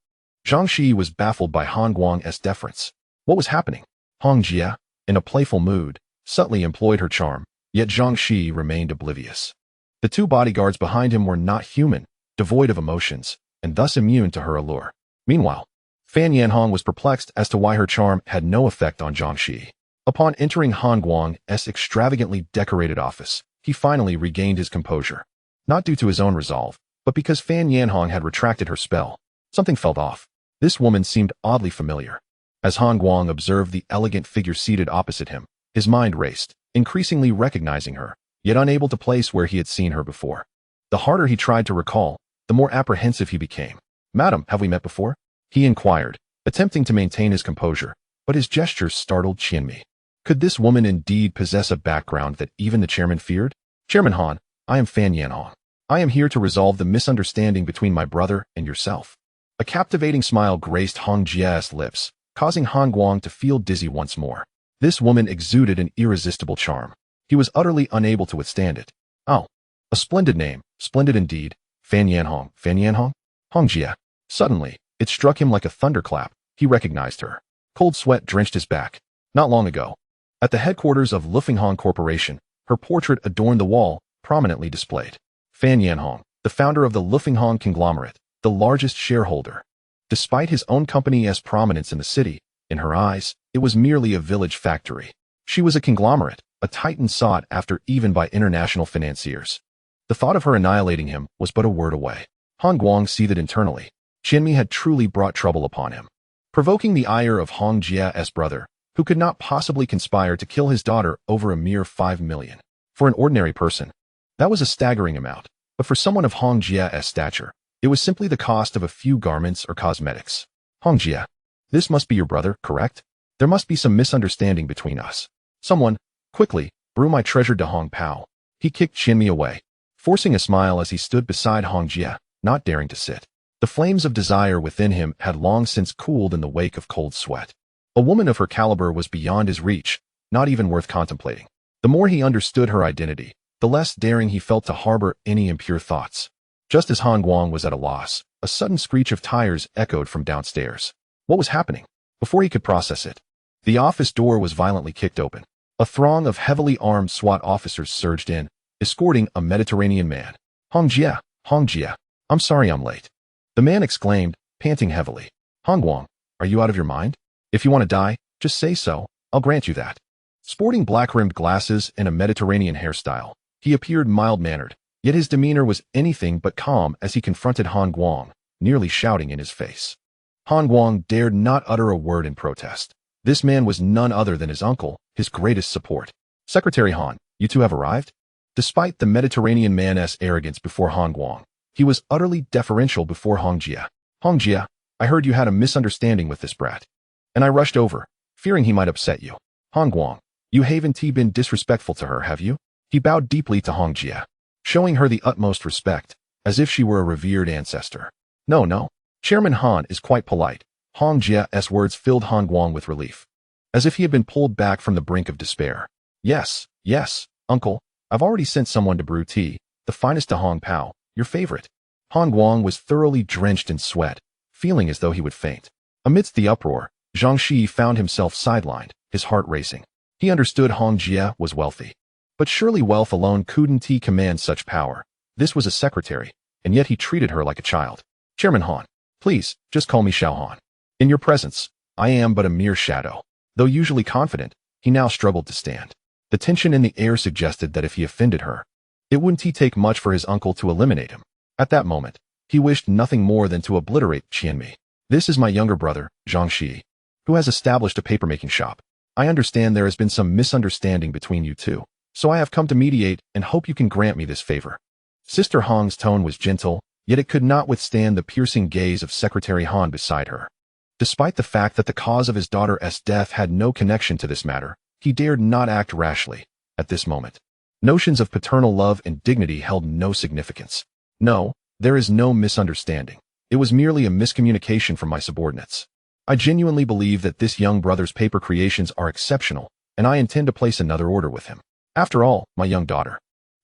Zhang Shiyi was baffled by Han Guang's deference. What was happening? Hongjia, in a playful mood, subtly employed her charm, yet Zhang Shiyi remained oblivious. The 2 bodyguards behind him were not human, devoid of emotions, and thus immune to her allure. Meanwhile, Fan Yanhong was perplexed as to why her charm had no effect on Zhang Shiyi. Upon entering Han Guang's extravagantly decorated office, he finally regained his composure. Not due to his own resolve, but because Fan Yanhong had retracted her spell, something felt off. This woman seemed oddly familiar. As Han Guang observed the elegant figure seated opposite him, his mind raced, increasingly recognizing her, yet unable to place where he had seen her before. The harder he tried to recall, the more apprehensive he became. "Madam, have we met before?" he inquired, attempting to maintain his composure, but his gestures startled Qianmi. Could this woman indeed possess a background that even the chairman feared? "Chairman Han, I am Fan Yanhong. I am here to resolve the misunderstanding between my brother and yourself." A captivating smile graced Hong Jie's lips, causing Han Guang to feel dizzy once more. This woman exuded an irresistible charm. He was utterly unable to withstand it. "Oh, a splendid name, splendid indeed. Fan Yanhong, Fan Yanhong?" Hong Jie. Suddenly, it struck him like a thunderclap. He recognized her. Cold sweat drenched his back. Not long ago, at the headquarters of Lufinghong Corporation, her portrait adorned the wall, prominently displayed. Fan Yanhong, the founder of the Lufinghong conglomerate, the largest shareholder. Despite his own company's prominence in the city, in her eyes, it was merely a village factory. She was a conglomerate, a titan sought after even by international financiers. The thought of her annihilating him was but a word away. Han Guang seethed internally. Qianmi had truly brought trouble upon him. Provoking the ire of Hong Jie's brother, who could not possibly conspire to kill his daughter over a mere 5 million. For an ordinary person, that was a staggering amount, but for someone of Hong Jie's stature, it was simply the cost of a few garments or cosmetics. "Hong Jie, this must be your brother, correct? There must be some misunderstanding between us. Someone, quickly, brew my treasured to Hong Pao." He kicked Qianmi away, forcing a smile as he stood beside Hong Jie, not daring to sit. The flames of desire within him had long since cooled in the wake of cold sweat. A woman of her caliber was beyond his reach, not even worth contemplating. The more he understood her identity, the less daring he felt to harbor any impure thoughts. Just as Han Guang was at a loss, a sudden screech of tires echoed from downstairs. What was happening? Before he could process it, the office door was violently kicked open. A throng of heavily armed SWAT officers surged in, escorting a Mediterranean man. Hong Jie, I'm sorry I'm late." The man exclaimed, panting heavily. "Han Guang, are you out of your mind? If you want to die, just say so, I'll grant you that." Sporting black-rimmed glasses and a Mediterranean hairstyle, he appeared mild-mannered, yet his demeanor was anything but calm as he confronted Han Guang, nearly shouting in his face. Han Guang dared not utter a word in protest. This man was none other than his uncle, his greatest support. "Secretary Han, you two have arrived?" Despite the Mediterranean man's arrogance before Han Guang, he was utterly deferential before Hong Jie. "Hong Jie, I heard you had a misunderstanding with this brat, and I rushed over, fearing he might upset you. Han Guang, you haven't been disrespectful to her, have you?" He bowed deeply to Hong Jie, showing her the utmost respect, as if she were a revered ancestor. No. Chairman Han is quite polite." Hong Jie's words filled Han Guang with relief, as if he had been pulled back from the brink of despair. Yes, uncle, I've already sent someone to brew tea, the finest to Hong Pao, your favorite." Han Guang was thoroughly drenched in sweat, feeling as though he would faint. Amidst the uproar, Zhang Shiyi found himself sidelined, his heart racing. He understood Hong Jie was wealthy. But surely wealth alone couldn't command such power. This was a secretary, and yet he treated her like a child. "Chairman Han, please, just call me Xiao Han. In your presence, I am but a mere shadow." Though usually confident, he now struggled to stand. The tension in the air suggested that if he offended her, it wouldn't take much for his uncle to eliminate him. At that moment, he wished nothing more than to obliterate Qianmi. "This is my younger brother, Zhang Shiyi, who has established a papermaking shop. I understand there has been some misunderstanding between you two, so I have come to mediate and hope you can grant me this favor." Sister Hong's tone was gentle, yet it could not withstand the piercing gaze of Secretary Han beside her. Despite the fact that the cause of his daughter's death had no connection to this matter, he dared not act rashly. At this moment, notions of paternal love and dignity held no significance. "No, there is no misunderstanding. It was merely a miscommunication from my subordinates. I genuinely believe that this young brother's paper creations are exceptional, and I intend to place another order with him. After all, my young daughter,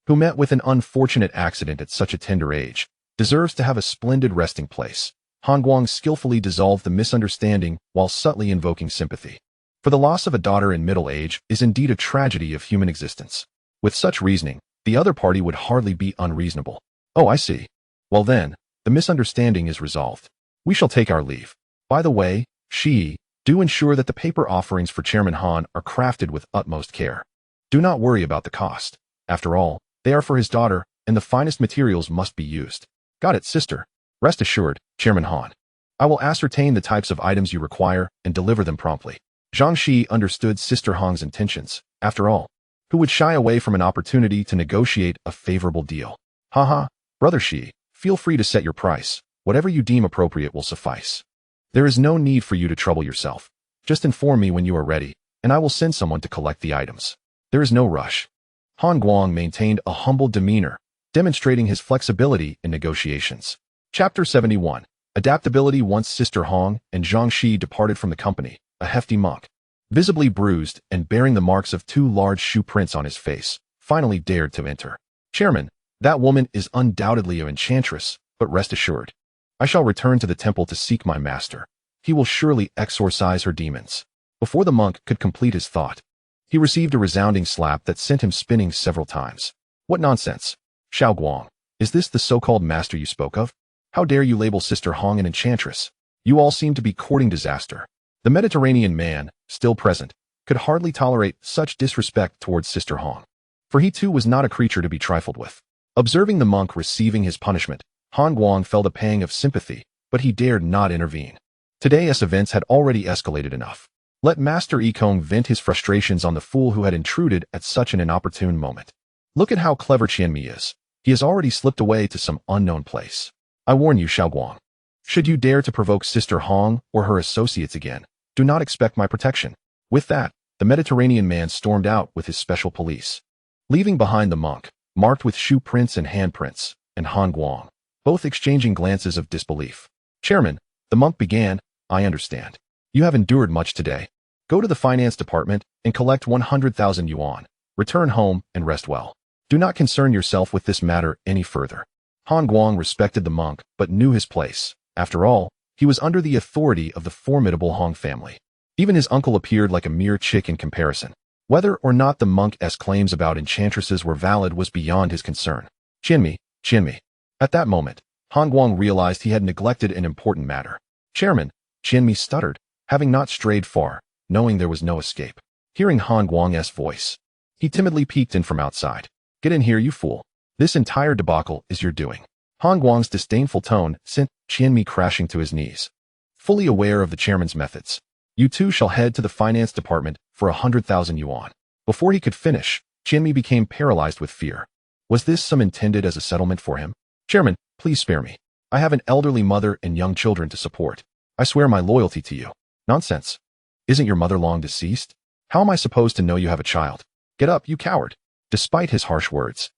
who met with an unfortunate accident at such a tender age, deserves to have a splendid resting place." Han Guang skillfully dissolved the misunderstanding while subtly invoking sympathy. For the loss of a daughter in middle age is indeed a tragedy of human existence. With such reasoning, the other party would hardly be unreasonable. "Oh, I see. Well then, the misunderstanding is resolved. We shall take our leave. By the way, Shiyi, do ensure that the paper offerings for Chairman Han are crafted with utmost care. Do not worry about the cost. After all, they are for his daughter, and the finest materials must be used." Got it, sister. Rest assured, Chairman Han. I will ascertain the types of items you require and deliver them promptly. Zhang Shiyi understood Sister Hong's intentions. After all, who would shy away from an opportunity to negotiate a favorable deal? Haha, Brother Shiyi, feel free to set your price. Whatever you deem appropriate will suffice. There is no need for you to trouble yourself. Just inform me when you are ready, and I will send someone to collect the items. There is no rush. Han Guang maintained a humble demeanor, demonstrating his flexibility in negotiations. Chapter 71. Adaptability. Once Sister Hong and Zhang Shiyi departed from the company, a hefty monk, visibly bruised and bearing the marks of 2 large shoe prints on his face, finally dared to enter. Chairman, that woman is undoubtedly an enchantress, but rest assured, I shall return to the temple to seek my master. He will surely exorcise her demons. Before the monk could complete his thought, he received a resounding slap that sent him spinning several times. What nonsense! Xiao Guang, is this the so-called master you spoke of? How dare you label Sister Hong an enchantress? You all seem to be courting disaster. The Mediterranean man, still present, could hardly tolerate such disrespect towards Sister Hong, for he too was not a creature to be trifled with. Observing the monk receiving his punishment, Han Guang felt a pang of sympathy, but he dared not intervene. Today's events had already escalated enough. Let Master Yikong vent his frustrations on the fool who had intruded at such an inopportune moment. Look at how clever Qianmi is. He has already slipped away to some unknown place. I warn you, Xiao Guang. Should you dare to provoke Sister Hong or her associates again, do not expect my protection. With that, the Mediterranean man stormed out with his special police, leaving behind the monk, marked with shoe prints and handprints, and Han Guang, both exchanging glances of disbelief. Chairman, the monk began, I understand. You have endured much today. Go to the finance department and collect 100,000 yuan. Return home and rest well. Do not concern yourself with this matter any further. Han Guang respected the monk, but knew his place. After all, he was under the authority of the formidable Hong family. Even his uncle appeared like a mere chick in comparison. Whether or not the monk's claims about enchantresses were valid was beyond his concern. Qianmi. At that moment, Han Guang realized he had neglected an important matter. Chairman, Qianmi stuttered, having not strayed far, knowing there was no escape. Hearing Han Guang's voice, he timidly peeked in from outside. Get in here, you fool. This entire debacle is your doing. Han Guang's disdainful tone sent Qianmi crashing to his knees. Fully aware of the chairman's methods, you two shall head to the finance department for 100,000 yuan. Before he could finish, Qianmi became paralyzed with fear. Was this some intended as a settlement for him? Chairman, please spare me. I have an elderly mother and young children to support. I swear my loyalty to you. Nonsense. Isn't your mother long deceased? How am I supposed to know you have a child? Get up, you coward. Despite his harsh words,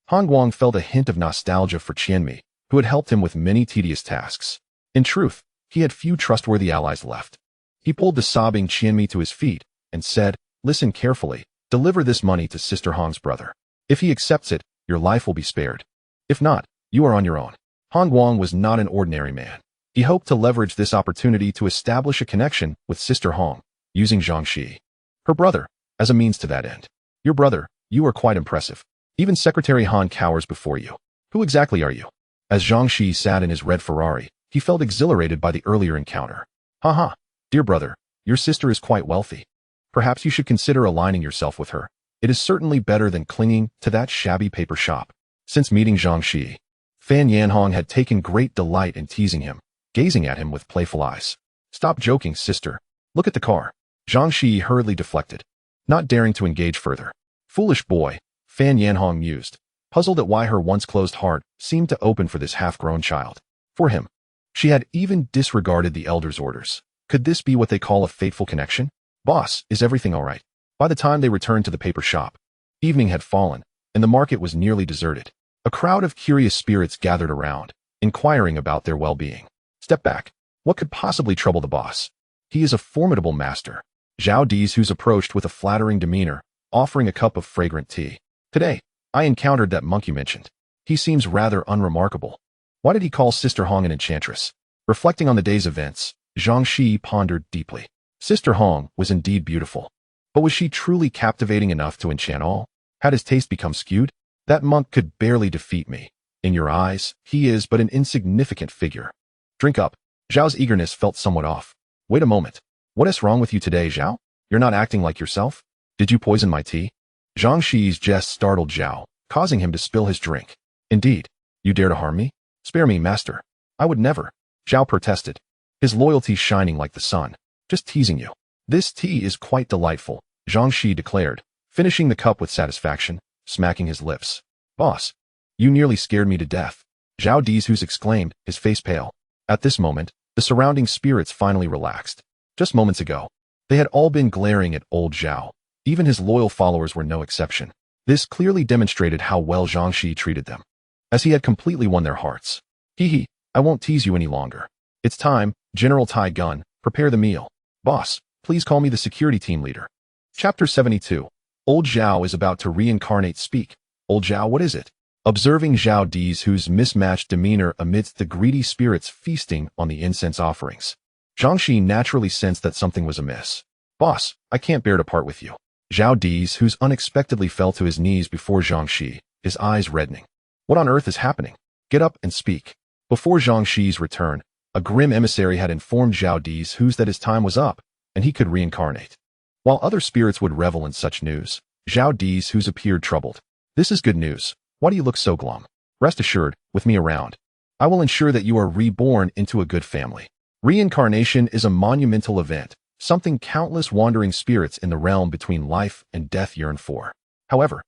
Han Guang felt a hint of nostalgia for Qianmi, who had helped him with many tedious tasks. In truth, he had few trustworthy allies left. He pulled the sobbing Qianmi to his feet and said, listen carefully, deliver this money to Sister Hong's brother. If he accepts it, your life will be spared. If not, you are on your own. Han Guang was not an ordinary man. He hoped to leverage this opportunity to establish a connection with Sister Hong, using Zhang Shiyi, her brother, as a means to that end. Your brother, you are quite impressive. Even Secretary Han cowers before you. Who exactly are you? As Zhang Shiyi sat in his red Ferrari, he felt exhilarated by the earlier encounter. Haha, dear brother, your sister is quite wealthy. Perhaps you should consider aligning yourself with her. It is certainly better than clinging to that shabby paper shop. Since meeting Zhang Shiyi, Fan Yanhong had taken great delight in teasing him, gazing at him with playful eyes. Stop joking, sister. Look at the car. Zhang Shiyi hurriedly deflected, not daring to engage further. Foolish boy, Fan Yanhong mused, puzzled at why her once closed heart seemed to open for this half-grown child. For him, she had even disregarded the elder's orders. Could this be what they call a fateful connection? Boss, is everything all right? By the time they returned to the paper shop, evening had fallen, and the market was nearly deserted. A crowd of curious spirits gathered around, inquiring about their well-being. Step back. What could possibly trouble the boss? He is a formidable master. Zhao Di's who's approached with a flattering demeanor, offering a cup of fragrant tea. Today, I encountered that monk you mentioned. He seems rather unremarkable. Why did he call Sister Hong an enchantress? Reflecting on the day's events, Zhang Shiyi pondered deeply. Sister Hong was indeed beautiful. But was she truly captivating enough to enchant all? Had his taste become skewed? That monk could barely defeat me. In your eyes, he is but an insignificant figure. Drink up. Zhao's eagerness felt somewhat off. Wait a moment. What is wrong with you today, Zhao? You're not acting like yourself? Did you poison my tea? Zhang Shiyi's jest startled Zhao, causing him to spill his drink. Indeed. You dare to harm me? Spare me, master. I would never. Zhao protested, his loyalty shining like the sun. Just teasing you. This tea is quite delightful, Zhang Shiyi declared, finishing the cup with satisfaction, smacking his lips. Boss, you nearly scared me to death, Zhao Dizhus exclaimed, his face pale. At this moment, the surrounding spirits finally relaxed. Just moments ago, they had all been glaring at old Zhao. Even his loyal followers were no exception. This clearly demonstrated how well Zhang Shiyi treated them, as he had completely won their hearts. Hee, I won't tease you any longer. It's time, General Tai Gun, prepare the meal. Boss, please call me the security team leader. Chapter 72. Old Zhao is about to reincarnate. Speak. Old Zhao, what is it? Observing Zhao Dizhus's mismatched demeanor amidst the greedy spirits feasting on the incense offerings, Zhang Shiyi naturally sensed that something was amiss. Boss, I can't bear to part with you. Zhao Dizhus unexpectedly fell to his knees before Zhang Shiyi, his eyes reddening. What on earth is happening? Get up and speak. Before Zhang Shiyi's return, a grim emissary had informed Zhao Dizhus that his time was up, and he could reincarnate. While other spirits would revel in such news, Zhao Dizhus appeared troubled. This is good news. Why do you look so glum? Rest assured, with me around, I will ensure that you are reborn into a good family. Reincarnation is a monumental event, something countless wandering spirits in the realm between life and death yearn for. However,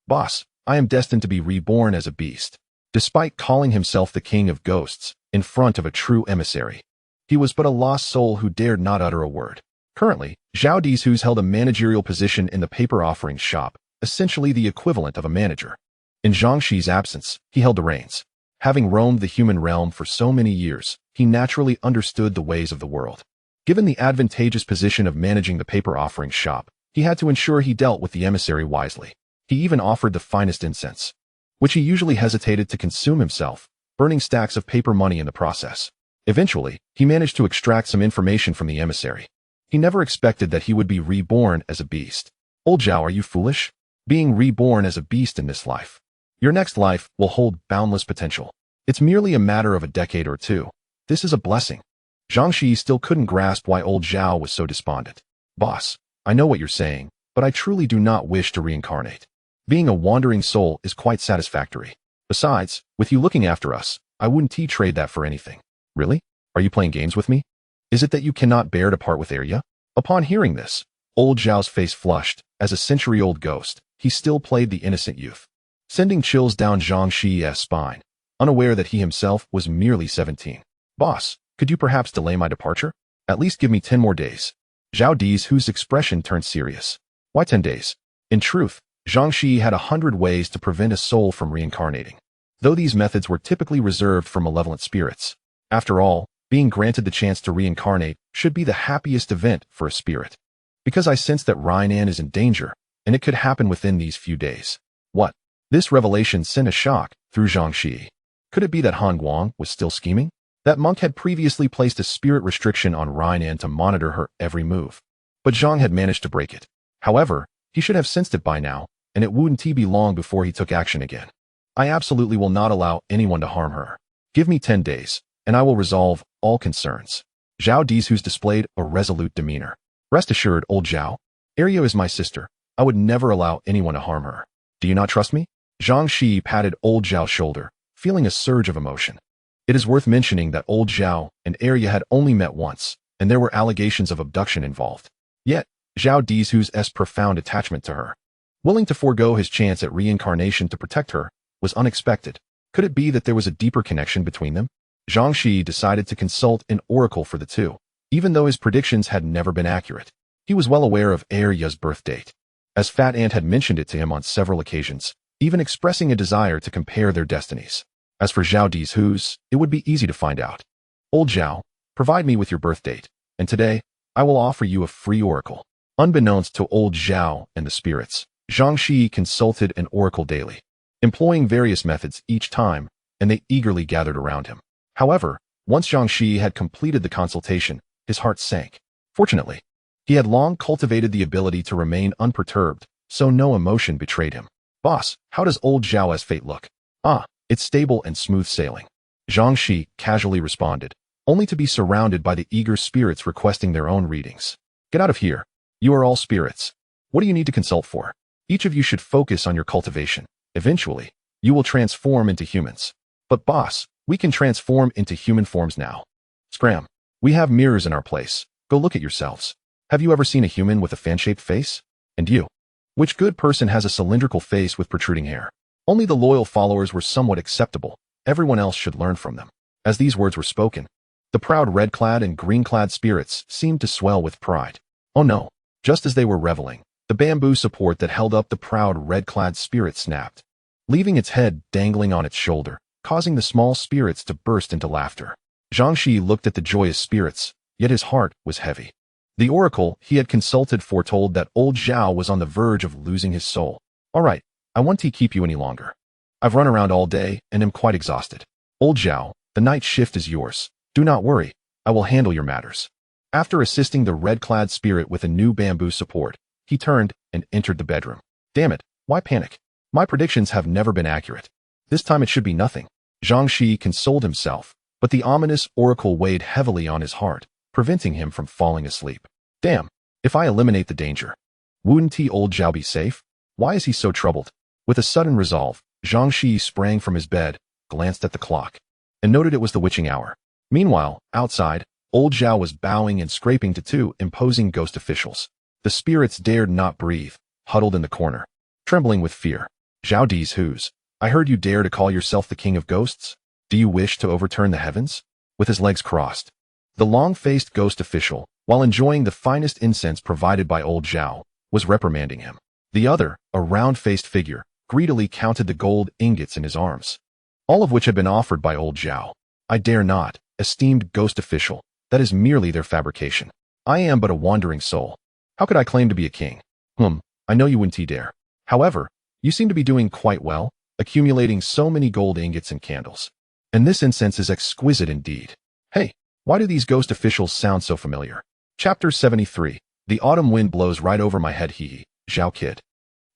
boss, I am destined to be reborn as a beast. Despite calling himself the king of ghosts, in front of a true emissary, he was but a lost soul who dared not utter a word. Currently, Zhao Dizhus held a managerial position in the paper offerings shop, essentially the equivalent of a manager. In Zhang Shiyi's absence, he held the reins. Having roamed the human realm for so many years, he naturally understood the ways of the world. Given the advantageous position of managing the paper offerings shop, he had to ensure he dealt with the emissary wisely. He even offered the finest incense, which he usually hesitated to consume himself, burning stacks of paper money in the process. Eventually, he managed to extract some information from the emissary. He never expected that he would be reborn as a beast. Old Zhao, are you foolish? Being reborn as a beast in this life. Your next life will hold boundless potential. It's merely a matter of a decade or two. This is a blessing. Zhang Shiyi still couldn't grasp why old Zhao was so despondent. Boss, I know what you're saying, but I truly do not wish to reincarnate. Being a wandering soul is quite satisfactory. Besides, with you looking after us, I wouldn't trade that for anything. Really? Are you playing games with me? Is it that you cannot bear to part with Eerie? Upon hearing this, old Zhao's face flushed. As a century-old ghost, he still played the innocent youth, sending chills down Zhang Shiyi's spine, unaware that he himself was merely 17. Boss, could you perhaps delay my departure? At least give me 10 more days. Zhao Dizhus's expression turned serious. Why 10 days? In truth, Zhang Shiyi had 100 ways to prevent a soul from reincarnating, though these methods were typically reserved for malevolent spirits. After all, being granted the chance to reincarnate should be the happiest event for a spirit. Because I sense that Rainan is in danger, and it could happen within these few days. What? This revelation sent a shock through Zhang Shiyi. Could it be that Han Guang was still scheming? That monk had previously placed a spirit restriction on Rainan to monitor her every move, but Zhang had managed to break it. However, he should have sensed it by now, and it wouldn't be long before he took action again. I absolutely will not allow anyone to harm her. Give me 10 days, and I will resolve all concerns. Zhao Dizhus displayed a resolute demeanor. Rest assured, old Zhao, Eerie is my sister. I would never allow anyone to harm her. Do you not trust me? Zhang Shiyi patted old Zhao's shoulder, feeling a surge of emotion. It is worth mentioning that old Zhao and Eerie had only met once, and there were allegations of abduction involved. Yet, Zhao Dizhus's profound attachment to her, willing to forego his chance at reincarnation to protect her, was unexpected. Could it be that there was a deeper connection between them? Zhang Shiyi decided to consult an oracle for the two, even though his predictions had never been accurate. He was well aware of Eerie's birth date, as Fat Ant had mentioned it to him on several occasions, even expressing a desire to compare their destinies. As for Zhao Dizhus, it would be easy to find out. Old Zhao, provide me with your birth date, and today, I will offer you a free oracle. Unbeknownst to old Zhao and the spirits, Zhang Shiyi consulted an oracle daily, employing various methods each time, and they eagerly gathered around him. However, once Zhang Shiyi had completed the consultation, his heart sank. Fortunately, he had long cultivated the ability to remain unperturbed, so no emotion betrayed him. Boss, how does old Zhao's fate look? It's stable and smooth sailing. Zhang Shiyi casually responded, only to be surrounded by the eager spirits requesting their own readings. Get out of here. You are all spirits. What do you need to consult for? Each of you should focus on your cultivation. Eventually, you will transform into humans. But boss, We can transform into human forms now. Scram. We have mirrors in our place. Go look at yourselves. Have you ever seen a human with a fan-shaped face? And you? Which good person has a cylindrical face with protruding hair? Only the loyal followers were somewhat acceptable. Everyone else should learn from them. As these words were spoken, the proud red-clad and green-clad spirits seemed to swell with pride. Oh no. Just as they were reveling, the bamboo support that held up the proud red-clad spirit snapped, leaving its head dangling on its shoulder, causing the small spirits to burst into laughter. Zhang Shiyi looked at the joyous spirits, yet his heart was heavy. The oracle he had consulted foretold that old Zhao was on the verge of losing his soul. All right, I won't keep you any longer. I've run around all day and am quite exhausted. Old Zhao, the night shift is yours. Do not worry, I will handle your matters. After assisting the red-clad spirit with a new bamboo support, he turned and entered the bedroom. Damn it, why panic? My predictions have never been accurate. This time it should be nothing. Zhang Shiyi consoled himself, but the ominous oracle weighed heavily on his heart, preventing him from falling asleep. Damn, if I eliminate the danger, wouldn't old Zhao be safe? Why is he so troubled? With a sudden resolve, Zhang Shiyi sprang from his bed, glanced at the clock, and noted it was the witching hour. Meanwhile, outside, old Zhao was bowing and scraping to two imposing ghost officials. The spirits dared not breathe, huddled in the corner, trembling with fear. Zhao Di's who's? I heard you dare to call yourself the king of ghosts? Do you wish to overturn the heavens? With his legs crossed, the long-faced ghost official, while enjoying the finest incense provided by old Zhao, was reprimanding him. The other, a round-faced figure, greedily counted the gold ingots in his arms, all of which had been offered by old Zhao. I dare not, esteemed ghost official, that is merely their fabrication. I am but a wandering soul. How could I claim to be a king? I know you wouldn't dare. However, you seem to be doing quite well, accumulating so many gold ingots and candles. And this incense is exquisite indeed. Hey, why do these ghost officials sound so familiar? Chapter 73. The autumn wind blows right over my head, hee hee. Zhao Kid.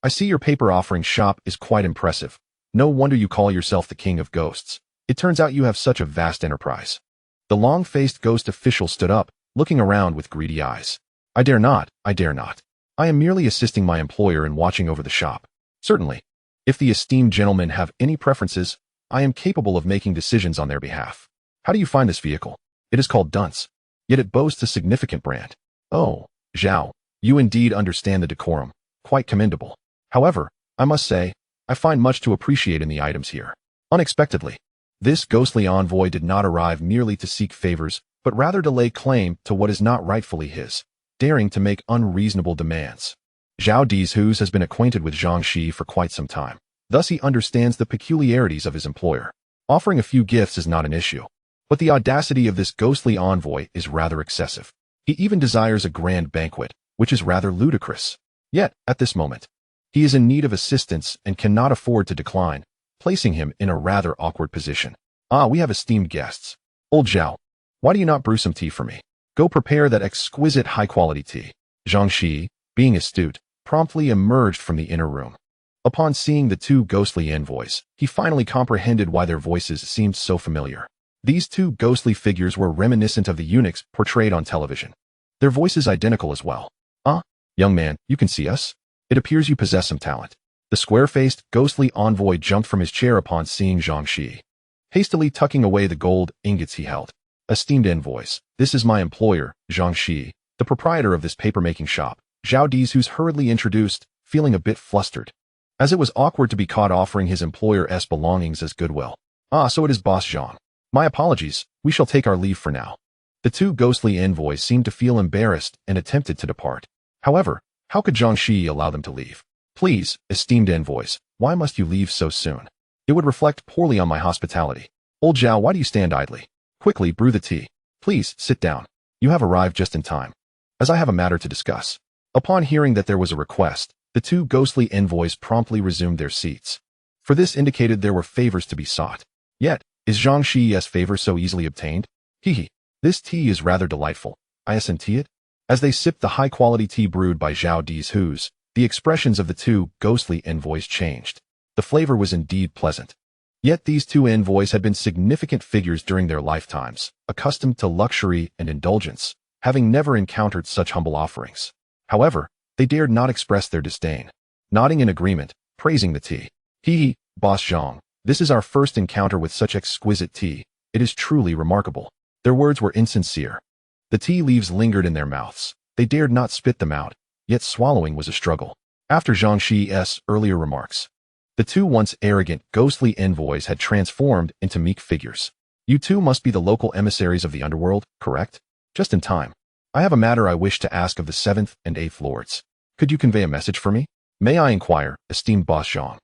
I see your paper offering shop is quite impressive. No wonder you call yourself the king of ghosts. It turns out you have such a vast enterprise. The long-faced ghost official stood up, looking around with greedy eyes. I dare not, I dare not. I am merely assisting my employer in watching over the shop. Certainly. If the esteemed gentlemen have any preferences, I am capable of making decisions on their behalf. How do you find this vehicle? It is called Dunce, yet it boasts a significant brand. Oh, Zhao, you indeed understand the decorum. Quite commendable. However, I must say, I find much to appreciate in the items here. Unexpectedly, this ghostly envoy did not arrive merely to seek favors, but rather to lay claim to what is not rightfully his, daring to make unreasonable demands. Zhao Di's who's has been acquainted with Zhang Shiyi for quite some time. Thus he understands the peculiarities of his employer. Offering a few gifts is not an issue. But the audacity of this ghostly envoy is rather excessive. He even desires a grand banquet, which is rather ludicrous. Yet, at this moment, he is in need of assistance and cannot afford to decline, placing him in a rather awkward position. Ah, we have esteemed guests. Old Zhao, why do you not brew some tea for me? Go prepare that exquisite high-quality tea. Zhang Shiyi, being astute, promptly emerged from the inner room. Upon seeing the two ghostly envoys, he finally comprehended why their voices seemed so familiar. These two ghostly figures were reminiscent of the eunuchs portrayed on television. Their voices identical as well. Ah, young man, you can see us? It appears you possess some talent. The square-faced, ghostly envoy jumped from his chair upon seeing Zhang Shiyi, hastily tucking away the gold ingots he held. Esteemed envoys, this is my employer, Zhang Shiyi, the proprietor of this paper-making shop. Zhao Di's who's hurriedly introduced, feeling a bit flustered, as it was awkward to be caught offering his employer's belongings as goodwill. Ah, so it is Boss Zhang. My apologies, we shall take our leave for now. The two ghostly envoys seemed to feel embarrassed and attempted to depart. However, how could Zhang Shiyi allow them to leave? Please, esteemed envoys, why must you leave so soon? It would reflect poorly on my hospitality. Old Zhao, why do you stand idly? Quickly brew the tea. Please, sit down. You have arrived just in time, as I have a matter to discuss. Upon hearing that there was a request, the two ghostly envoys promptly resumed their seats, for this indicated there were favors to be sought. Yet, is Zhang Shiyi's favor so easily obtained? Hee. This tea is rather delightful. I assent it. As they sipped the high-quality tea brewed by Zhao Di's who's, the expressions of the two ghostly envoys changed. The flavor was indeed pleasant. Yet these two envoys had been significant figures during their lifetimes, accustomed to luxury and indulgence, having never encountered such humble offerings. However, they dared not express their disdain, nodding in agreement, praising the tea. Hee, Boss Zhang, This is our first encounter with such exquisite tea. It is truly remarkable. Their words were insincere. The tea leaves lingered in their mouths. They dared not spit them out, yet swallowing was a struggle. After Zhang Shiyi's earlier remarks, the two once arrogant, ghostly envoys had transformed into meek figures. You two must be the local emissaries of the underworld, correct? Just in time. I have a matter I wish to ask of the 7th and 8th lords. Could you convey a message for me? May I inquire, esteemed boss Zhang?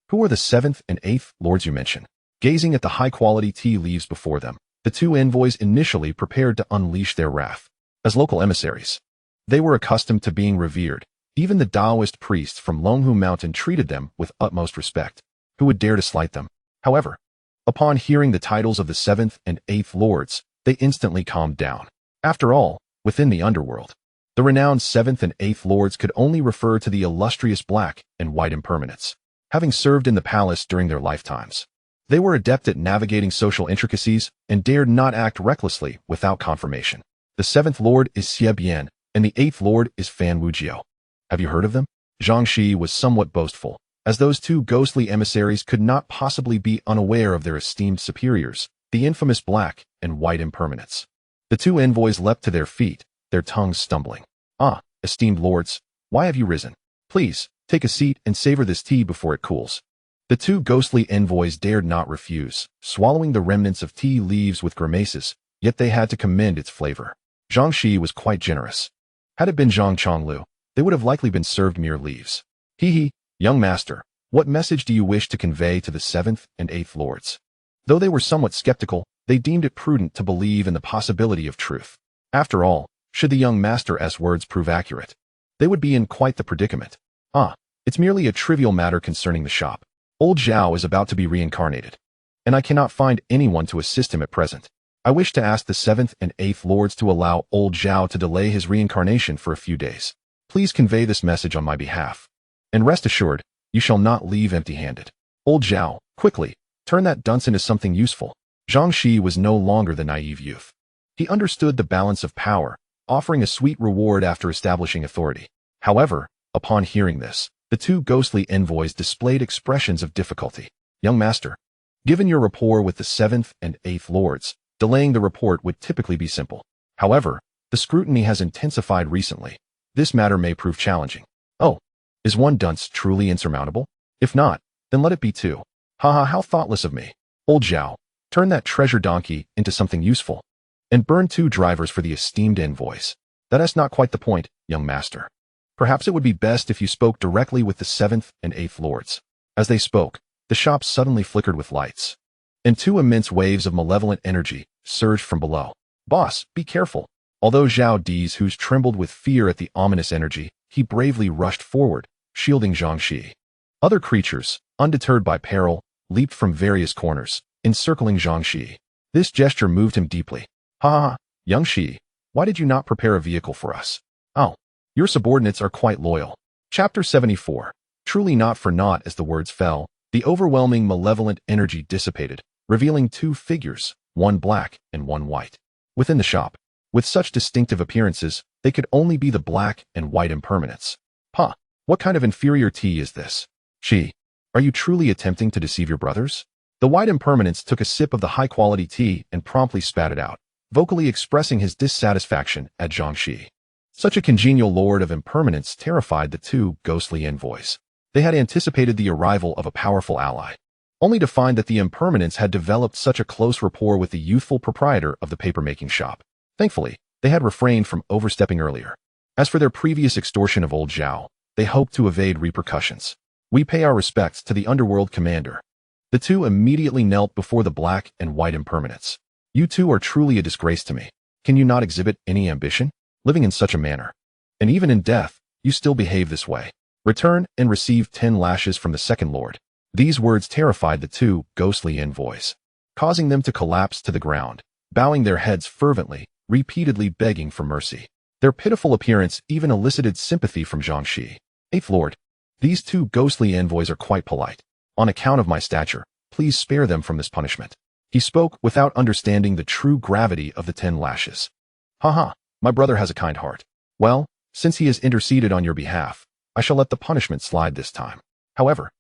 Who are the 7th and 8th lords you mention? Gazing at the high-quality tea leaves before them, the two envoys initially prepared to unleash their wrath. As local emissaries, they were accustomed to being revered. Even the Taoist priests from Longhu Mountain treated them with utmost respect. Who would dare to slight them? However, upon hearing the titles of the 7th and 8th lords, they instantly calmed down. After all, within the underworld, the renowned 7th and 8th lords could only refer to the illustrious black and white impermanents. Having served in the palace during their lifetimes, they were adept at navigating social intricacies and dared not act recklessly without confirmation. The 7th lord is Xie Bian, and the 8th lord is Fan Wujiao. Have you heard of them? Zhang Shiyi was somewhat boastful, as those two ghostly emissaries could not possibly be unaware of their esteemed superiors, the infamous black and white impermanents. The two envoys leapt to their feet, their tongues stumbling. Ah, esteemed lords, why have you risen? Please, take a seat and savor this tea before it cools. The two ghostly envoys dared not refuse, swallowing the remnants of tea leaves with grimaces, yet they had to commend its flavor. Zhang Shiyi was quite generous. Had it been Zhang Chonglu, they would have likely been served mere leaves. Hee, young master, what message do you wish to convey to the 7th and 8th lords? Though they were somewhat skeptical, they deemed it prudent to believe in the possibility of truth. After all, should the young master's words prove accurate, they would be in quite the predicament. It's merely a trivial matter concerning the shop. Old Zhao is about to be reincarnated, and I cannot find anyone to assist him at present. I wish to ask the 7th and 8th lords to allow old Zhao to delay his reincarnation for a few days. Please convey this message on my behalf. And rest assured, you shall not leave empty-handed. Old Zhao, quickly, turn that dunce into something useful. Zhang Shiyi was no longer the naive youth. He understood the balance of power, offering a sweet reward after establishing authority. However, upon hearing this, the two ghostly envoys displayed expressions of difficulty. Young master, given your rapport with the 7th and 8th lords, delaying the report would typically be simple. However, the scrutiny has intensified recently. This matter may prove challenging. Oh, is one dunce truly insurmountable? If not, then let it be two. Haha, how thoughtless of me. Old Zhao, turn that treasure donkey into something useful. And burn 2 drivers for the esteemed envoys. That is not quite the point, young master. Perhaps it would be best if you spoke directly with the 7th and 8th lords. As they spoke, the shop suddenly flickered with lights, and 2 immense waves of malevolent energy surged from below. Boss, be careful. Although Zhao Di's who's trembled with fear at the ominous energy, he bravely rushed forward, shielding Zhang Shiyi. Other creatures, undeterred by peril, leaped from various corners, encircling Zhang Shiyi. This gesture moved him deeply. Ha, young Shiyi, why did you not prepare a vehicle for us? Oh, your subordinates are quite loyal. Chapter 74. Truly not for naught. As the words fell, the overwhelming malevolent energy dissipated, revealing 2 figures, one black and one white. Within the shop, with such distinctive appearances, they could only be the black and white impermanents. What kind of inferior tea is this? Shi, are you truly attempting to deceive your brothers? The white impermanence took a sip of the high-quality tea and promptly spat it out, vocally expressing his dissatisfaction at Zhang Shiyi. Such a congenial lord of impermanence terrified the 2 ghostly envoys. They had anticipated the arrival of a powerful ally, only to find that the impermanents had developed such a close rapport with the youthful proprietor of the paper-making shop. Thankfully, they had refrained from overstepping earlier. As for their previous extortion of old Zhao, they hoped to evade repercussions. We pay our respects to the underworld commander. The 2 immediately knelt before the black and white impermanents. You 2 are truly a disgrace to me. Can you not exhibit any ambition? Living in such a manner, and even in death, you still behave this way. Return and receive 10 lashes from the 2nd lord. These words terrified the 2 ghostly envoys, causing them to collapse to the ground, bowing their heads fervently, repeatedly begging for mercy. Their pitiful appearance even elicited sympathy from Zhang Shiyi. 8th lord, these 2 ghostly envoys are quite polite. On account of my stature, please spare them from this punishment. He spoke without understanding the true gravity of the 10 lashes. Haha. My brother has a kind heart. Well, since he has interceded on your behalf, I shall let the punishment slide this time. However,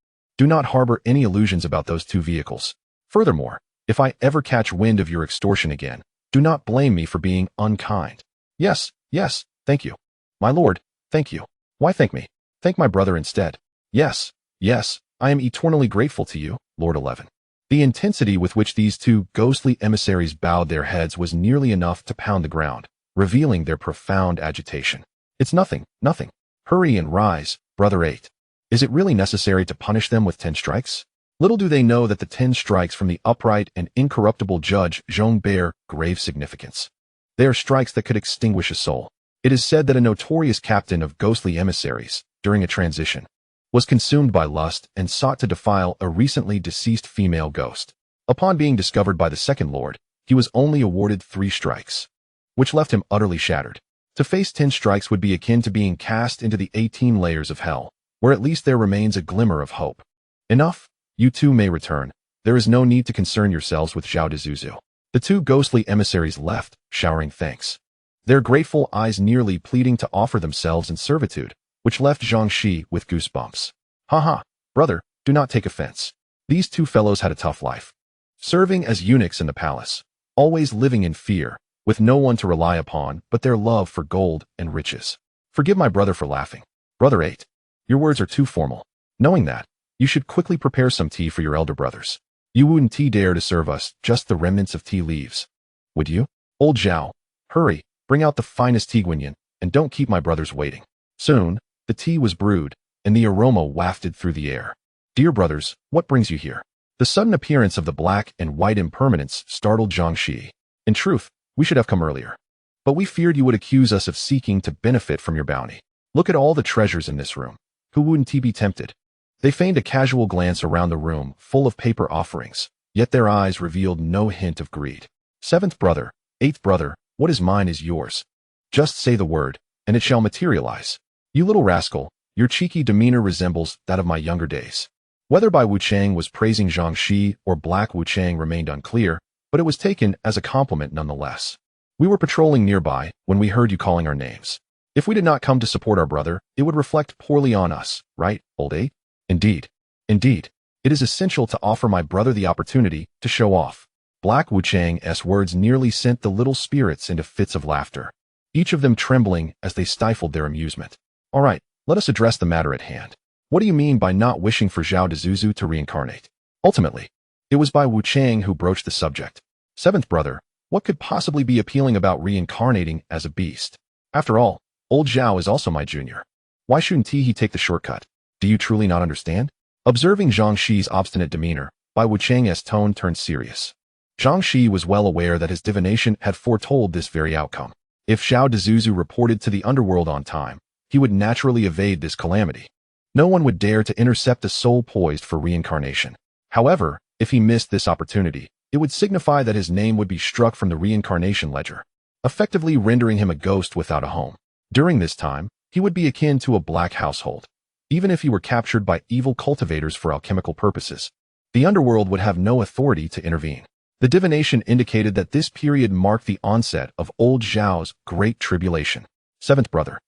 Do not harbor any illusions about those two vehicles. Furthermore, if I ever catch wind of your extortion again, do not blame me for being unkind. Yes, yes, thank you. My lord, thank you. Why thank me? Thank my brother instead. Yes, yes, I am eternally grateful to you, Lord 11. The intensity with which these two ghostly emissaries bowed their heads was nearly enough to pound the ground, revealing their profound agitation. It's nothing, nothing. Hurry and rise, brother 8. Is it really necessary to punish them with 10 strikes? Little do they know that the 10 strikes from the upright and incorruptible judge Zhang bear grave significance. They are strikes that could extinguish a soul. It is said that a notorious captain of ghostly emissaries, during a transition, was consumed by lust and sought to defile a recently deceased female ghost. Upon being discovered by the second lord, he was only awarded 3 strikes, which left him utterly shattered. To face 10 strikes would be akin to being cast into the 18 layers of hell, where at least there remains a glimmer of hope. Enough, you two may return. There is no need to concern yourselves with Zhao Dezuzu. The two ghostly emissaries left, showering thanks, their grateful eyes nearly pleading to offer themselves in servitude, which left Zhang Shiyi with goosebumps. Haha, brother, do not take offense. These two fellows had a tough life, serving as eunuchs in the palace, always living in fear, with no one to rely upon but their love for gold and riches. Forgive my brother for laughing. Brother 8, your words are too formal. Knowing that, you should quickly prepare some tea for your elder brothers. You wouldn't dare to serve us just the remnants of tea leaves, would you? Old Zhao, hurry, bring out the finest tea guinyan, and don't keep my brothers waiting. Soon, the tea was brewed, and the aroma wafted through the air. Dear brothers, what brings you here? The sudden appearance of the black and white impermanence startled Zhang Shiyi. In truth, we should have come earlier. But we feared you would accuse us of seeking to benefit from your bounty. Look at all the treasures in this room. Who wouldn't be tempted? They feigned a casual glance around the room full of paper offerings, yet their eyes revealed no hint of greed. 7th brother, 8th brother, what is mine is yours. Just say the word, and it shall materialize. You little rascal, your cheeky demeanor resembles that of my younger days. Whether by Wu Chang was praising Zhang Shiyi or Black Wu Chang remained unclear, but it was taken as a compliment nonetheless. We were patrolling nearby when we heard you calling our names. If we did not come to support our brother, it would reflect poorly on us, right, old 8? Indeed. Indeed. It is essential to offer my brother the opportunity to show off. Black Wu Chang's words nearly sent the little spirits into fits of laughter, each of them trembling as they stifled their amusement. All right, let us address the matter at hand. What do you mean by not wishing for Zhao Dezuzu to reincarnate? Ultimately, it was by Wu Chang who broached the subject. 7th brother, what could possibly be appealing about reincarnating as a beast? After all, old Zhao is also my junior. Why shouldn't he take the shortcut? Do you truly not understand? Observing Zhang Shiyi's obstinate demeanor, Bai Wu Chang's tone turned serious. Zhang Shiyi was well aware that his divination had foretold this very outcome. If Zhao Dezuzu reported to the underworld on time, he would naturally evade this calamity. No one would dare to intercept a soul poised for reincarnation. However, if he missed this opportunity, it would signify that his name would be struck from the reincarnation ledger, effectively rendering him a ghost without a home. During this time, he would be akin to a black household. Even if he were captured by evil cultivators for alchemical purposes, the underworld would have no authority to intervene. The divination indicated that this period marked the onset of old Zhao's great tribulation. 7th brother,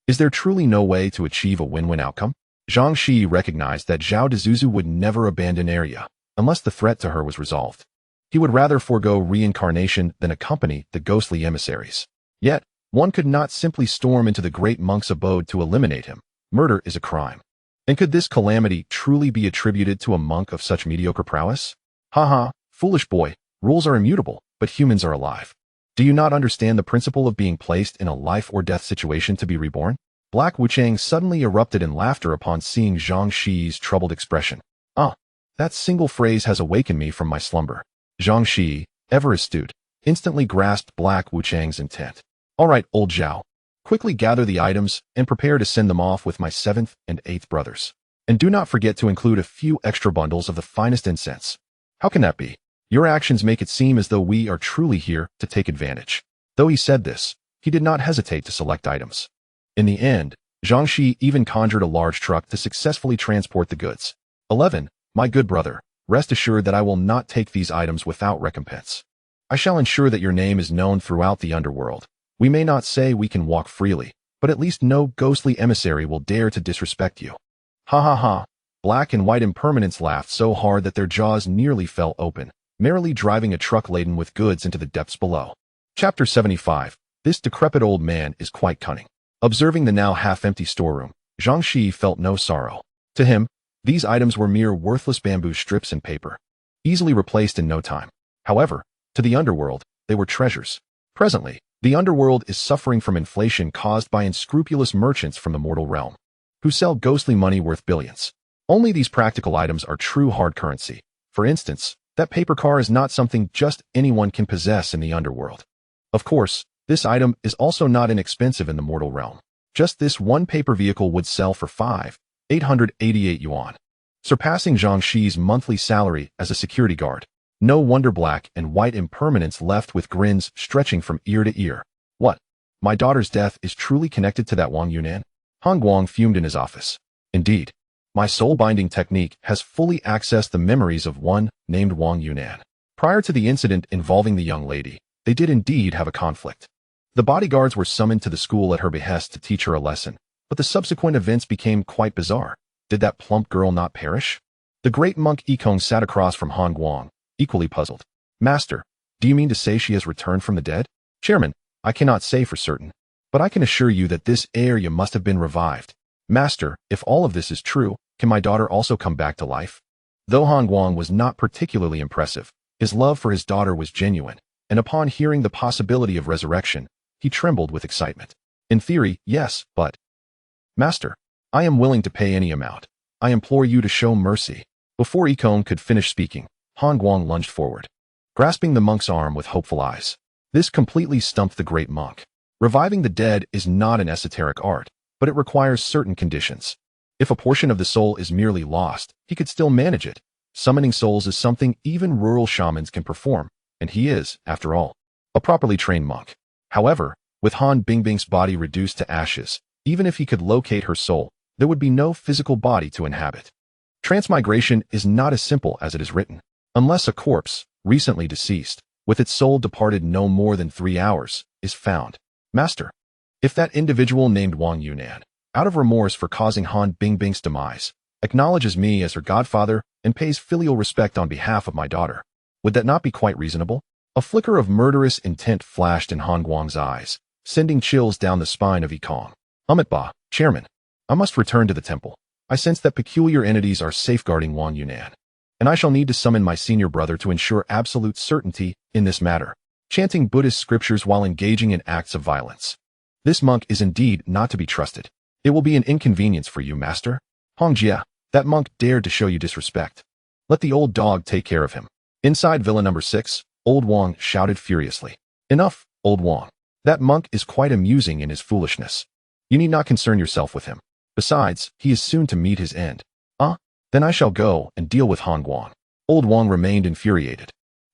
is there truly no way to achieve a win-win outcome? Zhang Shiyi recognized that Zhao Dezuzu would never abandon Area, unless the threat to her was resolved. He would rather forego reincarnation than accompany the ghostly emissaries. Yet, one could not simply storm into the great monk's abode to eliminate him. Murder is a crime. And could this calamity truly be attributed to a monk of such mediocre prowess? Haha, foolish boy, rules are immutable, but humans are alive. Do you not understand the principle of being placed in a life or death situation to be reborn? Black Wu Chang suddenly erupted in laughter upon seeing Zhang Shiyi's troubled expression. That single phrase has awakened me from my slumber. Zhang Shiyi, ever astute, instantly grasped Black Wu Chang's intent. All right, old Zhao. Quickly gather the items and prepare to send them off with my 7th and 8th brothers. And do not forget to include a few extra bundles of the finest incense. How can that be? Your actions make it seem as though we are truly here to take advantage. Though he said this, he did not hesitate to select items. In the end, Zhang Shiyi even conjured a large truck to successfully transport the goods. 11. My good brother, rest assured that I will not take these items without recompense. I shall ensure that your name is known throughout the underworld. We may not say we can walk freely, but at least no ghostly emissary will dare to disrespect you. Ha ha ha. Black and white impermanents laughed so hard that their jaws nearly fell open, merrily driving a truck laden with goods into the depths below. Chapter 75. This decrepit old man is quite cunning. Observing the now half-empty storeroom, Zhang Shiyi felt no sorrow. To him, these items were mere worthless bamboo strips and paper, easily replaced in no time. However, to the underworld, they were treasures. Presently, the underworld is suffering from inflation caused by unscrupulous merchants from the mortal realm, who sell ghostly money worth billions. Only these practical items are true hard currency. For instance, that paper car is not something just anyone can possess in the underworld. Of course, this item is also not inexpensive in the mortal realm. Just this one paper vehicle would sell for 5,888 yuan, surpassing Zhang Shiyi's monthly salary as a security guard. No wonder black and white impermanents left with grins stretching from ear to ear. What? My daughter's death is truly connected to that Wang Yunan? Han Guang fumed in his office. Indeed, my soul-binding technique has fully accessed the memories of one named Wang Yunan. Prior to the incident involving the young lady, they did indeed have a conflict. The bodyguards were summoned to the school at her behest to teach her a lesson, but the subsequent events became quite bizarre. Did that plump girl not perish? The great monk Yikong sat across from Han Guang, equally puzzled. Master, do you mean to say she has returned from the dead? Chairman, I cannot say for certain, but I can assure you that this heir must have been revived. Master, if all of this is true, can my daughter also come back to life? Though Han Guang was not particularly impressive, his love for his daughter was genuine, and upon hearing the possibility of resurrection, he trembled with excitement. In theory, yes, but... Master, I am willing to pay any amount. I implore you to show mercy. Before Yikong could finish speaking, Han Guang lunged forward, grasping the monk's arm with hopeful eyes. This completely stumped the great monk. Reviving the dead is not an esoteric art, but it requires certain conditions. If a portion of the soul is merely lost, he could still manage it. Summoning souls is something even rural shamans can perform, and he is, after all, a properly trained monk. However, with Han Bingbing's body reduced to ashes, even if he could locate her soul, there would be no physical body to inhabit. Transmigration is not as simple as it is written. Unless a corpse, recently deceased, with its soul departed no more than 3 hours, is found. Master, if that individual named Wang Yunan, out of remorse for causing Han Bingbing's demise, acknowledges me as her godfather and pays filial respect on behalf of my daughter, would that not be quite reasonable? A flicker of murderous intent flashed in Han Guang's eyes, sending chills down the spine of Yikong. Ba, Chairman, I must return to the temple. I sense that peculiar entities are safeguarding Wang Yunan, and I shall need to summon my senior brother to ensure absolute certainty in this matter, chanting Buddhist scriptures while engaging in acts of violence. This monk is indeed not to be trusted. It will be an inconvenience for you, Master. Hongjia, that monk dared to show you disrespect. Let the old dog take care of him. Inside Villa number 6, Old Wang shouted furiously. Enough, Old Wang. That monk is quite amusing in his foolishness. You need not concern yourself with him. Besides, he is soon to meet his end. Then I shall go and deal with Han Guang. Old Wang remained infuriated.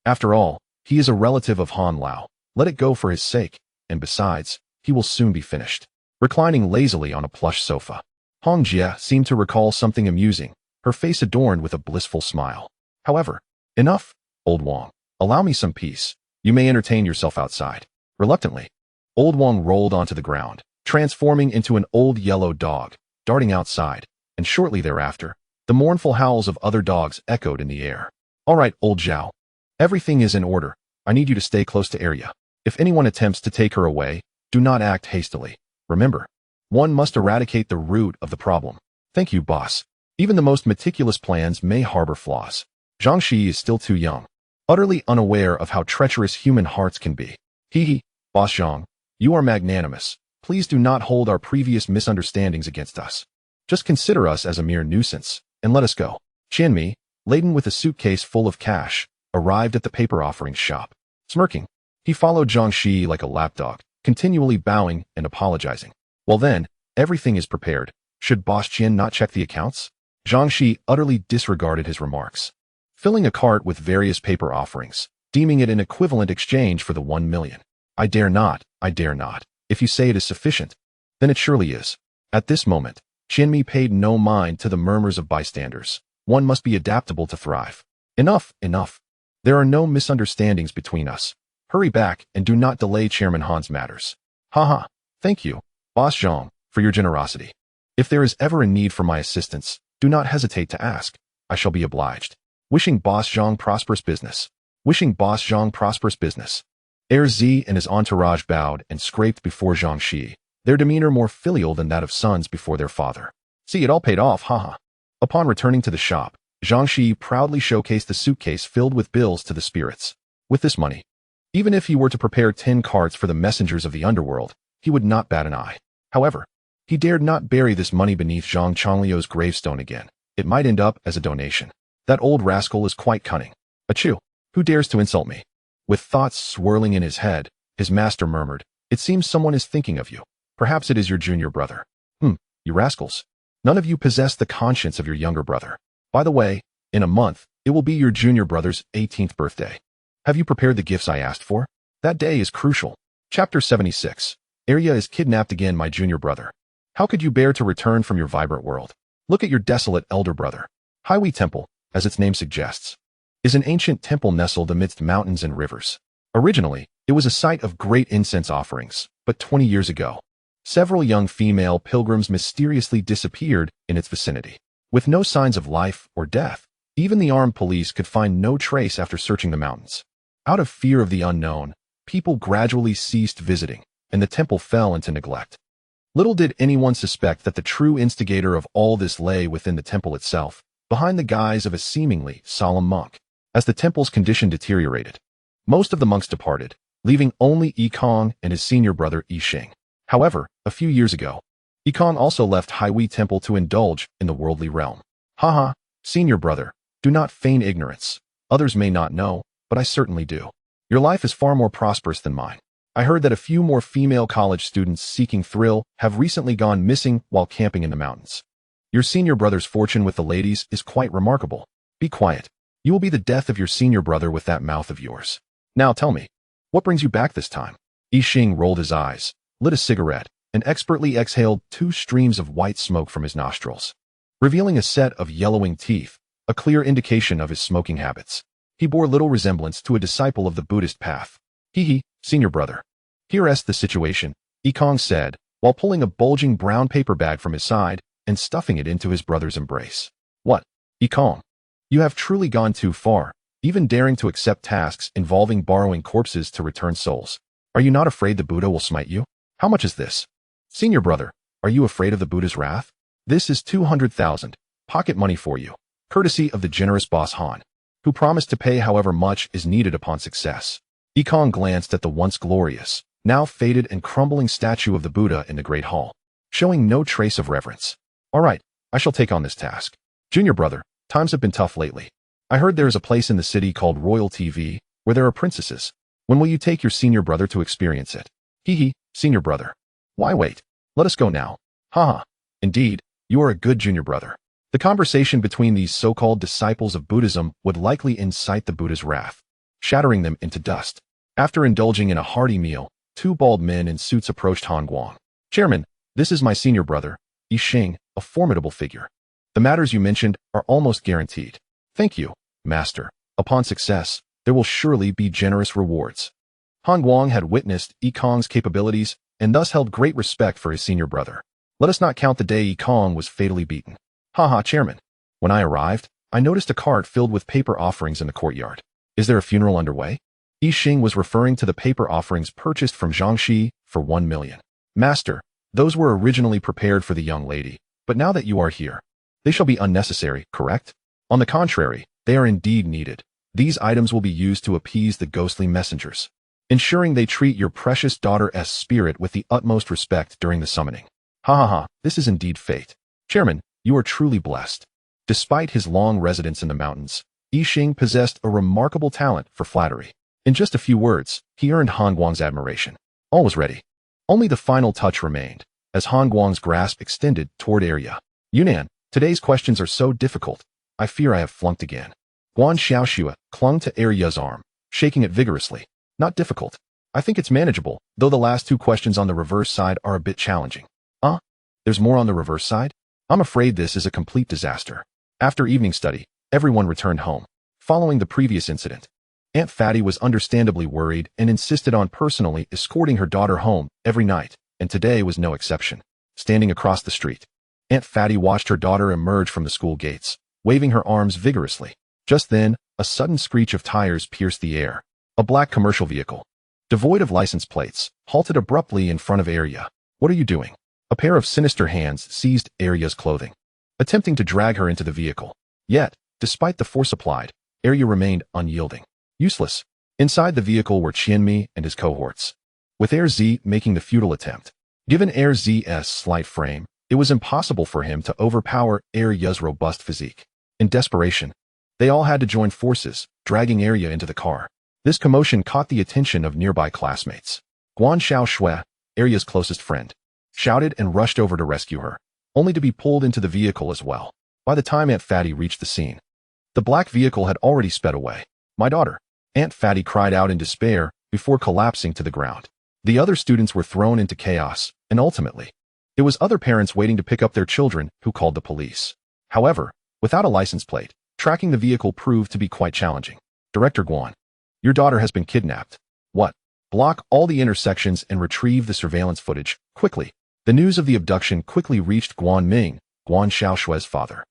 After all, he is a relative of Han Lao. Let it go for his sake, and besides, he will soon be finished. Reclining lazily on a plush sofa, Hongjia seemed to recall something amusing, her face adorned with a blissful smile. However, enough, Old Wang. Allow me some peace. You may entertain yourself outside. Reluctantly, Old Wang rolled onto the ground, transforming into an old yellow dog, darting outside, and shortly thereafter, the mournful howls of other dogs echoed in the air. All right, Old Zhao. Everything is in order. I need you to stay close to Arya. If anyone attempts to take her away, do not act hastily. Remember, one must eradicate the root of the problem. Thank you, boss. Even the most meticulous plans may harbor flaws. Zhang Shiyi is still too young, utterly unaware of how treacherous human hearts can be. Hee, Boss Zhang, you are magnanimous. Please do not hold our previous misunderstandings against us. Just consider us as a mere nuisance, and let us go. Qianmi, laden with a suitcase full of cash, arrived at the paper offerings shop. Smirking, he followed Zhang Shiyi like a lapdog, continually bowing and apologizing. Well then, everything is prepared. Should Boss Qian not check the accounts? Zhang Shiyi utterly disregarded his remarks, filling a cart with various paper offerings, deeming it an equivalent exchange for the 1 million. I dare not. If you say it is sufficient, then it surely is. At this moment, Qianmi paid no mind to the murmurs of bystanders. One must be adaptable to thrive. Enough. There are no misunderstandings between us. Hurry back and do not delay Chairman Han's matters. Haha. Thank you, Boss Zhang, for your generosity. If there is ever a need for my assistance, Do not hesitate to ask. I shall be obliged. Wishing Boss Zhang prosperous business. Wishing Boss Zhang prosperous business. Heir Z and his entourage bowed and scraped before Zhang Shiyi, their demeanor more filial than that of sons before their father. See, it all paid off, haha. Upon returning to the shop, Zhang Shiyi proudly showcased the suitcase filled with bills to the spirits. With this money, even if he were to prepare 10 carts for the messengers of the underworld, he would not bat an eye. However, he dared not bury this money beneath Zhang Changliu's gravestone again. It might end up as a donation. That old rascal is quite cunning. Achoo! Who dares to insult me? With thoughts swirling in his head, his master murmured, It seems someone is thinking of you. Perhaps it is your junior brother. You rascals. None of you possess the conscience of your younger brother. By the way, in a month, it will be your junior brother's 18th birthday. Have you prepared the gifts I asked for? That day is crucial. Chapter 76. Eerie is kidnapped again, my junior brother. How could you bear to return from your vibrant world? Look at your desolate elder brother. Highway Temple, as its name suggests, is an ancient temple nestled amidst mountains and rivers. Originally, it was a site of great incense offerings, but 20 years ago, several young female pilgrims mysteriously disappeared in its vicinity. With no signs of life or death, even the armed police could find no trace after searching the mountains. Out of fear of the unknown, people gradually ceased visiting, and the temple fell into neglect. Little did anyone suspect that the true instigator of all this lay within the temple itself, behind the guise of a seemingly solemn monk. As the temple's condition deteriorated, most of the monks departed, leaving only Yikong and his senior brother Yixing. However, a few years ago, Yikong also left Highway Temple to indulge in the worldly realm. Haha, senior brother, do not feign ignorance. Others may not know, but I certainly do. Your life is far more prosperous than mine. I heard that a few more female college students seeking thrill have recently gone missing while camping in the mountains. Your senior brother's fortune with the ladies is quite remarkable. Be quiet. You will be the death of your senior brother with that mouth of yours. Now tell me, what brings you back this time? Yixing rolled his eyes, lit a cigarette, and expertly exhaled 2 streams of white smoke from his nostrils, revealing a set of yellowing teeth, a clear indication of his smoking habits. He bore little resemblance to a disciple of the Buddhist path. Hee, senior brother. Here's the situation, Yikong said, while pulling a bulging brown paper bag from his side and stuffing it into his brother's embrace. What? Yikong, you have truly gone too far, even daring to accept tasks involving borrowing corpses to return souls. Are you not afraid the Buddha will smite you? How much is this? Senior brother, are you afraid of the Buddha's wrath? This is 200,000, pocket money for you, courtesy of the generous boss Han, who promised to pay however much is needed upon success. Yikong glanced at the once glorious, now faded and crumbling statue of the Buddha in the Great Hall, showing no trace of reverence. All right, I shall take on this task. Junior brother, times have been tough lately. I heard there is a place in the city called Royal TV, where there are princesses. When will you take your senior brother to experience it? Hee, senior brother. Why wait? Let us go now. Haha. Indeed, you are a good junior brother. The conversation between these so-called disciples of Buddhism would likely incite the Buddha's wrath, shattering them into dust. After indulging in a hearty meal, 2 bald men in suits approached Han Guang. Chairman, this is my senior brother, Yixing, a formidable figure. The matters you mentioned are almost guaranteed. Thank you, master. Upon success, there will surely be generous rewards. Han Guang had witnessed Yikong's capabilities and thus held great respect for his senior brother. Let us not count the day Yikong was fatally beaten. Haha, chairman. When I arrived, I noticed a cart filled with paper offerings in the courtyard. Is there a funeral underway? Yixing was referring to the paper offerings purchased from Zhang Shiyi for 1 million. Master, those were originally prepared for the young lady, but now that you are here, they shall be unnecessary, correct? On the contrary, they are indeed needed. These items will be used to appease the ghostly messengers, ensuring they treat your precious daughter's spirit with the utmost respect during the summoning. Ha, this is indeed fate. Chairman, you are truly blessed. Despite his long residence in the mountains, Yixing possessed a remarkable talent for flattery. In just a few words, he earned Han Guang's admiration. All was ready. Only the final touch remained, as Han Guang's grasp extended toward Eerie. Yunnan, today's questions are so difficult. I fear I have flunked again. Guan Xiaoxue clung to Eerie's arm, shaking it vigorously. Not difficult. I think it's manageable, though the last 2 questions on the reverse side are a bit challenging. There's more on the reverse side? I'm afraid this is a complete disaster. After evening study, everyone returned home. Following the previous incident, Aunt Fatty was understandably worried and insisted on personally escorting her daughter home every night, and today was no exception. Standing across the street, Aunt Fatty watched her daughter emerge from the school gates, waving her arms vigorously. Just then, a sudden screech of tires pierced the air. A black commercial vehicle, devoid of license plates, halted abruptly in front of Area. "What are you doing?" A pair of sinister hands seized Area's clothing, attempting to drag her into the vehicle. Yet, despite the force applied, Area remained unyielding. Useless. Inside the vehicle were Qianmi and his cohorts, with Heir Z making the futile attempt. Given Heir Z's slight frame, it was impossible for him to overpower Heir Ya's robust physique. In desperation, they all had to join forces, dragging Area into the car. This commotion caught the attention of nearby classmates. Guan Xiaoshui, Area's closest friend, shouted and rushed over to rescue her, only to be pulled into the vehicle as well. By the time Aunt Fatty reached the scene, the black vehicle had already sped away. "My daughter!" Aunt Fatty cried out in despair before collapsing to the ground. The other students were thrown into chaos, and ultimately, it was other parents waiting to pick up their children who called the police. However, without a license plate, tracking the vehicle proved to be quite challenging. "Director Guan, your daughter has been kidnapped." "What?" "Block all the intersections and retrieve the surveillance footage, quickly." The news of the abduction quickly reached Guan Ming, Guan Xiaoshui's father.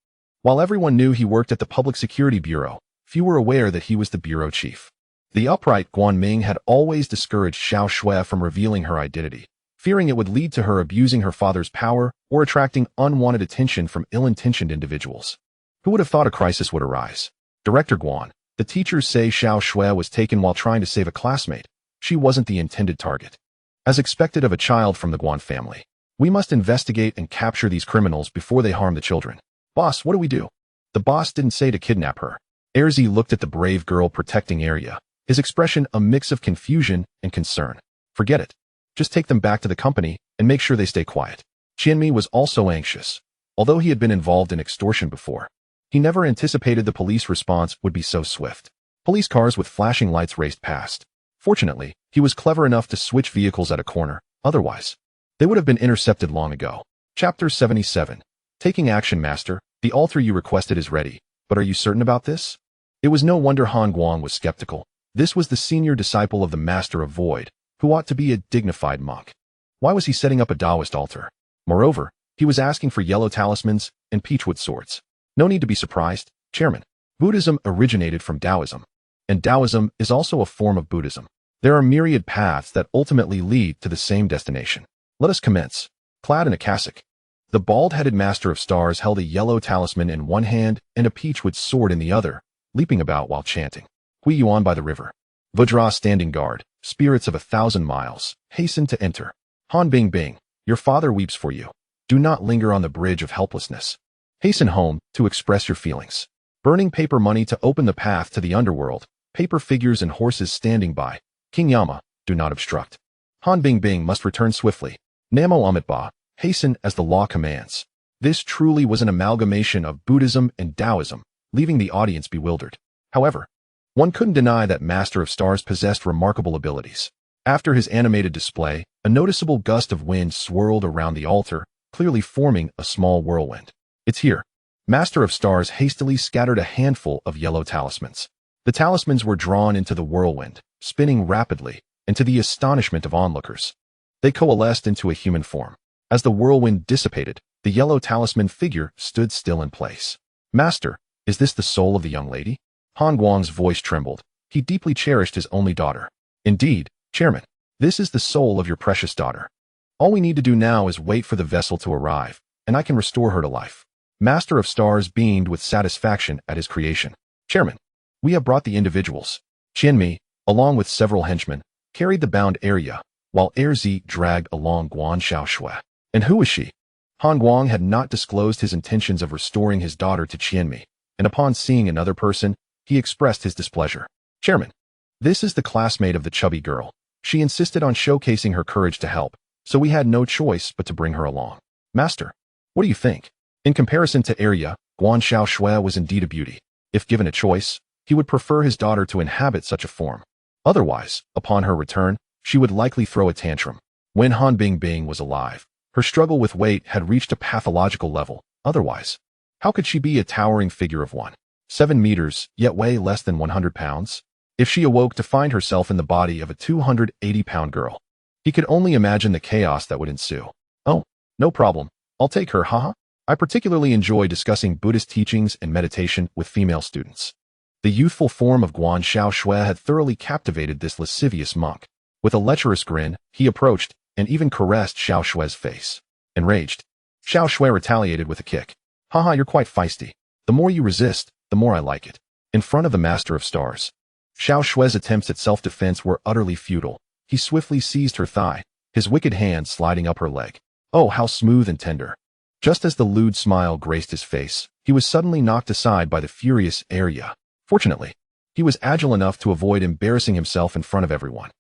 While everyone knew he worked at the Public Security Bureau, few were aware that he was the bureau chief. The upright Guan Ming had always discouraged Xiaoshui from revealing her identity, fearing it would lead to her abusing her father's power or attracting unwanted attention from ill-intentioned individuals. Who would have thought a crisis would arise? "Director Guan, the teachers say Xiaoshui was taken while trying to save a classmate. She wasn't the intended target. As expected of a child from the Guan family, we must investigate and capture these criminals before they harm the children." "Boss, what do we do?" "The boss didn't say to kidnap her." Heir Z looked at the brave girl protecting Area, his expression a mix of confusion and concern. "Forget it. Just take them back to the company and make sure they stay quiet." Qianmi was also anxious. Although he had been involved in extortion before, he never anticipated the police response would be so swift. Police cars with flashing lights raced past. Fortunately, he was clever enough to switch vehicles at a corner, otherwise, they would have been intercepted long ago. Chapter 77. Taking action, Master. The altar you requested is ready, but are you certain about this? It was no wonder Han Guang was skeptical. This was the senior disciple of the Master of Void, who ought to be a dignified monk. Why was he setting up a Taoist altar? Moreover, he was asking for yellow talismans and peachwood swords. No need to be surprised, Chairman. Buddhism originated from Taoism, and Taoism is also a form of Buddhism. There are myriad paths that ultimately lead to the same destination. Let us commence. Clad in a cassock, the bald-headed Master of Stars held a yellow talisman in one hand and a peachwood sword in the other, leaping about while chanting. Hui Yuan by the river. Vajra standing guard, spirits of 1,000 miles, hasten to enter. Han Bingbing, your father weeps for you. Do not linger on the bridge of helplessness. Hasten home to express your feelings. Burning paper money to open the path to the underworld, paper figures and horses standing by. King Yama, do not obstruct. Han Bingbing must return swiftly. Namo Amitba, hasten as the law commands. This truly was an amalgamation of Buddhism and Taoism, leaving the audience bewildered. However, one couldn't deny that Master of Stars possessed remarkable abilities. After his animated display, a noticeable gust of wind swirled around the altar, clearly forming a small whirlwind. It's here. Master of Stars hastily scattered a handful of yellow talismans. The talismans were drawn into the whirlwind, spinning rapidly, and to the astonishment of onlookers, they coalesced into a human form. As the whirlwind dissipated, the yellow talisman figure stood still in place. Master, is this the soul of the young lady? Han Guang's voice trembled. He deeply cherished his only daughter. Indeed, Chairman, this is the soul of your precious daughter. All we need to do now is wait for the vessel to arrive, and I can restore her to life. Master of Stars beamed with satisfaction at his creation. Chairman, we have brought the individuals. Qianmi, along with several henchmen, carried the bound Area, while Heir Z dragged along Guan Xiaoshui. And who was she? Han Guang had not disclosed his intentions of restoring his daughter to Qianmi, and upon seeing another person, he expressed his displeasure. Chairman, this is the classmate of the chubby girl. She insisted on showcasing her courage to help, so we had no choice but to bring her along. Master, what do you think? In comparison to Area, Guan Xiaoshui was indeed a beauty. If given a choice, he would prefer his daughter to inhabit such a form. Otherwise, upon her return, she would likely throw a tantrum. When Han Bingbing was alive, her struggle with weight had reached a pathological level. Otherwise, how could she be a towering figure of 1.7 meters, yet weigh less than 100 pounds? If she awoke to find herself in the body of a 280-pound girl, he could only imagine the chaos that would ensue. Oh, no problem. I'll take her, haha. I particularly enjoy discussing Buddhist teachings and meditation with female students. The youthful form of Guan Xiaoshui had thoroughly captivated this lascivious monk. With a lecherous grin, he approached and even caressed Xiaoshui's face. Enraged, Xiaoshui retaliated with a kick. Haha, you're quite feisty. The more you resist, the more I like it. In front of the Master of Stars, Xiaoshui's attempts at self-defense were utterly futile. He swiftly seized her thigh, his wicked hand sliding up her leg. Oh, how smooth and tender. Just as the lewd smile graced his face, he was suddenly knocked aside by the furious heir. Fortunately, he was agile enough to avoid embarrassing himself in front of everyone.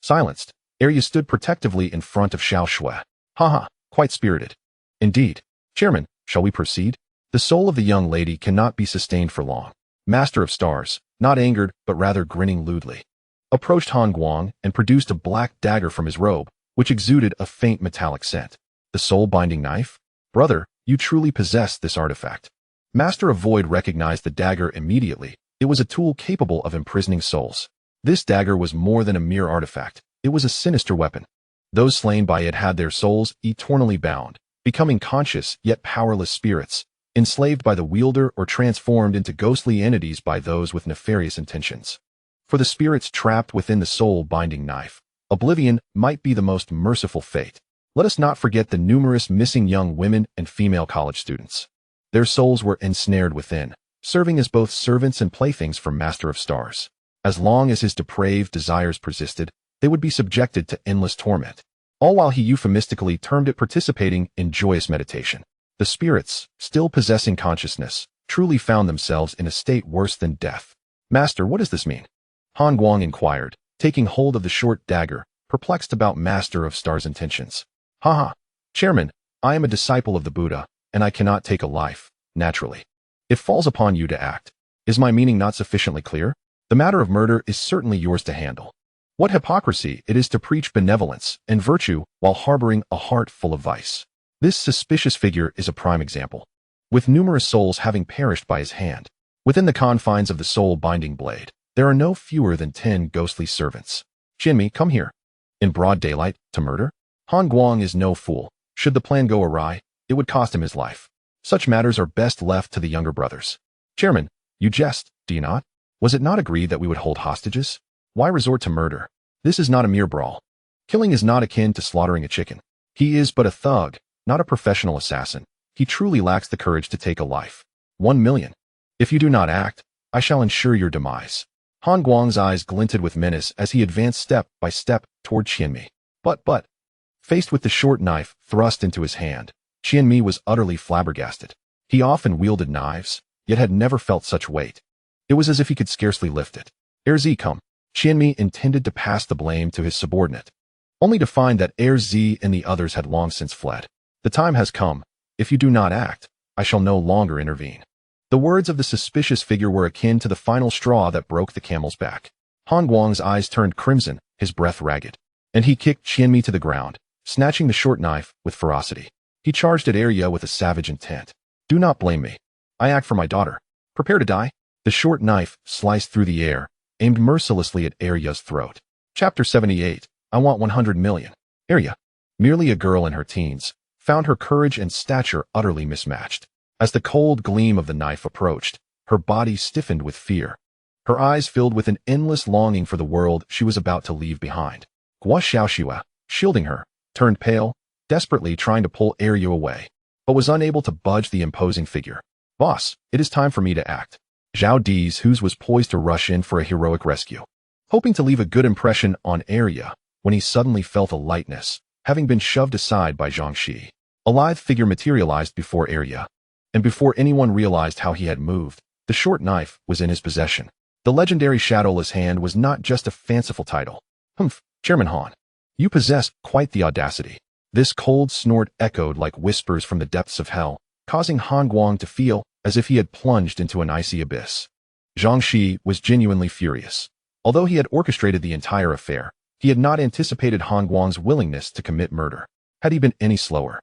Silenced, heir stood protectively in front of Xiaoshui. Haha, quite spirited. Indeed. Chairman, shall we proceed? The soul of the young lady cannot be sustained for long. Master of Stars, not angered but rather grinning lewdly, approached Han Guang and produced a black dagger from his robe, which exuded a faint metallic scent. The soul-binding knife? Brother, you truly possess this artifact. Master of Void recognized the dagger immediately. It was a tool capable of imprisoning souls. This dagger was more than a mere artifact. It was a sinister weapon. Those slain by it had their souls eternally bound, becoming conscious yet powerless spirits, enslaved by the wielder or transformed into ghostly entities by those with nefarious intentions. For the spirits trapped within the soul-binding knife, oblivion might be the most merciful fate. Let us not forget the numerous missing young women and female college students. Their souls were ensnared within, serving as both servants and playthings for Master of Stars. As long as his depraved desires persisted, they would be subjected to endless torment, all while he euphemistically termed it participating in joyous meditation. The spirits, still possessing consciousness, truly found themselves in a state worse than death. Master, what does this mean? Han Guang inquired, taking hold of the short dagger, perplexed about Master of Stars' intentions. Haha. Chairman, I am a disciple of the Buddha, and I cannot take a life, naturally. It falls upon you to act. Is my meaning not sufficiently clear? The matter of murder is certainly yours to handle. What hypocrisy it is to preach benevolence and virtue while harboring a heart full of vice. This suspicious figure is a prime example, with numerous souls having perished by his hand. Within the confines of the soul-binding blade, there are no fewer than 10 ghostly servants. Jinmi, come here. In broad daylight, to murder? Han Guang is no fool. Should the plan go awry, it would cost him his life. Such matters are best left to the younger brothers. Chairman, you jest, do you not? Was it not agreed that we would hold hostages? Why resort to murder? This is not a mere brawl. Killing is not akin to slaughtering a chicken. He is but a thug, not a professional assassin. He truly lacks the courage to take a life. 1 million. If you do not act, I shall ensure your demise. Han Guang's eyes glinted with menace as he advanced step by step toward Qianmi. But, faced with the short knife thrust into his hand, Qianmi was utterly flabbergasted. He often wielded knives, yet had never felt such weight. It was as if he could scarcely lift it. Heir Z, come. Qianmi intended to pass the blame to his subordinate, only to find that Heir Z and the others had long since fled. The time has come. If you do not act, I shall no longer intervene. The words of the suspicious figure were akin to the final straw that broke the camel's back. Han Guang's eyes turned crimson, his breath ragged, and he kicked Qianmi to the ground, snatching the short knife with ferocity. He charged at Heir with a savage intent. Do not blame me. I act for my daughter. Prepare to die. The short knife sliced through the air, aimed mercilessly at Heir's throat. Chapter 78. I want 100 million. Heir, merely a girl in her teens, found her courage and stature utterly mismatched. As the cold gleam of the knife approached, her body stiffened with fear. Her eyes filled with an endless longing for the world she was about to leave behind. Gua Xiaoshui, shielding her, turned pale, desperately trying to pull Heir away, but was unable to budge the imposing figure. Boss, it is time for me to act. Zhao Di's whose was poised to rush in for a heroic rescue, hoping to leave a good impression on Heir, when he suddenly felt a lightness, having been shoved aside by Zhang Shiyi. A lithe figure materialized before Heir, and before anyone realized how he had moved, the short knife was in his possession. The legendary shadowless hand was not just a fanciful title. Humph, Chairman Han, you possess quite the audacity. This cold snort echoed like whispers from the depths of hell, causing Han Guang to feel as if he had plunged into an icy abyss. Zhang Shiyi was genuinely furious. Although he had orchestrated the entire affair, he had not anticipated Han Guang's willingness to commit murder. Had he been any slower,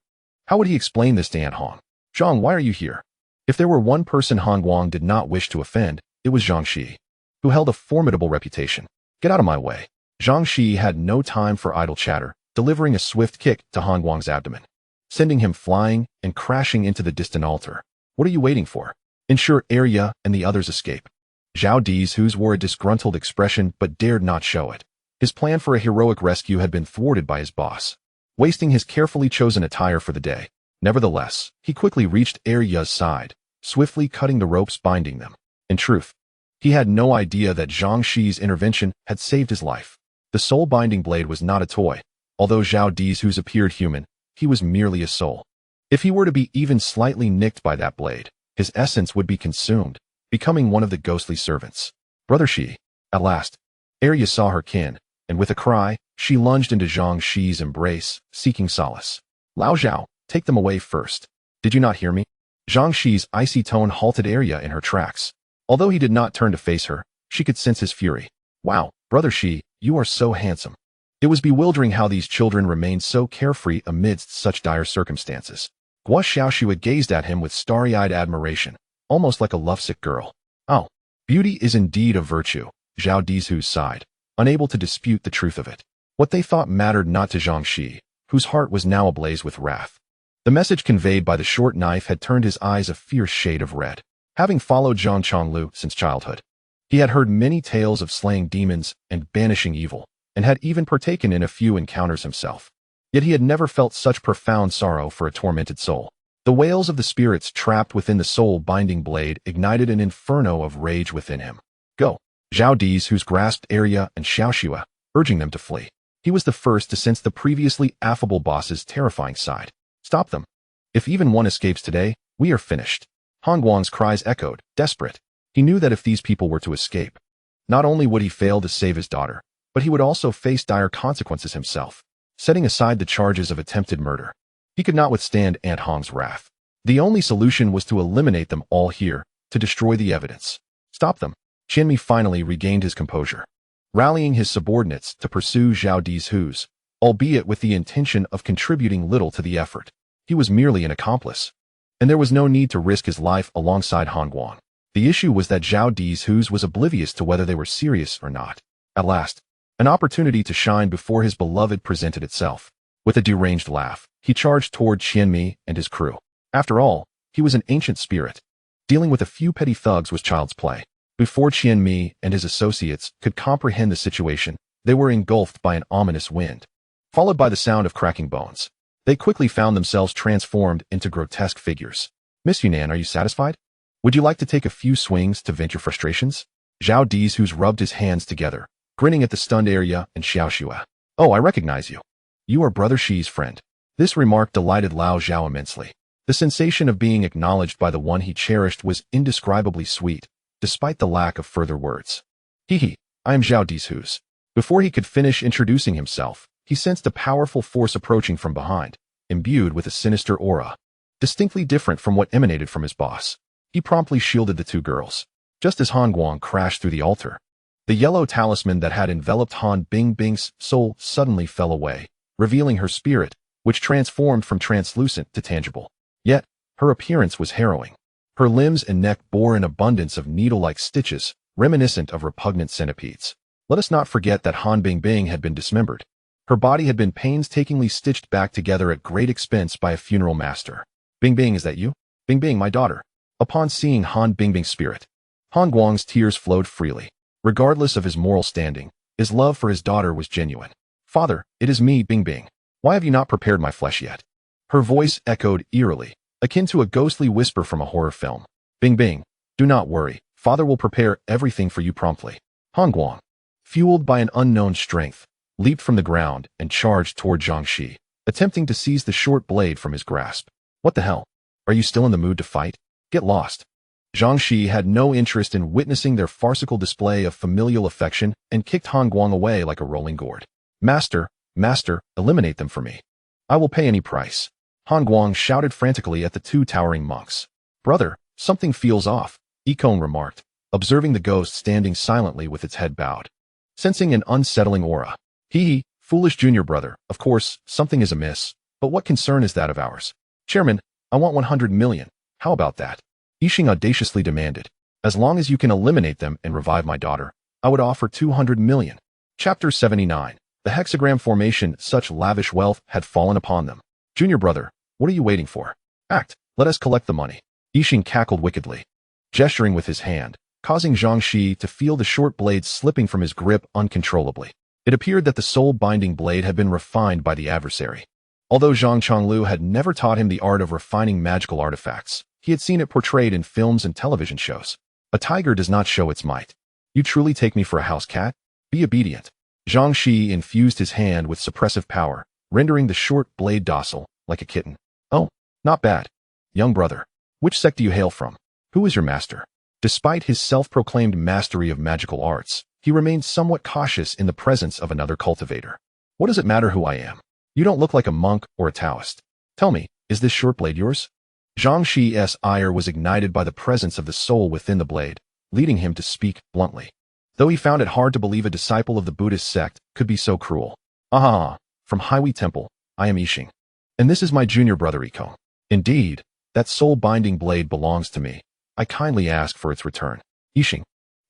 how would he explain this to Aunt Han? Zhang, why are you here? If there were one person Han Guang did not wish to offend, it was Zhang Shiyi, who held a formidable reputation. Get out of my way. Zhang Shiyi had no time for idle chatter, delivering a swift kick to Han Guang's abdomen. sending him flying and crashing into the distant altar. What are you waiting for? Ensure Arya and the others escape. Zhao Dizhu's wore a disgruntled expression but dared not show it. His plan for a heroic rescue had been thwarted by his boss, wasting his carefully chosen attire for the day. Nevertheless, he quickly reached Arya's side, swiftly cutting the ropes binding them. In truth, he had no idea that Zhang Shiyi's intervention had saved his life. The soul-binding blade was not a toy. Although Zhao Dizhu's appeared human, he was merely a soul. If he were to be even slightly nicked by that blade, his essence would be consumed, becoming one of the ghostly servants. Brother Shiyi. At last, Arya saw her kin, and with a cry, she lunged into Zhang Shiyi's embrace, seeking solace. Lao Zhao, take them away first. Did you not hear me? Zhang Shiyi's icy tone halted Arya in her tracks. Although he did not turn to face her, she could sense his fury. Wow, Brother Shiyi, you are so handsome. It was bewildering how these children remained so carefree amidst such dire circumstances. Guo Xiaoxue gazed at him with starry-eyed admiration, almost like a lovesick girl. Oh, beauty is indeed a virtue, Zhao Dizhu sighed, unable to dispute the truth of it. What they thought mattered not to Zhang Shiyi, whose heart was now ablaze with wrath. The message conveyed by the short knife had turned his eyes a fierce shade of red. Having followed Zhang Chonglu since childhood, he had heard many tales of slaying demons and banishing evil, and had even partaken in a few encounters himself. Yet he had never felt such profound sorrow for a tormented soul. The wails of the spirits trapped within the soul-binding blade ignited an inferno of rage within him. Go! Zhao Dizhu's grasped Arya and Xiaoxue, urging them to flee. He was the first to sense the previously affable boss's terrifying side. Stop them. If even one escapes today, we are finished. Han Guang's cries echoed, desperate. He knew that if these people were to escape, not only would he fail to save his daughter, but he would also face dire consequences himself. Setting aside the charges of attempted murder, he could not withstand Aunt Hong's wrath. The only solution was to eliminate them all here, to destroy the evidence. Stop them. Qianmi finally regained his composure, rallying his subordinates to pursue Zhao Dizhu's, albeit with the intention of contributing little to the effort. He was merely an accomplice, and there was no need to risk his life alongside Han Guang. The issue was that Zhao Dizhu's was oblivious to whether they were serious or not. At last, an opportunity to shine before his beloved presented itself. With a deranged laugh, he charged toward Qianmi and his crew. After all, he was an ancient spirit. Dealing with a few petty thugs was child's play. Before Qianmi and his associates could comprehend the situation, they were engulfed by an ominous wind, followed by the sound of cracking bones. They quickly found themselves transformed into grotesque figures. Miss Yunnan, are you satisfied? Would you like to take a few swings to vent your frustrations? Zhao Dizhu rubbed his hands together, grinning at the stunned Arya and Xiaoxue. Oh, I recognize you. You are Brother Shi's friend. This remark delighted Lao Zhao immensely. The sensation of being acknowledged by the one he cherished was indescribably sweet, despite the lack of further words. Hee, I am Zhao Dizhu. Before he could finish introducing himself, he sensed a powerful force approaching from behind, imbued with a sinister aura, distinctly different from what emanated from his boss. He promptly shielded the two girls. Just as Han Guang crashed through the altar, the yellow talisman that had enveloped Han Bingbing's soul suddenly fell away, revealing her spirit, which transformed from translucent to tangible. Yet, her appearance was harrowing. Her limbs and neck bore an abundance of needle-like stitches, reminiscent of repugnant centipedes. Let us not forget that Han Bingbing had been dismembered. Her body had been painstakingly stitched back together at great expense by a funeral master. Bingbing, is that you? Bingbing, my daughter. Upon seeing Han Bingbing's spirit, Han Guang's tears flowed freely. Regardless of his moral standing, his love for his daughter was genuine. Father, it is me, Bingbing. Why have you not prepared my flesh yet? Her voice echoed eerily, akin to a ghostly whisper from a horror film. Bingbing, do not worry. Father will prepare everything for you promptly. Han Guang, fueled by an unknown strength, leaped from the ground and charged toward Zhang Shiyi, attempting to seize the short blade from his grasp. What the hell? Are you still in the mood to fight? Get lost. Zhang Shiyi had no interest in witnessing their farcical display of familial affection and kicked Han Guang away like a rolling gourd. Master, eliminate them for me. I will pay any price. Han Guang shouted frantically at the two towering monks. Brother, something feels off, Ikon remarked, observing the ghost standing silently with its head bowed. Sensing an unsettling aura. Hee, foolish junior brother, of course, something is amiss, but what concern is that of ours? Chairman, I want 100 million. How about that? Yixing audaciously demanded. As long as you can eliminate them and revive my daughter, I would offer 200 million. Chapter 79. The hexagram formation, such lavish wealth had fallen upon them. Junior brother, What are you waiting for? Act. Let us collect the money. Yixing cackled wickedly, gesturing with his hand, causing Zhang Shiyi to feel the short blade slipping from his grip uncontrollably. It appeared that the soul-binding blade had been refined by the adversary. Although Zhang Chonglu had never taught him the art of refining magical artifacts, he had seen it portrayed in films and television shows. A tiger does not show its might. You truly take me for a house cat? Be obedient. Zhang Shiyi infused his hand with suppressive power, rendering the short blade docile, like a kitten. Oh, not bad. Young brother, which sect do you hail from? Who is your master? Despite his self-proclaimed mastery of magical arts, he remained somewhat cautious in the presence of another cultivator. What does it matter who I am? You don't look like a monk or a Taoist. Tell me, is this short blade yours? Zhang Shiyi's ire was ignited by the presence of the soul within the blade, leading him to speak bluntly. Though he found it hard to believe a disciple of the Buddhist sect could be so cruel. From Highway Temple, I am Yixing. And this is my junior brother Ikong. Indeed, that soul-binding blade belongs to me. I kindly ask for its return. Yixing,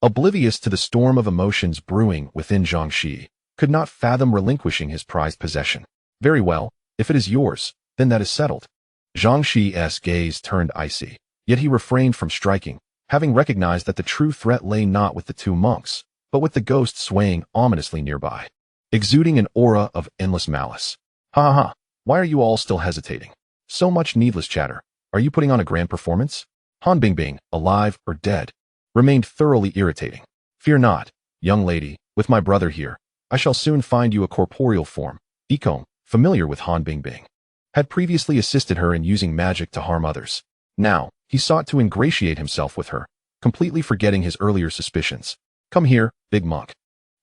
oblivious to the storm of emotions brewing within Zhang Shiyi, could not fathom relinquishing his prized possession. Very well, if it is yours, then that is settled. Zhang Shiyi's gaze turned icy, yet he refrained from striking, having recognized that the true threat lay not with the two monks, but with the ghost swaying ominously nearby, exuding an aura of endless malice. Ha! Why are you all still hesitating? So much needless chatter. Are you putting on a grand performance? Han Bingbing, alive or dead, remained thoroughly irritating. Fear not, young lady, with my brother here, I shall soon find you a corporeal form. Ikong, familiar with Han Bingbing, had previously assisted her in using magic to harm others. Now, he sought to ingratiate himself with her, completely forgetting his earlier suspicions. Come here, big monk.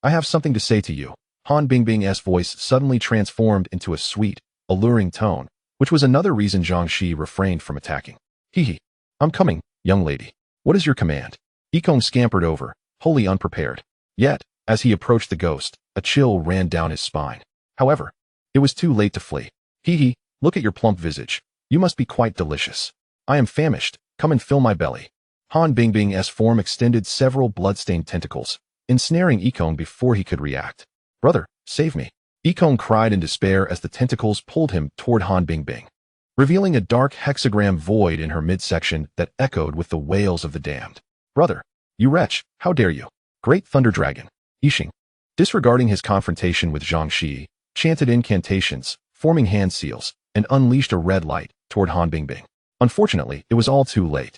I have something to say to you. Han Bingbing's voice suddenly transformed into a sweet, alluring tone, which was another reason Zhang Shiyi refrained from attacking. Hee. I'm coming, young lady. What is your command? Ikong scampered over, wholly unprepared. Yet, as he approached the ghost, a chill ran down his spine. However, it was too late to flee. Hee, look at your plump visage. You must be quite delicious. I am famished. Come and fill my belly. Han Bingbing's form extended several blood-stained tentacles, ensnaring Ikong before he could react. Brother, save me. Ikong cried in despair as the tentacles pulled him toward Han Bingbing, revealing a dark hexagram void in her midsection that echoed with the wails of the damned. Brother, you wretch, how dare you? Great Thunder Dragon. Yixing, disregarding his confrontation with Zhang Shiyi, chanted incantations, forming hand seals, and unleashed a red light toward Han Bingbing. Unfortunately, it was all too late.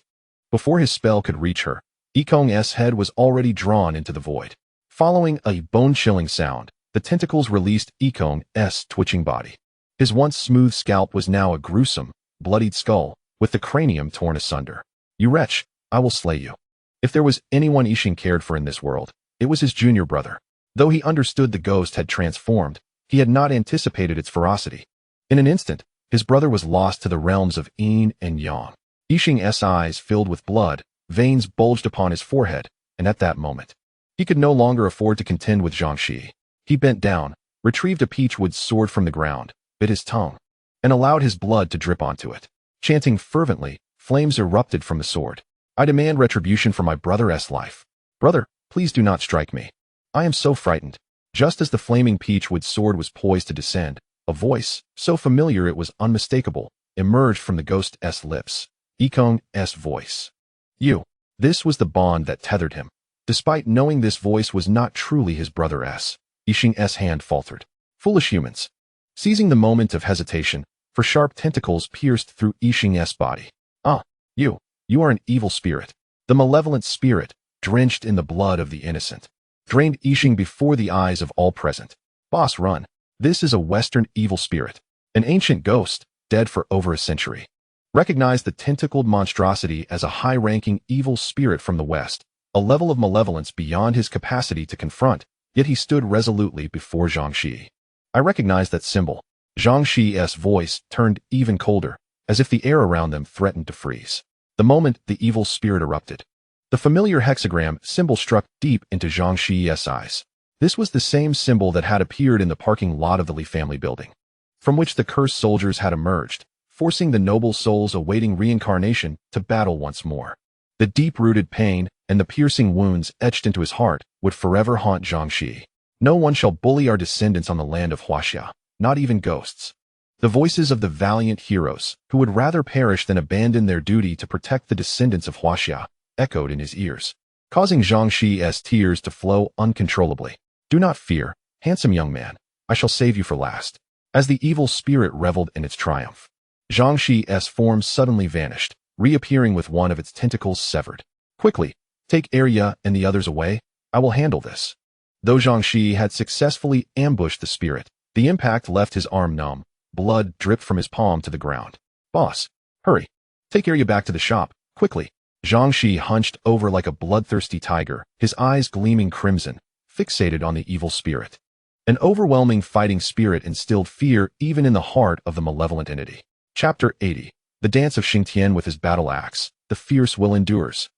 Before his spell could reach her, Ikong's head was already drawn into the void. Following a bone-chilling sound, the tentacles released Ikong's twitching body. His once smooth scalp was now a gruesome, bloodied skull, with the cranium torn asunder. You wretch, I will slay you. If there was anyone Yixing cared for in this world, it was his junior brother. Though he understood the ghost had transformed, he had not anticipated its ferocity. In an instant, his brother was lost to the realms of yin and yang. Yixing's eyes filled with blood, veins bulged upon his forehead, and at that moment, he could no longer afford to contend with Zhang Shiyi. He bent down, retrieved a peachwood sword from the ground, bit his tongue, and allowed his blood to drip onto it. Chanting fervently, flames erupted from the sword. I demand retribution for my brother's life. Brother, please do not strike me. I am so frightened. Just as the flaming peachwood sword was poised to descend, a voice, so familiar it was unmistakable, emerged from the ghost's lips. Ikong's voice. You. This was the bond that tethered him. Despite knowing this voice was not truly his brother's, Yixing's hand faltered. Foolish humans. Seizing the moment of hesitation, for sharp tentacles pierced through Yixing's body. You are an evil spirit. The malevolent spirit, drenched in the blood of the innocent, drained Yixing before the eyes of all present. Boss, run. This is a Western evil spirit. An ancient ghost, dead for over a century. Recognized the tentacled monstrosity as a high-ranking evil spirit from the West, a level of malevolence beyond his capacity to confront, yet he stood resolutely before Zhang Shiyi. I recognize that symbol. Zhang Shiyi's voice turned even colder, as if the air around them threatened to freeze. The moment the evil spirit erupted, the familiar hexagram symbol struck deep into Zhang Shiyi's eyes. This was the same symbol that had appeared in the parking lot of the Li family building, from which the cursed soldiers had emerged, forcing the noble souls awaiting reincarnation to battle once more. The deep-rooted pain and the piercing wounds etched into his heart would forever haunt Zhang Shiyi. No one shall bully our descendants on the land of Huaxia, not even ghosts. The voices of the valiant heroes, who would rather perish than abandon their duty to protect the descendants of Huaxia, echoed in his ears, causing Zhang Shiyi's tears to flow uncontrollably. Do not fear, handsome young man. I shall save you for last. As the evil spirit reveled in its triumph, Zhang Shiyi's form suddenly vanished, reappearing with one of its tentacles severed. Quickly, take Eerie and the others away. I will handle this. Though Zhang Shiyi had successfully ambushed the spirit, the impact left his arm numb. Blood dripped from his palm to the ground. Boss, hurry. Take Eerie back to the shop, quickly. Zhang Shiyi hunched over like a bloodthirsty tiger, his eyes gleaming crimson, fixated on the evil spirit. An overwhelming fighting spirit instilled fear even in the heart of the malevolent entity. Chapter 80. The Dance of Xingtian with his battle axe. The fierce will endures.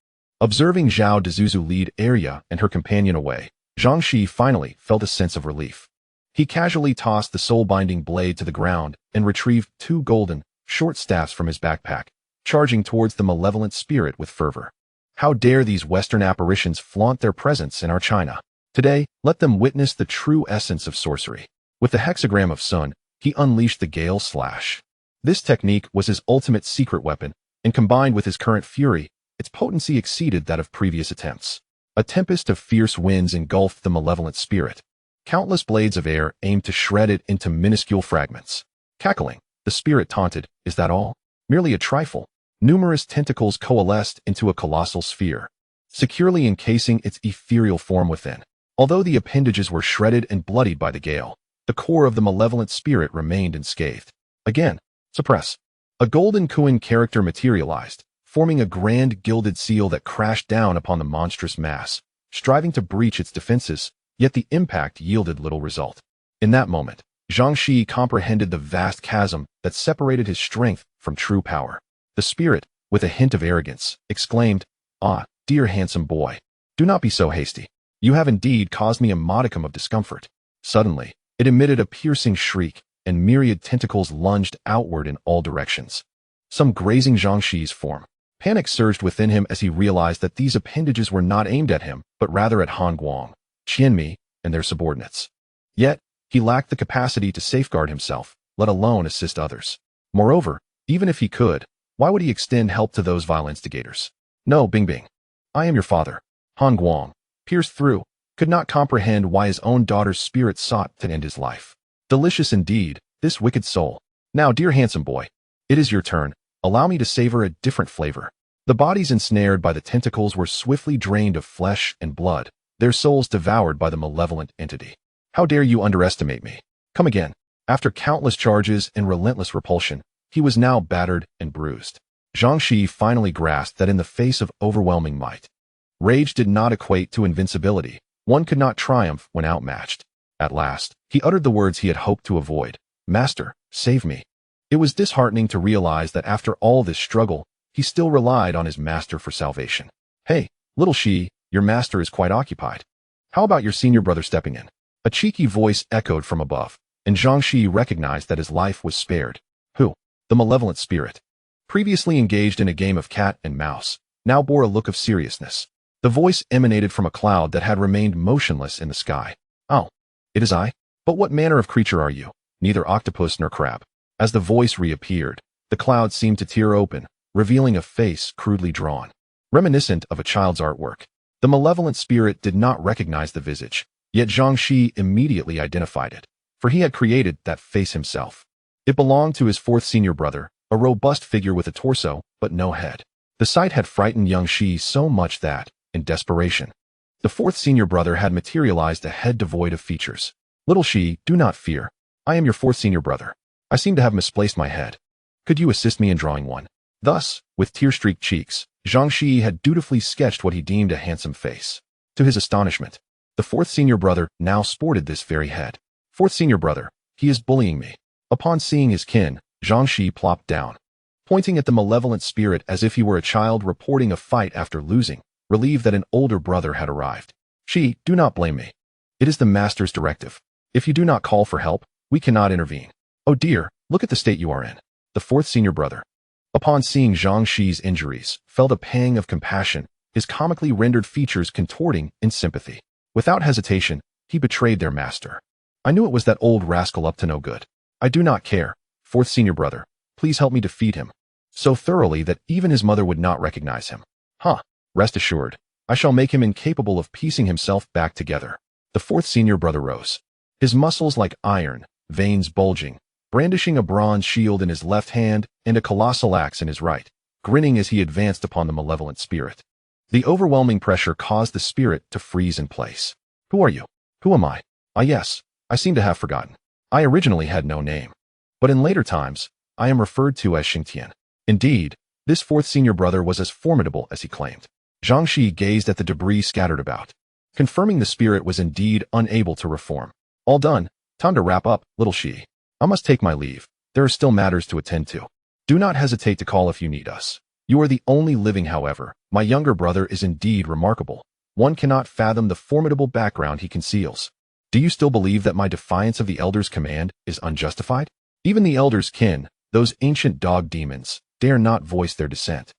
Observing Zhao Dezuzu lead Eerie and her companion away, Zhang Shiyi finally felt a sense of relief. He casually tossed the soul-binding blade to the ground and retrieved 2 golden, short staffs from his backpack, charging towards the malevolent spirit with fervor. How dare these Western apparitions flaunt their presence in our China? Today, let them witness the true essence of sorcery. With the hexagram of Sun, he unleashed the Gale Slash. This technique was his ultimate secret weapon, and combined with his current fury, its potency exceeded that of previous attempts. A tempest of fierce winds engulfed the malevolent spirit. Countless blades of air aimed to shred it into minuscule fragments. Cackling, the spirit taunted, "Is that all? Merely a trifle." Numerous tentacles coalesced into a colossal sphere, securely encasing its ethereal form within. Although the appendages were shredded and bloodied by the gale, the core of the malevolent spirit remained unscathed. Again, suppress. A golden Kuan character materialized, forming a grand gilded seal that crashed down upon the monstrous mass, striving to breach its defenses, yet the impact yielded little result. In that moment, Zhang Shiyi comprehended the vast chasm that separated his strength from true power. The spirit, with a hint of arrogance, exclaimed, "Ah, dear handsome boy, do not be so hasty. You have indeed caused me a modicum of discomfort." Suddenly, it emitted a piercing shriek, and myriad tentacles lunged outward in all directions, some grazing Zhang Shiyi's form. Panic surged within him as he realized that these appendages were not aimed at him, but rather at Han Guang, Qianmi, and their subordinates. Yet, he lacked the capacity to safeguard himself, let alone assist others. Moreover, even if he could, why would he extend help to those vile instigators? No, Bingbing. I am your father. Han Guang, pierced through, could not comprehend why his own daughter's spirit sought to end his life. Delicious indeed, this wicked soul. Now, dear handsome boy, it is your turn. Allow me to savor a different flavor. The bodies ensnared by the tentacles were swiftly drained of flesh and blood, their souls devoured by the malevolent entity. How dare you underestimate me? Come again. After countless charges and relentless repulsion, he was now battered and bruised. Zhang Shiyi finally grasped that in the face of overwhelming might, rage did not equate to invincibility. One could not triumph when outmatched. At last, he uttered the words he had hoped to avoid. "Master, save me." It was disheartening to realize that after all this struggle, he still relied on his master for salvation. "Hey, little Shi, your master is quite occupied. How about your senior brother stepping in?" A cheeky voice echoed from above, and Zhang Shiyi recognized that his life was spared. Who? The malevolent spirit, previously engaged in a game of cat and mouse, now bore a look of seriousness. The voice emanated from a cloud that had remained motionless in the sky. "Oh, it is I? But what manner of creature are you? Neither octopus nor crab." As the voice reappeared, the cloud seemed to tear open, revealing a face crudely drawn, reminiscent of a child's artwork. The malevolent spirit did not recognize the visage, yet Zhang Shiyi immediately identified it, for he had created that face himself. It belonged to his fourth senior brother, a robust figure with a torso, but no head. The sight had frightened young Shiyi so much that, in desperation, the fourth senior brother had materialized a head devoid of features. "Little Shiyi, do not fear. I am your fourth senior brother. I seem to have misplaced my head. Could you assist me in drawing one?" Thus, with tear-streaked cheeks, Zhang Shiyi had dutifully sketched what he deemed a handsome face. To his astonishment, the fourth senior brother now sported this very head. "Fourth senior brother, he is bullying me." Upon seeing his kin, Zhang Shiyi plopped down, pointing at the malevolent spirit as if he were a child reporting a fight after losing, relieved that an older brother had arrived. "Shi, do not blame me. It is the master's directive. If you do not call for help, we cannot intervene." "Oh dear, look at the state you are in." The fourth senior brother, upon seeing Zhang Shiyi's injuries, felt a pang of compassion, his comically rendered features contorting in sympathy. Without hesitation, he betrayed their master. "I knew it was that old rascal up to no good. I do not care. fourth senior brother, please help me defeat him. So thoroughly that even his mother would not recognize him. Huh. Rest assured, I shall make him incapable of piecing himself back together. The fourth senior brother rose, his muscles like iron, veins bulging, brandishing a bronze shield in his left hand and a colossal axe in his right, grinning as he advanced upon the malevolent spirit. The overwhelming pressure caused the spirit to freeze in place. Who are you? Who am I? Ah yes, I seem to have forgotten. I originally had no name. But in later times, I am referred to as Xingtian. Indeed, this fourth senior brother was as formidable as he claimed. Zhang Shiyi gazed at the debris scattered about, confirming the spirit was indeed unable to reform. All done. Time to wrap up, little Shiyi. I must take my leave. There are still matters to attend to. Do not hesitate to call if you need us. You are the only living, however. My younger brother is indeed remarkable. One cannot fathom the formidable background he conceals. Do you still believe that my defiance of the Elder's command is unjustified? Even the Elder's kin, those ancient dog demons, dare not voice their dissent.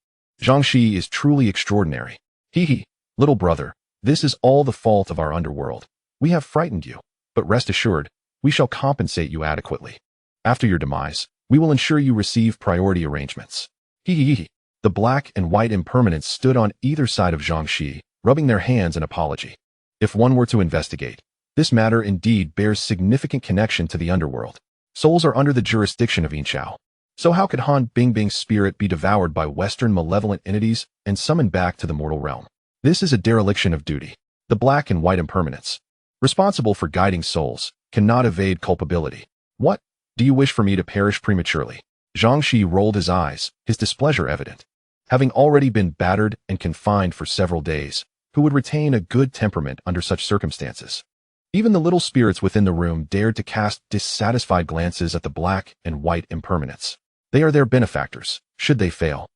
Zhang Shiyi is truly extraordinary. Hee, little brother, this is all the fault of our underworld. We have frightened you, but rest assured, we shall compensate you adequately. After your demise, we will ensure you receive priority arrangements. Hee. The black and white impermanents stood on either side of Zhang Shiyi, rubbing their hands in apology. If one were to investigate, this matter indeed bears significant connection to the underworld. Souls are under the jurisdiction of Yinqiao. So how could Han Bingbing's spirit be devoured by Western malevolent entities and summoned back to the mortal realm? This is a dereliction of duty. The black and white impermanents, responsible for guiding souls, cannot evade culpability. What? Do you wish for me to perish prematurely? Zhang Shiyi rolled his eyes, his displeasure evident. Having already been battered and confined for several days, who would retain a good temperament under such circumstances? Even the little spirits within the room dared to cast dissatisfied glances at the black and white impermanents. They are their benefactors, should they fail.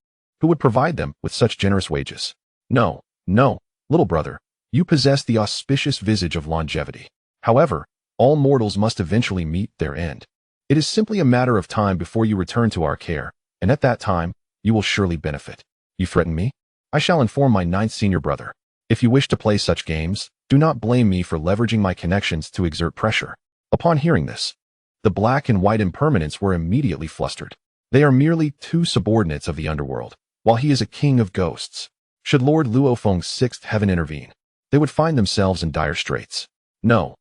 Who would provide them with such generous wages? No, little brother, you possess the auspicious visage of longevity. However, all mortals must eventually meet their end. It is simply a matter of time before you return to our care, and at that time, you will surely benefit. You threaten me? I shall inform my ninth senior brother. If you wish to play such games, do not blame me for leveraging my connections to exert pressure. Upon hearing this, the black and white impermanents were immediately flustered. They are merely two subordinates of the underworld, while he is a king of ghosts. Should Lord Luofeng's sixth heaven intervene, they would find themselves in dire straits. No,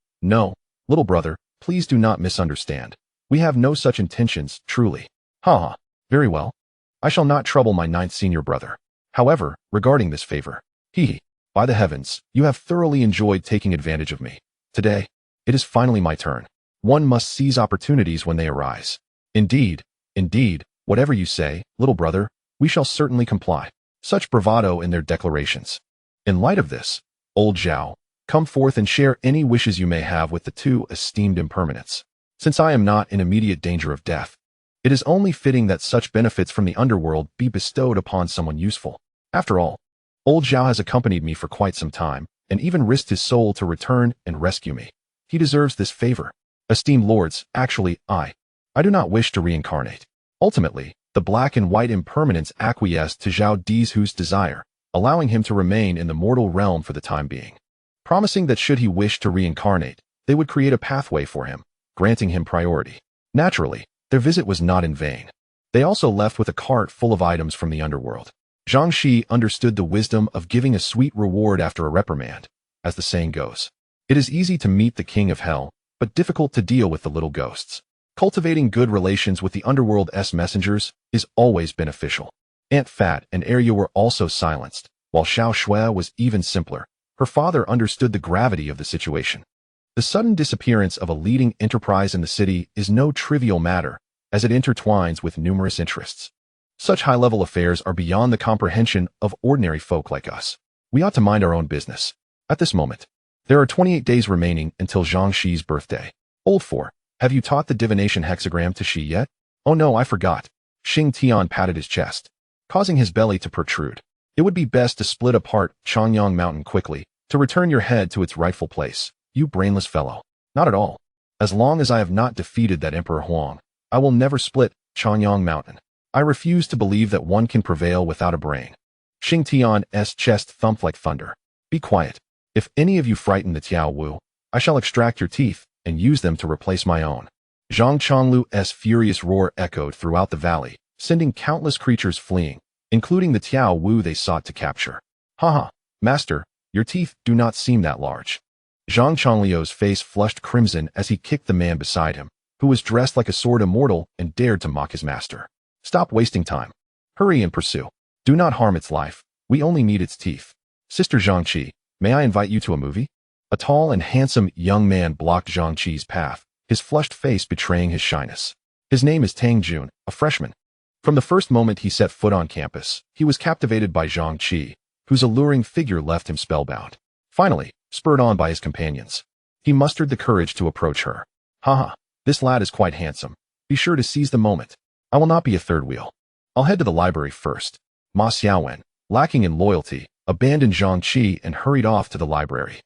little brother, please do not misunderstand. We have no such intentions, truly. Very well. I shall not trouble my ninth senior brother. However, regarding this favor, by the heavens, you have thoroughly enjoyed taking advantage of me. Today, it is finally my turn. One must seize opportunities when they arise. Indeed, whatever you say, little brother, we shall certainly comply. Such bravado in their declarations. In light of this, old Zhao, come forth and share any wishes you may have with the two esteemed impermanents. Since I am not in immediate danger of death, it is only fitting that such benefits from the underworld be bestowed upon someone useful. After all, old Zhao has accompanied me for quite some time, and even risked his soul to return and rescue me. He deserves this favor. Esteemed lords, actually, I do not wish to reincarnate. Ultimately, the black and white impermanents acquiesced to Zhao Dizhu's desire, allowing him to remain in the mortal realm for the time being, promising that should he wish to reincarnate, they would create a pathway for him, granting him priority. Naturally, their visit was not in vain. They also left with a cart full of items from the underworld. Zhang Shiyi understood the wisdom of giving a sweet reward after a reprimand. As the saying goes, it is easy to meet the king of hell, but difficult to deal with the little ghosts. Cultivating good relations with the underworld's messengers is always beneficial. Aunt Fat and Eerie were also silenced, while Xiao Shui was even simpler. Her father understood the gravity of the situation. The sudden disappearance of a leading enterprise in the city is no trivial matter, as it intertwines with numerous interests. Such high-level affairs are beyond the comprehension of ordinary folk like us. We ought to mind our own business. At this moment, there are 28 days remaining until Zhang Shiyi's birthday. Old 4, have you taught the divination hexagram to Shi yet? Oh no, I forgot. Xing Tian patted his chest, causing his belly to protrude. It would be best to split apart Changyang Mountain quickly, to return your head to its rightful place. You brainless fellow. Not at all. As long as I have not defeated that Emperor Huang, I will never split Changyang Mountain. I refuse to believe that one can prevail without a brain. Xing Tian's chest thumped like thunder. Be quiet. If any of you frighten the Tiao Wu, I shall extract your teeth and use them to replace my own. Zhang Chonglu's furious roar echoed throughout the valley, sending countless creatures fleeing, including the Tiao Wu they sought to capture. Haha, master, your teeth do not seem that large. Zhang Chongliu's face flushed crimson as he kicked the man beside him, who was dressed like a sword immortal and dared to mock his master. Stop wasting time. Hurry and pursue. Do not harm its life. We only need its teeth. Sister Zhang Qi, may I invite you to a movie? A tall and handsome young man blocked Zhang Qi's path, his flushed face betraying his shyness. His name is Tang Jun, a freshman. From the first moment he set foot on campus, he was captivated by Zhang Qi, whose alluring figure left him spellbound. Finally, spurred on by his companions, he mustered the courage to approach her. Haha, this lad is quite handsome. Be sure to seize the moment. I will not be a third wheel. I'll head to the library first. Ma Xiaowen, lacking in loyalty, abandoned Zhang Qi and hurried off to the library.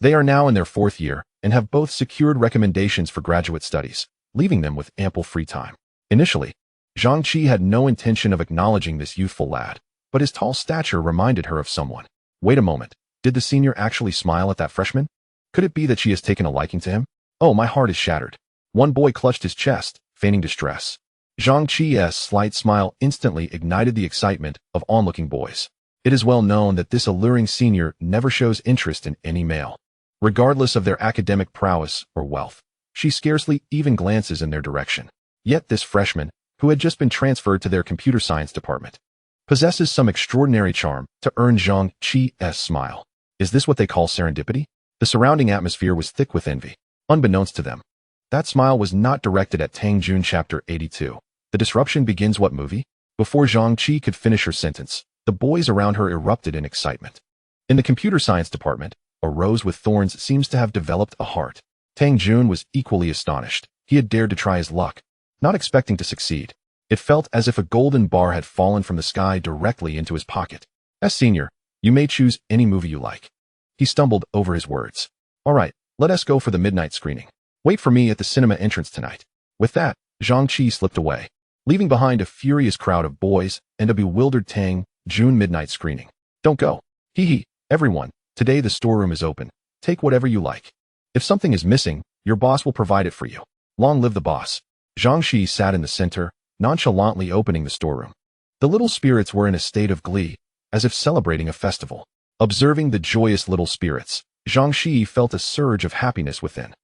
They are now in their 4th year and have both secured recommendations for graduate studies, leaving them with ample free time. Initially, Zhang Qi had no intention of acknowledging this youthful lad, but his tall stature reminded her of someone. Wait a moment, did the senior actually smile at that freshman? Could it be that she has taken a liking to him? Oh, my heart is shattered. One boy clutched his chest, feigning distress. Zhang Qi's slight smile instantly ignited the excitement of onlooking boys. It is well known that this alluring senior never shows interest in any male. Regardless of their academic prowess or wealth, she scarcely even glances in their direction. Yet this freshman, who had just been transferred to their computer science department, possesses some extraordinary charm to earn Zhang Qi's smile. Is this what they call serendipity? The surrounding atmosphere was thick with envy. Unbeknownst to them, that smile was not directed at Tang Jun. Chapter 82. The disruption begins. What movie? Before Zhang Qi could finish her sentence, the boys around her erupted in excitement. In the computer science department, a rose with thorns seems to have developed a heart. Tang Jun was equally astonished. He had dared to try his luck, not expecting to succeed. It felt as if a golden bar had fallen from the sky directly into his pocket. As senior, you may choose any movie you like. He stumbled over his words. All right, let us go for the midnight screening. Wait for me at the cinema entrance tonight. With that, Zhang Qi slipped away, leaving behind a furious crowd of boys and a bewildered Tang Jun midnight screening. Don't go. Hee hee, everyone, today the storeroom is open. Take whatever you like. If something is missing, your boss will provide it for you. Long live the boss. Zhang Qi sat in the center, nonchalantly opening the storeroom. The little spirits were in a state of glee, as if celebrating a festival. Observing the joyous little spirits, Zhang Shiyi felt a surge of happiness within.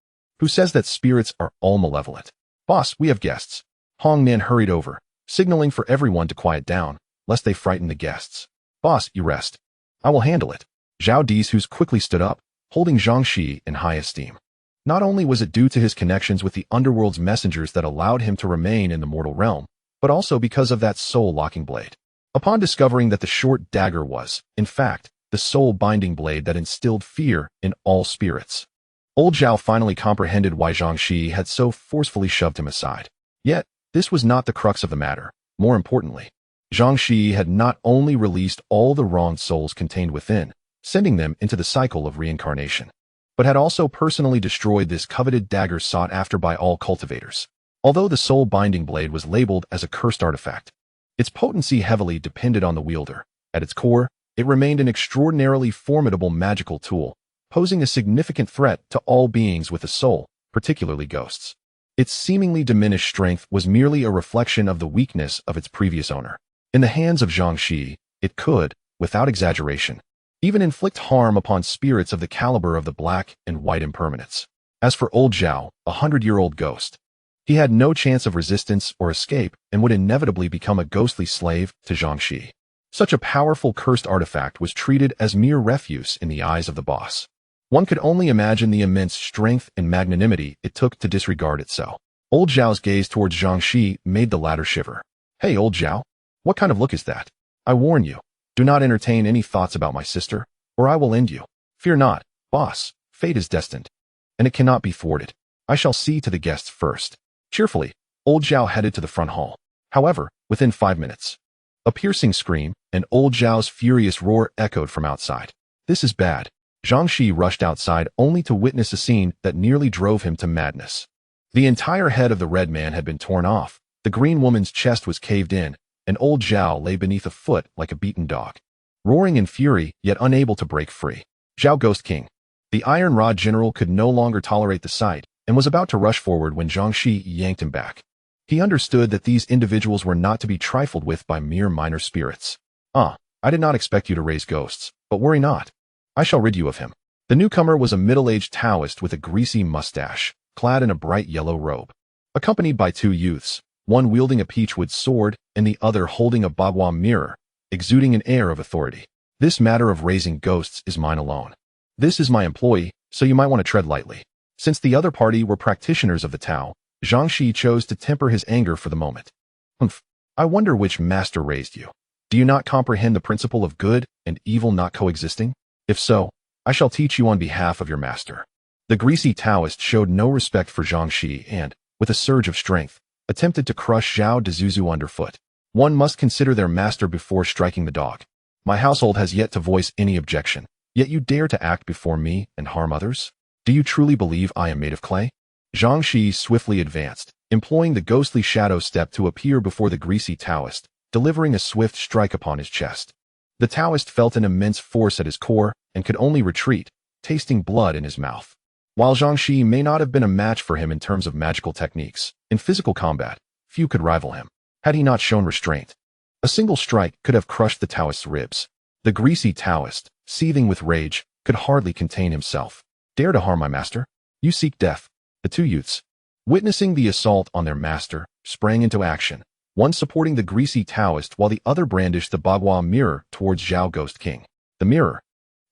Who says that spirits are all malevolent? Boss, we have guests. Hong Nan hurried over, signaling for everyone to quiet down, lest they frighten the guests. Boss, you rest. I will handle it. Zhao Dizhus quickly stood up, holding Zhang Shiyi in high esteem. Not only was it due to his connections with the underworld's messengers that allowed him to remain in the mortal realm, but also because of that soul-locking blade. Upon discovering that the short dagger was, in fact, the soul-binding blade that instilled fear in all spirits, old Zhao finally comprehended why Zhang Shiyi had so forcefully shoved him aside. Yet, this was not the crux of the matter. More importantly, Zhang Shiyi had not only released all the wronged souls contained within, sending them into the cycle of reincarnation, but had also personally destroyed this coveted dagger sought after by all cultivators. Although the soul-binding blade was labeled as a cursed artifact, its potency heavily depended on the wielder. At its core, it remained an extraordinarily formidable magical tool, posing a significant threat to all beings with a soul, particularly ghosts. Its seemingly diminished strength was merely a reflection of the weakness of its previous owner. In the hands of Zhang Shiyi, it could, without exaggeration, even inflict harm upon spirits of the caliber of the black and white impermanents. As for old Zhao, a 100-year-old ghost, he had no chance of resistance or escape and would inevitably become a ghostly slave to Zhang Shiyi. Such a powerful cursed artifact was treated as mere refuse in the eyes of the boss. One could only imagine the immense strength and magnanimity it took to disregard it so. Old Zhao's gaze towards Zhang Shiyi made the latter shiver. Hey, old Zhao, what kind of look is that? I warn you, do not entertain any thoughts about my sister, or I will end you. Fear not, boss, fate is destined, and it cannot be thwarted. I shall see to the guests first. Cheerfully, old Zhao headed to the front hall. However, within 5 minutes, a piercing scream and old Zhao's furious roar echoed from outside. This is bad. Zhang Shiyi rushed outside only to witness a scene that nearly drove him to madness. The entire head of the red man had been torn off, the green woman's chest was caved in, and old Zhao lay beneath a foot like a beaten dog, roaring in fury yet unable to break free. Zhao Ghost King. The Iron Rod General could no longer tolerate the sight and was about to rush forward when Zhang Shiyi yanked him back. He understood that these individuals were not to be trifled with by mere minor spirits. I did not expect you to raise ghosts, but worry not. I shall rid you of him. The newcomer was a middle-aged Taoist with a greasy mustache, clad in a bright yellow robe. Accompanied by two youths, one wielding a peachwood sword and the other holding a bagua mirror, exuding an air of authority. This matter of raising ghosts is mine alone. This is my employee, so you might want to tread lightly. Since the other party were practitioners of the Tao, Zhang Shiyi chose to temper his anger for the moment. I wonder which master raised you. Do you not comprehend the principle of good and evil not coexisting? If so, I shall teach you on behalf of your master. The greasy Taoist showed no respect for Zhang Shiyi and, with a surge of strength, attempted to crush Zhao Dezuzu underfoot. One must consider their master before striking the dog. My household has yet to voice any objection, yet you dare to act before me and harm others? Do you truly believe I am made of clay? Zhang Shiyi swiftly advanced, employing the ghostly shadow step to appear before the greasy Taoist, delivering a swift strike upon his chest. The Taoist felt an immense force at his core and could only retreat, tasting blood in his mouth. While Zhang Shiyi may not have been a match for him in terms of magical techniques, in physical combat, few could rival him. Had he not shown restraint, a single strike could have crushed the Taoist's ribs. The greasy Taoist, seething with rage, could hardly contain himself. Dare to harm my master? You seek death. The two youths, witnessing the assault on their master, sprang into action, one supporting the greasy Taoist while the other brandished the bagua mirror towards Zhao Ghost King. The mirror,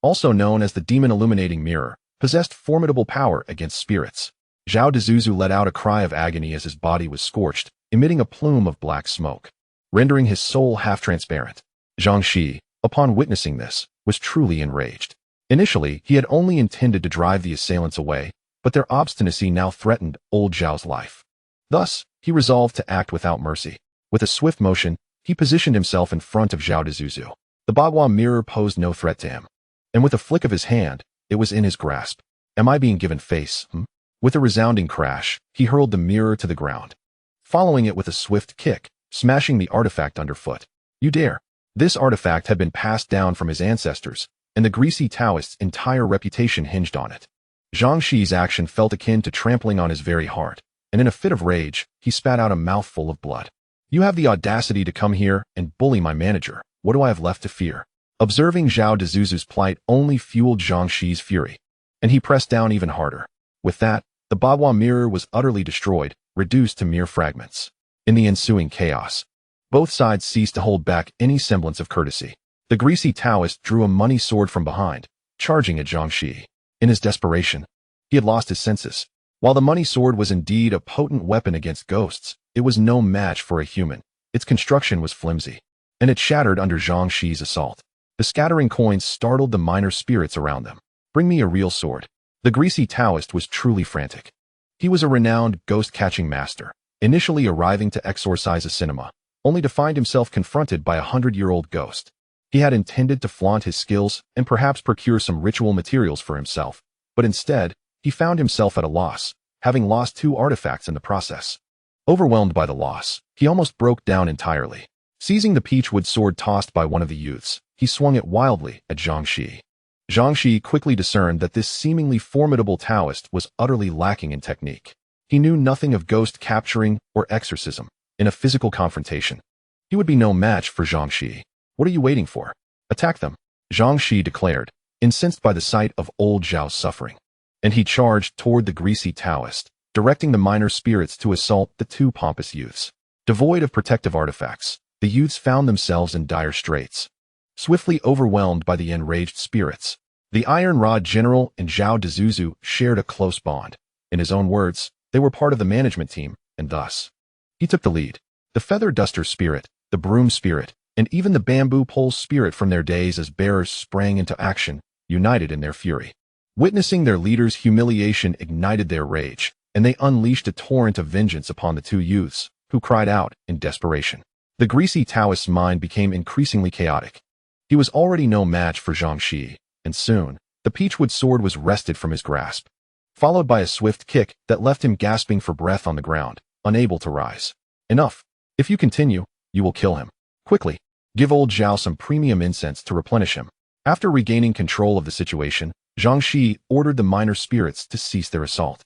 also known as the demon illuminating mirror, possessed formidable power against spirits. Zhao Dezuzu let out a cry of agony as his body was scorched, emitting a plume of black smoke, rendering his soul half-transparent. Zhang Shiyi, upon witnessing this, was truly enraged. Initially, he had only intended to drive the assailants away, but their obstinacy now threatened old Zhao's life. Thus, he resolved to act without mercy. With a swift motion, he positioned himself in front of Zhao Dezuzu. The bagua mirror posed no threat to him, and with a flick of his hand, it was in his grasp. Am I being given face? With a resounding crash, he hurled the mirror to the ground, following it with a swift kick, smashing the artifact underfoot. You dare! This artifact had been passed down from his ancestors, and the greasy Taoist's entire reputation hinged on it. Zhang Shiyi's action felt akin to trampling on his very heart, and in a fit of rage, he spat out a mouthful of blood. You have the audacity to come here and bully my manager. What do I have left to fear? Observing Zhao Dezuzu's plight only fueled Zhang Shiyi's fury, and he pressed down even harder. With that, the bagua mirror was utterly destroyed, reduced to mere fragments. In the ensuing chaos, both sides ceased to hold back any semblance of courtesy. The greasy Taoist drew a money sword from behind, charging at Zhang Shiyi. In his desperation, he had lost his senses. While the money sword was indeed a potent weapon against ghosts, it was no match for a human. Its construction was flimsy, and it shattered under Zhang Shiyi's assault. The scattering coins startled the minor spirits around them. Bring me a real sword. The greasy Taoist was truly frantic. He was a renowned ghost-catching master, initially arriving to exorcise a cinema, only to find himself confronted by a 100-year-old ghost. He had intended to flaunt his skills and perhaps procure some ritual materials for himself, but instead, he found himself at a loss, having lost 2 artifacts in the process. Overwhelmed by the loss, he almost broke down entirely. Seizing the peachwood sword tossed by one of the youths, he swung it wildly at Zhang Shiyi. Zhang Shiyi quickly discerned that this seemingly formidable Taoist was utterly lacking in technique. He knew nothing of ghost capturing or exorcism. In a physical confrontation, he would be no match for Zhang Shiyi. What are you waiting for? Attack them, Zhang Shiyi declared, incensed by the sight of old Zhao's suffering. And he charged toward the greasy Taoist, directing the minor spirits to assault the 2 pompous youths. Devoid of protective artifacts, the youths found themselves in dire straits. Swiftly overwhelmed by the enraged spirits, the Iron Rod General and Zhao Dezuzu shared a close bond. In his own words, they were part of the management team, and thus, he took the lead. The feather duster spirit, the broom spirit, and even the bamboo pole spirit from their days as bearers sprang into action, united in their fury. Witnessing their leader's humiliation ignited their rage, and they unleashed a torrent of vengeance upon the 2 youths, who cried out in desperation. The greasy Taoist's mind became increasingly chaotic. He was already no match for Zhang Shiyi, and soon, the peachwood sword was wrested from his grasp, followed by a swift kick that left him gasping for breath on the ground, unable to rise. Enough. If you continue, you will kill him. Quickly, give old Zhao some premium incense to replenish him. After regaining control of the situation, Zhang Shiyi ordered the minor spirits to cease their assault.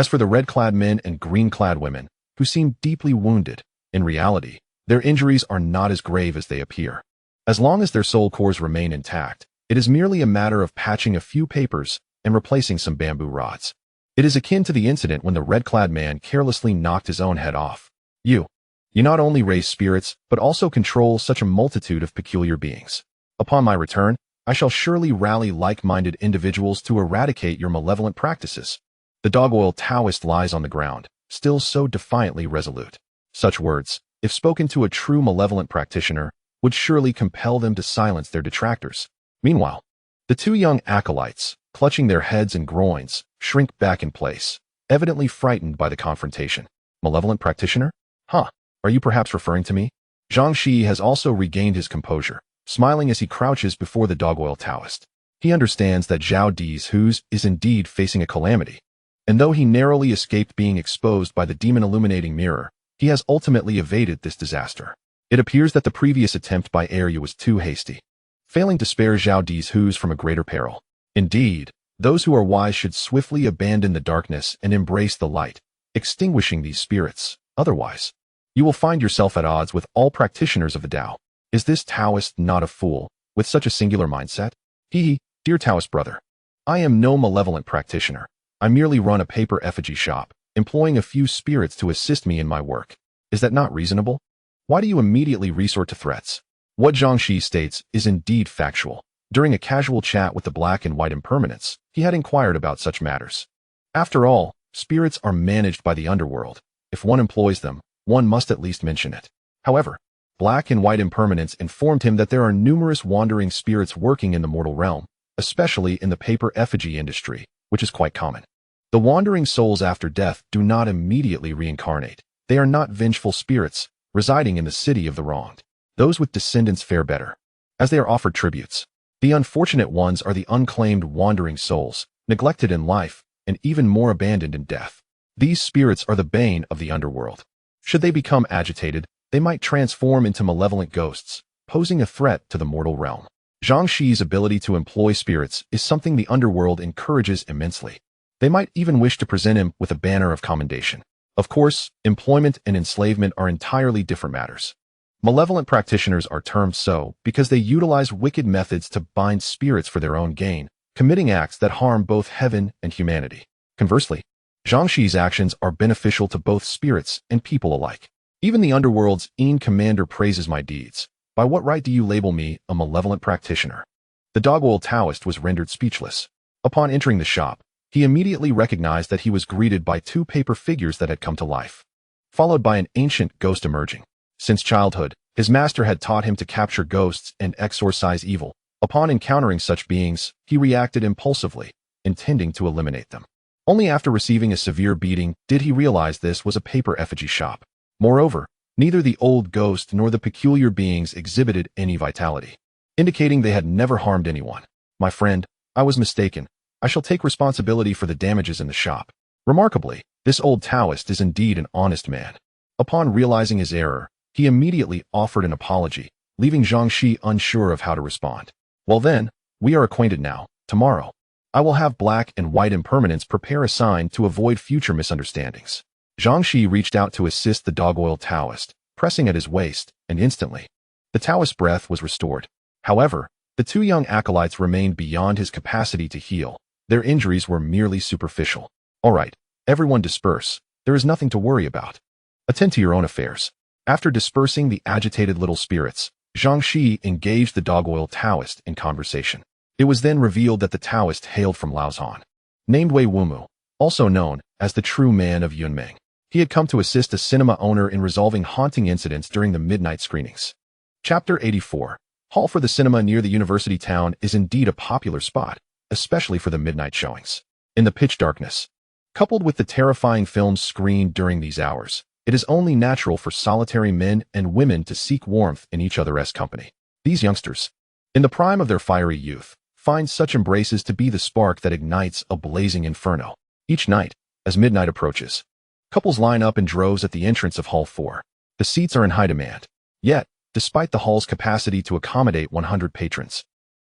As for the red-clad men and green-clad women, who seem deeply wounded, in reality, their injuries are not as grave as they appear. As long as their soul cores remain intact, it is merely a matter of patching a few papers and replacing some bamboo rods. It is akin to the incident when the red-clad man carelessly knocked his own head off. You not only raise spirits, but also control such a multitude of peculiar beings. Upon my return, I shall surely rally like-minded individuals to eradicate your malevolent practices. The dog-oil Taoist lies on the ground, still so defiantly resolute. Such words, if spoken to a true malevolent practitioner, would surely compel them to silence their detractors. Meanwhile, the two young acolytes, clutching their heads and groins, shrink back in place, evidently frightened by the confrontation. Malevolent practitioner? Huh, are you perhaps referring to me? Zhang Shiyi has also regained his composure, smiling as he crouches before the dog-oil Taoist. He understands that Zhao Di's Who's is indeed facing a calamity, and though he narrowly escaped being exposed by the demon-illuminating mirror, he has ultimately evaded this disaster. It appears that the previous attempt by heir was too hasty, failing to spare Zhao Di's Who's from a greater peril. Indeed, those who are wise should swiftly abandon the darkness and embrace the light, extinguishing these spirits. Otherwise, you will find yourself at odds with all practitioners of the Tao. Is this Taoist not a fool, with such a singular mindset? Dear Taoist brother, I am no malevolent practitioner. I merely run a paper effigy shop, employing a few spirits to assist me in my work. Is that not reasonable? Why do you immediately resort to threats? What Zhang Shiyi states is indeed factual. During a casual chat with the black and white impermanents, he had inquired about such matters. After all, spirits are managed by the underworld. If one employs them, one must at least mention it. However, black and white impermanents informed him that there are numerous wandering spirits working in the mortal realm, especially in the paper effigy industry, which is quite common. The wandering souls after death do not immediately reincarnate. They are not vengeful spirits, residing in the city of the wronged. Those with descendants fare better, as they are offered tributes. The unfortunate ones are the unclaimed wandering souls, neglected in life, and even more abandoned in death. These spirits are the bane of the underworld. Should they become agitated, they might transform into malevolent ghosts, posing a threat to the mortal realm. Zhang Shiyi's ability to employ spirits is something the underworld encourages immensely. They might even wish to present him with a banner of commendation. Of course, employment and enslavement are entirely different matters. Malevolent practitioners are termed so because they utilize wicked methods to bind spirits for their own gain, committing acts that harm both heaven and humanity. Conversely, Zhang Shiyi's actions are beneficial to both spirits and people alike. Even the underworld's commander praises my deeds. By what right do you label me a malevolent practitioner? The dog-oil Taoist was rendered speechless. Upon entering the shop, he immediately recognized that he was greeted by two paper figures that had come to life, followed by an ancient ghost emerging. Since childhood, his master had taught him to capture ghosts and exorcise evil. Upon encountering such beings, he reacted impulsively, intending to eliminate them. Only after receiving a severe beating did he realize this was a paper effigy shop. Moreover, neither the old ghost nor the peculiar beings exhibited any vitality, indicating they had never harmed anyone. My friend, I was mistaken. I shall take responsibility for the damages in the shop. Remarkably, this old Taoist is indeed an honest man. Upon realizing his error, he immediately offered an apology, leaving Zhang Shiyi unsure of how to respond. Well then, we are acquainted now. Tomorrow, I will have black and white impermanents prepare a sign to avoid future misunderstandings. Zhang Shiyi reached out to assist the dog-oil Taoist, pressing at his waist, and instantly, the Taoist's breath was restored. However, the two young acolytes remained beyond his capacity to heal. Their injuries were merely superficial. All right, everyone disperse. There is nothing to worry about. Attend to your own affairs. After dispersing the agitated little spirits, Zhang Shiyi engaged the dog-oil Taoist in conversation. It was then revealed that the Taoist hailed from Laozhan, named Wei Wumu, also known as the true man of Yunmeng. He had come to assist a cinema owner in resolving haunting incidents during the midnight screenings. Chapter 84. Hall for the cinema near the university town is indeed a popular spot, especially for the midnight showings. In the pitch darkness, coupled with the terrifying films screened during these hours, it is only natural for solitary men and women to seek warmth in each other's company. These youngsters, in the prime of their fiery youth, find such embraces to be the spark that ignites a blazing inferno. Each night, as midnight approaches, couples line up in droves at the entrance of Hall 4. The seats are in high demand. Yet, despite the hall's capacity to accommodate 100 patrons,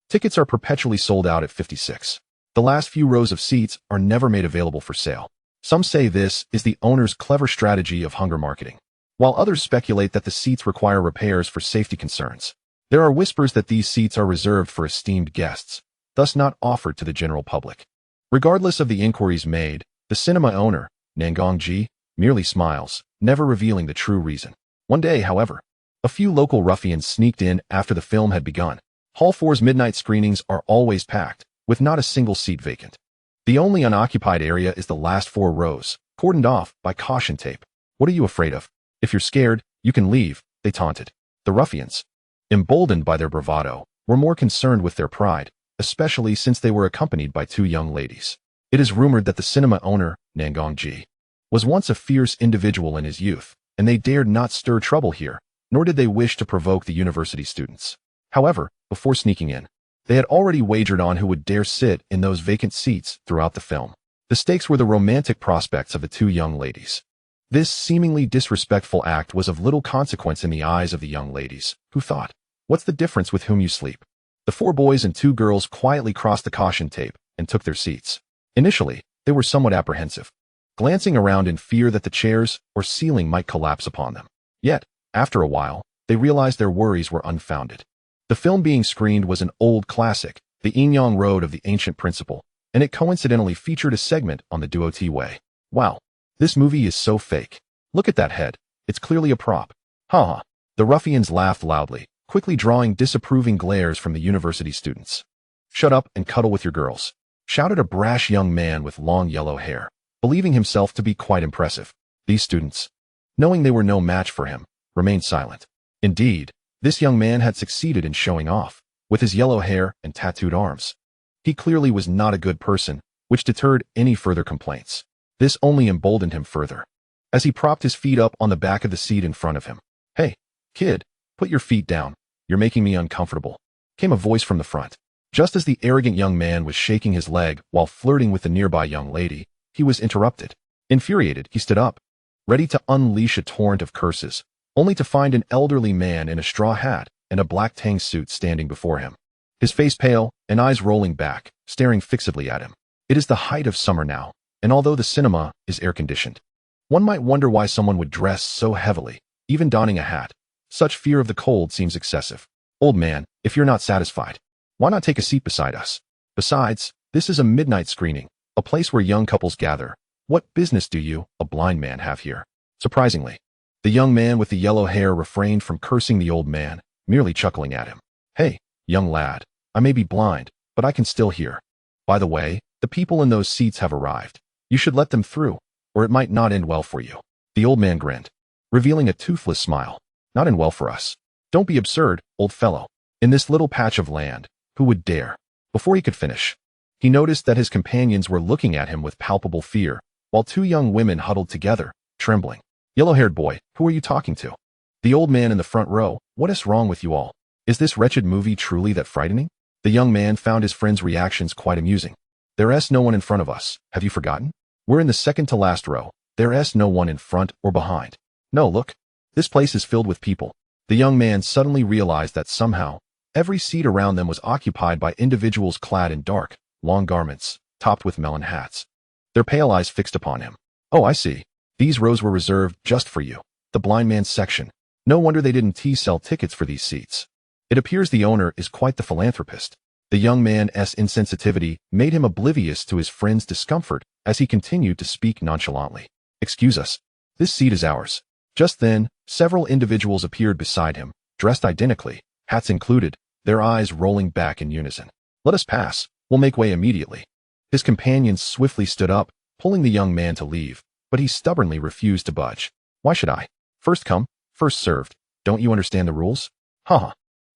tickets are perpetually sold out at 56. The last few rows of seats are never made available for sale. Some say this is the owner's clever strategy of hunger marketing, while others speculate that the seats require repairs for safety concerns. There are whispers that these seats are reserved for esteemed guests, thus not offered to the general public. Regardless of the inquiries made, the cinema owner, Nangongji, merely smiles, never revealing the true reason. One day, however, a few local ruffians sneaked in after the film had begun. Hall 4's midnight screenings are always packed, with not a single seat vacant. The only unoccupied area is the last 4 rows, cordoned off by caution tape. What are you afraid of? If you're scared, you can leave, they taunted. The ruffians, emboldened by their bravado, were more concerned with their pride, especially since they were accompanied by 2 young ladies. It is rumored that the cinema owner, Nangongji, was once a fierce individual in his youth, and they dared not stir trouble here, nor did they wish to provoke the university students. However, before sneaking in, they had already wagered on who would dare sit in those vacant seats throughout the film. The stakes were the romantic prospects of the 2 young ladies. This seemingly disrespectful act was of little consequence in the eyes of the young ladies, who thought, "What's the difference with whom you sleep?" The 4 boys and 2 girls quietly crossed the caution tape and took their seats. Initially, they were somewhat apprehensive, glancing around in fear that the chairs or ceiling might collapse upon them. Yet, after a while, they realized their worries were unfounded. The film being screened was an old classic, The Inyang Road of the Ancient Principle, and it coincidentally featured a segment on the Duo-T Way. Wow, this movie is so fake. Look at that head. It's clearly a prop. Ha ha. The ruffians laughed loudly, quickly drawing disapproving glares from the university students. "Shut up and cuddle with your girls," shouted a brash young man with long yellow hair, believing himself to be quite impressive. These students, knowing they were no match for him, remained silent. Indeed, this young man had succeeded in showing off, with his yellow hair and tattooed arms. He clearly was not a good person, which deterred any further complaints. This only emboldened him further, as he propped his feet up on the back of the seat in front of him. "Hey, kid, put your feet down. You're making me uncomfortable," came a voice from the front. Just as the arrogant young man was shaking his leg while flirting with the nearby young lady, he was interrupted. Infuriated, he stood up, ready to unleash a torrent of curses, only to find an elderly man in a straw hat and a black tang suit standing before him. His face pale and eyes rolling back, staring fixedly at him. It is the height of summer now, and although the cinema is air-conditioned, one might wonder why someone would dress so heavily, even donning a hat. Such fear of the cold seems excessive. "Old man, if you're not satisfied, why not take a seat beside us? Besides, this is a midnight screening, a place where young couples gather. What business do you, a blind man, have here?" Surprisingly, the young man with the yellow hair refrained from cursing the old man, merely chuckling at him. "Hey, young lad, I may be blind, but I can still hear. By the way, the people in those seats have arrived. You should let them through, or it might not end well for you." The old man grinned, revealing a toothless smile. "Not end well for us? Don't be absurd, old fellow. In this little patch of land, who would dare?" Before he could finish, he noticed that his companions were looking at him with palpable fear, while 2 young women huddled together, trembling. "Yellow-haired boy, who are you talking to?" The old man in the front row. "What is wrong with you all? Is this wretched movie truly that frightening?" The young man found his friend's reactions quite amusing. "There's no one in front of us, have you forgotten? We're in the second to last row. There's no one in front or behind. No, look. This place is filled with people." The young man suddenly realized that somehow, every seat around them was occupied by individuals clad in dark, long garments, topped with melon hats. Their pale eyes fixed upon him. "Oh, I see. These rows were reserved just for you. The blind man's section. No wonder they didn't sell tickets for these seats. It appears the owner is quite the philanthropist." The young man's insensitivity made him oblivious to his friend's discomfort as he continued to speak nonchalantly. "Excuse us. This seat is ours." Just then, several individuals appeared beside him, dressed identically, hats included, their eyes rolling back in unison. "Let us pass. We'll make way immediately." His companions swiftly stood up, pulling the young man to leave, but he stubbornly refused to budge. "Why should I? First come, first served. Don't you understand the rules? Haha.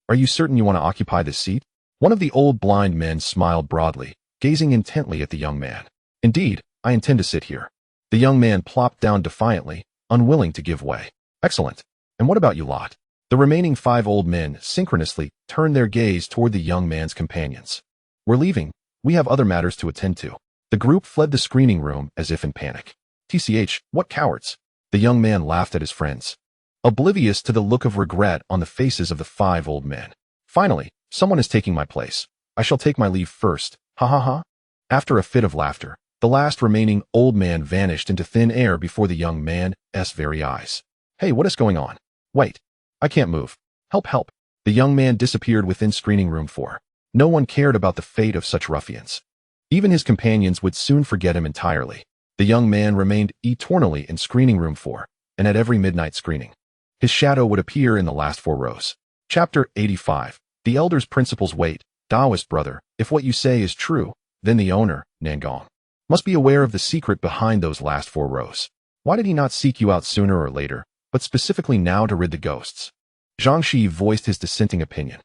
Are you certain you want to occupy this seat?" One of the old blind men smiled broadly, gazing intently at the young man. "Indeed, I intend to sit here." The young man plopped down defiantly, unwilling to give way. "Excellent. And what about you lot?" The remaining 5 old men synchronously turned their gaze toward the young man's companions. "We're leaving. We have other matters to attend to." The group fled the screening room as if in panic. "TCH, what cowards!" The young man laughed at his friends, oblivious to the look of regret on the faces of the 5 old men. "Finally, someone is taking my place. I shall take my leave first. Ha ha ha." After a fit of laughter, The last remaining old man vanished into thin air before the young man's very eyes. Hey, what is going on? Wait. I can't move. Help, help. The young man disappeared within screening room 4. No one cared about the fate of such ruffians. Even his companions would soon forget him entirely. The young man remained eternally in screening room 4, and at every midnight screening, his shadow would appear in the last 4 rows. Chapter 85. The Elder's Principles. Wait, Taoist brother, if what you say is true, then the owner, Nangong, must be aware of the secret behind those last 4 rows. Why did he not seek you out sooner or later, but specifically now to rid the ghosts? Zhang Shiyi voiced his dissenting opinion.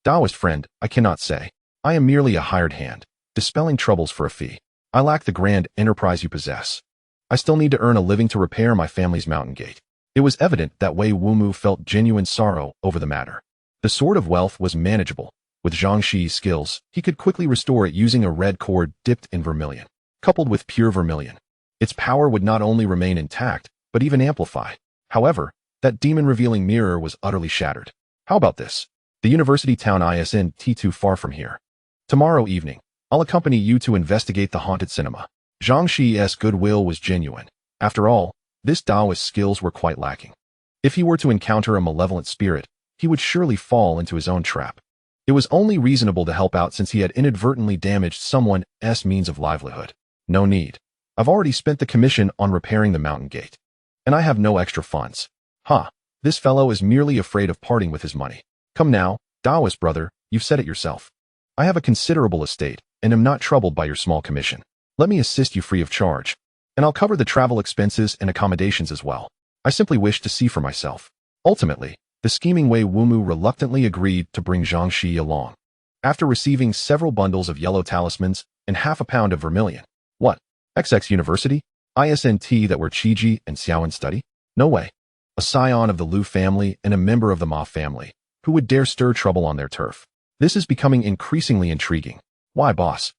Taoist friend, I cannot say. I am merely a hired hand, dispelling troubles for a fee. I lack the grand enterprise you possess. I still need to earn a living to repair my family's mountain gate. It was evident that Wei Wumu felt genuine sorrow over the matter. The sword of wealth was manageable. With Zhang Shiyi's skills, he could quickly restore it using a red cord dipped in vermilion. Coupled with pure vermilion, its power would not only remain intact, but even amplify. However, that demon-revealing mirror was utterly shattered. How about this? The university town isn't too far from here. Tomorrow evening, I'll accompany you to investigate the haunted cinema. Zhang Shiyi's goodwill was genuine. After all, this Taoist skills were quite lacking. If he were to encounter a malevolent spirit, he would surely fall into his own trap. It was only reasonable to help out since he had inadvertently damaged someone's means of livelihood. No need. I've already spent the commission on repairing the mountain gate. And I have no extra funds. This fellow is merely afraid of parting with his money. Come now, Taoist brother, you've said it yourself. I have a considerable estate, and am not troubled by your small commission. Let me assist you free of charge. And I'll cover the travel expenses and accommodations as well. I simply wish to see for myself. Ultimately, the scheming Wei Wumu reluctantly agreed to bring Zhang Shiyi along. After receiving several bundles of yellow talismans and half a pound of vermilion. What? XX University? ISNT that were Qiji and Xiaoan study? No way. A scion of the Liu family and a member of the Ma family. Who would dare stir trouble on their turf? This is becoming increasingly intriguing. Why, boss?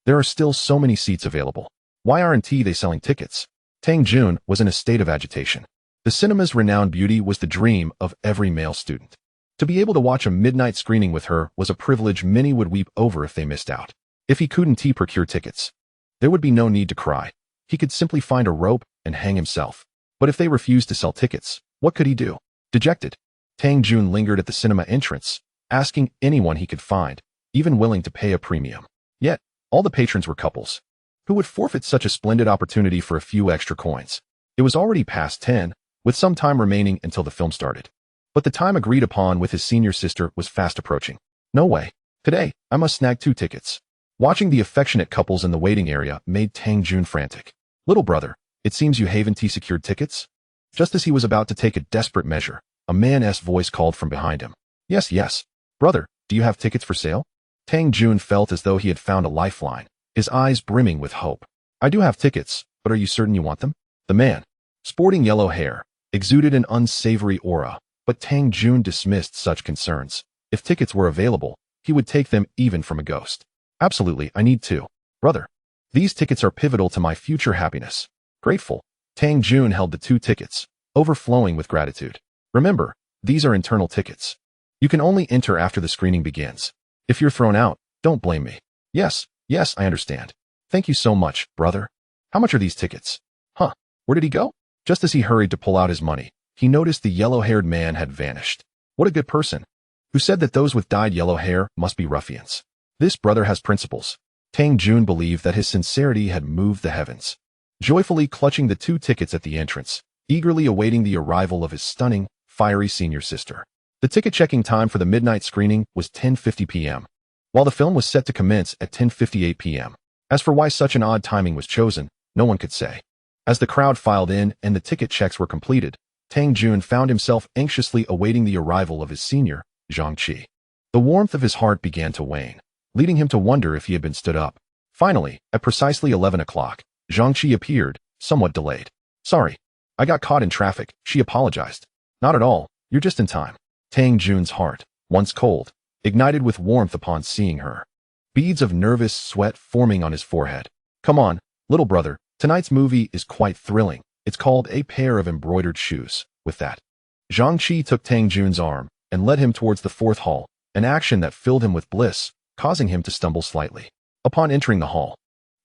There are still so many seats available. Why aren't they selling tickets? Tang Jun was in a state of agitation. The cinema's renowned beauty was the dream of every male student. To be able to watch a midnight screening with her was a privilege many would weep over if they missed out. If he couldn't procure tickets, there would be no need to cry. He could simply find a rope and hang himself. But if they refused to sell tickets, what could he do? Dejected, Tang Jun lingered at the cinema entrance, asking anyone he could find, even willing to pay a premium. Yet, all the patrons were couples. Who would forfeit such a splendid opportunity for a few extra coins? It was already past 10, with some time remaining until the film started. But the time agreed upon with his senior sister was fast approaching. No way. Today, I must snag 2 tickets. Watching the affectionate couples in the waiting area made Tang Jun frantic. Little brother, it seems you haven't secured tickets? Just as he was about to take a desperate measure, a man's voice called from behind him. Yes. Brother, do you have tickets for sale? Tang Jun felt as though he had found a lifeline, his eyes brimming with hope. I do have tickets, but are you certain you want them? The man, sporting yellow hair, exuded an unsavory aura, but Tang Jun dismissed such concerns. If tickets were available, he would take them even from a ghost. Absolutely, I need 2. Brother, these tickets are pivotal to my future happiness. Grateful, Tang Jun held the 2 tickets, overflowing with gratitude. Remember, these are internal tickets. You can only enter after the screening begins. If you're thrown out, don't blame me. Yes, I understand. Thank you so much, brother. How much are these tickets? Where did he go? Just as he hurried to pull out his money, he noticed the yellow-haired man had vanished. What a good person. Who said that those with dyed yellow hair must be ruffians? This brother has principles. Tang Jun believed that his sincerity had moved the heavens. Joyfully clutching the 2 tickets at the entrance, eagerly awaiting the arrival of his stunning, fiery senior sister. The ticket-checking time for the midnight screening was 10:50 p.m., while the film was set to commence at 10:58 p.m. As for why such an odd timing was chosen, no one could say. As the crowd filed in and the ticket checks were completed, Tang Jun found himself anxiously awaiting the arrival of his senior, Zhang Shiyi. The warmth of his heart began to wane, leading him to wonder if he had been stood up. Finally, at precisely 11 o'clock, Zhang Shiyi appeared, somewhat delayed. Sorry, I got caught in traffic, she apologized. Not at all, you're just in time. Tang Jun's heart, once cold, ignited with warmth upon seeing her. Beads of nervous sweat forming on his forehead. Come on, little brother, tonight's movie is quite thrilling. It's called A Pair of Embroidered Shoes. With that, Zhang Shiyi took Tang Jun's arm and led him towards the 4th hall, an action that filled him with bliss, causing him to stumble slightly. Upon entering the hall,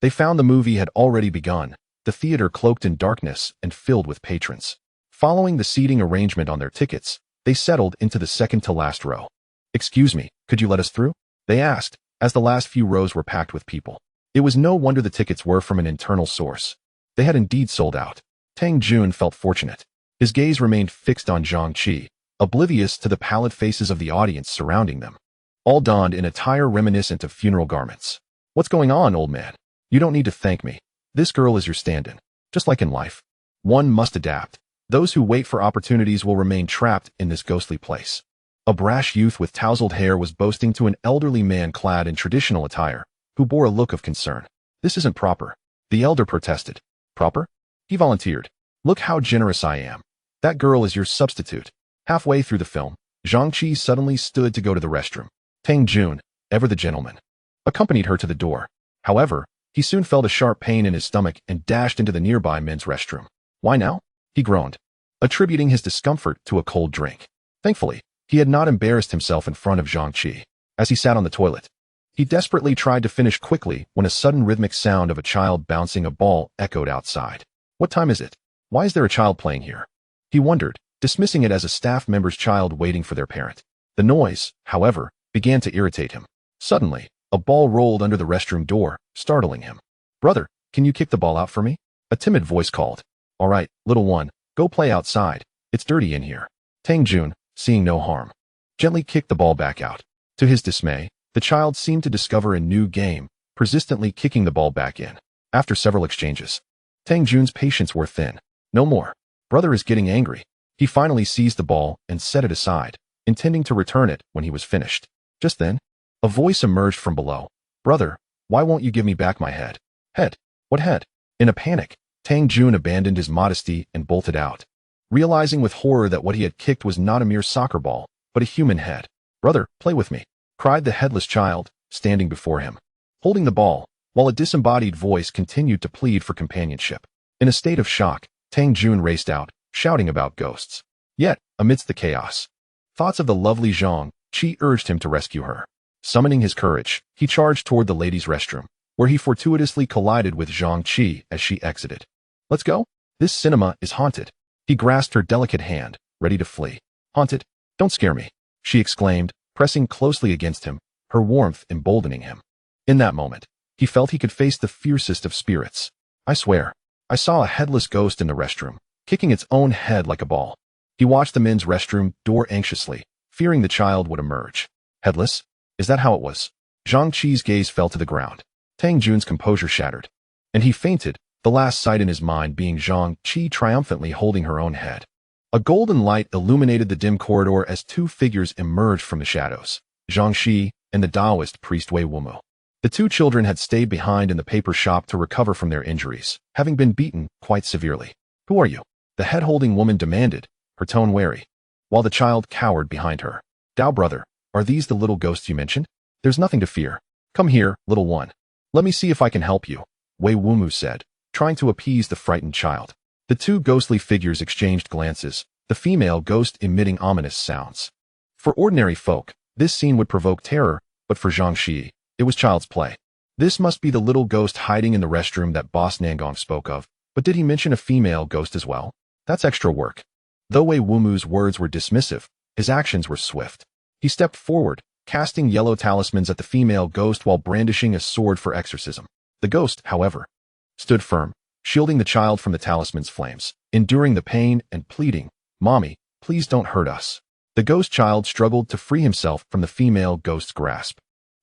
They found the movie had already begun, the theater cloaked in darkness and filled with patrons. Following the seating arrangement on their tickets, they settled into the second-to-last row. "Excuse me, could you let us through?" they asked, as the last few rows were packed with people. It was no wonder the tickets were from an internal source. They had indeed sold out. Tang Jun felt fortunate. His gaze remained fixed on Zhang Shiyi, oblivious to the pallid faces of the audience surrounding them, all donned in attire reminiscent of funeral garments. "What's going on, old man? You don't need to thank me. This girl is your stand-in. Just like in life. One must adapt. Those who wait for opportunities will remain trapped in this ghostly place." A brash youth with tousled hair was boasting to an elderly man clad in traditional attire, who bore a look of concern. "This isn't proper," the elder protested. "Proper?" he volunteered. "Look how generous I am. That girl is your substitute." Halfway through the film, Zhang Shiyi suddenly stood to go to the restroom. Tang Jun, ever the gentleman, accompanied her to the door. However, he soon felt a sharp pain in his stomach and dashed into the nearby men's restroom. "Why now?" he groaned, attributing his discomfort to a cold drink. Thankfully, he had not embarrassed himself in front of Zhang Shiyi. As he sat on the toilet, he desperately tried to finish quickly when a sudden rhythmic sound of a child bouncing a ball echoed outside. "What time is it? Why is there a child playing here?" he wondered, dismissing it as a staff member's child waiting for their parent. The noise, however, began to irritate him. Suddenly, a ball rolled under the restroom door, startling him. "Brother, can you kick the ball out for me?" a timid voice called. "All right, little one, go play outside. It's dirty in here." Tang Jun, seeing no harm, gently kicked the ball back out. To his dismay, the child seemed to discover a new game, persistently kicking the ball back in. After several exchanges, Tang Jun's patience wore thin. "No more. Brother is getting angry." He finally seized the ball and set it aside, intending to return it when he was finished. Just then, a voice emerged from below. "Brother, why won't you give me back my head?" "Head? What head?" In a panic, Tang Jun abandoned his modesty and bolted out, realizing with horror that what he had kicked was not a mere soccer ball, but a human head. "Brother, play with me," cried the headless child, standing before him, holding the ball, while a disembodied voice continued to plead for companionship. In a state of shock, Tang Jun raced out, shouting about ghosts. Yet, amidst the chaos, thoughts of the lovely Zhang Shiyi urged him to rescue her. Summoning his courage, he charged toward the ladies' restroom, where he fortuitously collided with Zhang Shiyi as she exited. "Let's go? This cinema is haunted." He grasped her delicate hand, ready to flee. "Haunted? Don't scare me," she exclaimed, pressing closely against him, her warmth emboldening him. In that moment, he felt he could face the fiercest of spirits. "I swear, I saw a headless ghost in the restroom, kicking its own head like a ball." He watched the men's restroom door anxiously, fearing the child would emerge. "Headless? Is that how it was?" Zhang Shiyi's gaze fell to the ground. Tang Jun's composure shattered, and he fainted, the last sight in his mind being Zhang Shiyi triumphantly holding her own head. A golden light illuminated the dim corridor as two figures emerged from the shadows, Zhang Shiyi and the Taoist priest Wei Wumu. The two children had stayed behind in the paper shop to recover from their injuries, having been beaten quite severely. "Who are you?" the head-holding woman demanded, her tone wary, while the child cowered behind her. "Dao brother, are these the little ghosts you mentioned? There's nothing to fear. Come here, little one. Let me see if I can help you," Wei Wumu said, trying to appease the frightened child. The two ghostly figures exchanged glances, the female ghost emitting ominous sounds. For ordinary folk, this scene would provoke terror, but for Zhang Shiyi, it was child's play. This must be the little ghost hiding in the restroom that Boss Nangong spoke of, but did he mention a female ghost as well? That's extra work. Though Wei Wumu's words were dismissive, his actions were swift. He stepped forward, casting yellow talismans at the female ghost while brandishing a sword for exorcism. The ghost, however, stood firm, shielding the child from the talisman's flames, enduring the pain and pleading, "Mommy, please don't hurt us." The ghost child struggled to free himself from the female ghost's grasp,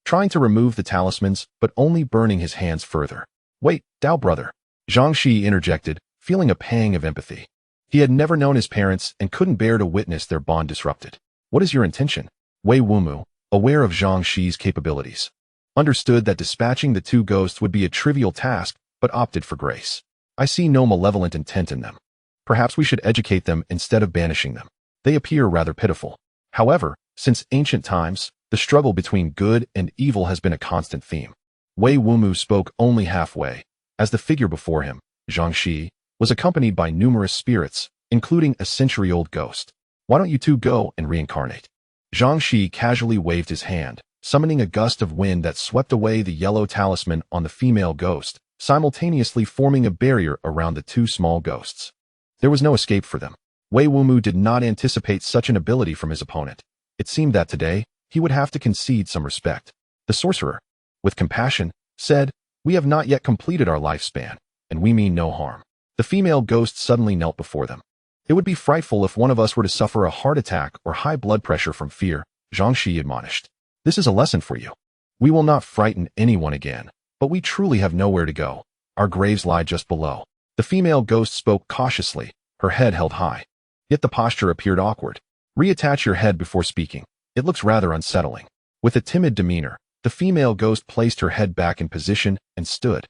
trying to remove the talismans, but only burning his hands further. "Wait, Dao brother," Zhang Shiyi interjected, feeling a pang of empathy. He had never known his parents and couldn't bear to witness their bond disrupted. "What is your intention?" Wei Wumu, aware of Zhang Shiyi's capabilities, understood that dispatching the two ghosts would be a trivial task, but opted for grace. "I see no malevolent intent in them. Perhaps we should educate them instead of banishing them. They appear rather pitiful." However, since ancient times, the struggle between good and evil has been a constant theme. Wei Wumu spoke only halfway, as the figure before him, Zhang Shiyi, was accompanied by numerous spirits, including a century-old ghost. "Why don't you two go and reincarnate?" Zhang Shiyi casually waved his hand, summoning a gust of wind that swept away the yellow talisman on the female ghost, simultaneously forming a barrier around the two small ghosts. There was no escape for them. Wei Wumu did not anticipate such an ability from his opponent. It seemed that today, he would have to concede some respect. The sorcerer, with compassion, said, "We have not yet completed our lifespan, and we mean no harm." The female ghost suddenly knelt before them. "It would be frightful if one of us were to suffer a heart attack or high blood pressure from fear," Zhang Shiyi admonished. "This is a lesson for you. We will not frighten anyone again, but we truly have nowhere to go. Our graves lie just below." The female ghost spoke cautiously, her head held high. Yet the posture appeared awkward. "Reattach your head before speaking. It looks rather unsettling." With a timid demeanor, the female ghost placed her head back in position and stood,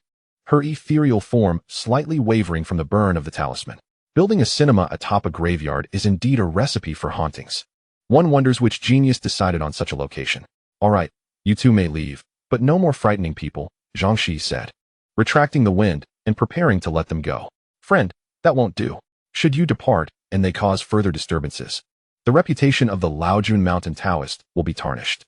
her ethereal form slightly wavering from the burn of the talisman. Building a cinema atop a graveyard is indeed a recipe for hauntings. One wonders which genius decided on such a location. "All right, you two may leave, but no more frightening people," Zhang Shiyi said, retracting the wind and preparing to let them go. "Friend, that won't do. Should you depart, and they cause further disturbances, the reputation of the Laojun Mountain Taoist will be tarnished."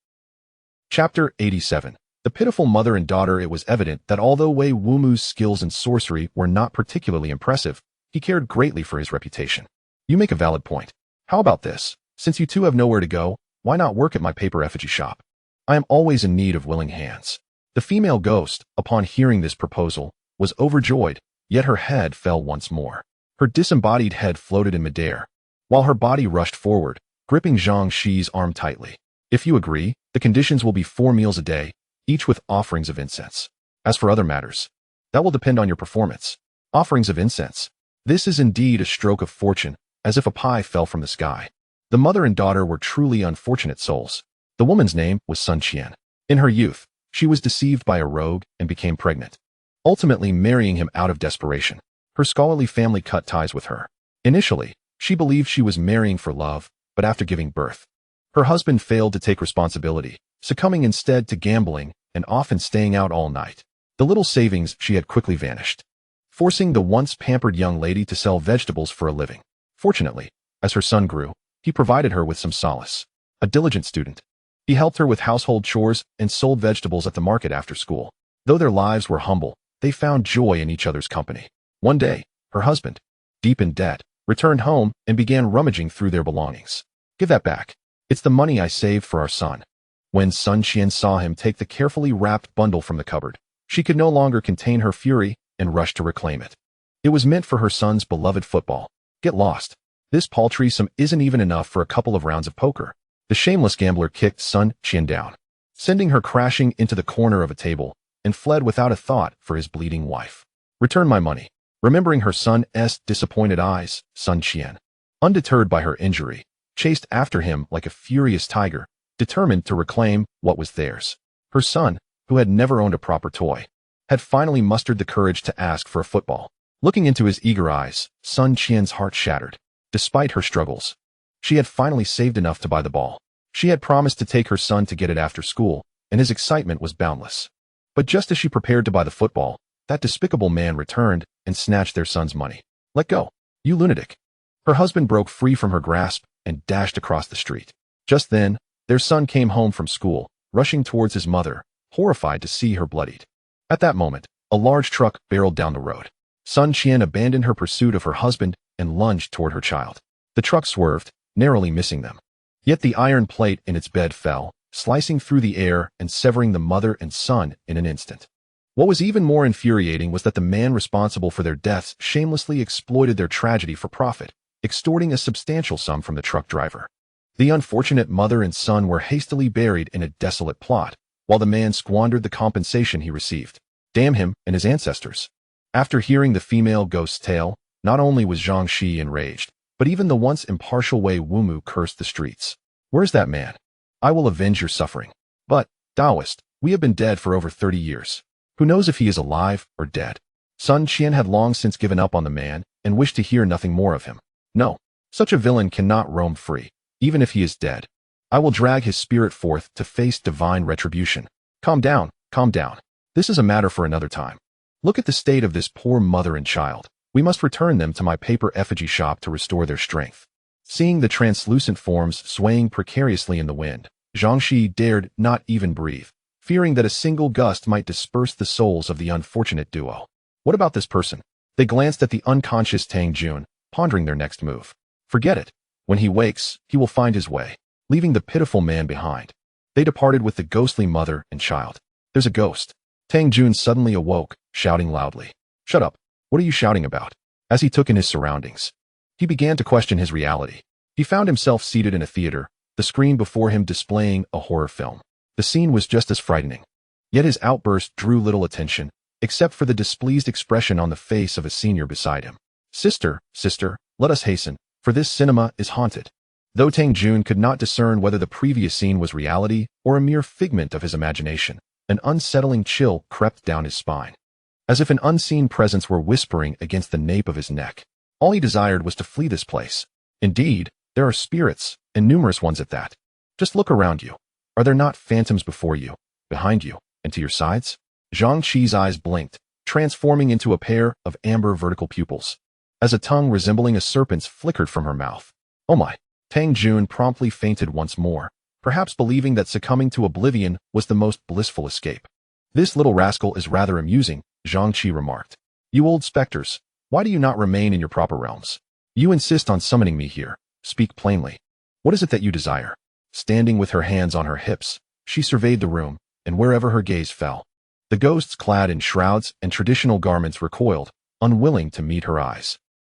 Chapter 87. The pitiful mother and daughter. It was evident that although Wei Wumu's skills in sorcery were not particularly impressive, he cared greatly for his reputation. "You make a valid point. How about this? Since you two have nowhere to go, why not work at my paper effigy shop? I am always in need of willing hands." The female ghost, upon hearing this proposal, was overjoyed, yet her head fell once more. Her disembodied head floated in midair, while her body rushed forward, gripping Zhang Shiyi's arm tightly. "If you agree, the conditions will be 4 meals a day, each with offerings of incense. As for other matters, that will depend on your performance." Offerings of incense. This is indeed a stroke of fortune, as if a pie fell from the sky. The mother and daughter were truly unfortunate souls. The woman's name was Sun Qian. In her youth, she was deceived by a rogue and became pregnant, ultimately marrying him out of desperation. Her scholarly family cut ties with her. Initially, she believed she was marrying for love, but after giving birth, her husband failed to take responsibility, succumbing instead to gambling and often staying out all night. The little savings she had quickly vanished, forcing the once pampered young lady to sell vegetables for a living. Fortunately, as her son grew, he provided her with some solace. A diligent student, he helped her with household chores and sold vegetables at the market after school. Though their lives were humble, they found joy in each other's company. One day, her husband, deep in debt, returned home and began rummaging through their belongings. "Give that back. It's the money I saved for our son." When Sun Qian saw him take the carefully wrapped bundle from the cupboard, she could no longer contain her fury and rushed to reclaim it. It was meant for her son's beloved football. "Get lost. This paltry sum isn't even enough for a couple of rounds of poker." The shameless gambler kicked Sun Qian down, sending her crashing into the corner of a table, and fled without a thought for his bleeding wife. "Return my money." Remembering her son's disappointed eyes, Sun Qian, undeterred by her injury, chased after him like a furious tiger, determined to reclaim what was theirs. Her son, who had never owned a proper toy, had finally mustered the courage to ask for a football. Looking into his eager eyes, Sun Qian's heart shattered. Despite her struggles, she had finally saved enough to buy the ball. She had promised to take her son to get it after school, and his excitement was boundless. But just as she prepared to buy the football, that despicable man returned and snatched their son's money. "Let go, you lunatic." Her husband broke free from her grasp and dashed across the street. Just then, their son came home from school, rushing towards his mother, horrified to see her bloodied. At that moment, a large truck barreled down the road. Sun Qian abandoned her pursuit of her husband and lunged toward her child. The truck swerved, narrowly missing them. Yet the iron plate in its bed fell, slicing through the air and severing the mother and son in an instant. What was even more infuriating was that the man responsible for their deaths shamelessly exploited their tragedy for profit, extorting a substantial sum from the truck driver. The unfortunate mother and son were hastily buried in a desolate plot, while the man squandered the compensation he received. Damn him and his ancestors. After hearing the female ghost's tale, not only was Zhang Shiyi enraged, but even the once impartial Wei Wumu cursed the streets. "Where's that man? I will avenge your suffering." "But, Taoist, we have been dead for over 30 years. Who knows if he is alive or dead?" Sun Qian had long since given up on the man and wished to hear nothing more of him. "No, such a villain cannot roam free, even if he is dead. I will drag his spirit forth to face divine retribution." Calm down, calm down. This is a matter for another time. Look at the state of this poor mother and child. We must return them to my paper effigy shop to restore their strength." Seeing the translucent forms swaying precariously in the wind, Zhang Shiyi dared not even breathe, fearing that a single gust might disperse the souls of the unfortunate duo. What about this person? They glanced at the unconscious Tang Jun, pondering their next move. Forget it. When he wakes, he will find his way, leaving the pitiful man behind. They departed with the ghostly mother and child. There's a ghost. Tang Jun suddenly awoke, shouting loudly. Shut up. What are you shouting about? As he took in his surroundings, he began to question his reality. He found himself seated in a theater, the screen before him displaying a horror film. The scene was just as frightening. Yet his outburst drew little attention, except for the displeased expression on the face of a senior beside him. Sister, let us hasten, for this cinema is haunted. Though Tang Jun could not discern whether the previous scene was reality or a mere figment of his imagination, an unsettling chill crept down his spine, as if an unseen presence were whispering against the nape of his neck. All he desired was to flee this place. Indeed, there are spirits, and numerous ones at that. Just look around you. Are there not phantoms before you, behind you, and to your sides? Zhang Shiyi's eyes blinked, transforming into a pair of amber vertical pupils, as a tongue resembling a serpent's flickered from her mouth. Oh my! Tang Jun promptly fainted once more, perhaps believing that succumbing to oblivion was the most blissful escape. This little rascal is rather amusing, Zhang Shiyi remarked. You old specters, why do you not remain in your proper realms? You insist on summoning me here. Speak plainly. What is it that you desire? Standing with her hands on her hips, she surveyed the room, and wherever her gaze fell, the ghosts clad in shrouds and traditional garments recoiled, unwilling to meet her eyes.